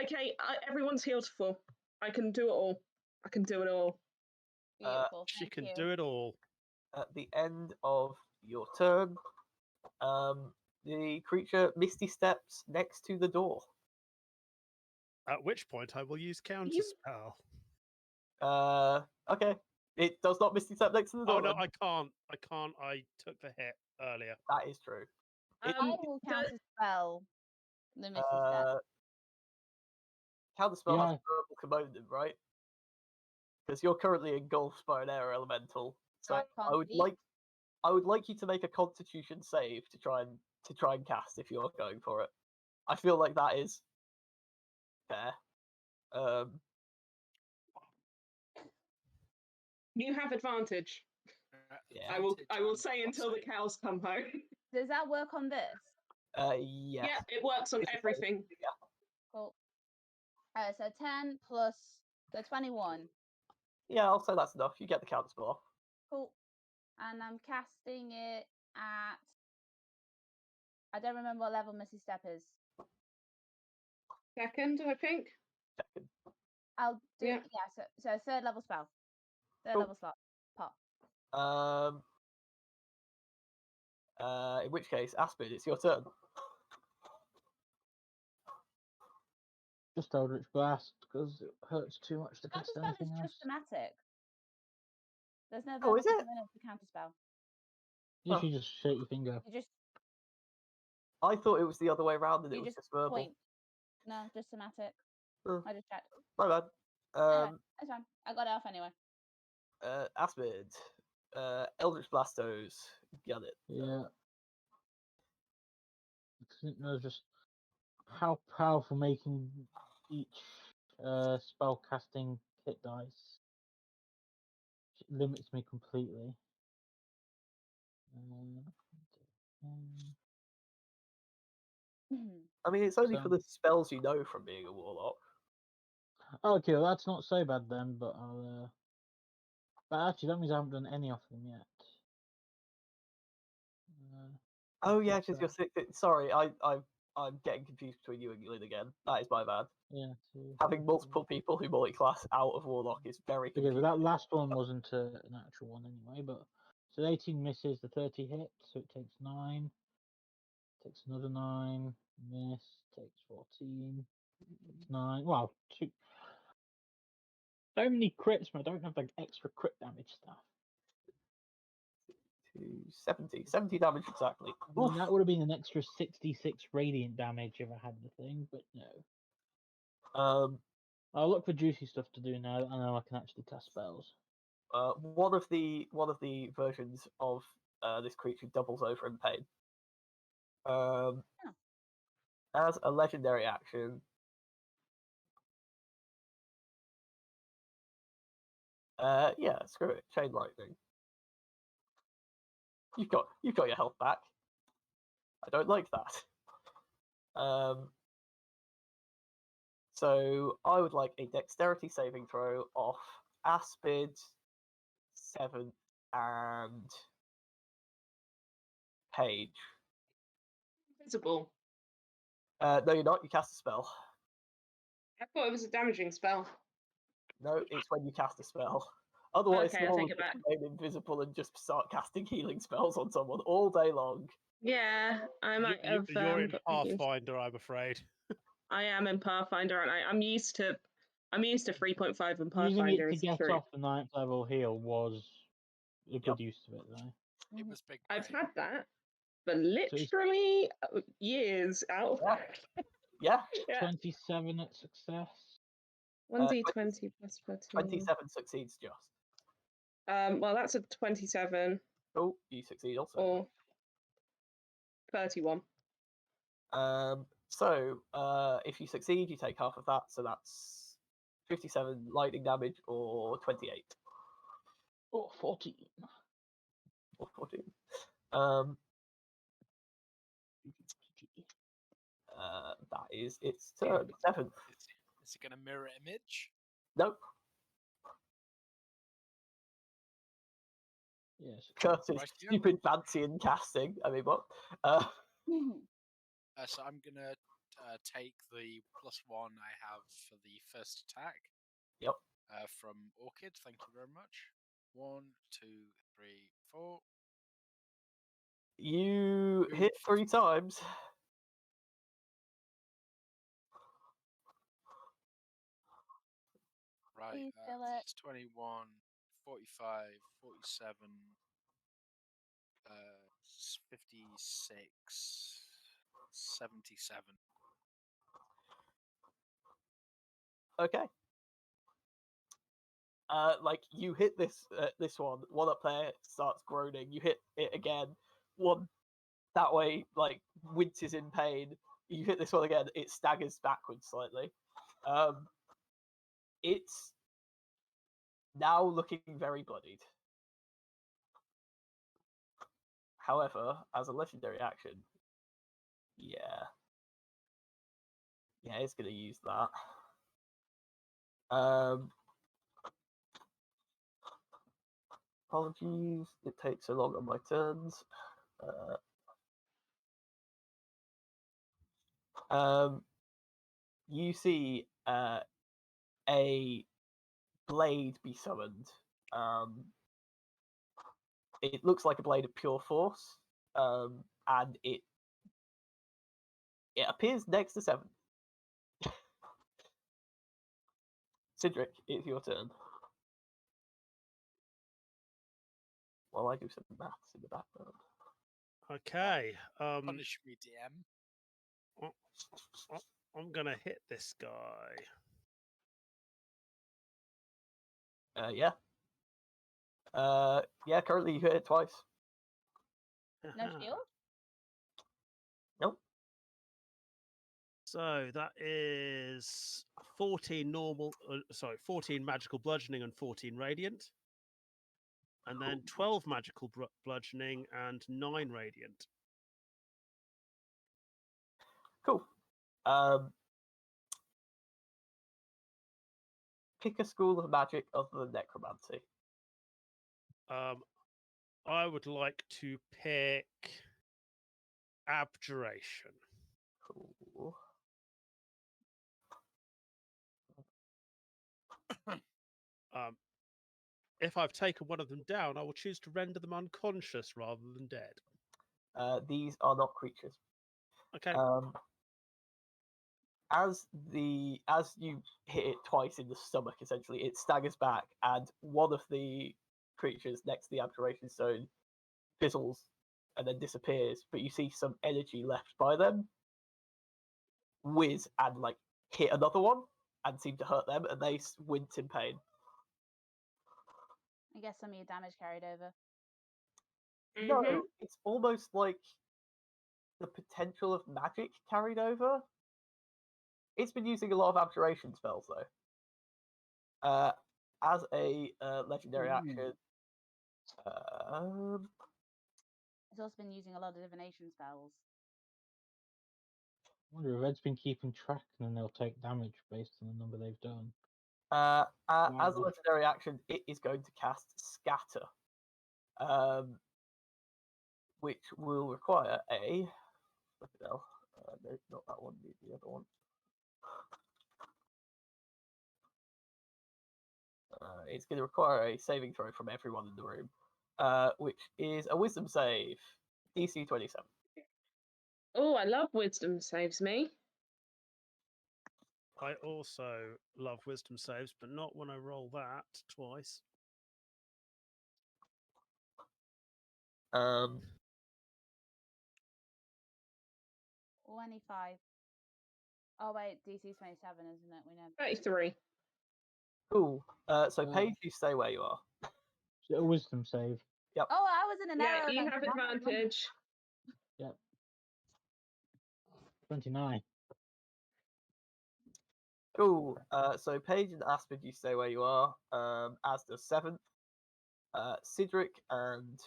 Okay, everyone's healed to full. I can do it all. I can do it all. Beautiful. She Thank can you. do it all. At the end of your turn, the creature Misty steps next to the door. At which point I will use counter You- spell. Okay. It does not Misty step next to the door. Oh no, then. I can't. I can't. I took the hit earlier. That is true. I will counter spell the Misty Step. Counterspell Yeah. has a verbal component, right? Because you're currently engulfed by an air elemental. So I can't I would speak. like you to make a Constitution save to try and cast if you're going for it. I feel like that is fair. You have advantage. Yeah. I will Advantage say and until the save. cows come home. Does that work on this? Yes. Yeah, it works on This is everything. Cool. So 10 plus so 21. Yeah, I'll say that's enough. You get the counterspell off. Cool. And I'm casting it at. I don't remember what level Misty Step is. Second, I think. Second. I'll do Yeah. so 3rd level spell. 3rd Cool. level slot. Pop. In which case, Aspid, it's your turn. Just Eldritch Blast because it hurts too much to cast Counterspell anything is else. just thematic. There's no Oh, verbal is it? component to counterspell. Literally just shake your finger. You just I thought it was the other way around and it you was just just verbal. point. No, just thematic. Oh, I just checked. my bad. Anyway, that's fine. I got it off anyway. Aspid, Eldritch Blastos, get it. Yeah. I didn't know just how powerful making each spell casting hit dice. It limits me completely. I mean, it's only for So- the spells you know from being a warlock. Okay, well, that's not so bad then, but I'll. But actually, that means I haven't done any of them yet. Oh yeah, what's because you're that? sick. Sorry, I'm getting confused between you and Glyn again. That is my bad. Yeah. Two, Having three, multiple people who multi-class out of Warlock is very Okay, confusing. but that last one wasn't an actual one anyway. But so 18 misses, the 30 hits, so it takes 9. Takes another 9. Miss takes 14. Takes 9. Wow, two. So many crits, but I don't have like extra crit damage stuff. 70 damage exactly. I mean, that would have been an extra 66 radiant damage if I had the thing, but no. I'll look for juicy stuff to do now. I know I can actually cast spells. One of the versions of this creature doubles over in pain. As a legendary action, yeah, screw it, chain lightning. You've got your health back. I don't like that. So I would like a dexterity saving throw off Aspid, 7th, and Page. Visible. No, you're not. You cast a spell. I thought it was a damaging spell. No, it's when you cast a spell. Otherwise, Okay, you'll I'll take it back. remain invisible and just start casting healing spells on someone all day long. Yeah, I might have. You're in got confused. Pathfinder, I'm afraid. I am in Pathfinder, and I'm used to 3.5 in Using Pathfinder. it to Is get true. off the 9th level heal was a good use of it, though. It was big. I've brain. had that for it's- literally years out. Yeah. Yeah. 27 at success. 1d20 plus 14. 27 succeeds just. Well, that's a 27 Oh, you succeed also. or 31. So, if you succeed, you take half of that, so that's 57 lightning damage or 28 Oh, 14. or 14. That is its turn. 7th. Is it going to mirror image? Nope. Yes. Curtis, Right, yeah. stupid fancy in casting. I mean, what? So I'm going to take the +1 I have for the first attack. Yep. From Orchid. Thank you very much. 1, 2, 3, 4. You Oof. hit 3 times. Right, Please kill it. it's 21, 45, 47, 56, 77. Okay. Like you hit this one up there starts groaning. You hit it again. One that way like winces in pain. You hit this one again. It staggers backwards slightly. It's now looking very bloodied. However, as a legendary action, yeah, it's gonna use that. Apologies, it takes so long on my turns. You see a blade be summoned. It looks like a blade of pure force, and it appears next to 7. Cedric, it's your turn. While I do some maths in the background. Okay. Punish me, DM. I'm gonna hit this guy. Yeah. Yeah, currently you hit it twice. No shield? Nope. So that is 14 normal, 14 magical bludgeoning and 14 radiant. And then 12 magical bludgeoning and 9 radiant. Cool. pick a school of magic other than necromancy. I would like to pick abjuration. Cool. If I've taken one of them down, I will choose to render them unconscious rather than dead. These are not creatures. Okay. As you hit it twice in the stomach, essentially, it staggers back, and one of the creatures next to the abjuration stone fizzles and then disappears. But you see some energy left by them whiz and like hit another one and seem to hurt them, and they wince in pain. I guess some of your damage carried over. No, it's almost like the potential of magic carried over. It's been using a lot of abjuration spells though. As a legendary action, It's also been using a lot of divination spells. I wonder if Ed's been keeping track, and then they'll take damage based on the number they've done. as a legendary action, it is going to cast Scatter, which will require a. No, not that one. The other one. It's going to require a saving throw from everyone in the room, which is a Wisdom save, DC 27. Oh, I love wisdom saves me. I also love wisdom saves, but not when I roll that twice. 25. Oh wait, DC's 27, isn't it? We know. 33. Cool. So Paige, you stay where you are. Is it a wisdom save? Oh, I was in an Yeah, error. you then. have advantage. Yep. 29. Cool. So Paige and Aspen, you stay where you are. As does Seventh. Cedric and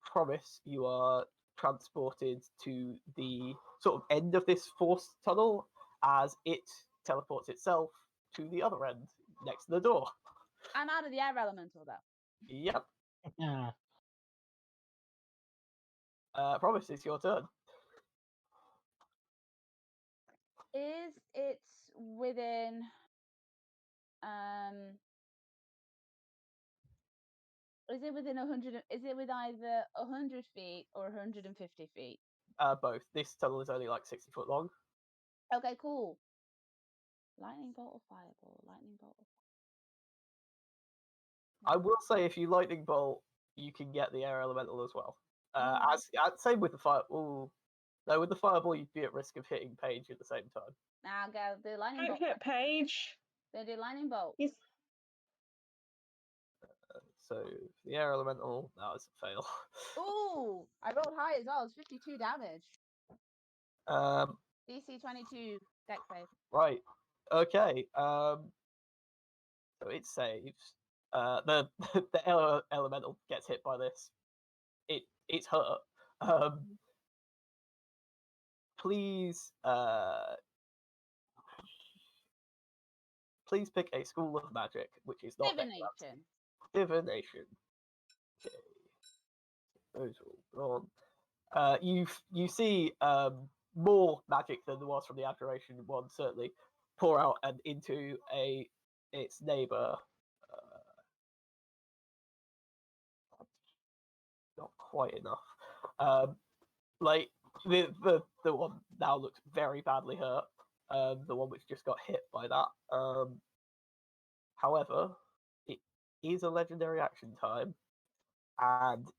Promise, you are transported to the sort of end of this forced tunnel as it teleports itself to the other end next to the door. I'm out of the air elemental though. Yep. Yeah. Promise, it's your turn. Is it within is it within 100? Is it with either 100 feet or 150 feet? Both. This tunnel is only like 60 foot long. Okay, cool. Lightning bolt or fireball? Lightning bolt. I will say, if you lightning bolt, you can get the air elemental as well. Same with the fire. Ooh, no, with the fireball, you'd be at risk of hitting Paige at the same time. Now go the lightning Don't bolt. hit Paige. They do lightning bolt. He's... So the air elemental, that was a fail. Ooh, I rolled high as well. It's 52 damage. DC 22 deck save. Right. Okay. So it saves. The elemental gets hit by this. It's hurt. Please please pick a school of magic, which is not Divination. Divination. Okay. Those are all gone. You see more magic than there was from the abjuration one, certainly, pour out and into its neighbor. Not quite enough. Like the one now looks very badly hurt. The one which just got hit by that. However, it is a legendary action time, and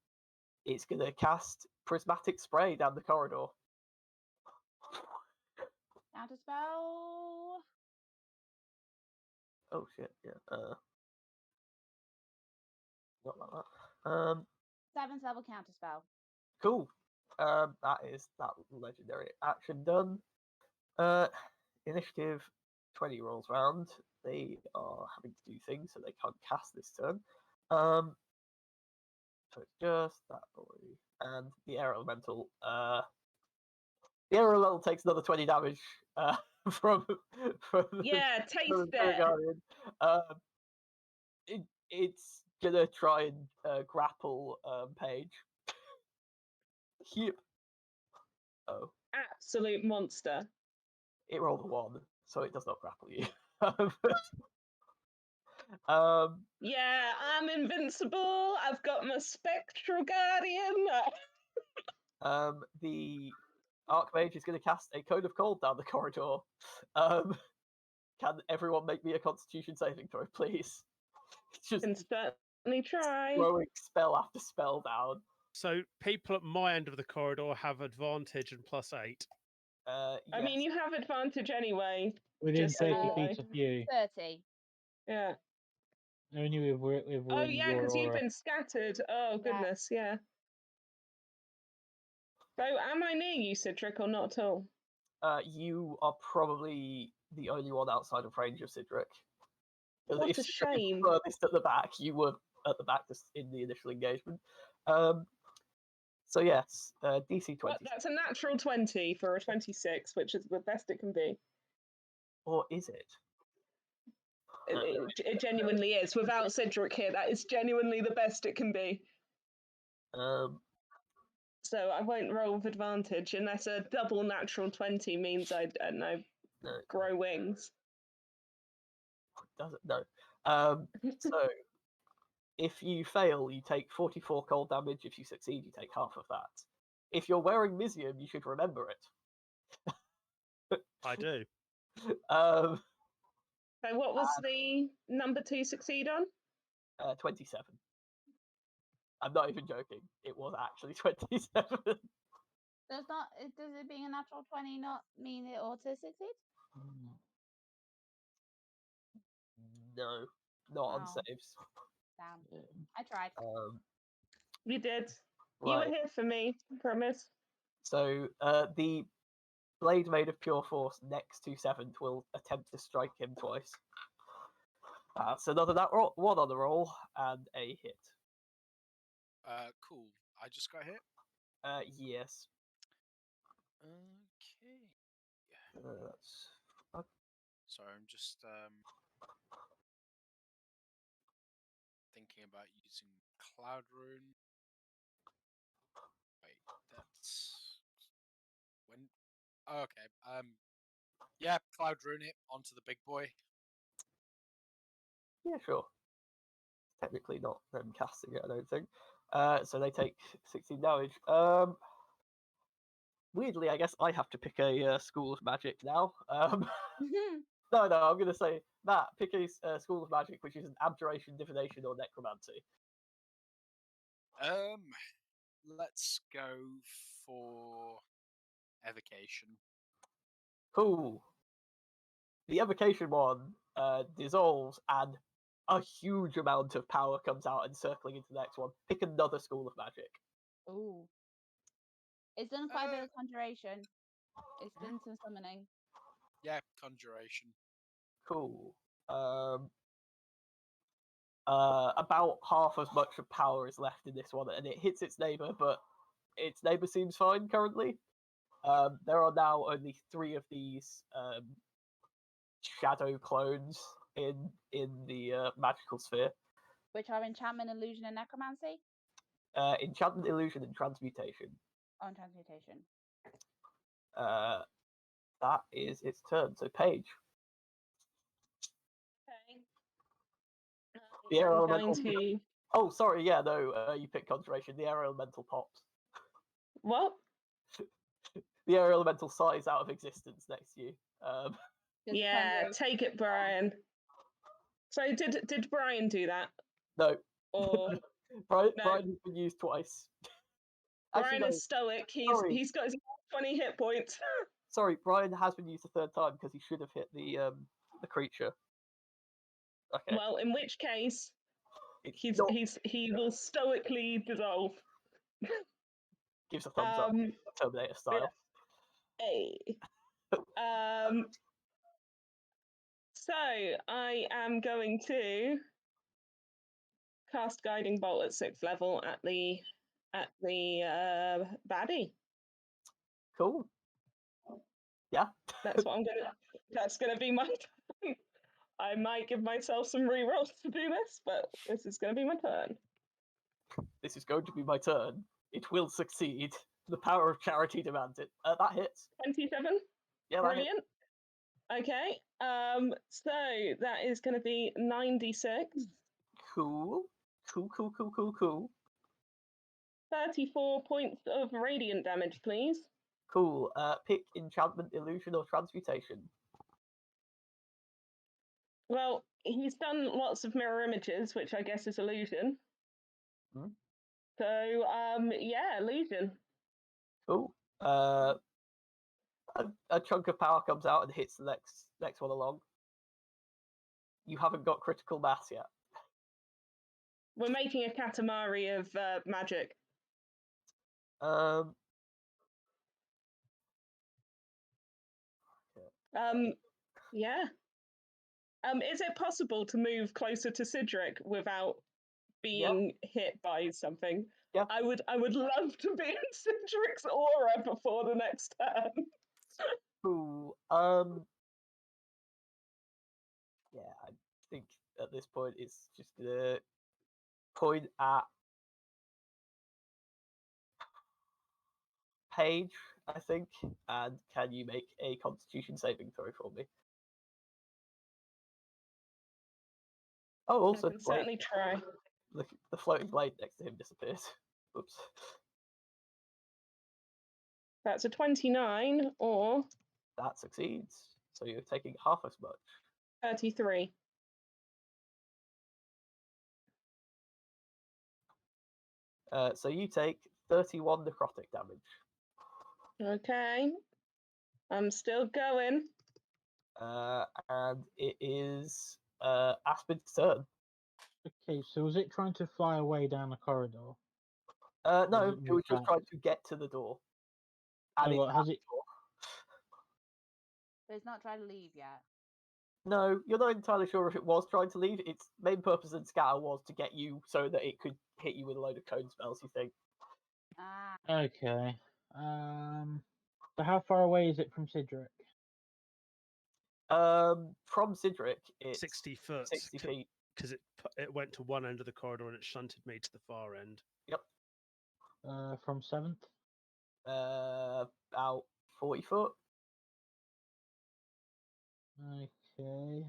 it's gonna cast prismatic spray down the corridor. Counter spell. Oh shit! Yeah. Not like that. 7th level counter spell. Cool. That is that legendary action done. Initiative 20 rolls round. They are having to do things, so they can't cast this turn. So it's just that boy and the air elemental. The air elemental takes another 20 damage from Yeah, taste the it. Guardian. It's gonna try and grapple Paige. Yep. Oh, Absolute monster. it rolled a 1, so it does not grapple you. um, Yeah, I'm invincible. I've got my spectral guardian. the Archmage is going to cast a cone of cold down the corridor. Can everyone make me a Constitution saving throw, please? Just Can certainly try. throwing spell after spell down. So people at my end of the corridor have advantage and +8. I Yes. mean, you have advantage anyway. Within Just so you 30 know. feet of you. 30. Yeah. Only if we're Oh in yeah, your because you've aura. been scattered. Oh Yeah. goodness, yeah. So am I near you, Cedric, or not at all? You are probably the only one outside of range of Cedric. What If a Cedric is shame. furthest at the back, you were at the back in the initial engagement. So yes, DC 20. Well, that's a natural 20 for a 26, which is the best it can be. Or is it? It genuinely is. Without Cedric here, that is genuinely the best it can be. So I won't roll with advantage unless a double natural 20 means I don't know, No, grow wings. doesn't no. So if you fail, you take 44 cold damage. If you succeed, you take half of that. If you're wearing Misium, you should remember it. I do. So what was the number 2 succeed on? 27. I'm not even joking. It was actually 27. Does it being a natural 20 not mean it ought to succeed? No, not on Oh. saves. Damn. I tried. You did. You were Right. here for me, I promise. So the blade made of pure force next to 7th will attempt to strike him twice. So another one on the roll and a hit. Cool. I just got hit. Yes. Okay. That's Sorry, I'm just thinking about using Cloud Rune. Wait, that's when. Oh, okay. Yeah, Cloud Rune it onto the big boy. yeah, sure. Technically not them casting it, I don't think. So they take 16 damage. Weirdly, I guess I have to pick a school of magic now. No, I'm going to say Matt, pick a school of magic, which is an abjuration, divination, or necromancy. Let's go for evocation. Cool. The evocation one dissolves, and a huge amount of power comes out encircling into the next one. Pick another school of magic. Ooh. It's done quite a bit of conjuration. It's done some summoning. Yeah, conjuration. Cool. About half as much of power is left in this one, and it hits its neighbor, but its neighbor seems fine currently. There are now only 3 of these shadow clones in the magical sphere. Which are enchantment, illusion, and necromancy? Enchantment, illusion, and transmutation. On transmutation. That is its turn. So Paige. Okay. The air I'm going elemental. to. Oh, sorry. Yeah, no. You picked conjuration. The air elemental pops. What? The air elemental sighs out of existence next to you. Yeah, take it, Brian. So did Brian do that? No. Or Brian No. has been used twice. Actually, Brian no. is stoic. Sorry. He's got his 20 hit points. Sorry, Brian has been used a 3rd time because he should have hit the creature. Okay. Well, in which case, It's he not- will stoically dissolve. gives a thumbs up, Terminator style. Hey. So I am going to cast Guiding Bolt at 6th level at the baddie. Cool. Yeah. That's what I'm gonna. That's gonna be my. I might give myself some rerolls to do this, but this is going to be my turn. This is going to be my turn. It will succeed. The power of charity demands it. That hits. 27. Yeah, that hits. Brilliant. Okay. So that is going to be 96. Cool. Cool. 34 points of radiant damage, please. Cool. Pick enchantment, illusion, or transmutation. Well, he's done lots of mirror images, which I guess is illusion. Hmm. So, yeah, illusion. Cool. A chunk of power comes out and hits the next one along. You haven't got critical mass yet. We're making a Katamari of magic. Yeah. Is it possible to move closer to Cedric without being hit by something? Yeah. I would love to be in Cedric's aura before the next turn. Cool. Yeah, I think at this point it's just gonna point at Paige, I think, and can you make a Constitution saving throw for me? Oh, also I can certainly try. the floating blade next to him disappears. Oops. That's a 29 or That succeeds. So you're taking half as much. 33. So you take 31 necrotic damage. Okay. I'm still going. And it is Aspen's turn. Okay, so was it trying to fly away down the corridor? No, it it was just back? trying to get to the door. And No, it's but has at it? the door. But it's not trying to leave yet. No, you're not entirely sure if it was trying to leave. Its main purpose in Scatter was to get you so that it could hit you with a load of cone spells, you think. Ah. Okay. So how far away is it from Cedric? From Cedric, it's 60 foot. 60 feet. Because it went to one end of the corridor and it shunted me to the far end. Yep. From 7th? About 40 foot. Okay.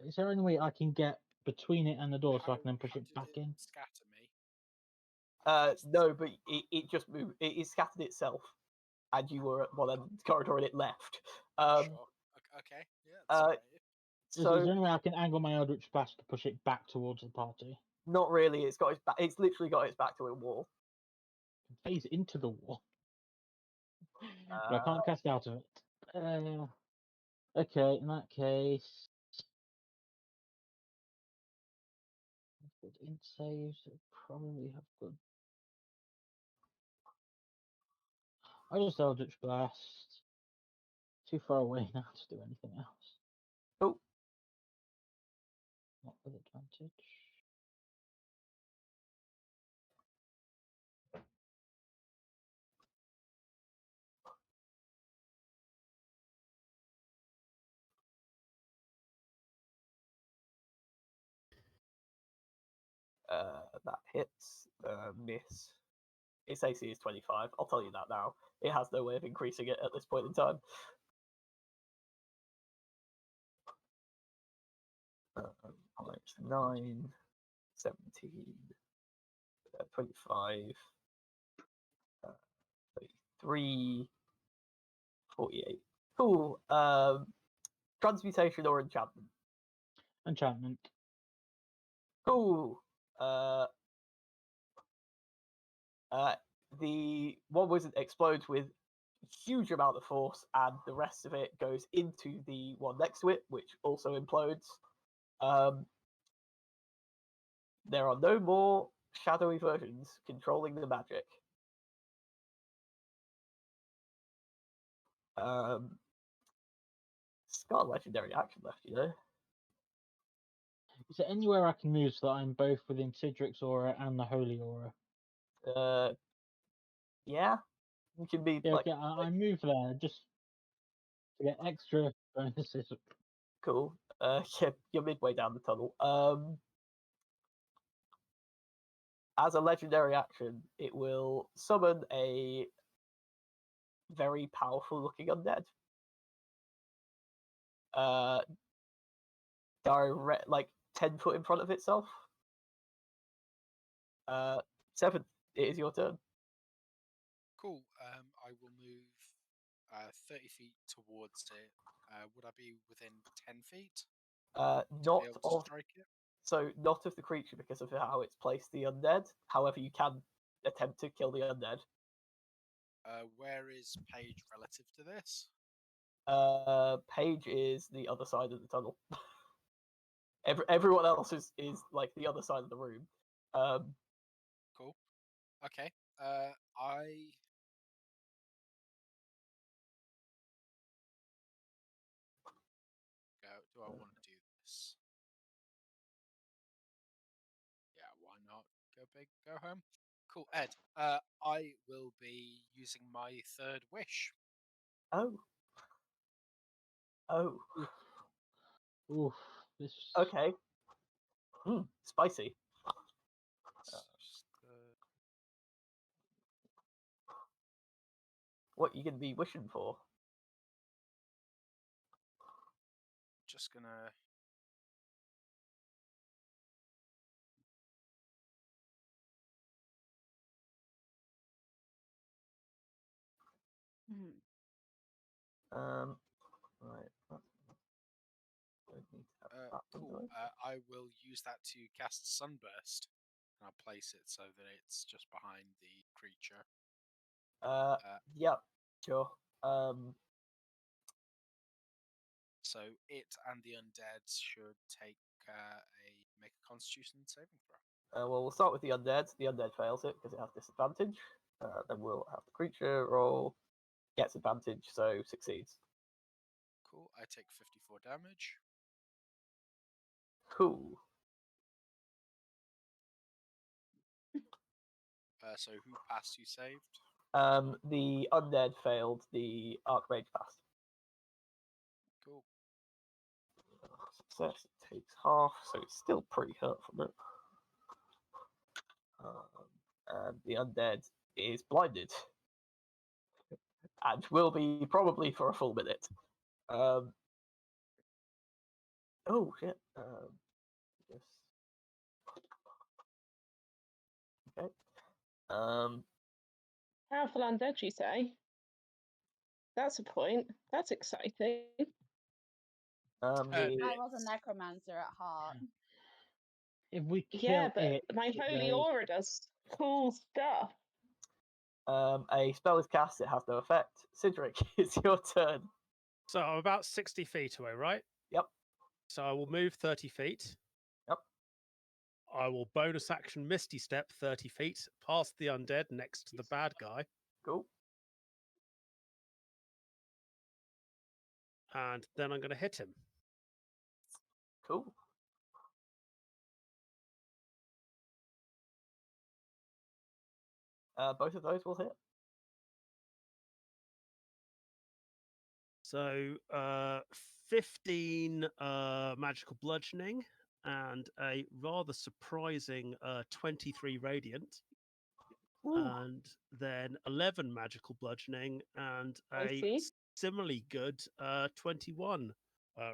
Is there any way I can get between it and the door so I can then push How it did back in? Scatter me. No, but it just moved. It scattered itself, and you were at one end of the corridor and it left. Sure. Okay. Yeah. That's alright. Is So there any way I can angle my Eldritch Blast to push it back towards the party? not really. It's got its back. It's literally got its back to a wall. Phase into the wall. But I can't cast out of it. Okay, in that case. Good int saves. Probably have good. I'll just Eldritch Blast. Too far away now to do anything else. Oh. Not with advantage. That hits. Miss. Its AC is 25. I'll tell you that now. It has no way of increasing it at this point in time. It's 9, 17, 25, 33, 48. Cool. Transmutation or enchantment? Enchantment. Cool. The one wizard explodes with huge amount of force, and the rest of it goes into the one next to it, which also implodes. There are no more shadowy versions controlling the magic. It's got a legendary action left, you know. Is there anywhere I can move so that I'm both within Cedric's aura and the Holy aura? Yeah, you can be Yeah, like okay, I move there just to get extra bonuses. cool. Yeah, you're midway down the tunnel. As a legendary action, it will summon a very powerful-looking undead. Direct, like 10 foot in front of itself. 7, it is your turn. Cool. I will move 30 feet towards it. Would I be within 10 feet to Not be able to of strike it? So not of the creature because of how it's placed the undead. However, you can attempt to kill the undead. Where is Paige relative to this? Page is the other side of the tunnel. Everyone else is like the other side of the room. Cool. Okay. I go. Do I want to do this? Yeah, why not? Go big, go home. Cool, Ed. I will be using my third wish. Oh. Oof. This. Okay. Spicy. What you gonna be wishing for? Just gonna. Mhm. Right. Don't need to have that one, Cool. do I? I will use that to cast Sunburst. And I'll place it so that it's just behind the creature. Yeah, sure. So it and the undead should take make a Constitution saving throw. Well, we'll start with the undead. The undead fails it because it has disadvantage. Then we'll have the creature roll, gets advantage, so succeeds. Cool. I take 54 damage. Cool. So who passed? Who saved? The undead failed. The archmage passed. Cool. Success. It takes half, so it's still pretty hurt from it. And the undead is blinded, and will be probably for a full minute. Oh shit. Yes. Okay. Powerful undead, you say? That's a point. That's exciting. I was a necromancer at heart. If we kill Yeah, but it, my it holy goes. aura does cool stuff. A spell is cast, it has no effect. Cedric, it's your turn. So I'm about 60 feet away, right? Yep. So I will move 30 feet. Yep. I will bonus action Misty Step 30 feet past the undead next to the bad guy. Cool. And then I'm going to hit him. Cool. Both of those will hit. So 15 magical bludgeoning and a rather surprising 23 radiant. Ooh. And then 11 magical bludgeoning and I a see. similarly good 21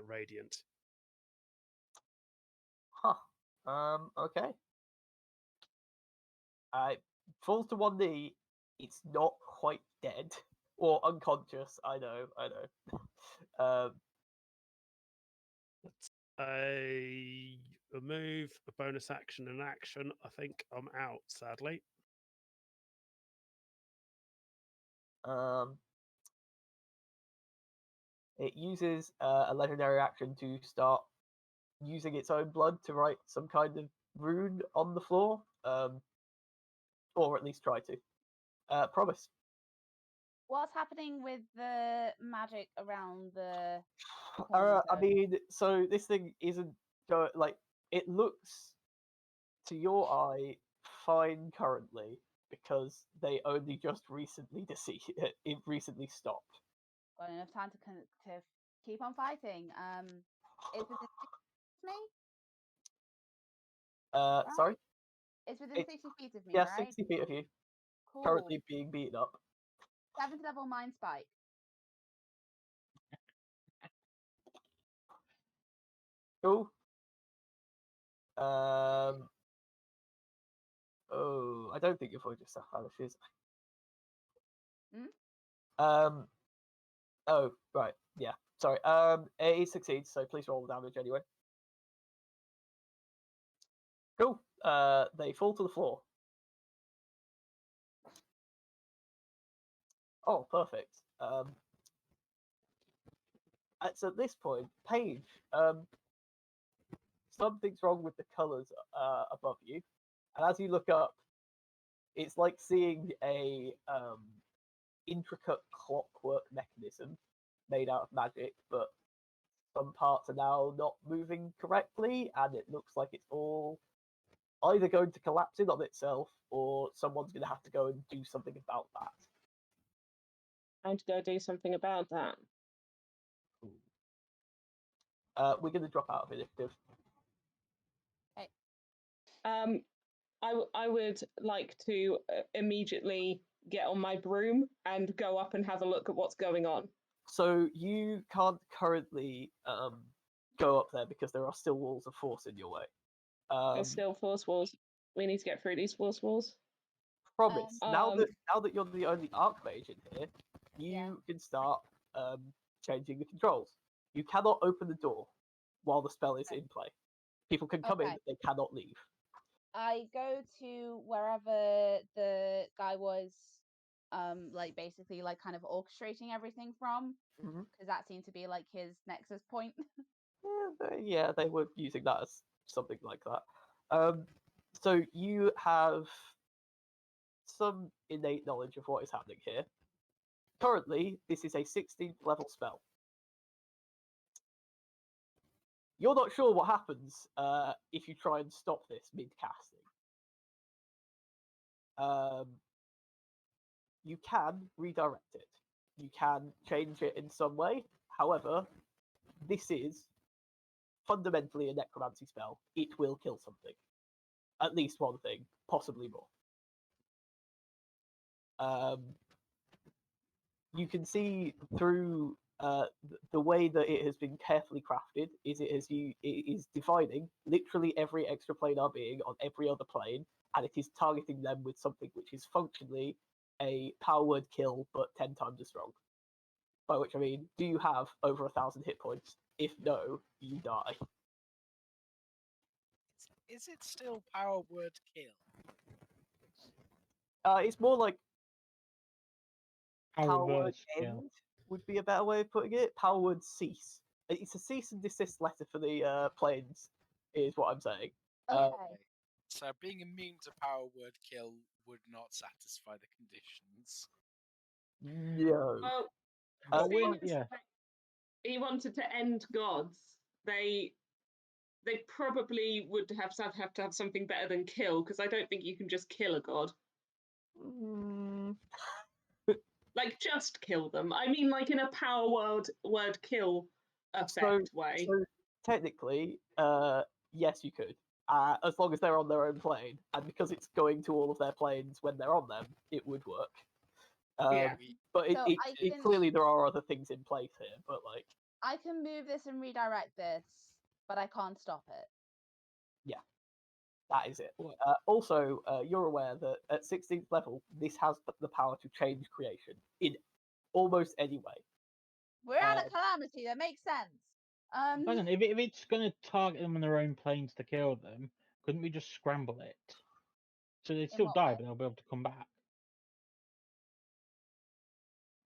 radiant. Huh. Okay. Falls to one knee. It's not quite dead or unconscious. I know. That's a move, a bonus action, and action. I think I'm out, sadly. It uses a legendary action to start using its own blood to write some kind of rune on the floor, or at least try to. Promise. What's happening with the magic around the I cornucopia? mean, so this thing isn't like it looks to your eye fine currently because they only just recently it recently stopped. Got enough time to keep on fighting. It's within 60 feet of me. Sorry? It's within It's- 60 feet of me, Yeah, right? 60 feet of you. Cool. Currently being beaten up. 7th level mind spike. Cool. Oh, I don't think your void stuff vanishes. Oh, right. Yeah. Sorry. It succeeds, so please roll the damage anyway. Cool. They fall to the floor. Oh, perfect. So at this point, Paige, something's wrong with the colours above you, and as you look up, it's like seeing a intricate clockwork mechanism made out of magic, but some parts are now not moving correctly, and it looks like it's all either going to collapse in on itself, or someone's going to have to go and do something about that. Time to go do something about that. We're going to drop out of initiative. I would like to immediately get on my broom and go up and have a look at what's going on. So you can't currently go up there because there are still walls of force in your way. There's still force walls. We need to get through these force walls. Promise. Now that you're the only archmage in here, you can start changing the controls. You cannot open the door while the spell is in play. People can come in, Okay. they cannot leave. I go to wherever the guy was, like basically like kind of orchestrating everything from, because that seemed to be like his nexus point. Yeah, they were using that as something like that. So you have some innate knowledge of what is happening here. Currently, this is a 16th level spell. You're not sure what happens if you try and stop this mid-casting. You can redirect it. You can change it in some way. However, this is fundamentally a necromancy spell. It will kill something. At least one thing, possibly more. You can see through the way that it has been carefully crafted is it is dividing literally every extra planar being on every other plane, and it is targeting them with something which is functionally a power word kill, but 10 times as strong. By which I mean, do you have over 1,000 hit points? If no, you die. Is it still power word kill? It's more like power word words kill. end would be a better way of putting it. Power word cease. It's a cease and desist letter for the planes, is what I'm saying. Okay. So being immune to power word kill would not satisfy the conditions. No. Well, Well, seeing as he wanted to end gods, they probably would have to have something better than kill, because I don't think you can just kill a god. Like, just kill them. I mean, like, in a power word kill effect way. So technically, yes, you could. As long as they're on their own plane, and because it's going to all of their planes when they're on them, it would work. Yeah. But So clearly there are other things in place here. But like, I can move this and redirect this, but I can't stop it. yeah, that is it. Also, you're aware that at 16th level, this has the power to change creation in almost any way. We're at a calamity. That makes sense. Hang on, if it's going to target them on their own planes to kill them, couldn't we just scramble it? So they'd still what die, way? but they'll be able to come back.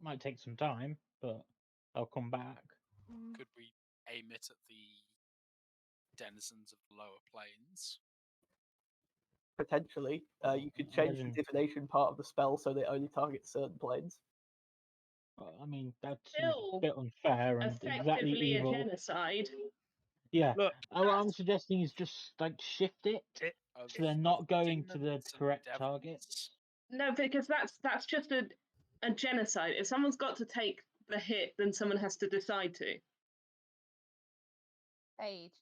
Might take some time, but they'll come back. Could we aim it at the denizens of the lower planes? Potentially, you could change the divination part of the spell so they only target certain planes. I mean, that's Still a bit unfair and exactly effectively a evil. genocide. Yeah, Look, what I'm suggesting is just like shift it so they're not going to the demons and correct devils. target. No, because that's just a genocide. If someone's got to take the hit, then someone has to decide to. Paige,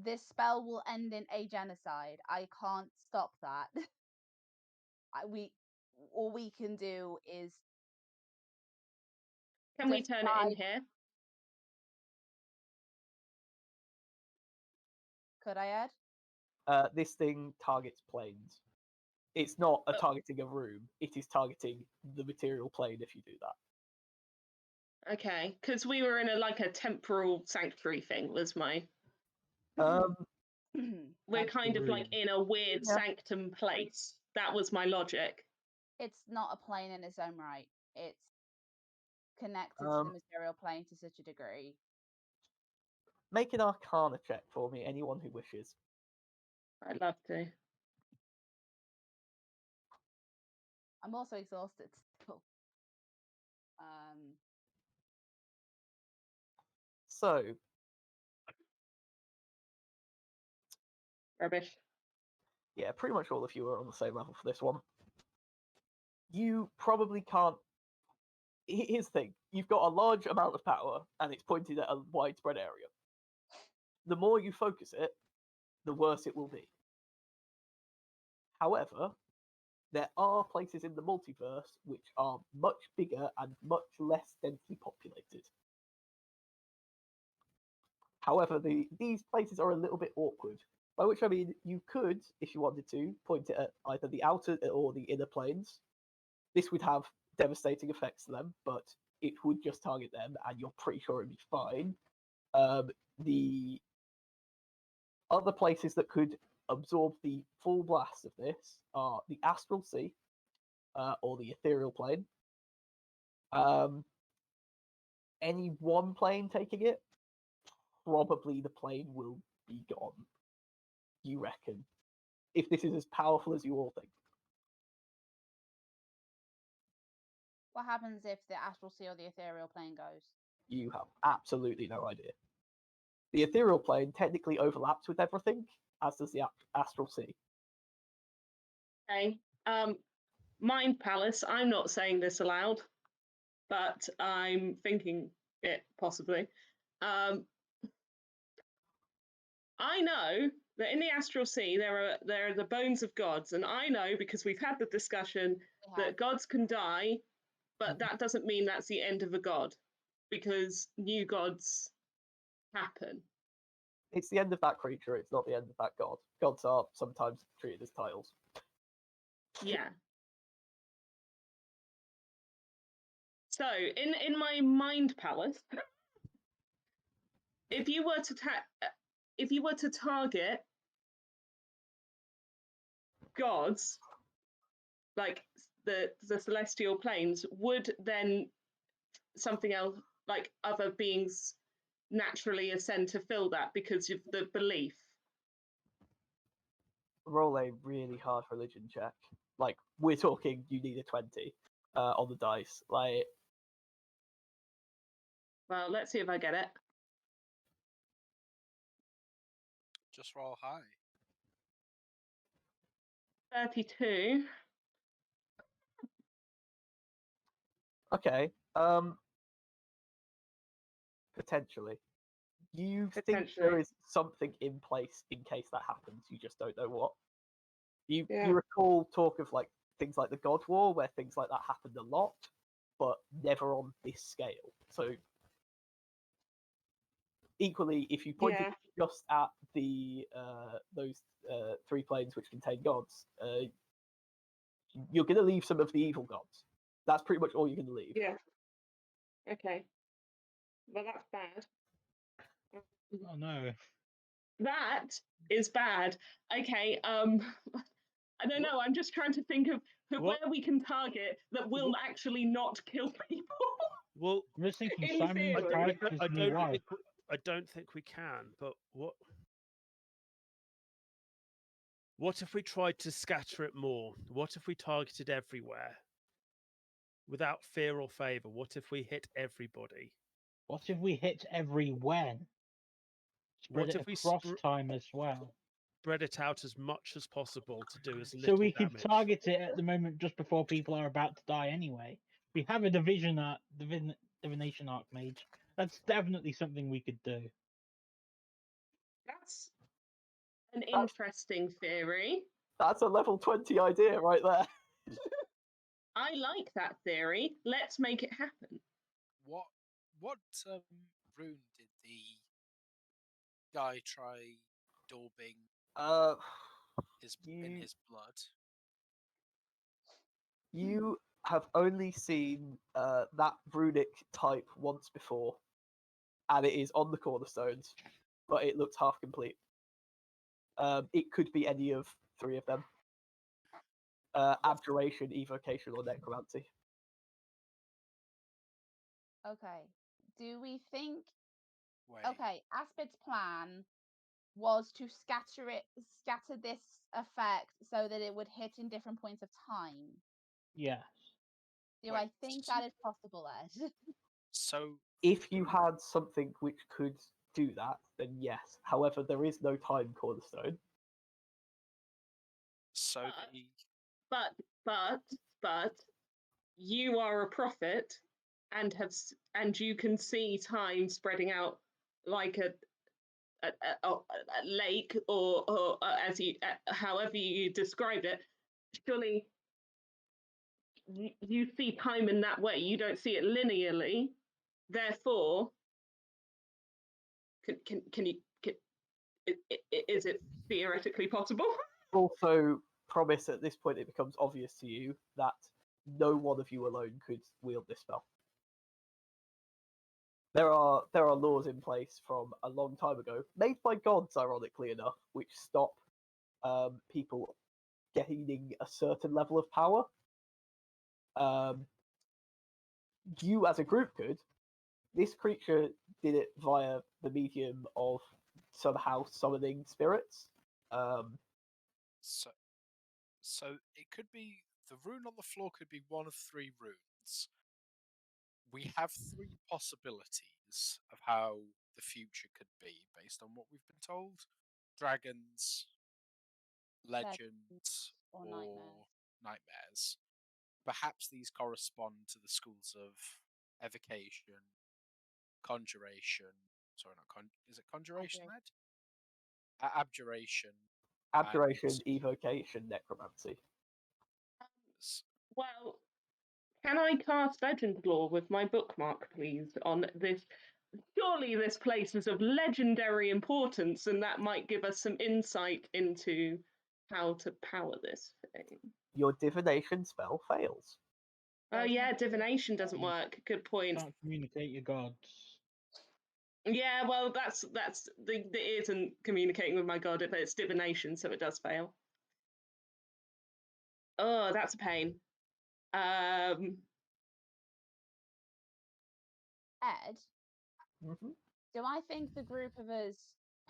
this spell will end in a genocide. I can't stop that. All we can do is Can we turn it in decide. here? Could I add? This thing targets planes. It's not Oh. targeting a room. It is targeting the material plane if you do that. Okay, because we were in a temporal sanctuary thing. Was my Um, we're That's the kind of like room. in a weird Yeah. sanctum place. That was my logic. It's not a plane in its own right. It's connected to the Um, material plane to such a degree. Make an Arcana check for me, anyone who wishes. I'd love to. I'm also exhausted still. So, Rubbish. yeah, pretty much all of you are on the same level for this one. You probably can't. Here's the thing: you've got a large amount of power, and it's pointed at a widespread area. The more you focus it, the worse it will be. However, there are places in the multiverse which are much bigger and much less densely populated. However, these places are a little bit awkward, by which I mean you could, if you wanted to, point it at either the outer or the inner planes. This would have devastating effects to them, but it would just target them, and you're pretty sure it'd be fine. The other places that could absorb the full blast of this are the astral sea, or the ethereal plane. Any one plane taking it, probably the plane will be gone. You reckon? If this is as powerful as you all think. What happens if the astral sea or the ethereal plane goes? You have absolutely no idea. The ethereal plane technically overlaps with everything, as does the astral sea. Okay. Mind Palace. I'm not saying this aloud, but I'm thinking it possibly. I know that in the astral sea there are the bones of gods, and I know because we've had the discussion that gods can die, but that doesn't mean that's the end of a god, because new gods happen. It's the end of that creature, it's not the end of that god. Gods are sometimes treated as titles. Yeah. So in my mind palace, if you were to target gods, like the celestial planes, would then something else, like other beings, naturally ascend to fill that because of the belief? Roll a really hard religion check. Like, we're talking, you need a 20 on the dice. Like, Well, let's see if I get it. Just roll high. 32. okay, potentially. You think there Potentially. is something in place in case that happens, you just don't know what. You Yeah. recall talk of like things like the God War, where things like that happened a lot, but never on this scale. So equally, if you pointed Yeah. just at the those three planes which contain gods, you're going to leave some of the evil gods. That's pretty much all you're going to leave. Yeah. Okay. Well, that's bad. Oh no. That is bad. Okay. I don't know. I'm just trying to think of where we can target that will actually not kill people. Well, I'm just thinking In Simon's theory. character's new wife. I don't think we can. But what if we tried to scatter it more? What if we targeted everywhere without fear or favor? What if we hit everybody? What if we hit every when? Spread What it if we across time as well. spread it out as much as possible to do as So little we could damage? target it at the moment just before people are about to die anyway. We have a divination archmage That's definitely something we could do. That's an interesting theory. That's a level 20 idea right there. I like that theory. Let's make it happen. What rune did the guy try daubing Uh, in you his blood? you have only seen that runic type once before, and it is on the cornerstones, but it looks half complete. It could be any of 3 of them. Abjuration, evocation, or necromancy. Okay. Do we think? Wait, Okay, Aspid's plan was to scatter this effect so that it would hit in different points of time. Yes. Do Wait, I think that is possible, Ed? so If you had something which could do that, then yes. However, there is no time cornerstone. so But- the But you are a prophet and and you can see time spreading out like a lake or as you however you described it. Surely you see time in that way. You don't see it linearly. Therefore, can you? Is it theoretically possible? Also, promise at this point it becomes obvious to you that no one of you alone could wield this spell. There are laws in place from a long time ago, made by gods, ironically enough, which stop people gaining a certain level of power. You as a group could. This creature did it via the medium of somehow summoning spirits. so it could be the rune on the floor could be one of 3 runes. We have 3 possibilities of how the future could be based on what we've been told: dragons, legends, or or nightmares. nightmares. Perhaps these correspond to the schools of evocation, conjuration. Sorry, not is it conjuration, Abjuration. Ed? Abjuration. Abjuration, evocation, necromancy. Well, can I cast Legend Lore with my bookmark, please, on this? Surely this place is of legendary importance, and that might give us some insight into how to power this thing. Your divination spell fails. Oh yeah, divination doesn't work. Good point. Can't communicate your gods. Yeah, well, it isn't communicating with my god, but it's divination, so it does fail. Oh, that's a pain. Ed, Mm-hmm. do I think the group of us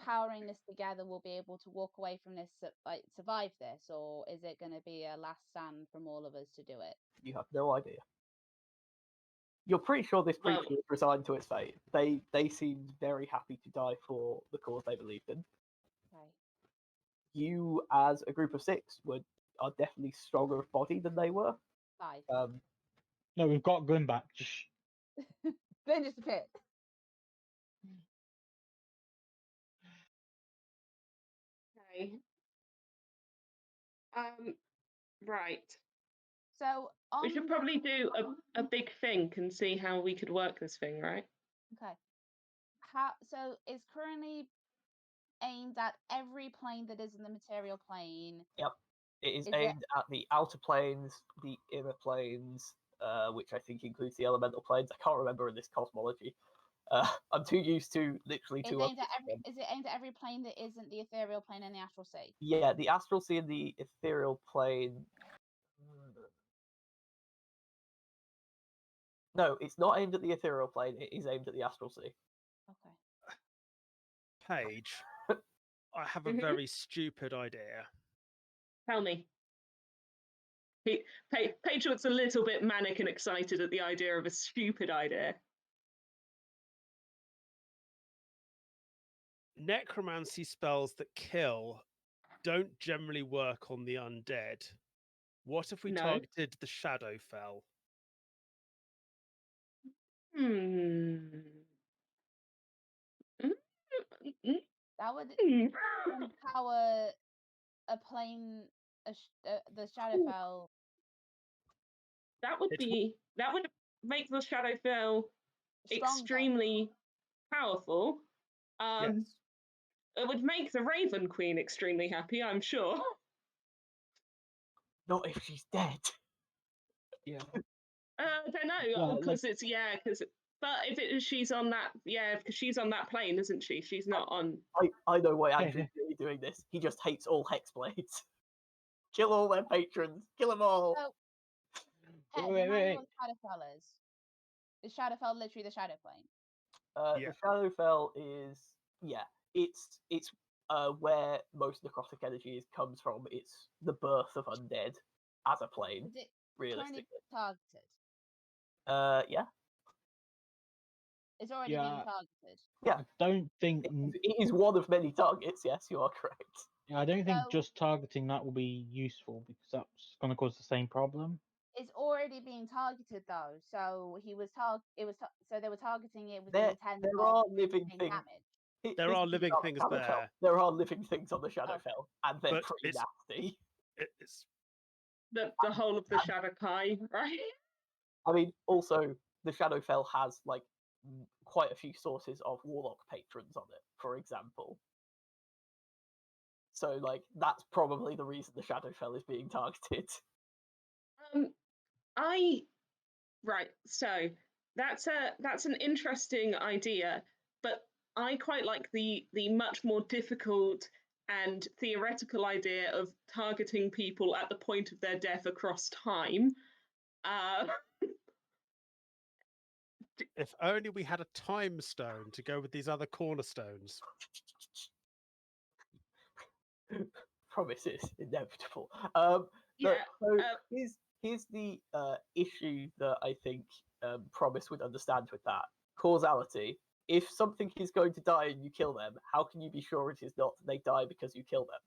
powering this together will be able to walk away from this, like survive this, or is it going to be a last stand from all of us to do it? You have no idea. You're pretty sure this creature Well- was resigned to its fate. They seemed very happy to die for the cause they believed in. Okay. You, as a group of 6, are definitely stronger of body than they were. 5. No, we've got gun back. Just Then just a pit. Okay. Right. So We should probably do a big think and see how we could work this thing, right? Okay. So it's currently aimed at every plane that is in the material plane. Yep. It is Is aimed at the outer planes, the inner planes, which I think includes the elemental planes. I can't remember in this cosmology. I'm too used to literally It's two. aimed at is it aimed at every plane that isn't the ethereal plane and the astral sea? Yeah, the astral sea and the ethereal plane. No, it's not aimed at the ethereal plane. It is aimed at the astral sea. Okay. Paige, I have a Mhm. very stupid idea. Tell me. Paige looks a little bit manic and excited at the idea of a stupid idea. Necromancy spells that kill don't generally work on the undead. What if we No. targeted the Shadowfell? That would Hmm. empower a plane, the Shadowfell. That would make the Shadowfell Stronger. extremely powerful. Yes. It would make the Raven Queen extremely happy, I'm sure. Not if she's dead. Yeah. I don't know, Well, because but if she's on that, because she's on that plane, isn't she? She's not on. I know why Andrew's really doing this. He just hates all Hexblades. Kill all their patrons. Kill them all. So, Ed, Wait, remind me wait. what Shadowfell is. Is Shadowfell literally the Shadow Plane? Yeah. The Shadowfell is it's where most necrotic energy comes from. It's the birth of undead as a plane, Is it realistically. currently targeted? Yeah. It's already Yeah. being targeted. Yeah. I don't think. It is one of many targets. Yes, you are correct. I don't think So- just targeting that will be useful because that's going to cause the same problem. It's already being targeted though, so he was so they were targeting it with There the intent are of living doing things. damage. There Here's are the thing living about the things Shadowfell. there. There are living things on the Shadowfell, and they're But pretty it's- nasty. It's The whole of the Shadowkai, right? I mean, also the Shadowfell has like quite a few sources of warlock patrons on it, for example. So like that's probably the reason the Shadowfell is being targeted. Right. So that's an interesting idea, but I quite like the much more difficult and theoretical idea of targeting people at the point of their death across time. if only we had a time stone to go with these other cornerstones. Promise is inevitable. Yeah. So here's the issue that I think Promise would understand with that causality. If something is going to die and you kill them, how can you be sure it is not they die because you kill them?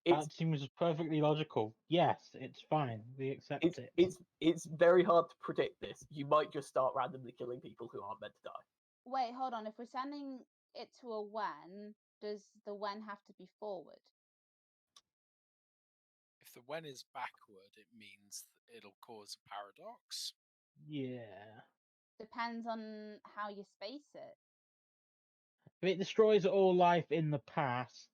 That seems perfectly logical. Yes, it's fine. We accept it. It's very hard to predict this. You might just start randomly killing people who aren't meant to die. Wait, hold on. If we're sending it to a when, does the when have to be forward? If the when is backward, it means that it'll cause a paradox. Yeah. Depends on how you space it. If it destroys all life in the past,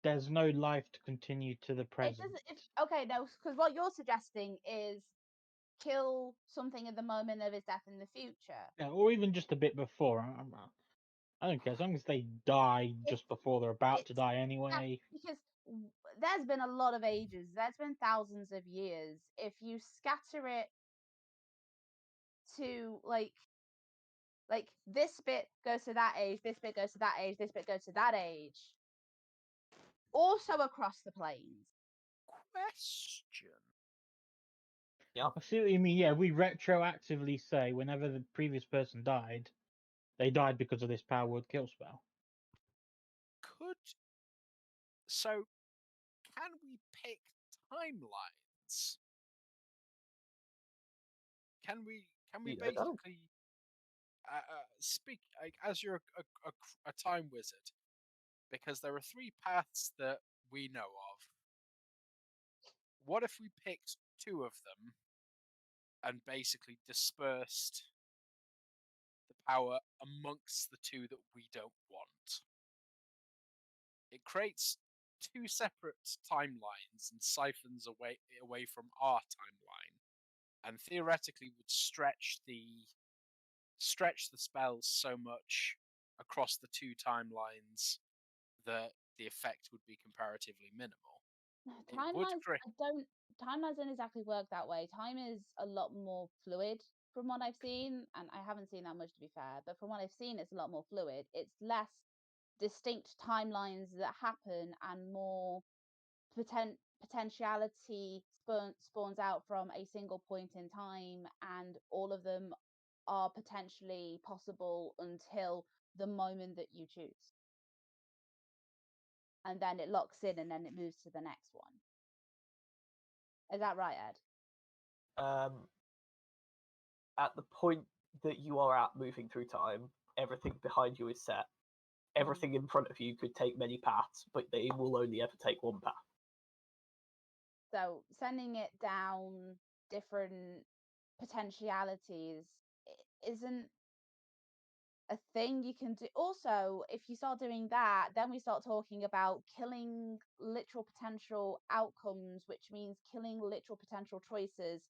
there's no life to continue to the It present. doesn't. Okay, no, because what you're suggesting is kill something at the moment of his death in the future. Yeah, or even just a bit before. I don't care as long as they die just before they're about to die anyway. Because there's been a lot of ages. There's been thousands of years. If you scatter it to like this bit goes to that age, this bit goes to that age, this bit goes to that age. Also across the planes. Question. Yeah. I see what you mean. Yeah, we retroactively say whenever the previous person died, they died because of this power word kill spell. Can we pick timelines? Can we You don't know. basically speak as you're a time wizard? Because there are three paths that we know of. What if we picked two of them and basically dispersed the power amongst the two that we don't want? It creates two separate timelines and siphons away from our timeline, and theoretically would stretch the spells so much across the two timelines that the effect would be comparatively minimal. Timelines don't exactly work that way. Time is a lot more fluid from what I've seen, and I haven't seen that much to be fair, but from what I've seen it's a lot more fluid. It's less distinct timelines that happen and more potentiality spawns out from a single point in time, and all of them are potentially possible until the moment that you choose. And then it locks in and then it moves to the next one. Is that right, Ed? At the point that you are at moving through time. Everything behind you is set. Everything in front of you could take many paths, but they will only ever take one path. So sending it down different potentialities isn't a thing you can do. Also, if you start doing that, then we start talking about killing literal potential outcomes, which means killing literal potential choices,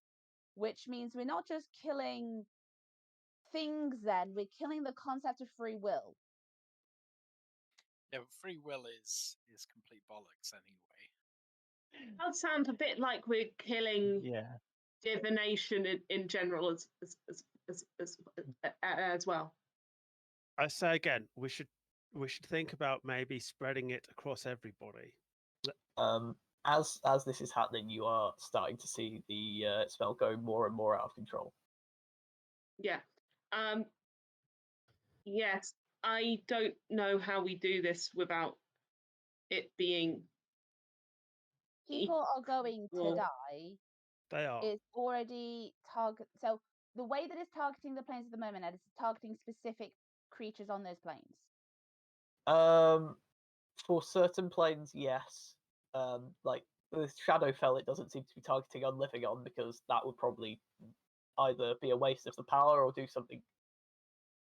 which means we're not just killing things, then we're killing the concept of free will. Yeah, but free will is complete bollocks anyway. That does sound a bit like we're killing Yeah. divination in general as well. I say again, we should think about maybe spreading it across everybody. As this is happening, you are starting to see the spell go more and more out of control. Yeah. Yes, I don't know how we do this without it being People are going to equal. die. They are. It's already target. So the way that it's targeting the planes at the moment, it's targeting specific creatures on those planes. For certain planes, yes. Like with Shadowfell, it doesn't seem to be targeting on living on because that would probably either be a waste of the power or do something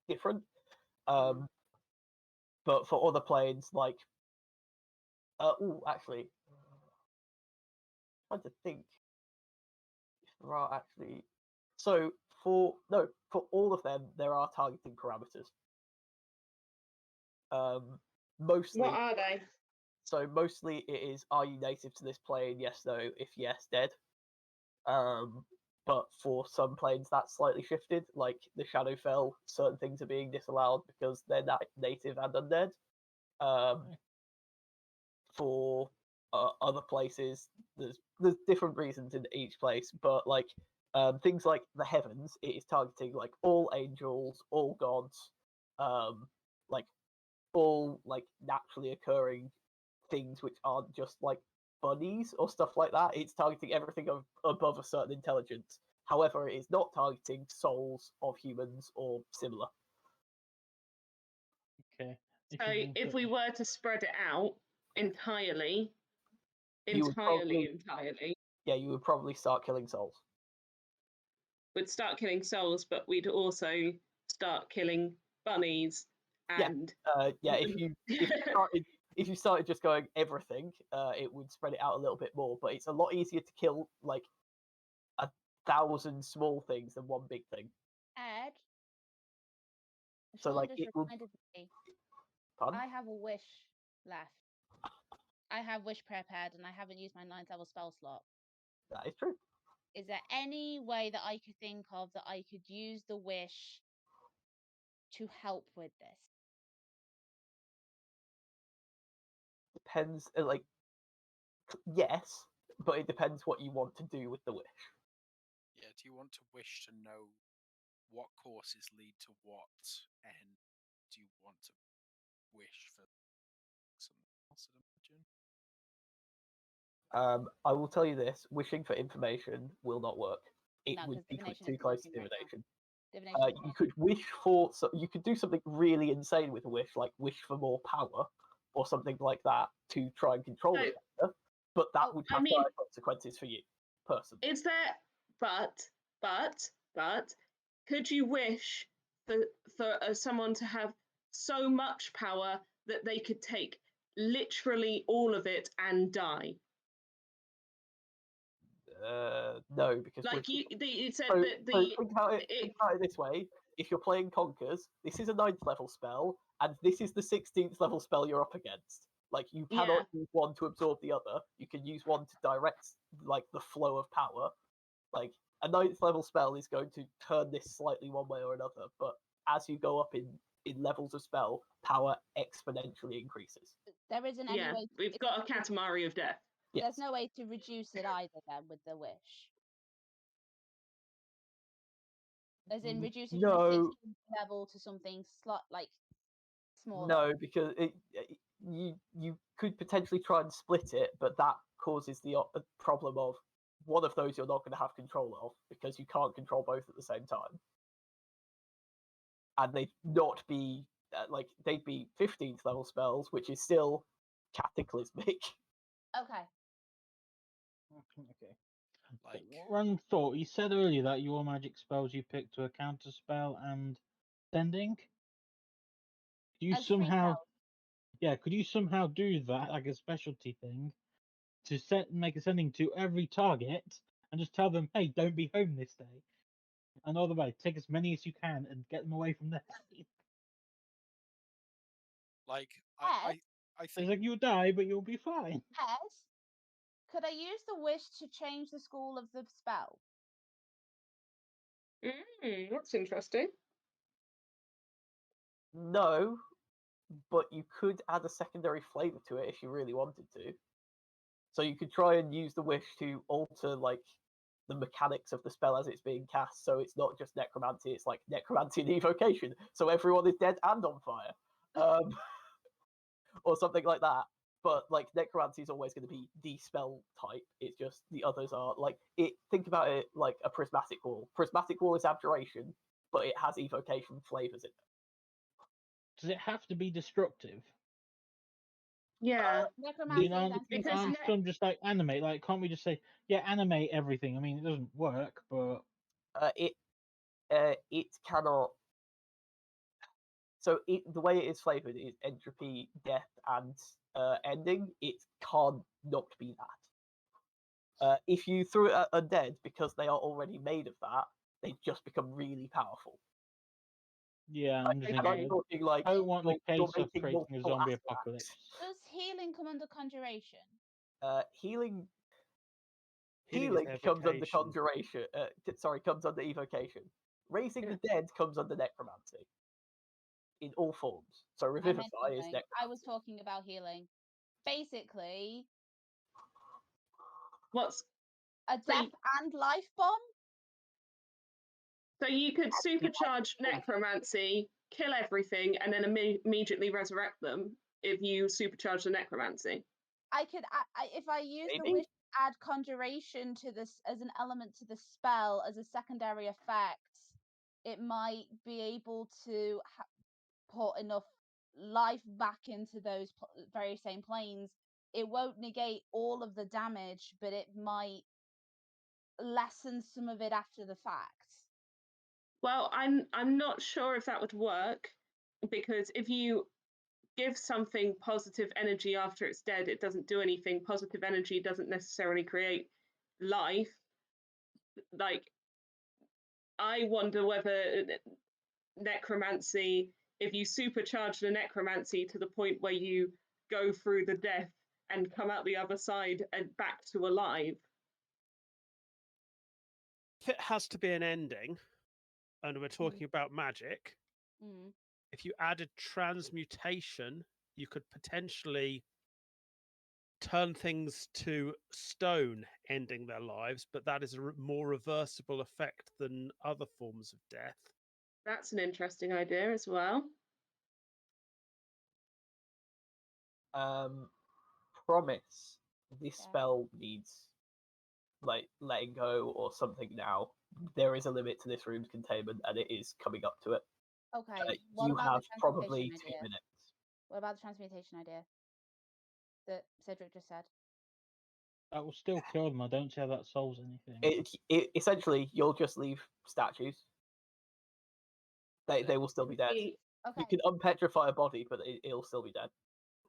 different. But for other planes, like actually, I'm trying to think if there are actually. So for all of them, there are targeting parameters. Mostly. What are they? So mostly it is, are you native to this plane? Yes, no. If yes, dead. But for some planes that's slightly shifted. Like the Shadowfell, certain things are being disallowed because they're native and undead. For other places, there's different reasons in each place, but like things like the heavens, it is targeting like all angels, all gods, like all like naturally occurring things which aren't just like bunnies or stuff like that. It's targeting everything above a certain intelligence. However, it is not targeting souls of humans or similar. Okay. So if we were to spread it out entirely, You would probably yeah, you would probably start killing souls. We'd start killing souls, but we'd also start killing bunnies and If you started just going everything, it would spread it out a little bit more. But it's a lot easier to kill like 1,000 small things than one big thing. Ed, So Sean like just it will. reminded me. Pardon? I have a wish left. I have wish prepared, and I haven't used my 9th level spell slot. That is true. Is there any way that I could think of that I could use the wish to help with this? Depends. Yes, but it depends what you want to do with the wish. Yeah, do you want to wish to know what courses lead to what, and do you want to wish for something else, I'd imagine? I will tell you this: wishing for information will not work. It No, would 'cause be divination too isn't close to working right now. divination. Divination isn't You working. could wish for. You could do something really insane with a wish, like wish for more power or something like that to try and control it better. But that would have dire consequences for you, personally. Is there? But could you wish for someone to have so much power that they could take literally all of it and die? No, because like you said so, that so think about it this way: if you're playing Conkers, this is a 9th level spell, and this is the 16th level spell you're up against. Like you cannot use one to absorb the other. You can use one to direct like the flow of power. Like a 9th level spell is going to turn this slightly one way or another, but as you go up in levels of spell, power exponentially increases. There isn't any way. We've got a Katamari of Death. There's no way to reduce it either then with the wish. As in reducing from a 16th level to something like smaller. No, because you could potentially try and split it, but that causes the problem of one of those you're not going to have control of because you can't control both at the same time. and they'd not be like they'd be 15th level spells, which is still cataclysmic. Okay. Okay. Like, Random thought. You said earlier that your magic spells you picked to a counter spell and sending. Could you As free somehow, spells. yeah, could you somehow do that like a specialty thing to make a sending to every target and just tell them, hey, don't be home this day. And all the way, take as many as you can and get them away from there. like Ed? I It's think like you'll die, but you'll be fine. Ed, could I use the wish to change the school of the spell? That's interesting. No, but you could add a secondary flavor to it if you really wanted to. So you could try and use the wish to alter like the mechanics of the spell as it's being cast, so it's not just necromancy; it's like necromancy and evocation. So everyone is dead and on fire, or something like that. But like necromancy is always going to be the spell type. It's just the others are like it. Think about it like a prismatic wall. Prismatic wall is abjuration, but it has evocation flavors in it. Does it have to be destructive? Yeah. Necromancy is Aren't Because some just like animate? Like, can't we just say, yeah, animate everything? I mean, it doesn't work, but It cannot. So the way it is flavored is entropy, death, and ending. It can't not be that. If you threw it at undead because they are already made of that, they just become really powerful. yeah, I'm just And I'm thinking. talking like I don't want the you're case of making creating a multiple zombie acid apocalypse. acts. Does healing come under conjuration? Healing Healing is comes under evocation. conjuration. Comes under evocation. Raising Yeah. the dead comes under necromancy. In all forms. So I meant revivify is healing. I was necromancy. talking about healing. Basically, What's a death and life bomb. so you could supercharge necromancy, kill everything, and then immediately resurrect them if you supercharge the necromancy. I could, if I use the Maybe? wish to add conjuration to this as an element to the spell as a secondary effect, it might be able to put enough life back into those very same planes. It won't negate all of the damage, but it might lessen some of it after the fact. Well, I'm not sure if that would work, because if you give something positive energy after it's dead, it doesn't do anything. Positive energy doesn't necessarily create life. Like, I wonder whether necromancy, if you supercharge the necromancy to the point where you go through the death and come out the other side and back to alive. If it has to be an ending, and we're talking about magic, if you added transmutation, you could potentially turn things to stone, ending their lives, but that is a more reversible effect than other forms of death. That's an interesting idea as well. Promise this spell needs like letting go or something now. There is a limit to this room's containment, and it is coming up to it. Okay. What You about have the transmutation probably idea? 2 minutes. What about the transmutation idea that Cedric just said? That will still kill them. I don't see how that solves anything. Essentially, you'll just leave statues. They will still be dead. Okay. You can unpetrify a body, but it'll still be dead.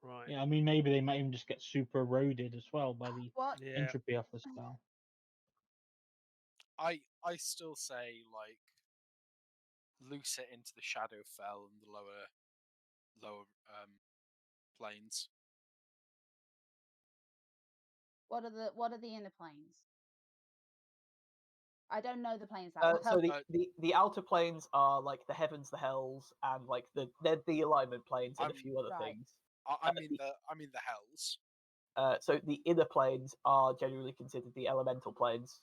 Right. Yeah, I mean, maybe they might even just get super eroded as well by the What? Yeah. entropy off the spell. I still say like loose it into the Shadowfell and the lower planes. What are the inner planes? I don't know the planes that well. So the outer planes are like the heavens, the hells, and like they're the alignment planes and a few other things. I mean the hells. So the inner planes are generally considered the elemental planes.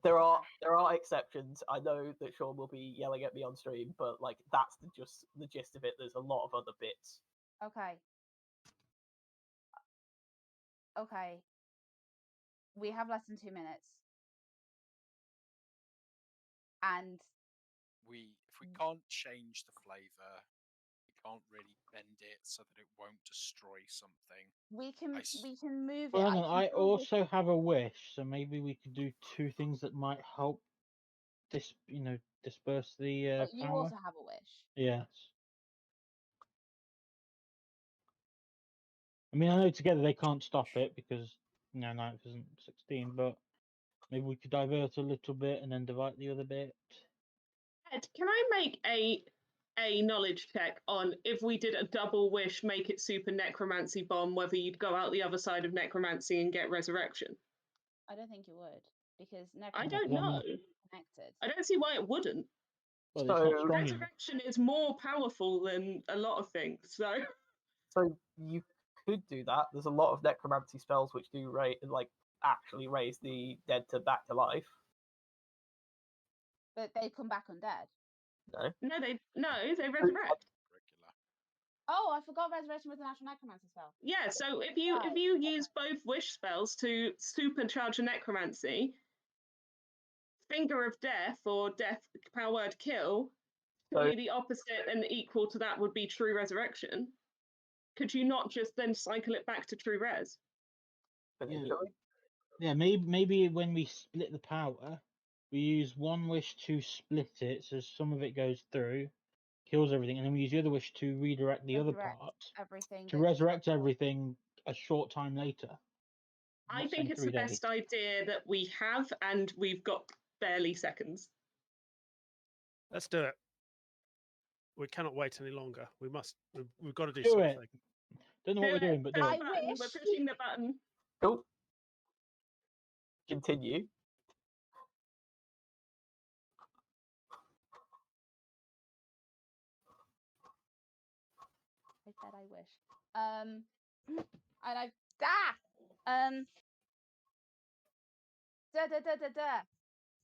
There are exceptions. I know that Sean will be yelling at me on stream, but like that's just the gist of it. There's a lot of other bits. Okay. Okay. We have less than 2 minutes. And we if we can't change the flavor, we can't really bend it so that it won't destroy something. We can I s- we can move Well, it. hang on, can I do a wish- also have a wish, so maybe we could do two things that might help disperse the but you power. also have a wish. Yes. I mean, I know together they can't stop it because 9 isn't 16, but maybe we could divert a little bit and then divide the other bit. Ed, can I make a knowledge check on if we did a double wish, make it super necromancy bomb, whether you'd go out the other side of necromancy and get resurrection? I don't think you would because I necromancy don't Because I'm know. not. connected. I don't see why it wouldn't. Well, it's not So- strong enough. Resurrection is more powerful than a lot of things. So So you could do that. There's a lot of necromancy spells which do actually raise the dead to back to life. But they come back undead. no, they resurrect. regular. Oh, I forgot resurrection was an actual necromancy spell. Yeah, so if you Right, use both wish spells to supercharge a necromancy, Finger of Death or Death Powered Kill, surely the opposite and equal to that would be True Resurrection. Could you not just then cycle it back to True Res? Potentially. Yeah, maybe when we split the power, we use one wish to split it, so some of it goes through, kills everything, and then we use the other wish to redirect the other Resurrect part everything. to that resurrect everything a short time later. I'm I not think saying it's 3 the days. best idea that we have, and we've got barely seconds. Let's do it. We cannot wait any longer. We've got to do Do something. it. Don't know what Do we're it. doing, but do Push I it. the button. We're wish. pushing the button. Cool. Continue. I said I wish. And I da.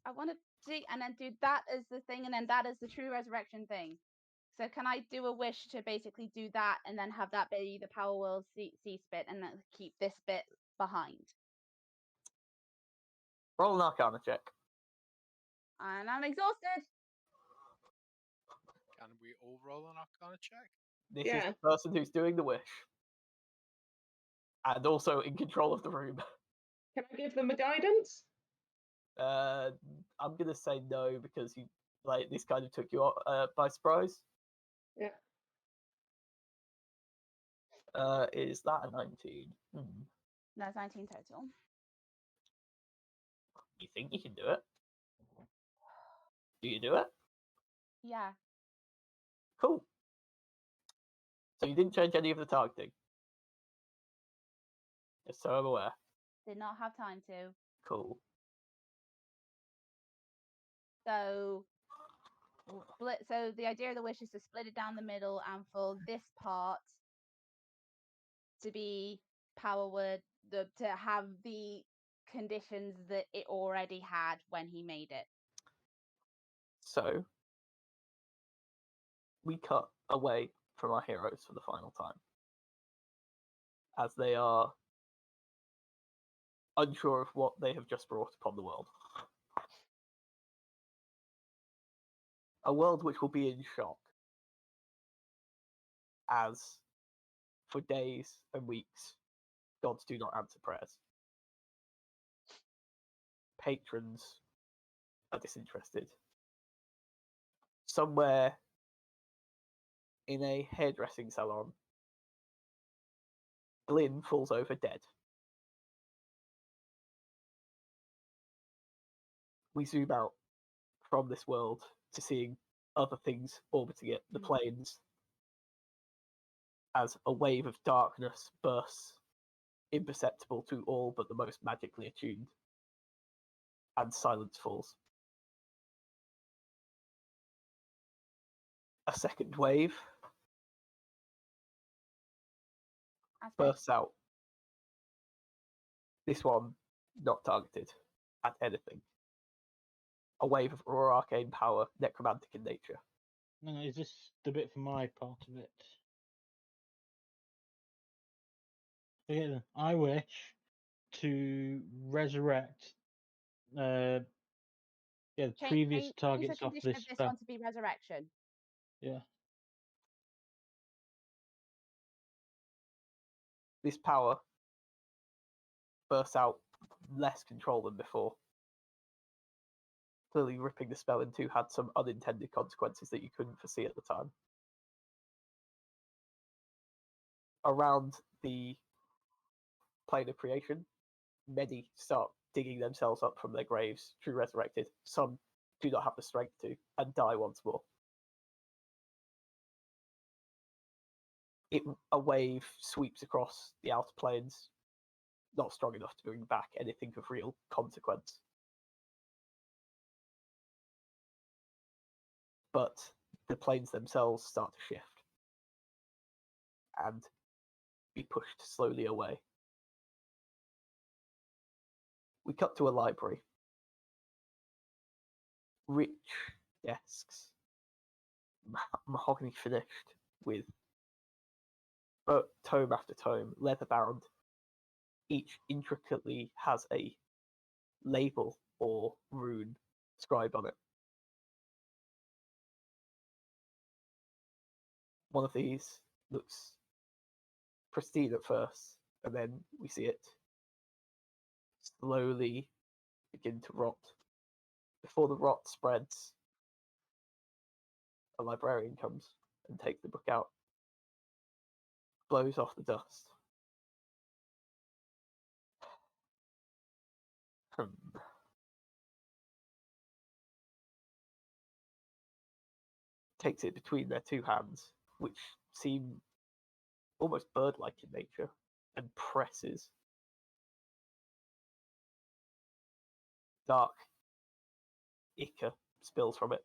I want to do and then do that as the thing, and then that as the true resurrection thing. So can I do a wish to basically do that, and then have that be the Power World cease bit, and then keep this bit behind? Roll an Arcana check. And I'm exhausted. Can we all roll an Arcana check? This Yeah. is the person who's doing the wish. And also in control of the room. Can I give them a guidance? I'm gonna say no because this kind of took you by surprise. Yeah. Is that a 19? That's 19 total. You think you can do it? Do you do it? Yeah. Cool. So you didn't change any of the targeting? Just so I'm aware. Did not have time to. Cool. So so the idea of the wish is to split it down the middle, and for this part to be Power Word, to have the conditions that it already had when he made it. So we cut away from our heroes for the final time. As they are unsure of what they have just brought upon the world. A world which will be in shock. As for days and weeks, gods do not answer prayers. Patrons are disinterested. Somewhere in a hairdressing salon, Glyn falls over dead. We zoom out from this world to seeing other things orbiting it, the planes, as a wave of darkness bursts, imperceptible to all but the most magically attuned, and silence falls. A second wave bursts out. This one not targeted at anything. A wave of raw arcane power, necromantic in nature. No, is this the bit for my part of it? Okay, then. I wish to resurrect Yeah, the Change previous the targets off condition this of this spell. one to be resurrection. Yeah. This power bursts out less control than before. Clearly, ripping the spell in two had some unintended consequences that you couldn't foresee at the time. Around the plane of creation, many start digging themselves up from their graves, true resurrected. Some do not have the strength to, and die once more. A wave sweeps across the outer planes, not strong enough to bring back anything of real consequence. But the planes themselves start to shift and be pushed slowly away. We cut to a library. Rich desks, mahogany finished, with tome after tome, leather bound. Each intricately has a label or rune scribed on it. One of these looks pristine at first, and then we see it slowly begin to rot. Before the rot spreads, a librarian comes and takes the book out, blows off the dust. Takes it between their two hands, which seem almost bird-like in nature, and presses. Dark ichor spills from it.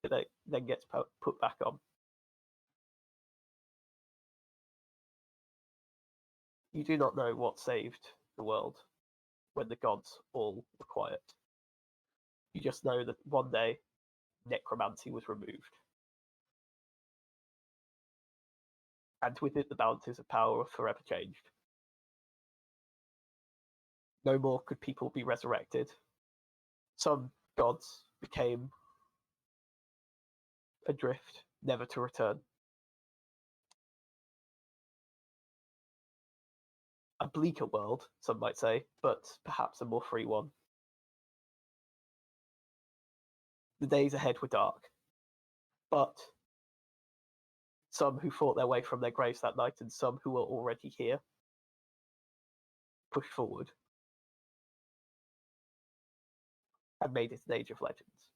It then gets put back on. You do not know what saved the world when the gods all were quiet. You just know that one day necromancy was removed. And with it, the balances of power were forever changed. No more could people be resurrected. Some gods became adrift, never to return. A bleaker world, some might say, but perhaps a more free one. The days ahead were dark, but some who fought their way from their graves that night and some who were already here pushed forward and made it an age of legends.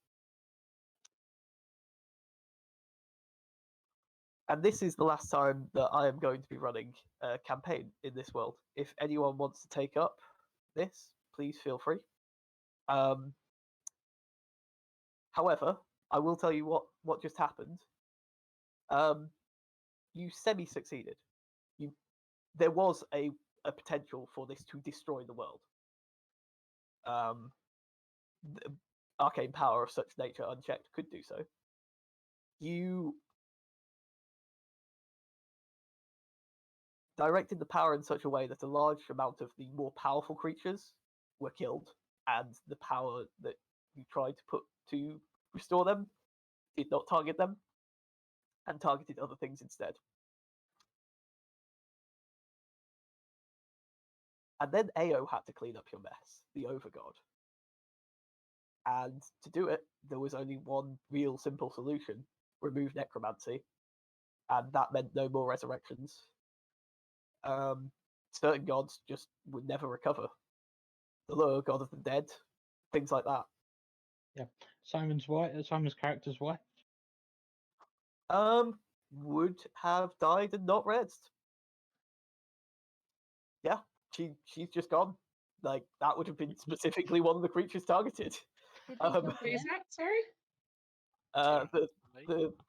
And this is the last time that I am going to be running a campaign in this world. If anyone wants to take up this, please feel free. However, I will tell you what just happened. You semi-succeeded. There was a potential for this to destroy the world. The arcane power of such nature unchecked could do so. You directed the power in such a way that a large amount of the more powerful creatures were killed, and the power that you tried to put to restore them did not target them, and targeted other things instead. And then Ao had to clean up your mess, the Overgod. And to do it, there was only one real simple solution: remove necromancy, and that meant no more resurrections. Certain gods just would never recover. The lower god of the dead, things like that. Yeah. Simon's character's wife. Would have died and not rezzed. Yeah, she's just gone. Like, that would have been specifically one of the creatures targeted. Did they kill Who is Glenn? that? Sorry.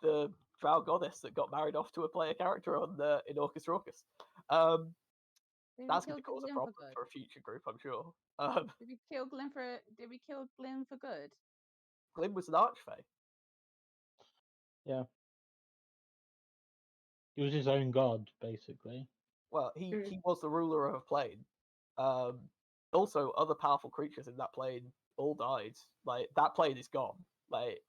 The drow goddess that got married off to a player character on in Orcus Raucus. Did we That's kill going to cause a Glenn problem for good? for a future group, I'm sure. Did we kill Glenn for? Did we kill Glenn for good? Glyn was an archfey. Yeah. He was his own god, basically. Well, he was the ruler of a plane. Also, other powerful creatures in that plane all died. Like that plane is gone. Like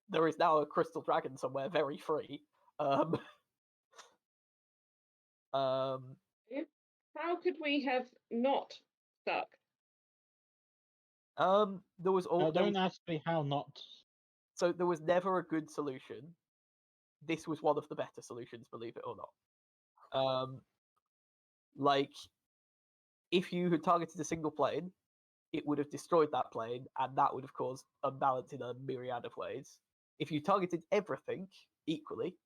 there is now a crystal dragon somewhere, very free. Um, um, How could we have not stuck? there was all Don't ask me how not. so there was never a good solution. This was one of the better solutions, believe it or not. Like if you had targeted a single plane, it would have destroyed that plane, and that would have caused unbalance in a myriad of ways. If you targeted everything equally,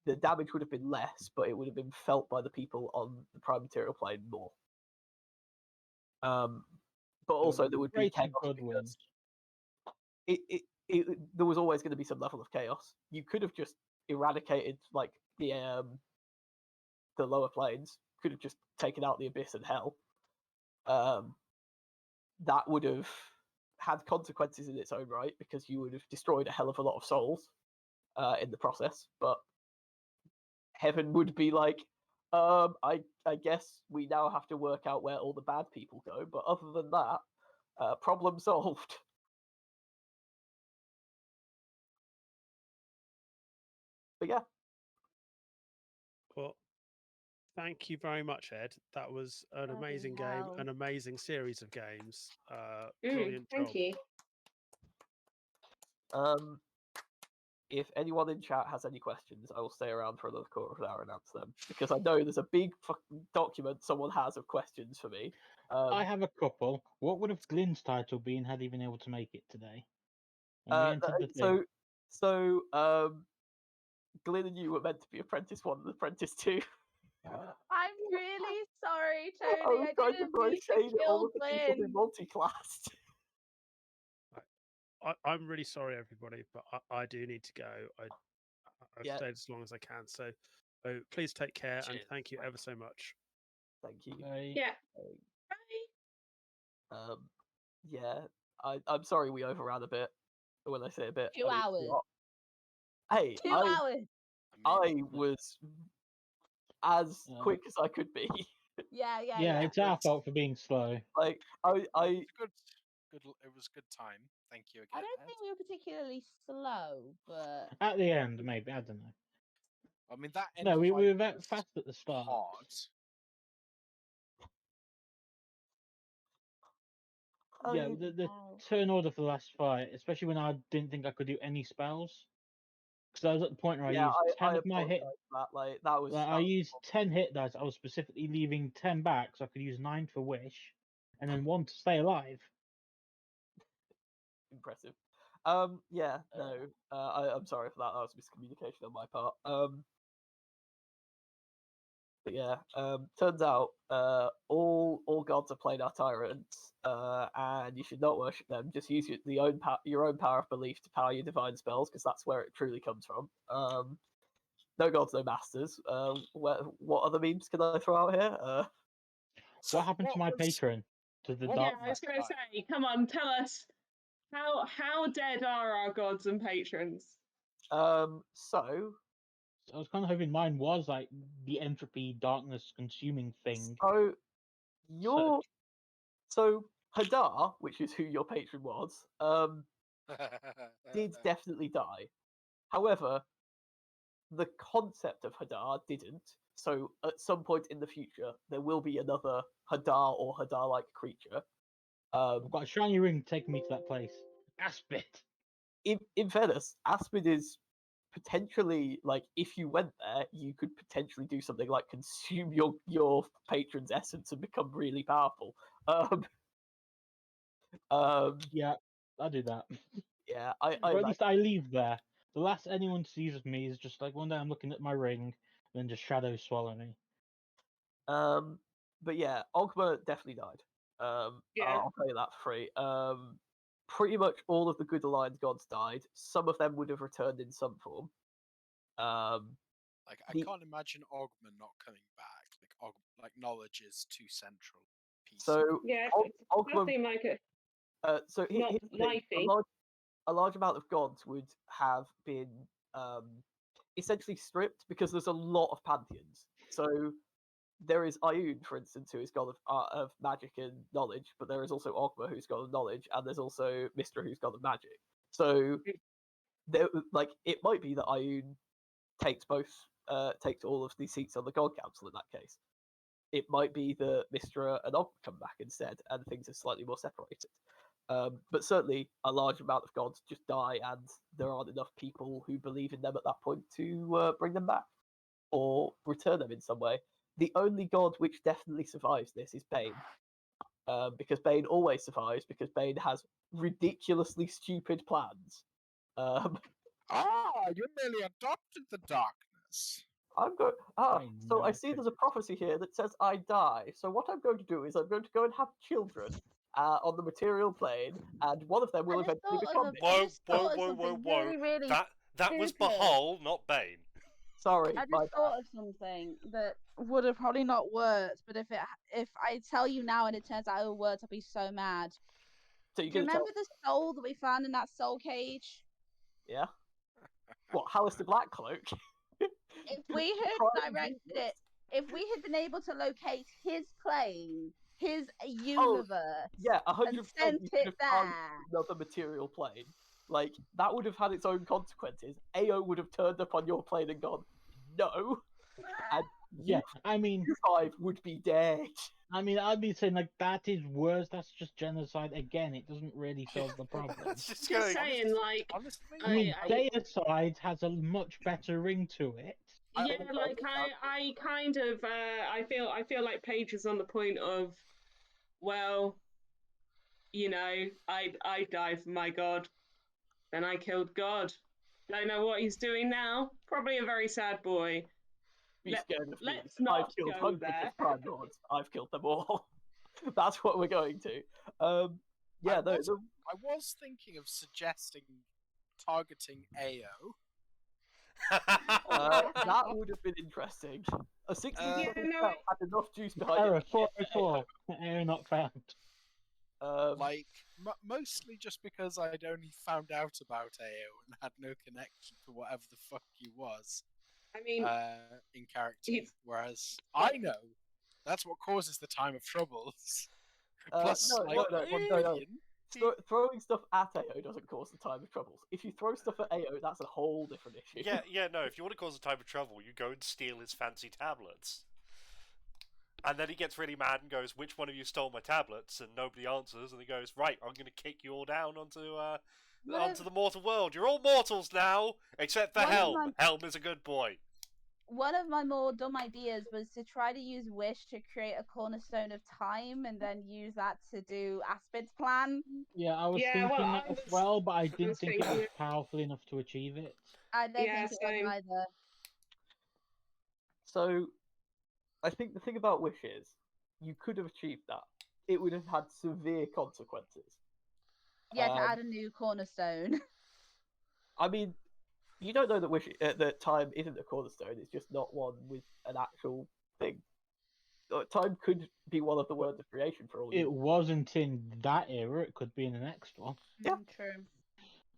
the damage would have been less, but it would have been felt by the people on the prime material plane more. But also there would be Greater chaos good because wins. there was always going to be some level of chaos. You could have just eradicated like the lower planes, could have just taken out the abyss and hell. That would have had consequences in its own right because you would have destroyed a hell of a lot of souls in the process. But heaven would be like, I guess we now have to work out where all the bad people go. But other than that, problem solved. But yeah. Well, thank you very much, Ed. That was an Bloody amazing game, hell. an amazing series of games. Brilliant Thank job. you. If anyone in chat has any questions, I will stay around for another quarter of an hour and answer them because I know there's a big document someone has of questions for me. I have a couple. What would have Glyn's title been had he been able to make it today? When we entered the thing. So, Glyn and you were meant to be Apprentice 1 and Apprentice 2. I'm really sorry, I Tony. was I trying to didn't throw mean shade to at all kill of the people who Glenn. multi-classed. I'm really sorry, everybody, but I do need to go. I've Yeah. stayed as long as I can, so please take care and Cheers. thank you ever so much. Thank you. Yeah. Yeah, I'm sorry we overran a bit. When I say a bit, 2 I mean, hours. what? Hey, 2 hours. I was as Yeah. quick as I could be. Yeah, it's our fault for being slow. Like It was it was a good time. Thank you again. I don't Ed. think we were particularly slow, but At the end, maybe. I don't know. I mean that end No, we fight were very was fast at the start. hard. Yeah, I- the turn order for the last fight, especially when I didn't think I could do any spells. Because I was at the point where I yeah, used 10 I of my hit. apologize for that. Like that was. Like, I used 10 hit dice. I was specifically leaving 10 back so I could use 9 for wish, and then 1 to stay alive. Impressive. Yeah, no. I'm sorry for that. That was miscommunication on my part. But yeah, turns out all gods are planar tyrants, and you should not worship them. Just use your own power of belief to power your divine spells, because that's where it truly comes from. No gods, no masters. What other memes can I throw out here? So What happened to my was- patron? To the what Yeah, dark. I was going to say, come on, tell us how dead are our gods and patrons? So I was kind of hoping mine was like the entropy darkness consuming thing. so your so Hadar, which is who your patron was, did definitely die. However, the concept of Hadar didn't. So at some point in the future, there will be another Hadar or Hadar-like creature. I've got a shiny ring taking me to that place. Aspit. In fairness, Aspen is potentially like if you went there, you could potentially do something like consume your patron's essence and become really powerful. Yeah, I'll do that. Yeah, I Or at like. least I leave there. The last anyone sees of me is just like one day I'm looking at my ring, then just shadows swallow me. But yeah, Ogma definitely died. Yeah. I'll tell you that for free. Pretty much all of the good aligned gods died. Some of them would have returned in some form. Like I The- can't imagine Ogma not coming back. Like knowledge is too central. Piece. So Yeah, Og- it does Ogma. seem like it. So Not here's the thing, lifey. a large amount of gods would have been essentially stripped because there's a lot of pantheons. So there is Ioun, for instance, who is god of magic and knowledge, but there is also Ogma, who's god of knowledge, and there's also Mistra, who's god of magic. So, it might be that Ioun takes all of the seats on the god council in that case. It might be that Mistra and Ogma come back instead, and things are slightly more separated. But certainly, a large amount of gods just die, and there aren't enough people who believe in them at that point to bring them back or return them in some way. The only god which definitely survives this is Bane, because Bane always survives, because Bane has ridiculously stupid plans. You merely adopted the darkness. I'm going. I So know I it see could- there's a prophecy here that says I die. So what I'm going to do is I'm going to go and have children on the material plane, and one of them will I just eventually thought become of me. I Whoa, just whoa, thought of whoa, something whoa, whoa. really That was stupid. Bahal, not Bane. Sorry, I my just bad. thought of something that would have probably not worked, but if I tell you now and it turns out it worked, I'll be so mad. So you're Do you going to tell? remember the soul that we found in that soul cage? Yeah. What? Hallister Blackcloak? If we Prime had directed genius. it, if we had been able to locate his plane, his universe, Yeah, 100%. and You sent could it have targeted there. another material plane. Like that would have had its own consequences. AO would have turned up on your plane and gone, no, and Yeah, I mean, you five would be dead. I'd be saying like that is worse. That's just genocide again. It doesn't really solve the problem. That's just Just going. saying, like, Honestly, I mean, I- deicide has a much better ring to it. yeah, like I kind of I feel like Paige is on the point of, well, I died for my god, and I killed God. Don't know what he's doing now. Probably a very sad boy. Be scared of me. let's I've not killed go hundreds there. of Prime Lords. I've killed them all. That's what we're going to. Yeah, I was thinking of suggesting targeting AO. that would have been interesting. A 60 Yeah, no, had enough juice behind Error it. 404. Error not found. Like, mostly just because I'd only found out about AO and had no connection to whatever the fuck he was I mean, in character. he's- Whereas I know that's what causes the time of troubles. No, Plus, no, like, no, 1 no, no. billion. Throwing stuff at AO doesn't cause the time of troubles. If you throw stuff at AO, that's a whole different issue. yeah, no. If you want to cause a time of trouble, you go and steal his fancy tablets. And then he gets really mad and goes, "Which one of you stole my tablets?" And nobody answers. And he goes, "Right, I'm going to kick you all down onto the mortal world. You're all mortals now, except for One of Helm. my- Helm is a good boy." One of my more dumb ideas was to try to use Wish to create a cornerstone of time and then use that to do Aspid's plan. Yeah, I was Yeah, thinking well, that I as was- well, but I I didn't was think it thinking was it. powerful enough to achieve it. I don't Yeah, think it was same. either. So, I think the thing about Wish is, you could have achieved that. It would have had severe consequences. Yeah, to Um, add a new cornerstone. I mean, you don't know that that time isn't a cornerstone. It's just not one with an actual thing. Time could be one of the words of creation for all you It wasn't in that era. It could be in the next one. Yeah. True.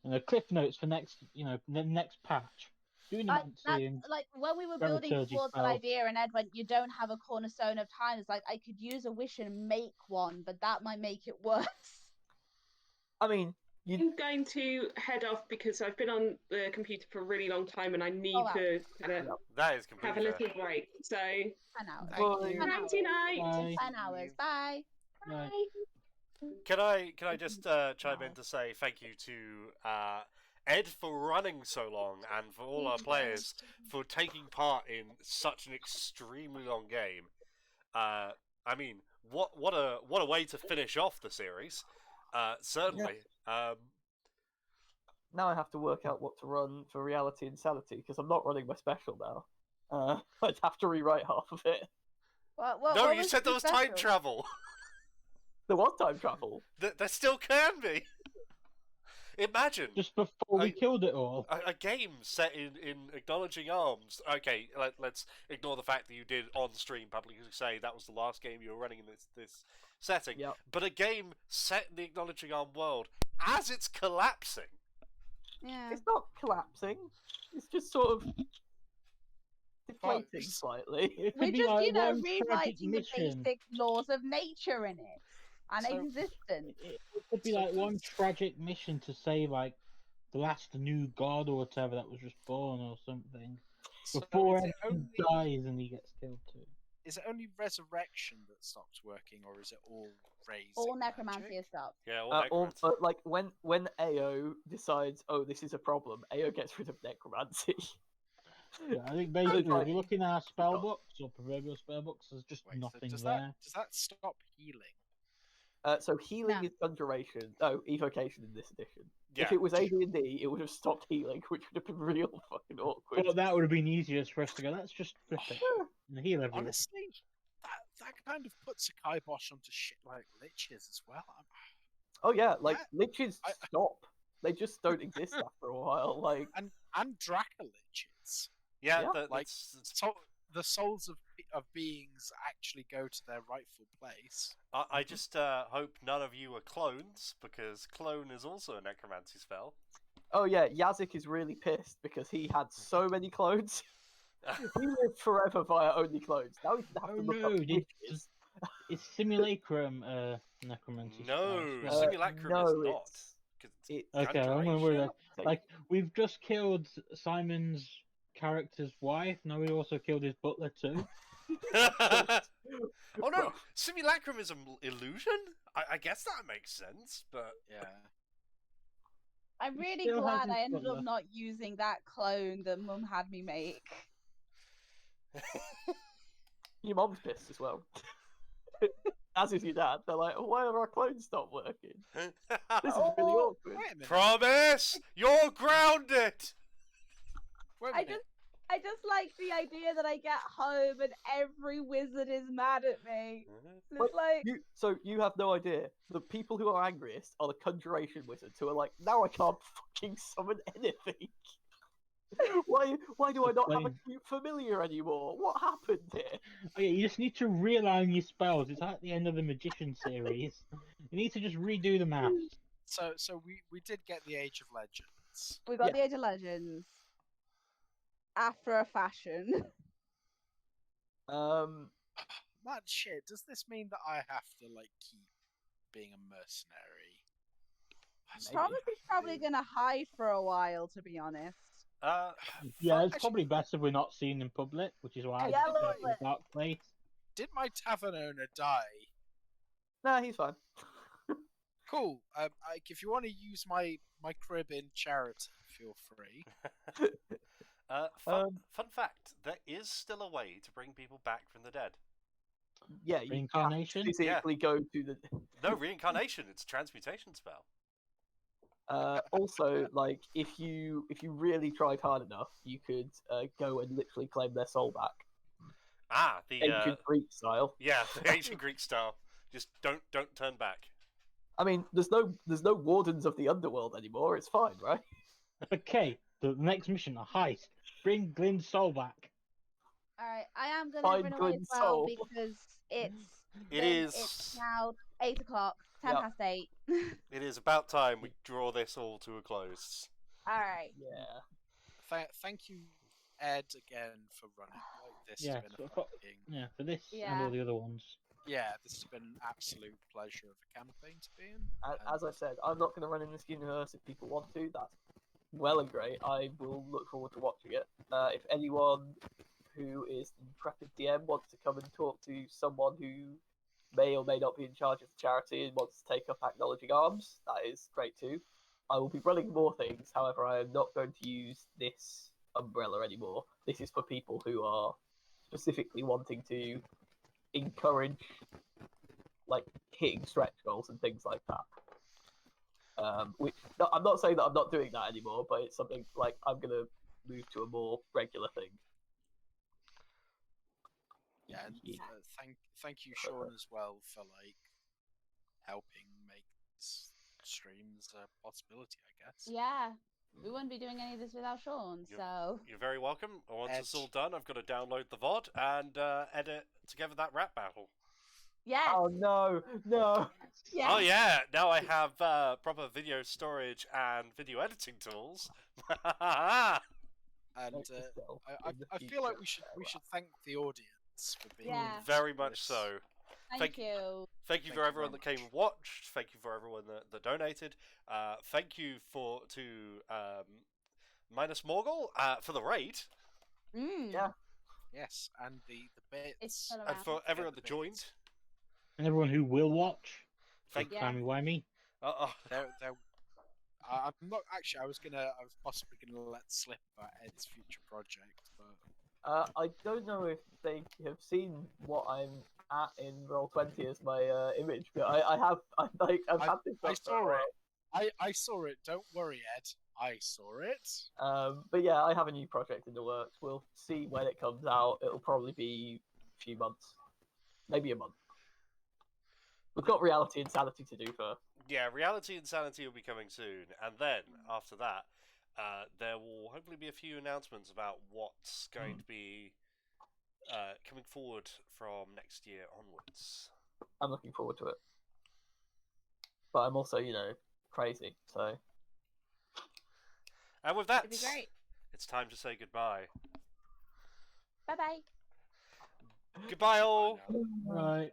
And the cliff notes for next, the next patch. Doing Like, and like when we were building Dramaturgy towards that fell. idea, and Ed went, "You don't have a cornerstone of time." It's like I could use a wish and make one, but that might make it worse. I mean, I'm going to head off because I've been on the computer for a really long time and I need wow. to kind of That is have a completely fair. little break. So, 10 hours. Thank Bye. you. 10 hours. nighty night. Bye. 10 hours. Bye. Bye. Can I just chime in to say thank you to Ed for running so long, and for all our players for taking part in such an extremely long game. I mean, what a way to finish off the series. Certainly. now I have to work out what to run for Reality Insanity because I'm not running my special now. I'd have to rewrite half of it. No, you said there was time travel. There was time travel. There still can be. Imagine Just before we killed it all. a game set in acknowledging Alms. Okay, let's ignore the fact that you did on stream publicly say that was the last game you were running in this setting. Yep. But a game set in the acknowledging Arm world as it's collapsing. Yeah. It's not collapsing. It's just sort of deflating Folks. slightly. It could We're be just, like you know, one tragic rewriting the mission. basic laws of nature in it and So- existence. It could be So like one does- tragic mission to save like the last new god or whatever that was just born or something. So Before is it everything only dies and he gets killed too. is it only resurrection that stops working, or is it all raising? All necromancy magic? has stopped. Yeah, all Or, necromancy. like when AO decides, oh, this is a problem, AO gets rid of necromancy. Yeah, I think So basically, it's if like, you look in our spell books or proverbial spell books, there's just Wait, nothing does there. that stop healing? so healing No. is conjuration. Oh, evocation in this edition. Yeah. If it was AD&D, it would have stopped healing, which would have been real fucking awkward. But that would have been easier for us to go. Let's just flip it and heal everyone. Honestly, that kind of puts a kibosh onto shit like liches as well. Oh yeah, like Yeah, liches I- stop. They just don't exist after a while. Like and Draca liches. Yeah, Yeah, Like that's. the souls of beings actually go to their rightful place. I just hope none of you are clones, because clone is also a necromancy spell. oh yeah, Yazik is really pissed because he had so many clones. He lived forever via only clones. Now he can have Oh to look no, up did- witches. Is simulacrum necromancy? No, spell as well? simulacrum no, is not. it's- 'Cause it's Okay, I'm gonna worry conjuration. that. Like we've just killed Simon's character's wife. Now we also killed his butler too. Oh no, Well, simulacrum is an illusion. I guess that makes sense, but Yeah. I'm really still glad hasn't I ended got up the- not using that clone that Mum had me make. your mom's pissed as well. As is your dad. They're like, why have our clones stopped working? This is really Oh, awkward. Wait a minute. promise you're grounded. Wait a I minute. just like the idea that I get home and every wizard is mad at me. It's Wait, like, So you have no idea. The people who are angriest are the conjuration wizards who are like, now I can't fucking summon anything. Why do I not have a Explain. cute familiar anymore? What happened here? Okay, you just need to realign your spells. It's like the end of the magician series. You need to just redo the math. So we did get the Age of Legends. we got Yeah. the Age of Legends after a fashion. Man, shit. Does this mean that I have to like keep being a mercenary? Maybe. Thomas is probably gonna hide for a while, to be honest. Yeah, it's Actually, probably best if we're not seen in public, which is why I Yeah, just a go little to a bit. dark place. did my tavern owner die? Nah, he's fine. Cool. Like, if you want to use my crib in charity, feel free. Fun fact: there is still a way to bring people back from the dead. Yeah, you Reincarnation? have to physically go to the. No reincarnation; it's a transmutation spell. Also, like if you really tried hard enough, you could go and literally claim their soul back, Ah, the ancient Greek style. yeah, the ancient Greek style. Just don't turn back. I mean, there's no wardens of the underworld anymore. It's fine, right? Okay, the next mission, a heist. Bring Glyn's soul back. Alright, I am gonna Find run away as good well soul. because it's It it's is. now 8 o'clock, 10 Yep. past 8. It is about time we draw this all to a close. Alright. Yeah. Thank you, Ed, again for running like this. Yeah, Has been a so for- fucking... Yeah, for this and Yeah. all the other ones. Yeah, this has been an absolute pleasure of a campaign to be in. As I said, I'm not going to run in this universe. If people want to, that's well and great. I will look forward to watching it. If anyone who is the intrepid DM wants to come and talk to someone who may or may not be in charge of the charity and wants to take up acknowledging arms, that is great too. I will be running more things. However, I am not going to use this umbrella anymore. This is for people who are specifically wanting to encourage like hitting stretch goals and things like that. Which I'm not saying that I'm not doing that anymore, but it's something like I'm gonna move to a more regular thing. Yeah, and thank you, Sean, as well for like helping make this streams a possibility. I guess. Yeah. We wouldn't be doing any of this without Sean, Yep. so You're very welcome. And once it's Ed. all done, I've got to download the VOD and edit together that rap battle. yes. Oh no, no! Yes. Oh yeah, now I have proper video storage and video editing tools. And Make yourself I in the I feel like future we fairer. should thank the audience for being Yeah. Very for much this. so. Thank you. Thank you Thank for you everyone very that came much. and watched. Thank you for everyone that donated. Thank you to Minus Morgul for the raid, Yeah. Yes, and the It's bits. still and around. for everyone the that bits. joined. And everyone who will watch. Thank Yeah. Timey wimey. There. I'm not actually. I was possibly gonna let slip about Ed's future project, but I don't know if they have seen what I'm at in Roll20 as my image, but I've had this I up for a saw while. it. I saw it. Don't worry, Ed. I saw it. But yeah, I have a new project in the works. We'll see when it comes out. It'll probably be a few months, maybe a month. We've got Reality Insanity to do first. Yeah, Reality Insanity will be coming soon, and then after that, there will hopefully be a few announcements about what's going to be coming forward from next year onwards. I'm looking forward to it, but I'm also, crazy. So And with that, It'd be great. it's time to say goodbye. Bye bye. Goodbye, all. Goodbye now. Right.